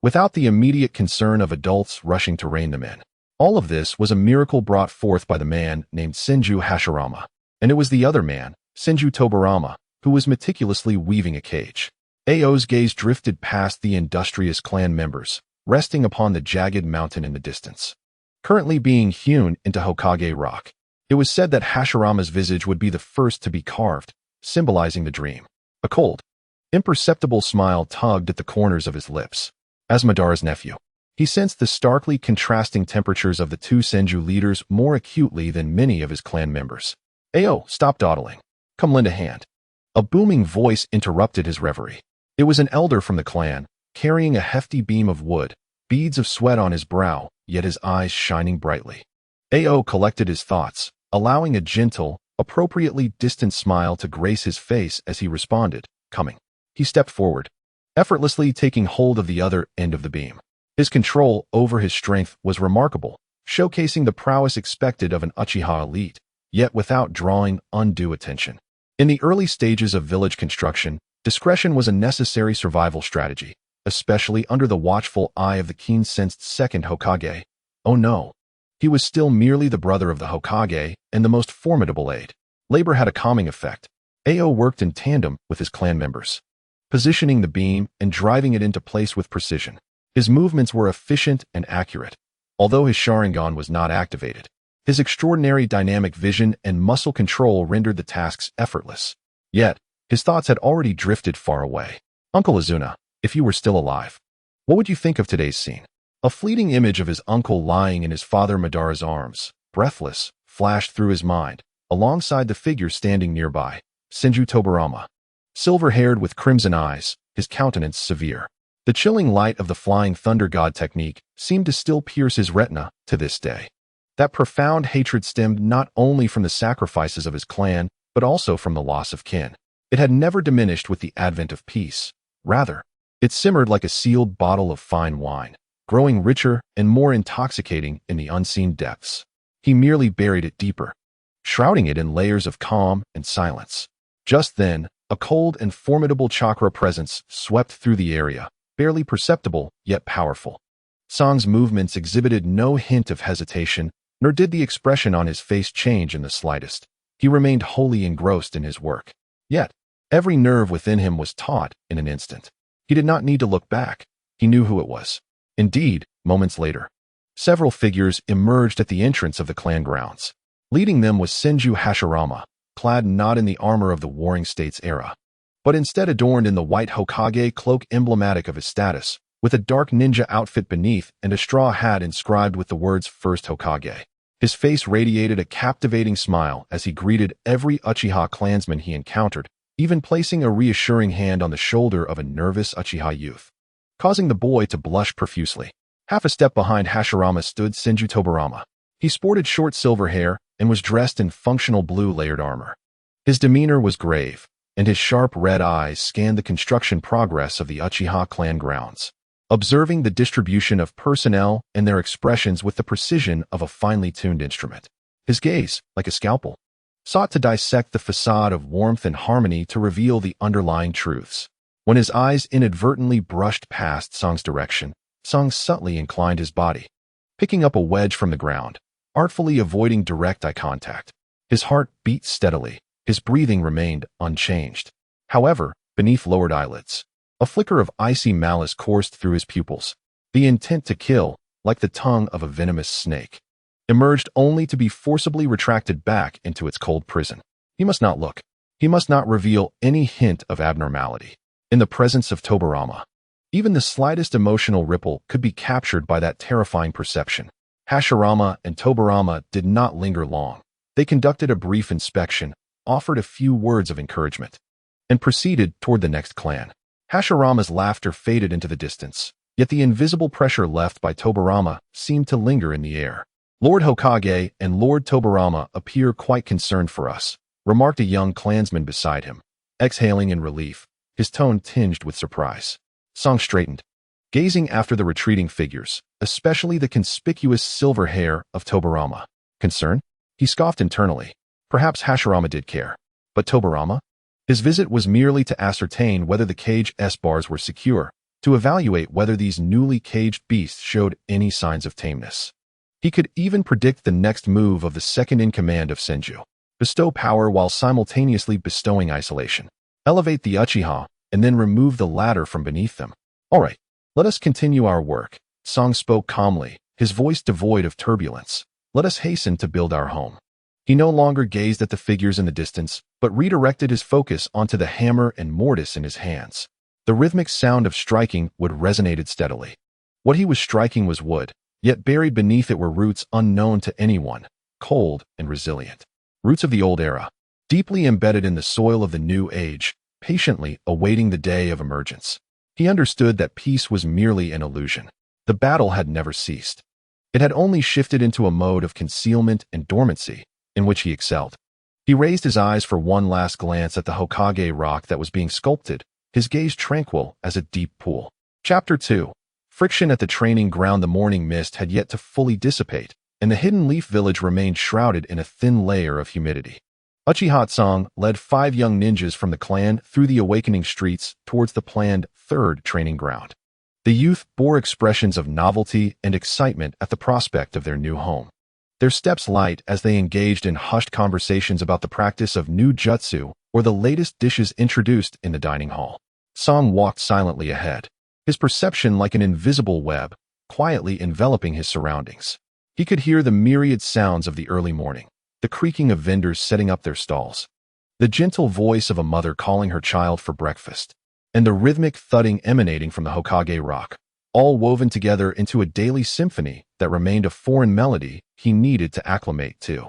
without the immediate concern of adults rushing to rein them in. All of this was a miracle brought forth by the man named Senju Hashirama, and it was the other man, Senju Tobarama, who was meticulously weaving a cage. Ao's gaze drifted past the industrious clan members, resting upon the jagged mountain in the distance, currently being hewn into Hokage rock. It was said that Hashirama's visage would be the first to be carved, symbolizing the dream. A cold, imperceptible smile tugged at the corners of his lips. As Madara's nephew, he sensed the starkly contrasting temperatures of the two Senju leaders more acutely than many of his clan members. Ao, stop dawdling. Come lend a hand. A booming voice interrupted his reverie. It was an elder from the clan, carrying a hefty beam of wood, beads of sweat on his brow, yet his eyes shining brightly. Ao collected his thoughts, allowing a gentle, appropriately distant smile to grace his face as he responded, coming. He stepped forward, effortlessly taking hold of the other end of the beam. His control over his strength was remarkable, showcasing the prowess expected of an Uchiha elite, yet without drawing undue attention. In the early stages of village construction, discretion was a necessary survival strategy, especially under the watchful eye of the keen-sensed second Hokage. Oh no. He was still merely the brother of the Hokage and the most formidable aide. Labor had a calming effect. Ao worked in tandem with his clan members, positioning the beam and driving it into place with precision. His movements were efficient and accurate, although his Sharingan was not activated. His extraordinary dynamic vision and muscle control rendered the tasks effortless. Yet, his thoughts had already drifted far away. Uncle Azuna, if you were still alive, what would you think of today's scene? A fleeting image of his uncle lying in his father Madara's arms, breathless, flashed through his mind, alongside the figure standing nearby, Senju Tobarama. Silver-haired with crimson eyes, his countenance severe. The chilling light of the Flying Thunder God technique seemed to still pierce his retina to this day. That profound hatred stemmed not only from the sacrifices of his clan, but also from the loss of kin. It had never diminished with the advent of peace. Rather, it simmered like a sealed bottle of fine wine, growing richer and more intoxicating in the unseen depths. He merely buried it deeper, shrouding it in layers of calm and silence. Just then, a cold and formidable chakra presence swept through the area, barely perceptible yet powerful. Song's movements exhibited no hint of hesitation, nor did the expression on his face change in the slightest. He remained wholly engrossed in his work. Yet, every nerve within him was taut in an instant. He did not need to look back. He knew who it was. Indeed, moments later, several figures emerged at the entrance of the clan grounds. Leading them was Senju Hashirama, clad not in the armor of the Warring States era, but instead adorned in the white Hokage cloak emblematic of his status, with a dark ninja outfit beneath and a straw hat inscribed with the words First Hokage. His face radiated a captivating smile as he greeted every Uchiha clansman he encountered, even placing a reassuring hand on the shoulder of a nervous Uchiha youth, causing the boy to blush profusely. Half a step behind Hashirama stood Senju Tobarama. He sported short silver hair and was dressed in functional blue layered armor. His demeanor was grave, and his sharp red eyes scanned the construction progress of the Uchiha clan grounds, observing the distribution of personnel and their expressions with the precision of a finely tuned instrument. His gaze, like a scalpel, sought to dissect the facade of warmth and harmony to reveal the underlying truths. When his eyes inadvertently brushed past Song's direction, Song subtly inclined his body, picking up a wedge from the ground, artfully avoiding direct eye contact. His heart beat steadily, his breathing remained unchanged. However, beneath lowered eyelids, a flicker of icy malice coursed through his pupils. The intent to kill, like the tongue of a venomous snake, emerged only to be forcibly retracted back into its cold prison. He must not look. He must not reveal any hint of abnormality. In the presence of Tobarama, even the slightest emotional ripple could be captured by that terrifying perception. Hashirama and Tobarama did not linger long. They conducted a brief inspection, offered a few words of encouragement, and proceeded toward the next clan. Hashirama's laughter faded into the distance, yet the invisible pressure left by Tobarama seemed to linger in the air. Lord Hokage and Lord Tobarama appear quite concerned for us, remarked a young clansman beside him, exhaling in relief, his tone tinged with surprise. Song straightened, gazing after the retreating figures, especially the conspicuous silver hair of Tobarama. Concern? He scoffed internally. Perhaps Hashirama did care. But Tobarama? His visit was merely to ascertain whether the cage S-bars were secure, to evaluate whether these newly caged beasts showed any signs of tameness. He could even predict the next move of the second-in-command of Senju. Bestow power while simultaneously bestowing isolation. Elevate the Uchiha, and then remove the latter from beneath them. All right, let us continue our work. Song spoke calmly, his voice devoid of turbulence. Let us hasten to build our home. He no longer gazed at the figures in the distance, but redirected his focus onto the hammer and mortise in his hands. The rhythmic sound of striking would resonated steadily. What he was striking was wood, yet buried beneath it were roots unknown to anyone, cold and resilient. Roots of the old era, deeply embedded in the soil of the new age, patiently awaiting the day of emergence. He understood that peace was merely an illusion. The battle had never ceased. It had only shifted into a mode of concealment and dormancy, in which he excelled. He raised his eyes for one last glance at the Hokage rock that was being sculpted, his gaze tranquil as a deep pool. Chapter 2. Friction at the training ground. The morning mist had yet to fully dissipate, and the Hidden Leaf Village remained shrouded in a thin layer of humidity. Uchiha Song led 5 young ninjas from the clan through the awakening streets towards the planned third training ground. The youth bore expressions of novelty and excitement at the prospect of their new home. Their steps light as they engaged in hushed conversations about the practice of new jutsu or the latest dishes introduced in the dining hall. Song walked silently ahead, his perception like an invisible web, quietly enveloping his surroundings. He could hear the myriad sounds of the early morning, the creaking of vendors setting up their stalls, the gentle voice of a mother calling her child for breakfast, and the rhythmic thudding emanating from the Hokage rock, all woven together into a daily symphony that remained a foreign melody he needed to acclimate to.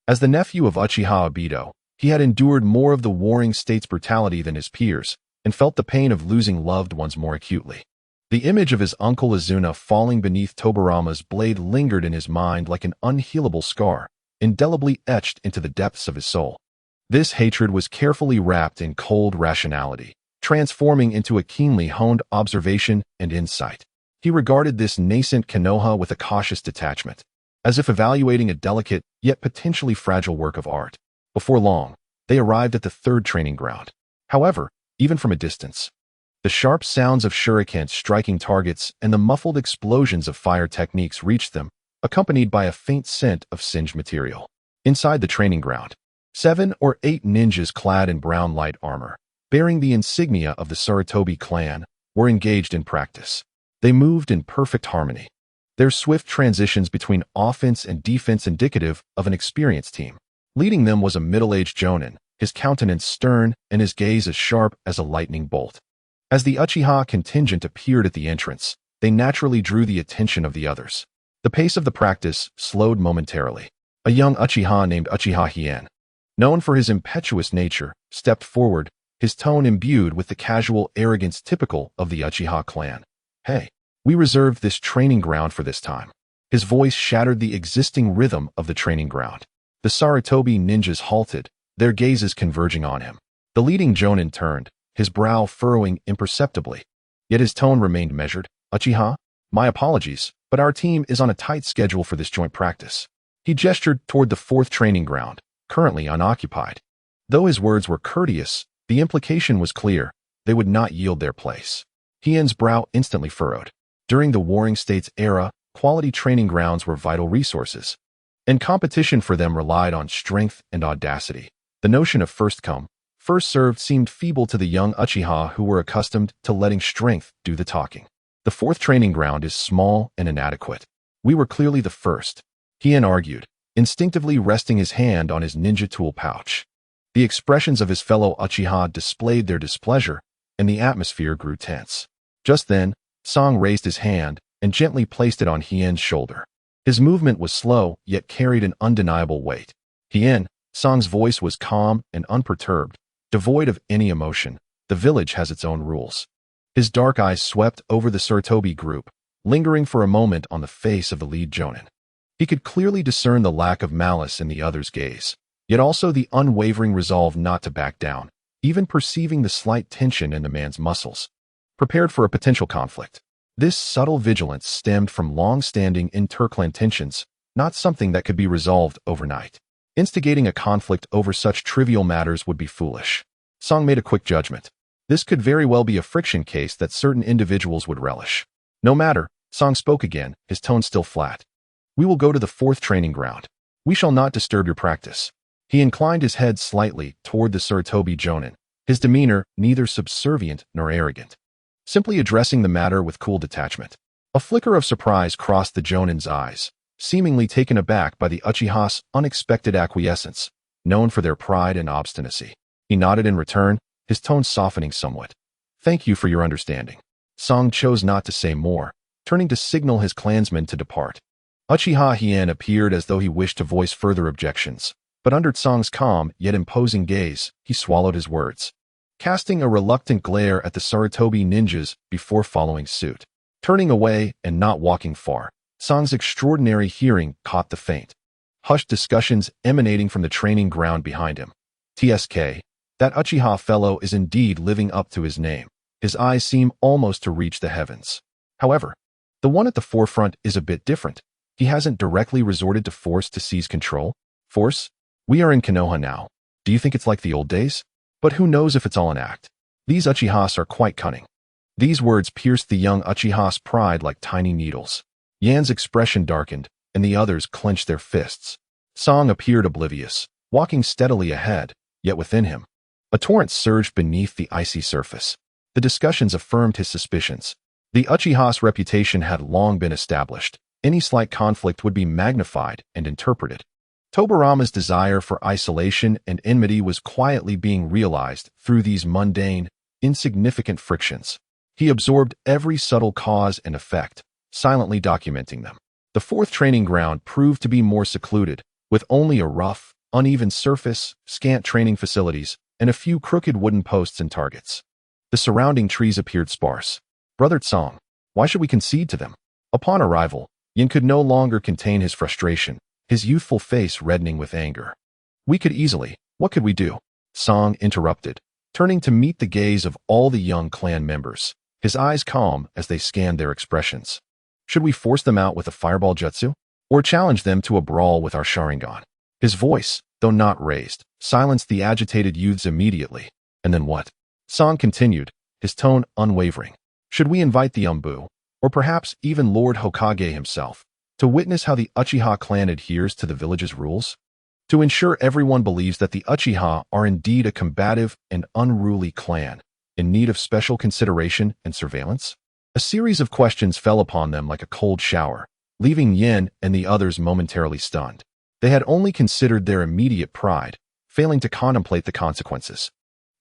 As the nephew of Uchiha Obito, he had endured more of the warring state's brutality than his peers, and felt the pain of losing loved ones more acutely. The image of his uncle Izuna falling beneath Tobarama's blade lingered in his mind like an unhealable scar, indelibly etched into the depths of his soul. This hatred was carefully wrapped in cold rationality, transforming into a keenly honed observation and insight. He regarded this nascent Konoha with a cautious detachment, as if evaluating a delicate yet potentially fragile work of art. Before long, they arrived at the third training ground. However, even from a distance, the sharp sounds of shurikens striking targets and the muffled explosions of fire techniques reached them, accompanied by a faint scent of singed material. Inside the training ground, 7 or 8 ninjas clad in brown light armor, bearing the insignia of the Sarutobi clan, were engaged in practice. They moved in perfect harmony, their swift transitions between offense and defense indicative of an experienced team. Leading them was a middle-aged jonin, his countenance stern and his gaze as sharp as a lightning bolt. As the Uchiha contingent appeared at the entrance, they naturally drew the attention of the others. The pace of the practice slowed momentarily. A young Uchiha named Uchiha Hien, known for his impetuous nature, stepped forward, his tone imbued with the casual arrogance typical of the Uchiha clan. "Hey, we reserved this training ground for this time." His voice shattered the existing rhythm of the training ground. The Sarutobi ninjas halted, their gazes converging on him. The leading jonin turned, his brow furrowing imperceptibly. Yet his tone remained measured. "Uchiha, my apologies, but our team is on a tight schedule for this joint practice." He gestured toward the fourth training ground, currently unoccupied. Though his words were courteous, the implication was clear: they would not yield their place. Hien's brow instantly furrowed. During the Warring States era, quality training grounds were vital resources, and competition for them relied on strength and audacity. The notion of first come, first served seemed feeble to the young Uchiha who were accustomed to letting strength do the talking. "The fourth training ground is small and inadequate. We were clearly the first," Hien argued, instinctively resting his hand on his ninja tool pouch. The expressions of his fellow Uchiha displayed their displeasure, and the atmosphere grew tense. Just then, Song raised his hand and gently placed it on Hien's shoulder. His movement was slow, yet carried an undeniable weight. "Hien," Song's voice was calm and unperturbed, devoid of any emotion. "The village has its own rules." His dark eyes swept over the Sarutobi group, lingering for a moment on the face of the lead jonin. He could clearly discern the lack of malice in the other's gaze, yet also the unwavering resolve not to back down, even perceiving the slight tension in the man's muscles, prepared for a potential conflict. This subtle vigilance stemmed from long-standing interclan tensions, not something that could be resolved overnight. Instigating a conflict over such trivial matters would be foolish. Song made a quick judgment. This could very well be a friction case that certain individuals would relish. "No matter," Song spoke again, his tone still flat. "We will go to the fourth training ground. We shall not disturb your practice." He inclined his head slightly toward the Sarutobi jonin, his demeanor neither subservient nor arrogant, simply addressing the matter with cool detachment. A flicker of surprise crossed the jonin's eyes, seemingly taken aback by the Uchiha's unexpected acquiescence, known for their pride and obstinacy. He nodded in return, his tone softening somewhat. "Thank you for your understanding." Song chose not to say more, turning to signal his clansmen to depart. Uchiha Hien appeared as though he wished to voice further objections, but under Song's calm yet imposing gaze, he swallowed his words, casting a reluctant glare at the Sarutobi ninjas before following suit. Turning away and not walking far, Song's extraordinary hearing caught the faint, hushed discussions emanating from the training ground behind him. "TSK, that Uchiha fellow is indeed living up to his name." His eyes seem almost to reach the heavens. However, the one at the forefront is a bit different. He hasn't directly resorted to force to seize control. "Force? We are in Konoha now. Do you think it's like the old days? But who knows if it's all an act? These Uchihas are quite cunning. These words pierced the young Uchiha's pride like tiny needles. Yan's expression darkened, and the others clenched their fists. Song appeared oblivious, walking steadily ahead, yet within him, a torrent surged beneath the icy surface. The discussions affirmed his suspicions. The Uchiha's reputation had long been established. Any slight conflict would be magnified and interpreted. Tobirama's desire for isolation and enmity was quietly being realized through these mundane, insignificant frictions. He absorbed every subtle cause and effect, silently documenting them. The fourth training ground proved to be more secluded, with only a rough, uneven surface, scant training facilities, and a few crooked wooden posts and targets. The surrounding trees appeared sparse. Brother Tsong, why should we concede to them? Upon arrival, Yin could no longer contain his frustration, his youthful face reddening with anger. We could easily. What could we do? Song interrupted, turning to meet the gaze of all the young clan members, his eyes calm as they scanned their expressions. Should we force them out with a fireball jutsu? Or challenge them to a brawl with our Sharingan? His voice, though not raised, silenced the agitated youths immediately. And then what? Song continued, his tone unwavering. Should we invite the Umbu, or perhaps even Lord Hokage himself, to witness how the Uchiha clan adheres to the village's rules? To ensure everyone believes that the Uchiha are indeed a combative and unruly clan, in need of special consideration and surveillance? A series of questions fell upon them like a cold shower, leaving Yin and the others momentarily stunned. They had only considered their immediate pride, failing to contemplate the consequences.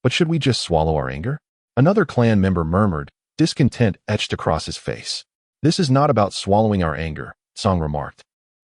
But should we just swallow our anger? Another clan member murmured, discontent etched across his face. This is not about swallowing our anger, Song remarked,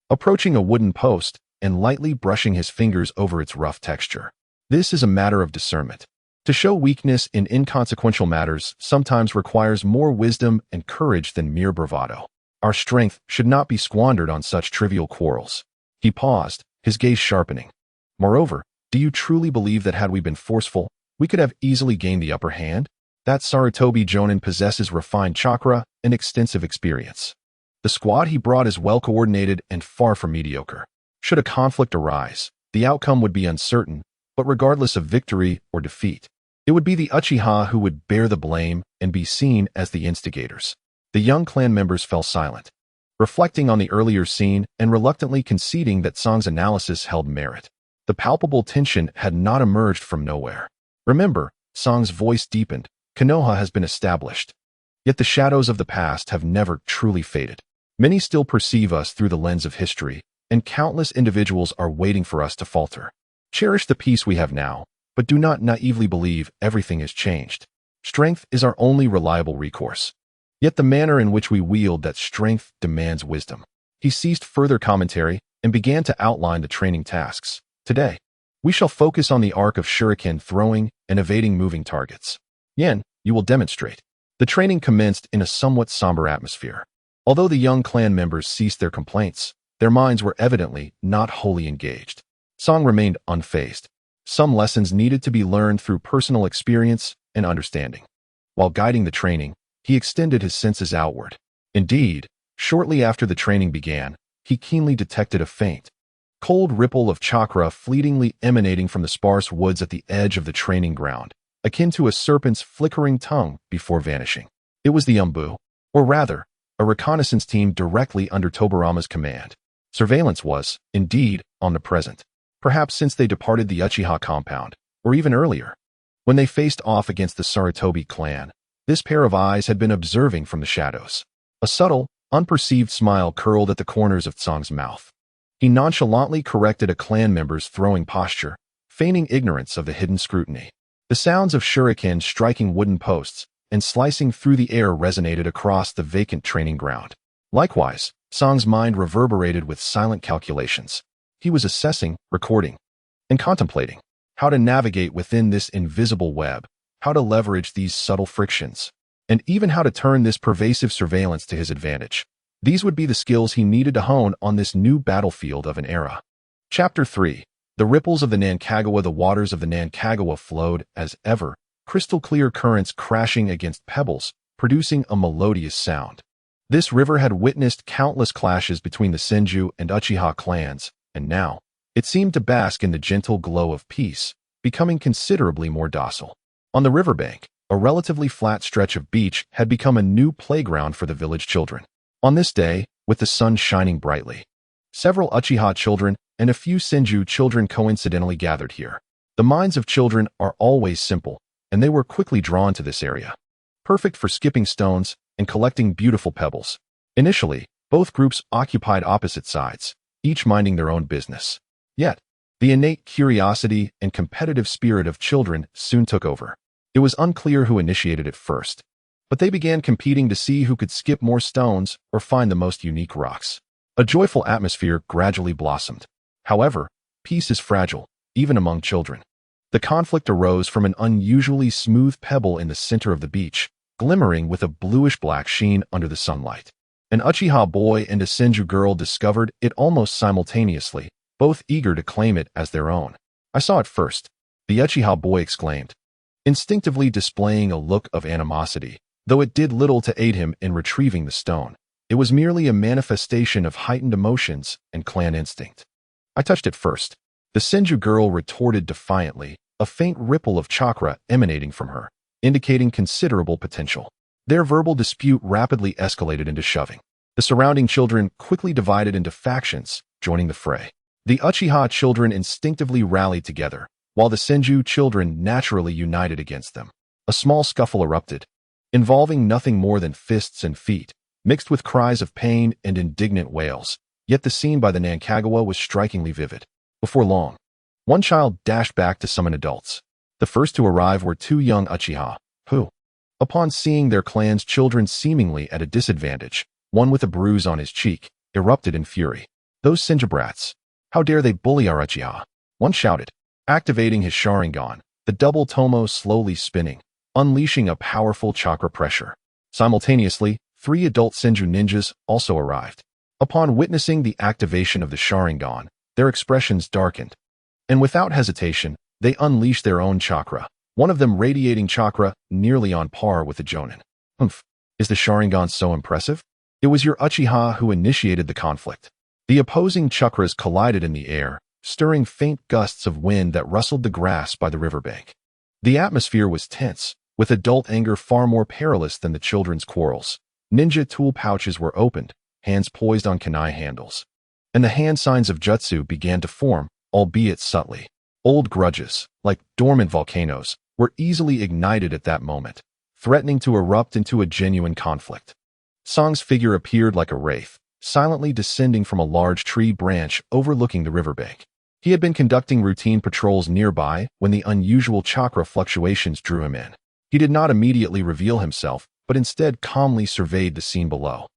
approaching a wooden post and lightly brushing his fingers over its rough texture. This is a matter of discernment. To show weakness in inconsequential matters sometimes requires more wisdom and courage than mere bravado. Our strength should not be squandered on such trivial quarrels. He paused, his gaze sharpening. Moreover, do you truly believe that had we been forceful, we could have easily gained the upper hand? That Sarutobi Jonin possesses refined chakra and extensive experience. The squad he brought is well-coordinated and far from mediocre. Should a conflict arise, the outcome would be uncertain, but regardless of victory or defeat, it would be the Uchiha who would bear the blame and be seen as the instigators. The young clan members fell silent, reflecting on the earlier scene and reluctantly conceding that Song's analysis held merit. The palpable tension had not emerged from nowhere. Remember, Song's voice deepened, Konoha has been established. Yet the shadows of the past have never truly faded. Many still perceive us through the lens of history, and countless individuals are waiting for us to falter. Cherish the peace we have now, but do not naively believe everything has changed. Strength is our only reliable recourse. Yet the manner in which we wield that strength demands wisdom. He ceased further commentary and began to outline the training tasks. Today, we shall focus on the arc of shuriken throwing and evading moving targets. Yen, you will demonstrate. The training commenced in a somewhat somber atmosphere. Although the young clan members ceased their complaints, their minds were evidently not wholly engaged. Song remained unfazed. Some lessons needed to be learned through personal experience and understanding. While guiding the training, he extended his senses outward. Indeed, shortly after the training began, he keenly detected a faint, cold ripple of chakra fleetingly emanating from the sparse woods at the edge of the training ground, akin to a serpent's flickering tongue before vanishing. It was the Umbu, or rather, a reconnaissance team directly under Tobirama's command. Surveillance was, indeed, omnipresent, perhaps since they departed the Uchiha compound, or even earlier. When they faced off against the Sarutobi clan, this pair of eyes had been observing from the shadows. A subtle, unperceived smile curled at the corners of Tsong's mouth. He nonchalantly corrected a clan member's throwing posture, feigning ignorance of the hidden scrutiny. The sounds of shuriken striking wooden posts and slicing through the air resonated across the vacant training ground. Likewise, Tsong's mind reverberated with silent calculations. He was assessing, recording, and contemplating how to navigate within this invisible web, how to leverage these subtle frictions, and even how to turn this pervasive surveillance to his advantage. These would be the skills he needed to hone on this new battlefield of an era. Chapter 3. The ripples of the Nankagawa. The waters of the Nankagawa flowed, as ever, crystal-clear currents crashing against pebbles, producing a melodious sound. This river had witnessed countless clashes between the Senju and Uchiha clans, and now, it seemed to bask in the gentle glow of peace, becoming considerably more docile. On the riverbank, A relatively flat stretch of beach had become a new playground for the village children. On this day, with the sun shining brightly, several Uchiha children and a few Senju children coincidentally gathered here. The minds of children are always simple, and they were quickly drawn to this area, perfect for skipping stones and collecting beautiful pebbles. Initially, both groups occupied opposite sides, each minding their own business. Yet, the innate curiosity and competitive spirit of children soon took over. It was unclear who initiated it first, but they began competing to see who could skip more stones or find the most unique rocks. A joyful atmosphere gradually blossomed. However, peace is fragile, even among children. The conflict arose from an unusually smooth pebble in the center of the beach, glimmering with a bluish-black sheen under the sunlight. An Uchiha boy and a Senju girl discovered it almost simultaneously, both eager to claim it as their own. "I saw it first," the Uchiha boy exclaimed, instinctively displaying a look of animosity. Though it did little to aid him in retrieving the stone, it was merely a manifestation of heightened emotions and clan instinct. "I touched it first," the Senju girl retorted defiantly, a faint ripple of chakra emanating from her, indicating considerable potential. Their verbal dispute rapidly escalated into shoving. The surrounding children quickly divided into factions, joining the fray. The Uchiha children instinctively rallied together, while the Senju children naturally united against them. A small scuffle erupted, involving nothing more than fists and feet, mixed with cries of pain and indignant wails. Yet the scene by the Nankagawa was strikingly vivid. Before long, one child dashed back to summon adults. The first to arrive were two young Uchiha, who, upon seeing their clan's children seemingly at a disadvantage, one with a bruise on his cheek, erupted in fury. "Those Senju brats! How dare they bully our Uchiha?" one shouted, activating his Sharingan, the double tomo slowly spinning, unleashing a powerful chakra pressure. Simultaneously, 3 adult Senju ninjas also arrived. Upon witnessing the activation of the Sharingan, their expressions darkened, and without hesitation, they unleashed their own chakra, one of them radiating chakra nearly on par with the Jonin. "Humph, is the Sharingan so impressive?" It was your Uchiha who initiated the conflict. The opposing chakras collided in the air, stirring faint gusts of wind that rustled the grass by the riverbank. The atmosphere was tense, with adult anger far more perilous than the children's quarrels. Ninja tool pouches were opened, hands poised on kunai handles, and the hand signs of jutsu began to form, albeit subtly. Old grudges, like dormant volcanoes, were easily ignited at that moment, threatening to erupt into a genuine conflict. Song's figure appeared like a wraith, silently descending from a large tree branch overlooking the riverbank. He had been conducting routine patrols nearby when the unusual chakra fluctuations drew him in. He did not immediately reveal himself, but instead calmly surveyed the scene below.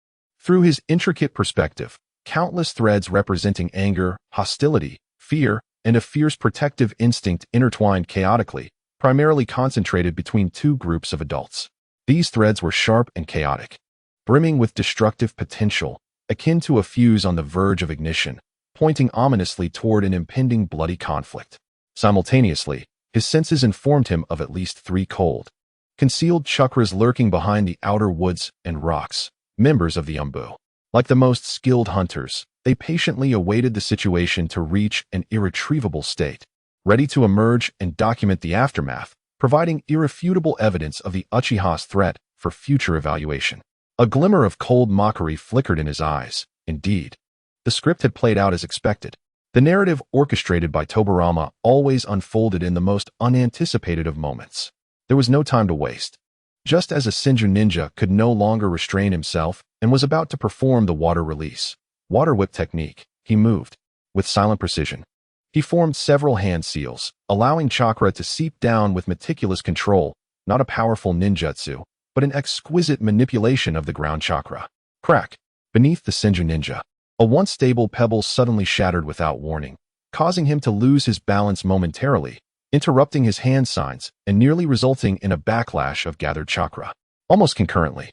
Through his intricate perspective, countless threads representing anger, hostility, fear, and a fierce protective instinct intertwined chaotically, primarily concentrated between 2 groups of adults. These threads were sharp and chaotic, brimming with destructive potential, akin to a fuse on the verge of ignition, pointing ominously toward an impending bloody conflict. Simultaneously, his senses informed him of at least 3 cold, concealed chakras lurking behind the outer woods and rocks, members of the Umbu. Like the most skilled hunters, they patiently awaited the situation to reach an irretrievable state, ready to emerge and document the aftermath, providing irrefutable evidence of the Uchiha's threat for future evaluation. A glimmer of cold mockery flickered in his eyes. Indeed, the script had played out as expected. The narrative orchestrated by Tobarama always unfolded in the most unanticipated of moments. There was no time to waste. Just as a Senju ninja could no longer restrain himself and was about to perform the water release, water whip technique, he moved. With silent precision, he formed several hand seals, allowing chakra to seep down with meticulous control, not a powerful ninjutsu, but an exquisite manipulation of the ground chakra. Crack! Beneath the Senju ninja, a once stable pebble suddenly shattered without warning, causing him to lose his balance momentarily, interrupting his hand signs and nearly resulting in a backlash of gathered chakra. Almost concurrently,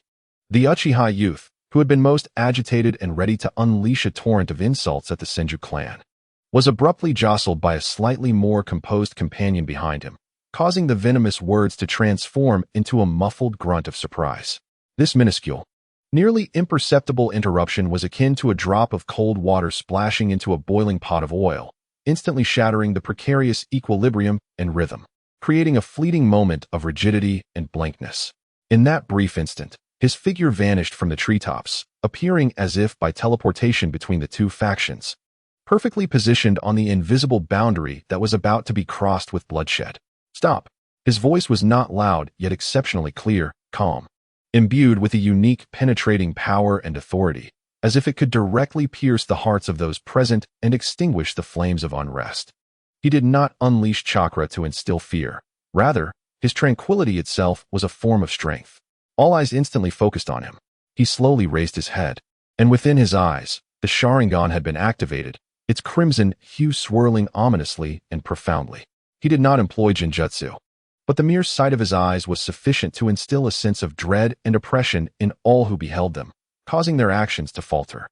the Uchiha youth, who had been most agitated and ready to unleash a torrent of insults at the Senju clan, was abruptly jostled by a slightly more composed companion behind him, causing the venomous words to transform into a muffled grunt of surprise. This minuscule, nearly imperceptible interruption was akin to a drop of cold water splashing into a boiling pot of oil, instantly shattering the precarious equilibrium and rhythm. creating a fleeting moment of rigidity and blankness. In that brief instant, his figure vanished from the treetops, appearing as if by teleportation between the two factions, perfectly positioned on the invisible boundary that was about to be crossed with bloodshed. Stop. His voice was not loud, yet exceptionally clear, calm, imbued with a unique penetrating power and authority, as if it could directly pierce the hearts of those present and extinguish the flames of unrest. He did not unleash chakra to instill fear. Rather, his tranquility itself was a form of strength. All eyes instantly focused on him. He slowly raised his head, and within his eyes, the Sharingan had been activated, its crimson hue swirling ominously and profoundly. He did not employ Jinjutsu, but the mere sight of his eyes was sufficient to instill a sense of dread and oppression in all who beheld them, causing their actions to falter.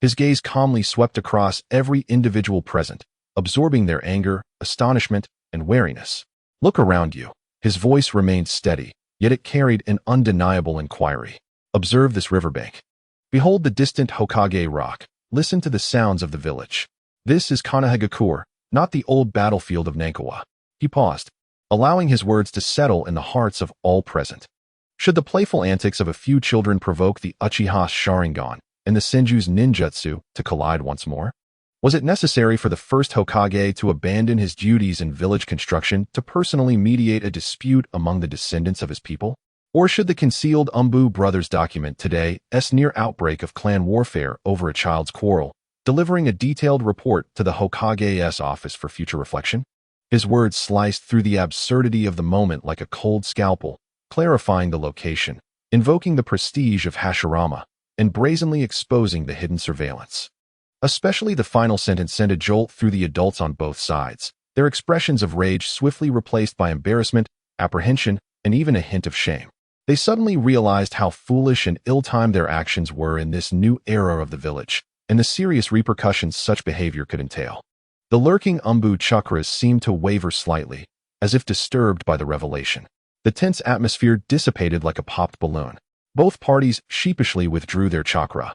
His gaze calmly swept across every individual present, absorbing their anger, astonishment, and wariness. Look around you. His voice remained steady, yet it carried an undeniable inquiry. Observe this riverbank. Behold the distant Hokage rock. Listen to the sounds of the village. This is Konohagakure, not the old battlefield of Nankawa. He paused, allowing his words to settle in the hearts of all present. Should the playful antics of a few children provoke the Uchiha's Sharingan and the Senju's ninjutsu to collide once more? Was it necessary for the first Hokage to abandon his duties in village construction to personally mediate a dispute among the descendants of his people? Or should the concealed Umbu brothers document today's near outbreak of clan warfare over a child's quarrel, delivering a detailed report to the Hokage's office for future reflection? His words sliced through the absurdity of the moment like a cold scalpel, clarifying the location, invoking the prestige of Hashirama, and brazenly exposing the hidden surveillance. Especially the final sentence sent a jolt through the adults on both sides, their expressions of rage swiftly replaced by embarrassment, apprehension, and even a hint of shame. They suddenly realized how foolish and ill-timed their actions were in this new era of the village, and the serious repercussions such behavior could entail. The lurking Umbu chakras seemed to waver slightly, as if disturbed by the revelation. The tense atmosphere dissipated like a popped balloon. Both parties sheepishly withdrew their chakra,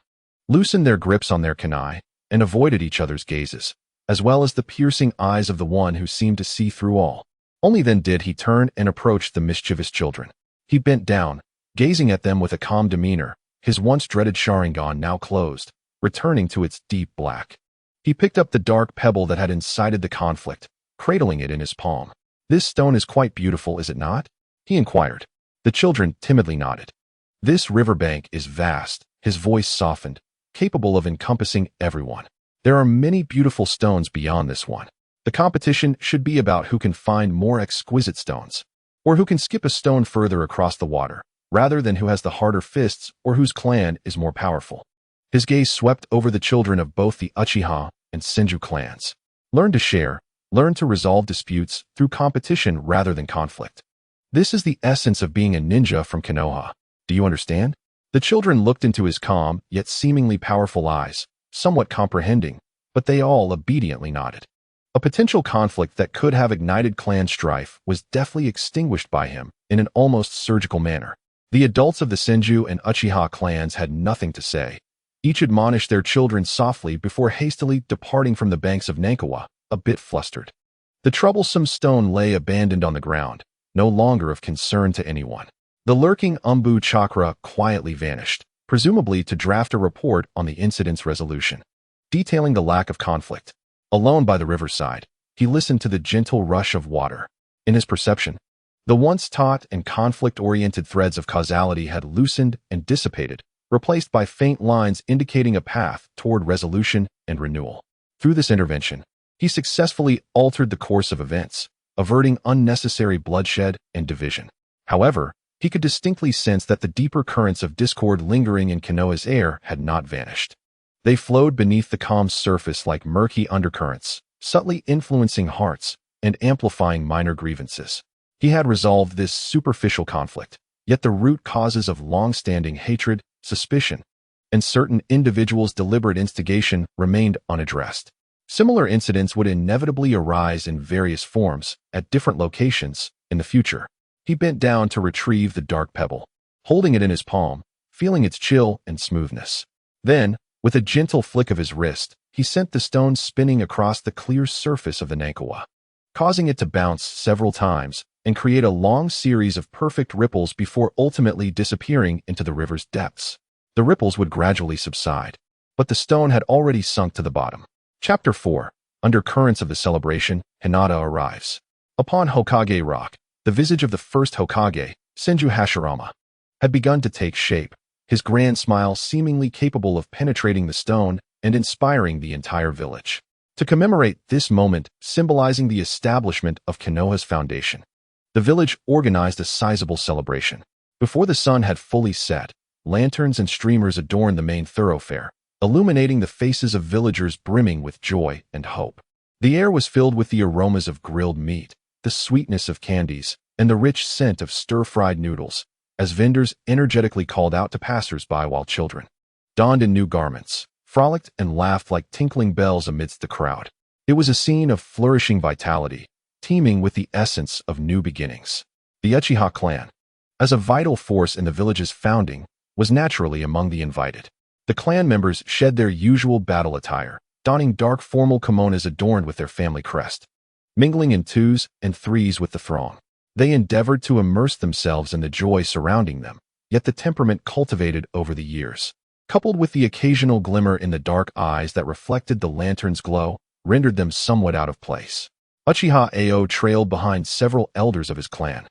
loosened their grips on their kunai, and avoided each other's gazes, as well as the piercing eyes of the one who seemed to see through all. Only then did he turn and approach the mischievous children. He bent down, gazing at them with a calm demeanor, his once dreaded Sharingan now closed, returning to its deep black. He picked up the dark pebble that had incited the conflict, cradling it in his palm. "This stone is quite beautiful, is it not?" he inquired. The children timidly nodded. "This riverbank is vast," his voice softened, capable of encompassing everyone. "There are many beautiful stones beyond this one. The competition should be about who can find more exquisite stones, or who can skip a stone further across the water, rather than who has the harder fists or whose clan is more powerful." His gaze swept over the children of both the Uchiha and Senju clans. "Learn to share, learn to resolve disputes through competition rather than conflict. This is the essence of being a ninja from Konoha. Do you understand?" The children looked into his calm, yet seemingly powerful eyes, somewhat comprehending, but they all obediently nodded. A potential conflict that could have ignited clan strife was deftly extinguished by him in an almost surgical manner. The adults of the Senju and Uchiha clans had nothing to say. Each admonished their children softly before hastily departing from the banks of Nankawa, a bit flustered. The troublesome stone lay abandoned on the ground, no longer of concern to anyone. The lurking Umbu chakra quietly vanished, presumably to draft a report on the incident's resolution, detailing the lack of conflict. Alone by the riverside, he listened to the gentle rush of water. In his perception, the once taut and conflict-oriented threads of causality had loosened and dissipated, replaced by faint lines indicating a path toward resolution and renewal. Through this intervention, he successfully altered the course of events, averting unnecessary bloodshed and division. However, he could distinctly sense that the deeper currents of discord lingering in Konoha's air had not vanished. They flowed beneath the calm surface like murky undercurrents, subtly influencing hearts and amplifying minor grievances. He had resolved this superficial conflict, yet the root causes of long-standing hatred, suspicion, and certain individuals' deliberate instigation remained unaddressed. Similar incidents would inevitably arise in various forms at different locations in the future. He bent down to retrieve the dark pebble, holding it in his palm, feeling its chill and smoothness. Then, with a gentle flick of his wrist, he sent the stone spinning across the clear surface of the Nankawa, causing it to bounce several times and create a long series of perfect ripples before ultimately disappearing into the river's depths. The ripples would gradually subside, but the stone had already sunk to the bottom. Chapter 4. Undercurrents of the celebration, Hinata arrives. Upon Hokage Rock, the visage of the first Hokage, Senju Hashirama, had begun to take shape, his grand smile seemingly capable of penetrating the stone and inspiring the entire village. To commemorate this moment, symbolizing the establishment of Konoha's foundation, the village organized a sizable celebration. Before the sun had fully set, lanterns and streamers adorned the main thoroughfare, illuminating the faces of villagers brimming with joy and hope. The air was filled with the aromas of grilled meat, the sweetness of candies, and the rich scent of stir-fried noodles, as vendors energetically called out to passers-by while children, donned in new garments, frolicked and laughed like tinkling bells amidst the crowd. It was a scene of flourishing vitality, teeming with the essence of new beginnings. The Uchiha clan, as a vital force in the village's founding, was naturally among the invited. The clan members shed their usual battle attire, donning dark formal kimonos adorned with their family crest. Mingling in twos and threes with the throng, they endeavored to immerse themselves in the joy surrounding them, yet the temperament cultivated over the years, coupled with the occasional glimmer in the dark eyes that reflected the lantern's glow, rendered them somewhat out of place. Uchiha Ao trailed behind several elders of his clan,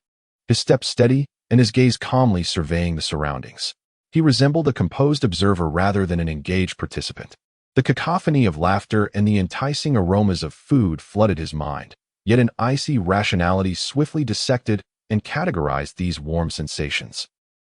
his step steady and his gaze calmly surveying the surroundings. He resembled a composed observer rather than an engaged participant. The cacophony of laughter and the enticing aromas of food flooded his mind, yet an icy rationality swiftly dissected and categorized these warm sensations.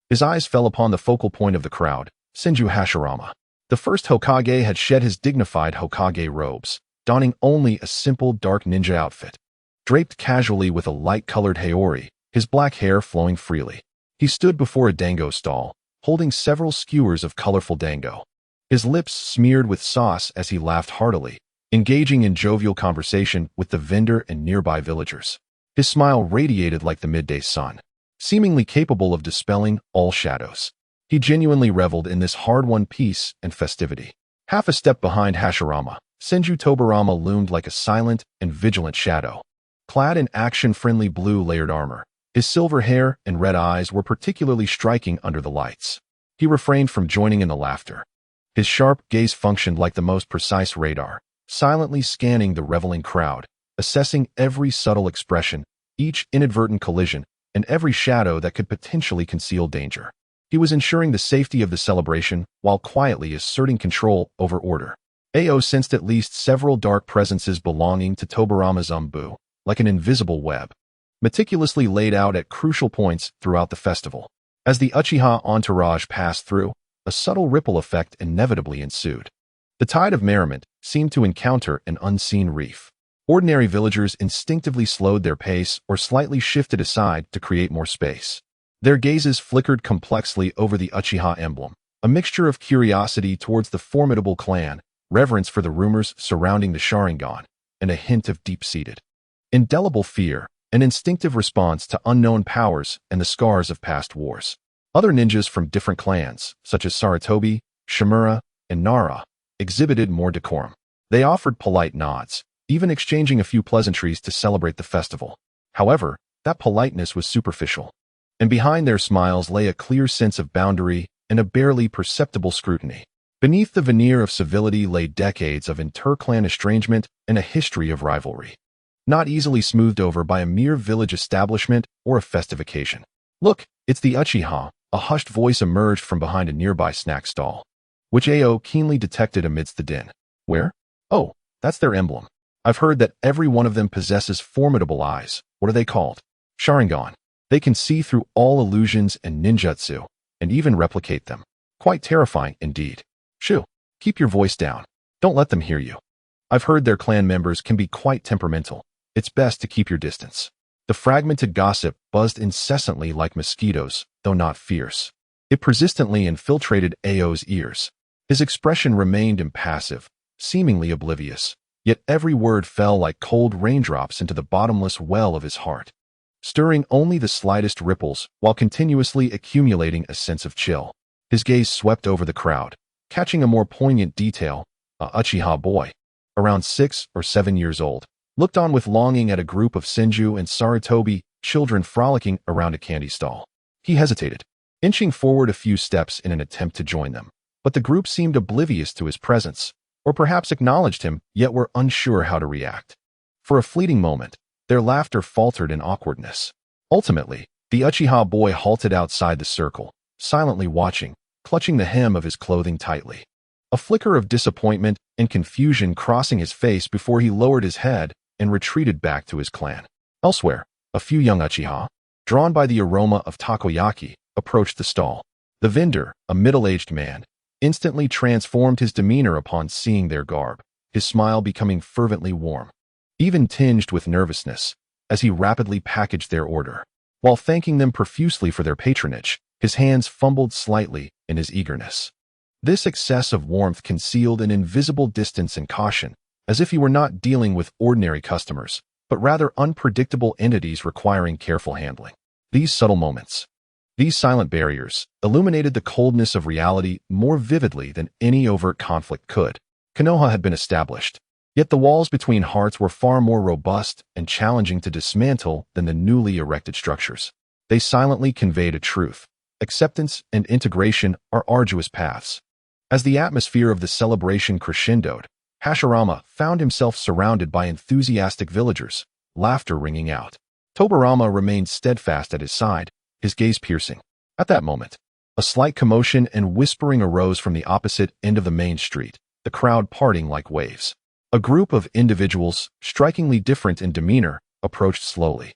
His eyes fell upon the focal point of the crowd, Senju Hashirama. The first Hokage had shed his dignified Hokage robes, donning only a simple dark ninja outfit. Draped casually with a light-colored haori, his black hair flowing freely, he stood before a dango stall, holding several skewers of colorful dango. His lips smeared with sauce as he laughed heartily, engaging in jovial conversation with the vendor and nearby villagers. His smile radiated like the midday sun, seemingly capable of dispelling all shadows. He genuinely reveled in this hard-won peace and festivity. Half a step behind Hashirama, Senju Tobarama loomed like a silent and vigilant shadow. Clad in action-friendly blue layered armor, his silver hair and red eyes were particularly striking under the lights. He refrained from joining in the laughter. His sharp gaze functioned like the most precise radar, silently scanning the reveling crowd, assessing every subtle expression, each inadvertent collision, and every shadow that could potentially conceal danger. He was ensuring the safety of the celebration while quietly asserting control over order. Ao sensed at least several dark presences belonging to Tobarama's umbu, like an invisible web, meticulously laid out at crucial points throughout the festival. As the Uchiha entourage passed through, a subtle ripple effect inevitably ensued. The tide of merriment seemed to encounter an unseen reef. Ordinary villagers instinctively slowed their pace or slightly shifted aside to create more space. Their gazes flickered complexly over the Uchiha emblem, a mixture of curiosity towards the formidable clan, reverence for the rumors surrounding the Sharingan, and a hint of deep-seated, indelible fear, an instinctive response to unknown powers and the scars of past wars. Other ninjas from different clans, such as Sarutobi, Shimura, and Nara, exhibited more decorum. They offered polite nods, even exchanging a few pleasantries to celebrate the festival. However, that politeness was superficial, and behind their smiles lay a clear sense of boundary and a barely perceptible scrutiny. Beneath the veneer of civility lay decades of inter-clan estrangement and a history of rivalry, not easily smoothed over by a mere village establishment or a festive occasion. "Look, it's the Uchiha," a hushed voice emerged from behind a nearby snack stall, which Ao keenly detected amidst the din. "Where? Oh, that's their emblem. I've heard that every one of them possesses formidable eyes. What are they called? Sharingan. They can see through all illusions and ninjutsu, and even replicate them. Quite terrifying indeed. Shoo, keep your voice down. Don't let them hear you. I've heard their clan members can be quite temperamental. It's best to keep your distance." The fragmented gossip buzzed incessantly like mosquitoes, though not fierce. It persistently infiltrated Ao's ears. His expression remained impassive, seemingly oblivious, yet every word fell like cold raindrops into the bottomless well of his heart, stirring only the slightest ripples while continuously accumulating a sense of chill. His gaze swept over the crowd, catching a more poignant detail. A Uchiha boy, around 6 or 7 years old, looked on with longing at a group of Senju and Sarutobi children frolicking around a candy stall. He hesitated, inching forward a few steps in an attempt to join them, but the group seemed oblivious to his presence, or perhaps acknowledged him, yet were unsure how to react. For a fleeting moment, their laughter faltered in awkwardness. Ultimately, the Uchiha boy halted outside the circle, silently watching, clutching the hem of his clothing tightly. A flicker of disappointment and confusion crossing his face before he lowered his head and retreated back to his clan. Elsewhere, a few young Uchiha, drawn by the aroma of takoyaki, approached the stall. The vendor, a middle-aged man, instantly transformed his demeanor upon seeing their garb, his smile becoming fervently warm, even tinged with nervousness, as he rapidly packaged their order. While thanking them profusely for their patronage, his hands fumbled slightly in his eagerness. This excess of warmth concealed an invisible distance and caution, as if he were not dealing with ordinary customers, but rather unpredictable entities requiring careful handling. These subtle moments, these silent barriers, illuminated the coldness of reality more vividly than any overt conflict could. Konoha had been established, yet the walls between hearts were far more robust and challenging to dismantle than the newly erected structures. They silently conveyed a truth. Acceptance and integration are arduous paths. As the atmosphere of the celebration crescendoed, Hashirama found himself surrounded by enthusiastic villagers, laughter ringing out. Tobirama remained steadfast at his side, his gaze piercing. At that moment, a slight commotion and whispering arose from the opposite end of the main street, the crowd parting like waves. A group of individuals, strikingly different in demeanor, approached slowly.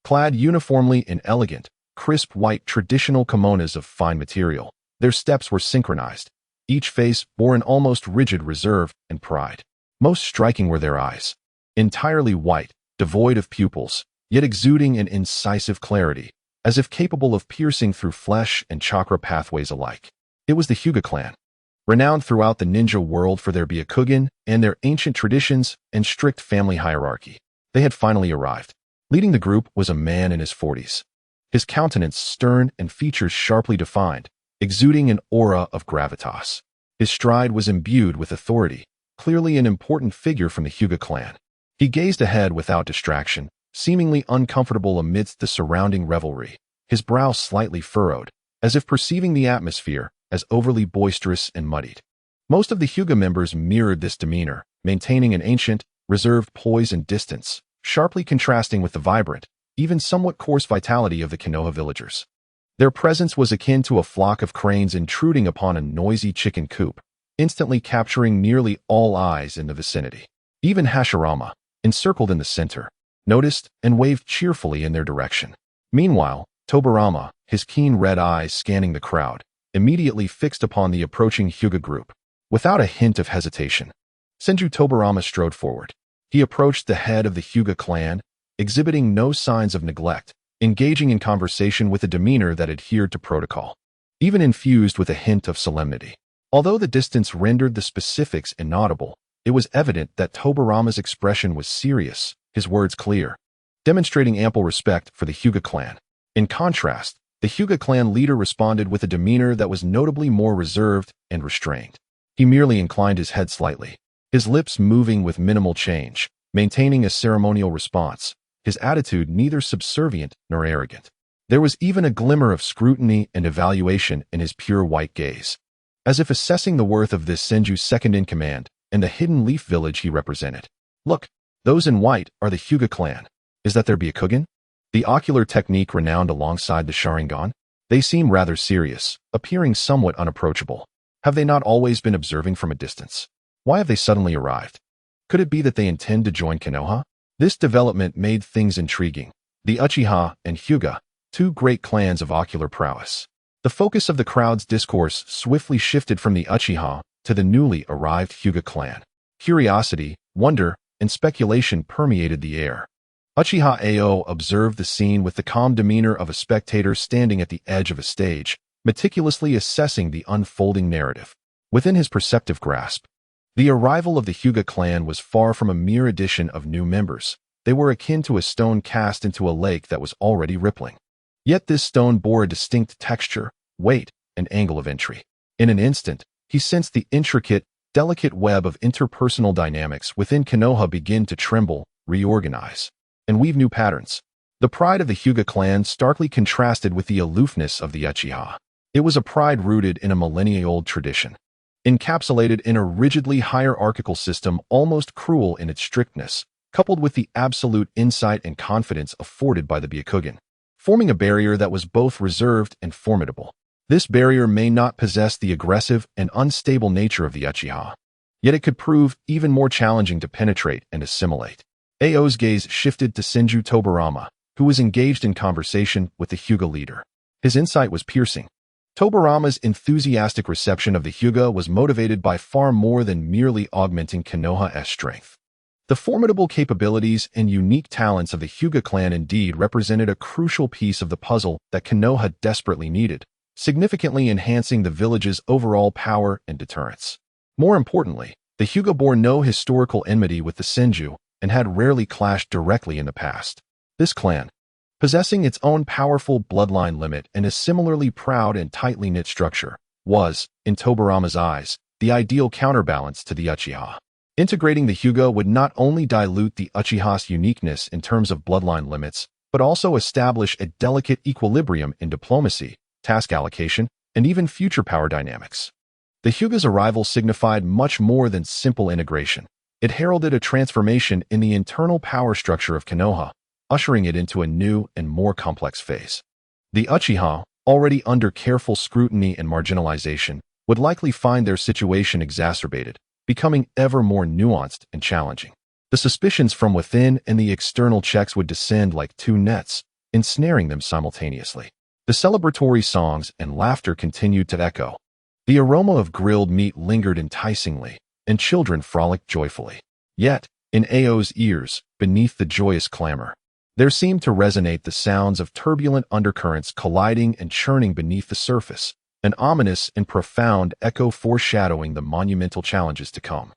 Clad uniformly in elegant, crisp white traditional kimonos of fine material, their steps were synchronized. Each face bore an almost rigid reserve and pride. Most striking were their eyes. Entirely white, devoid of pupils, yet exuding an incisive clarity, as if capable of piercing through flesh and chakra pathways alike. It was the Hyuga clan, renowned throughout the ninja world for their Byakugan and their ancient traditions and strict family hierarchy. They had finally arrived. Leading the group was a man in his 40s. His countenance stern and features sharply defined, exuding an aura of gravitas. His stride was imbued with authority, clearly an important figure from the Hyuga clan. He gazed ahead without distraction, seemingly uncomfortable amidst the surrounding revelry, his brow slightly furrowed, as if perceiving the atmosphere as overly boisterous and muddied. Most of the Hyuga members mirrored this demeanor, maintaining an ancient, reserved poise and distance, sharply contrasting with the vibrant, even somewhat coarse vitality of the Konoha villagers. Their presence was akin to a flock of cranes intruding upon a noisy chicken coop, instantly capturing nearly all eyes in the vicinity. Even Hashirama, encircled in the center, noticed and waved cheerfully in their direction. Meanwhile, Tobirama, his keen red eyes scanning the crowd, immediately fixed upon the approaching Hyuga group. Without a hint of hesitation, Senju Tobirama strode forward. He approached the head of the Hyuga clan, exhibiting no signs of neglect, engaging in conversation with a demeanor that adhered to protocol, even infused with a hint of solemnity. Although the distance rendered the specifics inaudible, it was evident that Tobirama's expression was serious, his words clear, demonstrating ample respect for the Hyuga clan. In contrast, the Hyuga clan leader responded with a demeanor that was notably more reserved and restrained. He merely inclined his head slightly, his lips moving with minimal change, maintaining a ceremonial response, his attitude neither subservient nor arrogant. There was even a glimmer of scrutiny and evaluation in his pure white gaze, as if assessing the worth of this Senju's second-in-command and the hidden leaf village he represented. Look, those in white are the Hyuga clan. Is that their Byakugan? The ocular technique renowned alongside the Sharingan? They seem rather serious, appearing somewhat unapproachable. Have they not always been observing from a distance? Why have they suddenly arrived? Could it be that they intend to join Konoha? This development made things intriguing. The Uchiha and Hyuga, two great clans of ocular prowess. The focus of the crowd's discourse swiftly shifted from the Uchiha to the newly arrived Hyuga clan. Curiosity, wonder, and speculation permeated the air. Uchiha Ao observed the scene with the calm demeanor of a spectator standing at the edge of a stage, meticulously assessing the unfolding narrative. Within his perceptive grasp, the arrival of the Hyuga clan was far from a mere addition of new members. They were akin to a stone cast into a lake that was already rippling. Yet this stone bore a distinct texture, weight, and angle of entry. In an instant, he sensed the intricate, delicate web of interpersonal dynamics within Konoha begin to tremble, reorganize, and weave new patterns. The pride of the Hyuga clan starkly contrasted with the aloofness of the Uchiha. It was a pride rooted in a millennia-old tradition, encapsulated in a rigidly hierarchical system almost cruel in its strictness, coupled with the absolute insight and confidence afforded by the Byakugan, forming a barrier that was both reserved and formidable. This barrier may not possess the aggressive and unstable nature of the Uchiha, yet it could prove even more challenging to penetrate and assimilate. Ao's gaze shifted to Senju Tobarama, who was engaged in conversation with the Hyuga leader. His insight was piercing. Tobarama's enthusiastic reception of the Hyuga was motivated by far more than merely augmenting Konoha's strength. The formidable capabilities and unique talents of the Hyuga clan indeed represented a crucial piece of the puzzle that Konoha desperately needed, significantly enhancing the village's overall power and deterrence. More importantly, the Hyuga bore no historical enmity with the Senju and had rarely clashed directly in the past. This clan, possessing its own powerful bloodline limit and a similarly proud and tightly knit structure, was, in Tobarama's eyes, the ideal counterbalance to the Uchiha. Integrating the Hyuga would not only dilute the Uchiha's uniqueness in terms of bloodline limits, but also establish a delicate equilibrium in diplomacy, task allocation, and even future power dynamics. The Hyuga's arrival signified much more than simple integration. It heralded a transformation in the internal power structure of Konoha, ushering it into a new and more complex phase. The Uchiha, already under careful scrutiny and marginalization, would likely find their situation exacerbated, becoming ever more nuanced and challenging. The suspicions from within and the external checks would descend like two nets, ensnaring them simultaneously. The celebratory songs and laughter continued to echo. The aroma of grilled meat lingered enticingly, and children frolicked joyfully. Yet, in Ao's ears, beneath the joyous clamor, there seemed to resonate the sounds of turbulent undercurrents colliding and churning beneath the surface, an ominous and profound echo foreshadowing the monumental challenges to come.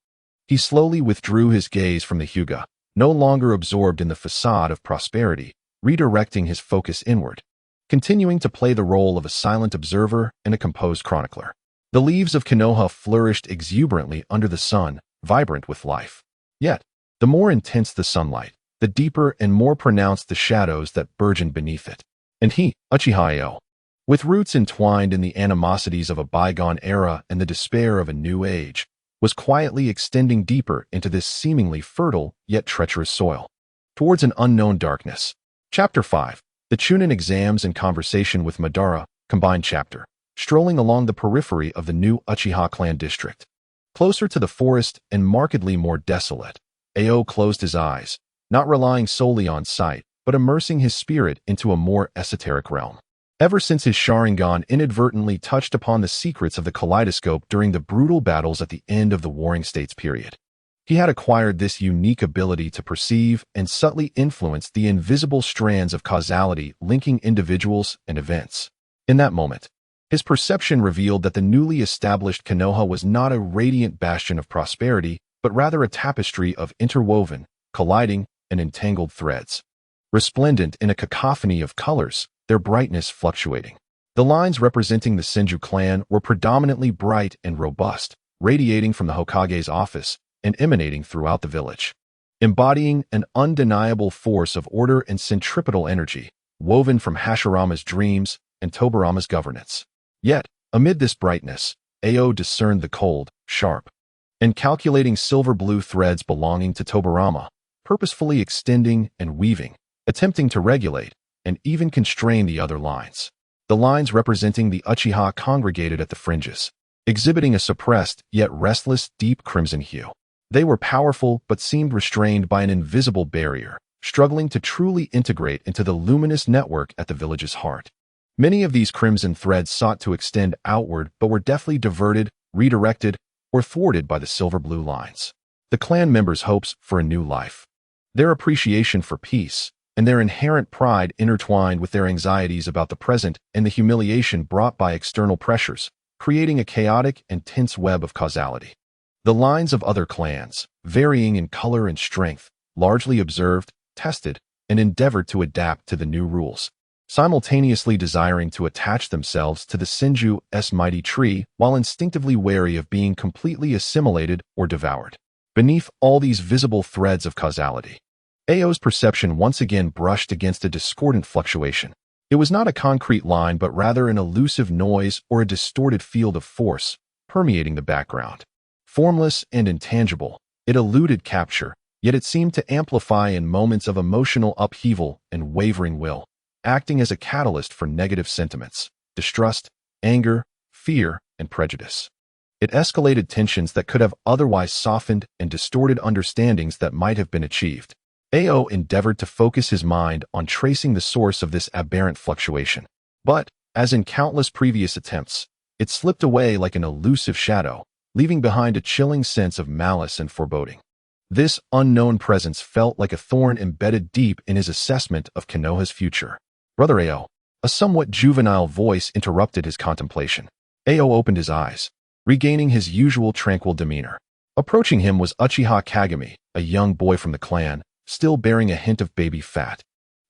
He slowly withdrew his gaze from the Hyuga, no longer absorbed in the facade of prosperity, redirecting his focus inward, continuing to play the role of a silent observer and a composed chronicler. The leaves of Konoha flourished exuberantly under the sun, vibrant with life. Yet, the more intense the sunlight, the deeper and more pronounced the shadows that burgeoned beneath it. And he, Uchiha, with roots entwined in the animosities of a bygone era and the despair of a new age, was quietly extending deeper into this seemingly fertile yet treacherous soil, towards an unknown darkness. Chapter 5. The Chunin Exams and Conversation with Madara, Combined Chapter, strolling along the periphery of the new Uchiha clan district. Closer to the forest and markedly more desolate, Ao closed his eyes, not relying solely on sight, but immersing his spirit into a more esoteric realm. Ever since his Sharingan inadvertently touched upon the secrets of the kaleidoscope during the brutal battles at the end of the Warring States period, he had acquired this unique ability to perceive and subtly influence the invisible strands of causality linking individuals and events. In that moment, his perception revealed that the newly established Konoha was not a radiant bastion of prosperity, but rather a tapestry of interwoven, colliding, and entangled threads. Resplendent in a cacophony of colors, their brightness fluctuating. The lines representing the Senju clan were predominantly bright and robust, radiating from the Hokage's office and emanating throughout the village, embodying an undeniable force of order and centripetal energy, woven from Hashirama's dreams and Tobarama's governance. Yet, amid this brightness, Ao discerned the cold, sharp, and calculating silver-blue threads belonging to Tobarama, purposefully extending and weaving, attempting to regulate and even constrain the other lines. The lines representing the Uchiha congregated at the fringes, exhibiting a suppressed yet restless deep crimson hue. They were powerful but seemed restrained by an invisible barrier, struggling to truly integrate into the luminous network at the village's heart. Many of these crimson threads sought to extend outward but were deftly diverted, redirected, or thwarted by the silver-blue lines. The clan members' hopes for a new life, their appreciation for peace, and their inherent pride intertwined with their anxieties about the present and the humiliation brought by external pressures, creating a chaotic and tense web of causality. The lines of other clans, varying in color and strength, largely observed, tested, and endeavored to adapt to the new rules, simultaneously desiring to attach themselves to the Senju's mighty tree while instinctively wary of being completely assimilated or devoured. Beneath all these visible threads of causality, Ao's perception once again brushed against a discordant fluctuation. It was not a concrete line, but rather an elusive noise or a distorted field of force permeating the background. Formless and intangible, it eluded capture, yet it seemed to amplify in moments of emotional upheaval and wavering will, acting as a catalyst for negative sentiments, distrust, anger, fear, and prejudice. It escalated tensions that could have otherwise softened and distorted understandings that might have been achieved. Ao endeavored to focus his mind on tracing the source of this aberrant fluctuation. But, as in countless previous attempts, it slipped away like an elusive shadow, leaving behind a chilling sense of malice and foreboding. This unknown presence felt like a thorn embedded deep in his assessment of Konoha's future. "Brother Ao," a somewhat juvenile voice interrupted his contemplation. Ao opened his eyes, regaining his usual tranquil demeanor. Approaching him was Uchiha Kagami, a young boy from the clan, still bearing a hint of baby fat.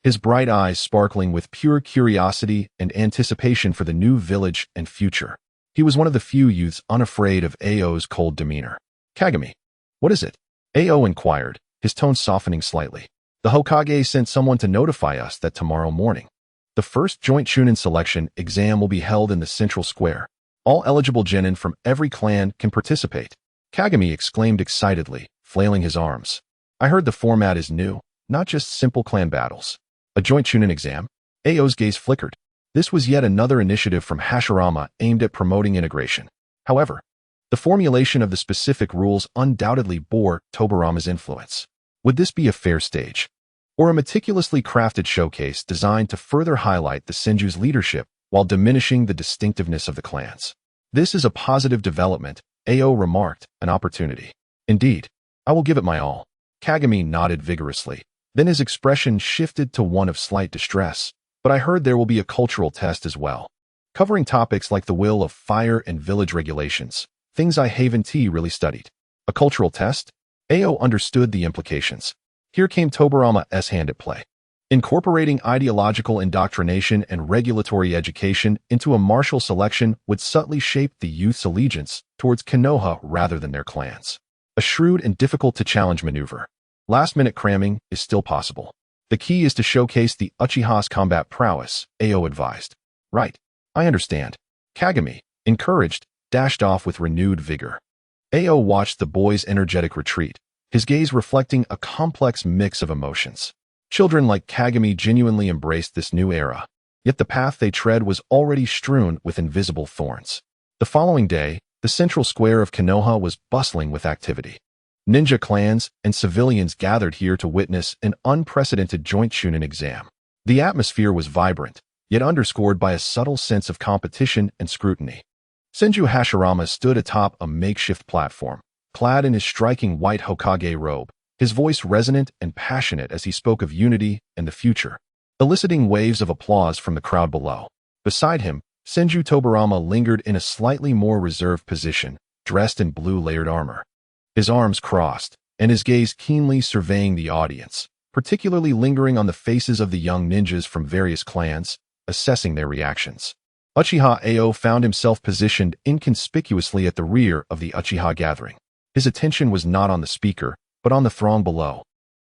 His bright eyes sparkling with pure curiosity and anticipation for the new village and future. He was one of the few youths unafraid of Ao's cold demeanor. "Kagami, what is it?" Ao inquired, his tone softening slightly. "The Hokage sent someone to notify us that tomorrow morning, the first joint Chunin selection exam will be held in the central square. All eligible genin from every clan can participate." Kagami exclaimed excitedly, flailing his arms. "I heard the format is new, not just simple clan battles. A joint Chunin exam?" Ao's gaze flickered. This was yet another initiative from Hashirama aimed at promoting integration. However, the formulation of the specific rules undoubtedly bore Tobarama's influence. Would this be a fair stage, or a meticulously crafted showcase designed to further highlight the Senju's leadership while diminishing the distinctiveness of the clans? "This is a positive development," Ao remarked, "an opportunity." "Indeed, I will give it my all." Kagami nodded vigorously. Then his expression shifted to one of slight distress. "But I heard there will be a cultural test as well, covering topics like the will of fire and village regulations, things I haven't really studied." "A cultural test?" Ao understood the implications. Here came Tobarama's hand at play, incorporating ideological indoctrination and regulatory education into a martial selection would subtly shape the youth's allegiance towards Konoha rather than their clans. A shrewd and difficult-to-challenge maneuver. Last-minute cramming is still possible. The key is to showcase the Uchiha's combat prowess, Ao advised. "Right, I understand." Kagami, encouraged, dashed off with renewed vigor. Ao watched the boy's energetic retreat, his gaze reflecting a complex mix of emotions. Children like Kagami genuinely embraced this new era, yet the path they tread was already strewn with invisible thorns. The following day, the central square of Konoha was bustling with activity. Ninja clans and civilians gathered here to witness an unprecedented joint Chunin exam. The atmosphere was vibrant, yet underscored by a subtle sense of competition and scrutiny. Senju Hashirama stood atop a makeshift platform, clad in his striking white Hokage robe, his voice resonant and passionate as he spoke of unity and the future, eliciting waves of applause from the crowd below. Beside him, Senju Tobarama lingered in a slightly more reserved position, dressed in blue layered armor. His arms crossed, and his gaze keenly surveying the audience, particularly lingering on the faces of the young ninjas from various clans, assessing their reactions. Uchiha Ao found himself positioned inconspicuously at the rear of the Uchiha gathering. His attention was not on the speaker, but on the throng below,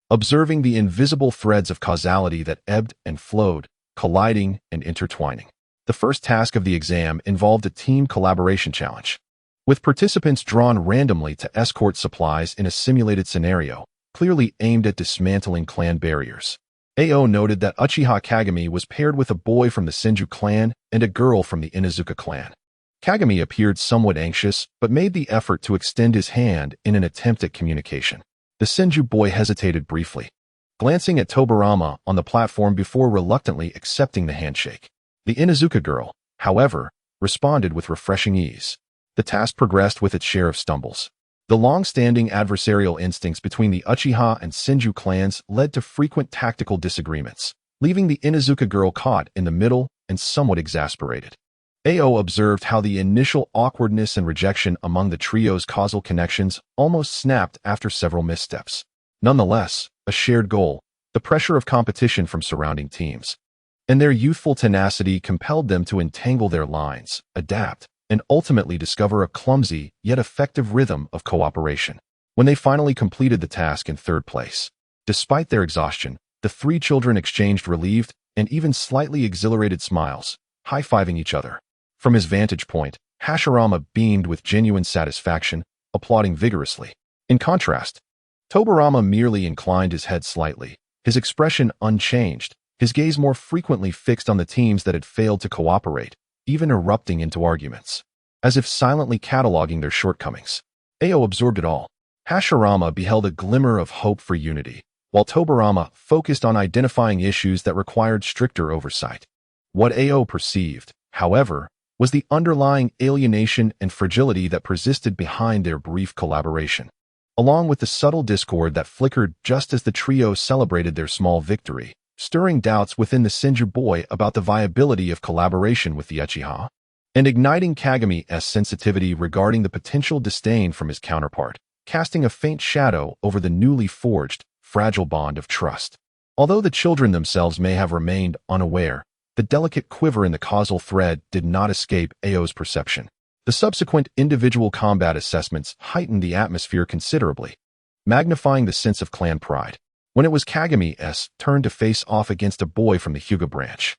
observing the invisible threads of causality that ebbed and flowed, colliding and intertwining. The first task of the exam involved a team collaboration challenge, with participants drawn randomly to escort supplies in a simulated scenario, clearly aimed at dismantling clan barriers. Ao noted that Uchiha Kagami was paired with a boy from the Senju clan and a girl from the Inuzuka clan. Kagami appeared somewhat anxious, but made the effort to extend his hand in an attempt at communication. The Senju boy hesitated briefly, glancing at Tobarama on the platform before reluctantly accepting the handshake. The Inuzuka girl, however, responded with refreshing ease. The task progressed with its share of stumbles. The long-standing adversarial instincts between the Uchiha and Senju clans led to frequent tactical disagreements, leaving the Inuzuka girl caught in the middle and somewhat exasperated. Ao observed how the initial awkwardness and rejection among the trio's causal connections almost snapped after several missteps. Nonetheless, a shared goal, the pressure of competition from surrounding teams, and their youthful tenacity compelled them to entangle their lines, adapt, and ultimately discover a clumsy yet effective rhythm of cooperation. When they finally completed the task in third place, Despite their exhaustion, the three children exchanged relieved and even slightly exhilarated smiles, high-fiving each other. From his vantage point, Hashirama beamed with genuine satisfaction, applauding vigorously. In contrast, Tobarama merely inclined his head slightly, his expression unchanged, his gaze more frequently fixed on the teams that had failed to cooperate, even erupting into arguments, as if silently cataloging their shortcomings. Ao absorbed it all. Hashirama beheld a glimmer of hope for unity, while Tobarama focused on identifying issues that required stricter oversight. What Ao perceived, however, was the underlying alienation and fragility that persisted behind their brief collaboration, along with the subtle discord that flickered just as the trio celebrated their small victory, stirring doubts within the Senju boy about the viability of collaboration with the Uchiha, and igniting Kagami's sensitivity regarding the potential disdain from his counterpart, casting a faint shadow over the newly forged, fragile bond of trust. Although the children themselves may have remained unaware, the delicate quiver in the causal thread did not escape Ao's perception. The subsequent individual combat assessments heightened the atmosphere considerably, magnifying the sense of clan pride. When it was Kagami's turn to face off against a boy from the Hyuga branch,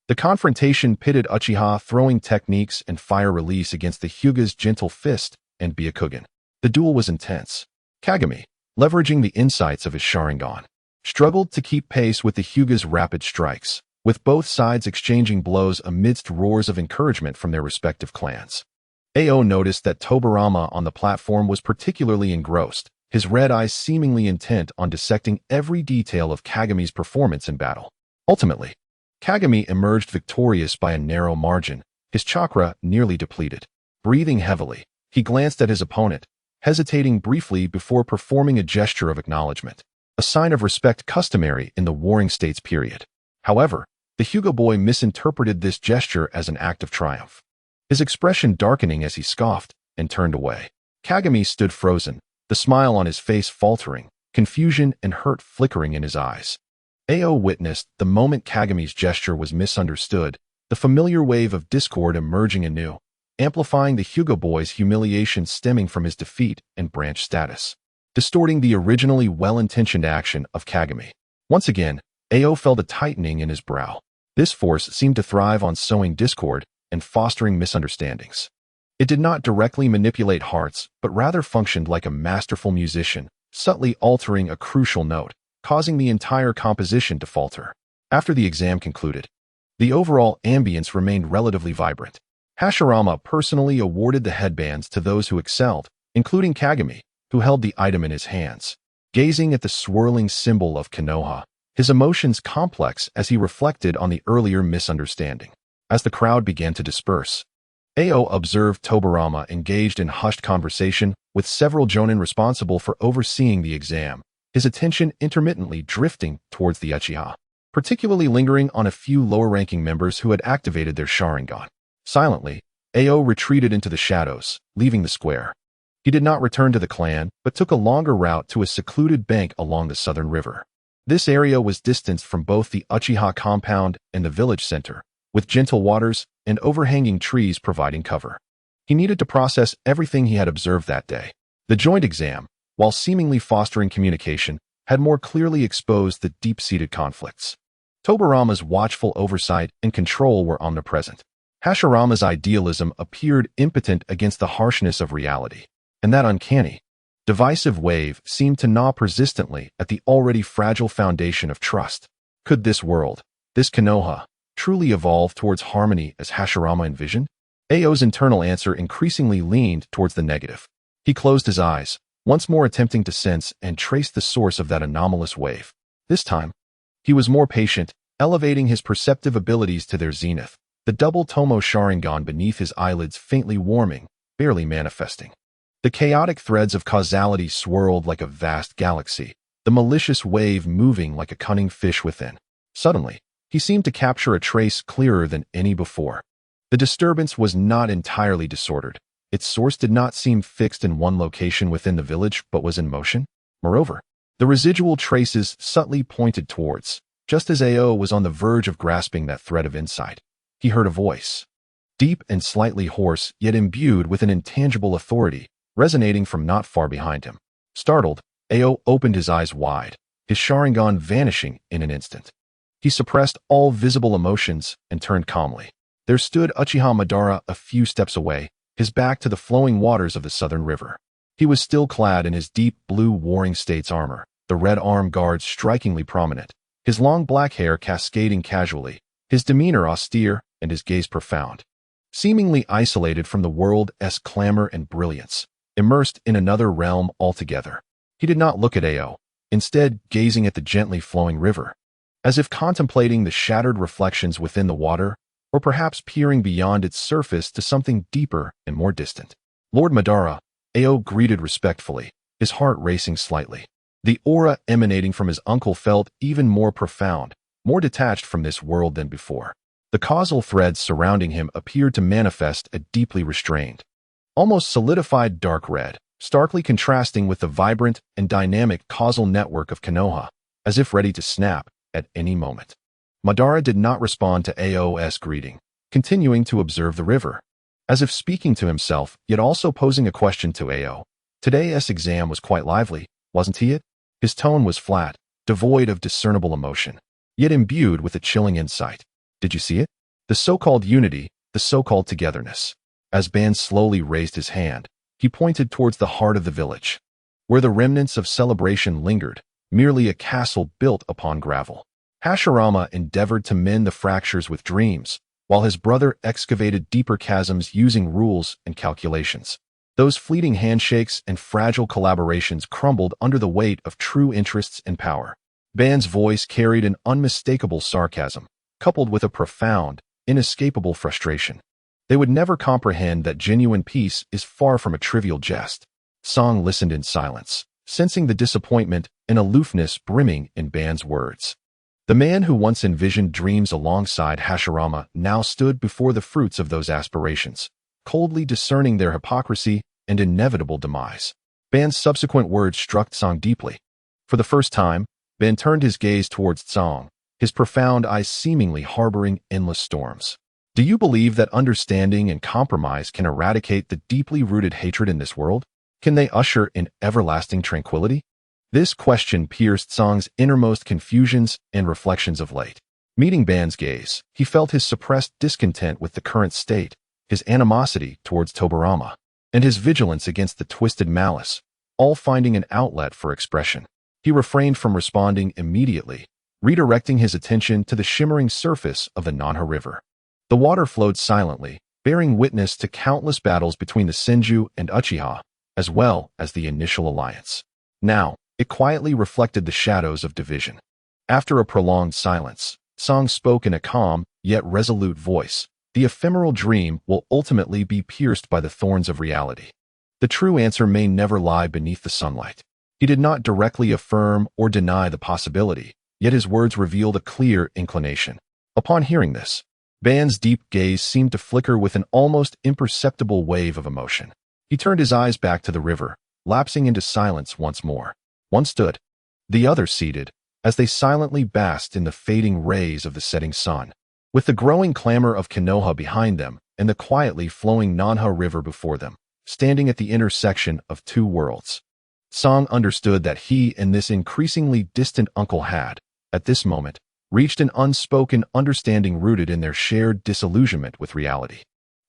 the confrontation pitted Uchiha throwing techniques and fire release against the Hyuga's gentle fist and Byakugan. The duel was intense. Kagami, leveraging the insights of his Sharingan, struggled to keep pace with the Hyuga's rapid strikes, with both sides exchanging blows amidst roars of encouragement from their respective clans. Ao noticed that Tobarama on the platform was particularly engrossed, his red eyes seemingly intent on dissecting every detail of Kagami's performance in battle. Ultimately, Kagami emerged victorious by a narrow margin, his chakra nearly depleted. Breathing heavily, he glanced at his opponent, hesitating briefly before performing a gesture of acknowledgement, a sign of respect customary in the Warring States period. However, the Hyuga boy misinterpreted this gesture as an act of triumph, his expression darkening as he scoffed and turned away. Kagami stood frozen, the smile on his face faltering, confusion and hurt flickering in his eyes. Ao witnessed the moment Kagami's gesture was misunderstood, the familiar wave of discord emerging anew, amplifying the Hyuga boy's humiliation stemming from his defeat and branch status, distorting the originally well-intentioned action of Kagami. Once again, Ao felt a tightening in his brow. This force seemed to thrive on sowing discord and fostering misunderstandings. It did not directly manipulate hearts, but rather functioned like a masterful musician, subtly altering a crucial note, causing the entire composition to falter. After the exam concluded, the overall ambience remained relatively vibrant. Hashirama personally awarded the headbands to those who excelled, including Kagami, who held the item in his hands. Gazing at the swirling symbol of Konoha, his emotions complex as he reflected on the earlier misunderstanding. As the crowd began to disperse, Ao observed Tobarama engaged in hushed conversation with several jonin responsible for overseeing the exam, his attention intermittently drifting towards the Uchiha, particularly lingering on a few lower-ranking members who had activated their Sharingan. Silently, Ao retreated into the shadows, leaving the square. He did not return to the clan, but took a longer route to a secluded bank along the southern river. This area was distanced from both the Uchiha compound and the village center, with gentle waters and overhanging trees providing cover. He needed to process everything he had observed that day. The joint exam, while seemingly fostering communication, had more clearly exposed the deep-seated conflicts. Tobarama's watchful oversight and control were omnipresent. Hashirama's idealism appeared impotent against the harshness of reality, and that uncanny, divisive wave seemed to gnaw persistently at the already fragile foundation of trust. Could this world, this Konoha, truly evolve towards harmony as Hashirama envisioned? Ao's internal answer increasingly leaned towards the negative. He closed his eyes, once more attempting to sense and trace the source of that anomalous wave. This time, he was more patient, elevating his perceptive abilities to their zenith, the double Tomo Sharingan beneath his eyelids faintly warming, barely manifesting. The chaotic threads of causality swirled like a vast galaxy, the malicious wave moving like a cunning fish within. Suddenly, he seemed to capture a trace clearer than any before. The disturbance was not entirely disordered. Its source did not seem fixed in one location within the village, but was in motion. Moreover, the residual traces subtly pointed towards, just as Ao was on the verge of grasping that thread of insight. He heard a voice, deep and slightly hoarse, yet imbued with an intangible authority, resonating from not far behind him. Startled, Ao opened his eyes wide, his Sharingan vanishing in an instant. He suppressed all visible emotions and turned calmly. There stood Uchiha Madara a few steps away, his back to the flowing waters of the southern river. He was still clad in his deep blue Warring States armor, the red arm guards strikingly prominent, his long black hair cascading casually, his demeanor austere and his gaze profound. Seemingly isolated from the world's clamor and brilliance, immersed in another realm altogether. He did not look at Ao, instead gazing at the gently flowing river, as if contemplating the shattered reflections within the water, or perhaps peering beyond its surface to something deeper and more distant. Lord Madara, Ao greeted respectfully, his heart racing slightly. The aura emanating from his uncle felt even more profound, more detached from this world than before. The causal threads surrounding him appeared to manifest a deeply restrained, almost solidified dark red, starkly contrasting with the vibrant and dynamic causal network of Konoha, as if ready to snap at any moment. Madara did not respond to Ao's greeting, continuing to observe the river, as if speaking to himself, yet also posing a question to Ao. Today's exam was quite lively, wasn't he it? His tone was flat, devoid of discernible emotion, yet imbued with a chilling insight. Did you see it? The so-called unity, the so-called togetherness. As Ban slowly raised his hand, he pointed towards the heart of the village, where the remnants of celebration lingered, merely a castle built upon gravel. Hashirama endeavored to mend the fractures with dreams, while his brother excavated deeper chasms using rules and calculations. Those fleeting handshakes and fragile collaborations crumbled under the weight of true interests and power. Ban's voice carried an unmistakable sarcasm, coupled with a profound, inescapable frustration. They would never comprehend that genuine peace is far from a trivial jest. Song listened in silence, sensing the disappointment and aloofness brimming in Ban's words. The man who once envisioned dreams alongside Hashirama now stood before the fruits of those aspirations, coldly discerning their hypocrisy and inevitable demise. Ban's subsequent words struck Song deeply. For the first time, Ban turned his gaze towards Song, his profound eyes seemingly harboring endless storms. Do you believe that understanding and compromise can eradicate the deeply rooted hatred in this world? Can they usher in everlasting tranquility? This question pierced Song's innermost confusions and reflections of late. Meeting Ban's gaze, he felt his suppressed discontent with the current state, his animosity towards Tobirama, and his vigilance against the twisted malice, all finding an outlet for expression. He refrained from responding immediately, redirecting his attention to the shimmering surface of the Nanha River. The water flowed silently, bearing witness to countless battles between the Senju and Uchiha, as well as the initial alliance. Now, it quietly reflected the shadows of division. After a prolonged silence, Song spoke in a calm, yet resolute voice. The ephemeral dream will ultimately be pierced by the thorns of reality. The true answer may never lie beneath the sunlight. He did not directly affirm or deny the possibility, yet his words revealed a clear inclination. Upon hearing this, Ban's deep gaze seemed to flicker with an almost imperceptible wave of emotion. He turned his eyes back to the river, lapsing into silence once more. One stood, the other seated, as they silently basked in the fading rays of the setting sun. With the growing clamor of Konoha behind them and the quietly flowing Nanha River before them, standing at the intersection of two worlds, Song understood that he and this increasingly distant uncle had, at this moment, reached an unspoken understanding rooted in their shared disillusionment with reality.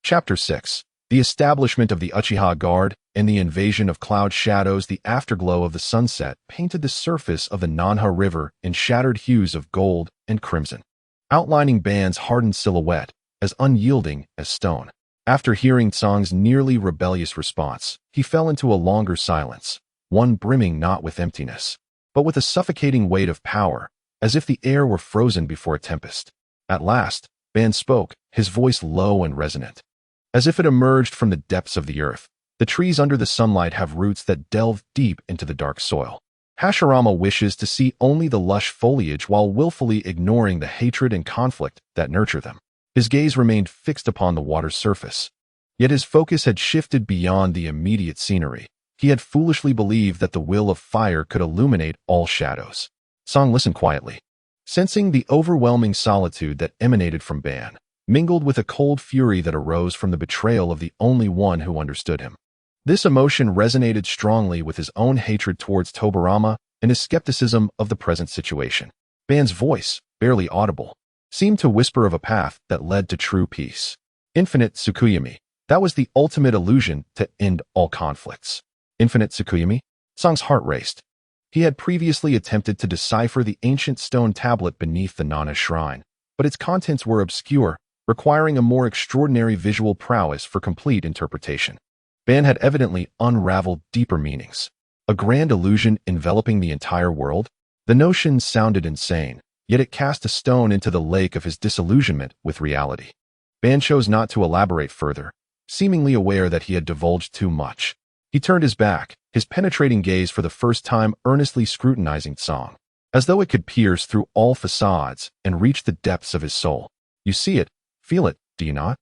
Chapter 6. The establishment of the Uchiha Guard and the invasion of cloud shadows. The afterglow of the sunset painted the surface of the Nanha River in shattered hues of gold and crimson, outlining Ban's hardened silhouette as unyielding as stone. After hearing Song's nearly rebellious response, he fell into a longer silence, one brimming not with emptiness, but with a suffocating weight of power, as if the air were frozen before a tempest. At last, Ban spoke, his voice low and resonant. As if it emerged from the depths of the earth, the trees under the sunlight have roots that delve deep into the dark soil. Hashirama wishes to see only the lush foliage while willfully ignoring the hatred and conflict that nurture them. His gaze remained fixed upon the water's surface. Yet his focus had shifted beyond the immediate scenery. He had foolishly believed that the will of fire could illuminate all shadows. Song listened quietly, sensing the overwhelming solitude that emanated from Ban, mingled with a cold fury that arose from the betrayal of the only one who understood him. This emotion resonated strongly with his own hatred towards Tobirama and his skepticism of the present situation. Ban's voice, barely audible, seemed to whisper of a path that led to true peace. Infinite Tsukuyami. That was the ultimate illusion to end all conflicts. Infinite Tsukuyami? Song's heart raced. He had previously attempted to decipher the ancient stone tablet beneath the Nana shrine, but its contents were obscure, requiring a more extraordinary visual prowess for complete interpretation. Ban had evidently unraveled deeper meanings. A grand illusion enveloping the entire world? The notion sounded insane, yet it cast a stone into the lake of his disillusionment with reality. Ban chose not to elaborate further, seemingly aware that he had divulged too much. He turned his back, his penetrating gaze for the first time earnestly scrutinizing Song, as though it could pierce through all facades and reach the depths of his soul. You see it, feel it, do you not?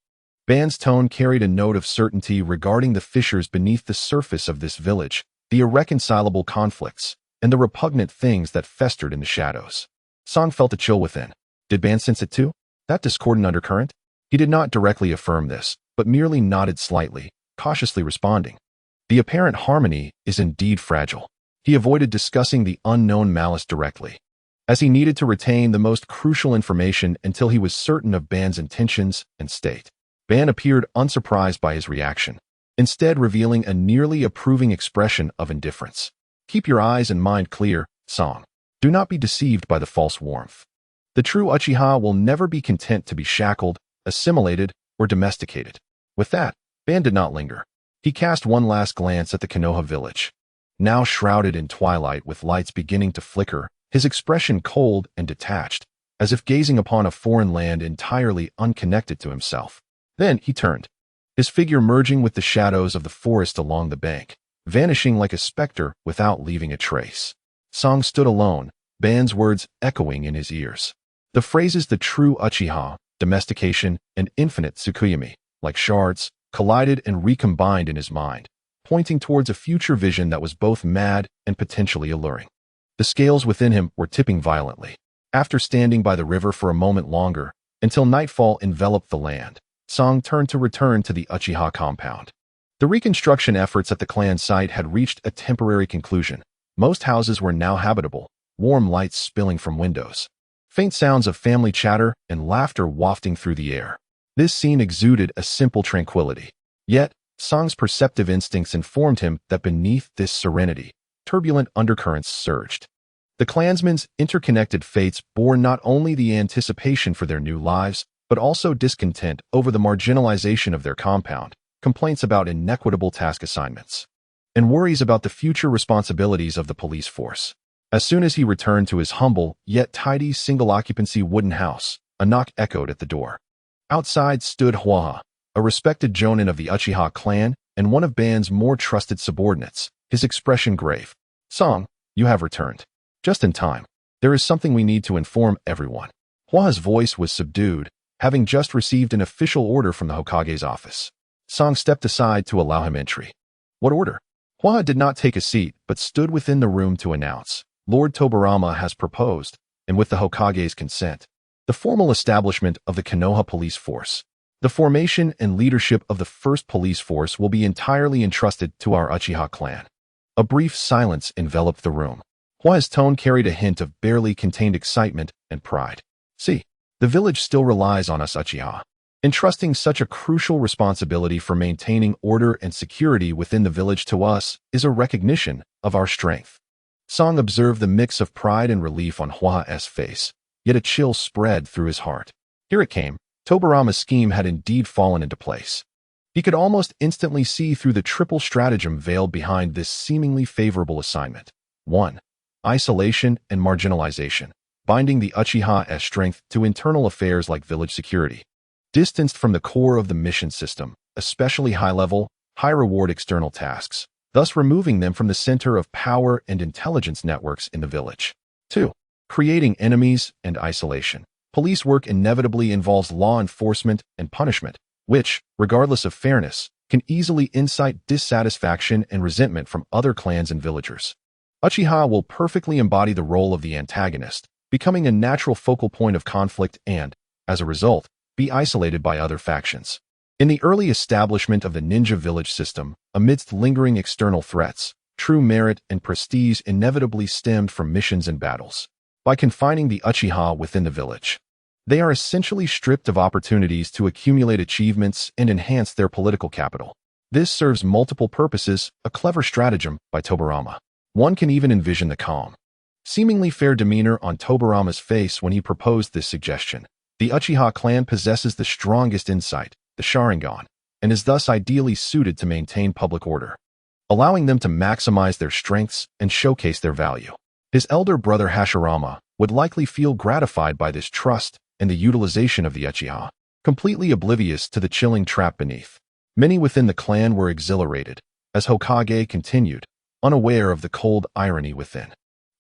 Ban's tone carried a note of certainty regarding the fissures beneath the surface of this village, the irreconcilable conflicts, and the repugnant things that festered in the shadows. Song felt a chill within. Did Ban sense it too? That discordant undercurrent? He did not directly affirm this, but merely nodded slightly, cautiously responding. The apparent harmony is indeed fragile. He avoided discussing the unknown malice directly, as he needed to retain the most crucial information until he was certain of Ban's intentions and state. Ban appeared unsurprised by his reaction, instead revealing a nearly approving expression of indifference. Keep your eyes and mind clear, Song. Do not be deceived by the false warmth. The true Uchiha will never be content to be shackled, assimilated, or domesticated. With that, Ban did not linger. He cast one last glance at the Konoha village. Now shrouded in twilight with lights beginning to flicker, his expression cold and detached, as if gazing upon a foreign land entirely unconnected to himself. Then he turned, his figure merging with the shadows of the forest along the bank, vanishing like a specter without leaving a trace. Song stood alone, Ban's words echoing in his ears. The phrases the true Uchiha, domestication, and infinite Tsukuyami, like shards, collided and recombined in his mind, pointing towards a future vision that was both mad and potentially alluring. The scales within him were tipping violently. After standing by the river for a moment longer, until nightfall enveloped the land, Song turned to return to the Uchiha compound. The reconstruction efforts at the clan site had reached a temporary conclusion. Most houses were now habitable, warm lights spilling from windows, faint sounds of family chatter and laughter wafting through the air. This scene exuded a simple tranquility. Yet, Song's perceptive instincts informed him that beneath this serenity, turbulent undercurrents surged. The clansmen's interconnected fates bore not only the anticipation for their new lives, but also discontent over the marginalization of their compound, complaints about inequitable task assignments, and worries about the future responsibilities of the police force. As soon as he returned to his humble, yet tidy single-occupancy wooden house, a knock echoed at the door. Outside stood Hwaha, a respected jonin of the Uchiha clan and one of Ban's more trusted subordinates, his expression grave. Song, you have returned. Just in time. There is something we need to inform everyone. Hwaha's voice was subdued, having just received an official order from the Hokage's office. Song stepped aside to allow him entry. What order? Hwaha did not take a seat, but stood within the room to announce. Lord Tobarama has proposed, and with the Hokage's consent, the formal establishment of the Konoha police force. The formation and leadership of the first police force will be entirely entrusted to our Uchiha clan. A brief silence enveloped the room. Hwaha's tone carried a hint of barely contained excitement and pride. See, the village still relies on us Uchiha. Entrusting such a crucial responsibility for maintaining order and security within the village to us is a recognition of our strength. Song observed the mix of pride and relief on Hwaha's face, yet a chill spread through his heart. Here it came. Tobarama's scheme had indeed fallen into place. He could almost instantly see through the triple stratagem veiled behind this seemingly favorable assignment. 1. Isolation and marginalization, binding the Uchiha's strength to internal affairs like village security. Distanced from the core of the mission system, especially high-level, high-reward external tasks, thus removing them from the center of power and intelligence networks in the village. 2. Creating enemies and isolation. Police work inevitably involves law enforcement and punishment, which, regardless of fairness, can easily incite dissatisfaction and resentment from other clans and villagers. Uchiha will perfectly embody the role of the antagonist, becoming a natural focal point of conflict and, as a result, be isolated by other factions. In the early establishment of the ninja village system, amidst lingering external threats, true merit and prestige inevitably stemmed from missions and battles. By confining the Uchiha within the village, they are essentially stripped of opportunities to accumulate achievements and enhance their political capital. This serves multiple purposes, a clever stratagem by Tobirama. One can even envision the calm, seemingly fair demeanor on Tobirama's face when he proposed this suggestion. The Uchiha clan possesses the strongest insight, the Sharingan, and is thus ideally suited to maintain public order, allowing them to maximize their strengths and showcase their value. His elder brother Hashirama would likely feel gratified by this trust and the utilization of the Uchiha, completely oblivious to the chilling trap beneath. Many within the clan were exhilarated, as Hokage continued, unaware of the cold irony within.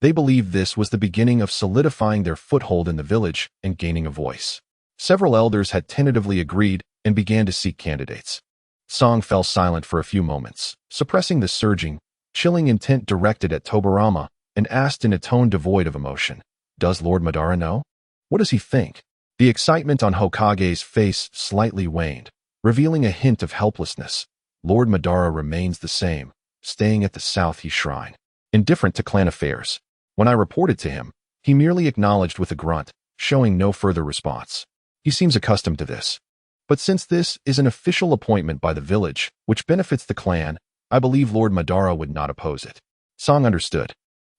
They believed this was the beginning of solidifying their foothold in the village and gaining a voice. Several elders had tentatively agreed and began to seek candidates. Song fell silent for a few moments, suppressing the surging, chilling intent directed at Tobirama, and asked in a tone devoid of emotion, "Does Lord Madara know? What does he think?" The excitement on Hokage's face slightly waned, revealing a hint of helplessness. Lord Madara remains the same, staying at the South Shrine, indifferent to clan affairs. When I reported to him, he merely acknowledged with a grunt, showing no further response. He seems accustomed to this. But since this is an official appointment by the village, which benefits the clan, I believe Lord Madara would not oppose it. Song understood.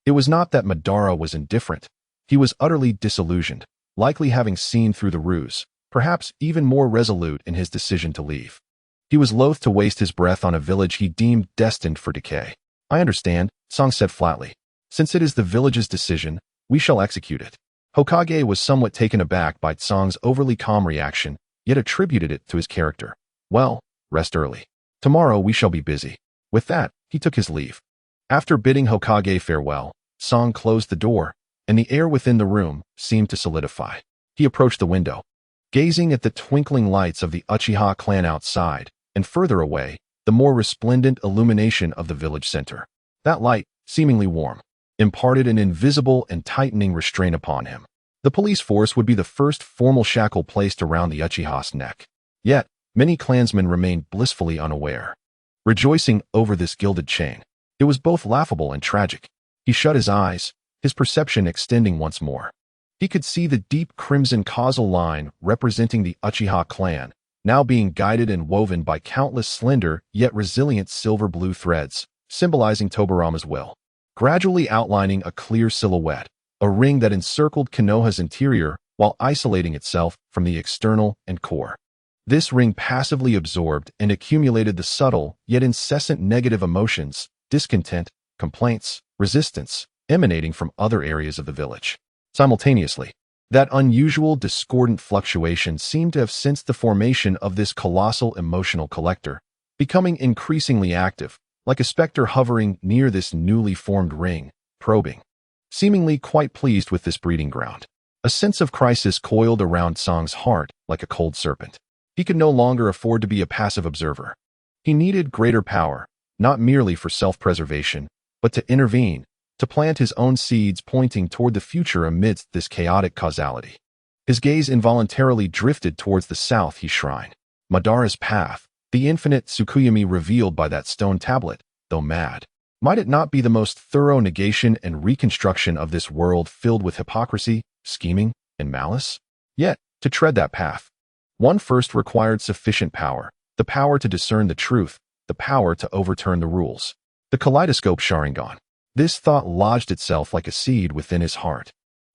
It was not that Madara was indifferent. He was utterly disillusioned, likely having seen through the ruse, perhaps even more resolute in his decision to leave. He was loath to waste his breath on a village he deemed destined for decay. "I understand," Song said flatly. "Since it is the village's decision, we shall execute it." Hokage was somewhat taken aback by Song's overly calm reaction, yet attributed it to his character. "Well, rest early. Tomorrow we shall be busy." With that, he took his leave. After bidding Hokage farewell, Song closed the door, and the air within the room seemed to solidify. He approached the window, gazing at the twinkling lights of the Uchiha clan outside, and further away, the more resplendent illumination of the village center. That light, seemingly warm, imparted an invisible and tightening restraint upon him. The police force would be the first formal shackle placed around the Uchiha's neck. Yet, many clansmen remained blissfully unaware, rejoicing over this gilded chain. It was both laughable and tragic. He shut his eyes, his perception extending once more. He could see the deep crimson causal line representing the Uchiha clan, now being guided and woven by countless slender yet resilient silver-blue threads, symbolizing Tobirama's will, gradually outlining a clear silhouette, a ring that encircled Konoha's interior while isolating itself from the external and core. This ring passively absorbed and accumulated the subtle yet incessant negative emotions, discontent, complaints, resistance, emanating from other areas of the village. Simultaneously, that unusual discordant fluctuation seemed to have sensed the formation of this colossal emotional collector, becoming increasingly active, like a specter hovering near this newly formed ring, probing. Seemingly quite pleased with this breeding ground, a sense of crisis coiled around Song's heart like a cold serpent. He could no longer afford to be a passive observer. He needed greater power, not merely for self-preservation, but to intervene, to plant his own seeds pointing toward the future amidst this chaotic causality. His gaze involuntarily drifted towards the South Shrine. Madara's path, the infinite Tsukuyomi revealed by that stone tablet, though mad. Might it not be the most thorough negation and reconstruction of this world filled with hypocrisy, scheming, and malice? Yet, to tread that path, one first required sufficient power, the power to discern the truth, the power to overturn the rules. The kaleidoscope Sharingan. This thought lodged itself like a seed within his heart,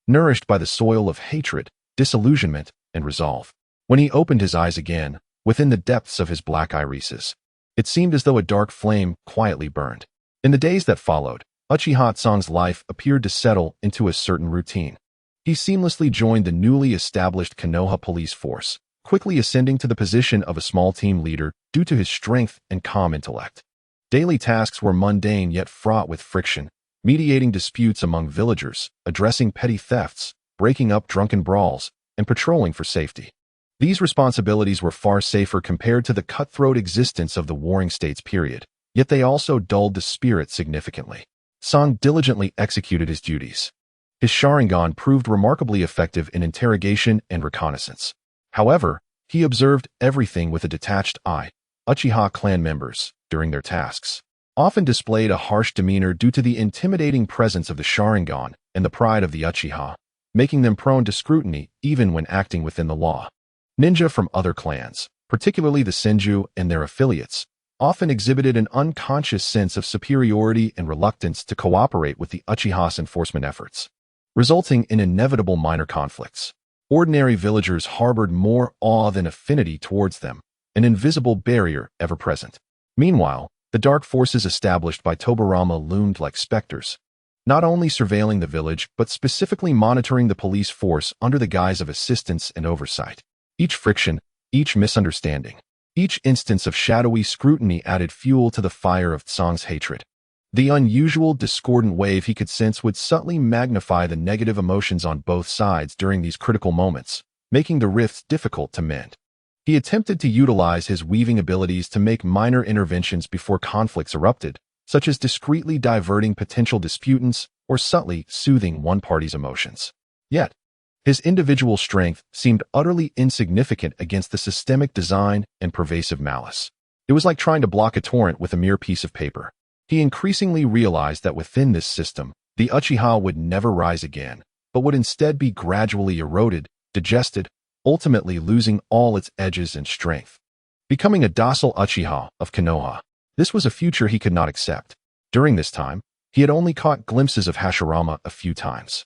nourished by the soil of hatred, disillusionment, and resolve. When he opened his eyes again, within the depths of his black irises, it seemed as though a dark flame quietly burned. In the days that followed, Uchiha Song's life appeared to settle into a certain routine. He seamlessly joined the newly established Konoha police force, quickly ascending to the position of a small team leader due to his strength and calm intellect. Daily tasks were mundane yet fraught with friction, mediating disputes among villagers, addressing petty thefts, breaking up drunken brawls, and patrolling for safety. These responsibilities were far safer compared to the cutthroat existence of the Warring States period. Yet they also dulled the spirit significantly. Song diligently executed his duties. His Sharingan proved remarkably effective in interrogation and reconnaissance. However, he observed everything with a detached eye. Uchiha clan members, during their tasks, often displayed a harsh demeanor due to the intimidating presence of the Sharingan and the pride of the Uchiha, making them prone to scrutiny even when acting within the law. Ninja from other clans, particularly the Senju and their affiliates, often exhibited an unconscious sense of superiority and reluctance to cooperate with the Uchiha's enforcement efforts, resulting in inevitable minor conflicts. Ordinary villagers harbored more awe than affinity towards them, an invisible barrier ever present. Meanwhile, the dark forces established by Tobirama loomed like specters, not only surveilling the village but specifically monitoring the police force under the guise of assistance and oversight. Each friction, each misunderstanding, each instance of shadowy scrutiny added fuel to the fire of Tsang's hatred. The unusual, discordant wave he could sense would subtly magnify the negative emotions on both sides during these critical moments, making the rifts difficult to mend. He attempted to utilize his weaving abilities to make minor interventions before conflicts erupted, such as discreetly diverting potential disputants or subtly soothing one party's emotions. Yet, his individual strength seemed utterly insignificant against the systemic design and pervasive malice. It was like trying to block a torrent with a mere piece of paper. He increasingly realized that within this system, the Uchiha would never rise again, but would instead be gradually eroded, digested, ultimately losing all its edges and strength. Becoming a docile Uchiha of Konoha. This was a future he could not accept. During this time, he had only caught glimpses of Hashirama a few times.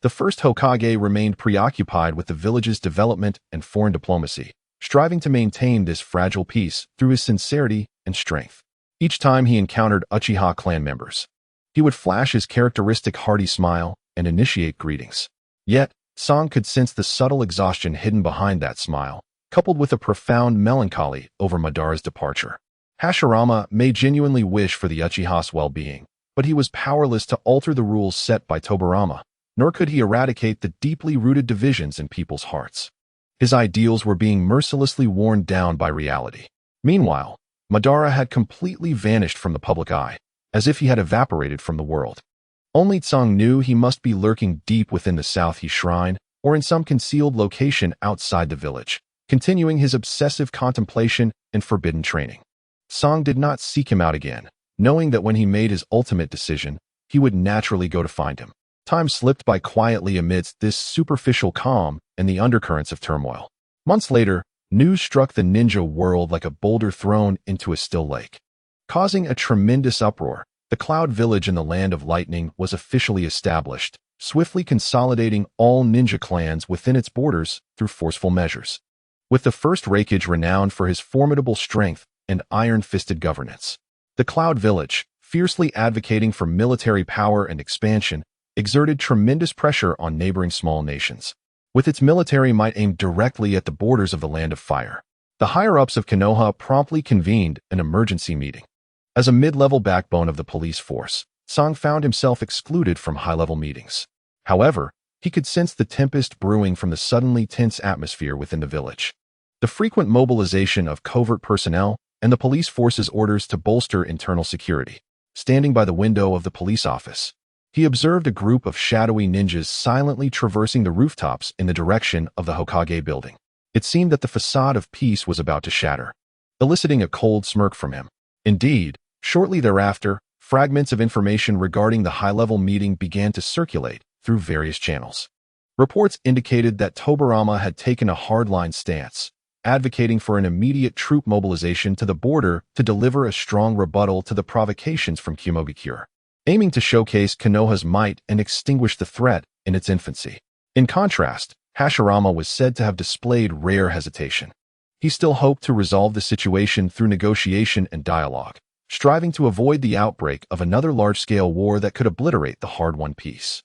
The first Hokage remained preoccupied with the village's development and foreign diplomacy, striving to maintain this fragile peace through his sincerity and strength. Each time he encountered Uchiha clan members, he would flash his characteristic hearty smile and initiate greetings. Yet, Tsang could sense the subtle exhaustion hidden behind that smile, coupled with a profound melancholy over Madara's departure. Hashirama may genuinely wish for the Uchiha's well-being, but he was powerless to alter the rules set by Tobirama, nor could he eradicate the deeply rooted divisions in people's hearts. His ideals were being mercilessly worn down by reality. Meanwhile, Madara had completely vanished from the public eye, as if he had evaporated from the world. Only Tsang knew he must be lurking deep within the South He Shrine, or in some concealed location outside the village, continuing his obsessive contemplation and forbidden training. Tsang did not seek him out again, knowing that when he made his ultimate decision, he would naturally go to find him. Time slipped by quietly amidst this superficial calm and the undercurrents of turmoil. Months later, news struck the ninja world like a boulder thrown into a still lake. Causing a tremendous uproar, the Cloud Village in the Land of Lightning was officially established, swiftly consolidating all ninja clans within its borders through forceful measures. With the first Raikage renowned for his formidable strength and iron-fisted governance, the Cloud Village, fiercely advocating for military power and expansion, exerted tremendous pressure on neighboring small nations. With its military might aimed directly at the borders of the Land of Fire, the higher-ups of Konoha promptly convened an emergency meeting. As a mid-level backbone of the police force, Tsang found himself excluded from high-level meetings. However, he could sense the tempest brewing from the suddenly tense atmosphere within the village. The frequent mobilization of covert personnel and the police force's orders to bolster internal security. Standing by the window of the police office, he observed a group of shadowy ninjas silently traversing the rooftops in the direction of the Hokage building. It seemed that the facade of peace was about to shatter, eliciting a cold smirk from him. Indeed, shortly thereafter, fragments of information regarding the high-level meeting began to circulate through various channels. Reports indicated that Tobirama had taken a hardline stance, advocating for an immediate troop mobilization to the border to deliver a strong rebuttal to the provocations from Kumogakure, aiming to showcase Konoha's might and extinguish the threat in its infancy. In contrast, Hashirama was said to have displayed rare hesitation. He still hoped to resolve the situation through negotiation and dialogue, striving to avoid the outbreak of another large-scale war that could obliterate the hard-won peace.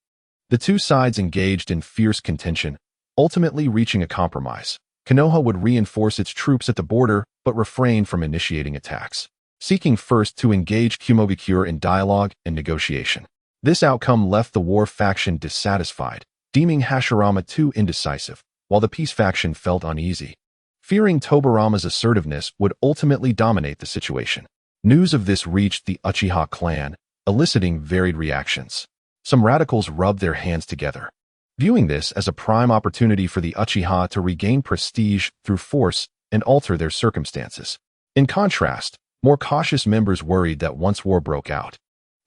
The two sides engaged in fierce contention, ultimately reaching a compromise. Konoha would reinforce its troops at the border but refrain from initiating attacks, seeking first to engage Kumogakure in dialogue and negotiation. This outcome left the war faction dissatisfied, deeming Hashirama too indecisive, while the peace faction felt uneasy, fearing Tobirama's assertiveness would ultimately dominate the situation. News of this reached the Uchiha clan, eliciting varied reactions. Some radicals rubbed their hands together, viewing this as a prime opportunity for the Uchiha to regain prestige through force and alter their circumstances. In contrast, More cautious members worried that once war broke out,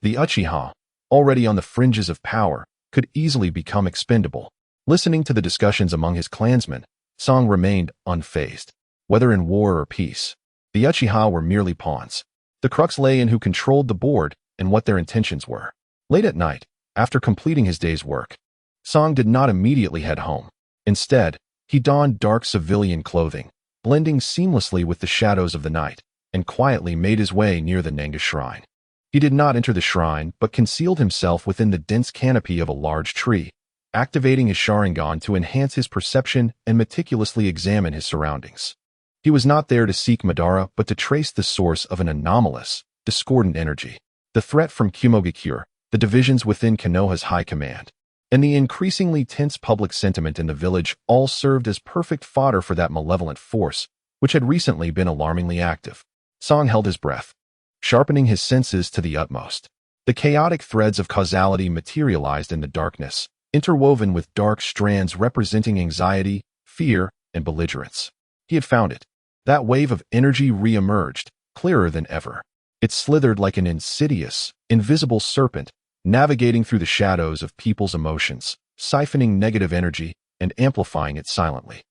the Uchiha, already on the fringes of power, could easily become expendable. Listening to the discussions among his clansmen, Song remained unfazed. Whether in war or peace, the Uchiha were merely pawns. The crux lay in who controlled the board and what their intentions were. Late at night, after completing his day's work, Song did not immediately head home. Instead, he donned dark civilian clothing, blending seamlessly with the shadows of the night, and quietly made his way near the Nanga shrine. He did not enter the shrine, but concealed himself within the dense canopy of a large tree, activating his Sharingan to enhance his perception and meticulously examine his surroundings. He was not there to seek Madara, but to trace the source of an anomalous, discordant energy. The threat from Kumogakure, the divisions within Konoha's high command, and the increasingly tense public sentiment in the village all served as perfect fodder for that malevolent force, which had recently been alarmingly active. Song held his breath, sharpening his senses to the utmost. The chaotic threads of causality materialized in the darkness, interwoven with dark strands representing anxiety, fear, and belligerence. He had found it. That wave of energy re-emerged, clearer than ever. It slithered like an insidious, invisible serpent, navigating through the shadows of people's emotions, siphoning negative energy and amplifying it silently.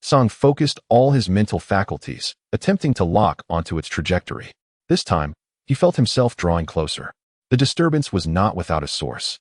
Song focused all his mental faculties, attempting to lock onto its trajectory. This time, he felt himself drawing closer. The disturbance was not without a source.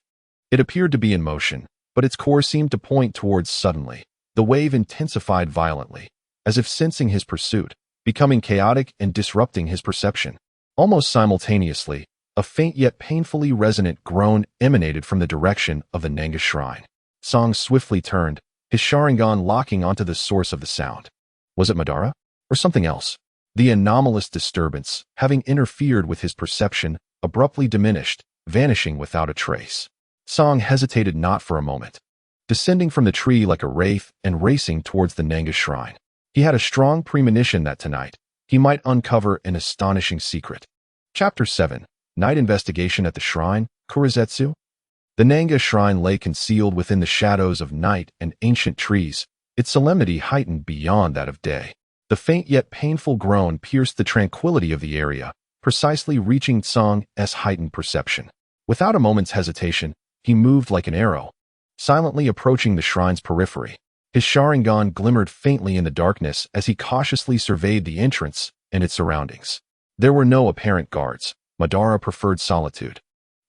It appeared to be in motion, but its core seemed to point towards suddenly. The wave intensified violently, as if sensing his pursuit, becoming chaotic and disrupting his perception. Almost simultaneously, a faint yet painfully resonant groan emanated from the direction of the Nanga shrine. Song swiftly turned, his Sharingan locking onto the source of the sound. Was it Madara? Or something else? The anomalous disturbance, having interfered with his perception, abruptly diminished, vanishing without a trace. Song hesitated not for a moment, descending from the tree like a wraith and racing towards the Nanga shrine. He had a strong premonition that tonight, he might uncover an astonishing secret. Chapter 7. Night Investigation at the Shrine, Kurizetsu. The Nanga shrine lay concealed within the shadows of night and ancient trees, its solemnity heightened beyond that of day. The faint yet painful groan pierced the tranquility of the area, precisely reaching Song's heightened perception. Without a moment's hesitation, he moved like an arrow, silently approaching the shrine's periphery. His Sharingan glimmered faintly in the darkness as he cautiously surveyed the entrance and its surroundings. There were no apparent guards. Madara preferred solitude,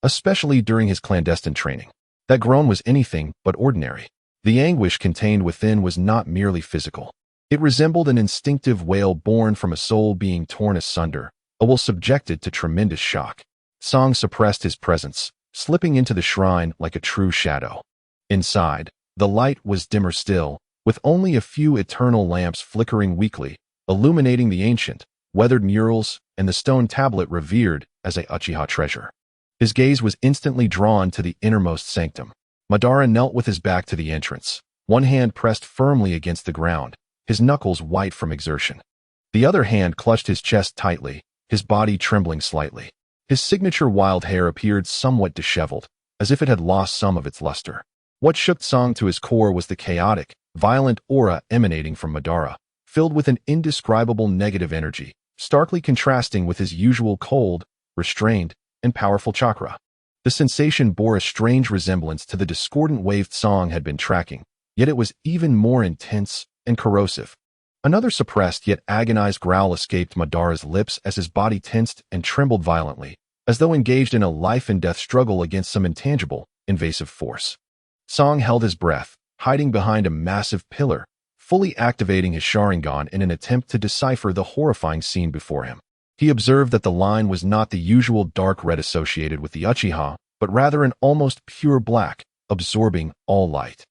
especially during his clandestine training. That groan was anything but ordinary. The anguish contained within was not merely physical. It resembled an instinctive wail born from a soul being torn asunder, a will subjected to tremendous shock. Song suppressed his presence, slipping into the shrine like a true shadow. Inside, the light was dimmer still, with only a few eternal lamps flickering weakly, illuminating the ancient, weathered murals and the stone tablet revered as a Uchiha treasure. His gaze was instantly drawn to the innermost sanctum. Madara knelt with his back to the entrance, one hand pressed firmly against the ground, his knuckles white from exertion. The other hand clutched his chest tightly, his body trembling slightly. His signature wild hair appeared somewhat disheveled, as if it had lost some of its luster. What shook Song to his core was the chaotic, violent aura emanating from Madara, filled with an indescribable negative energy, starkly contrasting with his usual cold, restrained, and powerful chakra. The sensation bore a strange resemblance to the discordant wave Song had been tracking, yet it was even more intense and corrosive. Another suppressed yet agonized growl escaped Madara's lips as his body tensed and trembled violently, as though engaged in a life-and-death struggle against some intangible, invasive force. Song held his breath, hiding behind a massive pillar, fully activating his Sharingan in an attempt to decipher the horrifying scene before him. He observed that the line was not the usual dark red associated with the Uchiha, but rather an almost pure black, absorbing all light.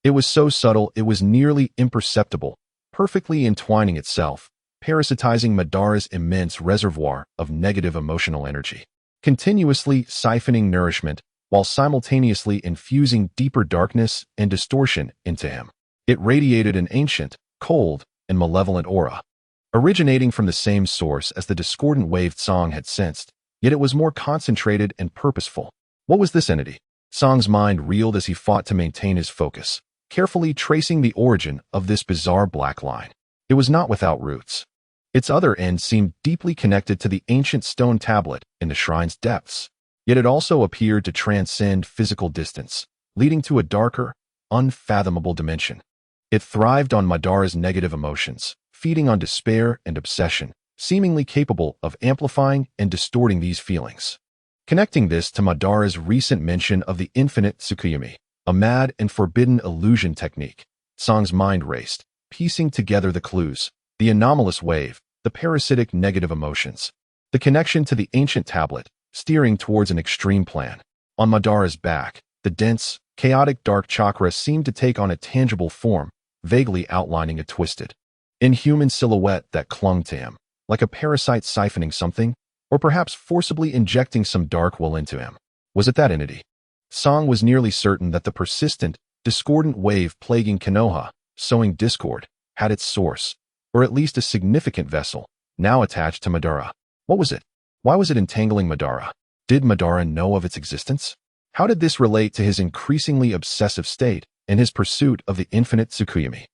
It was so subtle it was nearly imperceptible, perfectly entwining itself, parasitizing Madara's immense reservoir of negative emotional energy, continuously siphoning nourishment while simultaneously infusing deeper darkness and distortion into him. It radiated an ancient, cold, and malevolent aura, originating from the same source as the discordant wave Song had sensed, yet it was more concentrated and purposeful. What was this entity? Song's mind reeled as he fought to maintain his focus, carefully tracing the origin of this bizarre black line. It was not without roots. Its other end seemed deeply connected to the ancient stone tablet in the shrine's depths, yet it also appeared to transcend physical distance, leading to a darker, unfathomable dimension. It thrived on Madara's negative emotions, feeding on despair and obsession, seemingly capable of amplifying and distorting these feelings. Connecting this to Madara's recent mention of the infinite Tsukuyomi, a mad and forbidden illusion technique, Song's mind raced, piecing together the clues, the anomalous wave, the parasitic negative emotions, the connection to the ancient tablet, steering towards an extreme plan. On Madara's back, the dense, chaotic dark chakra seemed to take on a tangible form, vaguely outlining a twisted, inhuman silhouette that clung to him, like a parasite siphoning something, or perhaps forcibly injecting some dark will into him. Was it that entity? Song was nearly certain that the persistent, discordant wave plaguing Konoha, sowing discord, had its source, or at least a significant vessel, now attached to Madara. What was it? Why was it entangling Madara? Did Madara know of its existence? How did this relate to his increasingly obsessive state and his pursuit of the infinite Tsukuyomi?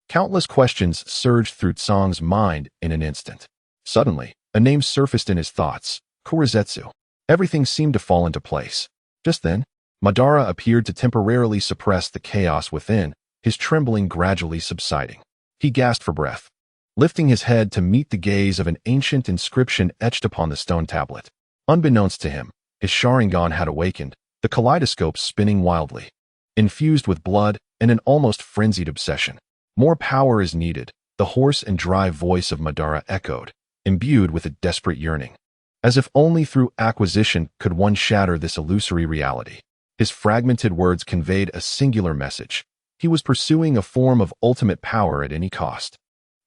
Countless questions surged through Song's mind in an instant. Suddenly, a name surfaced in his thoughts, Kurizetsu. Everything seemed to fall into place. Just then, Madara appeared to temporarily suppress the chaos within, his trembling gradually subsiding. He gasped for breath, lifting his head to meet the gaze of an ancient inscription etched upon the stone tablet. Unbeknownst to him, his Sharingan had awakened, the kaleidoscope spinning wildly, infused with blood and an almost frenzied obsession. More power is needed, the hoarse and dry voice of Madara echoed, imbued with a desperate yearning. As if only through acquisition could one shatter this illusory reality. His fragmented words conveyed a singular message. He was pursuing a form of ultimate power at any cost.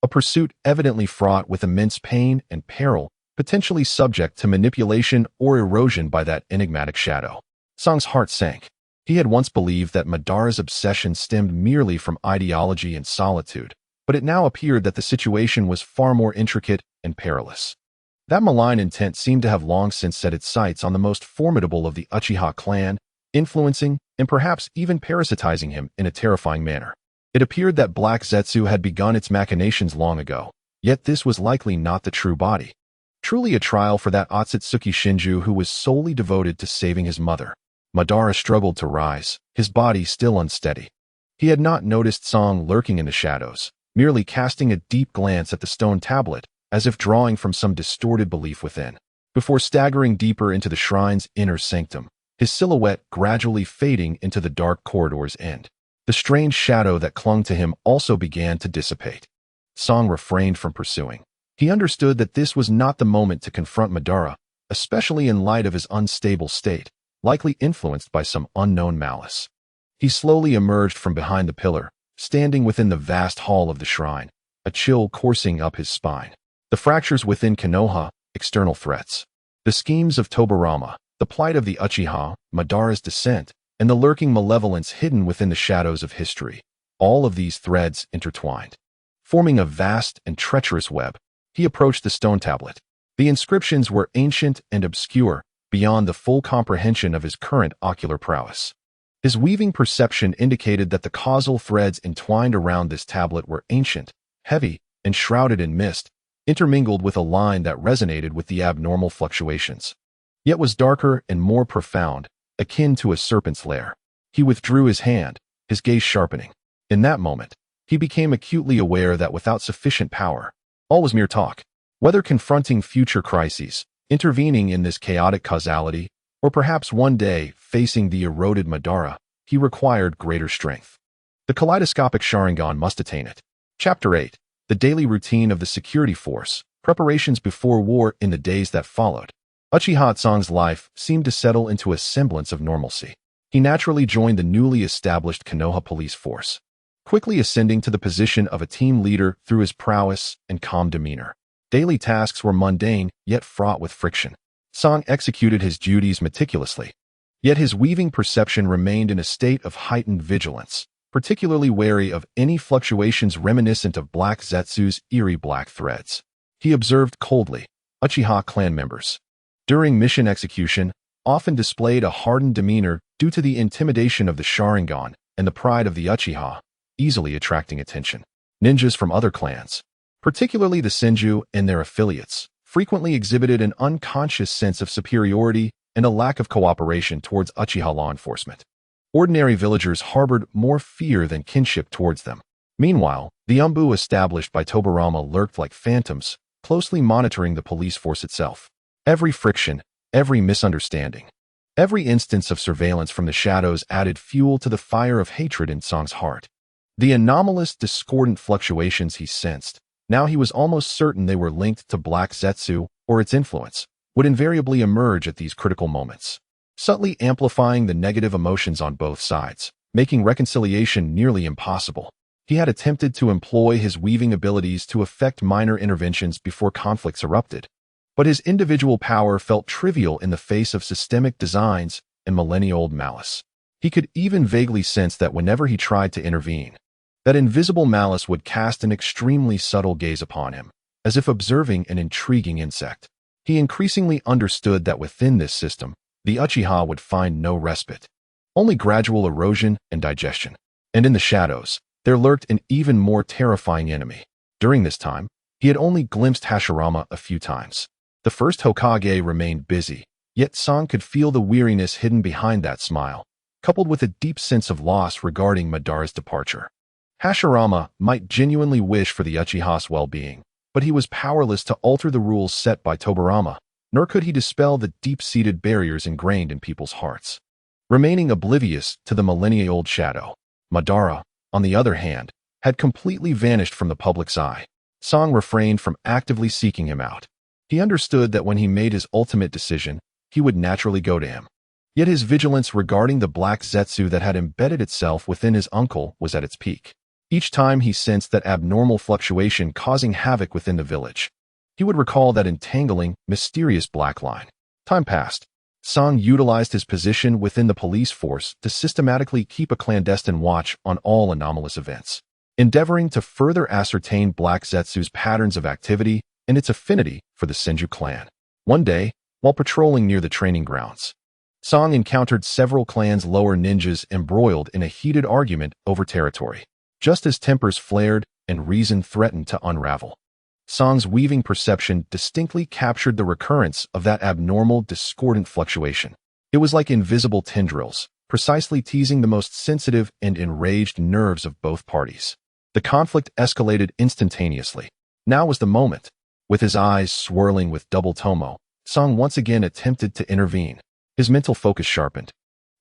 A pursuit evidently fraught with immense pain and peril, potentially subject to manipulation or erosion by that enigmatic shadow. Song's heart sank. He had once believed that Madara's obsession stemmed merely from ideology and solitude, but it now appeared that the situation was far more intricate and perilous. That malign intent seemed to have long since set its sights on the most formidable of the Uchiha clan, influencing and perhaps even parasitizing him in a terrifying manner. It appeared that Black Zetsu had begun its machinations long ago, yet this was likely not the true body. Truly a trial for that Otsutsuki Shinju who was solely devoted to saving his mother. Madara struggled to rise, his body still unsteady. He had not noticed Song lurking in the shadows, merely casting a deep glance at the stone tablet, as if drawing from some distorted belief within. Before staggering deeper into the shrine's inner sanctum, his silhouette gradually fading into the dark corridor's end. The strange shadow that clung to him also began to dissipate. Song refrained from pursuing. He understood that this was not the moment to confront Madara, especially in light of his unstable state, likely influenced by some unknown malice. He slowly emerged from behind the pillar, standing within the vast hall of the shrine, a chill coursing up his spine. The fractures within Konoha, external threats. The schemes of Tobirama, the plight of the Uchiha, Madara's descent, and the lurking malevolence hidden within the shadows of history. All of these threads intertwined, forming a vast and treacherous web. He approached the stone tablet. The inscriptions were ancient and obscure, beyond the full comprehension of his current ocular prowess. His weaving perception indicated that the causal threads entwined around this tablet were ancient, heavy, and shrouded in mist, intermingled with a line that resonated with the abnormal fluctuations, yet was darker and more profound, akin to a serpent's lair. He withdrew his hand, his gaze sharpening. In that moment, he became acutely aware that without sufficient power, all was mere talk. Whether confronting future crises, intervening in this chaotic causality, or perhaps one day facing the eroded Madara, he required greater strength. The kaleidoscopic Sharingan must attain it. Chapter 8. The daily routine of the security force, preparations before war in the days that followed. Uchiha Song's life seemed to settle into a semblance of normalcy. He naturally joined the newly established Konoha police force, quickly ascending to the position of a team leader through his prowess and calm demeanor. Daily tasks were mundane, yet fraught with friction. Song executed his duties meticulously, yet his weaving perception remained in a state of heightened vigilance, particularly wary of any fluctuations reminiscent of Black Zetsu's eerie black threads. He observed coldly, Uchiha clan members, during mission execution, often displayed a hardened demeanor due to the intimidation of the Sharingan and the pride of the Uchiha, easily attracting attention. Ninjas from other clans, particularly the Senju and their affiliates, frequently exhibited an unconscious sense of superiority and a lack of cooperation towards Uchiha law enforcement. Ordinary villagers harbored more fear than kinship towards them. Meanwhile, the Umbu established by Tobarama lurked like phantoms, closely monitoring the police force itself. Every friction, every misunderstanding, every instance of surveillance from the shadows added fuel to the fire of hatred in Song's heart. The anomalous, discordant fluctuations he sensed, now he was almost certain they were linked to Black Zetsu or its influence, would invariably emerge at these critical moments, subtly amplifying the negative emotions on both sides, making reconciliation nearly impossible. He had attempted to employ his weaving abilities to effect minor interventions before conflicts erupted, but his individual power felt trivial in the face of systemic designs and millennia-old malice. He could even vaguely sense that whenever he tried to intervene, that invisible malice would cast an extremely subtle gaze upon him, as if observing an intriguing insect. He increasingly understood that within this system, the Uchiha would find no respite, only gradual erosion and digestion. And in the shadows, there lurked an even more terrifying enemy. During this time, he had only glimpsed Hashirama a few times. The first Hokage remained busy, yet Song could feel the weariness hidden behind that smile, coupled with a deep sense of loss regarding Madara's departure. Hashirama might genuinely wish for the Uchiha's well-being, but he was powerless to alter the rules set by Tobarama, nor could he dispel the deep-seated barriers ingrained in people's hearts. Remaining oblivious to the millennia-old shadow, Madara, on the other hand, had completely vanished from the public's eye. Song refrained from actively seeking him out. He understood that when he made his ultimate decision, he would naturally go to him. Yet his vigilance regarding the Black Zetsu that had embedded itself within his uncle was at its peak. Each time he sensed that abnormal fluctuation causing havoc within the village, he would recall that entangling, mysterious black line. Time passed. Song utilized his position within the police force to systematically keep a clandestine watch on all anomalous events, endeavoring to further ascertain Black Zetsu's patterns of activity and its affinity for the Senju clan. One day, while patrolling near the training grounds, Song encountered several clans' lower ninjas embroiled in a heated argument over territory. Just as tempers flared and reason threatened to unravel, Song's weaving perception distinctly captured the recurrence of that abnormal, discordant fluctuation. It was like invisible tendrils, precisely teasing the most sensitive and enraged nerves of both parties. The conflict escalated instantaneously. Now was the moment. With his eyes swirling with double tomo, Song once again attempted to intervene. His mental focus sharpened.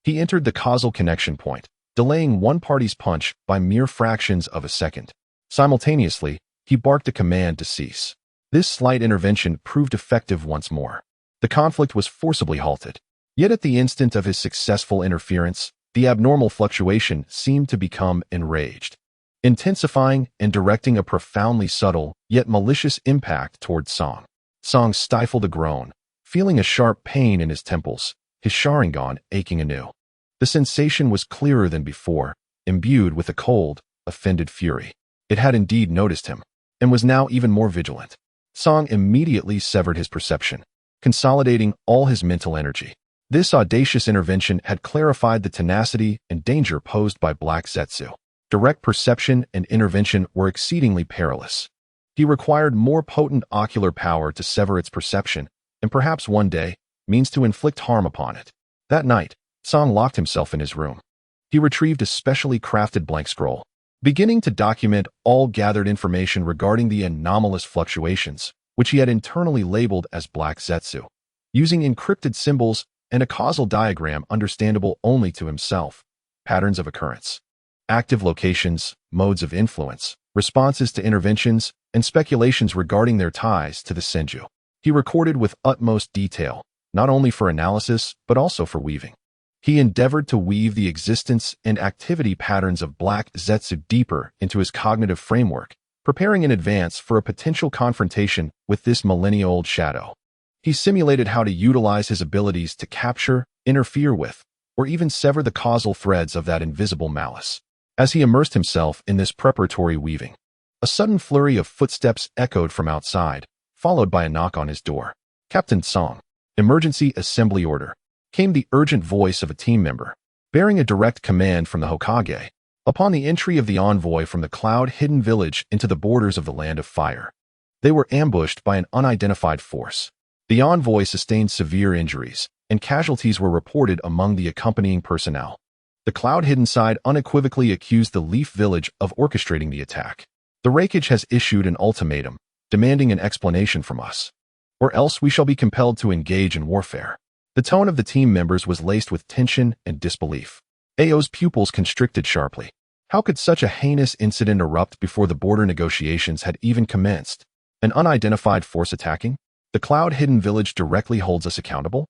He entered the causal connection point, delaying one party's punch by mere fractions of a second. Simultaneously, he barked a command to cease. This slight intervention proved effective once more. The conflict was forcibly halted. Yet at the instant of his successful interference, the abnormal fluctuation seemed to become enraged, intensifying and directing a profoundly subtle, yet malicious impact toward Song. Song stifled a groan, feeling a sharp pain in his temples, his Sharingan aching anew. The sensation was clearer than before, imbued with a cold, offended fury. It had indeed noticed him, and was now even more vigilant. Song immediately severed his perception, consolidating all his mental energy. This audacious intervention had clarified the tenacity and danger posed by Black Zetsu. Direct perception and intervention were exceedingly perilous. He required more potent ocular power to sever its perception, and perhaps one day, means to inflict harm upon it. That night, Song locked himself in his room. He retrieved a specially crafted blank scroll, beginning to document all gathered information regarding the anomalous fluctuations, which he had internally labeled as Black Zetsu, using encrypted symbols and a causal diagram understandable only to himself. Patterns of occurrence, active locations, modes of influence, responses to interventions, and speculations regarding their ties to the Senju. He recorded with utmost detail, not only for analysis, but also for weaving. He endeavored to weave the existence and activity patterns of Black Zetsu deeper into his cognitive framework, preparing in advance for a potential confrontation with this millennia-old shadow. He simulated how to utilize his abilities to capture, interfere with, or even sever the causal threads of that invisible malice. As he immersed himself in this preparatory weaving, a sudden flurry of footsteps echoed from outside, followed by a knock on his door. "Captain Song, emergency assembly order," came the urgent voice of a team member, bearing a direct command from the Hokage. Upon the entry of the envoy from the cloud-hidden village into the borders of the Land of Fire, They were ambushed by an unidentified force. The envoy sustained severe injuries, and casualties were reported among the accompanying personnel. The Cloud-Hidden side unequivocally accused the Leaf Village of orchestrating the attack. The Raikage has issued an ultimatum, demanding an explanation from us, or else we shall be compelled to engage in warfare. The tone of the team members was laced with tension and disbelief. Ao's pupils constricted sharply. How could such a heinous incident erupt before the border negotiations had even commenced? An unidentified force attacking? The Cloud-Hidden village directly holds us accountable?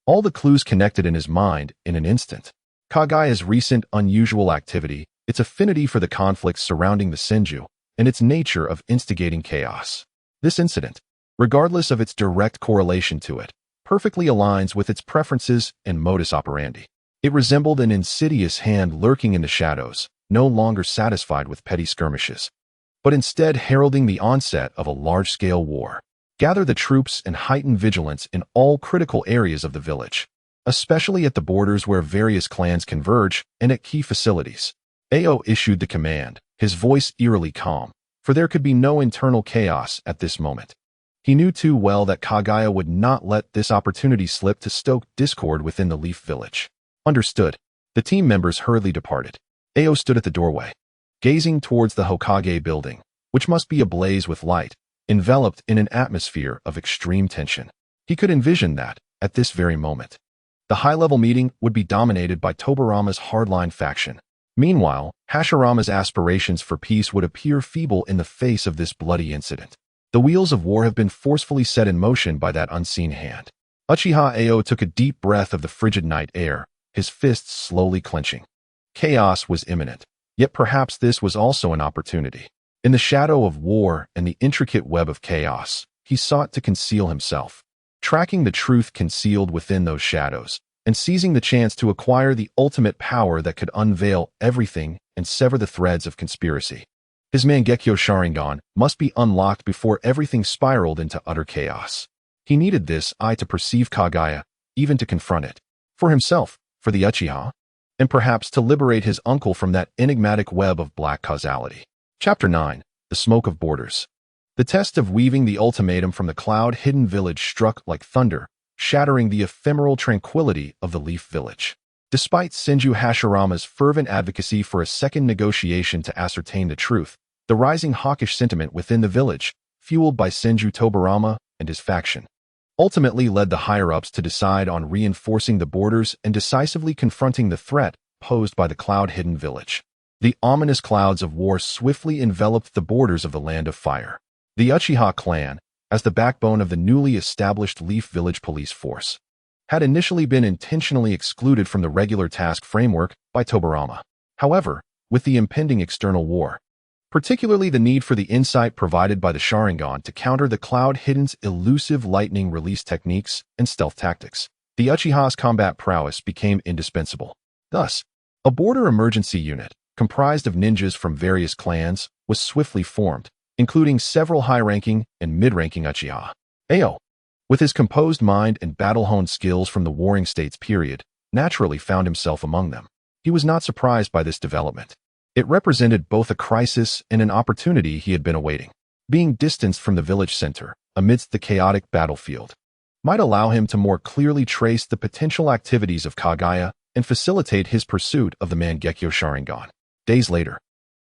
All the clues connected in his mind in an instant. Kagaya's recent unusual activity, its affinity for the conflicts surrounding the Senju, and its nature of instigating chaos. This incident, regardless of its direct correlation to it, perfectly aligns with its preferences and modus operandi. It resembled an insidious hand lurking in the shadows, no longer satisfied with petty skirmishes, but instead heralding the onset of a large-scale war. Gather the troops and heighten vigilance in all critical areas of the village, especially at the borders where various clans converge and at key facilities. Ao issued the command, his voice eerily calm, for there could be no internal chaos at this moment. He knew too well that Kagaya would not let this opportunity slip to stoke discord within the Leaf Village. Understood. The team members hurriedly departed. Ao stood at the doorway, gazing towards the Hokage building, which must be ablaze with light, enveloped in an atmosphere of extreme tension. He could envision that, at this very moment, the high-level meeting would be dominated by Tobirama's hardline faction. Meanwhile, Hashirama's aspirations for peace would appear feeble in the face of this bloody incident. The wheels of war have been forcefully set in motion by that unseen hand. Uchiha Ao took a deep breath of the frigid night air, his fists slowly clenching. Chaos was imminent, yet perhaps this was also an opportunity. In the shadow of war and the intricate web of chaos, he sought to conceal himself, tracking the truth concealed within those shadows, and seizing the chance to acquire the ultimate power that could unveil everything and sever the threads of conspiracy. His Mangekyo Sharingan must be unlocked before everything spiraled into utter chaos. He needed this eye to perceive Kagaya, even to confront it. For himself, for the Uchiha, and perhaps to liberate his uncle from that enigmatic web of black causality. Chapter 9. The Smoke of Borders. The test of weaving the ultimatum from the Cloud-Hidden village struck like thunder, shattering the ephemeral tranquility of the Leaf Village. Despite Senju Hashirama's fervent advocacy for a second negotiation to ascertain the truth, the rising hawkish sentiment within the village, fueled by Senju Tobirama and his faction, ultimately led the higher-ups to decide on reinforcing the borders and decisively confronting the threat posed by the Cloud-Hidden village. The ominous clouds of war swiftly enveloped the borders of the Land of Fire. The Uchiha clan, as the backbone of the newly established Leaf Village police force, had initially been intentionally excluded from the regular task framework by Tobirama. However, with the impending external war, particularly the need for the insight provided by the Sharingan to counter the Cloud-Hidden's elusive lightning release techniques and stealth tactics, the Uchiha's combat prowess became indispensable. Thus, a border emergency unit, comprised of ninjas from various clans, was swiftly formed, including several high-ranking and mid-ranking Uchiha. Ao, with his composed mind and battle-honed skills from the Warring States period, naturally found himself among them. He was not surprised by this development. It represented both a crisis and an opportunity he had been awaiting. Being distanced from the village center, amidst the chaotic battlefield, might allow him to more clearly trace the potential activities of Kagaya and facilitate his pursuit of the Mangekyo Sharingan. Days later,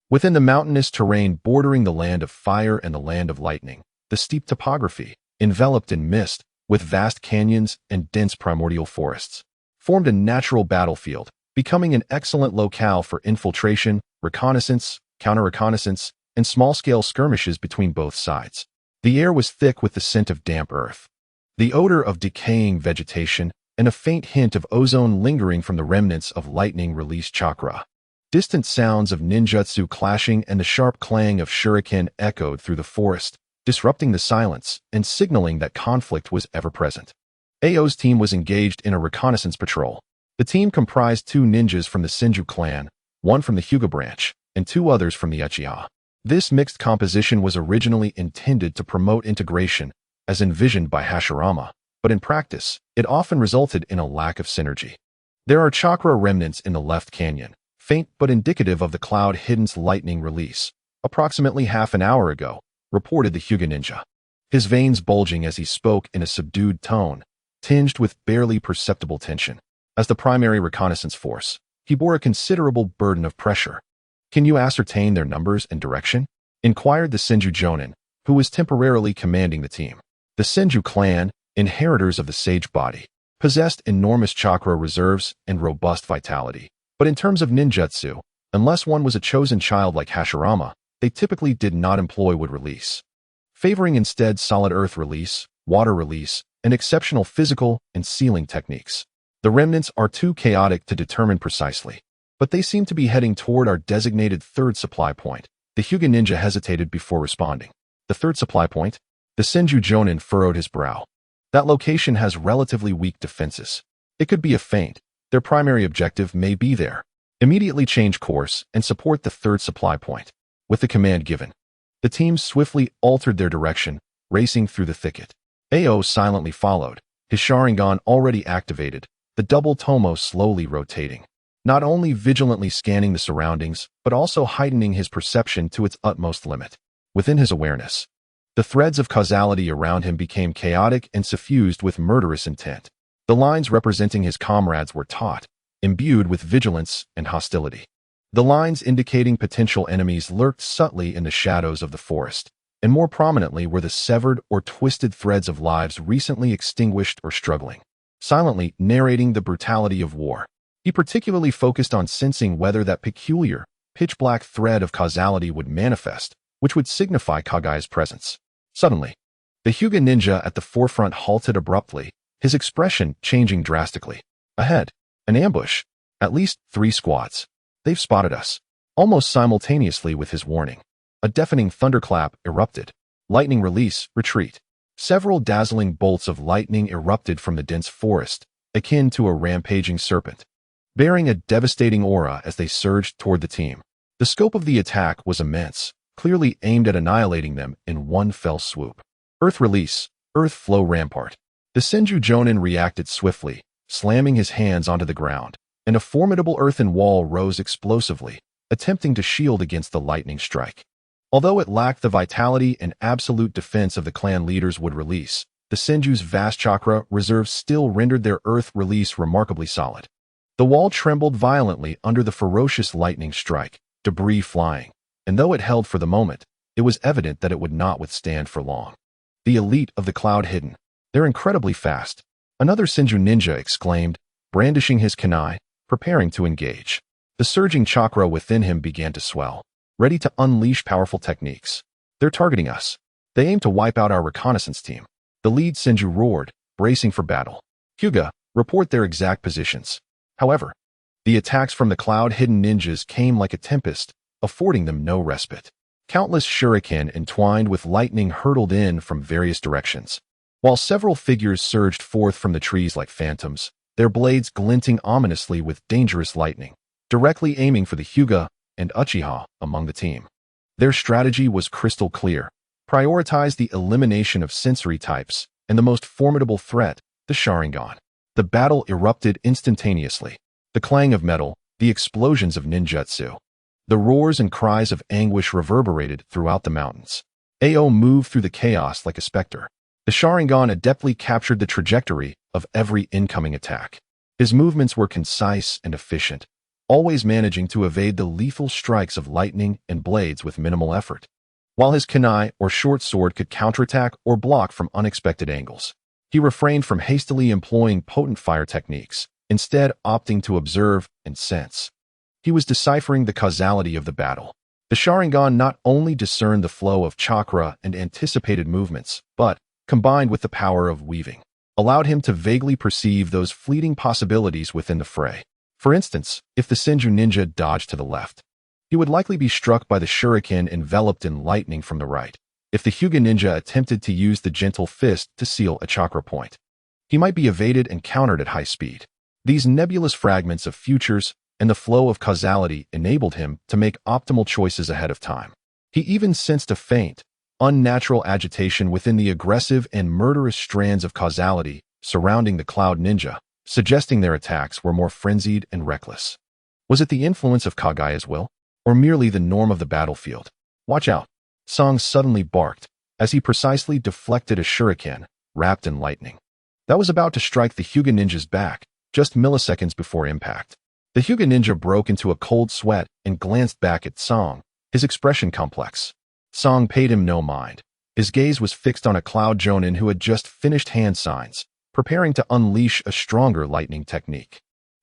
within the mountainous terrain bordering the Land of Fire and the Land of Lightning, the steep topography, enveloped in mist, with vast canyons and dense primordial forests, formed a natural battlefield, becoming an excellent locale for infiltration, reconnaissance, counter-reconnaissance, and small-scale skirmishes between both sides. The air was thick with the scent of damp earth, the odor of decaying vegetation, and a faint hint of ozone lingering from the remnants of lightning-release chakra. Distant sounds of ninjutsu clashing and the sharp clang of shuriken echoed through the forest, disrupting the silence and signaling that conflict was ever present. Ao's team was engaged in a reconnaissance patrol. The team comprised 2 ninjas from the Senju clan, 1 from the Hyuga branch, and 2 others from the Uchiha. This mixed composition was originally intended to promote integration, as envisioned by Hashirama, but in practice, it often resulted in a lack of synergy. There are chakra remnants in the left canyon, faint but indicative of the Cloud-Hidden's lightning release. Approximately half an hour ago, reported the Hyuga ninja. his veins bulging as he spoke in a subdued tone, tinged with barely perceptible tension. As the primary reconnaissance force, he bore a considerable burden of pressure. "Can you ascertain their numbers and direction?" inquired the Senju Jonin, who was temporarily commanding the team. The Senju clan, inheritors of the sage body, possessed enormous chakra reserves and robust vitality. But in terms of ninjutsu, unless one was a chosen child like Hashirama, they typically did not employ wood release, favoring instead solid earth release, water release, and exceptional physical and sealing techniques. The remnants are too chaotic to determine precisely, but they seem to be heading toward our designated third supply point. The Hyuga ninja hesitated before responding. The third supply point? The Senju Jonin furrowed his brow. That location has relatively weak defenses. It could be a feint. Their primary objective may be there. Immediately change course and support the third supply point. With the command given, the team swiftly altered their direction, racing through the thicket. Ao silently followed, his Sharingan already activated, the double tomo slowly rotating, not only vigilantly scanning the surroundings, but also heightening his perception to its utmost limit. Within his awareness, the threads of causality around him became chaotic and suffused with murderous intent. The lines representing his comrades were taut, imbued with vigilance and hostility. The lines indicating potential enemies lurked subtly in the shadows of the forest, and more prominently were the severed or twisted threads of lives recently extinguished or struggling, silently narrating the brutality of war. He particularly focused on sensing whether that peculiar, pitch-black thread of causality would manifest, which would signify Kagaya's presence. Suddenly, the Hyuga ninja at the forefront halted abruptly, his expression changing drastically. Ahead, an ambush. At least 3 squads. They've spotted us. Almost simultaneously with his warning, a deafening thunderclap erupted. Lightning release, retreat. Several dazzling bolts of lightning erupted from the dense forest, akin to a rampaging serpent, bearing a devastating aura as they surged toward the team. The scope of the attack was immense, clearly aimed at annihilating them in one fell swoop. Earth release, earth flow rampart. The Senju Jonin reacted swiftly, slamming his hands onto the ground, and a formidable earthen wall rose explosively, attempting to shield against the lightning strike. Although it lacked the vitality and absolute defense of the clan leaders would release, the Senju's vast chakra reserves still rendered their earth release remarkably solid. The wall trembled violently under the ferocious lightning strike, debris flying, and though it held for the moment, it was evident that it would not withstand for long. The elite of the Cloud Hidden. They're incredibly fast. Another Senju ninja exclaimed, brandishing his kunai, preparing to engage. The surging chakra within him began to swell, ready to unleash powerful techniques. They're targeting us. They aim to wipe out our reconnaissance team. The lead Senju roared, bracing for battle. Hyuga, report their exact positions. However, the attacks from the Cloud-Hidden ninjas came like a tempest, affording them no respite. Countless shuriken entwined with lightning hurtled in from various directions, while several figures surged forth from the trees like phantoms, their blades glinting ominously with dangerous lightning, directly aiming for the Hyuga and Uchiha among the team. Their strategy was crystal clear. Prioritize the elimination of sensory types and the most formidable threat, the Sharingan. The battle erupted instantaneously. The clang of metal, the explosions of ninjutsu. The roars and cries of anguish reverberated throughout the mountains. Ao moved through the chaos like a specter. The Sharingan adeptly captured the trajectory of every incoming attack. His movements were concise and efficient, always managing to evade the lethal strikes of lightning and blades with minimal effort, while his kunai or short sword could counterattack or block from unexpected angles. He refrained from hastily employing potent fire techniques, instead opting to observe and sense. He was deciphering the causality of the battle. The Sharingan not only discerned the flow of chakra and anticipated movements, but, combined with the power of weaving, allowed him to vaguely perceive those fleeting possibilities within the fray. For instance, if the Senju ninja dodged to the left, he would likely be struck by the shuriken enveloped in lightning from the right. If the Hyuga ninja attempted to use the gentle fist to seal a chakra point, he might be evaded and countered at high speed. These nebulous fragments of futures and the flow of causality enabled him to make optimal choices ahead of time. He even sensed a faint, unnatural agitation within the aggressive and murderous strands of causality surrounding the Cloud Ninja, suggesting their attacks were more frenzied and reckless. Was it the influence of Kagaya's will, or merely the norm of the battlefield? Watch out! Song suddenly barked, as he precisely deflected a shuriken, wrapped in lightning. That was about to strike the Hyuga ninja's back, just milliseconds before impact. The Hyuga ninja broke into a cold sweat and glanced back at Song, his expression complex. Song paid him no mind. His gaze was fixed on a Cloud Jonin who had just finished hand signs, preparing to unleash a stronger lightning technique.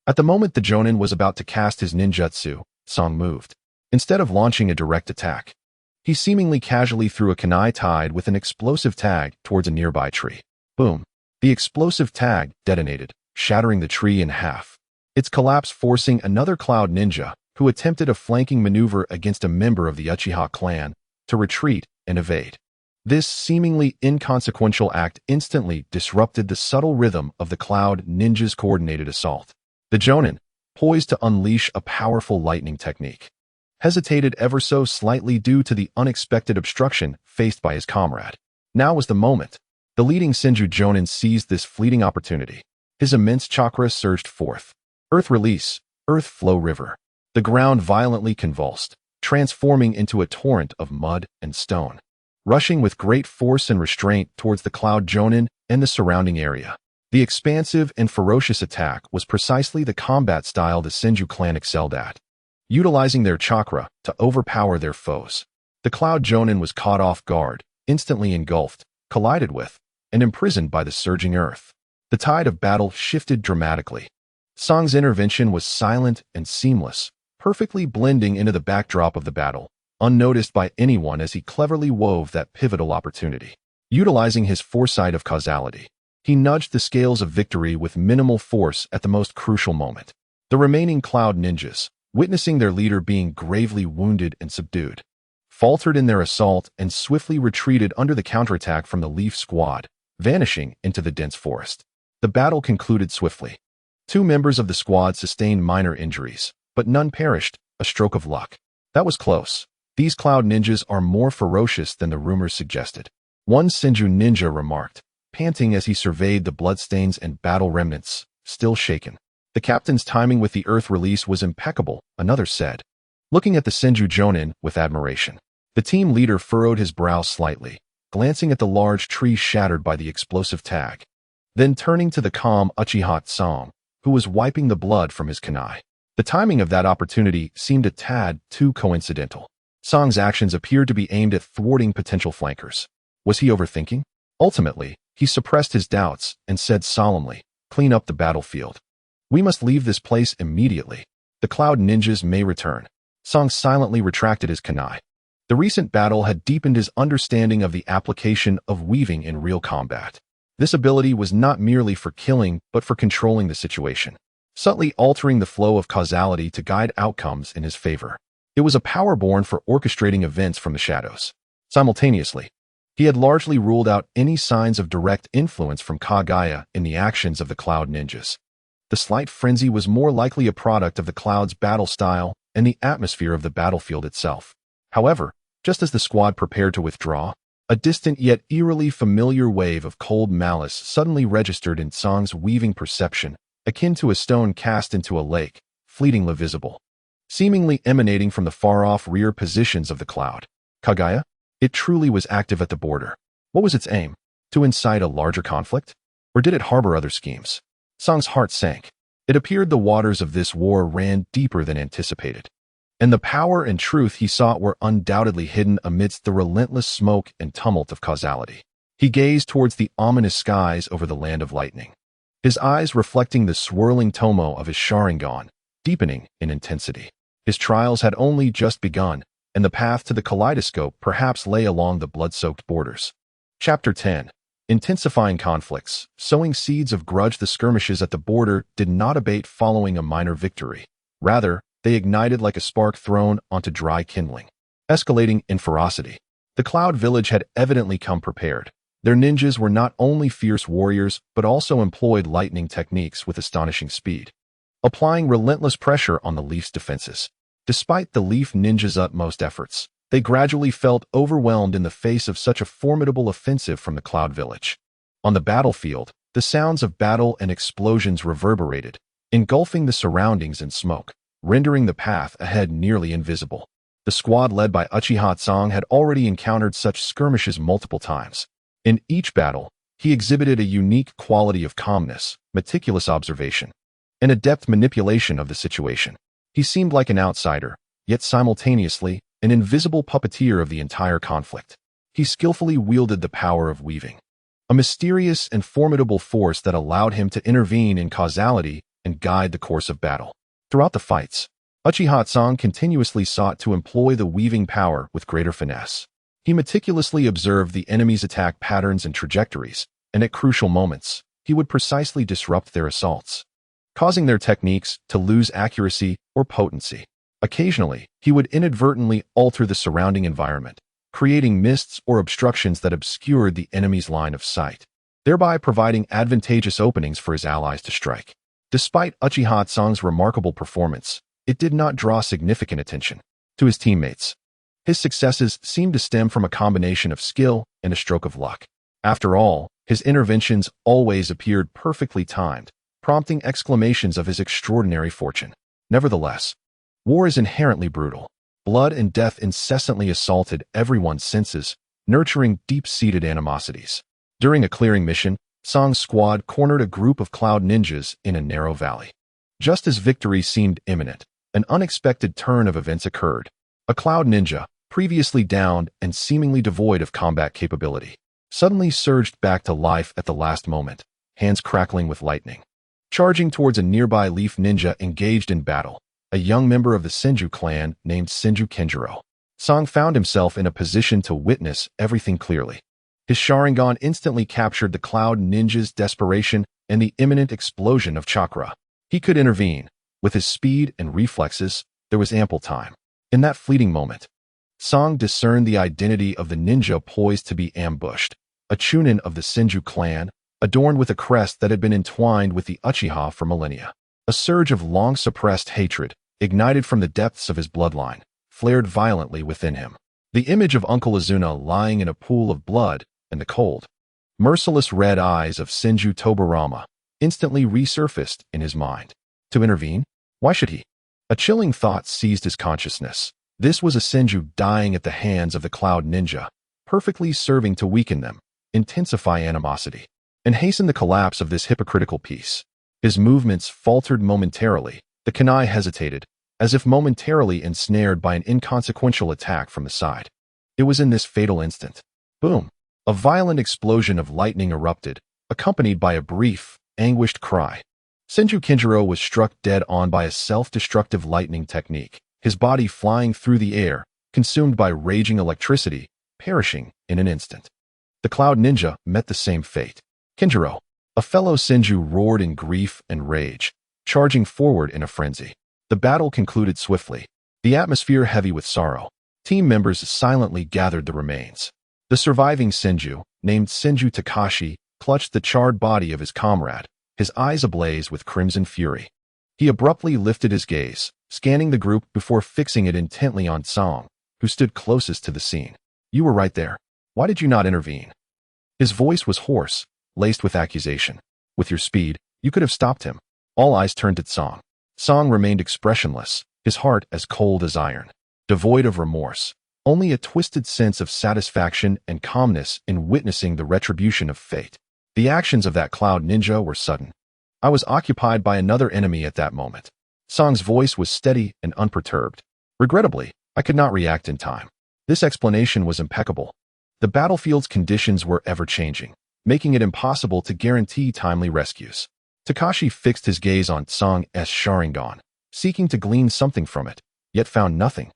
At the moment the Jonin was about to cast his ninjutsu, Song moved. Instead of launching a direct attack, he seemingly casually threw a kunai tied with an explosive tag towards a nearby tree. Boom. The explosive tag detonated, shattering the tree in half. Its collapse forcing another Cloud Ninja, who attempted a flanking maneuver against a member of the Uchiha clan, to retreat and evade. This seemingly inconsequential act instantly disrupted the subtle rhythm of the Cloud Ninja's coordinated assault. The Jonin, poised to unleash a powerful lightning technique, hesitated ever so slightly due to the unexpected obstruction faced by his comrade. Now was the moment. The leading Senju Jonin seized this fleeting opportunity. His immense chakra surged forth. Earth release, earth flow river. The ground violently convulsed, transforming into a torrent of mud and stone, rushing with great force and restraint towards the Cloud Jonin and the surrounding area. The expansive and ferocious attack was precisely the combat style the Senju clan excelled at, utilizing their chakra to overpower their foes. The Cloud Jonin was caught off guard, instantly engulfed, collided with, and imprisoned by the surging earth. The tide of battle shifted dramatically. Song's intervention was silent and seamless, perfectly blending into the backdrop of the battle, unnoticed by anyone as he cleverly wove that pivotal opportunity. Utilizing his foresight of causality, he nudged the scales of victory with minimal force at the most crucial moment. The remaining Cloud Ninjas, witnessing their leader being gravely wounded and subdued, faltered in their assault and swiftly retreated under the counterattack from the Leaf Squad, vanishing into the dense forest. The battle concluded swiftly. 2 members of the squad sustained minor injuries, but none perished, a stroke of luck. That was close. These Cloud Ninjas are more ferocious than the rumors suggested. One Senju ninja remarked, panting as he surveyed the bloodstains and battle remnants, still shaken. The captain's timing with the earth release was impeccable, another said, looking at the Senju Jonin with admiration. The team leader furrowed his brow slightly, glancing at the large tree shattered by the explosive tag. Then turning to the calm Uchiha Song, who was wiping the blood from his kunai. The timing of that opportunity seemed a tad too coincidental. Song's actions appeared to be aimed at thwarting potential flankers. Was he overthinking? Ultimately, he suppressed his doubts and said solemnly, "Clean up the battlefield. We must leave this place immediately. The Cloud Ninjas may return." Song silently retracted his kunai. The recent battle had deepened his understanding of the application of weaving in real combat. This ability was not merely for killing, but for controlling the situation, subtly altering the flow of causality to guide outcomes in his favor. It was a power born for orchestrating events from the shadows. Simultaneously, he had largely ruled out any signs of direct influence from Kagaya in the actions of the Cloud Ninjas. The slight frenzy was more likely a product of the Cloud's battle style and the atmosphere of the battlefield itself. However, just as the squad prepared to withdraw, a distant yet eerily familiar wave of cold malice suddenly registered in Song's weaving perception, akin to a stone cast into a lake, fleetingly visible, seemingly emanating from the far-off rear positions of the Cloud. Kagaya? It truly was active at the border. What was its aim? To incite a larger conflict? Or did it harbor other schemes? Song's heart sank. It appeared the waters of this war ran deeper than anticipated, and the power and truth he sought were undoubtedly hidden amidst the relentless smoke and tumult of causality. He gazed towards the ominous skies over the land of lightning, his eyes reflecting the swirling tomo of his Sharingan, deepening in intensity. His trials had only just begun, and the path to the kaleidoscope perhaps lay along the blood-soaked borders. Chapter 10. Intensifying conflicts, sowing seeds of grudge. The skirmishes at the border did not abate following a minor victory. Rather, they ignited like a spark thrown onto dry kindling, escalating in ferocity. The Cloud Village had evidently come prepared. Their ninjas were not only fierce warriors, but also employed lightning techniques with astonishing speed, applying relentless pressure on the Leaf's defenses. Despite the Leaf Ninjas' utmost efforts, they gradually felt overwhelmed in the face of such a formidable offensive from the Cloud Village. On the battlefield, the sounds of battle and explosions reverberated, engulfing the surroundings in smoke, rendering the path ahead nearly invisible. The The squad led by Uchiha Song had already encountered such skirmishes multiple times. In each battle, he exhibited a unique quality of calmness, meticulous observation, and adept manipulation of the situation. He seemed like an outsider, yet simultaneously an invisible puppeteer of the entire conflict. He skillfully wielded the power of weaving, a mysterious and formidable force that allowed him to intervene in causality and guide the course of battle. Throughout the fights, Uchiha Song continuously sought to employ the weaving power with greater finesse. He meticulously observed the enemy's attack patterns and trajectories, and at crucial moments, he would precisely disrupt their assaults, causing their techniques to lose accuracy or potency. Occasionally, he would inadvertently alter the surrounding environment, creating mists or obstructions that obscured the enemy's line of sight, thereby providing advantageous openings for his allies to strike. Despite Uchiha Song's remarkable performance, it did not draw significant attention to his teammates. His successes seemed to stem from a combination of skill and a stroke of luck. After all, his interventions always appeared perfectly timed, prompting exclamations of his extraordinary fortune. Nevertheless, war is inherently brutal. Blood and death incessantly assaulted everyone's senses, nurturing deep-seated animosities. During a clearing mission, Song's squad cornered a group of cloud ninjas in a narrow valley. Just as victory seemed imminent, an unexpected turn of events occurred. A cloud ninja, previously downed and seemingly devoid of combat capability, suddenly surged back to life at the last moment, hands crackling with lightning. Charging towards a nearby leaf ninja engaged in battle, a young member of the Senju clan named Senju Kenjiro. Song found himself in a position to witness everything clearly. His Sharingan instantly captured the cloud ninja's desperation and the imminent explosion of chakra. He could intervene. With his speed and reflexes, there was ample time. In that fleeting moment, Song discerned the identity of the ninja poised to be ambushed, a chunin of the Senju clan, adorned with a crest that had been entwined with the Uchiha for millennia. A surge of long-suppressed hatred, ignited from the depths of his bloodline, flared violently within him. The image of Uncle Azuna lying in a pool of blood and the cold, merciless red eyes of Senju Tobarama instantly resurfaced in his mind. To intervene? Why should he? A chilling thought seized his consciousness. This was a Senju dying at the hands of the Cloud Ninja, perfectly serving to weaken them, intensify animosity, and hasten the collapse of this hypocritical peace. His movements faltered momentarily. The Kunai hesitated, as if momentarily ensnared by an inconsequential attack from the side. It was in this fatal instant. Boom! A violent explosion of lightning erupted, accompanied by a brief, anguished cry. Senju Kenjiro was struck dead on by a self-destructive lightning technique, his body flying through the air, consumed by raging electricity, perishing in an instant. The Cloud Ninja met the same fate. Kenjiro, a fellow Senju, roared in grief and rage, charging forward in a frenzy. The battle concluded swiftly, the atmosphere heavy with sorrow. Team members silently gathered the remains. The surviving Senju, named Senju Takashi, clutched the charred body of his comrade, his eyes ablaze with crimson fury. He abruptly lifted his gaze, scanning the group before fixing it intently on Song, who stood closest to the scene. "You were right there. Why did you not intervene?" His voice was hoarse, laced with accusation. "With your speed, you could have stopped him." All eyes turned to Song. Song remained expressionless, his heart as cold as iron, devoid of remorse, only a twisted sense of satisfaction and calmness in witnessing the retribution of fate. The actions of that Cloud Ninja were sudden. "I was occupied by another enemy at that moment." Song's voice was steady and unperturbed. "Regrettably, I could not react in time." This explanation was impeccable. The battlefield's conditions were ever-changing, making it impossible to guarantee timely rescues. Takashi fixed his gaze on Song's Sharingan, seeking to glean something from it, yet found nothing,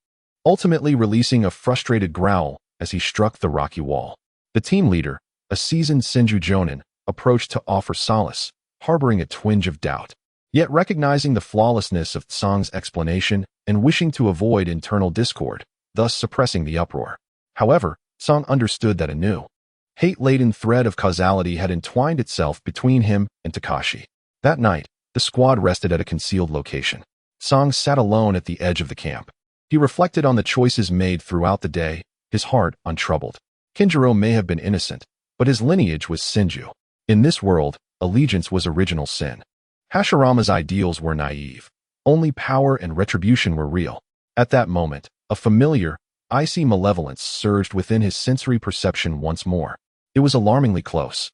ultimately releasing a frustrated growl as he struck the rocky wall. The team leader, a seasoned Senju Jonin, approached to offer solace, harboring a twinge of doubt, yet recognizing the flawlessness of Song's explanation and wishing to avoid internal discord, thus suppressing the uproar. However, Song understood that a new, hate-laden thread of causality had entwined itself between him and Takashi. That night, the squad rested at a concealed location. Song sat alone at the edge of the camp. He reflected on the choices made throughout the day, his heart untroubled. Kenjiro may have been innocent, but his lineage was Senju. In this world, allegiance was original sin. Hashirama's ideals were naive. Only power and retribution were real. At that moment, A familiar, icy malevolence surged within his sensory perception once more. It was alarmingly close.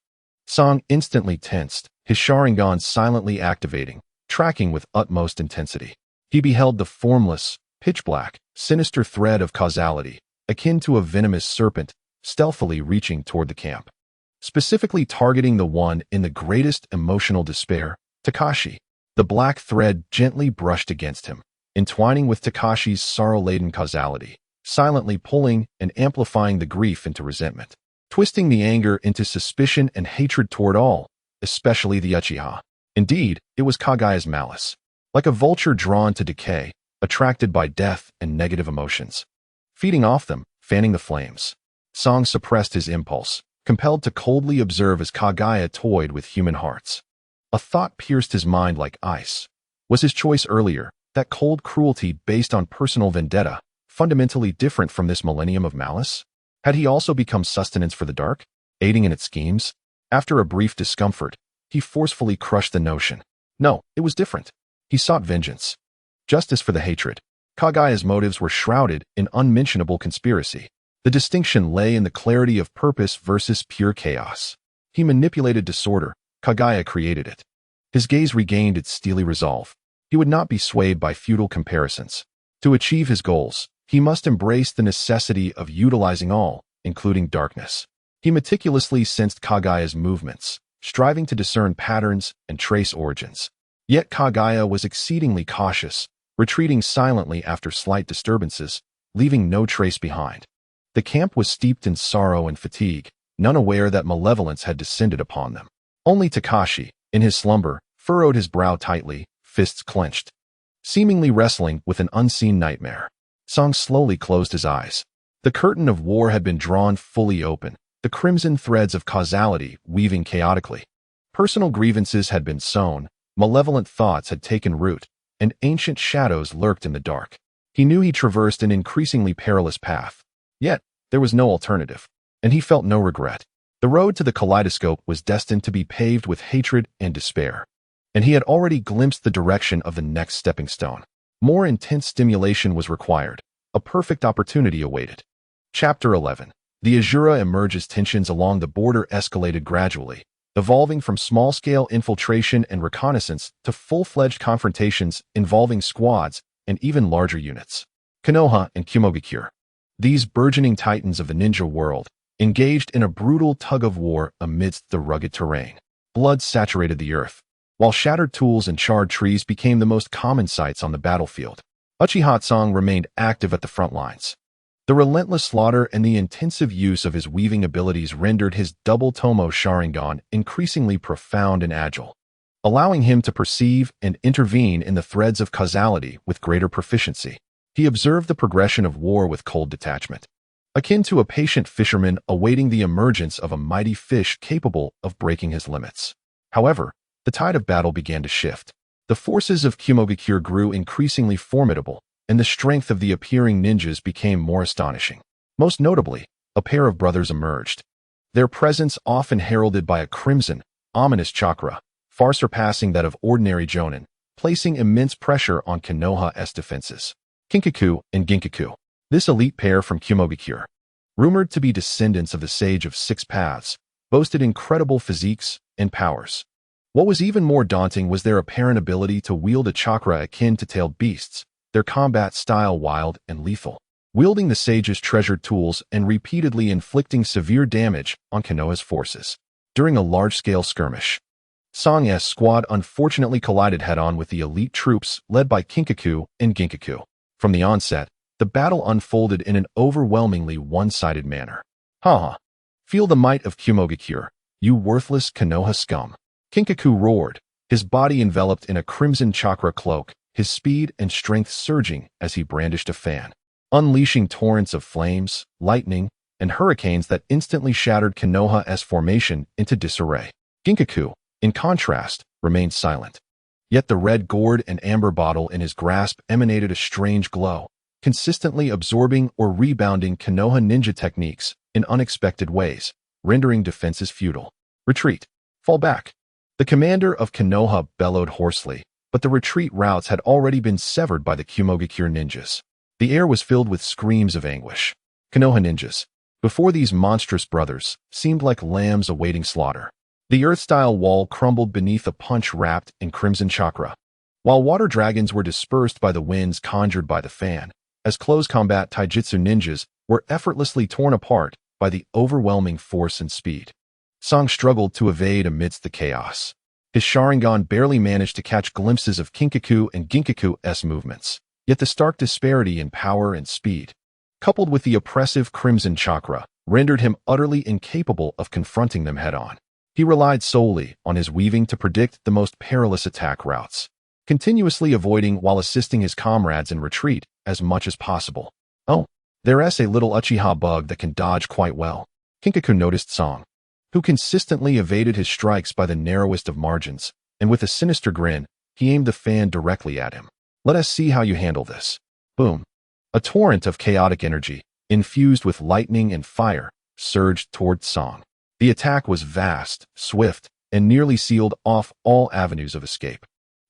Song instantly tensed, his Sharingan silently activating, tracking with utmost intensity. He beheld the formless, pitch-black, sinister thread of causality, akin to a venomous serpent, stealthily reaching toward the camp. Specifically targeting the one in the greatest emotional despair, Takashi. The black thread gently brushed against him, entwining with Takashi's sorrow-laden causality, silently pulling and amplifying the grief into resentment, twisting the anger into suspicion and hatred toward all, especially the Uchiha. Indeed, it was Kagaya's malice. Like a vulture drawn to decay, attracted by death and negative emotions. Feeding off them, fanning the flames. Song suppressed his impulse, compelled to coldly observe as Kagaya toyed with human hearts. A thought pierced his mind like ice. Was his choice earlier, that cold cruelty based on personal vendetta, fundamentally different from this millennium of malice? Had he also become sustenance for the dark, aiding in its schemes? After a brief discomfort, he forcefully crushed the notion. No, it was different. He sought vengeance. Justice for the hatred. Kagaya's motives were shrouded in unmentionable conspiracy. The distinction lay in the clarity of purpose versus pure chaos. He manipulated disorder. Kagaya created it. His gaze regained its steely resolve. He would not be swayed by futile comparisons. To achieve his goals, he must embrace the necessity of utilizing all, including darkness. He meticulously sensed Kagaya's movements, striving to discern patterns and trace origins. Yet Kagaya was exceedingly cautious, retreating silently after slight disturbances, leaving no trace behind. The camp was steeped in sorrow and fatigue, none aware that malevolence had descended upon them. Only Takashi, in his slumber, furrowed his brow tightly, fists clenched. Seemingly wrestling with an unseen nightmare, Song slowly closed his eyes. The curtain of war had been drawn fully open, the crimson threads of causality weaving chaotically. Personal grievances had been sown, malevolent thoughts had taken root, and ancient shadows lurked in the dark. He knew he traversed an increasingly perilous path. Yet, there was no alternative, and he felt no regret. The road to the kaleidoscope was destined to be paved with hatred and despair, and he had already glimpsed the direction of the next stepping stone. More intense stimulation was required. A perfect opportunity awaited. Chapter 11. The Azura emerges. Tensions along the border escalated gradually, evolving from small-scale infiltration and reconnaissance to full-fledged confrontations involving squads and even larger units. Konoha and Kumogakure. These burgeoning titans of the ninja world, engaged in a brutal tug-of-war amidst the rugged terrain. Blood saturated the earth, while shattered tools and charred trees became the most common sights on the battlefield. Uchiha Song remained active at the front lines. The relentless slaughter and the intensive use of his weaving abilities rendered his double Tomo Sharingan increasingly profound and agile, allowing him to perceive and intervene in the threads of causality with greater proficiency. He observed the progression of war with cold detachment, akin to a patient fisherman awaiting the emergence of a mighty fish capable of breaking his limits. However, the tide of battle began to shift. The forces of Kumogakure grew increasingly formidable, and the strength of the appearing ninjas became more astonishing. Most notably, a pair of brothers emerged. Their presence often heralded by a crimson, ominous chakra, far surpassing that of ordinary jonin, placing immense pressure on Konoha's defenses. Kinkaku and Ginkaku. This elite pair from Kumogakure, rumored to be descendants of the Sage of Six Paths, boasted incredible physiques and powers. What was even more daunting was their apparent ability to wield a chakra akin to tailed beasts, their combat style wild and lethal, wielding the sage's treasured tools and repeatedly inflicting severe damage on Konoha's forces. During a large-scale skirmish, Song's squad unfortunately collided head-on with the elite troops led by Kinkaku and Ginkaku. From the onset, the battle unfolded in an overwhelmingly one-sided manner. Ha! Feel the might of Kumogakure, you worthless Konoha scum. Kinkaku roared, his body enveloped in a crimson chakra cloak, his speed and strength surging as he brandished a fan, unleashing torrents of flames, lightning, and hurricanes that instantly shattered Konoha's formation into disarray. Ginkaku, in contrast, remained silent. Yet the red gourd and amber bottle in his grasp emanated a strange glow, consistently absorbing or rebounding Konoha ninja techniques in unexpected ways, rendering defenses futile. Retreat. Fall back. The commander of Konoha bellowed hoarsely, but the retreat routes had already been severed by the Kumogakure ninjas. The air was filled with screams of anguish. Konoha ninjas, before these monstrous brothers, seemed like lambs awaiting slaughter. The earth-style wall crumbled beneath a punch wrapped in crimson chakra, while water dragons were dispersed by the winds conjured by the fan, as close-combat taijutsu ninjas were effortlessly torn apart by the overwhelming force and speed. Song struggled to evade amidst the chaos. His Sharingan barely managed to catch glimpses of Kinkaku and Ginkaku's movements, yet the stark disparity in power and speed, coupled with the oppressive crimson chakra, rendered him utterly incapable of confronting them head-on. He relied solely on his weaving to predict the most perilous attack routes, continuously avoiding while assisting his comrades in retreat as much as possible. Oh, there's a little Uchiha bug that can dodge quite well. Kinkaku noticed Song, who consistently evaded his strikes by the narrowest of margins, and with a sinister grin, he aimed the fan directly at him. Let us see how you handle this. Boom. A torrent of chaotic energy, infused with lightning and fire, surged toward Song. The attack was vast, swift, and nearly sealed off all avenues of escape.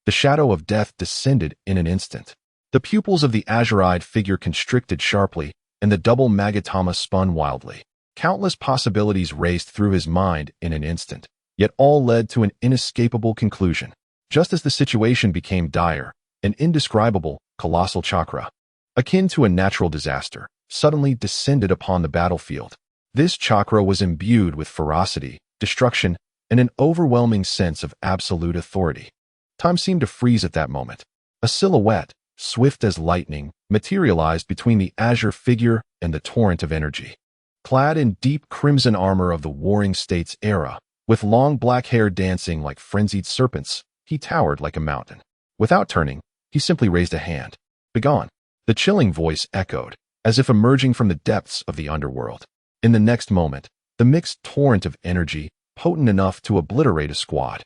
The shadow of death descended in an instant. The pupils of the azure-eyed figure constricted sharply, and the double Magatama spun wildly. Countless possibilities raced through his mind in an instant, yet all led to an inescapable conclusion. Just as the situation became dire, an indescribable, colossal chakra, akin to a natural disaster, suddenly descended upon the battlefield. This chakra was imbued with ferocity, destruction, and an overwhelming sense of absolute authority. Time seemed to freeze at that moment. A silhouette, swift as lightning, materialized between the azure figure and the torrent of energy. Clad in deep crimson armor of the Warring States era, with long black hair dancing like frenzied serpents, he towered like a mountain. Without turning, he simply raised a hand. Begone. The chilling voice echoed, as if emerging from the depths of the underworld. In the next moment, the mixed torrent of energy, potent enough to obliterate a squad,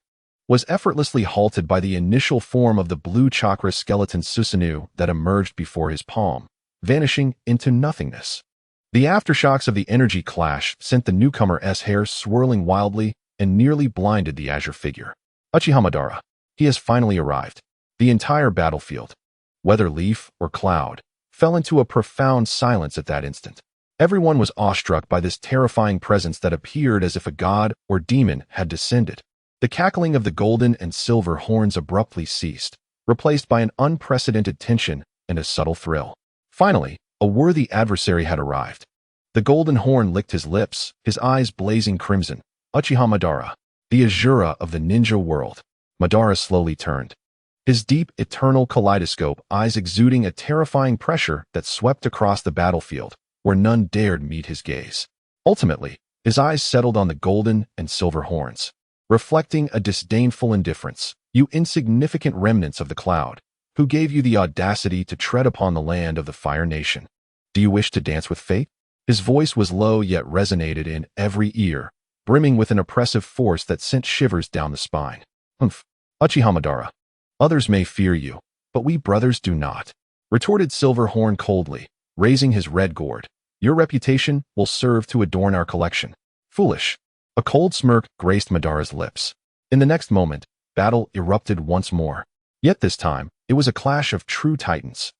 was effortlessly halted by the initial form of the blue chakra skeleton Susanoo that emerged before his palm, vanishing into nothingness. The aftershocks of the energy clash sent the newcomer's hair swirling wildly and nearly blinded the azure figure. Uchiha Madara. He has finally arrived. The entire battlefield, whether leaf or cloud, fell into a profound silence at that instant. Everyone was awestruck by this terrifying presence that appeared as if a god or demon had descended. The cackling of the golden and silver horns abruptly ceased, replaced by an unprecedented tension and a subtle thrill. Finally, a worthy adversary had arrived. The golden horn licked his lips, his eyes blazing crimson. Uchiha Madara, the Azura of the ninja world. Madara slowly turned, his deep, eternal kaleidoscope eyes exuding a terrifying pressure that swept across the battlefield, where none dared meet his gaze. Ultimately, his eyes settled on the golden and silver horns, reflecting a disdainful indifference. You insignificant remnants of the cloud, who gave you the audacity to tread upon the land of the Fire Nation. Do you wish to dance with fate? His voice was low yet resonated in every ear, brimming with an oppressive force that sent shivers down the spine. Uchiha Madara. Others may fear you, but we brothers do not, retorted Silverhorn coldly, raising his red gourd. Your reputation will serve to adorn our collection. Foolish. A cold smirk graced Madara's lips. In the next moment, battle erupted once more. Yet this time, it was a clash of true titans.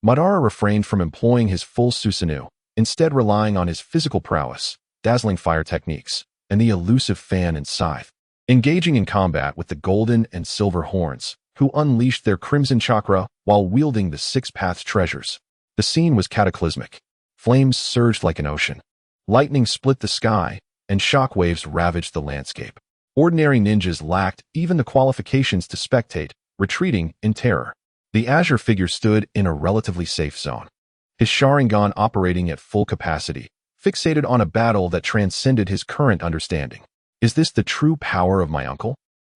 Madara refrained from employing his full Susanoo, instead relying on his physical prowess, dazzling fire techniques, and the elusive fan and scythe. Engaging in combat with the golden and silver horns, who unleashed their crimson chakra while wielding the Six Paths treasures. The scene was cataclysmic. Flames surged like an ocean. Lightning split the sky, and shockwaves ravaged the landscape. Ordinary ninjas lacked even the qualifications to spectate, retreating in terror. The azure figure stood in a relatively safe zone, his Sharingan operating at full capacity, fixated on a battle that transcended his current understanding. Is this the true power of my uncle?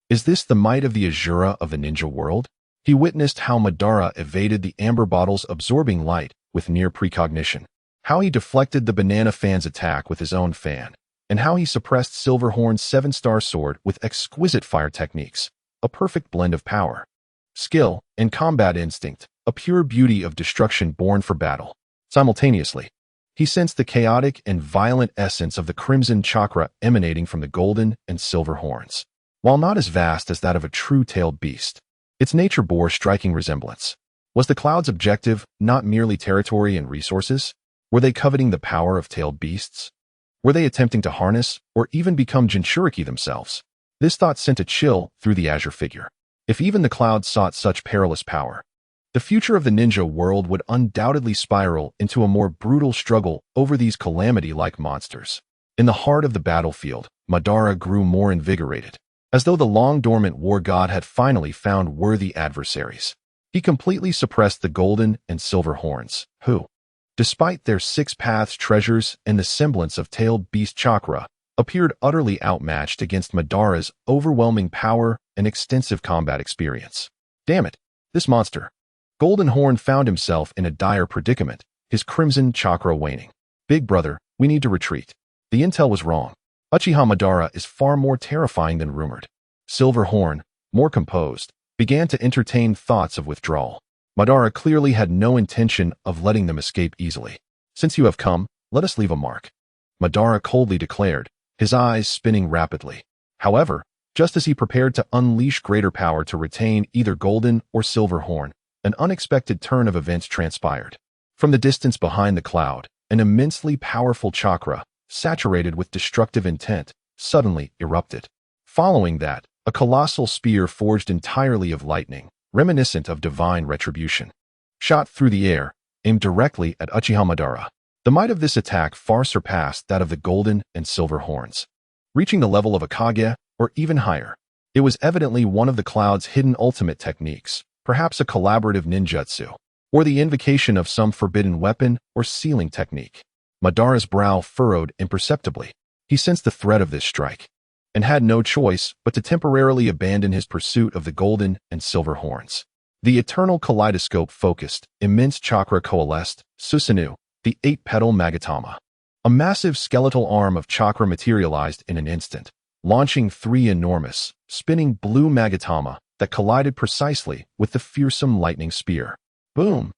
Is this the might of the Azura of the ninja world? He witnessed how Madara evaded the amber bottle's absorbing light with near precognition, how he deflected the banana fan's attack with his own fan, and how he suppressed Silverhorn's 7-star sword with exquisite fire techniques, a perfect blend of power, skill, and combat instinct, a pure beauty of destruction born for battle. Simultaneously, he sensed the chaotic and violent essence of the crimson chakra emanating from the golden and silver horns. While not as vast as that of a true-tailed beast, its nature bore striking resemblance. Was the Cloud's objective not merely territory and resources? Were they coveting the power of tailed beasts? Were they attempting to harness or even become Jinchuriki themselves? This thought sent a chill through the Azure figure. If even the Cloud sought such perilous power, the future of the ninja world would undoubtedly spiral into a more brutal struggle over these calamity-like monsters. In the heart of the battlefield, Madara grew more invigorated, as though the long-dormant war god had finally found worthy adversaries. He completely suppressed the golden and silver horns, who, despite their 6 paths treasures and the semblance of tailed beast chakra, appeared utterly outmatched against Madara's overwhelming power and extensive combat experience. Damn it, this monster. Golden Horn found himself in a dire predicament, his crimson chakra waning. Big brother, we need to retreat. The intel was wrong. Uchiha Madara is far more terrifying than rumored. Silver Horn, more composed, began to entertain thoughts of withdrawal. Madara clearly had no intention of letting them escape easily. Since you have come, let us leave a mark. Madara coldly declared, his eyes spinning rapidly. However, just as he prepared to unleash greater power to retain either Golden or Silver Horn, an unexpected turn of events transpired. From the distance behind the Cloud, an immensely powerful chakra, saturated with destructive intent, suddenly erupted. Following that, a colossal spear forged entirely of lightning, reminiscent of divine retribution, shot through the air, aimed directly at Uchiha Madara. The might of this attack far surpassed that of the Golden and Silver Horns, reaching the level of a Kage or even higher. It was evidently one of the Cloud's hidden ultimate techniques, perhaps a collaborative ninjutsu, or the invocation of some forbidden weapon or sealing technique. Madara's brow furrowed imperceptibly. He sensed the threat of this strike, and had no choice but to temporarily abandon his pursuit of the Golden and Silver Horns. The eternal kaleidoscope-focused, immense chakra coalesced, Susanoo, the 8-petal Magatama. A massive skeletal arm of chakra materialized in an instant, launching 3 enormous, spinning blue Magatama that collided precisely with the fearsome lightning spear. Boom!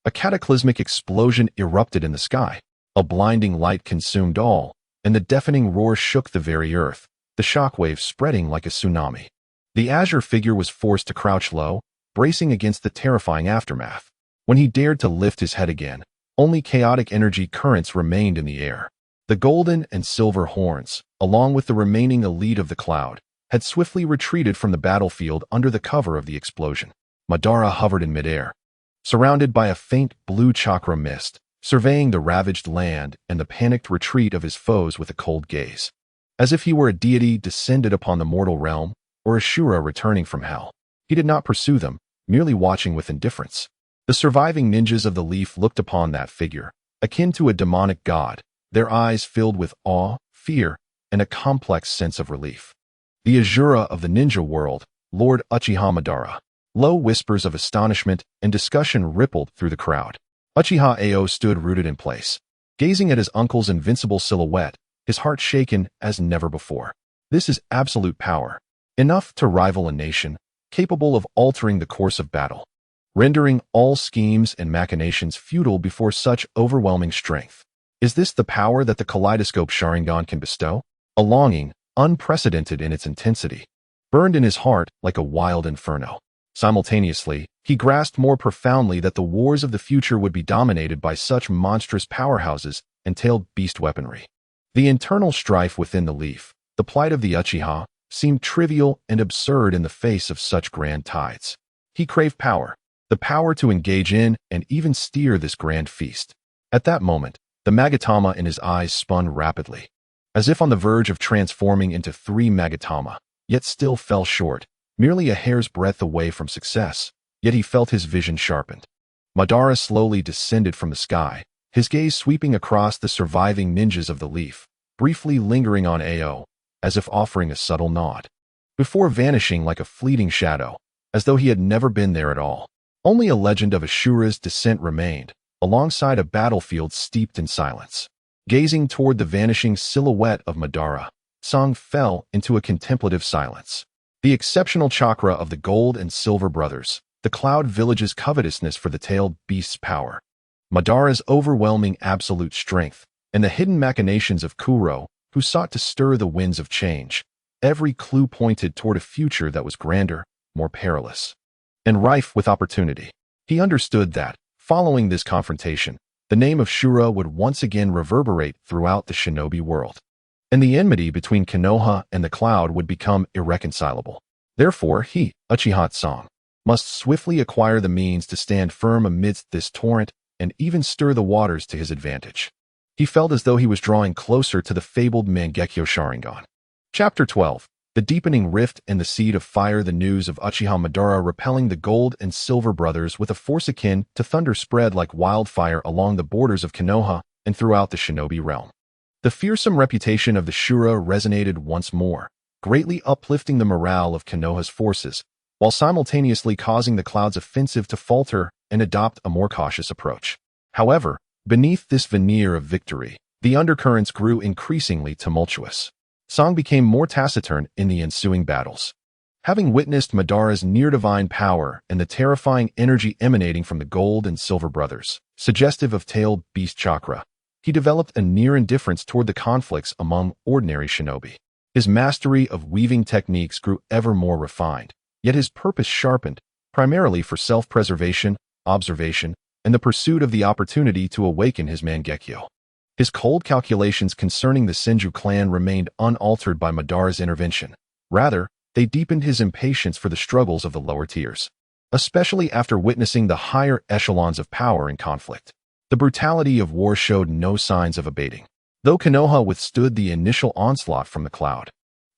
A cataclysmic explosion erupted in the sky. A blinding light consumed all, and the deafening roar shook the very earth, the shockwave spreading like a tsunami. The Azure figure was forced to crouch low, bracing against the terrifying aftermath. When he dared to lift his head again, only chaotic energy currents remained in the air. The Golden and Silver Horns, along with the remaining elite of the Cloud, had swiftly retreated from the battlefield under the cover of the explosion. Madara hovered in midair, surrounded by a faint blue chakra mist, surveying the ravaged land and the panicked retreat of his foes with a cold gaze, as if he were a deity descended upon the mortal realm or a Shura returning from hell. He did not pursue them, merely watching with indifference. The surviving ninjas of the Leaf looked upon that figure, akin to a demonic god, their eyes filled with awe, fear, and a complex sense of relief. The Azura of the ninja world, Lord Uchiha Madara. Low whispers of astonishment and discussion rippled through the crowd. Uchiha Ao stood rooted in place, gazing at his uncle's invincible silhouette, his heart shaken as never before. This is absolute power, enough to rival a nation, capable of altering the course of battle, rendering all schemes and machinations futile before such overwhelming strength. Is this the power that the Kaleidoscope Sharingan can bestow? A longing, unprecedented in its intensity, burned in his heart like a wild inferno. Simultaneously, he grasped more profoundly that the wars of the future would be dominated by such monstrous powerhouses and tailed beast weaponry. The internal strife within the Leaf, the plight of the Uchiha, seemed trivial and absurd in the face of such grand tides. He craved power, the power to engage in and even steer this grand feast. At that moment, the Magatama in his eyes spun rapidly, as if on the verge of transforming into 3 Magatama, yet still fell short, merely a hair's breadth away from success, yet he felt his vision sharpened. Madara slowly descended from the sky, his gaze sweeping across the surviving ninjas of the Leaf, briefly lingering on Ao, as if offering a subtle nod, before vanishing like a fleeting shadow, as though he had never been there at all. Only a legend of Ashura's descent remained, alongside a battlefield steeped in silence. Gazing toward the vanishing silhouette of Madara, Song fell into a contemplative silence. The exceptional chakra of the Gold and Silver brothers, the Cloud Village's covetousness for the tailed beast's power, Madara's overwhelming absolute strength, and the hidden machinations of Kuro, who sought to stir the winds of change. Every clue pointed toward a future that was grander, more perilous, and rife with opportunity. He understood that, following this confrontation, the name of Shura would once again reverberate throughout the shinobi world, and the enmity between Konoha and the Cloud would become irreconcilable. Therefore, he, Uchiha Song, must swiftly acquire the means to stand firm amidst this torrent and even stir the waters to his advantage. He felt as though he was drawing closer to the fabled Mangekyo Sharingan. Chapter 12. The Deepening Rift and the Seed of Fire. The news of Uchiha Madara repelling the Gold and Silver Brothers with a force akin to thunder spread like wildfire along the borders of Konoha and throughout the shinobi realm. The fearsome reputation of the Shura resonated once more, greatly uplifting the morale of Konoha's forces, while simultaneously causing the Cloud's offensive to falter and adopt a more cautious approach. However, beneath this veneer of victory, the undercurrents grew increasingly tumultuous. Song became more taciturn in the ensuing battles. Having witnessed Madara's near-divine power and the terrifying energy emanating from the Gold and Silver Brothers, suggestive of tailed beast chakra, he developed a near indifference toward the conflicts among ordinary shinobi. His mastery of weaving techniques grew ever more refined, yet his purpose sharpened, primarily for self-preservation, observation, and the pursuit of the opportunity to awaken his Mangekyo. His cold calculations concerning the Senju clan remained unaltered by Madara's intervention. Rather, they deepened his impatience for the struggles of the lower tiers, especially after witnessing the higher echelons of power in conflict. The brutality of war showed no signs of abating. Though Konoha withstood the initial onslaught from the Cloud,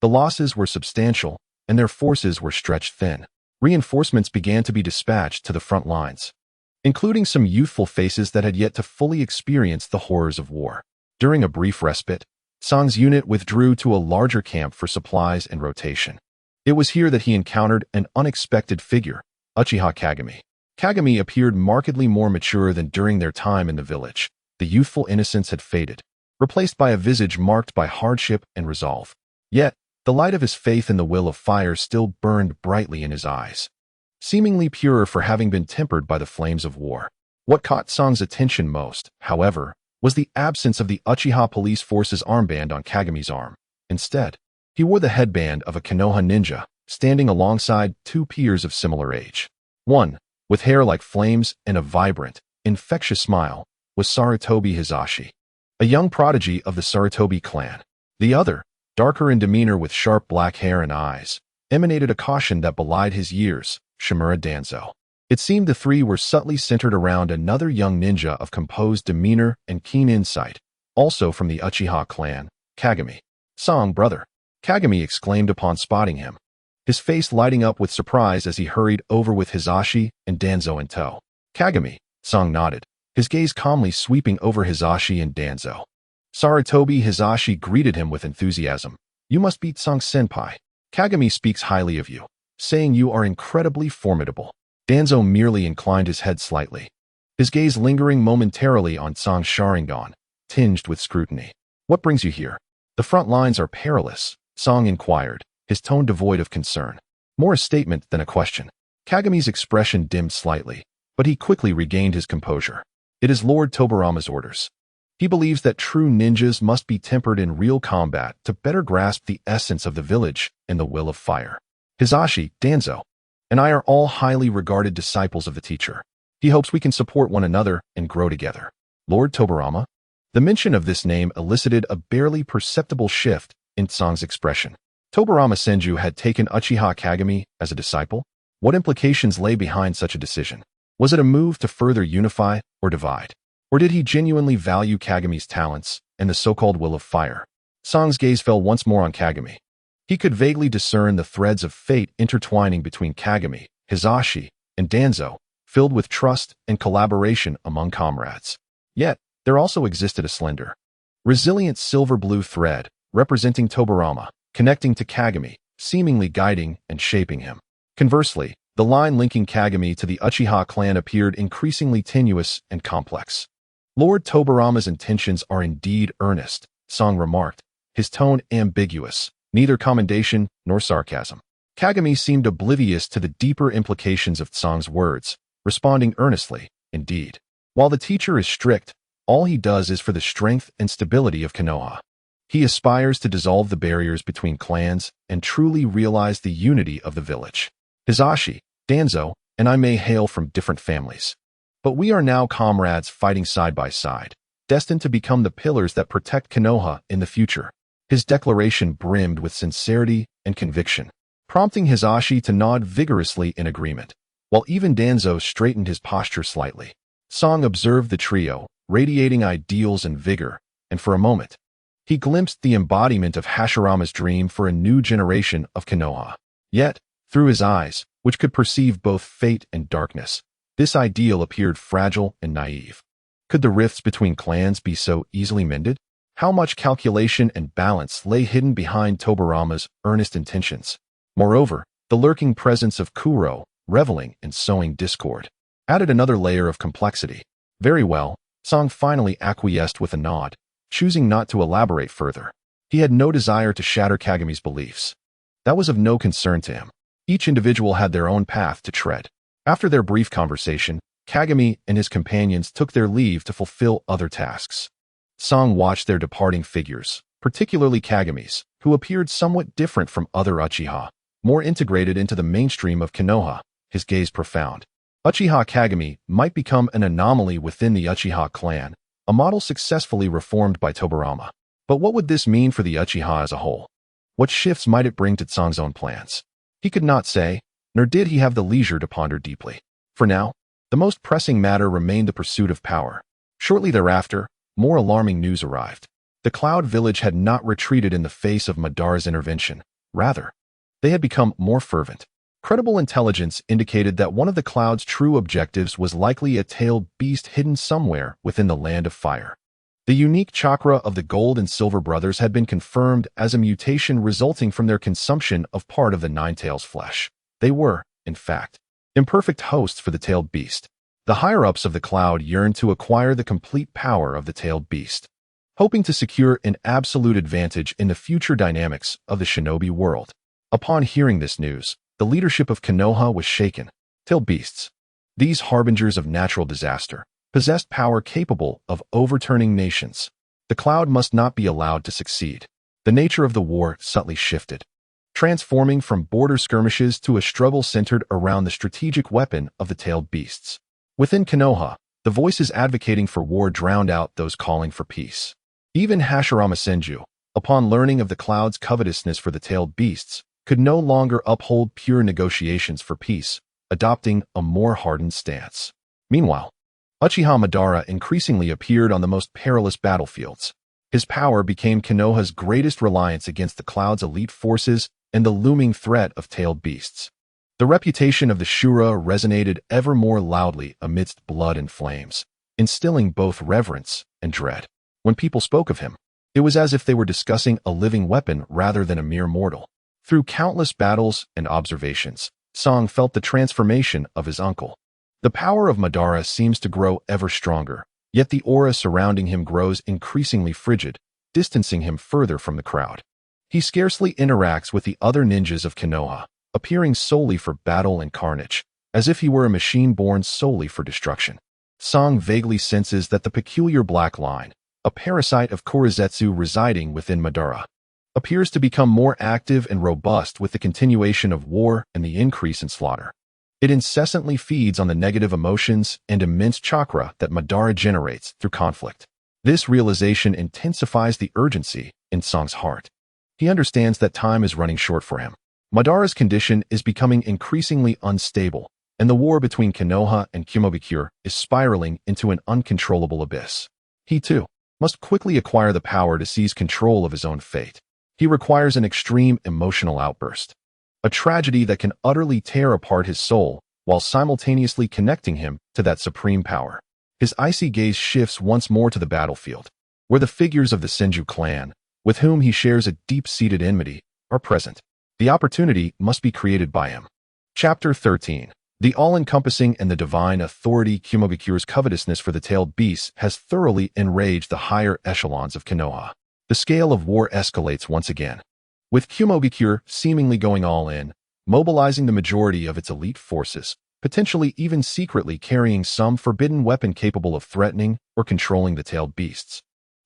the losses were substantial and their forces were stretched thin. Reinforcements began to be dispatched to the front lines, including some youthful faces that had yet to fully experience the horrors of war. During a brief respite, Song's unit withdrew to a larger camp for supplies and rotation. It was here that he encountered an unexpected figure, Uchiha Kagami. Kagami appeared markedly more mature than during their time in the village. The youthful innocence had faded, replaced by a visage marked by hardship and resolve. Yet, the light of his faith in the will of fire still burned brightly in his eyes, seemingly purer for having been tempered by the flames of war. What caught Song's attention most, however, was the absence of the Uchiha police force's armband on Kagami's arm. Instead, he wore the headband of a Konoha ninja, standing alongside two peers of similar age. One, with hair like flames and a vibrant, infectious smile, was Sarutobi Hizashi, a young prodigy of the Sarutobi clan. The other, darker in demeanor with sharp black hair and eyes, emanated a caution that belied his years, Shimura Danzo. It seemed the three were subtly centered around another young ninja of composed demeanor and keen insight, also from the Uchiha clan, Kagami. "Song, brother," Kagami exclaimed upon spotting him, his face lighting up with surprise as he hurried over with Hizashi and Danzo in tow. "Kagami," Song nodded, his gaze calmly sweeping over Hizashi and Danzo. Sarutobi Hizashi greeted him with enthusiasm. "You must beat Song Senpai. Kagami speaks highly of you, saying you are incredibly formidable." Danzo merely inclined his head slightly, his gaze lingering momentarily on Song's Sharingan, tinged with scrutiny. "What brings you here?" "The front lines are perilous," Song inquired, his tone devoid of concern, more a statement than a question. Kagami's expression dimmed slightly, but he quickly regained his composure. "It is Lord Tobarama's orders. He believes that true ninjas must be tempered in real combat to better grasp the essence of the village and the will of fire. Hizashi, Danzo, and I are all highly regarded disciples of the teacher. He hopes we can support one another and grow together." "Lord Tobarama?" The mention of this name elicited a barely perceptible shift in Song's expression. Tobarama Senju had taken Uchiha Kagami as a disciple? What implications lay behind such a decision? Was it a move to further unify or divide? Or did he genuinely value Kagami's talents and the so-called will of fire? Song's gaze fell once more on Kagami. He could vaguely discern the threads of fate intertwining between Kagami, Hizashi, and Danzo, filled with trust and collaboration among comrades. Yet, there also existed a slender, resilient silver-blue thread, representing Tobarama, connecting to Kagami, seemingly guiding and shaping him. Conversely, the line linking Kagami to the Uchiha clan appeared increasingly tenuous and complex. "Lord Tobarama's intentions are indeed earnest," Song remarked, his tone ambiguous, neither commendation nor sarcasm. Kagami seemed oblivious to the deeper implications of Song's words, responding earnestly, "Indeed. While the teacher is strict, all he does is for the strength and stability of Konoha. He aspires to dissolve the barriers between clans and truly realize the unity of the village." Hizashi, Danzo, and I may hail from different families. But we are now comrades fighting side by side, destined to become the pillars that protect Konoha in the future. His declaration brimmed with sincerity and conviction, prompting Hisashi to nod vigorously in agreement, while even Danzo straightened his posture slightly. Song observed the trio, radiating ideals and vigor, and for a moment, he glimpsed the embodiment of Hashirama's dream for a new generation of Konoha. Yet, through his eyes, which could perceive both fate and darkness, this ideal appeared fragile and naive. Could the rifts between clans be so easily mended? How much calculation and balance lay hidden behind Tobirama's earnest intentions? Moreover, the lurking presence of Kuro, reveling in sowing discord, added another layer of complexity. Very well, Song finally acquiesced with a nod, choosing not to elaborate further. He had no desire to shatter Kagami's beliefs. That was of no concern to him. Each individual had their own path to tread. After their brief conversation, Kagami and his companions took their leave to fulfill other tasks. Song watched their departing figures, particularly Kagami's, who appeared somewhat different from other Uchiha, more integrated into the mainstream of Konoha, his gaze profound. Uchiha Kagami might become an anomaly within the Uchiha clan, a model successfully reformed by Tobirama. But what would this mean for the Uchiha as a whole? What shifts might it bring to Song's own plans? He could not say, nor did he have the leisure to ponder deeply. For now, the most pressing matter remained the pursuit of power. Shortly thereafter, more alarming news arrived. The Cloud Village had not retreated in the face of Madara's intervention. Rather, they had become more fervent. Credible intelligence indicated that one of the Cloud's true objectives was likely a tailed beast hidden somewhere within the Land of Fire. The unique chakra of the Gold and Silver Brothers had been confirmed as a mutation resulting from their consumption of part of the Nine-Tails' flesh. They were, in fact, imperfect hosts for the tailed beast. The higher-ups of the Cloud yearned to acquire the complete power of the tailed beast, hoping to secure an absolute advantage in the future dynamics of the shinobi world. Upon hearing this news, the leadership of Konoha was shaken. Tailed beasts, these harbingers of natural disaster, possessed power capable of overturning nations. The Cloud must not be allowed to succeed. The nature of the war subtly shifted, transforming from border skirmishes to a struggle centered around the strategic weapon of the tailed beasts. Within Konoha, the voices advocating for war drowned out those calling for peace. Even Hashirama Senju, upon learning of the Cloud's covetousness for the tailed beasts, could no longer uphold pure negotiations for peace, adopting a more hardened stance. Meanwhile, Uchiha Madara increasingly appeared on the most perilous battlefields. His power became Konoha's greatest reliance against the Cloud's elite forces and the looming threat of tailed beasts. The reputation of the Shura resonated ever more loudly amidst blood and flames, instilling both reverence and dread. When people spoke of him, it was as if they were discussing a living weapon rather than a mere mortal. Through countless battles and observations, Song felt the transformation of his uncle. The power of Madara seems to grow ever stronger, yet the aura surrounding him grows increasingly frigid, distancing him further from the crowd. He scarcely interacts with the other ninjas of Konoha, appearing solely for battle and carnage, as if he were a machine born solely for destruction. Song vaguely senses that the peculiar black line, a parasite of Korezetsu residing within Madara, appears to become more active and robust with the continuation of war and the increase in slaughter. It incessantly feeds on the negative emotions and immense chakra that Madara generates through conflict. This realization intensifies the urgency in Song's heart. He understands that time is running short for him. Madara's condition is becoming increasingly unstable, and the war between Konoha and Kumogakure is spiraling into an uncontrollable abyss. He, too, must quickly acquire the power to seize control of his own fate. He requires an extreme emotional outburst, a tragedy that can utterly tear apart his soul while simultaneously connecting him to that supreme power. His icy gaze shifts once more to the battlefield, where the figures of the Senju clan, with whom he shares a deep-seated enmity, are present. The opportunity must be created by him. Chapter 13. The all-encompassing and the divine authority. Kumogakure's covetousness for the tailed beasts has thoroughly enraged the higher echelons of Konoha. The scale of war escalates once again, with Kumogakure seemingly going all in, mobilizing the majority of its elite forces, potentially even secretly carrying some forbidden weapon capable of threatening or controlling the tailed beasts.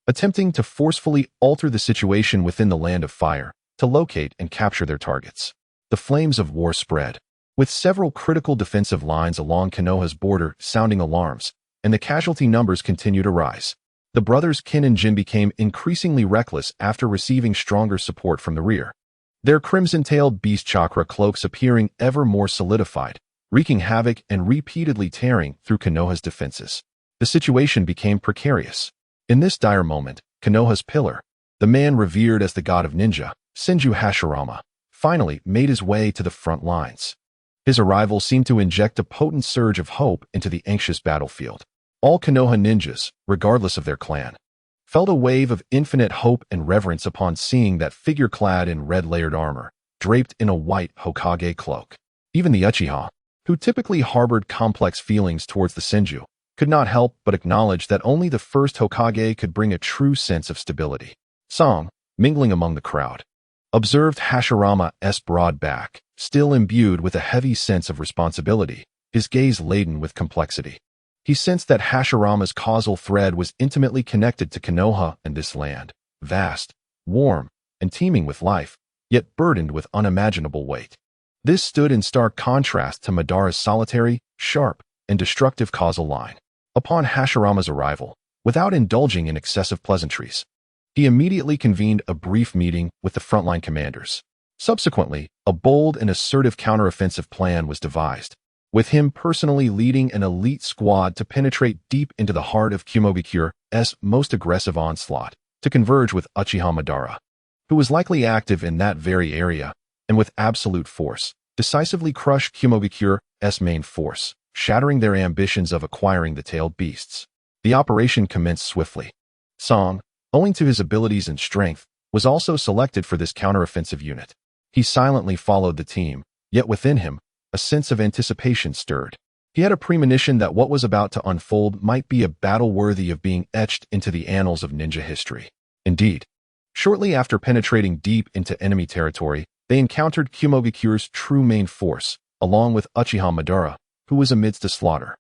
Attempting to forcefully alter the situation within the Land of Fire, to locate and capture their targets. The flames of war spread, with several critical defensive lines along Konoha's border sounding alarms, and the casualty numbers continue to rise. The brothers Kin and Jin became increasingly reckless after receiving stronger support from the rear. Their crimson-tailed beast chakra cloaks appearing ever more solidified, wreaking havoc and repeatedly tearing through Konoha's defenses. The situation became precarious. In this dire moment, Konoha's pillar, the man revered as the god of ninja, Senju Hashirama, finally made his way to the front lines. His arrival seemed to inject a potent surge of hope into the anxious battlefield. All Konoha ninjas, regardless of their clan, felt a wave of infinite hope and reverence upon seeing that figure clad in red layered armor, draped in a white Hokage cloak. Even the Uchiha, who typically harbored complex feelings towards the Senju, could not help but acknowledge that only the first Hokage could bring a true sense of stability. Song, mingling among the crowd, observed Hashirama's broad back, still imbued with a heavy sense of responsibility, his gaze laden with complexity. He sensed that Hashirama's causal thread was intimately connected to Konoha and this land, vast, warm, and teeming with life, yet burdened with unimaginable weight. This stood in stark contrast to Madara's solitary, sharp, and destructive causal line. Upon Hashirama's arrival, without indulging in excessive pleasantries, he immediately convened a brief meeting with the frontline commanders. Subsequently, a bold and assertive counteroffensive plan was devised, with him personally leading an elite squad to penetrate deep into the heart of Kumogakure's most aggressive onslaught, to converge with Uchiha Madara, who was likely active in that very area, and with absolute force, decisively crush Kumogakure's main force, shattering their ambitions of acquiring the tailed beasts. The operation commenced swiftly. Song, owing to his abilities and strength, was also selected for this counteroffensive unit. He silently followed the team, yet within him, a sense of anticipation stirred. He had a premonition that what was about to unfold might be a battle worthy of being etched into the annals of ninja history. Indeed, shortly after penetrating deep into enemy territory, they encountered Kumogakure's true main force, along with Uchiha Madara, who was amidst a slaughter.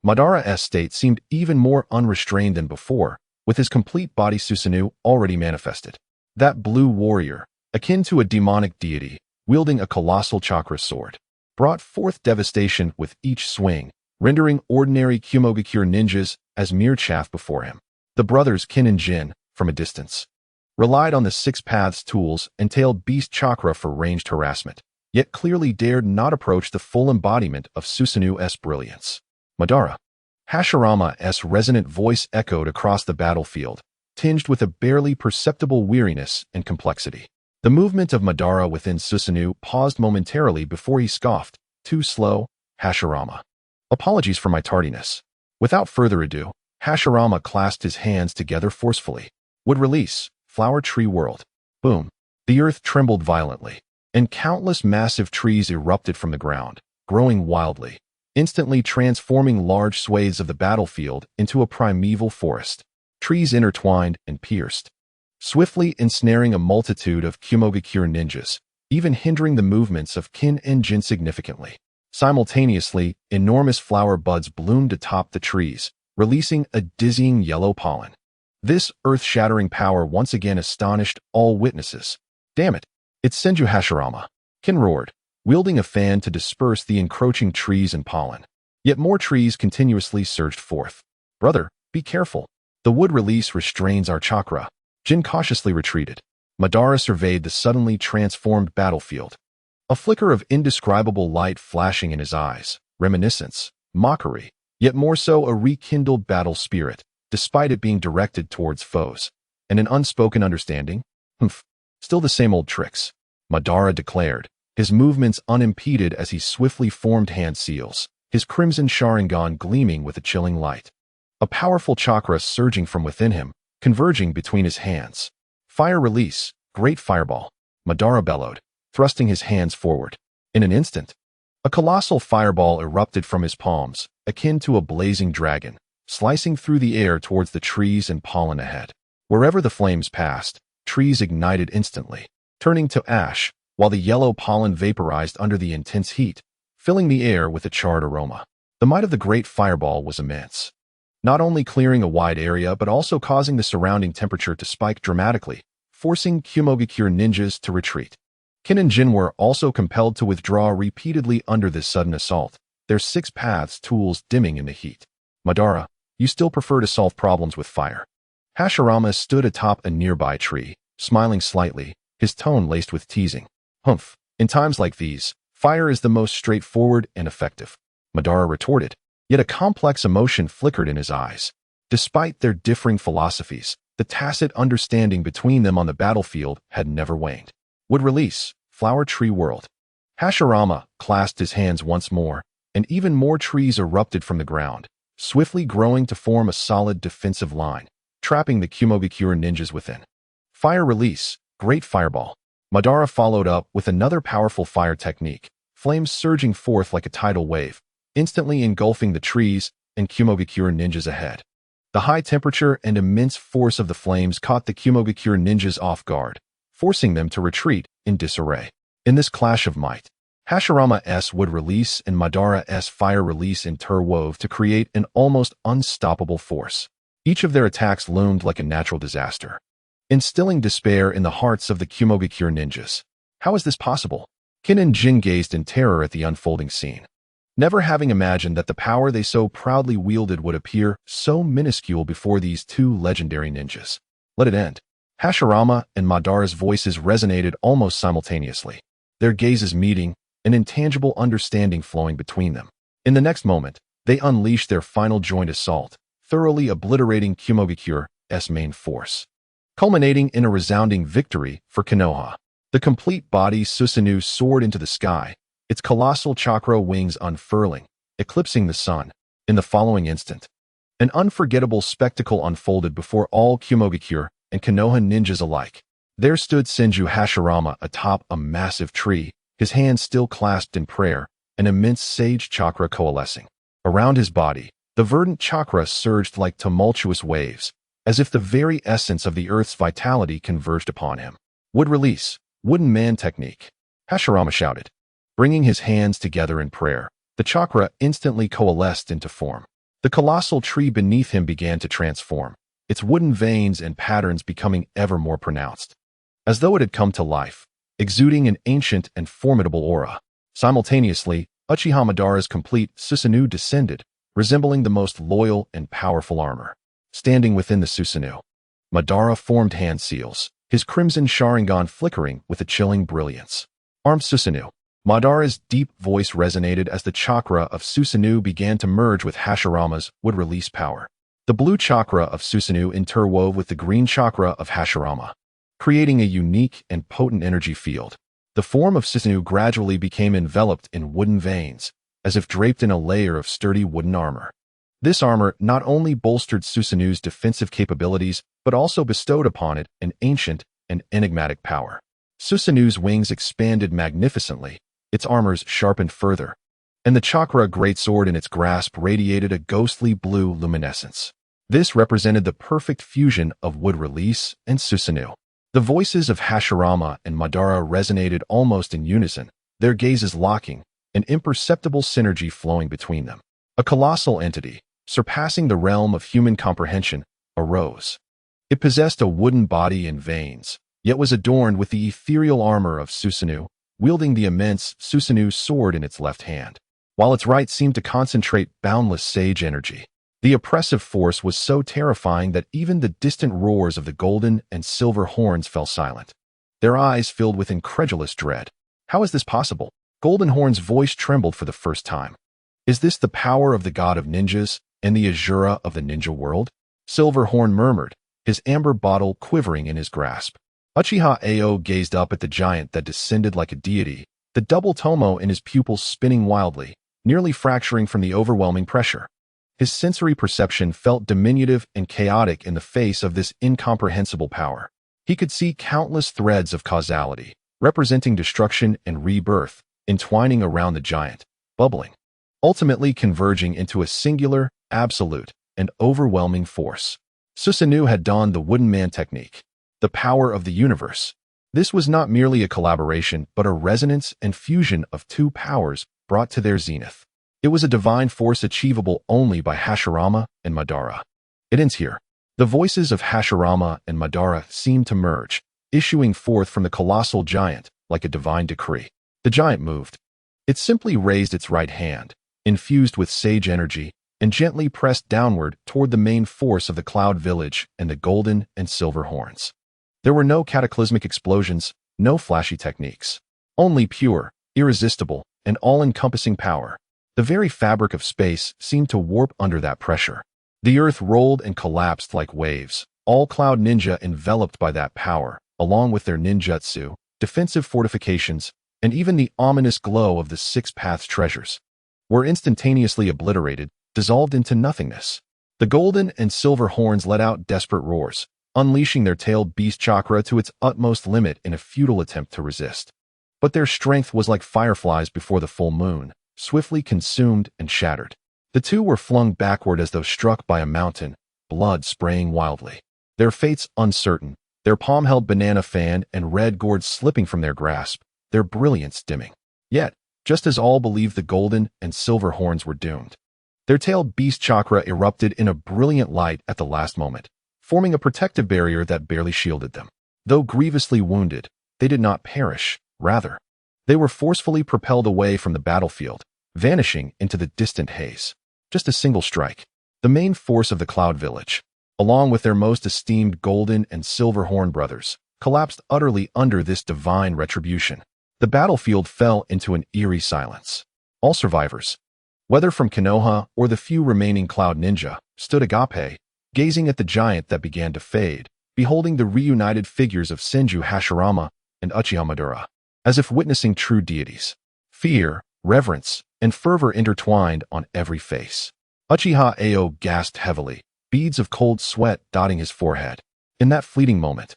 Madara's state seemed even more unrestrained than before, with his complete body Susanoo already manifested. That blue warrior, akin to a demonic deity, wielding a colossal chakra sword, brought forth devastation with each swing, rendering ordinary Kumogakure ninjas as mere chaff before him. The brothers Kin and Jin, from a distance, relied on the Six Paths tools and tailed beast chakra for ranged harassment, yet clearly dared not approach the full embodiment of Susanoo's brilliance. Madara. Hashirama's resonant voice echoed across the battlefield, tinged with a barely perceptible weariness and complexity. The movement of Madara within Susanoo paused momentarily before he scoffed, "Too slow, Hashirama. Apologies for my tardiness." Without further ado, Hashirama clasped his hands together forcefully. Would release, Flower Tree World. Boom. The earth trembled violently, and countless massive trees erupted from the ground, growing wildly, instantly transforming large swathes of the battlefield into a primeval forest. Trees intertwined and pierced, swiftly ensnaring a multitude of Kumogakure ninjas, even hindering the movements of Kin and Jin significantly. Simultaneously, enormous flower buds bloomed atop the trees, releasing a dizzying yellow pollen. This earth-shattering power once again astonished all witnesses. "Damn it, it's Senju Hashirama," Kin roared, wielding a fan to disperse the encroaching trees and pollen. Yet more trees continuously surged forth. "Brother, be careful. The wood release restrains our chakra." Jin cautiously retreated. Madara surveyed the suddenly transformed battlefield, a flicker of indescribable light flashing in his eyes, reminiscence, mockery, yet more so a rekindled battle spirit, despite it being directed towards foes, and an unspoken understanding. "Humph, still the same old tricks," Madara declared, his movements unimpeded as he swiftly formed hand seals, his crimson Sharingan gleaming with a chilling light. A powerful chakra surging from within him, converging between his hands. "Fire release, great fireball," Madara bellowed, thrusting his hands forward. In an instant, a colossal fireball erupted from his palms, akin to a blazing dragon, slicing through the air towards the trees and pollen ahead. Wherever the flames passed, trees ignited instantly, turning to ash, while the yellow pollen vaporized under the intense heat, filling the air with a charred aroma. The might of the great fireball was immense, not only clearing a wide area but also causing the surrounding temperature to spike dramatically, forcing Kumogakure ninjas to retreat. Kin and Jin were also compelled to withdraw repeatedly under this sudden assault, their 6 paths tools dimming in the heat. Madara, you still prefer to solve problems with fire. Hashirama stood atop a nearby tree, smiling slightly, his tone laced with teasing. Humph, in times like these, fire is the most straightforward and effective. Madara retorted, yet a complex emotion flickered in his eyes. Despite their differing philosophies, the tacit understanding between them on the battlefield had never waned. Would release, Flower Tree World. Hashirama clasped his hands once more, and even more trees erupted from the ground, swiftly growing to form a solid defensive line, trapping the Kumogakure ninjas within. Fire release, Great Fireball. Madara followed up with another powerful fire technique, flames surging forth like a tidal wave, instantly engulfing the trees and Kumogakure ninjas ahead. The high temperature and immense force of the flames caught the Kumogakure ninjas off guard, forcing them to retreat in disarray. In this clash of might, Hashirama's wood release and Madara's fire release interwove to create an almost unstoppable force. Each of their attacks loomed like a natural disaster, instilling despair in the hearts of the Kumogakure ninjas. How is this possible? Kin and Jin gazed in terror at the unfolding scene, never having imagined that the power they so proudly wielded would appear so minuscule before these 2 legendary ninjas. Let it end. Hashirama and Madara's voices resonated almost simultaneously, their gazes meeting, an intangible understanding flowing between them. In the next moment, they unleashed their final joint assault, thoroughly obliterating Kumogakure's main force, culminating in a resounding victory for Konoha. The complete body Susanoo soared into the sky, its colossal chakra wings unfurling, eclipsing the sun. In the following instant, an unforgettable spectacle unfolded before all Kumogakure and Konoha ninjas alike. There stood Senju Hashirama atop a massive tree, his hands still clasped in prayer, an immense sage chakra coalescing. Around his body, the verdant chakra surged like tumultuous waves, as if the very essence of the earth's vitality converged upon him. Wood release, wooden man technique, Hashirama shouted. Bringing his hands together in prayer, the chakra instantly coalesced into form. The colossal tree beneath him began to transform, its wooden veins and patterns becoming ever more pronounced, as though it had come to life, exuding an ancient and formidable aura. Simultaneously, Uchiha Madara's complete Susanoo descended, resembling the most loyal and powerful armor. Standing within the Susanoo, Madara formed hand seals, his crimson Sharingan flickering with a chilling brilliance. Armed Susanoo. Madara's deep voice resonated as the chakra of Susanoo began to merge with Hashirama's wood-release power. The blue chakra of Susanoo interwove with the green chakra of Hashirama, creating a unique and potent energy field. The form of Susanoo gradually became enveloped in wooden veins, as if draped in a layer of sturdy wooden armor. This armor not only bolstered Susanoo's defensive capabilities, but also bestowed upon it an ancient and enigmatic power. Susanoo's wings expanded magnificently, its armors sharpened further, and the chakra greatsword in its grasp radiated a ghostly blue luminescence. This represented the perfect fusion of wood release and Susanoo. The voices of Hashirama and Madara resonated almost in unison, their gazes locking, an imperceptible synergy flowing between them. A colossal entity, surpassing the realm of human comprehension, arose. It possessed a wooden body and veins, yet was adorned with the ethereal armor of Susanoo, wielding the immense Susanoo sword in its left hand, while its right seemed to concentrate boundless sage energy. The oppressive force was so terrifying that even the distant roars of the golden and silver horns fell silent, their eyes filled with incredulous dread. How is this possible? Golden Horn's voice trembled for the first time. Is this the power of the god of ninjas and the Azura of the ninja world? Silverhorn murmured, his amber bottle quivering in his grasp. Uchiha Ao gazed up at the giant that descended like a deity, the double tomo in his pupils spinning wildly, nearly fracturing from the overwhelming pressure. His sensory perception felt diminutive and chaotic in the face of this incomprehensible power. He could see countless threads of causality, representing destruction and rebirth, entwining around the giant, bubbling, ultimately converging into a singular, absolute, and overwhelming force. Susanoo had donned the wooden man technique, the power of the universe. This was not merely a collaboration, but a resonance and fusion of 2 powers brought to their zenith. It was a divine force achievable only by Hashirama and Madara. It ends here. The voices of Hashirama and Madara seemed to merge, issuing forth from the colossal giant, like a divine decree. The giant moved. It simply raised its right hand, infused with sage energy, and gently pressed downward toward the main force of the Cloud Village and the golden and silver horns. There were no cataclysmic explosions, no flashy techniques. Only pure, irresistible, and all-encompassing power. The very fabric of space seemed to warp under that pressure. The earth rolled and collapsed like waves, all Cloud Ninja enveloped by that power, along with their ninjutsu, defensive fortifications, and even the ominous glow of the Six Paths treasures, were instantaneously obliterated, dissolved into nothingness. The golden and silver horns let out desperate roars, unleashing their tailed beast chakra to its utmost limit in a futile attempt to resist. But their strength was like fireflies before the full moon, swiftly consumed and shattered. The two were flung backward as though struck by a mountain, blood spraying wildly. Their fates uncertain, their palm-held banana fan and red gourds slipping from their grasp, their brilliance dimming. Yet, just as all believed the golden and silver horns were doomed, their tailed beast chakra erupted in a brilliant light at the last moment, forming a protective barrier that barely shielded them. Though grievously wounded, they did not perish. Rather, they were forcefully propelled away from the battlefield, vanishing into the distant haze. Just a single strike. The main force of the Cloud Village, along with their most esteemed golden and silver horn brothers, collapsed utterly under this divine retribution. The battlefield fell into an eerie silence. All survivors, whether from Konoha or the few remaining Cloud Ninja, stood agape, gazing at the giant that began to fade, beholding the reunited figures of Senju Hashirama and Uchiha Madara, as if witnessing true deities. Fear, reverence, and fervor intertwined on every face. Uchiha Ao gasped heavily, beads of cold sweat dotting his forehead. In that fleeting moment,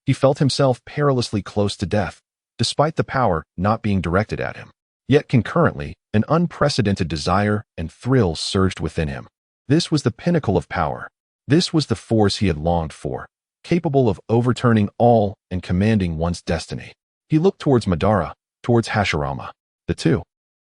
he felt himself perilously close to death, despite the power not being directed at him. Yet concurrently, an unprecedented desire and thrill surged within him. This was the pinnacle of power. This was the force he had longed for, capable of overturning all and commanding one's destiny. He looked towards Madara, towards Hashirama. The two,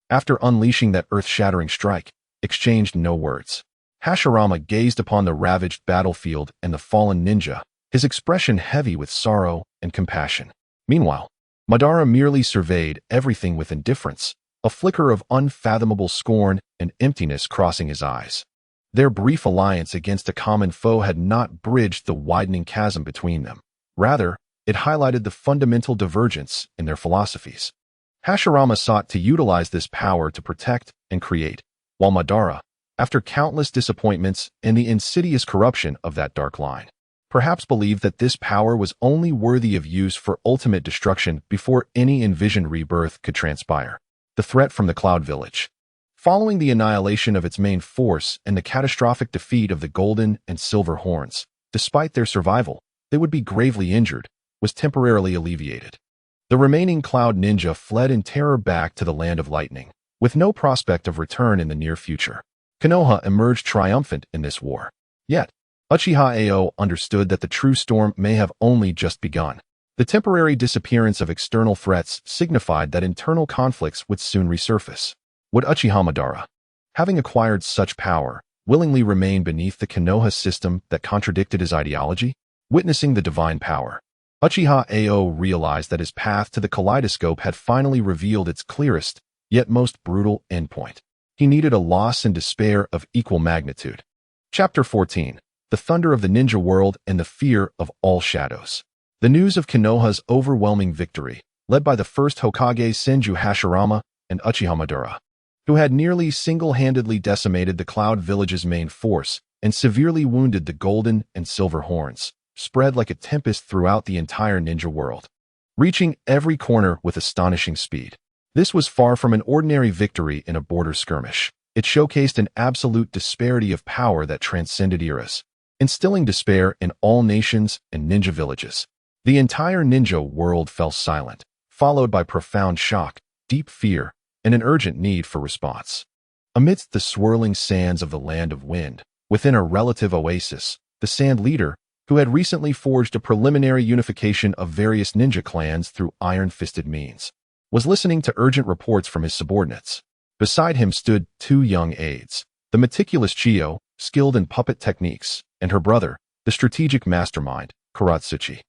after unleashing that earth-shattering strike, exchanged no words. Hashirama gazed upon the ravaged battlefield and the fallen ninja, his expression heavy with sorrow and compassion. Meanwhile, Madara merely surveyed everything with indifference, a flicker of unfathomable scorn and emptiness crossing his eyes. Their brief alliance against a common foe had not bridged the widening chasm between them. Rather, it highlighted the fundamental divergence in their philosophies. Hashirama sought to utilize this power to protect and create, while Madara, after countless disappointments and the insidious corruption of that dark line, perhaps believed that this power was only worthy of use for ultimate destruction before any envisioned rebirth could transpire. The threat from the Cloud Village, following the annihilation of its main force and the catastrophic defeat of the Golden and Silver Horns, despite their survival, they would be gravely injured, was temporarily alleviated. The remaining Cloud Ninja fled in terror back to the Land of Lightning, with no prospect of return in the near future. Konoha emerged triumphant in this war. Yet, Uchiha Ao understood that the true storm may have only just begun. The temporary disappearance of external threats signified that internal conflicts would soon resurface. Would Uchiha Madara, having acquired such power, willingly remain beneath the Konoha system that contradicted his ideology? Witnessing the divine power, Uchiha Ao realized that his path to the kaleidoscope had finally revealed its clearest, yet most brutal endpoint. He needed a loss and despair of equal magnitude. Chapter 14. The Thunder of the Ninja World and the Fear of All Shadows. The news of Konoha's overwhelming victory, led by the first Hokage Senju Hashirama and Uchiha Madara, who had nearly single-handedly decimated the Cloud Village's main force and severely wounded the Golden and Silver Horns, spread like a tempest throughout the entire ninja world, reaching every corner with astonishing speed. This was far from an ordinary victory in a border skirmish. It showcased an absolute disparity of power that transcended eras, instilling despair in all nations and ninja villages. The entire ninja world fell silent, followed by profound shock, deep fear, and an urgent need for response. Amidst the swirling sands of the Land of Wind, within a relative oasis, the Sand Leader, who had recently forged a preliminary unification of various ninja clans through iron-fisted means, was listening to urgent reports from his subordinates. Beside him stood two young aides, the meticulous Chiyo, skilled in puppet techniques, and her brother, the strategic mastermind, Karatsuchi.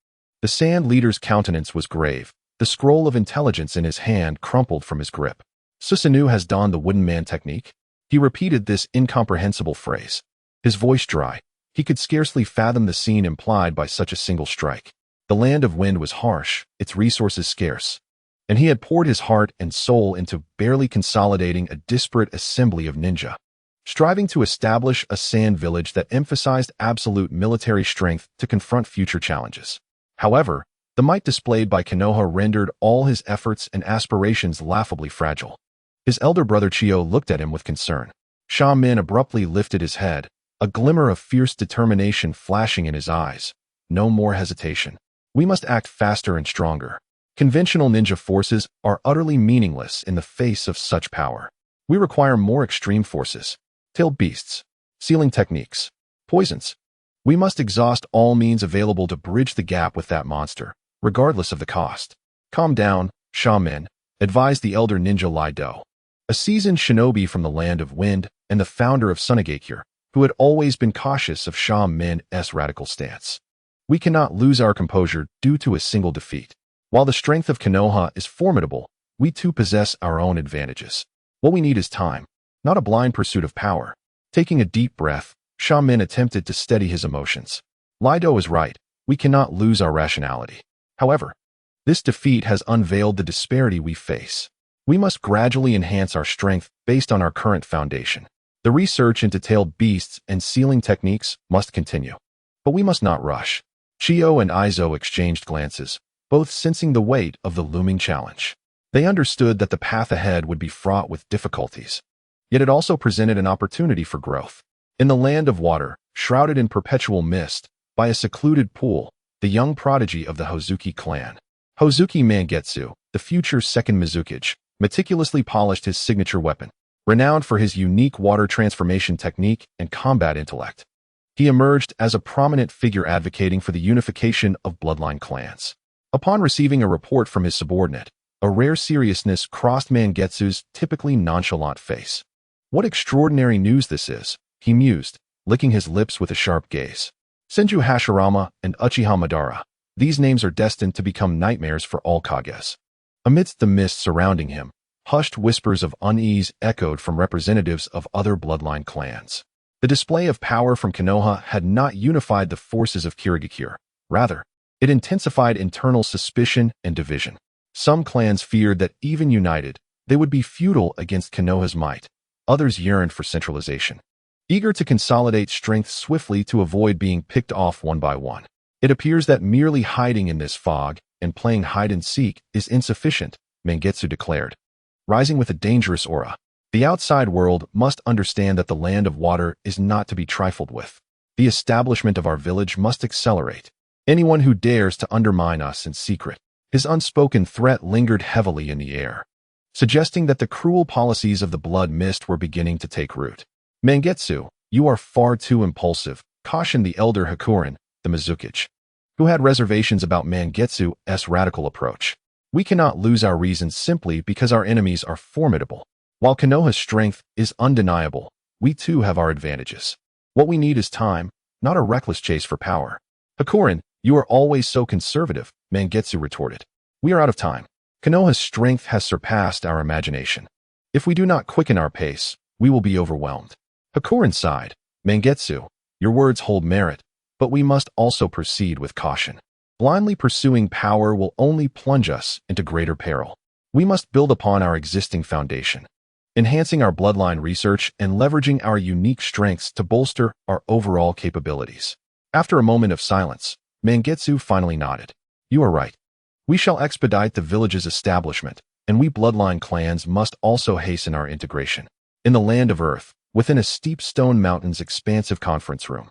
The Sand Leader's countenance was grave, The scroll of intelligence in his hand crumpled from his grip. Susanoo has donned the wooden man technique. He repeated this incomprehensible phrase. His voice dry. He could scarcely fathom the scene implied by such a single strike. The land of wind was harsh, its resources scarce, and he had poured his heart and soul into barely consolidating a disparate assembly of ninja, striving to establish a sand village that emphasized absolute military strength to confront future challenges. However, the might displayed by Konoha rendered all his efforts and aspirations laughably fragile. His elder brother Chio looked at him with concern. Sha Min abruptly lifted his head, a glimmer of fierce determination flashing in his eyes. No more hesitation. We must act faster and stronger. Conventional ninja forces are utterly meaningless in the face of such power. We require more extreme forces. Tailed beasts, sealing techniques, poisons. We must exhaust all means available to bridge the gap with that monster, regardless of the cost. Calm down, Sha Min, advised the elder ninja Lai Do, a seasoned shinobi from the land of wind and the founder of Sunagakure, who had always been cautious of Sha Min's radical stance. We cannot lose our composure due to a single defeat. While the strength of Konoha is formidable, we too possess our own advantages. What we need is time, not a blind pursuit of power. Taking a deep breath, Sha Min attempted to steady his emotions. Lai Do is right. We cannot lose our rationality. However, this defeat has unveiled the disparity we face. We must gradually enhance our strength based on our current foundation. The research into tailed beasts and sealing techniques must continue. But we must not rush. Chio and Aizo exchanged glances, both sensing the weight of the looming challenge. They understood that the path ahead would be fraught with difficulties. Yet it also presented an opportunity for growth. In the land of water, shrouded in perpetual mist, by a secluded pool, the young prodigy of the Hozuki clan, Hozuki Mangetsu, the future second Mizukage, meticulously polished his signature weapon, renowned for his unique water transformation technique and combat intellect. He emerged as a prominent figure advocating for the unification of bloodline clans. Upon receiving a report from his subordinate, a rare seriousness crossed Mangetsu's typically nonchalant face. What extraordinary news this is, he mused, licking his lips with a sharp gaze. Senju Hashirama and Uchiha Madara. These names are destined to become nightmares for all Kages. Amidst the mist surrounding him, hushed whispers of unease echoed from representatives of other bloodline clans. The display of power from Konoha had not unified the forces of Kirigakure. Rather, it intensified internal suspicion and division. Some clans feared that even united, they would be futile against Konoha's might. Others yearned for centralization, eager to consolidate strength swiftly to avoid being picked off one by one. It appears that merely hiding in this fog and playing hide-and-seek is insufficient, Mangetsu declared, rising with a dangerous aura. The outside world must understand that the land of water is not to be trifled with. The establishment of our village must accelerate. Anyone who dares to undermine us in secret. His unspoken threat lingered heavily in the air, suggesting that the cruel policies of the blood mist were beginning to take root. Mangetsu, you are far too impulsive, cautioned the elder Hakurin, the Mizukage, who had reservations about Mangetsu's radical approach. We cannot lose our reason simply because our enemies are formidable. While Konoha's strength is undeniable, we too have our advantages. What we need is time, not a reckless chase for power. Hakurin, you are always so conservative, Mangetsu retorted. We are out of time. Konoha's strength has surpassed our imagination. If we do not quicken our pace, we will be overwhelmed. Hakurin sighed. Mangetsu, your words hold merit, but we must also proceed with caution. Blindly pursuing power will only plunge us into greater peril. We must build upon our existing foundation, enhancing our bloodline research and leveraging our unique strengths to bolster our overall capabilities. After a moment of silence, Mangetsu finally nodded. You are right. We shall expedite the village's establishment, and we bloodline clans must also hasten our integration. In the land of Earth, within a steep stone mountain's expansive conference room,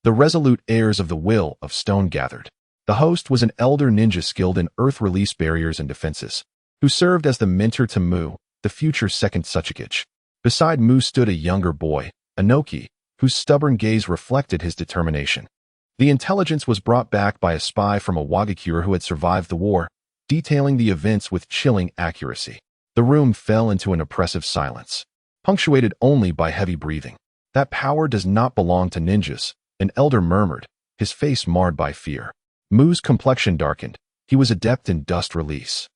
the resolute heirs of the will of stone gathered. The host was an elder ninja skilled in earth release barriers and defenses, who served as the mentor to Mu, the future second Tsuchikage. Beside Mu stood a younger boy, Anoki, whose stubborn gaze reflected his determination. The intelligence was brought back by a spy from a Wagakure who had survived the war, detailing the events with chilling accuracy. The room fell into an oppressive silence, punctuated only by heavy breathing. That power does not belong to ninjas, an elder murmured, his face marred by fear. Mu's complexion darkened. He was adept in dust release,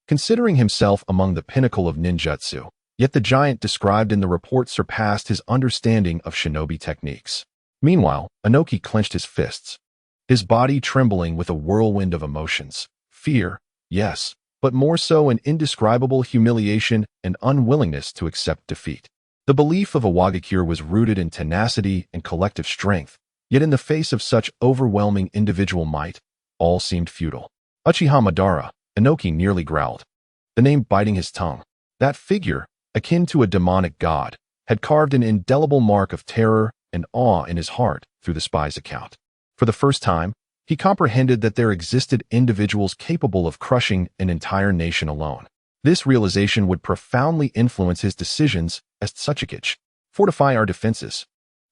considering himself among the pinnacle of ninjutsu. Yet the giant described in the report surpassed his understanding of shinobi techniques. Meanwhile, Inoki clenched his fists, his body trembling with a whirlwind of emotions. Fear, yes, but more so an indescribable humiliation and unwillingness to accept defeat. The belief of a Wagakure was rooted in tenacity and collective strength, yet in the face of such overwhelming individual might, all seemed futile. Uchiha Madara, Inoki nearly growled, the name biting his tongue. That figure, akin to a demonic god, had carved an indelible mark of terror and awe in his heart through the spy's account. For the first time, he comprehended that there existed individuals capable of crushing an entire nation alone. This realization would profoundly influence his decisions as Tsuchikage. Fortify our defenses.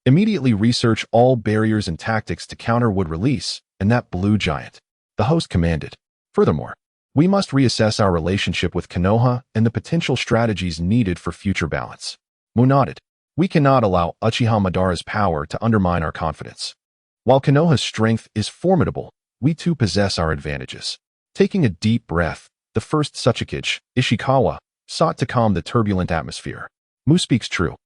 Immediately research all barriers and tactics to counter would release, and that blue giant. The host commanded. Furthermore, we must reassess our relationship with Konoha and the potential strategies needed for future balance. Mu nodded. We cannot allow Uchiha Madara's power to undermine our confidence. While Konoha's strength is formidable, we too possess our advantages. Taking a deep breath, the first Tsuchikage, Ishikawa, sought to calm the turbulent atmosphere. Mu speaks true.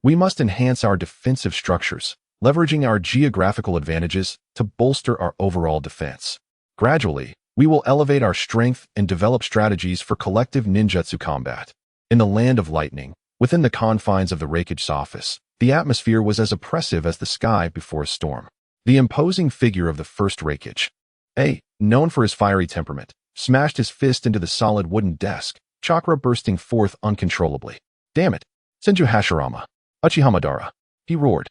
We must enhance our defensive structures, leveraging our geographical advantages to bolster our overall defense. Gradually, we will elevate our strength and develop strategies for collective ninjutsu combat. In the land of lightning, within the confines of the Reikage's office, the atmosphere was as oppressive as the sky before a storm. The imposing figure of the first Reikage, known for his fiery temperament, smashed his fist into the solid wooden desk, chakra bursting forth uncontrollably. Damn it! Senju Hashirama! Uchiha Madara! He roared,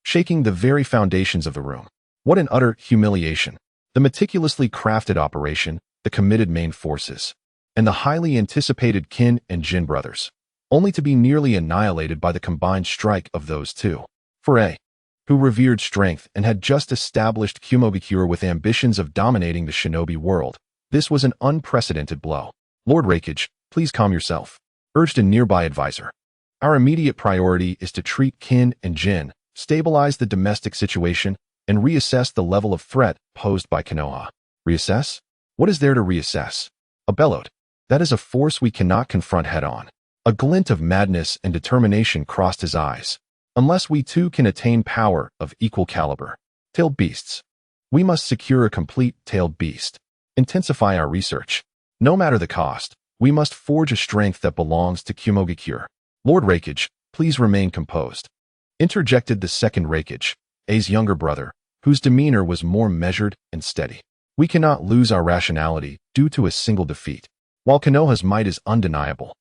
shaking the very foundations of the room. What an utter humiliation! The meticulously crafted operation, the committed main forces, and the highly anticipated Kin and Jin brothers, only to be nearly annihilated by the combined strike of those two. For A, who revered strength and had just established Kumogakure with ambitions of dominating the shinobi world, this was an unprecedented blow. Lord Reikage, please calm yourself, urged a nearby advisor. Our immediate priority is to treat Kin and Jin, stabilize the domestic situation, and reassess the level of threat posed by Konoha. Reassess? What is there to reassess? A bellowed. That is a force we cannot confront head-on. A glint of madness and determination crossed his eyes. Unless we too can attain power of equal caliber. Tailed beasts. We must secure a complete tailed beast. Intensify our research. No matter the cost, we must forge a strength that belongs to Kumogakure. Lord Reikage, please remain composed. Interjected the second Reikage, A's younger brother, whose demeanor was more measured and steady. We cannot lose our rationality due to a single defeat. While Konoha's might is undeniable,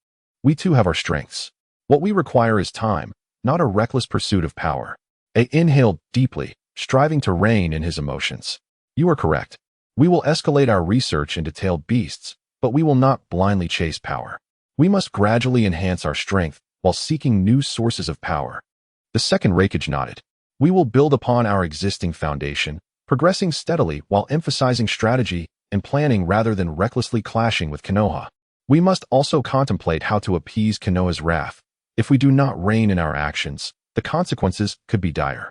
we too have our strengths. What we require is time, not a reckless pursuit of power. A inhaled deeply, striving to rein in his emotions. You are correct. We will escalate our research into tailed beasts, but we will not blindly chase power. We must gradually enhance our strength while seeking new sources of power. The second Reikage nodded. We will build upon our existing foundation, progressing steadily while emphasizing strategy and planning rather than recklessly clashing with Konoha. We must also contemplate how to appease Konoha's wrath. If we do not rein in our actions, the consequences could be dire.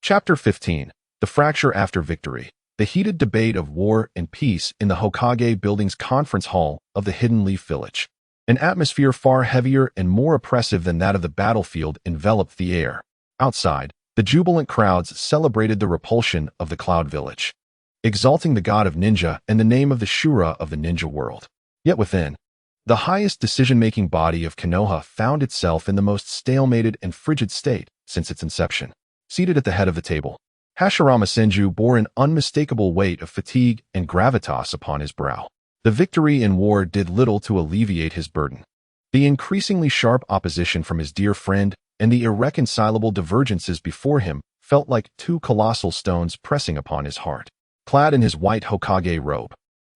Chapter 15. The Fracture After Victory. The heated debate of war and peace in the Hokage Building's conference hall of the Hidden Leaf Village. An atmosphere far heavier and more oppressive than that of the battlefield enveloped the air. Outside, the jubilant crowds celebrated the repulsion of the Cloud Village, exalting the god of ninja and the name of the Shura of the ninja world. Yet within, the highest decision-making body of Konoha found itself in the most stalemated and frigid state since its inception. Seated at the head of the table, Hashirama Senju bore an unmistakable weight of fatigue and gravitas upon his brow. The victory in war did little to alleviate his burden. The increasingly sharp opposition from his dear friend and the irreconcilable divergences before him felt like two colossal stones pressing upon his heart. Clad in his white Hokage robe,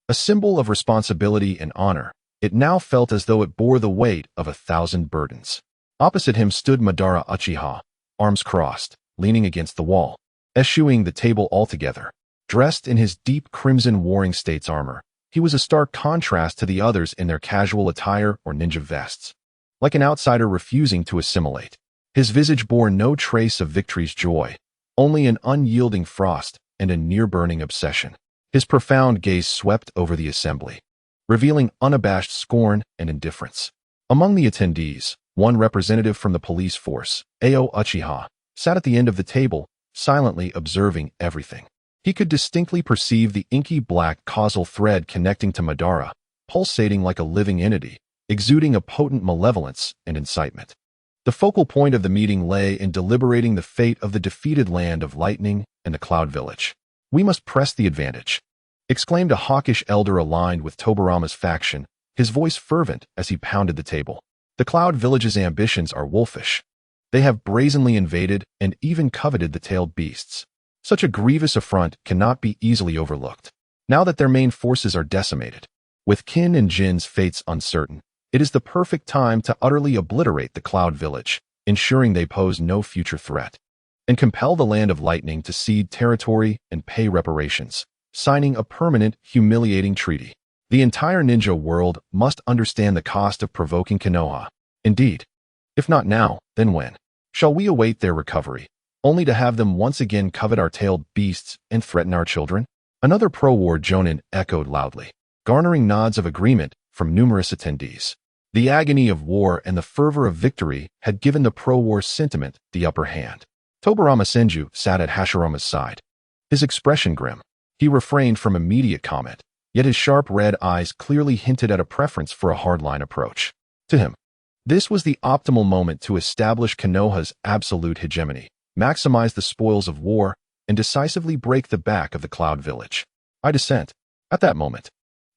a symbol of responsibility and honor, it now felt as though it bore the weight of 1,000 burdens. Opposite him stood Madara Uchiha, arms crossed, leaning against the wall, eschewing the table altogether. Dressed in his deep crimson Warring States armor, he was a stark contrast to the others in their casual attire or ninja vests. Like an outsider refusing to assimilate, his visage bore no trace of victory's joy, only an unyielding frost and a near-burning obsession. His profound gaze swept over the assembly, revealing unabashed scorn and indifference. Among the attendees, one representative from the police force, Ao Uchiha, sat at the end of the table, silently observing everything. He could distinctly perceive the inky black causal thread connecting to Madara, pulsating like a living entity, exuding a potent malevolence and incitement. The focal point of the meeting lay in deliberating the fate of the defeated land of lightning and the Cloud Village. "We must press the advantage," exclaimed a hawkish elder aligned with Tobirama's faction, his voice fervent as he pounded the table. "The Cloud Village's ambitions are wolfish. They have brazenly invaded and even coveted the tailed beasts. Such a grievous affront cannot be easily overlooked. Now that their main forces are decimated, with Qin and Jin's fates uncertain, it is the perfect time to utterly obliterate the Cloud Village, ensuring they pose no future threat, and compel the Land of Lightning to cede territory and pay reparations, signing a permanent, humiliating treaty. The entire ninja world must understand the cost of provoking Konoha. Indeed, if not now, then when? Shall we await their recovery, only to have them once again covet our tailed beasts and threaten our children?" Another pro-war jonin echoed loudly, garnering nods of agreement from numerous attendees. The agony of war and the fervor of victory had given the pro-war sentiment the upper hand. Tobirama Senju sat at Hashirama's side, his expression grim. He refrained from immediate comment, yet his sharp red eyes clearly hinted at a preference for a hardline approach. To him, this was the optimal moment to establish Konoha's absolute hegemony, maximize the spoils of war, and decisively break the back of the Cloud Village. "I dissent." At that moment,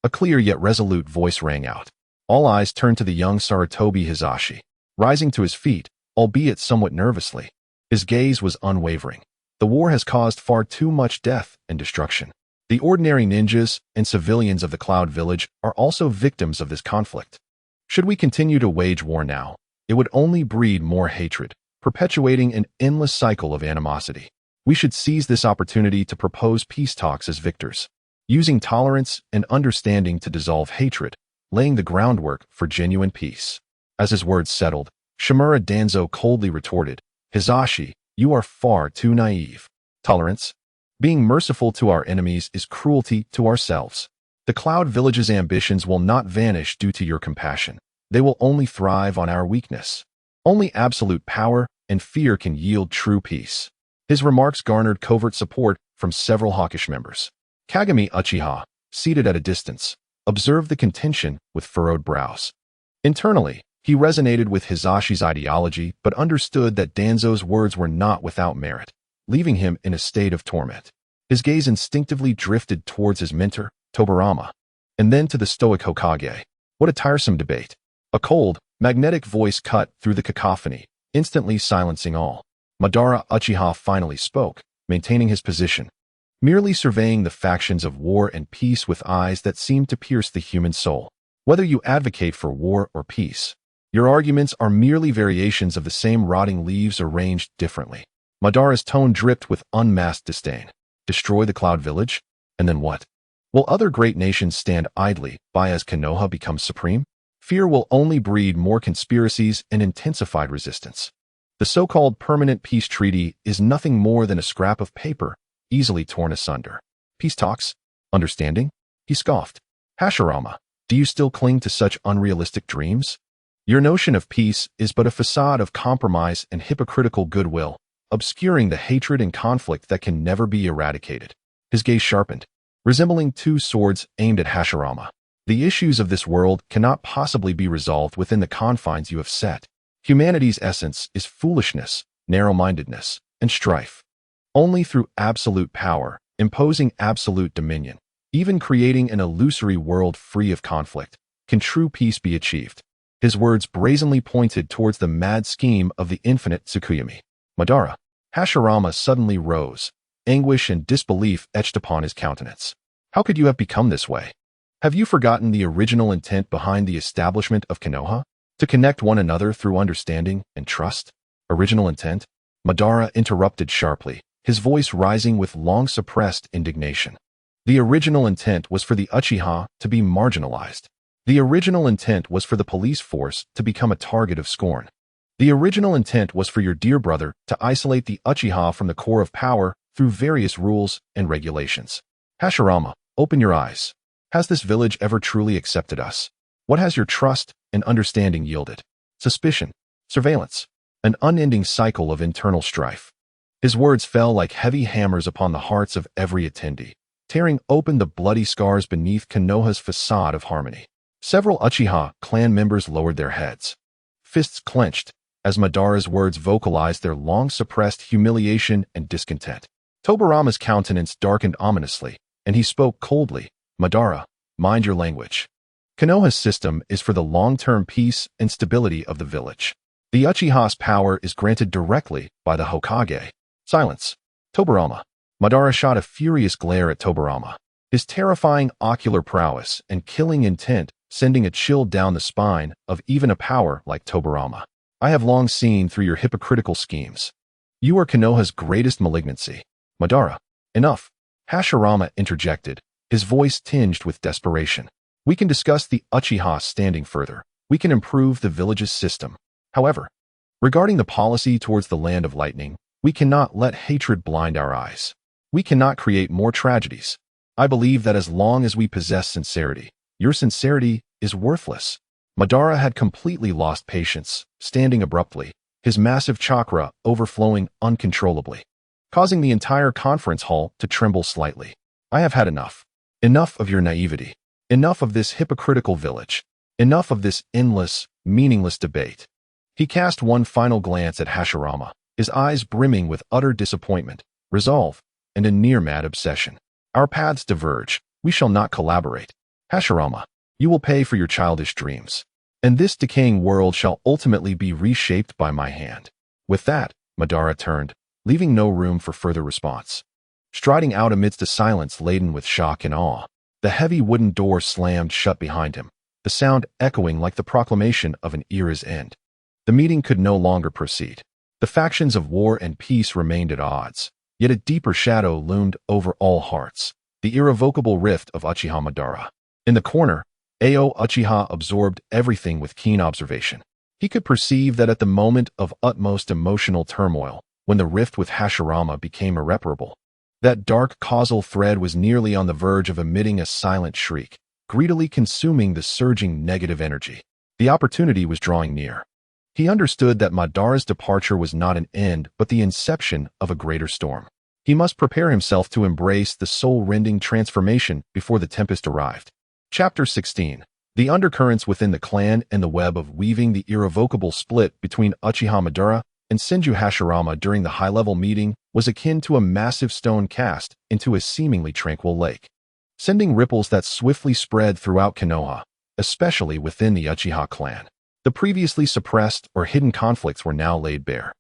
a clear yet resolute voice rang out. All eyes turned to the young Sarutobi Hisashi, rising to his feet, albeit somewhat nervously. His gaze was unwavering. The war has caused far too much death and destruction. The ordinary ninjas and civilians of the Cloud Village are also victims of this conflict. Should we continue to wage war now, it would only breed more hatred, perpetuating an endless cycle of animosity. We should seize this opportunity to propose peace talks as victors, using tolerance and understanding to dissolve hatred, laying the groundwork for genuine peace. As his words settled, Shimura Danzo coldly retorted, "Hisashi, you are far too naive. Tolerance? Being merciful to our enemies is cruelty to ourselves. The Cloud Village's ambitions will not vanish due to your compassion. They will only thrive on our weakness. Only absolute power and fear can yield true peace." His remarks garnered covert support from several hawkish members. Kagami Uchiha, seated at a distance, observed the contention with furrowed brows. Internally, he resonated with Hisashi's ideology but understood that Danzo's words were not without merit, leaving him in a state of torment. His gaze instinctively drifted towards his mentor, Tobirama, and then to the stoic Hokage. What a tiresome debate. A cold, magnetic voice cut through the cacophony, instantly silencing all. Madara Uchiha finally spoke, maintaining his position, merely surveying the factions of war and peace with eyes that seemed to pierce the human soul. "Whether you advocate for war or peace, your arguments are merely variations of the same rotting leaves arranged differently." Madara's tone dripped with unmasked disdain. "Destroy the Cloud Village? And then what? Will other great nations stand idly by as Konoha becomes supreme? Fear will only breed more conspiracies and intensified resistance. The so-called permanent peace treaty is nothing more than a scrap of paper, easily torn asunder. Peace talks? Understanding?" He scoffed. "Hashirama, do you still cling to such unrealistic dreams? Your notion of peace is but a facade of compromise and hypocritical goodwill, obscuring the hatred and conflict that can never be eradicated." His gaze sharpened, resembling two swords aimed at Hashirama. "The issues of this world cannot possibly be resolved within the confines you have set. Humanity's essence is foolishness, narrow-mindedness, and strife. Only through absolute power, imposing absolute dominion, even creating an illusory world free of conflict, can true peace be achieved." His words brazenly pointed towards the mad scheme of the infinite Tsukuyomi. "Madara." Hashirama suddenly rose, anguish and disbelief etched upon his countenance. "How could you have become this way? Have you forgotten the original intent behind the establishment of Konoha? To connect one another through understanding and trust? Original intent?" Madara interrupted sharply, his voice rising with long-suppressed indignation. "The original intent was for the Uchiha to be marginalized. The original intent was for the police force to become a target of scorn. The original intent was for your dear brother to isolate the Uchiha from the core of power through various rules and regulations." Hashirama, Open your eyes. Has this village ever truly accepted us? What has your trust and understanding yielded? Suspicion, surveillance, an unending cycle of internal strife. His words fell like heavy hammers upon the hearts of every attendee, tearing open the bloody scars beneath Konoha's facade of harmony. Several Uchiha clan members lowered their heads, fists clenched, as Madara's words vocalized their long-suppressed humiliation and discontent. Tobirama's countenance darkened ominously, and he spoke coldly. Madara, mind your language. Konoha's system is for the long-term peace and stability of the village. The Uchiha's power is granted directly by the Hokage. Silence. Tobirama. Madara shot a furious glare at Tobirama, his terrifying ocular prowess and killing intent sending a chill down the spine of even a power like Tobirama. I have long seen through your hypocritical schemes. You are Konoha's greatest malignancy. Madara. Enough. Hashirama interjected, his voice tinged with desperation. We can discuss the Uchiha standing further. We can improve the village's system. However, regarding the policy towards the Land of Lightning, we cannot let hatred blind our eyes. We cannot create more tragedies. I believe that as long as we possess sincerity, your sincerity is worthless. Madara had completely lost patience, standing abruptly, his massive chakra overflowing uncontrollably, causing the entire conference hall to tremble slightly. I have had enough. Enough of your naivety. Enough of this hypocritical village. Enough of this endless, meaningless debate. He cast one final glance at Hashirama, his eyes brimming with utter disappointment, resolve, and a near-mad obsession. Our paths diverge. We shall not collaborate. Hashirama, you will pay for your childish dreams, and this decaying world shall ultimately be reshaped by my hand. With that, Madara turned, leaving no room for further response. Striding out amidst a silence laden with shock and awe, the heavy wooden door slammed shut behind him, the sound echoing like the proclamation of an era's end. The meeting could no longer proceed. The factions of war and peace remained at odds, yet a deeper shadow loomed over all hearts, the irrevocable rift of Uchiha Madara. In the corner, Ao Uchiha absorbed everything with keen observation. He could perceive that at the moment of utmost emotional turmoil, when the rift with Hashirama became irreparable, that dark causal thread was nearly on the verge of emitting a silent shriek, greedily consuming the surging negative energy. The opportunity was drawing near. He understood that Madara's departure was not an end but the inception of a greater storm. He must prepare himself to embrace the soul-rending transformation before the tempest arrived. Chapter 16. The undercurrents within the clan and the web of weaving the irrevocable split between Uchiha Madara and Senju Hashirama during the high-level meeting was akin to a massive stone cast into a seemingly tranquil lake, sending ripples that swiftly spread throughout Konoha, especially within the Uchiha clan. The previously suppressed or hidden conflicts were now laid bare,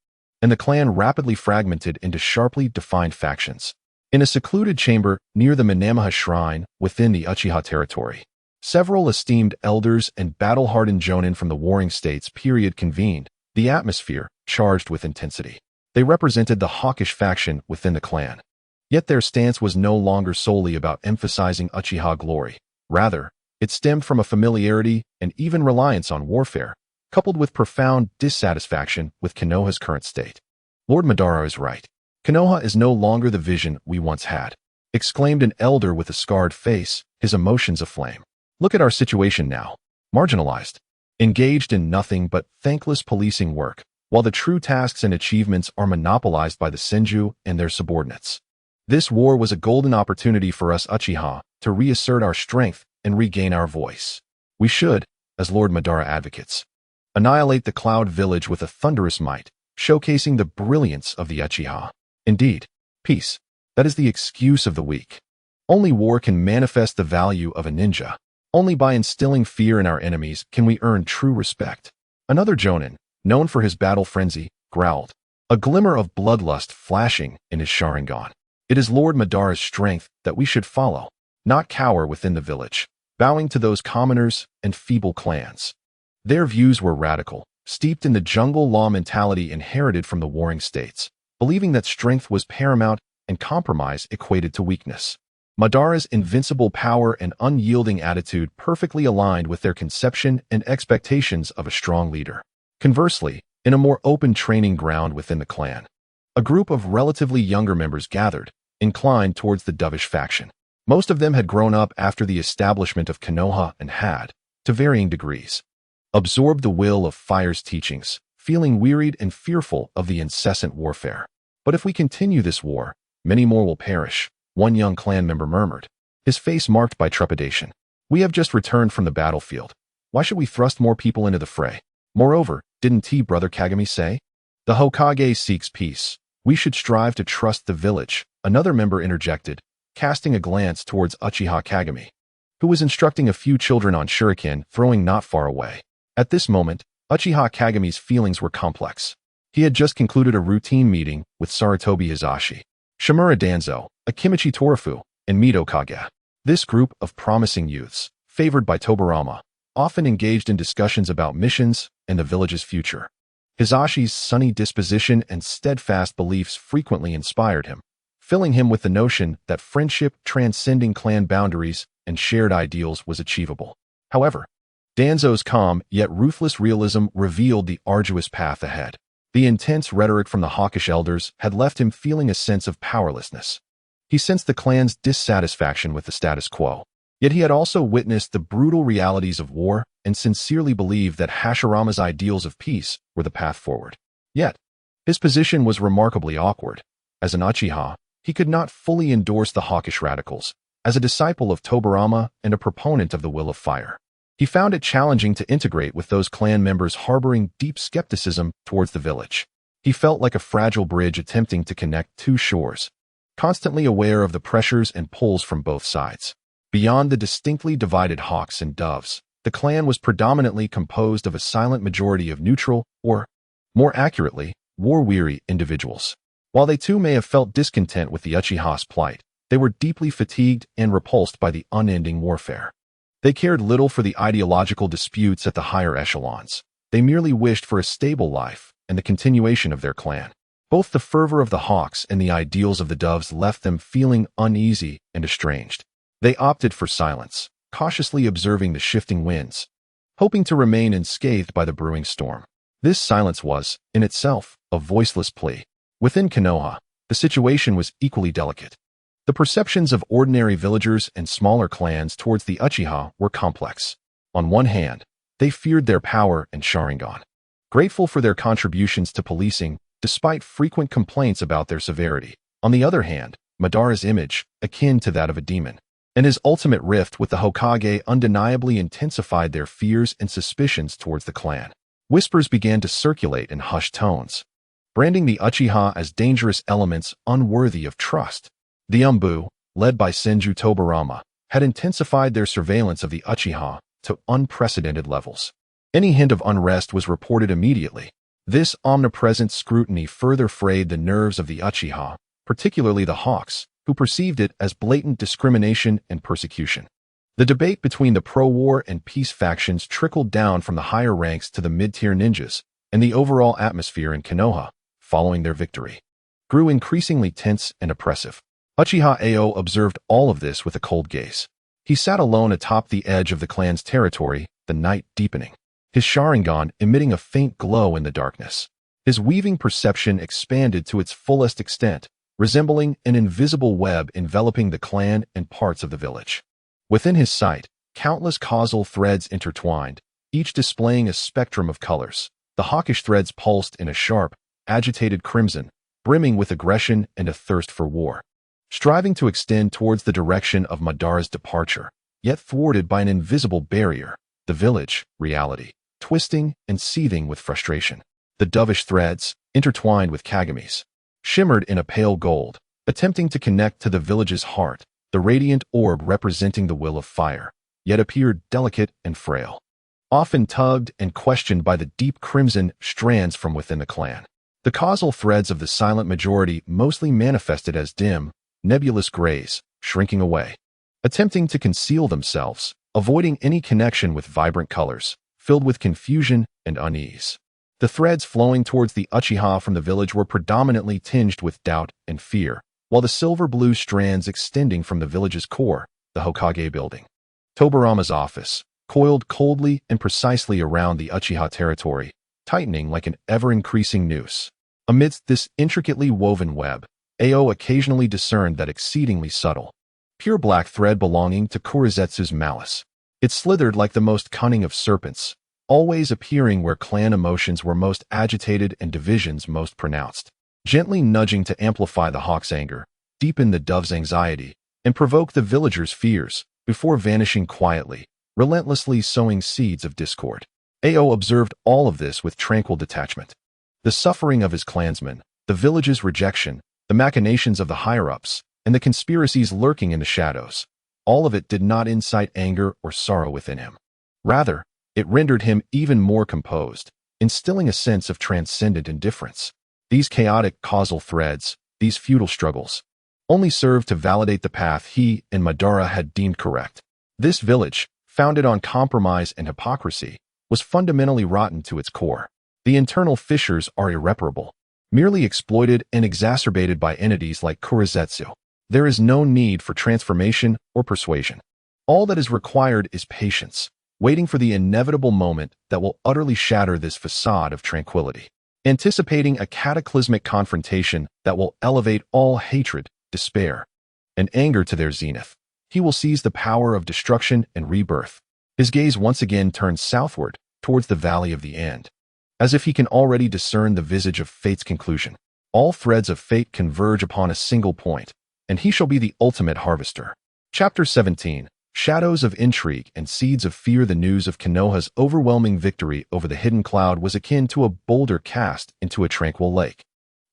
and the clan rapidly fragmented into sharply defined factions. In a secluded chamber near the Minamaha Shrine within the Uchiha territory, several esteemed elders and battle-hardened jonin from the Warring States period convened, the atmosphere charged with intensity. They represented the hawkish faction within the clan. Yet their stance was no longer solely about emphasizing Uchiha glory. Rather, it stemmed from a familiarity and even reliance on warfare, coupled with profound dissatisfaction with Konoha's current state. Lord Madara is right. Konoha is no longer the vision we once had, exclaimed an elder with a scarred face, his emotions aflame. Look at our situation now. Marginalized. Engaged in nothing but thankless policing work, while the true tasks and achievements are monopolized by the Senju and their subordinates. This war was a golden opportunity for us Uchiha to reassert our strength and regain our voice. We should, as Lord Madara advocates, annihilate the Cloud Village with a thunderous might, showcasing the brilliance of the Uchiha. Indeed, peace. That is the excuse of the weak. Only war can manifest the value of a ninja. Only by instilling fear in our enemies can we earn true respect. Another jonin, known for his battle frenzy, growled, a glimmer of bloodlust flashing in his Sharingan. It is Lord Madara's strength that we should follow, not cower within the village, bowing to those commoners and feeble clans. Their views were radical, steeped in the jungle law mentality inherited from the Warring States, believing that strength was paramount and compromise equated to weakness. Madara's invincible power and unyielding attitude perfectly aligned with their conception and expectations of a strong leader. Conversely, in a more open training ground within the clan, a group of relatively younger members gathered, inclined towards the dovish faction. Most of them had grown up after the establishment of Konoha and had, to varying degrees, absorbed the will of fire's teachings, feeling wearied and fearful of the incessant warfare. But if we continue this war, many more will perish, one young clan member murmured, his face marked by trepidation. We have just returned from the battlefield. Why should we thrust more people into the fray? Moreover, didn't Brother Kagami say? The Hokage seeks peace. We should strive to trust the village, another member interjected, casting a glance towards Uchiha Kagami, who was instructing a few children on shuriken throwing not far away. At this moment, Uchiha Kagami's feelings were complex. He had just concluded a routine meeting with Sarutobi Hizashi, Shimura Danzo, Akimichi Torafu, and Mito Kage. This group of promising youths, favored by Tobarama, often engaged in discussions about missions and the village's future. Hizashi's sunny disposition and steadfast beliefs frequently inspired him, filling him with the notion that friendship transcending clan boundaries and shared ideals was achievable. However, Danzo's calm yet ruthless realism revealed the arduous path ahead. The intense rhetoric from the hawkish elders had left him feeling a sense of powerlessness. He sensed the clan's dissatisfaction with the status quo, yet he had also witnessed the brutal realities of war and sincerely believed that Hashirama's ideals of peace were the path forward. Yet, his position was remarkably awkward. As an Uchiha, he could not fully endorse the hawkish radicals. As a disciple of Tobarama and a proponent of the will of fire, he found it challenging to integrate with those clan members harboring deep skepticism towards the village. He felt like a fragile bridge attempting to connect two shores, constantly aware of the pressures and pulls from both sides. Beyond the distinctly divided hawks and doves, the clan was predominantly composed of a silent majority of neutral, or, more accurately, war-weary individuals. While they too may have felt discontent with the Uchiha's plight, they were deeply fatigued and repulsed by the unending warfare. They cared little for the ideological disputes at the higher echelons. They merely wished for a stable life and the continuation of their clan. Both the fervor of the hawks and the ideals of the doves left them feeling uneasy and estranged. They opted for silence, cautiously observing the shifting winds, hoping to remain unscathed by the brewing storm. This silence was, in itself, a voiceless plea. Within Konoha, the situation was equally delicate. The perceptions of ordinary villagers and smaller clans towards the Uchiha were complex. On one hand, they feared their power and Sharingan, grateful for their contributions to policing despite frequent complaints about their severity. On the other hand, Madara's image, akin to that of a demon, and his ultimate rift with the Hokage undeniably intensified their fears and suspicions towards the clan. Whispers began to circulate in hushed tones, branding the Uchiha as dangerous elements unworthy of trust. The Umbu, led by Senju Tobarama, had intensified their surveillance of the Uchiha to unprecedented levels. Any hint of unrest was reported immediately. This omnipresent scrutiny further frayed the nerves of the Uchiha, particularly the Hawks, who perceived it as blatant discrimination and persecution. The debate between the pro-war and peace factions trickled down from the higher ranks to the mid-tier ninjas, and the overall atmosphere in Konoha, following their victory, grew increasingly tense and oppressive. Uchiha Ao observed all of this with a cold gaze. He sat alone atop the edge of the clan's territory, the night deepening, his Sharingan emitting a faint glow in the darkness. His weaving perception expanded to its fullest extent, resembling an invisible web enveloping the clan and parts of the village. Within his sight, countless causal threads intertwined, each displaying a spectrum of colors. The hawkish threads pulsed in a sharp, agitated crimson, brimming with aggression and a thirst for war, striving to extend towards the direction of Madara's departure, yet thwarted by an invisible barrier, the village, reality, twisting and seething with frustration. The dovish threads, intertwined with Kagami's, shimmered in a pale gold, attempting to connect to the village's heart, the radiant orb representing the will of fire, yet appeared delicate and frail, often tugged and questioned by the deep crimson strands from within the clan. The causal threads of the silent majority mostly manifested as dim, nebulous grays, shrinking away, attempting to conceal themselves, avoiding any connection with vibrant colors, filled with confusion and unease. The threads flowing towards the Uchiha from the village were predominantly tinged with doubt and fear, while the silver-blue strands extending from the village's core, the Hokage building, Tobarama's office, coiled coldly and precisely around the Uchiha territory, tightening like an ever-increasing noose. Amidst this intricately woven web, Ao occasionally discerned that exceedingly subtle, pure black thread belonging to Kurizetsu's malice. It slithered like the most cunning of serpents, always appearing where clan emotions were most agitated and divisions most pronounced, gently nudging to amplify the hawk's anger, deepen the dove's anxiety, and provoke the villagers' fears, before vanishing quietly, relentlessly sowing seeds of discord. Ao observed all of this with tranquil detachment. The suffering of his clansmen, the village's rejection, the machinations of the higher-ups, and the conspiracies lurking in the shadows, all of it did not incite anger or sorrow within him. Rather, it rendered him even more composed, instilling a sense of transcendent indifference. These chaotic causal threads, these futile struggles, only served to validate the path he and Madara had deemed correct. This village, founded on compromise and hypocrisy, was fundamentally rotten to its core. The internal fissures are irreparable, merely exploited and exacerbated by entities like Kurizetsu. There is no need for transformation or persuasion. All that is required is patience, waiting for the inevitable moment that will utterly shatter this facade of tranquility, anticipating a cataclysmic confrontation that will elevate all hatred, despair, and anger to their zenith. He will seize the power of destruction and rebirth. His gaze once again turns southward, towards the Valley of the End, as if he can already discern the visage of fate's conclusion. All threads of fate converge upon a single point, and he shall be the ultimate harvester. Chapter 17. Shadows of intrigue and seeds of fear. The news of Konoha's overwhelming victory over the hidden cloud was akin to a boulder cast into a tranquil lake,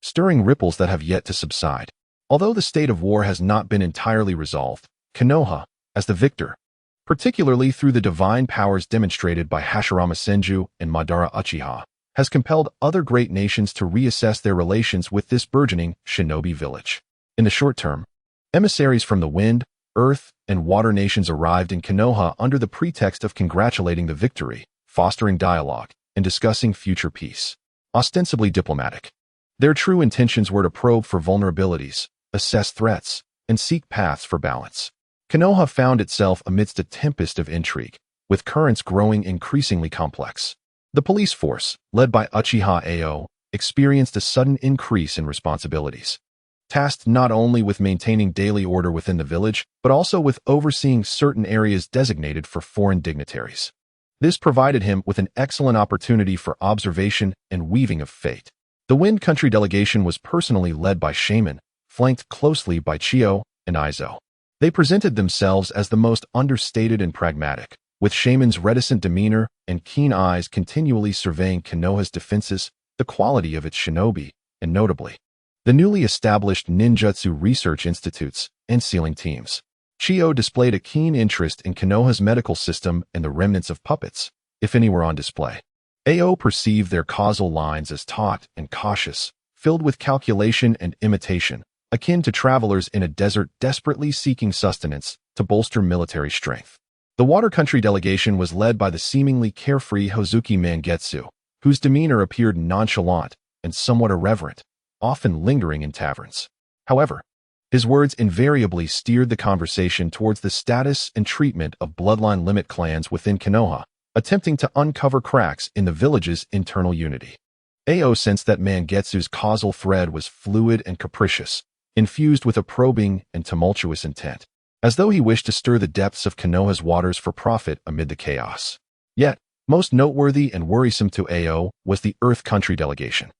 stirring ripples that have yet to subside. Although the state of war has not been entirely resolved, Konoha, as the victor, particularly through the divine powers demonstrated by Hashirama Senju and Madara Uchiha, has compelled other great nations to reassess their relations with this burgeoning shinobi village. In the short term, emissaries from the wind, earth, and water nations arrived in Konoha under the pretext of congratulating the victory, fostering dialogue, and discussing future peace. Ostensibly diplomatic, their true intentions were to probe for vulnerabilities, assess threats, and seek paths for balance. Konoha found itself amidst a tempest of intrigue, with currents growing increasingly complex. The police force, led by Uchiha Ao, experienced a sudden increase in responsibilities, tasked not only with maintaining daily order within the village, but also with overseeing certain areas designated for foreign dignitaries. This provided him with an excellent opportunity for observation and weaving of fate. The Wind Country delegation was personally led by Shaman, flanked closely by Chio and Izo. They presented themselves as the most understated and pragmatic, with Shaman's reticent demeanor and keen eyes continually surveying Konoha's defenses, the quality of its shinobi, and notably, the newly established ninjutsu research institutes and sealing teams. Chio displayed a keen interest in Konoha's medical system and the remnants of puppets, if any were on display. Ao perceived their causal lines as taut and cautious, filled with calculation and imitation, akin to travelers in a desert desperately seeking sustenance to bolster military strength. The Water Country delegation was led by the seemingly carefree Hozuki Mangetsu, whose demeanor appeared nonchalant and somewhat irreverent, often lingering in taverns. However, his words invariably steered the conversation towards the status and treatment of bloodline limit clans within Konoha, attempting to uncover cracks in the village's internal unity. Ao sensed that Mangetsu's causal thread was fluid and capricious, infused with a probing and tumultuous intent, as though he wished to stir the depths of Konoha's waters for profit amid the chaos. Yet, most noteworthy and worrisome to Ao was the Earth Country delegation.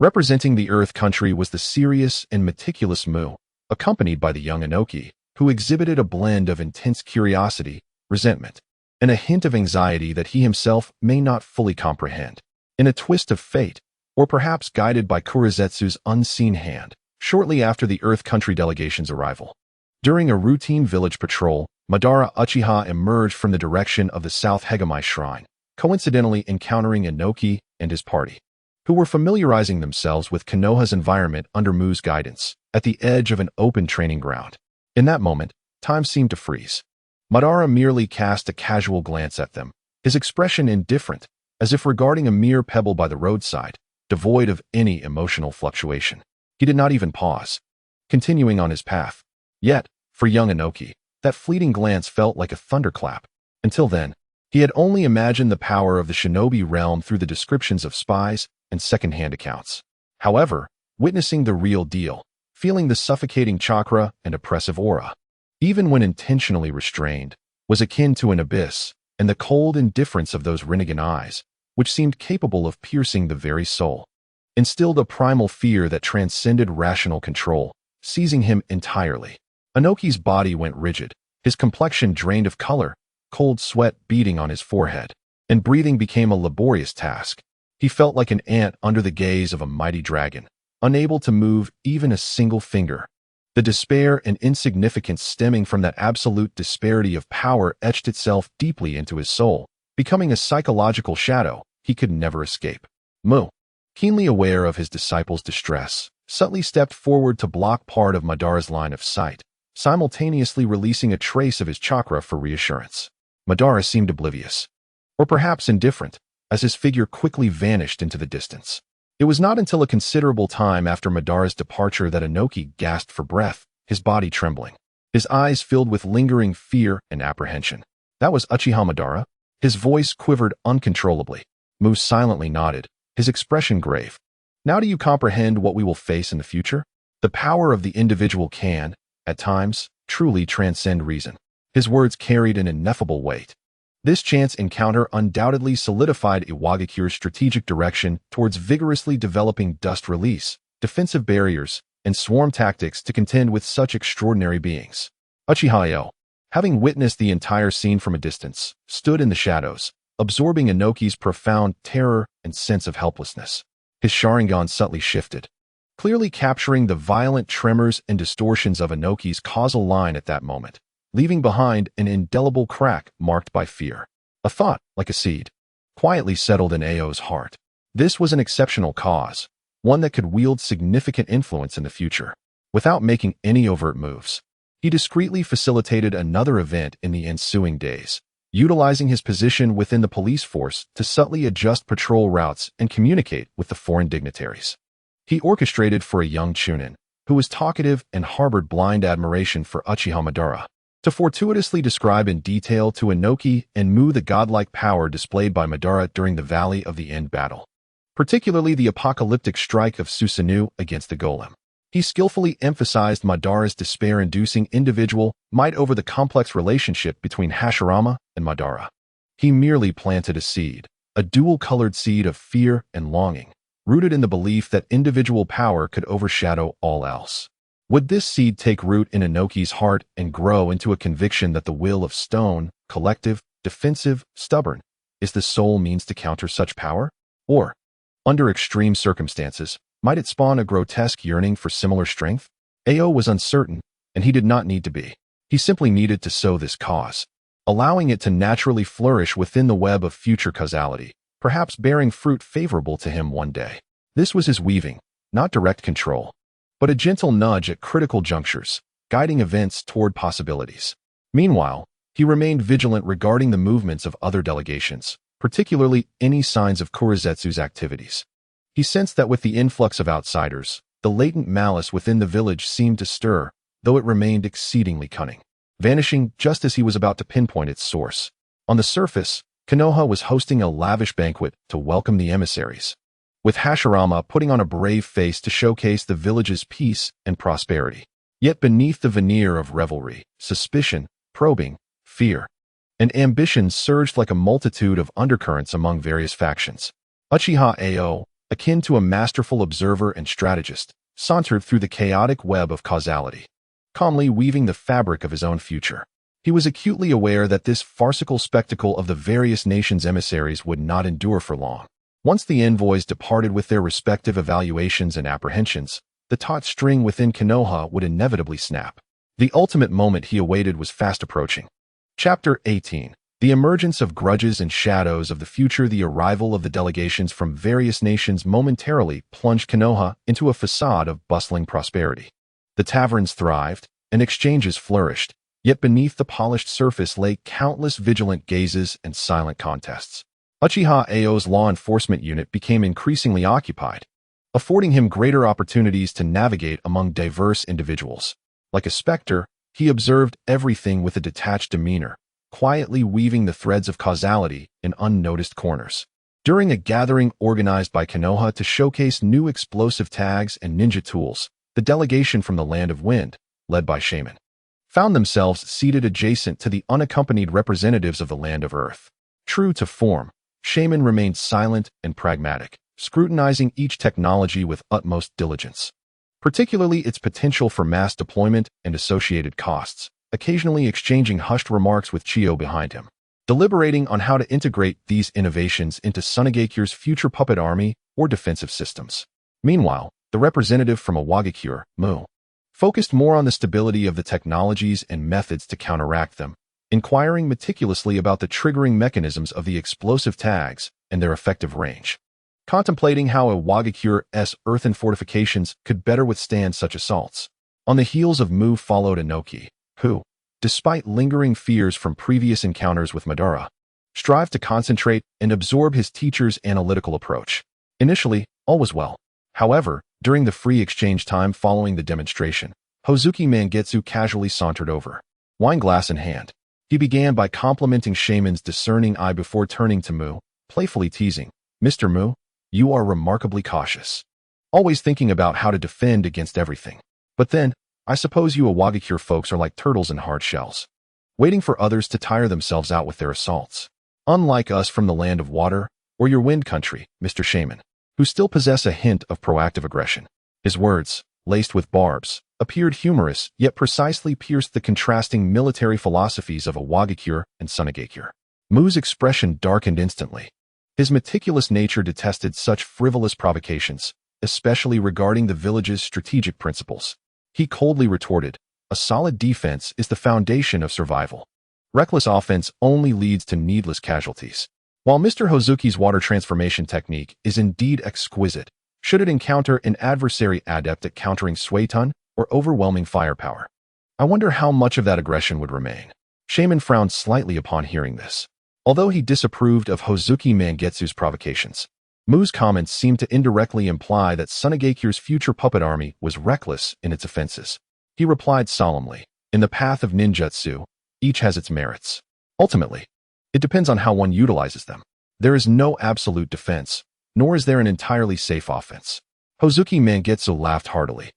Representing the Earth Country was the serious and meticulous Mu, accompanied by the young Inoki, who exhibited a blend of intense curiosity, resentment, and a hint of anxiety that he himself may not fully comprehend. In a twist of fate, or perhaps guided by Kurizetsu's unseen hand, shortly after the Earth Country delegation's arrival, during a routine village patrol, Madara Uchiha emerged from the direction of the South Hegemai Shrine, coincidentally encountering Inoki and his party, who were familiarizing themselves with Konoha's environment under Mu's guidance, at the edge of an open training ground. In that moment, time seemed to freeze. Madara merely cast a casual glance at them, his expression indifferent, as if regarding a mere pebble by the roadside, devoid of any emotional fluctuation. He did not even pause, continuing on his path. Yet, for young Inoki, that fleeting glance felt like a thunderclap. Until then, he had only imagined the power of the shinobi realm through the descriptions of spies and second-hand accounts. However, witnessing the real deal, feeling the suffocating chakra and oppressive aura, even when intentionally restrained, was akin to an abyss, and the cold indifference of those Rinnegan eyes, which seemed capable of piercing the very soul, instilled a primal fear that transcended rational control, seizing him entirely. Inoki's body went rigid, his complexion drained of color, cold sweat beading on his forehead, and breathing became a laborious task. He felt like an ant under the gaze of a mighty dragon, unable to move even a single finger. The despair and insignificance stemming from that absolute disparity of power etched itself deeply into his soul, becoming a psychological shadow he could never escape. Mu, keenly aware of his disciple's distress, subtly stepped forward to block part of Madara's line of sight, simultaneously releasing a trace of his chakra for reassurance. Madara seemed oblivious, or perhaps indifferent, as his figure quickly vanished into the distance. It was not until a considerable time after Madara's departure that Inoki gasped for breath, his body trembling, his eyes filled with lingering fear and apprehension. That was Uchiha Madara? His voice quivered uncontrollably. Mu silently nodded, his expression grave. Now do you comprehend what we will face in the future? The power of the individual can, at times, truly transcend reason. His words carried an ineffable weight. This chance encounter undoubtedly solidified Iwagakure's strategic direction towards vigorously developing dust release, defensive barriers, and swarm tactics to contend with such extraordinary beings. Uchiha Io, having witnessed the entire scene from a distance, stood in the shadows, absorbing Inoki's profound terror and sense of helplessness. His Sharingan subtly shifted, clearly capturing the violent tremors and distortions of Inoki's causal line at that moment, leaving behind an indelible crack marked by fear. A thought, like a seed, quietly settled in Ao's heart. This was an exceptional cause, one that could wield significant influence in the future. Without making any overt moves, he discreetly facilitated another event in the ensuing days, utilizing his position within the police force to subtly adjust patrol routes and communicate with the foreign dignitaries. He orchestrated for a young Chunin, who was talkative and harbored blind admiration for Uchiha Madara, to fortuitously describe in detail to Inoki and Mu the godlike power displayed by Madara during the Valley of the End battle, particularly the apocalyptic strike of Susanoo against the Golem. He skillfully emphasized Madara's despair-inducing individual might over the complex relationship between Hashirama and Madara. He merely planted a seed, a dual-colored seed of fear and longing, rooted in the belief that individual power could overshadow all else. Would this seed take root in Inoki's heart and grow into a conviction that the will of stone, collective, defensive, stubborn, is the sole means to counter such power? Or, under extreme circumstances, might it spawn a grotesque yearning for similar strength? Ao was uncertain, and he did not need to be. He simply needed to sow this cause, allowing it to naturally flourish within the web of future causality, perhaps bearing fruit favorable to him one day. This was his weaving, not direct control, but a gentle nudge at critical junctures, guiding events toward possibilities. Meanwhile, he remained vigilant regarding the movements of other delegations, particularly any signs of Kurizetsu's activities. He sensed that with the influx of outsiders, the latent malice within the village seemed to stir, though it remained exceedingly cunning, vanishing just as he was about to pinpoint its source. On the surface, Konoha was hosting a lavish banquet to welcome the emissaries, with Hashirama putting on a brave face to showcase the village's peace and prosperity. Yet beneath the veneer of revelry, suspicion, probing, fear, and ambition surged like a multitude of undercurrents among various factions. Uchiha Ao, akin to a masterful observer and strategist, sauntered through the chaotic web of causality, calmly weaving the fabric of his own future. He was acutely aware that this farcical spectacle of the various nations' emissaries would not endure for long. Once the envoys departed with their respective evaluations and apprehensions, the taut string within Konoha would inevitably snap. The ultimate moment he awaited was fast approaching. Chapter 18. The emergence of grudges and shadows of the future. The arrival of the delegations from various nations momentarily plunged Konoha into a facade of bustling prosperity. The taverns thrived, and exchanges flourished, yet beneath the polished surface lay countless vigilant gazes and silent contests. Uchiha Ao's law enforcement unit became increasingly occupied, affording him greater opportunities to navigate among diverse individuals. Like a specter, he observed everything with a detached demeanor, quietly weaving the threads of causality in unnoticed corners. During a gathering organized by Konoha to showcase new explosive tags and ninja tools, the delegation from the Land of Wind, led by Shaman found themselves seated adjacent to the unaccompanied representatives of the land of Earth. True to form, Shaman remained silent and pragmatic, scrutinizing each technology with utmost diligence, particularly its potential for mass deployment and associated costs, occasionally exchanging hushed remarks with Chio behind him, deliberating on how to integrate these innovations into Sunagekyure's future puppet army or defensive systems. Meanwhile, the representative from Awagakure, Mu, focused more on the stability of the technologies and methods to counteract them, inquiring meticulously about the triggering mechanisms of the explosive tags and their effective range, contemplating how Awagakure's earthen fortifications could better withstand such assaults. On the heels of Mu followed Inoki, who, despite lingering fears from previous encounters with Madara, strived to concentrate and absorb his teacher's analytical approach. Initially, all was well. However, during the free exchange time following the demonstration, Hozuki Mangetsu casually sauntered over, wineglass in hand. He began by complimenting Shaman's discerning eye before turning to Mu, playfully teasing, "Mr. Mu, you are remarkably cautious, always thinking about how to defend against everything. But then, I suppose you Awagakure folks are like turtles in hard shells, waiting for others to tire themselves out with their assaults. Unlike us from the land of water, or your wind country, Mr. Shaman, who still possess a hint of proactive aggression." His words, laced with barbs, appeared humorous, yet precisely pierced the contrasting military philosophies of Awagakure and Sunagekyure. Mu's expression darkened instantly. His meticulous nature detested such frivolous provocations, especially regarding the village's strategic principles. He coldly retorted, "A solid defense is the foundation of survival. Reckless offense only leads to needless casualties." While Mr. Hozuki's water transformation technique is indeed exquisite, should it encounter an adversary adept at countering Suetun or overwhelming firepower, I wonder how much of that aggression would remain. Shaman frowned slightly upon hearing this. Although he disapproved of Hozuki Mangetsu's provocations, Mu's comments seemed to indirectly imply that Sunagekyure's future puppet army was reckless in its offenses. He replied solemnly, "In the path of ninjutsu, each has its merits. Ultimately, it depends on how one utilizes them. There is no absolute defense, nor is there an entirely safe offense." Hozuki Mangetsu laughed heartily,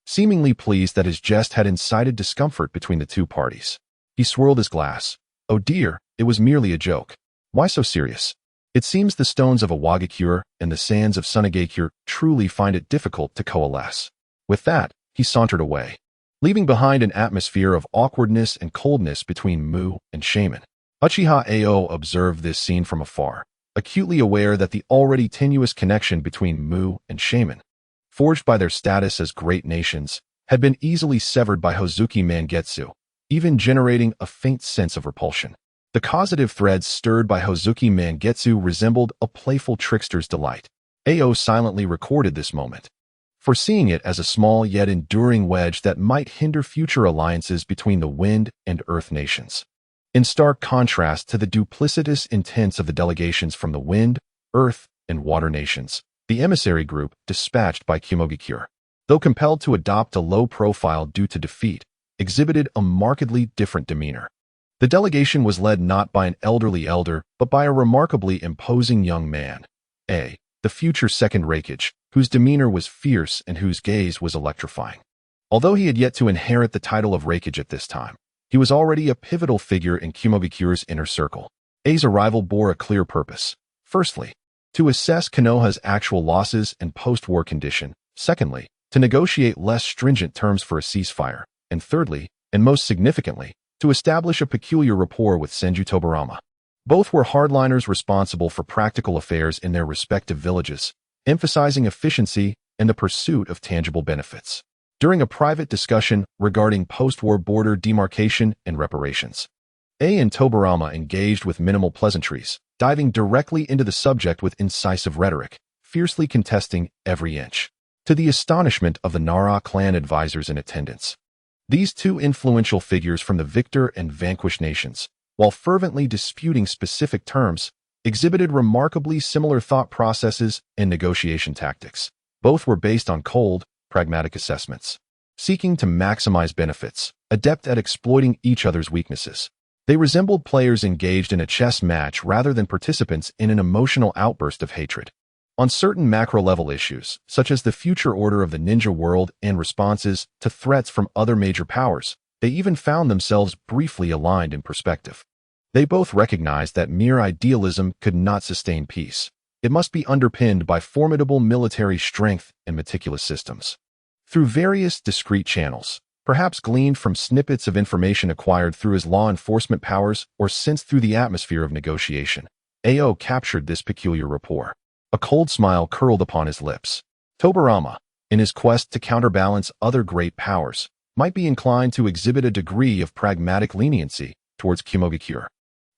seemingly pleased that his jest had incited discomfort between the two parties. He swirled his glass. "Oh dear, it was merely a joke. Why so serious? It seems the stones of Awagakure and the sands of Sunagekyure truly find it difficult to coalesce." With that, he sauntered away, leaving behind an atmosphere of awkwardness and coldness between Mu and Shaman. Uchiha Ao observed this scene from afar, acutely aware that the already tenuous connection between Mu and Shaman, forged by their status as great nations, had been easily severed by Hozuki Mangetsu, even generating a faint sense of repulsion. The causative threads stirred by Hozuki Mangetsu resembled a playful trickster's delight. Ao silently recorded this moment, foreseeing it as a small yet enduring wedge that might hinder future alliances between the wind and earth nations. In stark contrast to the duplicitous intents of the delegations from the wind, earth, and water nations, the emissary group, dispatched by Kimogakure, though compelled to adopt a low profile due to defeat, exhibited a markedly different demeanor. The delegation was led not by an elderly elder, but by a remarkably imposing young man, the future second Reikage, whose demeanor was fierce and whose gaze was electrifying. Although he had yet to inherit the title of Reikage at this time, he was already a pivotal figure in Kimogakure's inner circle. A's arrival bore a clear purpose. Firstly, to assess Konoha's actual losses and post-war condition. Secondly, to negotiate less stringent terms for a ceasefire. And thirdly, and most significantly, to establish a peculiar rapport with Senju Tobarama. Both were hardliners responsible for practical affairs in their respective villages, emphasizing efficiency and the pursuit of tangible benefits. During a private discussion regarding post-war border demarcation and reparations, A and Tobarama engaged with minimal pleasantries, diving directly into the subject with incisive rhetoric, fiercely contesting every inch, to the astonishment of the Nara clan advisors in attendance. These two influential figures from the victor and vanquished nations, while fervently disputing specific terms, exhibited remarkably similar thought processes and negotiation tactics. Both were based on cold, pragmatic assessments, seeking to maximize benefits, adept at exploiting each other's weaknesses. They resembled players engaged in a chess match rather than participants in an emotional outburst of hatred. On certain macro-level issues, such as the future order of the ninja world and responses to threats from other major powers, They even found themselves briefly aligned in perspective. They both recognized that mere idealism could not sustain peace. It must be underpinned by formidable military strength and meticulous systems. Through various discrete channels, perhaps gleaned from snippets of information acquired through his law enforcement powers or sensed through the atmosphere of negotiation, Ao captured this peculiar rapport. A cold smile curled upon his lips. Tobirama, in his quest to counterbalance other great powers, might be inclined to exhibit a degree of pragmatic leniency towards Kimogakure.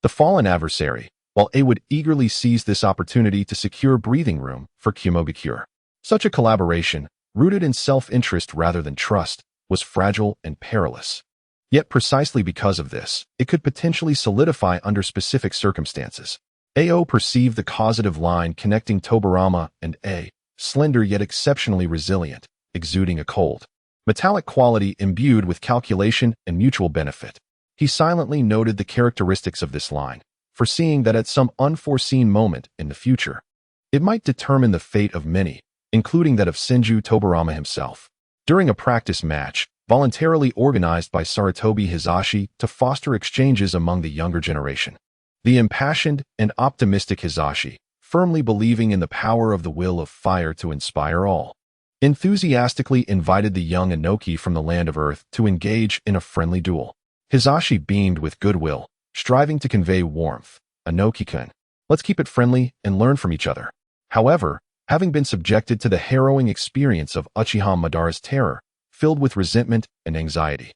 The fallen adversary, while A would eagerly seize this opportunity to secure breathing room for Kimogakure. Such a collaboration, rooted in self-interest rather than trust, was fragile and perilous. Yet precisely because of this, it could potentially solidify under specific circumstances. Ao perceived the causative line connecting Tobirama and A, slender yet exceptionally resilient, exuding a cold, metallic quality imbued with calculation and mutual benefit. He silently noted the characteristics of this line, foreseeing that at some unforeseen moment in the future, it might determine the fate of many, including that of Senju Tobirama himself. During a practice match, voluntarily organized by Saratobi Hizashi to foster exchanges among the younger generation, the impassioned and optimistic Hizashi, firmly believing in the power of the will of fire to inspire all, enthusiastically invited the young Inoki from the land of Earth to engage in a friendly duel. Hizashi beamed with goodwill, striving to convey warmth. Inoki-kun, let's keep it friendly and learn from each other. However, having been subjected to the harrowing experience of Uchiha Madara's terror, filled with resentment and anxiety,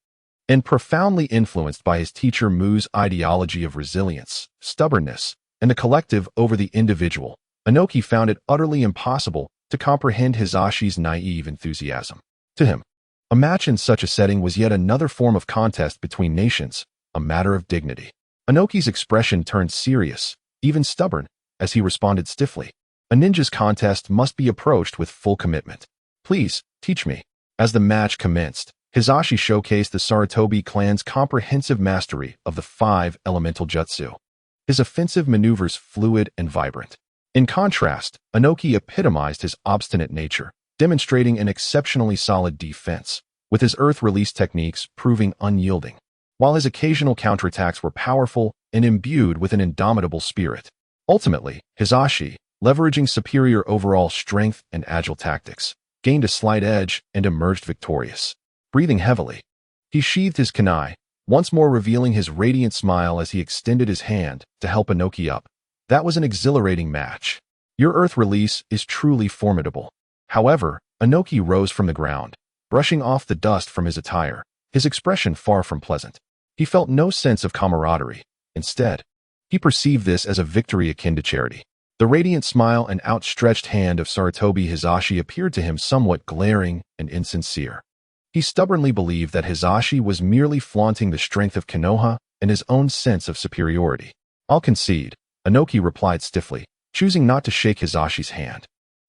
and profoundly influenced by his teacher Mu's ideology of resilience, stubbornness, and the collective over the individual, Inoki found it utterly impossible to comprehend Hizashi's naive enthusiasm. To him, a match in such a setting was yet another form of contest between nations, a matter of dignity. Inoki's expression turned serious, even stubborn, as he responded stiffly. A ninja's contest must be approached with full commitment. Please, teach me. As the match commenced, Hizashi showcased the Saratobi clan's comprehensive mastery of the 5 elemental jutsu. His offensive maneuvers fluid and vibrant. In contrast, Inoki epitomized his obstinate nature, demonstrating an exceptionally solid defense, with his earth release techniques proving unyielding, while his occasional counterattacks were powerful and imbued with an indomitable spirit. Ultimately, Hizashi, leveraging superior overall strength and agile tactics, gained a slight edge and emerged victorious. Breathing heavily, he sheathed his kunai, once more revealing his radiant smile as he extended his hand to help Inoki up. That was an exhilarating match. Your earth release is truly formidable. However, Inoki rose from the ground, brushing off the dust from his attire, his expression far from pleasant. He felt no sense of camaraderie. Instead, he perceived this as a victory akin to charity. The radiant smile and outstretched hand of Saratobi Hizashi appeared to him somewhat glaring and insincere. He stubbornly believed that Hizashi was merely flaunting the strength of Konoha and his own sense of superiority. I'll concede, Inoki replied stiffly, choosing not to shake Hizashi's hand,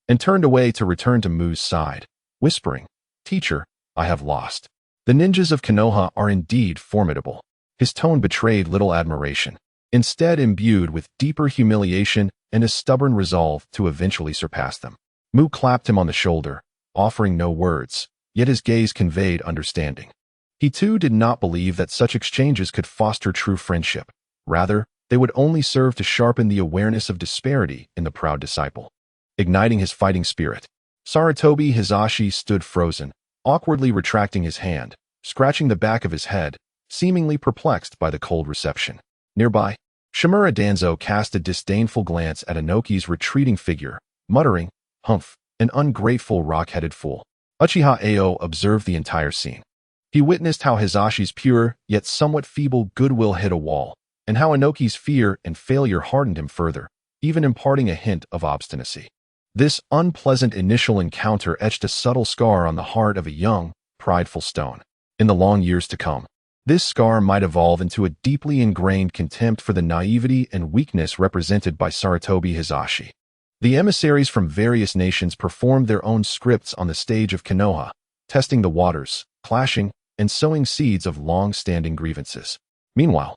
and turned away to return to Mu's side, whispering, Teacher, I have lost. The ninjas of Konoha are indeed formidable. His tone betrayed little admiration, instead imbued with deeper humiliation and a stubborn resolve to eventually surpass them. Mu clapped him on the shoulder, offering no words, yet his gaze conveyed understanding. He too did not believe that such exchanges could foster true friendship. Rather, they would only serve to sharpen the awareness of disparity in the proud disciple. Igniting his fighting spirit, Saratobi Hizashi stood frozen, awkwardly retracting his hand, scratching the back of his head, seemingly perplexed by the cold reception. Nearby, Shimura Danzo cast a disdainful glance at Inoki's retreating figure, muttering, Humph, an ungrateful rock-headed fool. Uchiha Ao observed the entire scene. He witnessed how Hizashi's pure, yet somewhat feeble goodwill hit a wall, and how Inoki's fear and failure hardened him further, even imparting a hint of obstinacy. This unpleasant initial encounter etched a subtle scar on the heart of a young, prideful stone. In the long years to come, this scar might evolve into a deeply ingrained contempt for the naivety and weakness represented by Saratobi Hizashi. The emissaries from various nations performed their own scripts on the stage of Konoha, testing the waters, clashing, and sowing seeds of long-standing grievances. Meanwhile,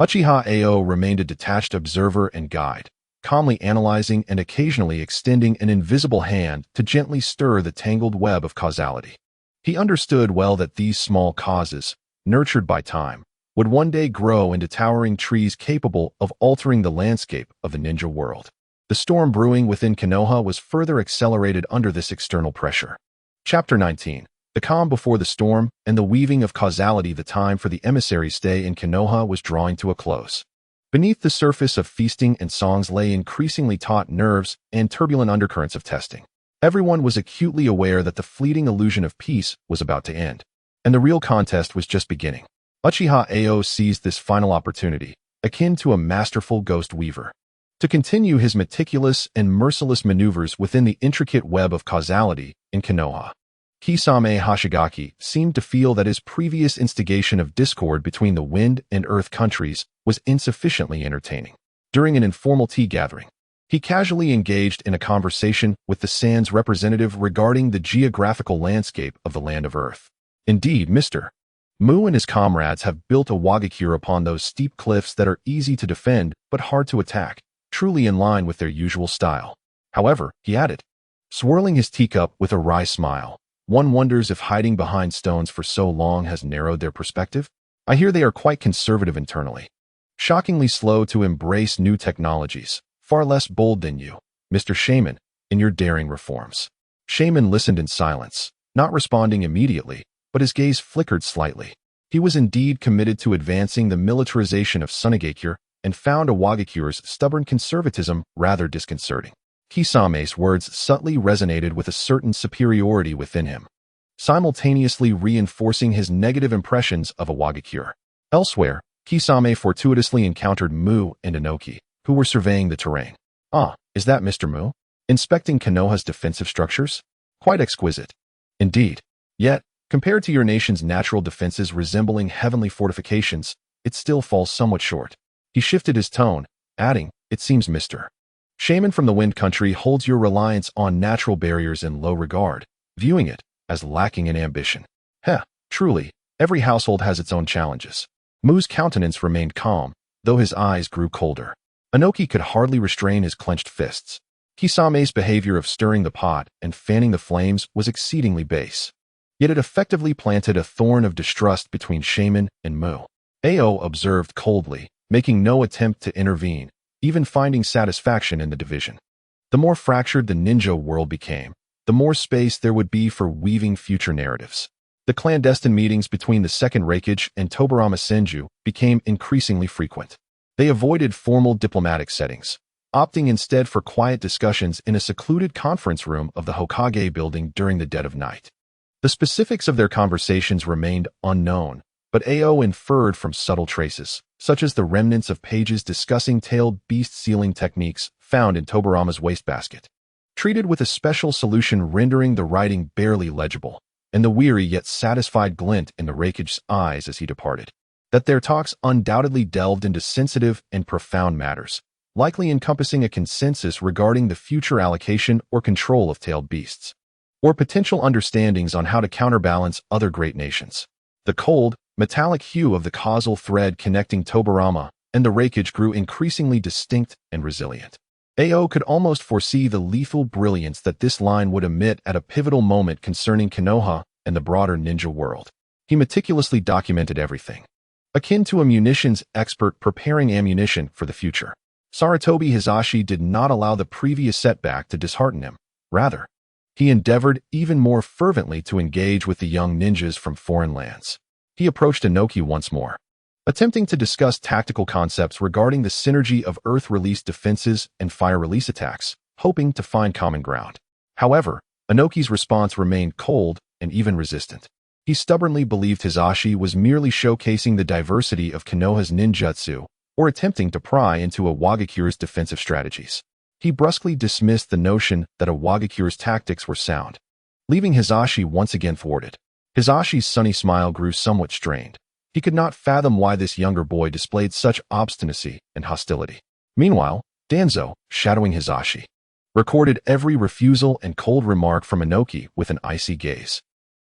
Uchiha Ao remained a detached observer and guide, calmly analyzing and occasionally extending an invisible hand to gently stir the tangled web of causality. He understood well that these small causes, nurtured by time, would one day grow into towering trees capable of altering the landscape of the ninja world. The storm brewing within Konoha was further accelerated under this external pressure. Chapter 19. The calm before the storm and the weaving of causality. The time for the emissary's stay in Konoha was drawing to a close. Beneath the surface of feasting and songs lay increasingly taut nerves and turbulent undercurrents of testing. Everyone was acutely aware that the fleeting illusion of peace was about to end, and the real contest was just beginning. Uchiha Ao seized this final opportunity, akin to a masterful ghost weaver, to continue his meticulous and merciless maneuvers within the intricate web of causality in Konoha. Kisame Hoshigaki seemed to feel that his previous instigation of discord between the Wind and Earth countries was insufficiently entertaining. During an informal tea gathering, he casually engaged in a conversation with the Sands representative regarding the geographical landscape of the land of Earth. Indeed, Mr. Mu and his comrades have built a Wagakure upon those steep cliffs that are easy to defend but hard to attack, truly in line with their usual style. However, he added, swirling his teacup with a wry smile, one wonders if hiding behind stones for so long has narrowed their perspective. I hear they are quite conservative internally, shockingly slow to embrace new technologies, far less bold than you, Mr. Shaman, in your daring reforms. Shaman listened in silence, not responding immediately, but his gaze flickered slightly. He was indeed committed to advancing the militarization of Sunigakure and found a Wagakure's stubborn conservatism rather disconcerting. Kisame's words subtly resonated with a certain superiority within him, simultaneously reinforcing his negative impressions of a Wagakure. Elsewhere, Kisame fortuitously encountered Mu and Inoki, who were surveying the terrain. Ah, is that Mr. Mu? Inspecting Konoha's defensive structures? Quite exquisite. Indeed. Yet, compared to your nation's natural defenses resembling heavenly fortifications, it still falls somewhat short. He shifted his tone, adding, it seems Mr. Shaman from the Wind Country holds your reliance on natural barriers in low regard, viewing it as lacking in ambition. Truly, every household has its own challenges. Mu's countenance remained calm, though his eyes grew colder. Inoki could hardly restrain his clenched fists. Kisame's behavior of stirring the pot and fanning the flames was exceedingly base. Yet it effectively planted a thorn of distrust between Shaman and Mu. Ao observed coldly, making no attempt to intervene, even finding satisfaction in the division. The more fractured the ninja world became, the more space there would be for weaving future narratives. The clandestine meetings between the Second Reikage and Tobarama Senju became increasingly frequent. They avoided formal diplomatic settings, opting instead for quiet discussions in a secluded conference room of the Hokage building during the dead of night. The specifics of their conversations remained unknown, but Ao inferred from subtle traces, such as the remnants of pages discussing tailed beast sealing techniques found in Tobarama's wastebasket, treated with a special solution rendering the writing barely legible, and the weary yet satisfied glint in the Reikage's eyes as he departed. That their talks undoubtedly delved into sensitive and profound matters, likely encompassing a consensus regarding the future allocation or control of tailed beasts, or potential understandings on how to counterbalance other great nations. The cold, metallic hue of the causal thread connecting Tobarama and the Reikage grew increasingly distinct and resilient. Ao could almost foresee the lethal brilliance that this line would emit at a pivotal moment concerning Konoha and the broader ninja world. He meticulously documented everything, akin to a munitions expert preparing ammunition for the future. Sarutobi Hisashi did not allow the previous setback to dishearten him. Rather, he endeavored even more fervently to engage with the young ninjas from foreign lands. He approached Inoki once more, attempting to discuss tactical concepts regarding the synergy of Earth-release defenses and fire-release attacks, hoping to find common ground. However, Inoki's response remained cold and even resistant. He stubbornly believed Hisashi was merely showcasing the diversity of Konoha's ninjutsu or attempting to pry into a Wagakure's defensive strategies. He brusquely dismissed the notion that a Wagakure's tactics were sound, leaving Hisashi once again thwarted. Hisashi's sunny smile grew somewhat strained. He could not fathom why this younger boy displayed such obstinacy and hostility. Meanwhile, Danzo, shadowing Hisashi, recorded every refusal and cold remark from Inoki with an icy gaze.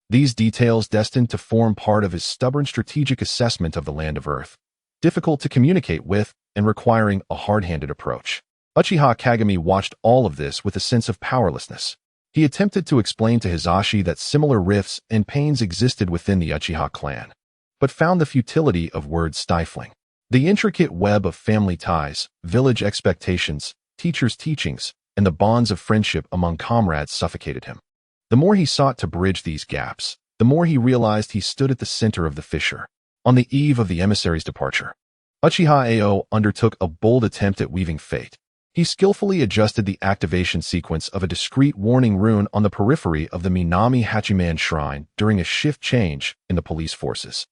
These details destined to form part of his stubborn strategic assessment of the land of Earth, difficult to communicate with and requiring a hard-handed approach. Uchiha Kagami watched all of this with a sense of powerlessness. He attempted to explain to Hisashi that similar rifts and pains existed within the Uchiha clan, but found the futility of words stifling. The intricate web of family ties, village expectations, teachers' teachings, and the bonds of friendship among comrades suffocated him. The more he sought to bridge these gaps, the more he realized he stood at the center of the fissure. On the eve of the emissary's departure, Uchiha Ao undertook a bold attempt at weaving fate. He skillfully adjusted the activation sequence of a discrete warning rune on the periphery of the Minami Hachiman shrine during a shift change in the police forces.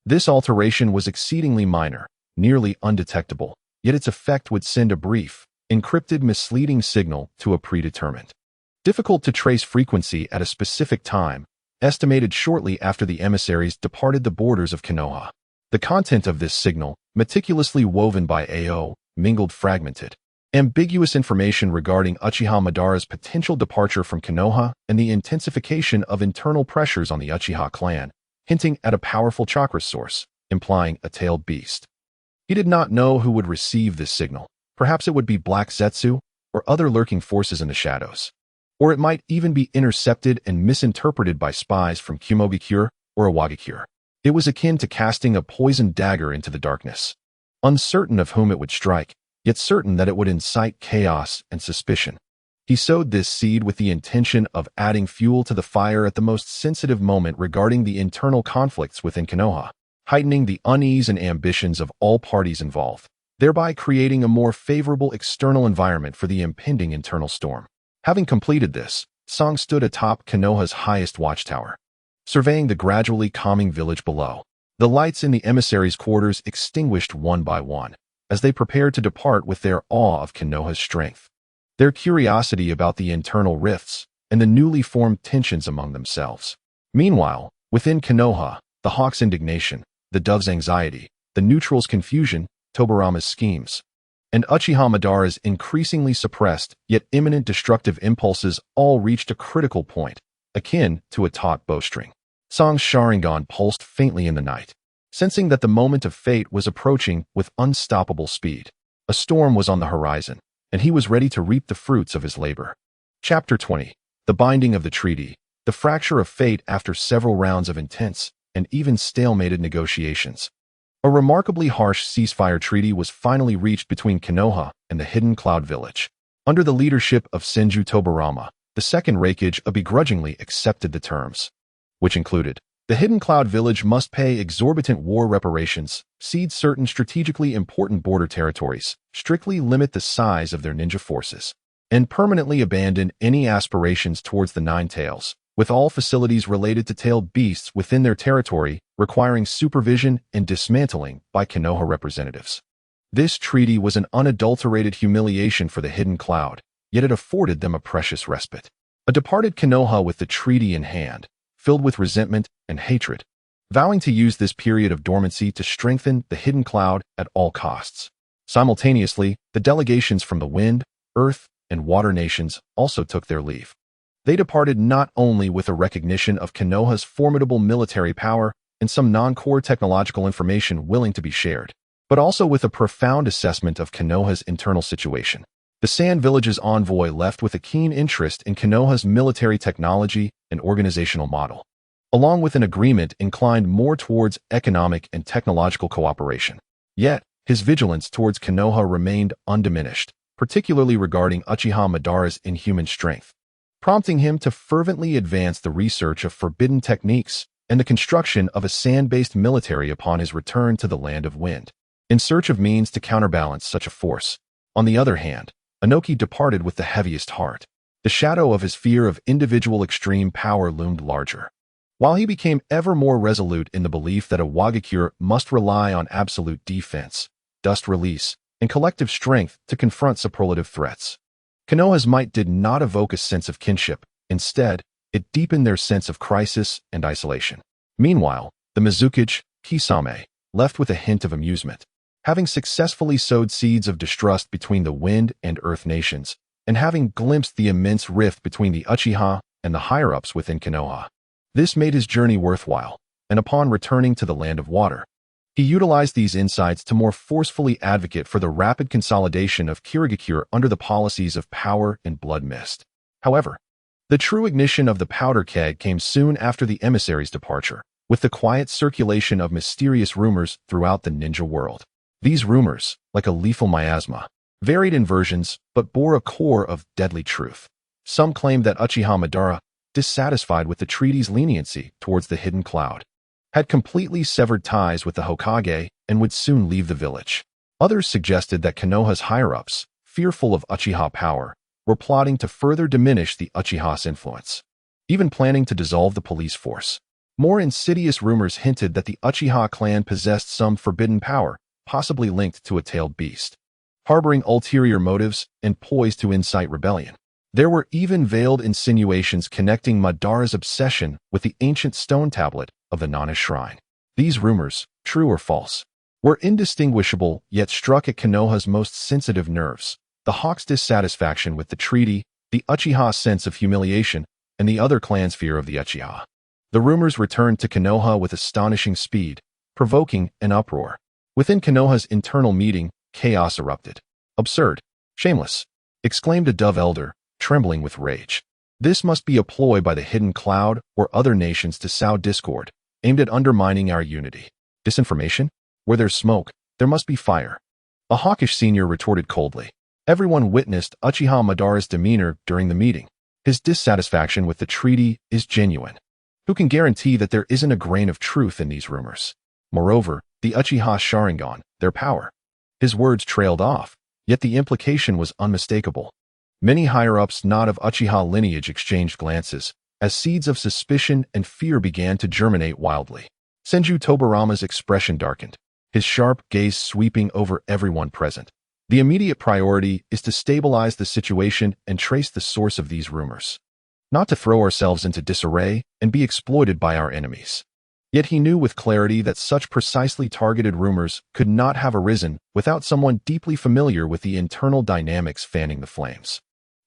This alteration was exceedingly minor, nearly undetectable, yet its effect would send a brief, encrypted misleading signal to a predetermined, difficult to trace frequency at a specific time, estimated shortly after the emissaries departed the borders of Konoha. The content of this signal, meticulously woven by Ao, mingled fragmented, ambiguous information regarding Uchiha Madara's potential departure from Konoha and the intensification of internal pressures on the Uchiha clan, hinting at a powerful chakra source, implying a tailed beast. He did not know who would receive this signal. Perhaps it would be Black Zetsu or other lurking forces in the shadows. Or it might even be intercepted and misinterpreted by spies from Kumogakure or Iwagakure. It was akin to casting a poisoned dagger into the darkness, uncertain of whom it would strike, yet certain that it would incite chaos and suspicion. He sowed this seed with the intention of adding fuel to the fire at the most sensitive moment regarding the internal conflicts within Konoha, heightening the unease and ambitions of all parties involved, thereby creating a more favorable external environment for the impending internal storm. Having completed this, Song stood atop Konoha's highest watchtower, surveying the gradually calming village below. The lights in the emissaries' quarters extinguished one by one, as they prepared to depart with their awe of Konoha's strength, their curiosity about the internal rifts, and the newly formed tensions among themselves. Meanwhile, within Konoha, the hawk's indignation, the dove's anxiety, the neutral's confusion, Tobarama's schemes, and Uchiha Madara's increasingly suppressed yet imminent destructive impulses all reached a critical point, akin to a taut bowstring. Song's Sharingan pulsed faintly in the night, sensing that the moment of fate was approaching with unstoppable speed. A storm was on the horizon, and he was ready to reap the fruits of his labor. Chapter 20. The Binding of the Treaty. The fracture of fate after several rounds of intense and even stalemated negotiations. A remarkably harsh ceasefire treaty was finally reached between Konoha and the Hidden Cloud Village. Under the leadership of Senju Tobarama, the Second Reikage begrudgingly accepted the terms, which included: the Hidden Cloud Village must pay exorbitant war reparations, cede certain strategically important border territories, strictly limit the size of their ninja forces, and permanently abandon any aspirations towards the Nine Tails, with all facilities related to tailed beasts within their territory requiring supervision and dismantling by Konoha representatives. This treaty was an unadulterated humiliation for the Hidden Cloud, yet it afforded them a precious respite. A departed Konoha with the treaty in hand, filled with resentment and hatred, vowing to use this period of dormancy to strengthen the Hidden Cloud at all costs. Simultaneously, the delegations from the Wind, Earth, and Water nations also took their leave. They departed not only with a recognition of Konoha's formidable military power and some non-core technological information willing to be shared, but also with a profound assessment of Konoha's internal situation. The Sand Village's envoy left with a keen interest in Konoha's military technology and organizational model, along with an agreement inclined more towards economic and technological cooperation. Yet, his vigilance towards Konoha remained undiminished, particularly regarding Uchiha Madara's inhuman strength, prompting him to fervently advance the research of forbidden techniques and the construction of a sand-based military upon his return to the Land of Wind, in search of means to counterbalance such a force. On the other hand, Inoki departed with the heaviest heart. The shadow of his fear of individual extreme power loomed larger, while he became ever more resolute in the belief that Iwagakure must rely on absolute defense, dust release, and collective strength to confront superlative threats. Konoha's might did not evoke a sense of kinship. Instead, it deepened their sense of crisis and isolation. Meanwhile, the Mizukage, Kisame, left with a hint of amusement. Having successfully sowed seeds of distrust between the Wind and Earth nations, and having glimpsed the immense rift between the Uchiha and the higher-ups within Konoha, this made his journey worthwhile, and upon returning to the Land of Water, he utilized these insights to more forcefully advocate for the rapid consolidation of Kirigakure under the policies of power and blood mist. However, the true ignition of the powder keg came soon after the emissary's departure. with the quiet circulation of mysterious rumors throughout the ninja world. These rumors, like a lethal miasma, varied in versions but bore a core of deadly truth. Some claimed that Uchiha Madara, dissatisfied with the treaty's leniency towards the hidden cloud, had completely severed ties with the Hokage and would soon leave the village. Others suggested that Konoha's higher-ups, fearful of Uchiha power, were plotting to further diminish the Uchiha's influence, even planning to dissolve the police force. More insidious rumors hinted that the Uchiha clan possessed some forbidden power, possibly linked to a tailed beast, harboring ulterior motives and poised to incite rebellion. There were even veiled insinuations connecting Madara's obsession with the ancient stone tablet of the Nana Shrine. These rumors, true or false, were indistinguishable yet struck at Konoha's most sensitive nerves. The Hawk's dissatisfaction with the treaty, the Uchiha's sense of humiliation, and the other clan's fear of the Uchiha. The rumors returned to Konoha with astonishing speed, provoking an uproar. Within Konoha's internal meeting, chaos erupted. "Absurd! Shameless!" exclaimed a Dove elder, trembling with rage. "This must be a ploy by the hidden cloud or other nations to sow discord, aimed at undermining our unity. Disinformation? Where there's smoke, there must be fire." A hawkish senior retorted coldly. Everyone witnessed Uchiha Madara's demeanor during the meeting. His dissatisfaction with the treaty is genuine. Who can guarantee that there isn't a grain of truth in these rumors? Moreover, the Uchiha Sharingan, their power. His words trailed off, yet the implication was unmistakable. Many higher-ups not of Uchiha lineage exchanged glances, as seeds of suspicion and fear began to germinate wildly. Senju Tobarama's expression darkened, his sharp gaze sweeping over everyone present. The immediate priority is to stabilize the situation and trace the source of these rumors, not to throw ourselves into disarray and be exploited by our enemies. Yet he knew with clarity that such precisely targeted rumors could not have arisen without someone deeply familiar with the internal dynamics fanning the flames.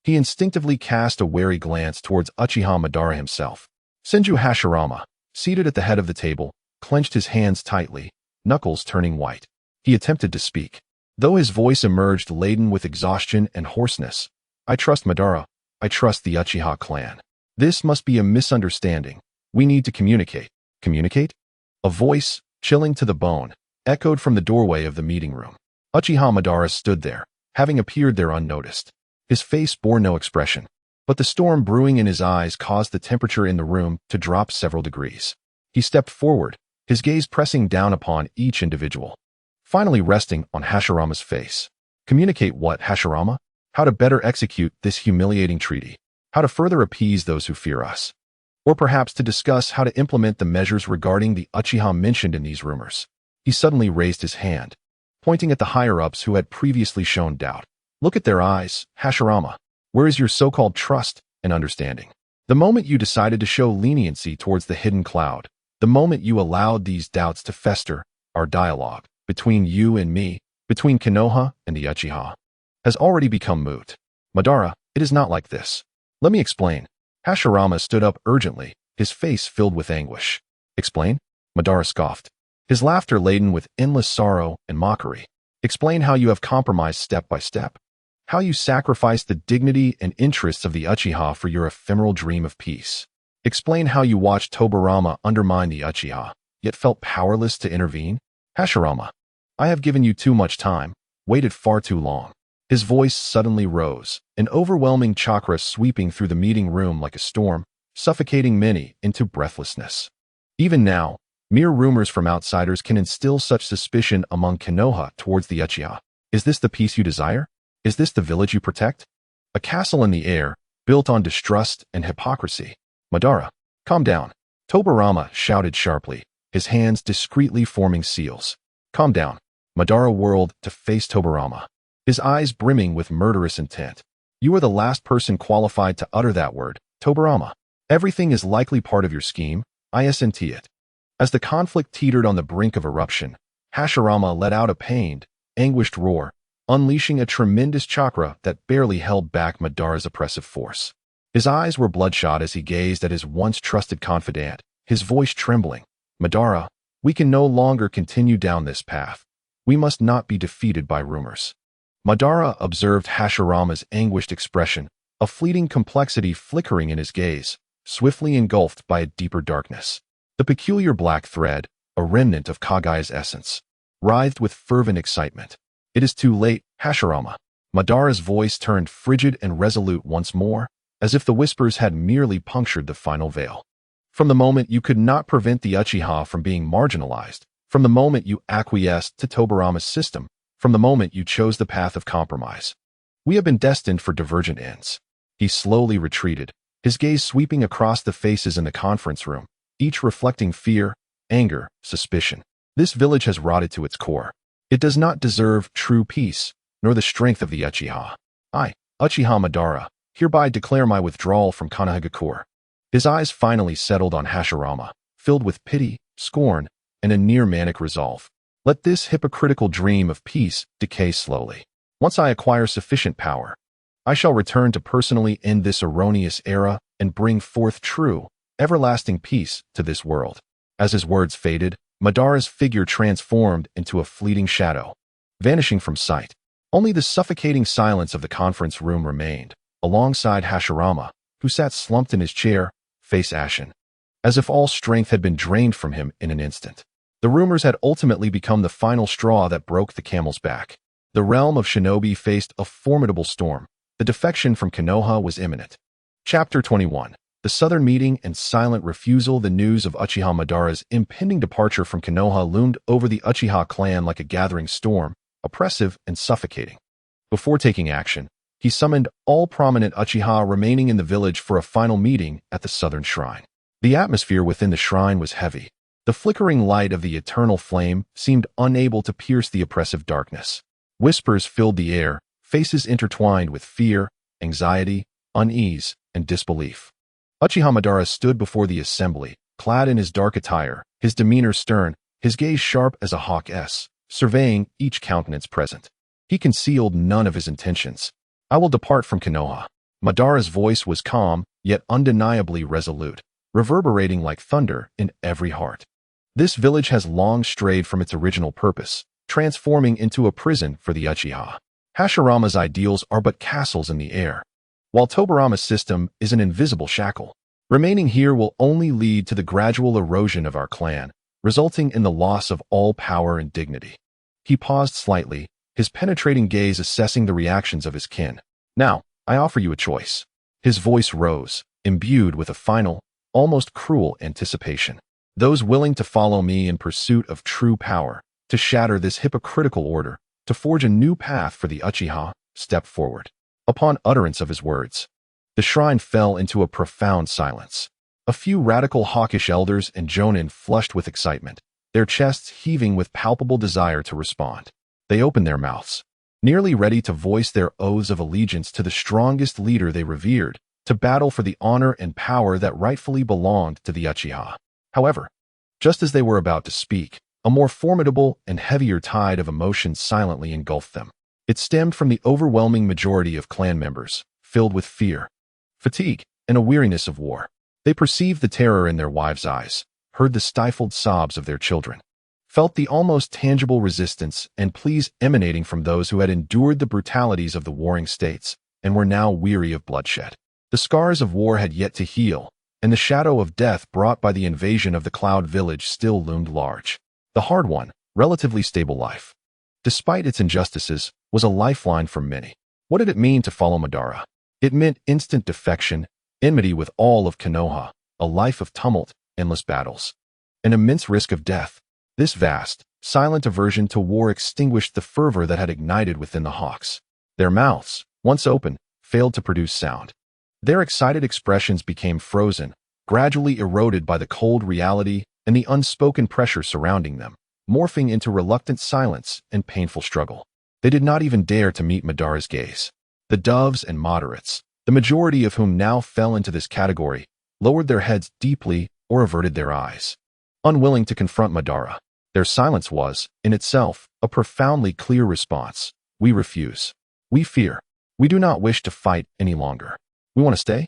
He instinctively cast a wary glance towards Uchiha Madara himself. Senju Hashirama, seated at the head of the table, clenched his hands tightly, knuckles turning white. He attempted to speak, though his voice emerged laden with exhaustion and hoarseness. "I trust Madara. I trust the Uchiha clan. This must be a misunderstanding. We need to communicate." "Communicate?" A voice, chilling to the bone, echoed from the doorway of the meeting room. Uchiha Madara stood there, having appeared there unnoticed. His face bore no expression, but the storm brewing in his eyes caused the temperature in the room to drop several degrees. He stepped forward, his gaze pressing down upon each individual, finally resting on Hashirama's face. "Communicate what, Hashirama? How to better execute this humiliating treaty? How to further appease those who fear us? Or perhaps to discuss how to implement the measures regarding the Uchiha mentioned in these rumors?" He suddenly raised his hand, pointing at the higher-ups who had previously shown doubt. "Look at their eyes, Hashirama. Where is your so-called trust and understanding? The moment you decided to show leniency towards the hidden cloud, the moment you allowed these doubts to fester, our dialogue, between you and me, between Konoha and the Uchiha, has already become moot. Madara, it is not like this. Let me explain." Hashirama stood up urgently, his face filled with anguish. "Explain?" Madara scoffed, his laughter laden with endless sorrow and mockery. "Explain how you have compromised step by step. How you sacrificed the dignity and interests of the Uchiha for your ephemeral dream of peace. Explain how you watched Tobarama undermine the Uchiha, yet felt powerless to intervene. Hashirama, I have given you too much time, waited far too long." His voice suddenly rose, an overwhelming chakra sweeping through the meeting room like a storm, suffocating many into breathlessness. Even now, mere rumors from outsiders can instill such suspicion among Konoha towards the Uchiha. Is this the peace you desire? Is this the village you protect? A castle in the air, built on distrust and hypocrisy. "Madara, calm down," Tobarama shouted sharply, his hands discreetly forming seals. "Calm down." Madara whirled to face Tobarama, his eyes brimming with murderous intent. "You are the last person qualified to utter that word, Tobarama. Everything is likely part of your scheme. I assent it." As the conflict teetered on the brink of eruption, Hashirama let out a pained, anguished roar, unleashing a tremendous chakra that barely held back Madara's oppressive force. His eyes were bloodshot as he gazed at his once trusted confidant, his voice trembling. "Madara, we can no longer continue down this path. We must not be defeated by rumors." Madara observed Hashirama's anguished expression, a fleeting complexity flickering in his gaze, swiftly engulfed by a deeper darkness. The peculiar black thread, a remnant of Kagaya's essence, writhed with fervent excitement. "It is too late, Hashirama." Madara's voice turned frigid and resolute once more, as if the whispers had merely punctured the final veil. "From the moment you could not prevent the Uchiha from being marginalized, from the moment you acquiesced to Tobirama's system, from the moment you chose the path of compromise, we have been destined for divergent ends." He slowly retreated, his gaze sweeping across the faces in the conference room, each reflecting fear, anger, suspicion. This village has rotted to its core. It does not deserve true peace, nor the strength of the Uchiha. I, Uchiha Madara, hereby declare my withdrawal from Konohagakure. His eyes finally settled on Hashirama, filled with pity, scorn, and a near-manic resolve. Let this hypocritical dream of peace decay slowly. Once I acquire sufficient power, I shall return to personally end this erroneous era and bring forth true, everlasting peace to this world. As his words faded, Madara's figure transformed into a fleeting shadow, vanishing from sight. Only the suffocating silence of the conference room remained, alongside Hashirama, who sat slumped in his chair, face ashen, as if all strength had been drained from him in an instant. The rumors had ultimately become the final straw that broke the camel's back. The realm of Shinobi faced a formidable storm. The defection from Konoha was imminent. Chapter 21. The Southern Meeting and Silent Refusal. The news of Uchiha Madara's impending departure from Konoha loomed over the Uchiha clan like a gathering storm, oppressive and suffocating. Before taking action, he summoned all prominent Uchiha remaining in the village for a final meeting at the Southern Shrine. The atmosphere within the shrine was heavy. The flickering light of the eternal flame seemed unable to pierce the oppressive darkness. Whispers filled the air, faces intertwined with fear, anxiety, unease, and disbelief. Uchiha Madara stood before the assembly, clad in his dark attire, his demeanor stern, his gaze sharp as a hawk's, surveying each countenance present. He concealed none of his intentions. "I will depart from Konoha." Madara's voice was calm, yet undeniably resolute, reverberating like thunder in every heart. "This village has long strayed from its original purpose, transforming into a prison for the Uchiha. Hashirama's ideals are but castles in the air, while Tobirama's system is an invisible shackle. Remaining here will only lead to the gradual erosion of our clan, resulting in the loss of all power and dignity." He paused slightly, his penetrating gaze assessing the reactions of his kin. "Now, I offer you a choice." His voice rose, imbued with a final, almost cruel anticipation. "Those willing to follow me in pursuit of true power, to shatter this hypocritical order, to forge a new path for the Uchiha, step forward." Upon utterance of his words, the shrine fell into a profound silence. A few radical hawkish elders and jonin flushed with excitement, their chests heaving with palpable desire to respond. They opened their mouths, nearly ready to voice their oaths of allegiance to the strongest leader they revered, to battle for the honor and power that rightfully belonged to the Uchiha. However, just as they were about to speak, a more formidable and heavier tide of emotion silently engulfed them. It stemmed from the overwhelming majority of clan members, filled with fear, fatigue, and a weariness of war. They perceived the terror in their wives' eyes, heard the stifled sobs of their children, felt the almost tangible resistance and pleas emanating from those who had endured the brutalities of the warring states and were now weary of bloodshed. The scars of war had yet to heal, and the shadow of death brought by the invasion of the Cloud Village still loomed large. The hard-won, relatively stable life, despite its injustices, was a lifeline for many. What did it mean to follow Madara? It meant instant defection, enmity with all of Konoha, a life of tumult, endless battles, an immense risk of death. This vast, silent aversion to war extinguished the fervor that had ignited within the Hawks. Their mouths, once open, failed to produce sound. Their excited expressions became frozen, gradually eroded by the cold reality and the unspoken pressure surrounding them, morphing into reluctant silence and painful struggle. They did not even dare to meet Madara's gaze. The doves and moderates, the majority of whom now fell into this category, lowered their heads deeply or averted their eyes, unwilling to confront Madara. Their silence was, in itself, a profoundly clear response. "We refuse. We fear. We do not wish to fight any longer. We want to stay?"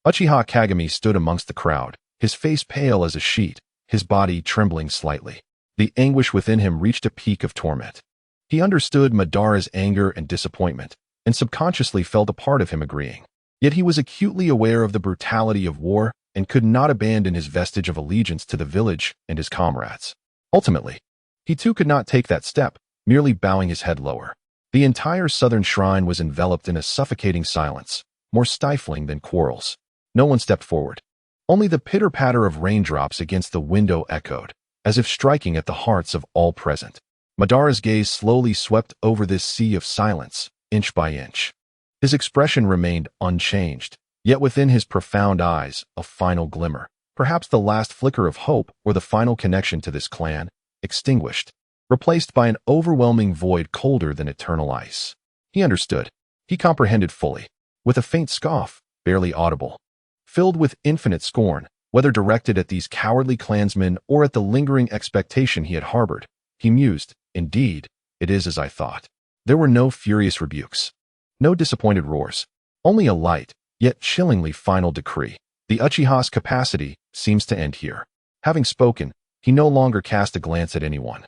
Uchiha Kagami stood amongst the crowd, his face pale as a sheet, his body trembling slightly. The anguish within him reached a peak of torment. He understood Madara's anger and disappointment, and subconsciously felt a part of him agreeing. Yet he was acutely aware of the brutality of war and could not abandon his vestige of allegiance to the village and his comrades. Ultimately, he too could not take that step, merely bowing his head lower. The entire southern shrine was enveloped in a suffocating silence, more stifling than quarrels. No one stepped forward. Only the pitter-patter of raindrops against the window echoed, as if striking at the hearts of all present. Madara's gaze slowly swept over this sea of silence, inch by inch. His expression remained unchanged, yet within his profound eyes, a final glimmer, perhaps the last flicker of hope or the final connection to this clan, extinguished, replaced by an overwhelming void colder than eternal ice. He understood. He comprehended fully, with a faint scoff, barely audible. Filled with infinite scorn, whether directed at these cowardly clansmen or at the lingering expectation he had harbored, he mused, "Indeed, it is as I thought." There were no furious rebukes, no disappointed roars, only a light, yet chillingly final decree. The Uchiha's capacity seems to end here. Having spoken, he no longer cast a glance at anyone,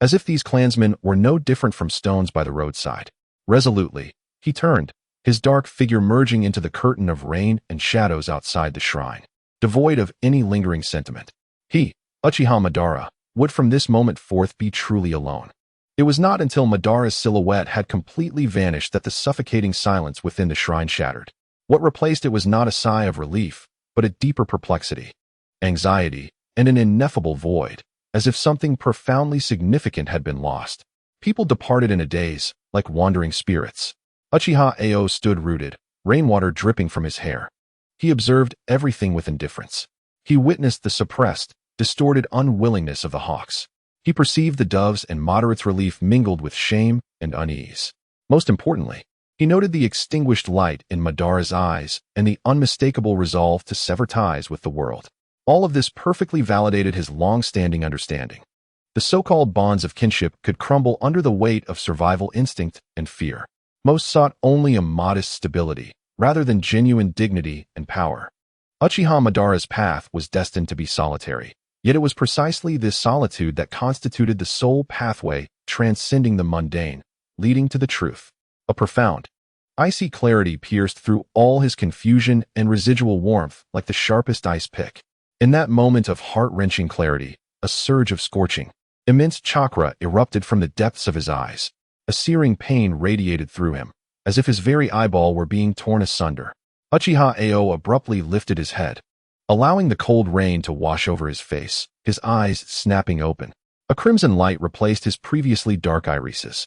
as if these clansmen were no different from stones by the roadside. Resolutely, he turned, his dark figure merging into the curtain of rain and shadows outside the shrine. Devoid of any lingering sentiment, he, Uchiha Madara, would from this moment forth be truly alone. It was not until Madara's silhouette had completely vanished that the suffocating silence within the shrine shattered. What replaced it was not a sigh of relief, but a deeper perplexity, anxiety, and an ineffable void, as if something profoundly significant had been lost. People departed in a daze, like wandering spirits. Uchiha Ao stood rooted, rainwater dripping from his hair. He observed everything with indifference. He witnessed the suppressed, distorted unwillingness of the hawks. He perceived the doves and moderate's relief mingled with shame and unease. Most importantly, he noted the extinguished light in Madara's eyes and the unmistakable resolve to sever ties with the world. All of this perfectly validated his long-standing understanding. The so-called bonds of kinship could crumble under the weight of survival instinct and fear. Most sought only a modest stability, rather than genuine dignity and power. Uchiha Madara's path was destined to be solitary, yet it was precisely this solitude that constituted the sole pathway transcending the mundane, leading to the truth. A profound, icy clarity pierced through all his confusion and residual warmth like the sharpest ice pick. In that moment of heart-wrenching clarity, a surge of scorching, immense chakra erupted from the depths of his eyes. A searing pain radiated through him, as if his very eyeball were being torn asunder. Uchiha Ao abruptly lifted his head, allowing the cold rain to wash over his face, his eyes snapping open. A crimson light replaced his previously dark irises.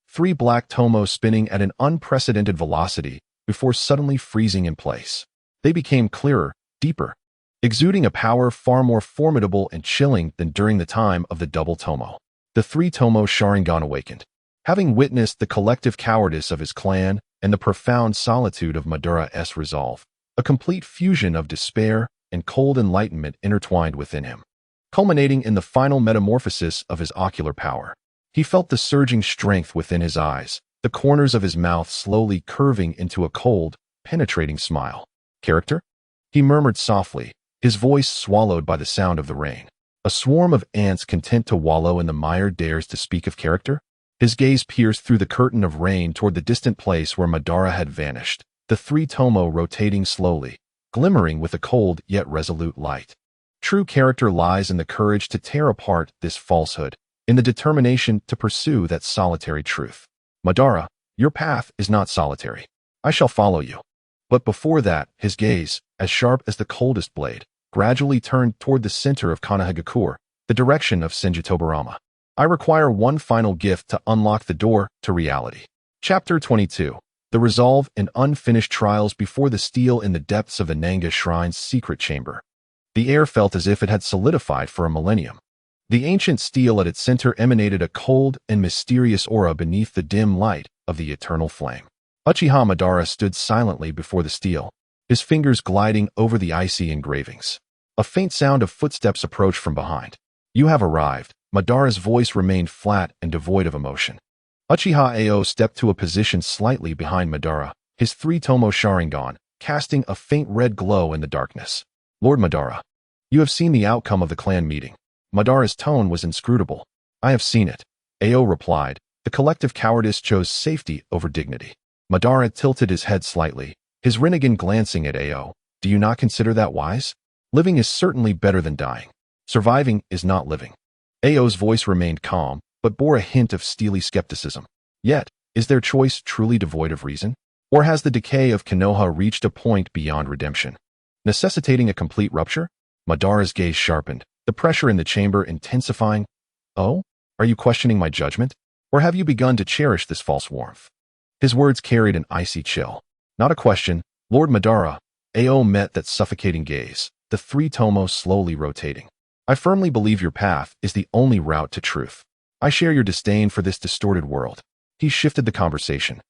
3 black tomos spinning at an unprecedented velocity before suddenly freezing in place. They became clearer, deeper, exuding a power far more formidable and chilling than during the time of the double tomo. The 3 tomo Sharingan awakened. Having witnessed the collective cowardice of his clan and the profound solitude of Madara's resolve, a complete fusion of despair and cold enlightenment intertwined within him, culminating in the final metamorphosis of his ocular power. He felt the surging strength within his eyes, the corners of his mouth slowly curving into a cold, penetrating smile. "Character?" he murmured softly, his voice swallowed by the sound of the rain. A swarm of ants content to wallow in the mire dares to speak of character? His gaze pierced through the curtain of rain toward the distant place where Madara had vanished, the 3 tomo rotating slowly, glimmering with a cold yet resolute light. True character lies in the courage to tear apart this falsehood, in the determination to pursue that solitary truth. "Madara, your path is not solitary. I shall follow you." But before that, his gaze, as sharp as the coldest blade, gradually turned toward the center of Konohagakure, the direction of Senjitobarama. "I require one final gift to unlock the door to reality." Chapter 22. The Resolve and Unfinished Trials before the steel in the depths of the Nanga Shrine's secret chamber. The air felt as if it had solidified for a millennium. The ancient steel at its center emanated a cold and mysterious aura beneath the dim light of the eternal flame. Uchiha Madara stood silently before the steel, his fingers gliding over the icy engravings. A faint sound of footsteps approached from behind. "You have arrived." Madara's voice remained flat and devoid of emotion. Uchiha Ao stepped to a position slightly behind Madara, his 3 tomo Sharingan casting a faint red glow in the darkness. "Lord Madara, you have seen the outcome of the clan meeting." Madara's tone was inscrutable. "I have seen it," Ao replied. The collective cowardice chose safety over dignity. Madara tilted his head slightly, his Rinnegan glancing at Ao. "Do you not consider that wise?" Living is certainly better than dying. Surviving is not living. Ao's voice remained calm, but bore a hint of steely skepticism. Yet, is their choice truly devoid of reason? Or has the decay of Konoha reached a point beyond redemption, necessitating a complete rupture? Madara's gaze sharpened, the pressure in the chamber intensifying. Oh? Are you questioning my judgment? Or have you begun to cherish this false warmth? His words carried an icy chill. Not a question, Lord Madara. Ao met that suffocating gaze, the three tomos slowly rotating. I firmly believe your path is the only route to truth. I share your disdain for this distorted world. He shifted the conversation,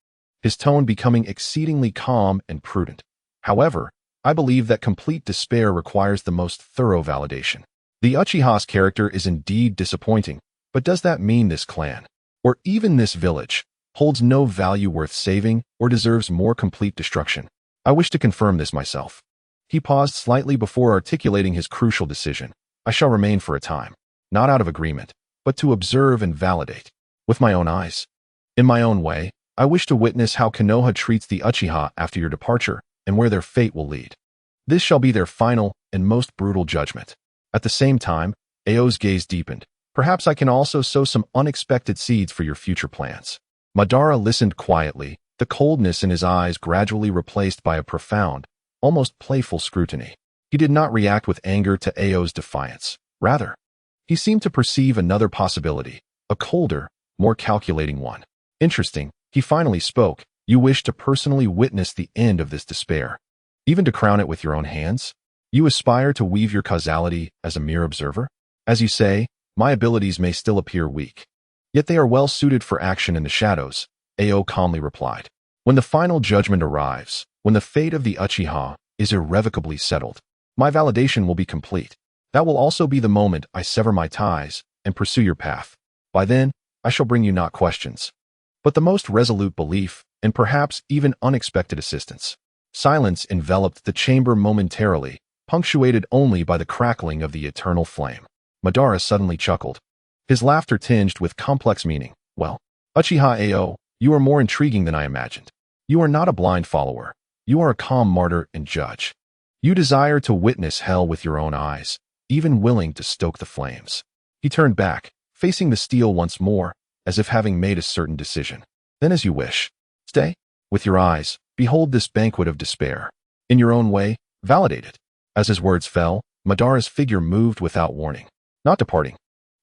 his tone becoming exceedingly calm and prudent. However, I believe that complete despair requires the most thorough validation. The Uchiha's character is indeed disappointing, but does that mean this clan, or even this village, holds no value worth saving or deserves more complete destruction? I wish to confirm this myself. He paused slightly before articulating his crucial decision. I shall remain for a time, not out of agreement, but to observe and validate, with my own eyes. In my own way, I wish to witness how Konoha treats the Uchiha after your departure and where their fate will lead. This shall be their final and most brutal judgment. At the same time, Ao's gaze deepened. Perhaps I can also sow some unexpected seeds for your future plans. Madara listened quietly, the coldness in his eyes gradually replaced by a profound, almost playful scrutiny. He did not react with anger to Ao's defiance. Rather, he seemed to perceive another possibility, a colder, more calculating one. Interesting, he finally spoke. You wish to personally witness the end of this despair, even to crown it with your own hands? You aspire to weave your causality as a mere observer? As you say, my abilities may still appear weak, yet they are well suited for action in the shadows, Ao calmly replied. When the final judgment arrives, when the fate of the Uchiha is irrevocably settled, my validation will be complete. That will also be the moment I sever my ties and pursue your path. By then, I shall bring you not questions, but the most resolute belief and perhaps even unexpected assistance. Silence enveloped the chamber momentarily, punctuated only by the crackling of the eternal flame. Madara suddenly chuckled, his laughter tinged with complex meaning. Well, Uchiha Ao, you are more intriguing than I imagined. You are not a blind follower. You are a calm martyr and judge. You desire to witness hell with your own eyes, even willing to stoke the flames. He turned back, facing the steel once more, as if having made a certain decision. Then as you wish. Stay. With your eyes, behold this banquet of despair. In your own way, validate it. As his words fell, Madara's figure moved without warning, not departing,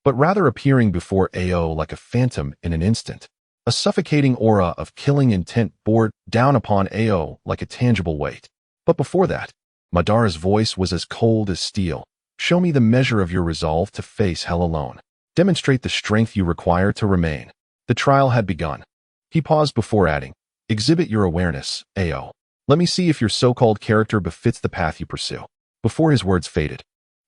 but rather appearing before Ao like a phantom in an instant. A suffocating aura of killing intent bore down upon Ao like a tangible weight. But before that, Madara's voice was as cold as steel. Show me the measure of your resolve to face hell alone. Demonstrate the strength you require to remain. The trial had begun. He paused before adding, exhibit your awareness, Ao. Let me see if your so-called character befits the path you pursue. Before his words faded,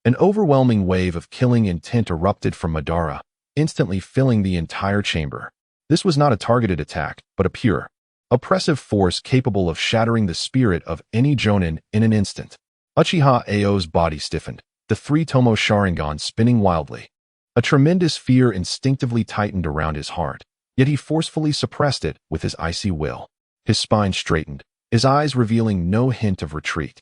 an overwhelming wave of killing intent erupted from Madara, instantly filling the entire chamber. This was not a targeted attack, but a pure, oppressive force capable of shattering the spirit of any Jonin in an instant. Uchiha Ao's body stiffened, the three tomo Sharingan spinning wildly. A tremendous fear instinctively tightened around his heart, yet he forcefully suppressed it with his icy will. His spine straightened, his eyes revealing no hint of retreat,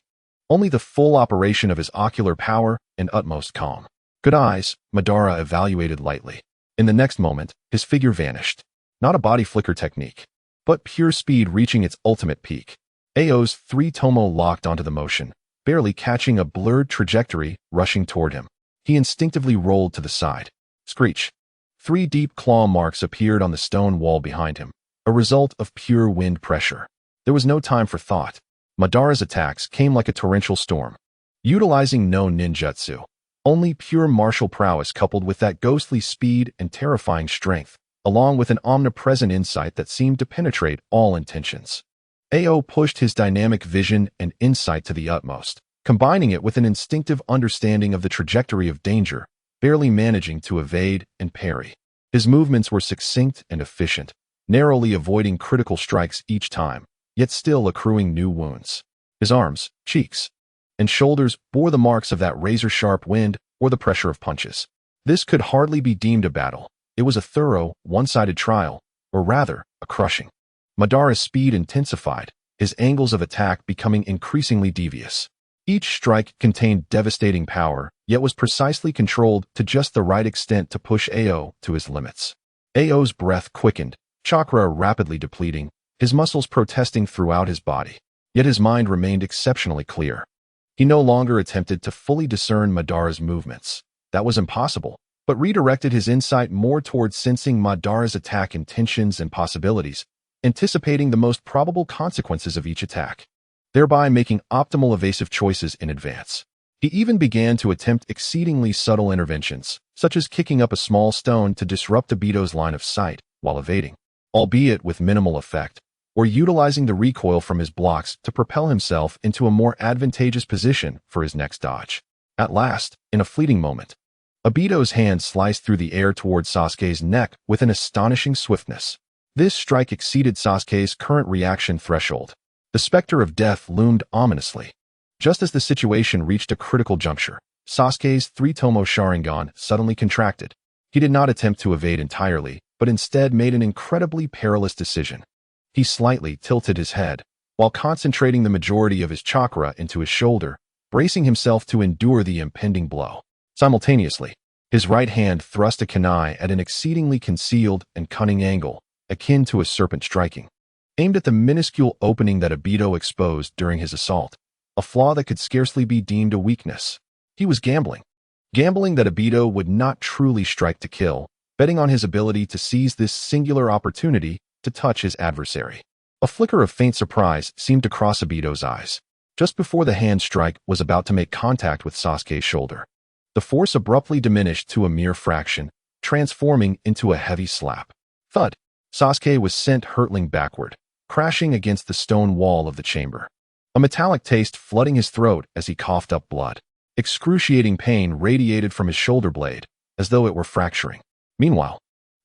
only the full operation of his ocular power and utmost calm. Good eyes, Madara evaluated lightly. In the next moment, his figure vanished. Not a body flicker technique, but pure speed reaching its ultimate peak. Ao's three tomo locked onto the motion, barely catching a blurred trajectory rushing toward him. He instinctively rolled to the side. Screech. Three deep claw marks appeared on the stone wall behind him, a result of pure wind pressure. There was no time for thought. Madara's attacks came like a torrential storm, utilizing no ninjutsu, only pure martial prowess coupled with that ghostly speed and terrifying strength, along with an omnipresent insight that seemed to penetrate all intentions. Ao pushed his dynamic vision and insight to the utmost, combining it with an instinctive understanding of the trajectory of danger, barely managing to evade and parry. His movements were succinct and efficient, narrowly avoiding critical strikes each time, yet still accruing new wounds. His arms, cheeks, and shoulders bore the marks of that razor-sharp wind or the pressure of punches. This could hardly be deemed a battle. It was a thorough, one-sided trial, or rather, a crushing. Madara's speed intensified, his angles of attack becoming increasingly devious. Each strike contained devastating power, yet was precisely controlled to just the right extent to push Ao to his limits. Ao's breath quickened, chakra rapidly depleting, his muscles protesting throughout his body. Yet his mind remained exceptionally clear. He no longer attempted to fully discern Madara's movements. That was impossible, but redirected his insight more towards sensing Madara's attack intentions and possibilities, anticipating the most probable consequences of each attack, thereby making optimal evasive choices in advance. He even began to attempt exceedingly subtle interventions, such as kicking up a small stone to disrupt Obito's line of sight while evading, albeit with minimal effect, or utilizing the recoil from his blocks to propel himself into a more advantageous position for his next dodge. At last, in a fleeting moment, Obito's hand sliced through the air towards Sasuke's neck with an astonishing swiftness. This strike exceeded Sasuke's current reaction threshold. The specter of death loomed ominously. Just as the situation reached a critical juncture, Sasuke's three-tomo Sharingan suddenly contracted. He did not attempt to evade entirely, but instead made an incredibly perilous decision. He slightly tilted his head, while concentrating the majority of his chakra into his shoulder, bracing himself to endure the impending blow. Simultaneously, his right hand thrust a kunai at an exceedingly concealed and cunning angle, akin to a serpent striking, aimed at the minuscule opening that Obito exposed during his assault, a flaw that could scarcely be deemed a weakness. He was gambling that Obito would not truly strike to kill, betting on his ability to seize this singular opportunity to touch his adversary. A flicker of faint surprise seemed to cross Obito's eyes. Just before the hand strike was about to make contact with Sasuke's shoulder, the force abruptly diminished to a mere fraction, transforming into a heavy slap. Thud! Sasuke was sent hurtling backward, crashing against the stone wall of the chamber. A metallic taste flooding his throat as he coughed up blood. Excruciating pain radiated from his shoulder blade, as though it were fracturing. Meanwhile,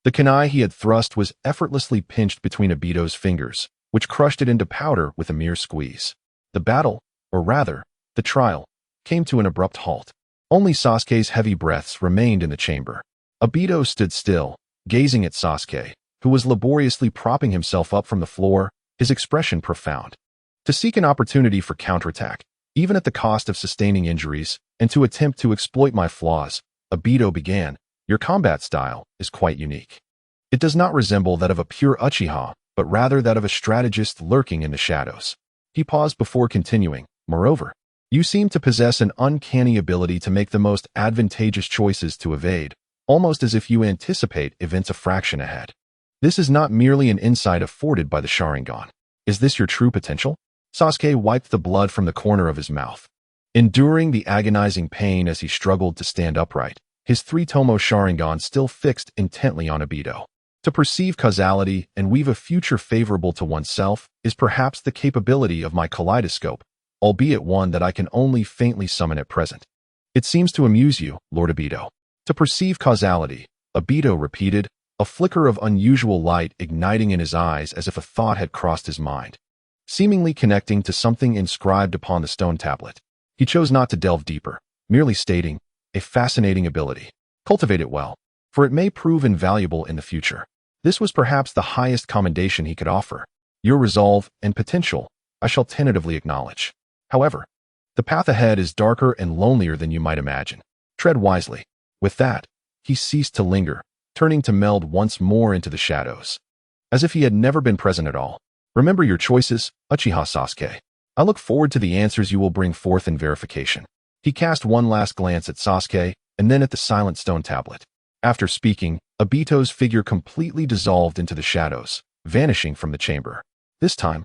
the kunai he had thrust was effortlessly pinched between Obito's fingers, which crushed it into powder with a mere squeeze. The battle, or rather, the trial, came to an abrupt halt. Only Sasuke's heavy breaths remained in the chamber. Obito stood still, gazing at Sasuke, who was laboriously propping himself up from the floor, his expression profound. To seek an opportunity for counterattack, even at the cost of sustaining injuries, and to attempt to exploit my flaws, Obito began, "Your combat style is quite unique. It does not resemble that of a pure Uchiha, but rather that of a strategist lurking in the shadows." He paused before continuing, "Moreover, you seem to possess an uncanny ability to make the most advantageous choices to evade, almost as if you anticipate events a fraction ahead. This is not merely an insight afforded by the Sharingan. Is this your true potential?" Sasuke wiped the blood from the corner of his mouth. Enduring the agonizing pain as he struggled to stand upright, his three-tomo Sharingan still fixed intently on Obito. To perceive causality and weave a future favorable to oneself is perhaps the capability of my kaleidoscope, albeit one that I can only faintly summon at present. It seems to amuse you, Lord Obito. To perceive causality, Obito repeated, a flicker of unusual light igniting in his eyes as if a thought had crossed his mind, seemingly connecting to something inscribed upon the stone tablet. He chose not to delve deeper, merely stating, "A fascinating ability. Cultivate it well, for it may prove invaluable in the future." This was perhaps the highest commendation he could offer. Your resolve and potential I shall tentatively acknowledge. However, the path ahead is darker and lonelier than you might imagine. Tread wisely. With that, he ceased to linger, turning to meld once more into the shadows, as if he had never been present at all. "Remember your choices, Uchiha Sasuke. I look forward to the answers you will bring forth in verification." He cast one last glance at Sasuke and then at the silent stone tablet. After speaking, Obito's figure completely dissolved into the shadows, vanishing from the chamber. This time,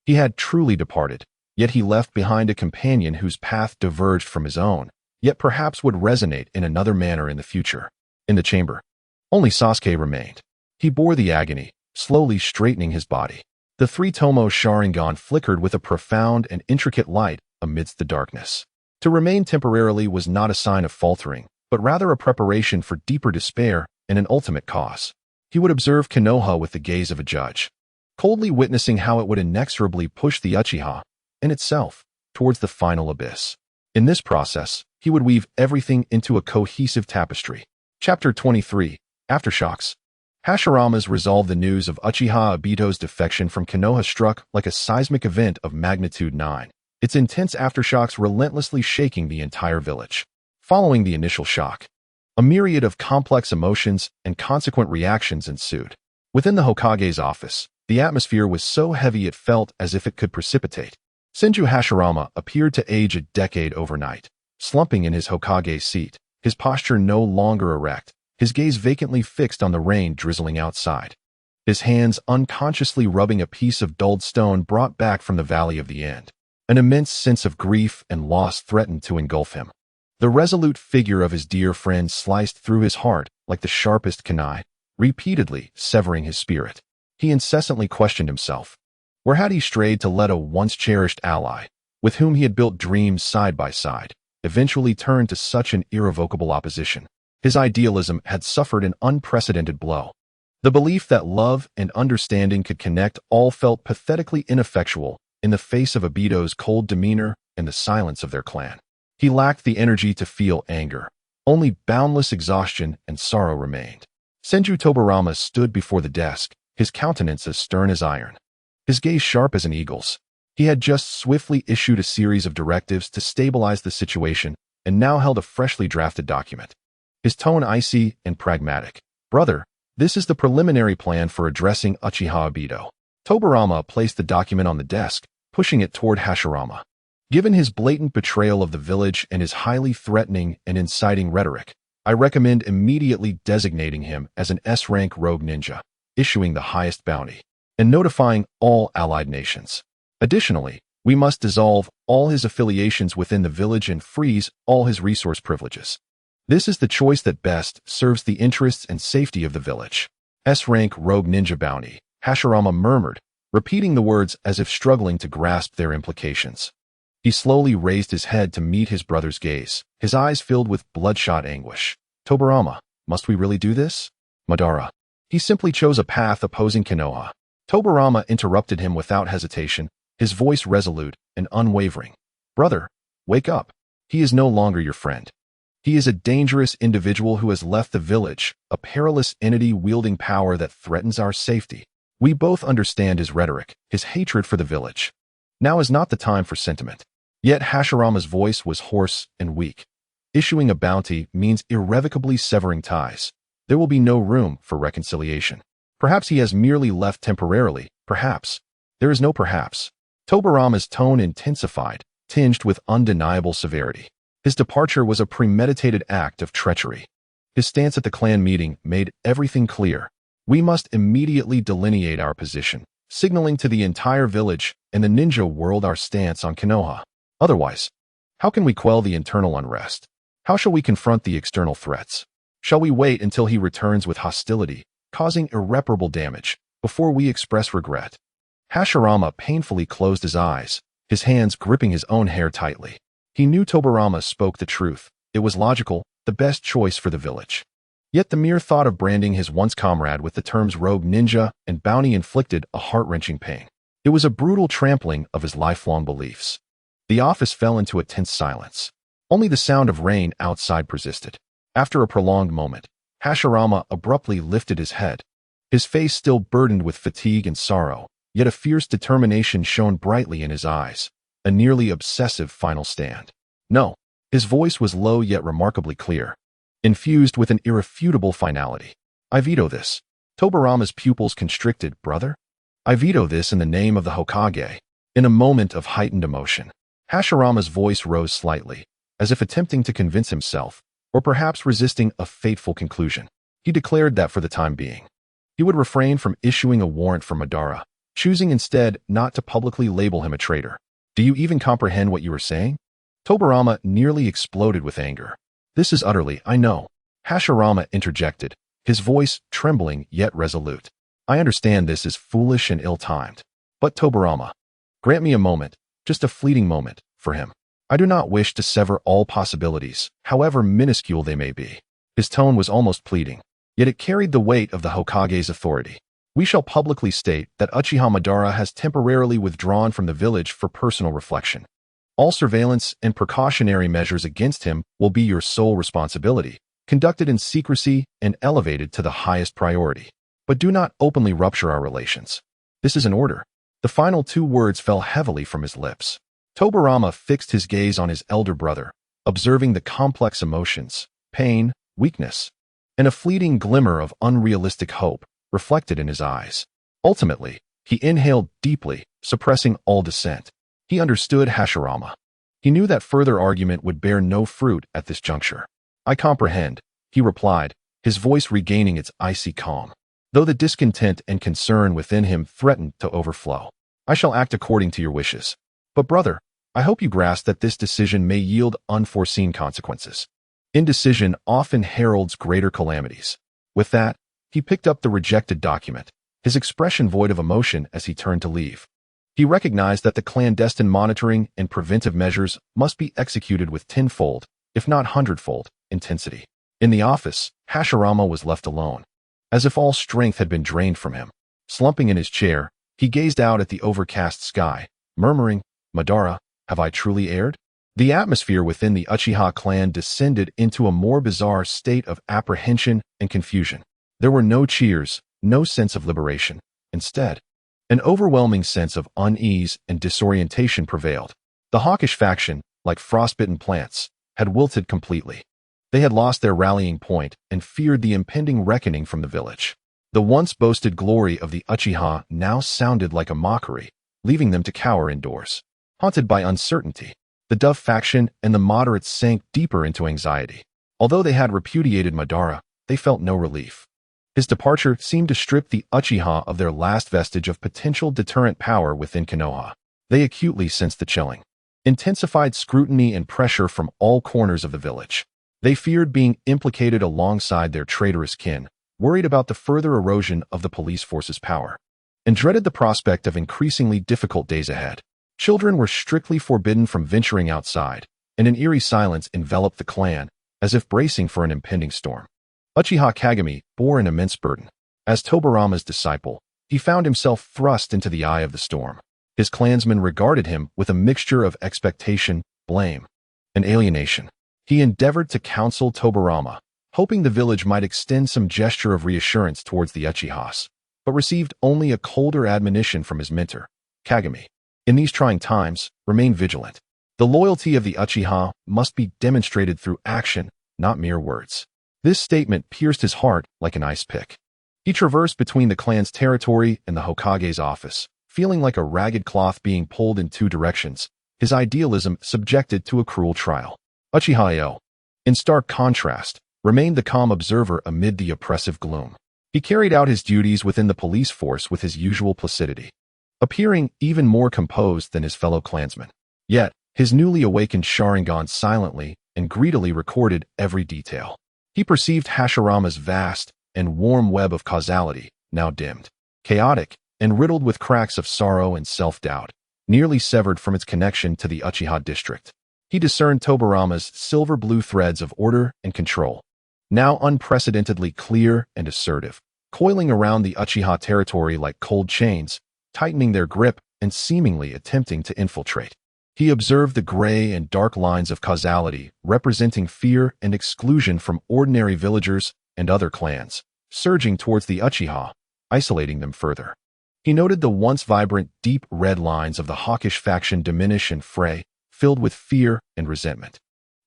he had truly departed, yet he left behind a companion whose path diverged from his own, yet perhaps would resonate in another manner in the future. In the chamber, only Sasuke remained. He bore the agony, slowly straightening his body. The three-tomo Sharingan flickered with a profound and intricate light amidst the darkness. To remain temporarily was not a sign of faltering, but rather a preparation for deeper despair and an ultimate cause. He would observe Konoha with the gaze of a judge, coldly witnessing how it would inexorably push the Uchiha, and itself, towards the final abyss. In this process, he would weave everything into a cohesive tapestry. Chapter 23, Aftershocks. Hashirama's resolve. The news of Uchiha Obito's defection from Konoha struck like a seismic event of magnitude 9. its intense aftershocks relentlessly shaking the entire village. Following the initial shock, a myriad of complex emotions and consequent reactions ensued. Within the Hokage's office, the atmosphere was so heavy it felt as if it could precipitate. Senju Hashirama appeared to age a decade overnight, slumping in his Hokage's seat, his posture no longer erect, his gaze vacantly fixed on the rain drizzling outside. His hands unconsciously rubbing a piece of dulled stone brought back from the Valley of the End. An immense sense of grief and loss threatened to engulf him. The resolute figure of his dear friend sliced through his heart like the sharpest kunai, repeatedly severing his spirit. He incessantly questioned himself. Where had he strayed to let a once-cherished ally, with whom he had built dreams side by side, eventually turn to such an irrevocable opposition? His idealism had suffered an unprecedented blow. The belief that love and understanding could connect all felt pathetically ineffectual in the face of Obito's cold demeanor and the silence of their clan. He lacked the energy to feel anger. Only boundless exhaustion and sorrow remained. Senju Tobarama stood before the desk, his countenance as stern as iron, his gaze sharp as an eagle's. He had just swiftly issued a series of directives to stabilize the situation and now held a freshly drafted document. His tone icy and pragmatic. Brother, this is the preliminary plan for addressing Uchiha Obito. Tobarama placed the document on the desk, pushing it toward Hashirama. Given his blatant betrayal of the village and his highly threatening and inciting rhetoric, I recommend immediately designating him as an S-rank rogue ninja, issuing the highest bounty, and notifying all allied nations. Additionally, we must dissolve all his affiliations within the village and freeze all his resource privileges. This is the choice that best serves the interests and safety of the village. S-rank rogue ninja bounty, Hashirama murmured, repeating the words as if struggling to grasp their implications. He slowly raised his head to meet his brother's gaze, his eyes filled with bloodshot anguish. Tobarama, must we really do this? Madara. He simply chose a path opposing Konoha. Tobarama interrupted him without hesitation, his voice resolute and unwavering. Brother, wake up. He is no longer your friend. He is a dangerous individual who has left the village, a perilous entity wielding power that threatens our safety. We both understand his rhetoric, his hatred for the village. Now is not the time for sentiment. Yet Hashirama's voice was hoarse and weak. Issuing a bounty means irrevocably severing ties. There will be no room for reconciliation. Perhaps he has merely left temporarily, perhaps. There is no perhaps. Tobarama's tone intensified, tinged with undeniable severity. His departure was a premeditated act of treachery. His stance at the clan meeting made everything clear. We must immediately delineate our position, signaling to the entire village and the ninja world our stance on Konoha. Otherwise, how can we quell the internal unrest? How shall we confront the external threats? Shall we wait until he returns with hostility, causing irreparable damage, before we express regret? Hashirama painfully closed his eyes, his hands gripping his own hair tightly. He knew Tobarama spoke the truth. It was logical, the best choice for the village. Yet the mere thought of branding his once comrade with the terms rogue ninja and bounty inflicted a heart-wrenching pain. It was a brutal trampling of his lifelong beliefs. The office fell into a tense silence. Only the sound of rain outside persisted. After a prolonged moment, Hashirama abruptly lifted his head. His face still burdened with fatigue and sorrow, yet a fierce determination shone brightly in his eyes, a nearly obsessive final stand. No, his voice was low yet remarkably clear, infused with an irrefutable finality. I veto this. Tobarama's pupils constricted. Brother? I veto this in the name of the Hokage. In a moment of heightened emotion, Hashirama's voice rose slightly, as if attempting to convince himself, or perhaps resisting a fateful conclusion. He declared that for the time being, he would refrain from issuing a warrant for Madara, choosing instead not to publicly label him a traitor. Do you even comprehend what you are saying? Tobarama nearly exploded with anger. This is utterly, I know. Hashirama interjected, his voice trembling yet resolute. I understand this is foolish and ill-timed. But Tobarama, grant me a moment, just a fleeting moment, for him. I do not wish to sever all possibilities, however minuscule they may be. His tone was almost pleading, yet it carried the weight of the Hokage's authority. We shall publicly state that Uchiha Madara has temporarily withdrawn from the village for personal reflection. All surveillance and precautionary measures against him will be your sole responsibility, conducted in secrecy and elevated to the highest priority. But do not openly rupture our relations. This is an order. The final two words fell heavily from his lips. Tobarama fixed his gaze on his elder brother, observing the complex emotions, pain, weakness, and a fleeting glimmer of unrealistic hope reflected in his eyes. Ultimately, he inhaled deeply, suppressing all dissent. He understood Hashirama. He knew that further argument would bear no fruit at this juncture. "I comprehend," he replied, his voice regaining its icy calm, though the discontent and concern within him threatened to overflow. "I shall act according to your wishes. But brother, I hope you grasp that this decision may yield unforeseen consequences. Indecision often heralds greater calamities." With that, he picked up the rejected document, his expression void of emotion as he turned to leave. He recognized that the clandestine monitoring and preventive measures must be executed with tenfold, if not hundredfold, intensity. In the office, Hashirama was left alone, as if all strength had been drained from him. Slumping in his chair, he gazed out at the overcast sky, murmuring, "Madara, have I truly erred?" The atmosphere within the Uchiha clan descended into a more bizarre state of apprehension and confusion. There were no cheers, no sense of liberation. Instead, an overwhelming sense of unease and disorientation prevailed. The hawkish faction, like frostbitten plants, had wilted completely. They had lost their rallying point and feared the impending reckoning from the village. The once boasted glory of the Uchiha now sounded like a mockery, leaving them to cower indoors. Haunted by uncertainty, the Dove faction and the moderates sank deeper into anxiety. Although they had repudiated Madara, they felt no relief. His departure seemed to strip the Uchiha of their last vestige of potential deterrent power within Konoha. They acutely sensed the chilling, intensified scrutiny and pressure from all corners of the village. They feared being implicated alongside their traitorous kin, worried about the further erosion of the police force's power, and dreaded the prospect of increasingly difficult days ahead. Children were strictly forbidden from venturing outside, and an eerie silence enveloped the clan, as if bracing for an impending storm. Uchiha Kagami bore an immense burden. As Tobarama's disciple, he found himself thrust into the eye of the storm. His clansmen regarded him with a mixture of expectation, blame, and alienation. He endeavored to counsel Tobarama, hoping the village might extend some gesture of reassurance towards the Uchihas, but received only a colder admonition from his mentor, Kagami. In these trying times, remain vigilant. The loyalty of the Uchiha must be demonstrated through action, not mere words. This statement pierced his heart like an ice pick. He traversed between the clan's territory and the Hokage's office, feeling like a ragged cloth being pulled in two directions, his idealism subjected to a cruel trial. Uchiha, in stark contrast, remained the calm observer amid the oppressive gloom. He carried out his duties within the police force with his usual placidity, appearing even more composed than his fellow clansmen. Yet, his newly awakened Sharingan silently and greedily recorded every detail. He perceived Hashirama's vast and warm web of causality, now dimmed, chaotic, and riddled with cracks of sorrow and self-doubt, nearly severed from its connection to the Uchiha district. He discerned Tobarama's silver-blue threads of order and control, now unprecedentedly clear and assertive, coiling around the Uchiha territory like cold chains, tightening their grip and seemingly attempting to infiltrate. He observed the gray and dark lines of causality representing fear and exclusion from ordinary villagers and other clans, surging towards the Uchiha, isolating them further. He noted the once vibrant, deep red lines of the hawkish faction diminish and fray, filled with fear and resentment.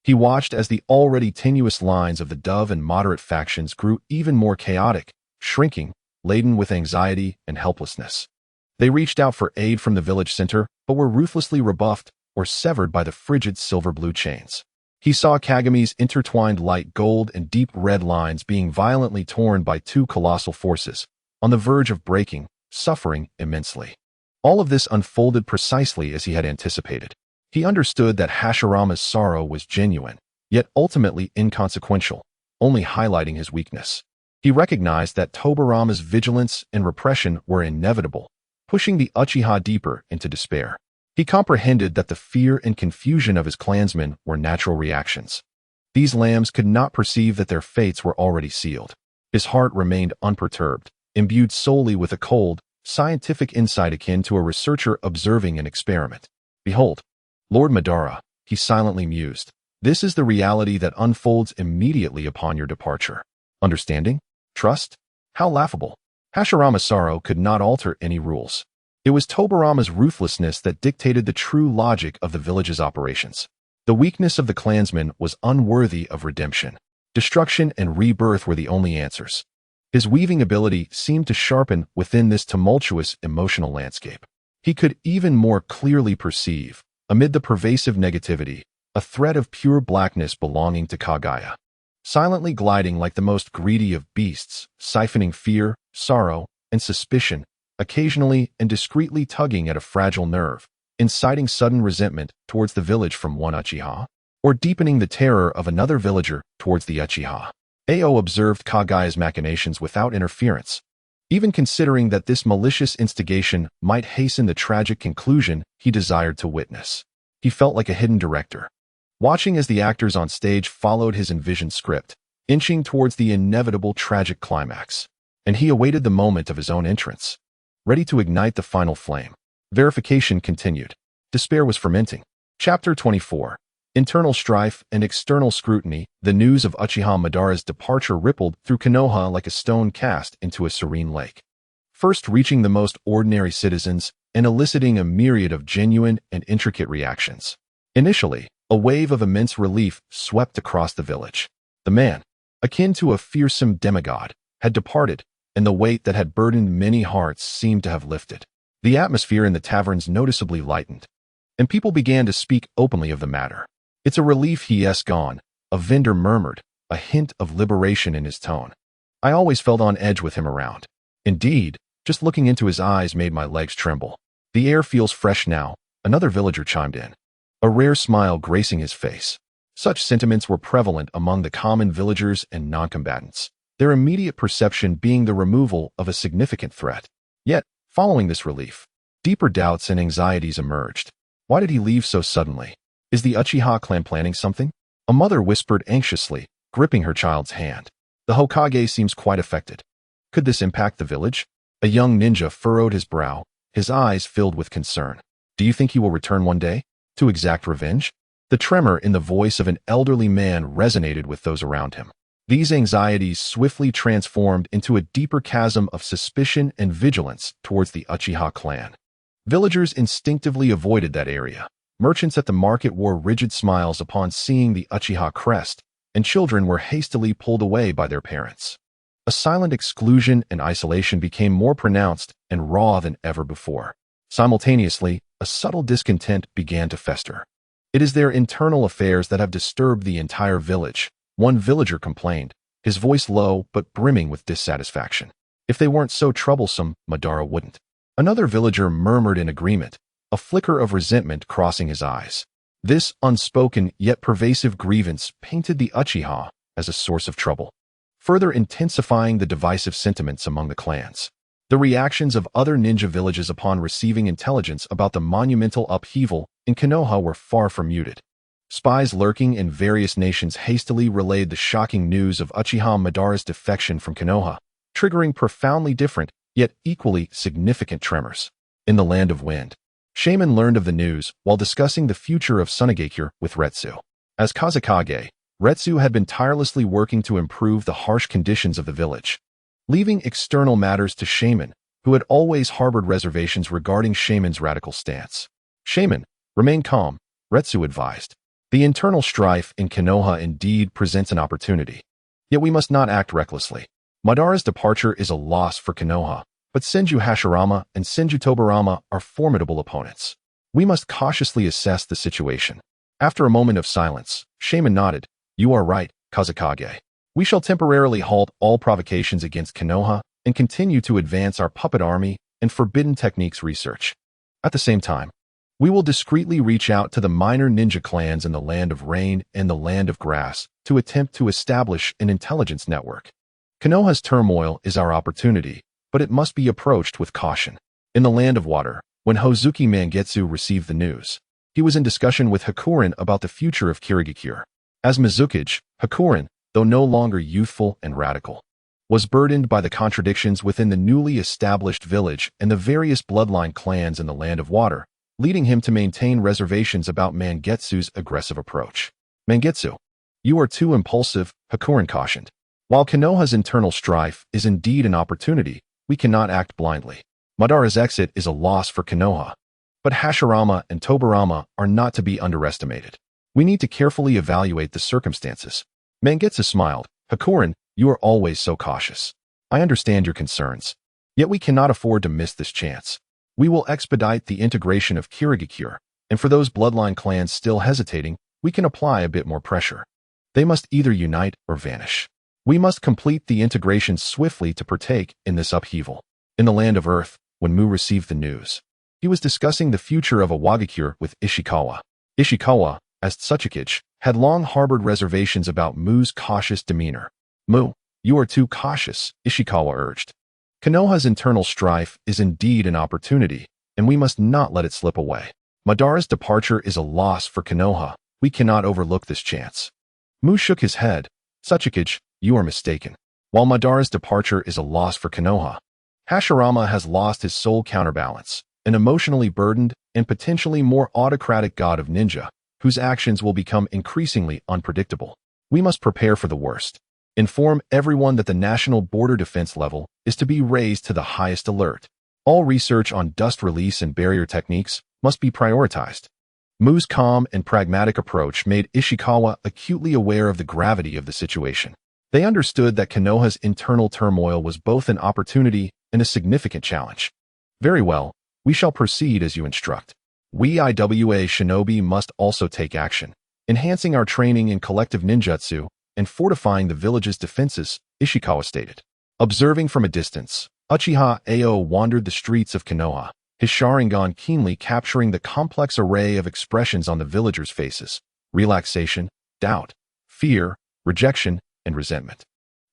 He watched as the already tenuous lines of the Dove and moderate factions grew even more chaotic, shrinking, laden with anxiety and helplessness. They reached out for aid from the village center, but were ruthlessly rebuffed or severed by the frigid silver-blue chains. He saw Kagami's intertwined light gold and deep red lines being violently torn by two colossal forces, on the verge of breaking, suffering immensely. All of this unfolded precisely as he had anticipated. He understood that Hashirama's sorrow was genuine, yet ultimately inconsequential, only highlighting his weakness. He recognized that Tobarama's vigilance and repression were inevitable, pushing the Uchiha deeper into despair. He comprehended that the fear and confusion of his clansmen were natural reactions. These lambs could not perceive that their fates were already sealed. His heart remained unperturbed, imbued solely with a cold, scientific insight akin to a researcher observing an experiment. "Behold, Lord Madara," he silently mused, "this is the reality that unfolds immediately upon your departure. Understanding? Trust? How laughable." Hashirama's sorrow could not alter any rules. It was Tobarama's ruthlessness that dictated the true logic of the village's operations. The weakness of the clansman was unworthy of redemption. Destruction and rebirth were the only answers. His weaving ability seemed to sharpen within this tumultuous emotional landscape. He could even more clearly perceive, amid the pervasive negativity, a thread of pure blackness belonging to Kaguya. Silently gliding like the most greedy of beasts, siphoning fear, sorrow, and suspicion, occasionally and discreetly tugging at a fragile nerve, inciting sudden resentment towards the village from one Uchiha, or deepening the terror of another villager towards the Uchiha. Ao observed Kaguya's machinations without interference, even considering that this malicious instigation might hasten the tragic conclusion he desired to witness. He felt like a hidden director, watching as the actors on stage followed his envisioned script, inching towards the inevitable tragic climax. And he awaited the moment of his own entrance, ready to ignite the final flame. Verification continued. Despair was fermenting. Chapter 24. Internal strife and external scrutiny. The news of Uchiha Madara's departure rippled through Konoha like a stone cast into a serene lake, first reaching the most ordinary citizens and eliciting a myriad of genuine and intricate reactions. Initially, a wave of immense relief swept across the village. The man, akin to a fearsome demigod, had departed, and the weight that had burdened many hearts seemed to have lifted. The atmosphere in the taverns noticeably lightened, and people began to speak openly of the matter. "It's a relief he's gone," a vendor murmured, a hint of liberation in his tone. "I always felt on edge with him around. Indeed, just looking into his eyes made my legs tremble. The air feels fresh now," another villager chimed in, a rare smile gracing his face. Such sentiments were prevalent among the common villagers and non-combatants, their immediate perception being the removal of a significant threat. Yet, following this relief, deeper doubts and anxieties emerged. Why did he leave so suddenly? Is the Uchiha clan planning something? A mother whispered anxiously, gripping her child's hand. The Hokage seems quite affected. Could this impact the village? A young ninja furrowed his brow, his eyes filled with concern. Do you think he will return one day to exact revenge? The tremor in the voice of an elderly man resonated with those around him. These anxieties swiftly transformed into a deeper chasm of suspicion and vigilance towards the Uchiha clan. Villagers instinctively avoided that area. Merchants at the market wore rigid smiles upon seeing the Uchiha crest, and children were hastily pulled away by their parents. A silent exclusion and isolation became more pronounced and raw than ever before. Simultaneously, a subtle discontent began to fester. "It is their internal affairs that have disturbed the entire village," one villager complained, his voice low but brimming with dissatisfaction. "If they weren't so troublesome, Madara wouldn't." Another villager murmured in agreement, a flicker of resentment crossing his eyes. This unspoken yet pervasive grievance painted the Uchiha as a source of trouble, further intensifying the divisive sentiments among the clans. The reactions of other ninja villages upon receiving intelligence about the monumental upheaval in Konoha were far from muted. Spies lurking in various nations hastily relayed the shocking news of Uchiha Madara's defection from Konoha, triggering profoundly different yet equally significant tremors. In the Land of Wind, Shaman learned of the news while discussing the future of Sunagakure with Retsu. As Kazekage, Retsu had been tirelessly working to improve the harsh conditions of the village, leaving external matters to Shaman, who had always harbored reservations regarding Shaman's radical stance. "Shaman, remain calm," Retsu advised. "The internal strife in Konoha indeed presents an opportunity. Yet we must not act recklessly. Madara's departure is a loss for Konoha, but Senju Hashirama and Senju Tobarama are formidable opponents. We must cautiously assess the situation." After a moment of silence, Shaman nodded. "You are right, Kazekage. We shall temporarily halt all provocations against Konoha and continue to advance our puppet army and forbidden techniques research. At the same time, we will discreetly reach out to the minor ninja clans in the Land of Rain and the Land of Grass to attempt to establish an intelligence network. Konoha's turmoil is our opportunity, but it must be approached with caution." In the Land of Water, when Hozuki Mangetsu received the news, he was in discussion with Hakuren about the future of Kirigakure. As Mizukage, Hakuren, though no longer youthful and radical, was burdened by the contradictions within the newly established village and the various bloodline clans in the Land of Water, leading him to maintain reservations about Mangetsu's aggressive approach. "Mangetsu, you are too impulsive," Hakuren cautioned. "While Konoha's internal strife is indeed an opportunity, we cannot act blindly. Madara's exit is a loss for Konoha. But Hashirama and Tobarama are not to be underestimated. We need to carefully evaluate the circumstances. Mangetsu smiled. Hakurin, you are always so cautious. I understand your concerns. Yet we cannot afford to miss this chance. We will expedite the integration of Kirigakure, and for those bloodline clans still hesitating, we can apply a bit more pressure. They must either unite or vanish. We must complete the integration swiftly to partake in this upheaval. In the land of Earth, when Mu received the news, he was discussing the future of a Wagakure with Ishikawa. Ishikawa, as Tsuchikage, had long harbored reservations about Mu's cautious demeanor. Mu, you are too cautious, Ishikawa urged. Konoha's internal strife is indeed an opportunity, and we must not let it slip away. Madara's departure is a loss for Konoha. We cannot overlook this chance. Mu shook his head. Tsuchikage, you are mistaken. While Madara's departure is a loss for Konoha, Hashirama has lost his soul counterbalance, an emotionally burdened and potentially more autocratic god of ninja, whose actions will become increasingly unpredictable. We must prepare for the worst. Inform everyone that the national border defense level is to be raised to the highest alert. All research on dust release and barrier techniques must be prioritized. Mu's calm and pragmatic approach made Ishikawa acutely aware of the gravity of the situation. They understood that Konoha's internal turmoil was both an opportunity and a significant challenge. Very well, we shall proceed as you instruct. We IWA shinobi must also take action, enhancing our training in collective ninjutsu and fortifying the village's defenses, Ishikawa stated. Observing from a distance, Uchiha Ao wandered the streets of Konoha, his Sharingan keenly capturing the complex array of expressions on the villagers' faces: relaxation, doubt, fear, rejection, and resentment.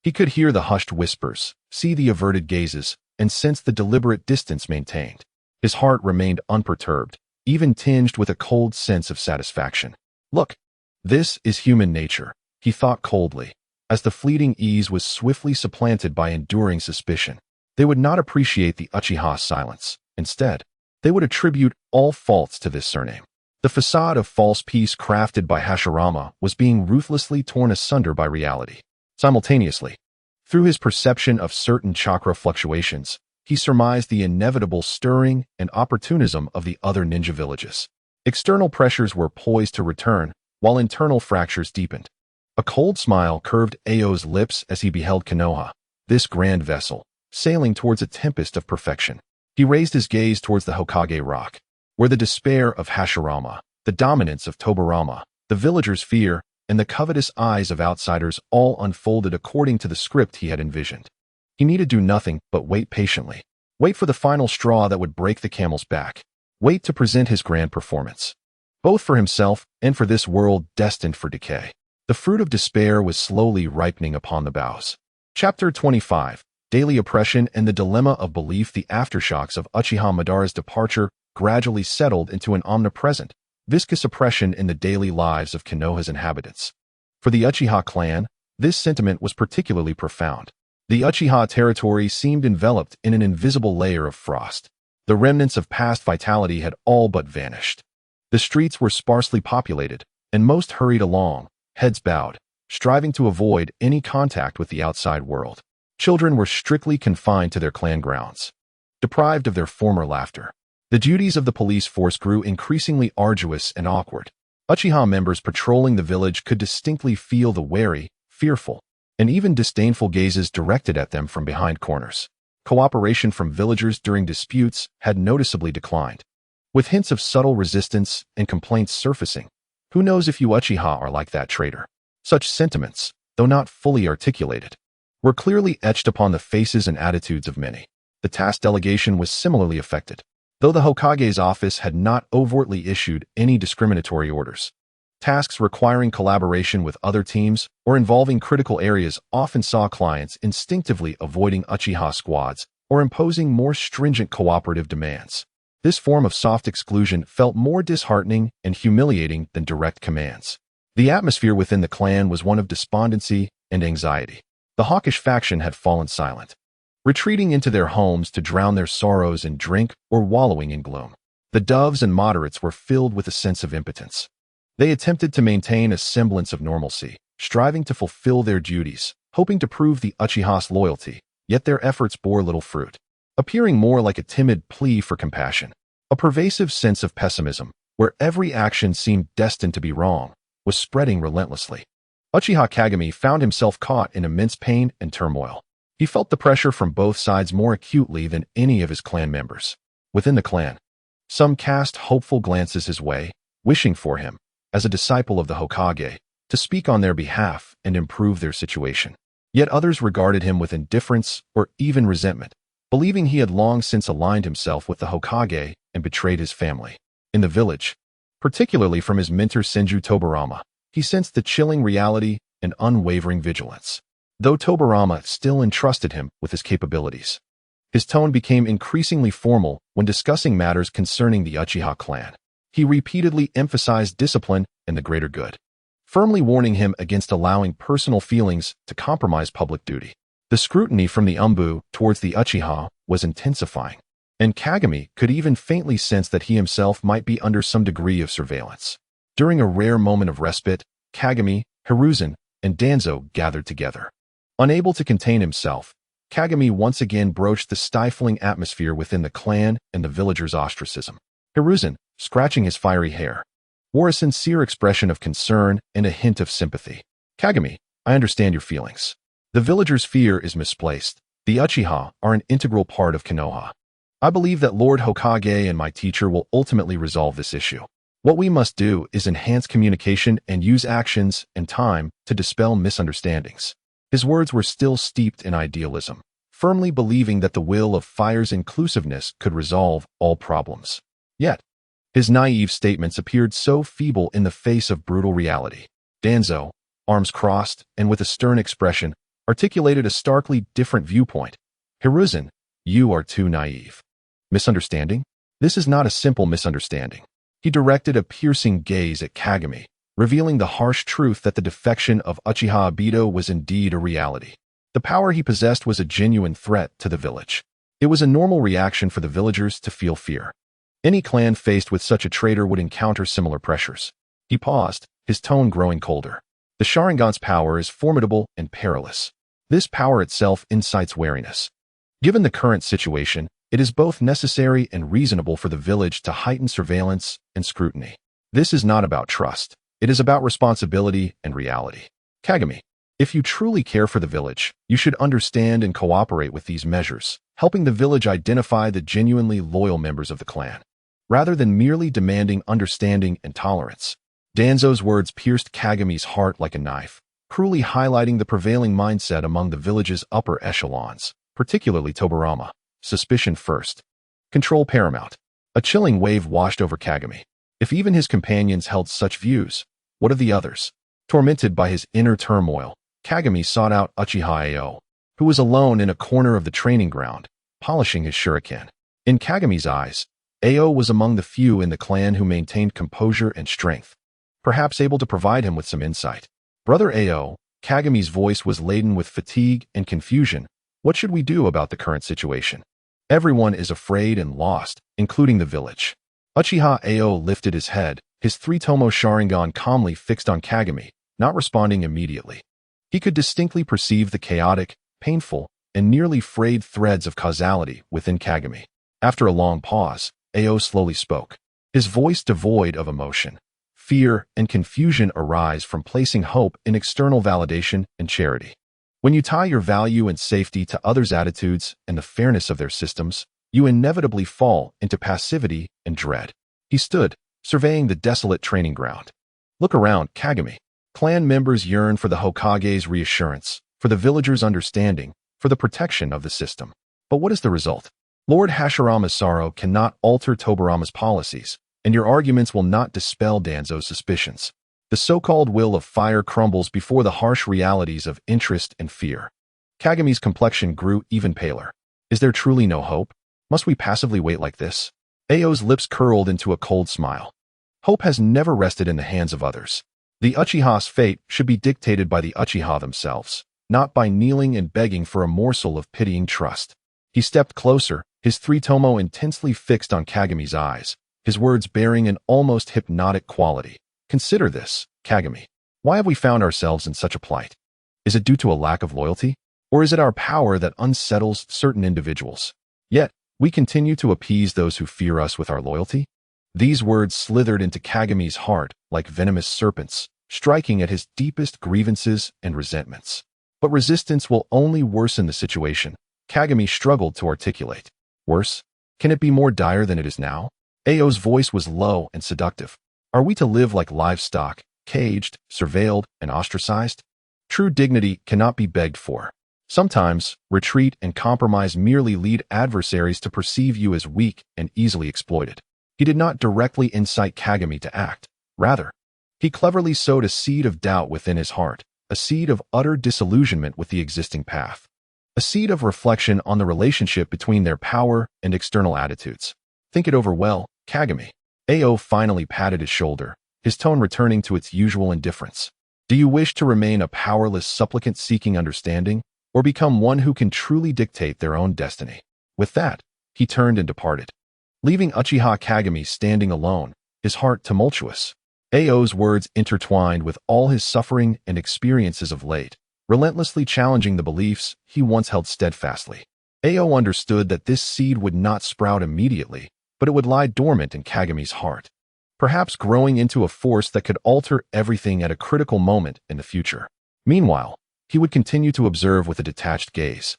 He could hear the hushed whispers, see the averted gazes, and sense the deliberate distance maintained. His heart remained unperturbed, even tinged with a cold sense of satisfaction. Look, this is human nature, he thought coldly, as the fleeting ease was swiftly supplanted by enduring suspicion. They would not appreciate the Uchiha's silence. Instead, they would attribute all faults to this surname. The facade of false peace crafted by Hashirama was being ruthlessly torn asunder by reality. Simultaneously, through his perception of certain chakra fluctuations, he surmised the inevitable stirring and opportunism of the other ninja villages. External pressures were poised to return, while internal fractures deepened. A cold smile curved Ao's lips as he beheld Konoha, this grand vessel, sailing towards a tempest of perfection. He raised his gaze towards the Hokage Rock, where the despair of Hashirama, the dominance of Tobarama, the villagers' fear, and the covetous eyes of outsiders all unfolded according to the script he had envisioned. He needed do nothing but wait patiently. Wait for the final straw that would break the camel's back. Wait to present his grand performance, both for himself and for this world destined for decay. The fruit of despair was slowly ripening upon the boughs. Chapter 25. Daily oppression and the dilemma of belief. The aftershocks of Uchiha Madara's departure gradually settled into an omnipresent, viscous oppression in the daily lives of Konoha's inhabitants. For the Uchiha clan, this sentiment was particularly profound. The Uchiha territory seemed enveloped in an invisible layer of frost. The remnants of past vitality had all but vanished. The streets were sparsely populated, and most hurried along, heads bowed, striving to avoid any contact with the outside world. Children were strictly confined to their clan grounds, deprived of their former laughter. The duties of the police force grew increasingly arduous and awkward. Uchiha members patrolling the village could distinctly feel the wary, fearful, and even disdainful gazes directed at them from behind corners. Cooperation from villagers during disputes had noticeably declined, with hints of subtle resistance and complaints surfacing. Who knows if you Uchiha are like that, traitor? Such sentiments, though not fully articulated, were clearly etched upon the faces and attitudes of many. The task delegation was similarly affected, though the Hokage's office had not overtly issued any discriminatory orders. Tasks requiring collaboration with other teams or involving critical areas often saw clients instinctively avoiding Uchiha squads or imposing more stringent cooperative demands. This form of soft exclusion felt more disheartening and humiliating than direct commands. The atmosphere within the clan was one of despondency and anxiety. The hawkish faction had fallen silent, retreating into their homes to drown their sorrows in drink or wallowing in gloom. The doves and moderates were filled with a sense of impotence. They attempted to maintain a semblance of normalcy, striving to fulfill their duties, hoping to prove the Uchiha's loyalty, yet their efforts bore little fruit. appearing more like a timid plea for compassion. A pervasive sense of pessimism, where every action seemed destined to be wrong, was spreading relentlessly. Uchiha Kagami found himself caught in immense pain and turmoil. He felt the pressure from both sides more acutely than any of his clan members. Within the clan, some cast hopeful glances his way, wishing for him, as a disciple of the Hokage, to speak on their behalf and improve their situation. Yet others regarded him with indifference or even resentment, believing he had long since aligned himself with the Hokage and betrayed his family. In the village, particularly from his mentor Senju Tobarama, he sensed the chilling reality and unwavering vigilance. Though Tobarama still entrusted him with his capabilities, his tone became increasingly formal when discussing matters concerning the Uchiha clan. He repeatedly emphasized discipline and the greater good, firmly warning him against allowing personal feelings to compromise public duty. The scrutiny from the Umbu towards the Uchiha was intensifying, and Kagami could even faintly sense that he himself might be under some degree of surveillance. During a rare moment of respite, Kagami, Hiruzen, and Danzo gathered together. Unable to contain himself, Kagami once again broached the stifling atmosphere within the clan and the villagers' ostracism. Hiruzen, scratching his fiery hair, wore a sincere expression of concern and a hint of sympathy. Kagami, I understand your feelings. The villagers' fear is misplaced. The Uchiha are an integral part of Konoha. I believe that Lord Hokage and my teacher will ultimately resolve this issue. What we must do is enhance communication and use actions and time to dispel misunderstandings. His words were still steeped in idealism, firmly believing that the will of fire's inclusiveness could resolve all problems. Yet, his naive statements appeared so feeble in the face of brutal reality. Danzo, arms crossed and with a stern expression, articulated a starkly different viewpoint. Hiruzen, you are too naive. Misunderstanding? This is not a simple misunderstanding. He directed a piercing gaze at Kagami, revealing the harsh truth that the defection of Uchiha Obito was indeed a reality. The power he possessed was a genuine threat to the village. It was a normal reaction for the villagers to feel fear. Any clan faced with such a traitor would encounter similar pressures. He paused, his tone growing colder. The Sharingan's power is formidable and perilous. This power itself incites wariness. Given the current situation, it is both necessary and reasonable for the village to heighten surveillance and scrutiny. This is not about trust. It is about responsibility and reality. Kagami, if you truly care for the village, you should understand and cooperate with these measures, helping the village identify the genuinely loyal members of the clan, rather than merely demanding understanding and tolerance. Danzo's words pierced Kagami's heart like a knife, cruelly highlighting the prevailing mindset among the village's upper echelons, particularly Tobarama. Suspicion first. Control paramount. A chilling wave washed over Kagami. If even his companions held such views, what of the others? Tormented by his inner turmoil, Kagami sought out Uchiha Ao, who was alone in a corner of the training ground, polishing his shuriken. In Kagami's eyes, Ao was among the few in the clan who maintained composure and strength, perhaps able to provide him with some insight. Brother Ao, Kagami's voice was laden with fatigue and confusion. What should we do about the current situation? Everyone is afraid and lost, including the village. Uchiha Ao lifted his head, his three-tomo Sharingan calmly fixed on Kagami, not responding immediately. He could distinctly perceive the chaotic, painful, and nearly frayed threads of causality within Kagami. After a long pause, Ao slowly spoke, his voice devoid of emotion. Fear and confusion arise from placing hope in external validation and charity. When you tie your value and safety to others' attitudes and the fairness of their systems, you inevitably fall into passivity and dread. He stood, surveying the desolate training ground. Look around, Kagami. Clan members yearn for the Hokage's reassurance, for the villagers' understanding, for the protection of the system. But what is the result? Lord Hashirama's sorrow cannot alter Tobarama's policies, and your arguments will not dispel Danzo's suspicions. The so-called will of fire crumbles before the harsh realities of interest and fear. Kagami's complexion grew even paler. Is there truly no hope? Must we passively wait like this? Ao's lips curled into a cold smile. Hope has never rested in the hands of others. The Uchiha's fate should be dictated by the Uchiha themselves, not by kneeling and begging for a morsel of pitying trust. He stepped closer, his three-tomo intensely fixed on Kagami's eyes, his words bearing an almost hypnotic quality. Consider this, Kagami. Why have we found ourselves in such a plight? Is it due to a lack of loyalty? Or is it our power that unsettles certain individuals? Yet, we continue to appease those who fear us with our loyalty? These words slithered into Kagami's heart like venomous serpents, striking at his deepest grievances and resentments. But resistance will only worsen the situation, Kagami struggled to articulate. Worse? Can it be more dire than it is now? Ao's voice was low and seductive. Are we to live like livestock, caged, surveilled, and ostracized? True dignity cannot be begged for. Sometimes, retreat and compromise merely lead adversaries to perceive you as weak and easily exploited. He did not directly incite Kagami to act. Rather, he cleverly sowed a seed of doubt within his heart, a seed of utter disillusionment with the existing path, a seed of reflection on the relationship between their power and external attitudes. Think it over well, Kagami. Ao finally patted his shoulder, his tone returning to its usual indifference. Do you wish to remain a powerless supplicant seeking understanding, or become one who can truly dictate their own destiny? With that, he turned and departed, leaving Uchiha Kagami standing alone, his heart tumultuous. Ao's words intertwined with all his suffering and experiences of late, relentlessly challenging the beliefs he once held steadfastly. Ao understood that this seed would not sprout immediately, but it would lie dormant in Kagami's heart, perhaps growing into a force that could alter everything at a critical moment in the future. Meanwhile, he would continue to observe with a detached gaze,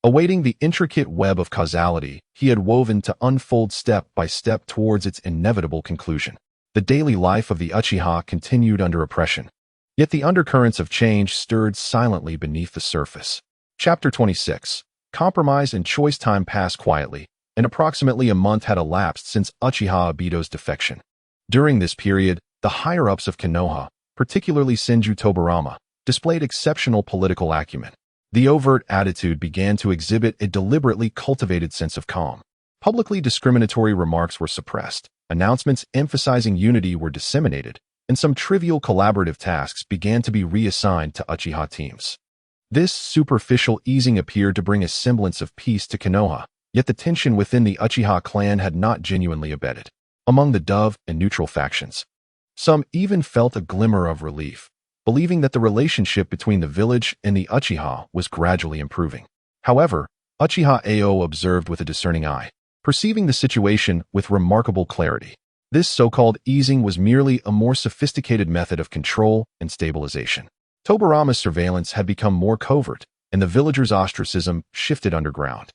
awaiting the intricate web of causality he had woven to unfold step by step towards its inevitable conclusion. The daily life of the Uchiha continued under oppression, yet the undercurrents of change stirred silently beneath the surface. Chapter 26. Compromise and choice. Time passed quietly, and approximately a month had elapsed since Uchiha Obito's defection. During this period, the higher-ups of Konoha, particularly Senju Tobarama, displayed exceptional political acumen. The overt attitude began to exhibit a deliberately cultivated sense of calm. Publicly discriminatory remarks were suppressed, announcements emphasizing unity were disseminated, and some trivial collaborative tasks began to be reassigned to Uchiha teams. This superficial easing appeared to bring a semblance of peace to Konoha, yet the tension within the Uchiha clan had not genuinely abated. Among the Dove and neutral factions, some even felt a glimmer of relief, believing that the relationship between the village and the Uchiha was gradually improving. However, Uchiha Ao observed with a discerning eye, perceiving the situation with remarkable clarity. This so-called easing was merely a more sophisticated method of control and stabilization. Tobarama's surveillance had become more covert, and the villagers' ostracism shifted underground.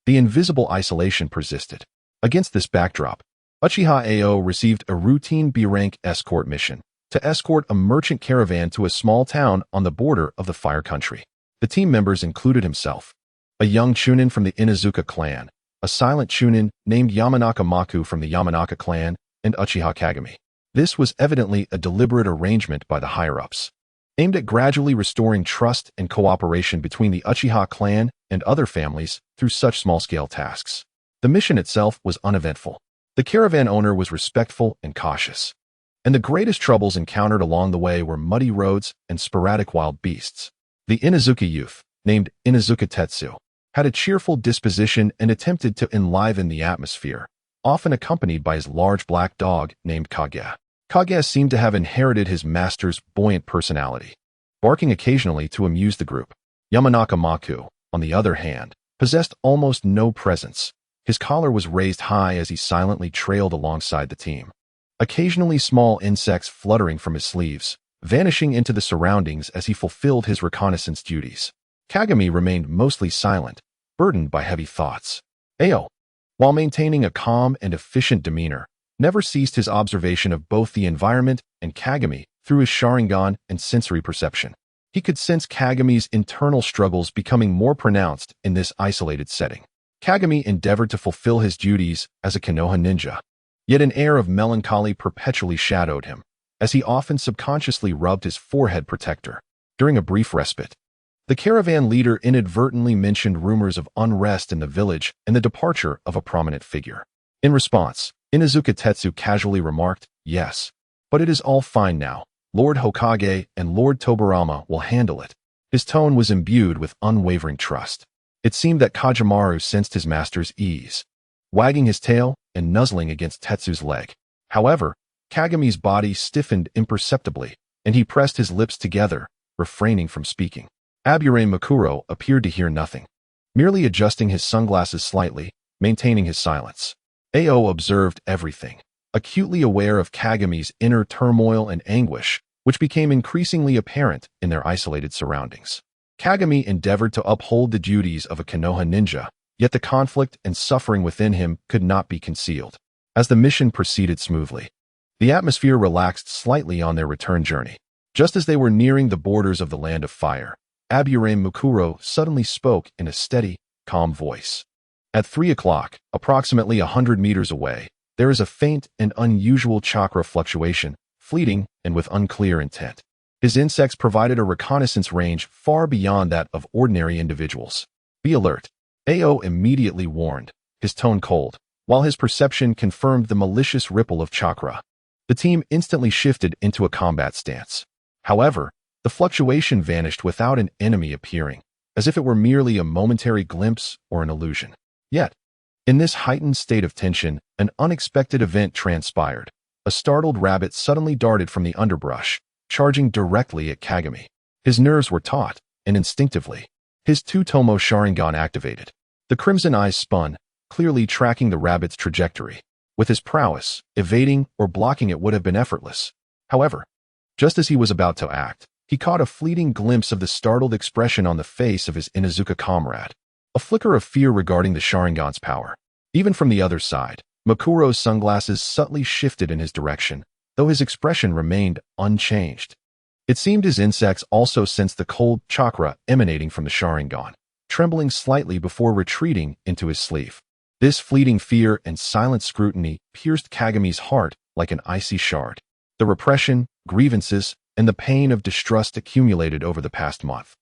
The invisible isolation persisted. Against this backdrop, Uchiha Ao received a routine B-rank escort mission to escort a merchant caravan to a small town on the border of the Fire Country. The team members included himself, a young chunin from the Inazuka clan, a silent chunin named Yamanaka Maku from the Yamanaka clan, and Uchiha Kagami. This was evidently a deliberate arrangement by the higher-ups, aimed at gradually restoring trust and cooperation between the Uchiha clan and other families through such small-scale tasks. The mission itself was uneventful. The caravan owner was respectful and cautious, and the greatest troubles encountered along the way were muddy roads and sporadic wild beasts. The Inazuka youth, named Inazuka Tetsu, had a cheerful disposition and attempted to enliven the atmosphere, often accompanied by his large black dog named Kage. Kage seemed to have inherited his master's buoyant personality, barking occasionally to amuse the group. Yamanaka Maku, on the other hand, possessed almost no presence. His collar was raised high as he silently trailed alongside the team, occasionally small insects fluttering from his sleeves, vanishing into the surroundings as he fulfilled his reconnaissance duties. Kagami remained mostly silent, burdened by heavy thoughts. Ao, while maintaining a calm and efficient demeanor, never ceased his observation of both the environment and Kagami through his Sharingan and sensory perception. He could sense Kagami's internal struggles becoming more pronounced in this isolated setting. Kagami endeavored to fulfill his duties as a Konoha ninja, yet an air of melancholy perpetually shadowed him, as he often subconsciously rubbed his forehead protector. During a brief respite, the caravan leader inadvertently mentioned rumors of unrest in the village and the departure of a prominent figure. In response, Inazuka Tetsu casually remarked, "Yes, but it is all fine now. Lord Hokage and Lord Tobarama will handle it." His tone was imbued with unwavering trust. It seemed that Kajamaru sensed his master's ease, wagging his tail and nuzzling against Tetsu's leg. However, Kagami's body stiffened imperceptibly, and he pressed his lips together, refraining from speaking. Abure Makuro appeared to hear nothing, merely adjusting his sunglasses slightly, maintaining his silence. Ao observed everything, acutely aware of Kagami's inner turmoil and anguish, which became increasingly apparent in their isolated surroundings. Kagami endeavored to uphold the duties of a Konoha ninja, yet the conflict and suffering within him could not be concealed. As the mission proceeded smoothly, the atmosphere relaxed slightly on their return journey. Just as they were nearing the borders of the Land of Fire, Aburame Mukuro suddenly spoke in a steady, calm voice. At 3 o'clock, approximately 100 meters away, there is a faint and unusual chakra fluctuation, fleeting and with unclear intent. His insects provided a reconnaissance range far beyond that of ordinary individuals. Be alert. Ao immediately warned, his tone cold, while his perception confirmed the malicious ripple of chakra. The team instantly shifted into a combat stance. However, the fluctuation vanished without an enemy appearing, as if it were merely a momentary glimpse or an illusion. Yet, in this heightened state of tension, an unexpected event transpired. A startled rabbit suddenly darted from the underbrush, charging directly at Kagami. His nerves were taut, and instinctively, his two-tomo Sharingan activated. The crimson eyes spun, clearly tracking the rabbit's trajectory. With his prowess, evading or blocking it would have been effortless. However, just as he was about to act, he caught a fleeting glimpse of the startled expression on the face of his Inuzuka comrade. A flicker of fear regarding the Sharingan's power. Even from the other side, Mukuro's sunglasses subtly shifted in his direction, though his expression remained unchanged. It seemed his insects also sensed the cold chakra emanating from the Sharingan, trembling slightly before retreating into his sleeve. This fleeting fear and silent scrutiny pierced Kagami's heart like an icy shard. The repression, grievances, and the pain of distrust accumulated over the past month,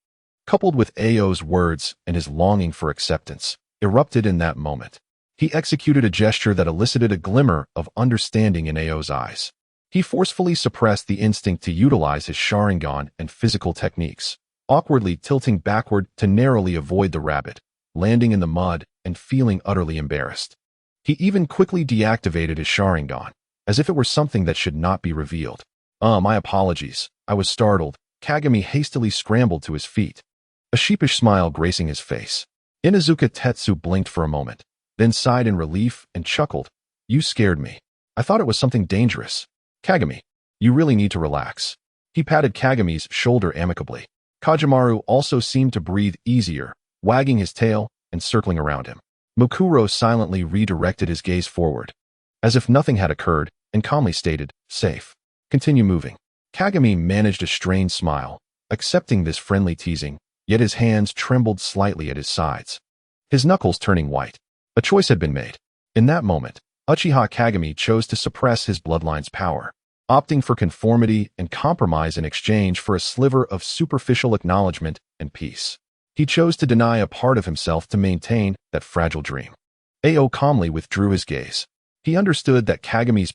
coupled with Ao's words and his longing for acceptance, erupted in that moment. He executed a gesture that elicited a glimmer of understanding in Ao's eyes. He forcefully suppressed the instinct to utilize his Sharingan and physical techniques, awkwardly tilting backward to narrowly avoid the rabbit, landing in the mud and feeling utterly embarrassed. He even quickly deactivated his Sharingan, as if it were something that should not be revealed. My apologies. I was startled." Kagami hastily scrambled to his feet, a sheepish smile gracing his face. Inuzuka Tetsu blinked for a moment, then sighed in relief and chuckled. "You scared me. I thought it was something dangerous. Kagami, you really need to relax." He patted Kagami's shoulder amicably. Kajimaru also seemed to breathe easier, wagging his tail and circling around him. Mukuro silently redirected his gaze forward, as if nothing had occurred, and calmly stated, "Safe. Continue moving." Kagami managed a strained smile, accepting this friendly teasing, yet his hands trembled slightly at his sides, his knuckles turning white. A choice had been made. In that moment, Uchiha Kagami chose to suppress his bloodline's power, opting for conformity and compromise in exchange for a sliver of superficial acknowledgement and peace. He chose to deny a part of himself to maintain that fragile dream. Ao calmly withdrew his gaze. He understood that Kagami's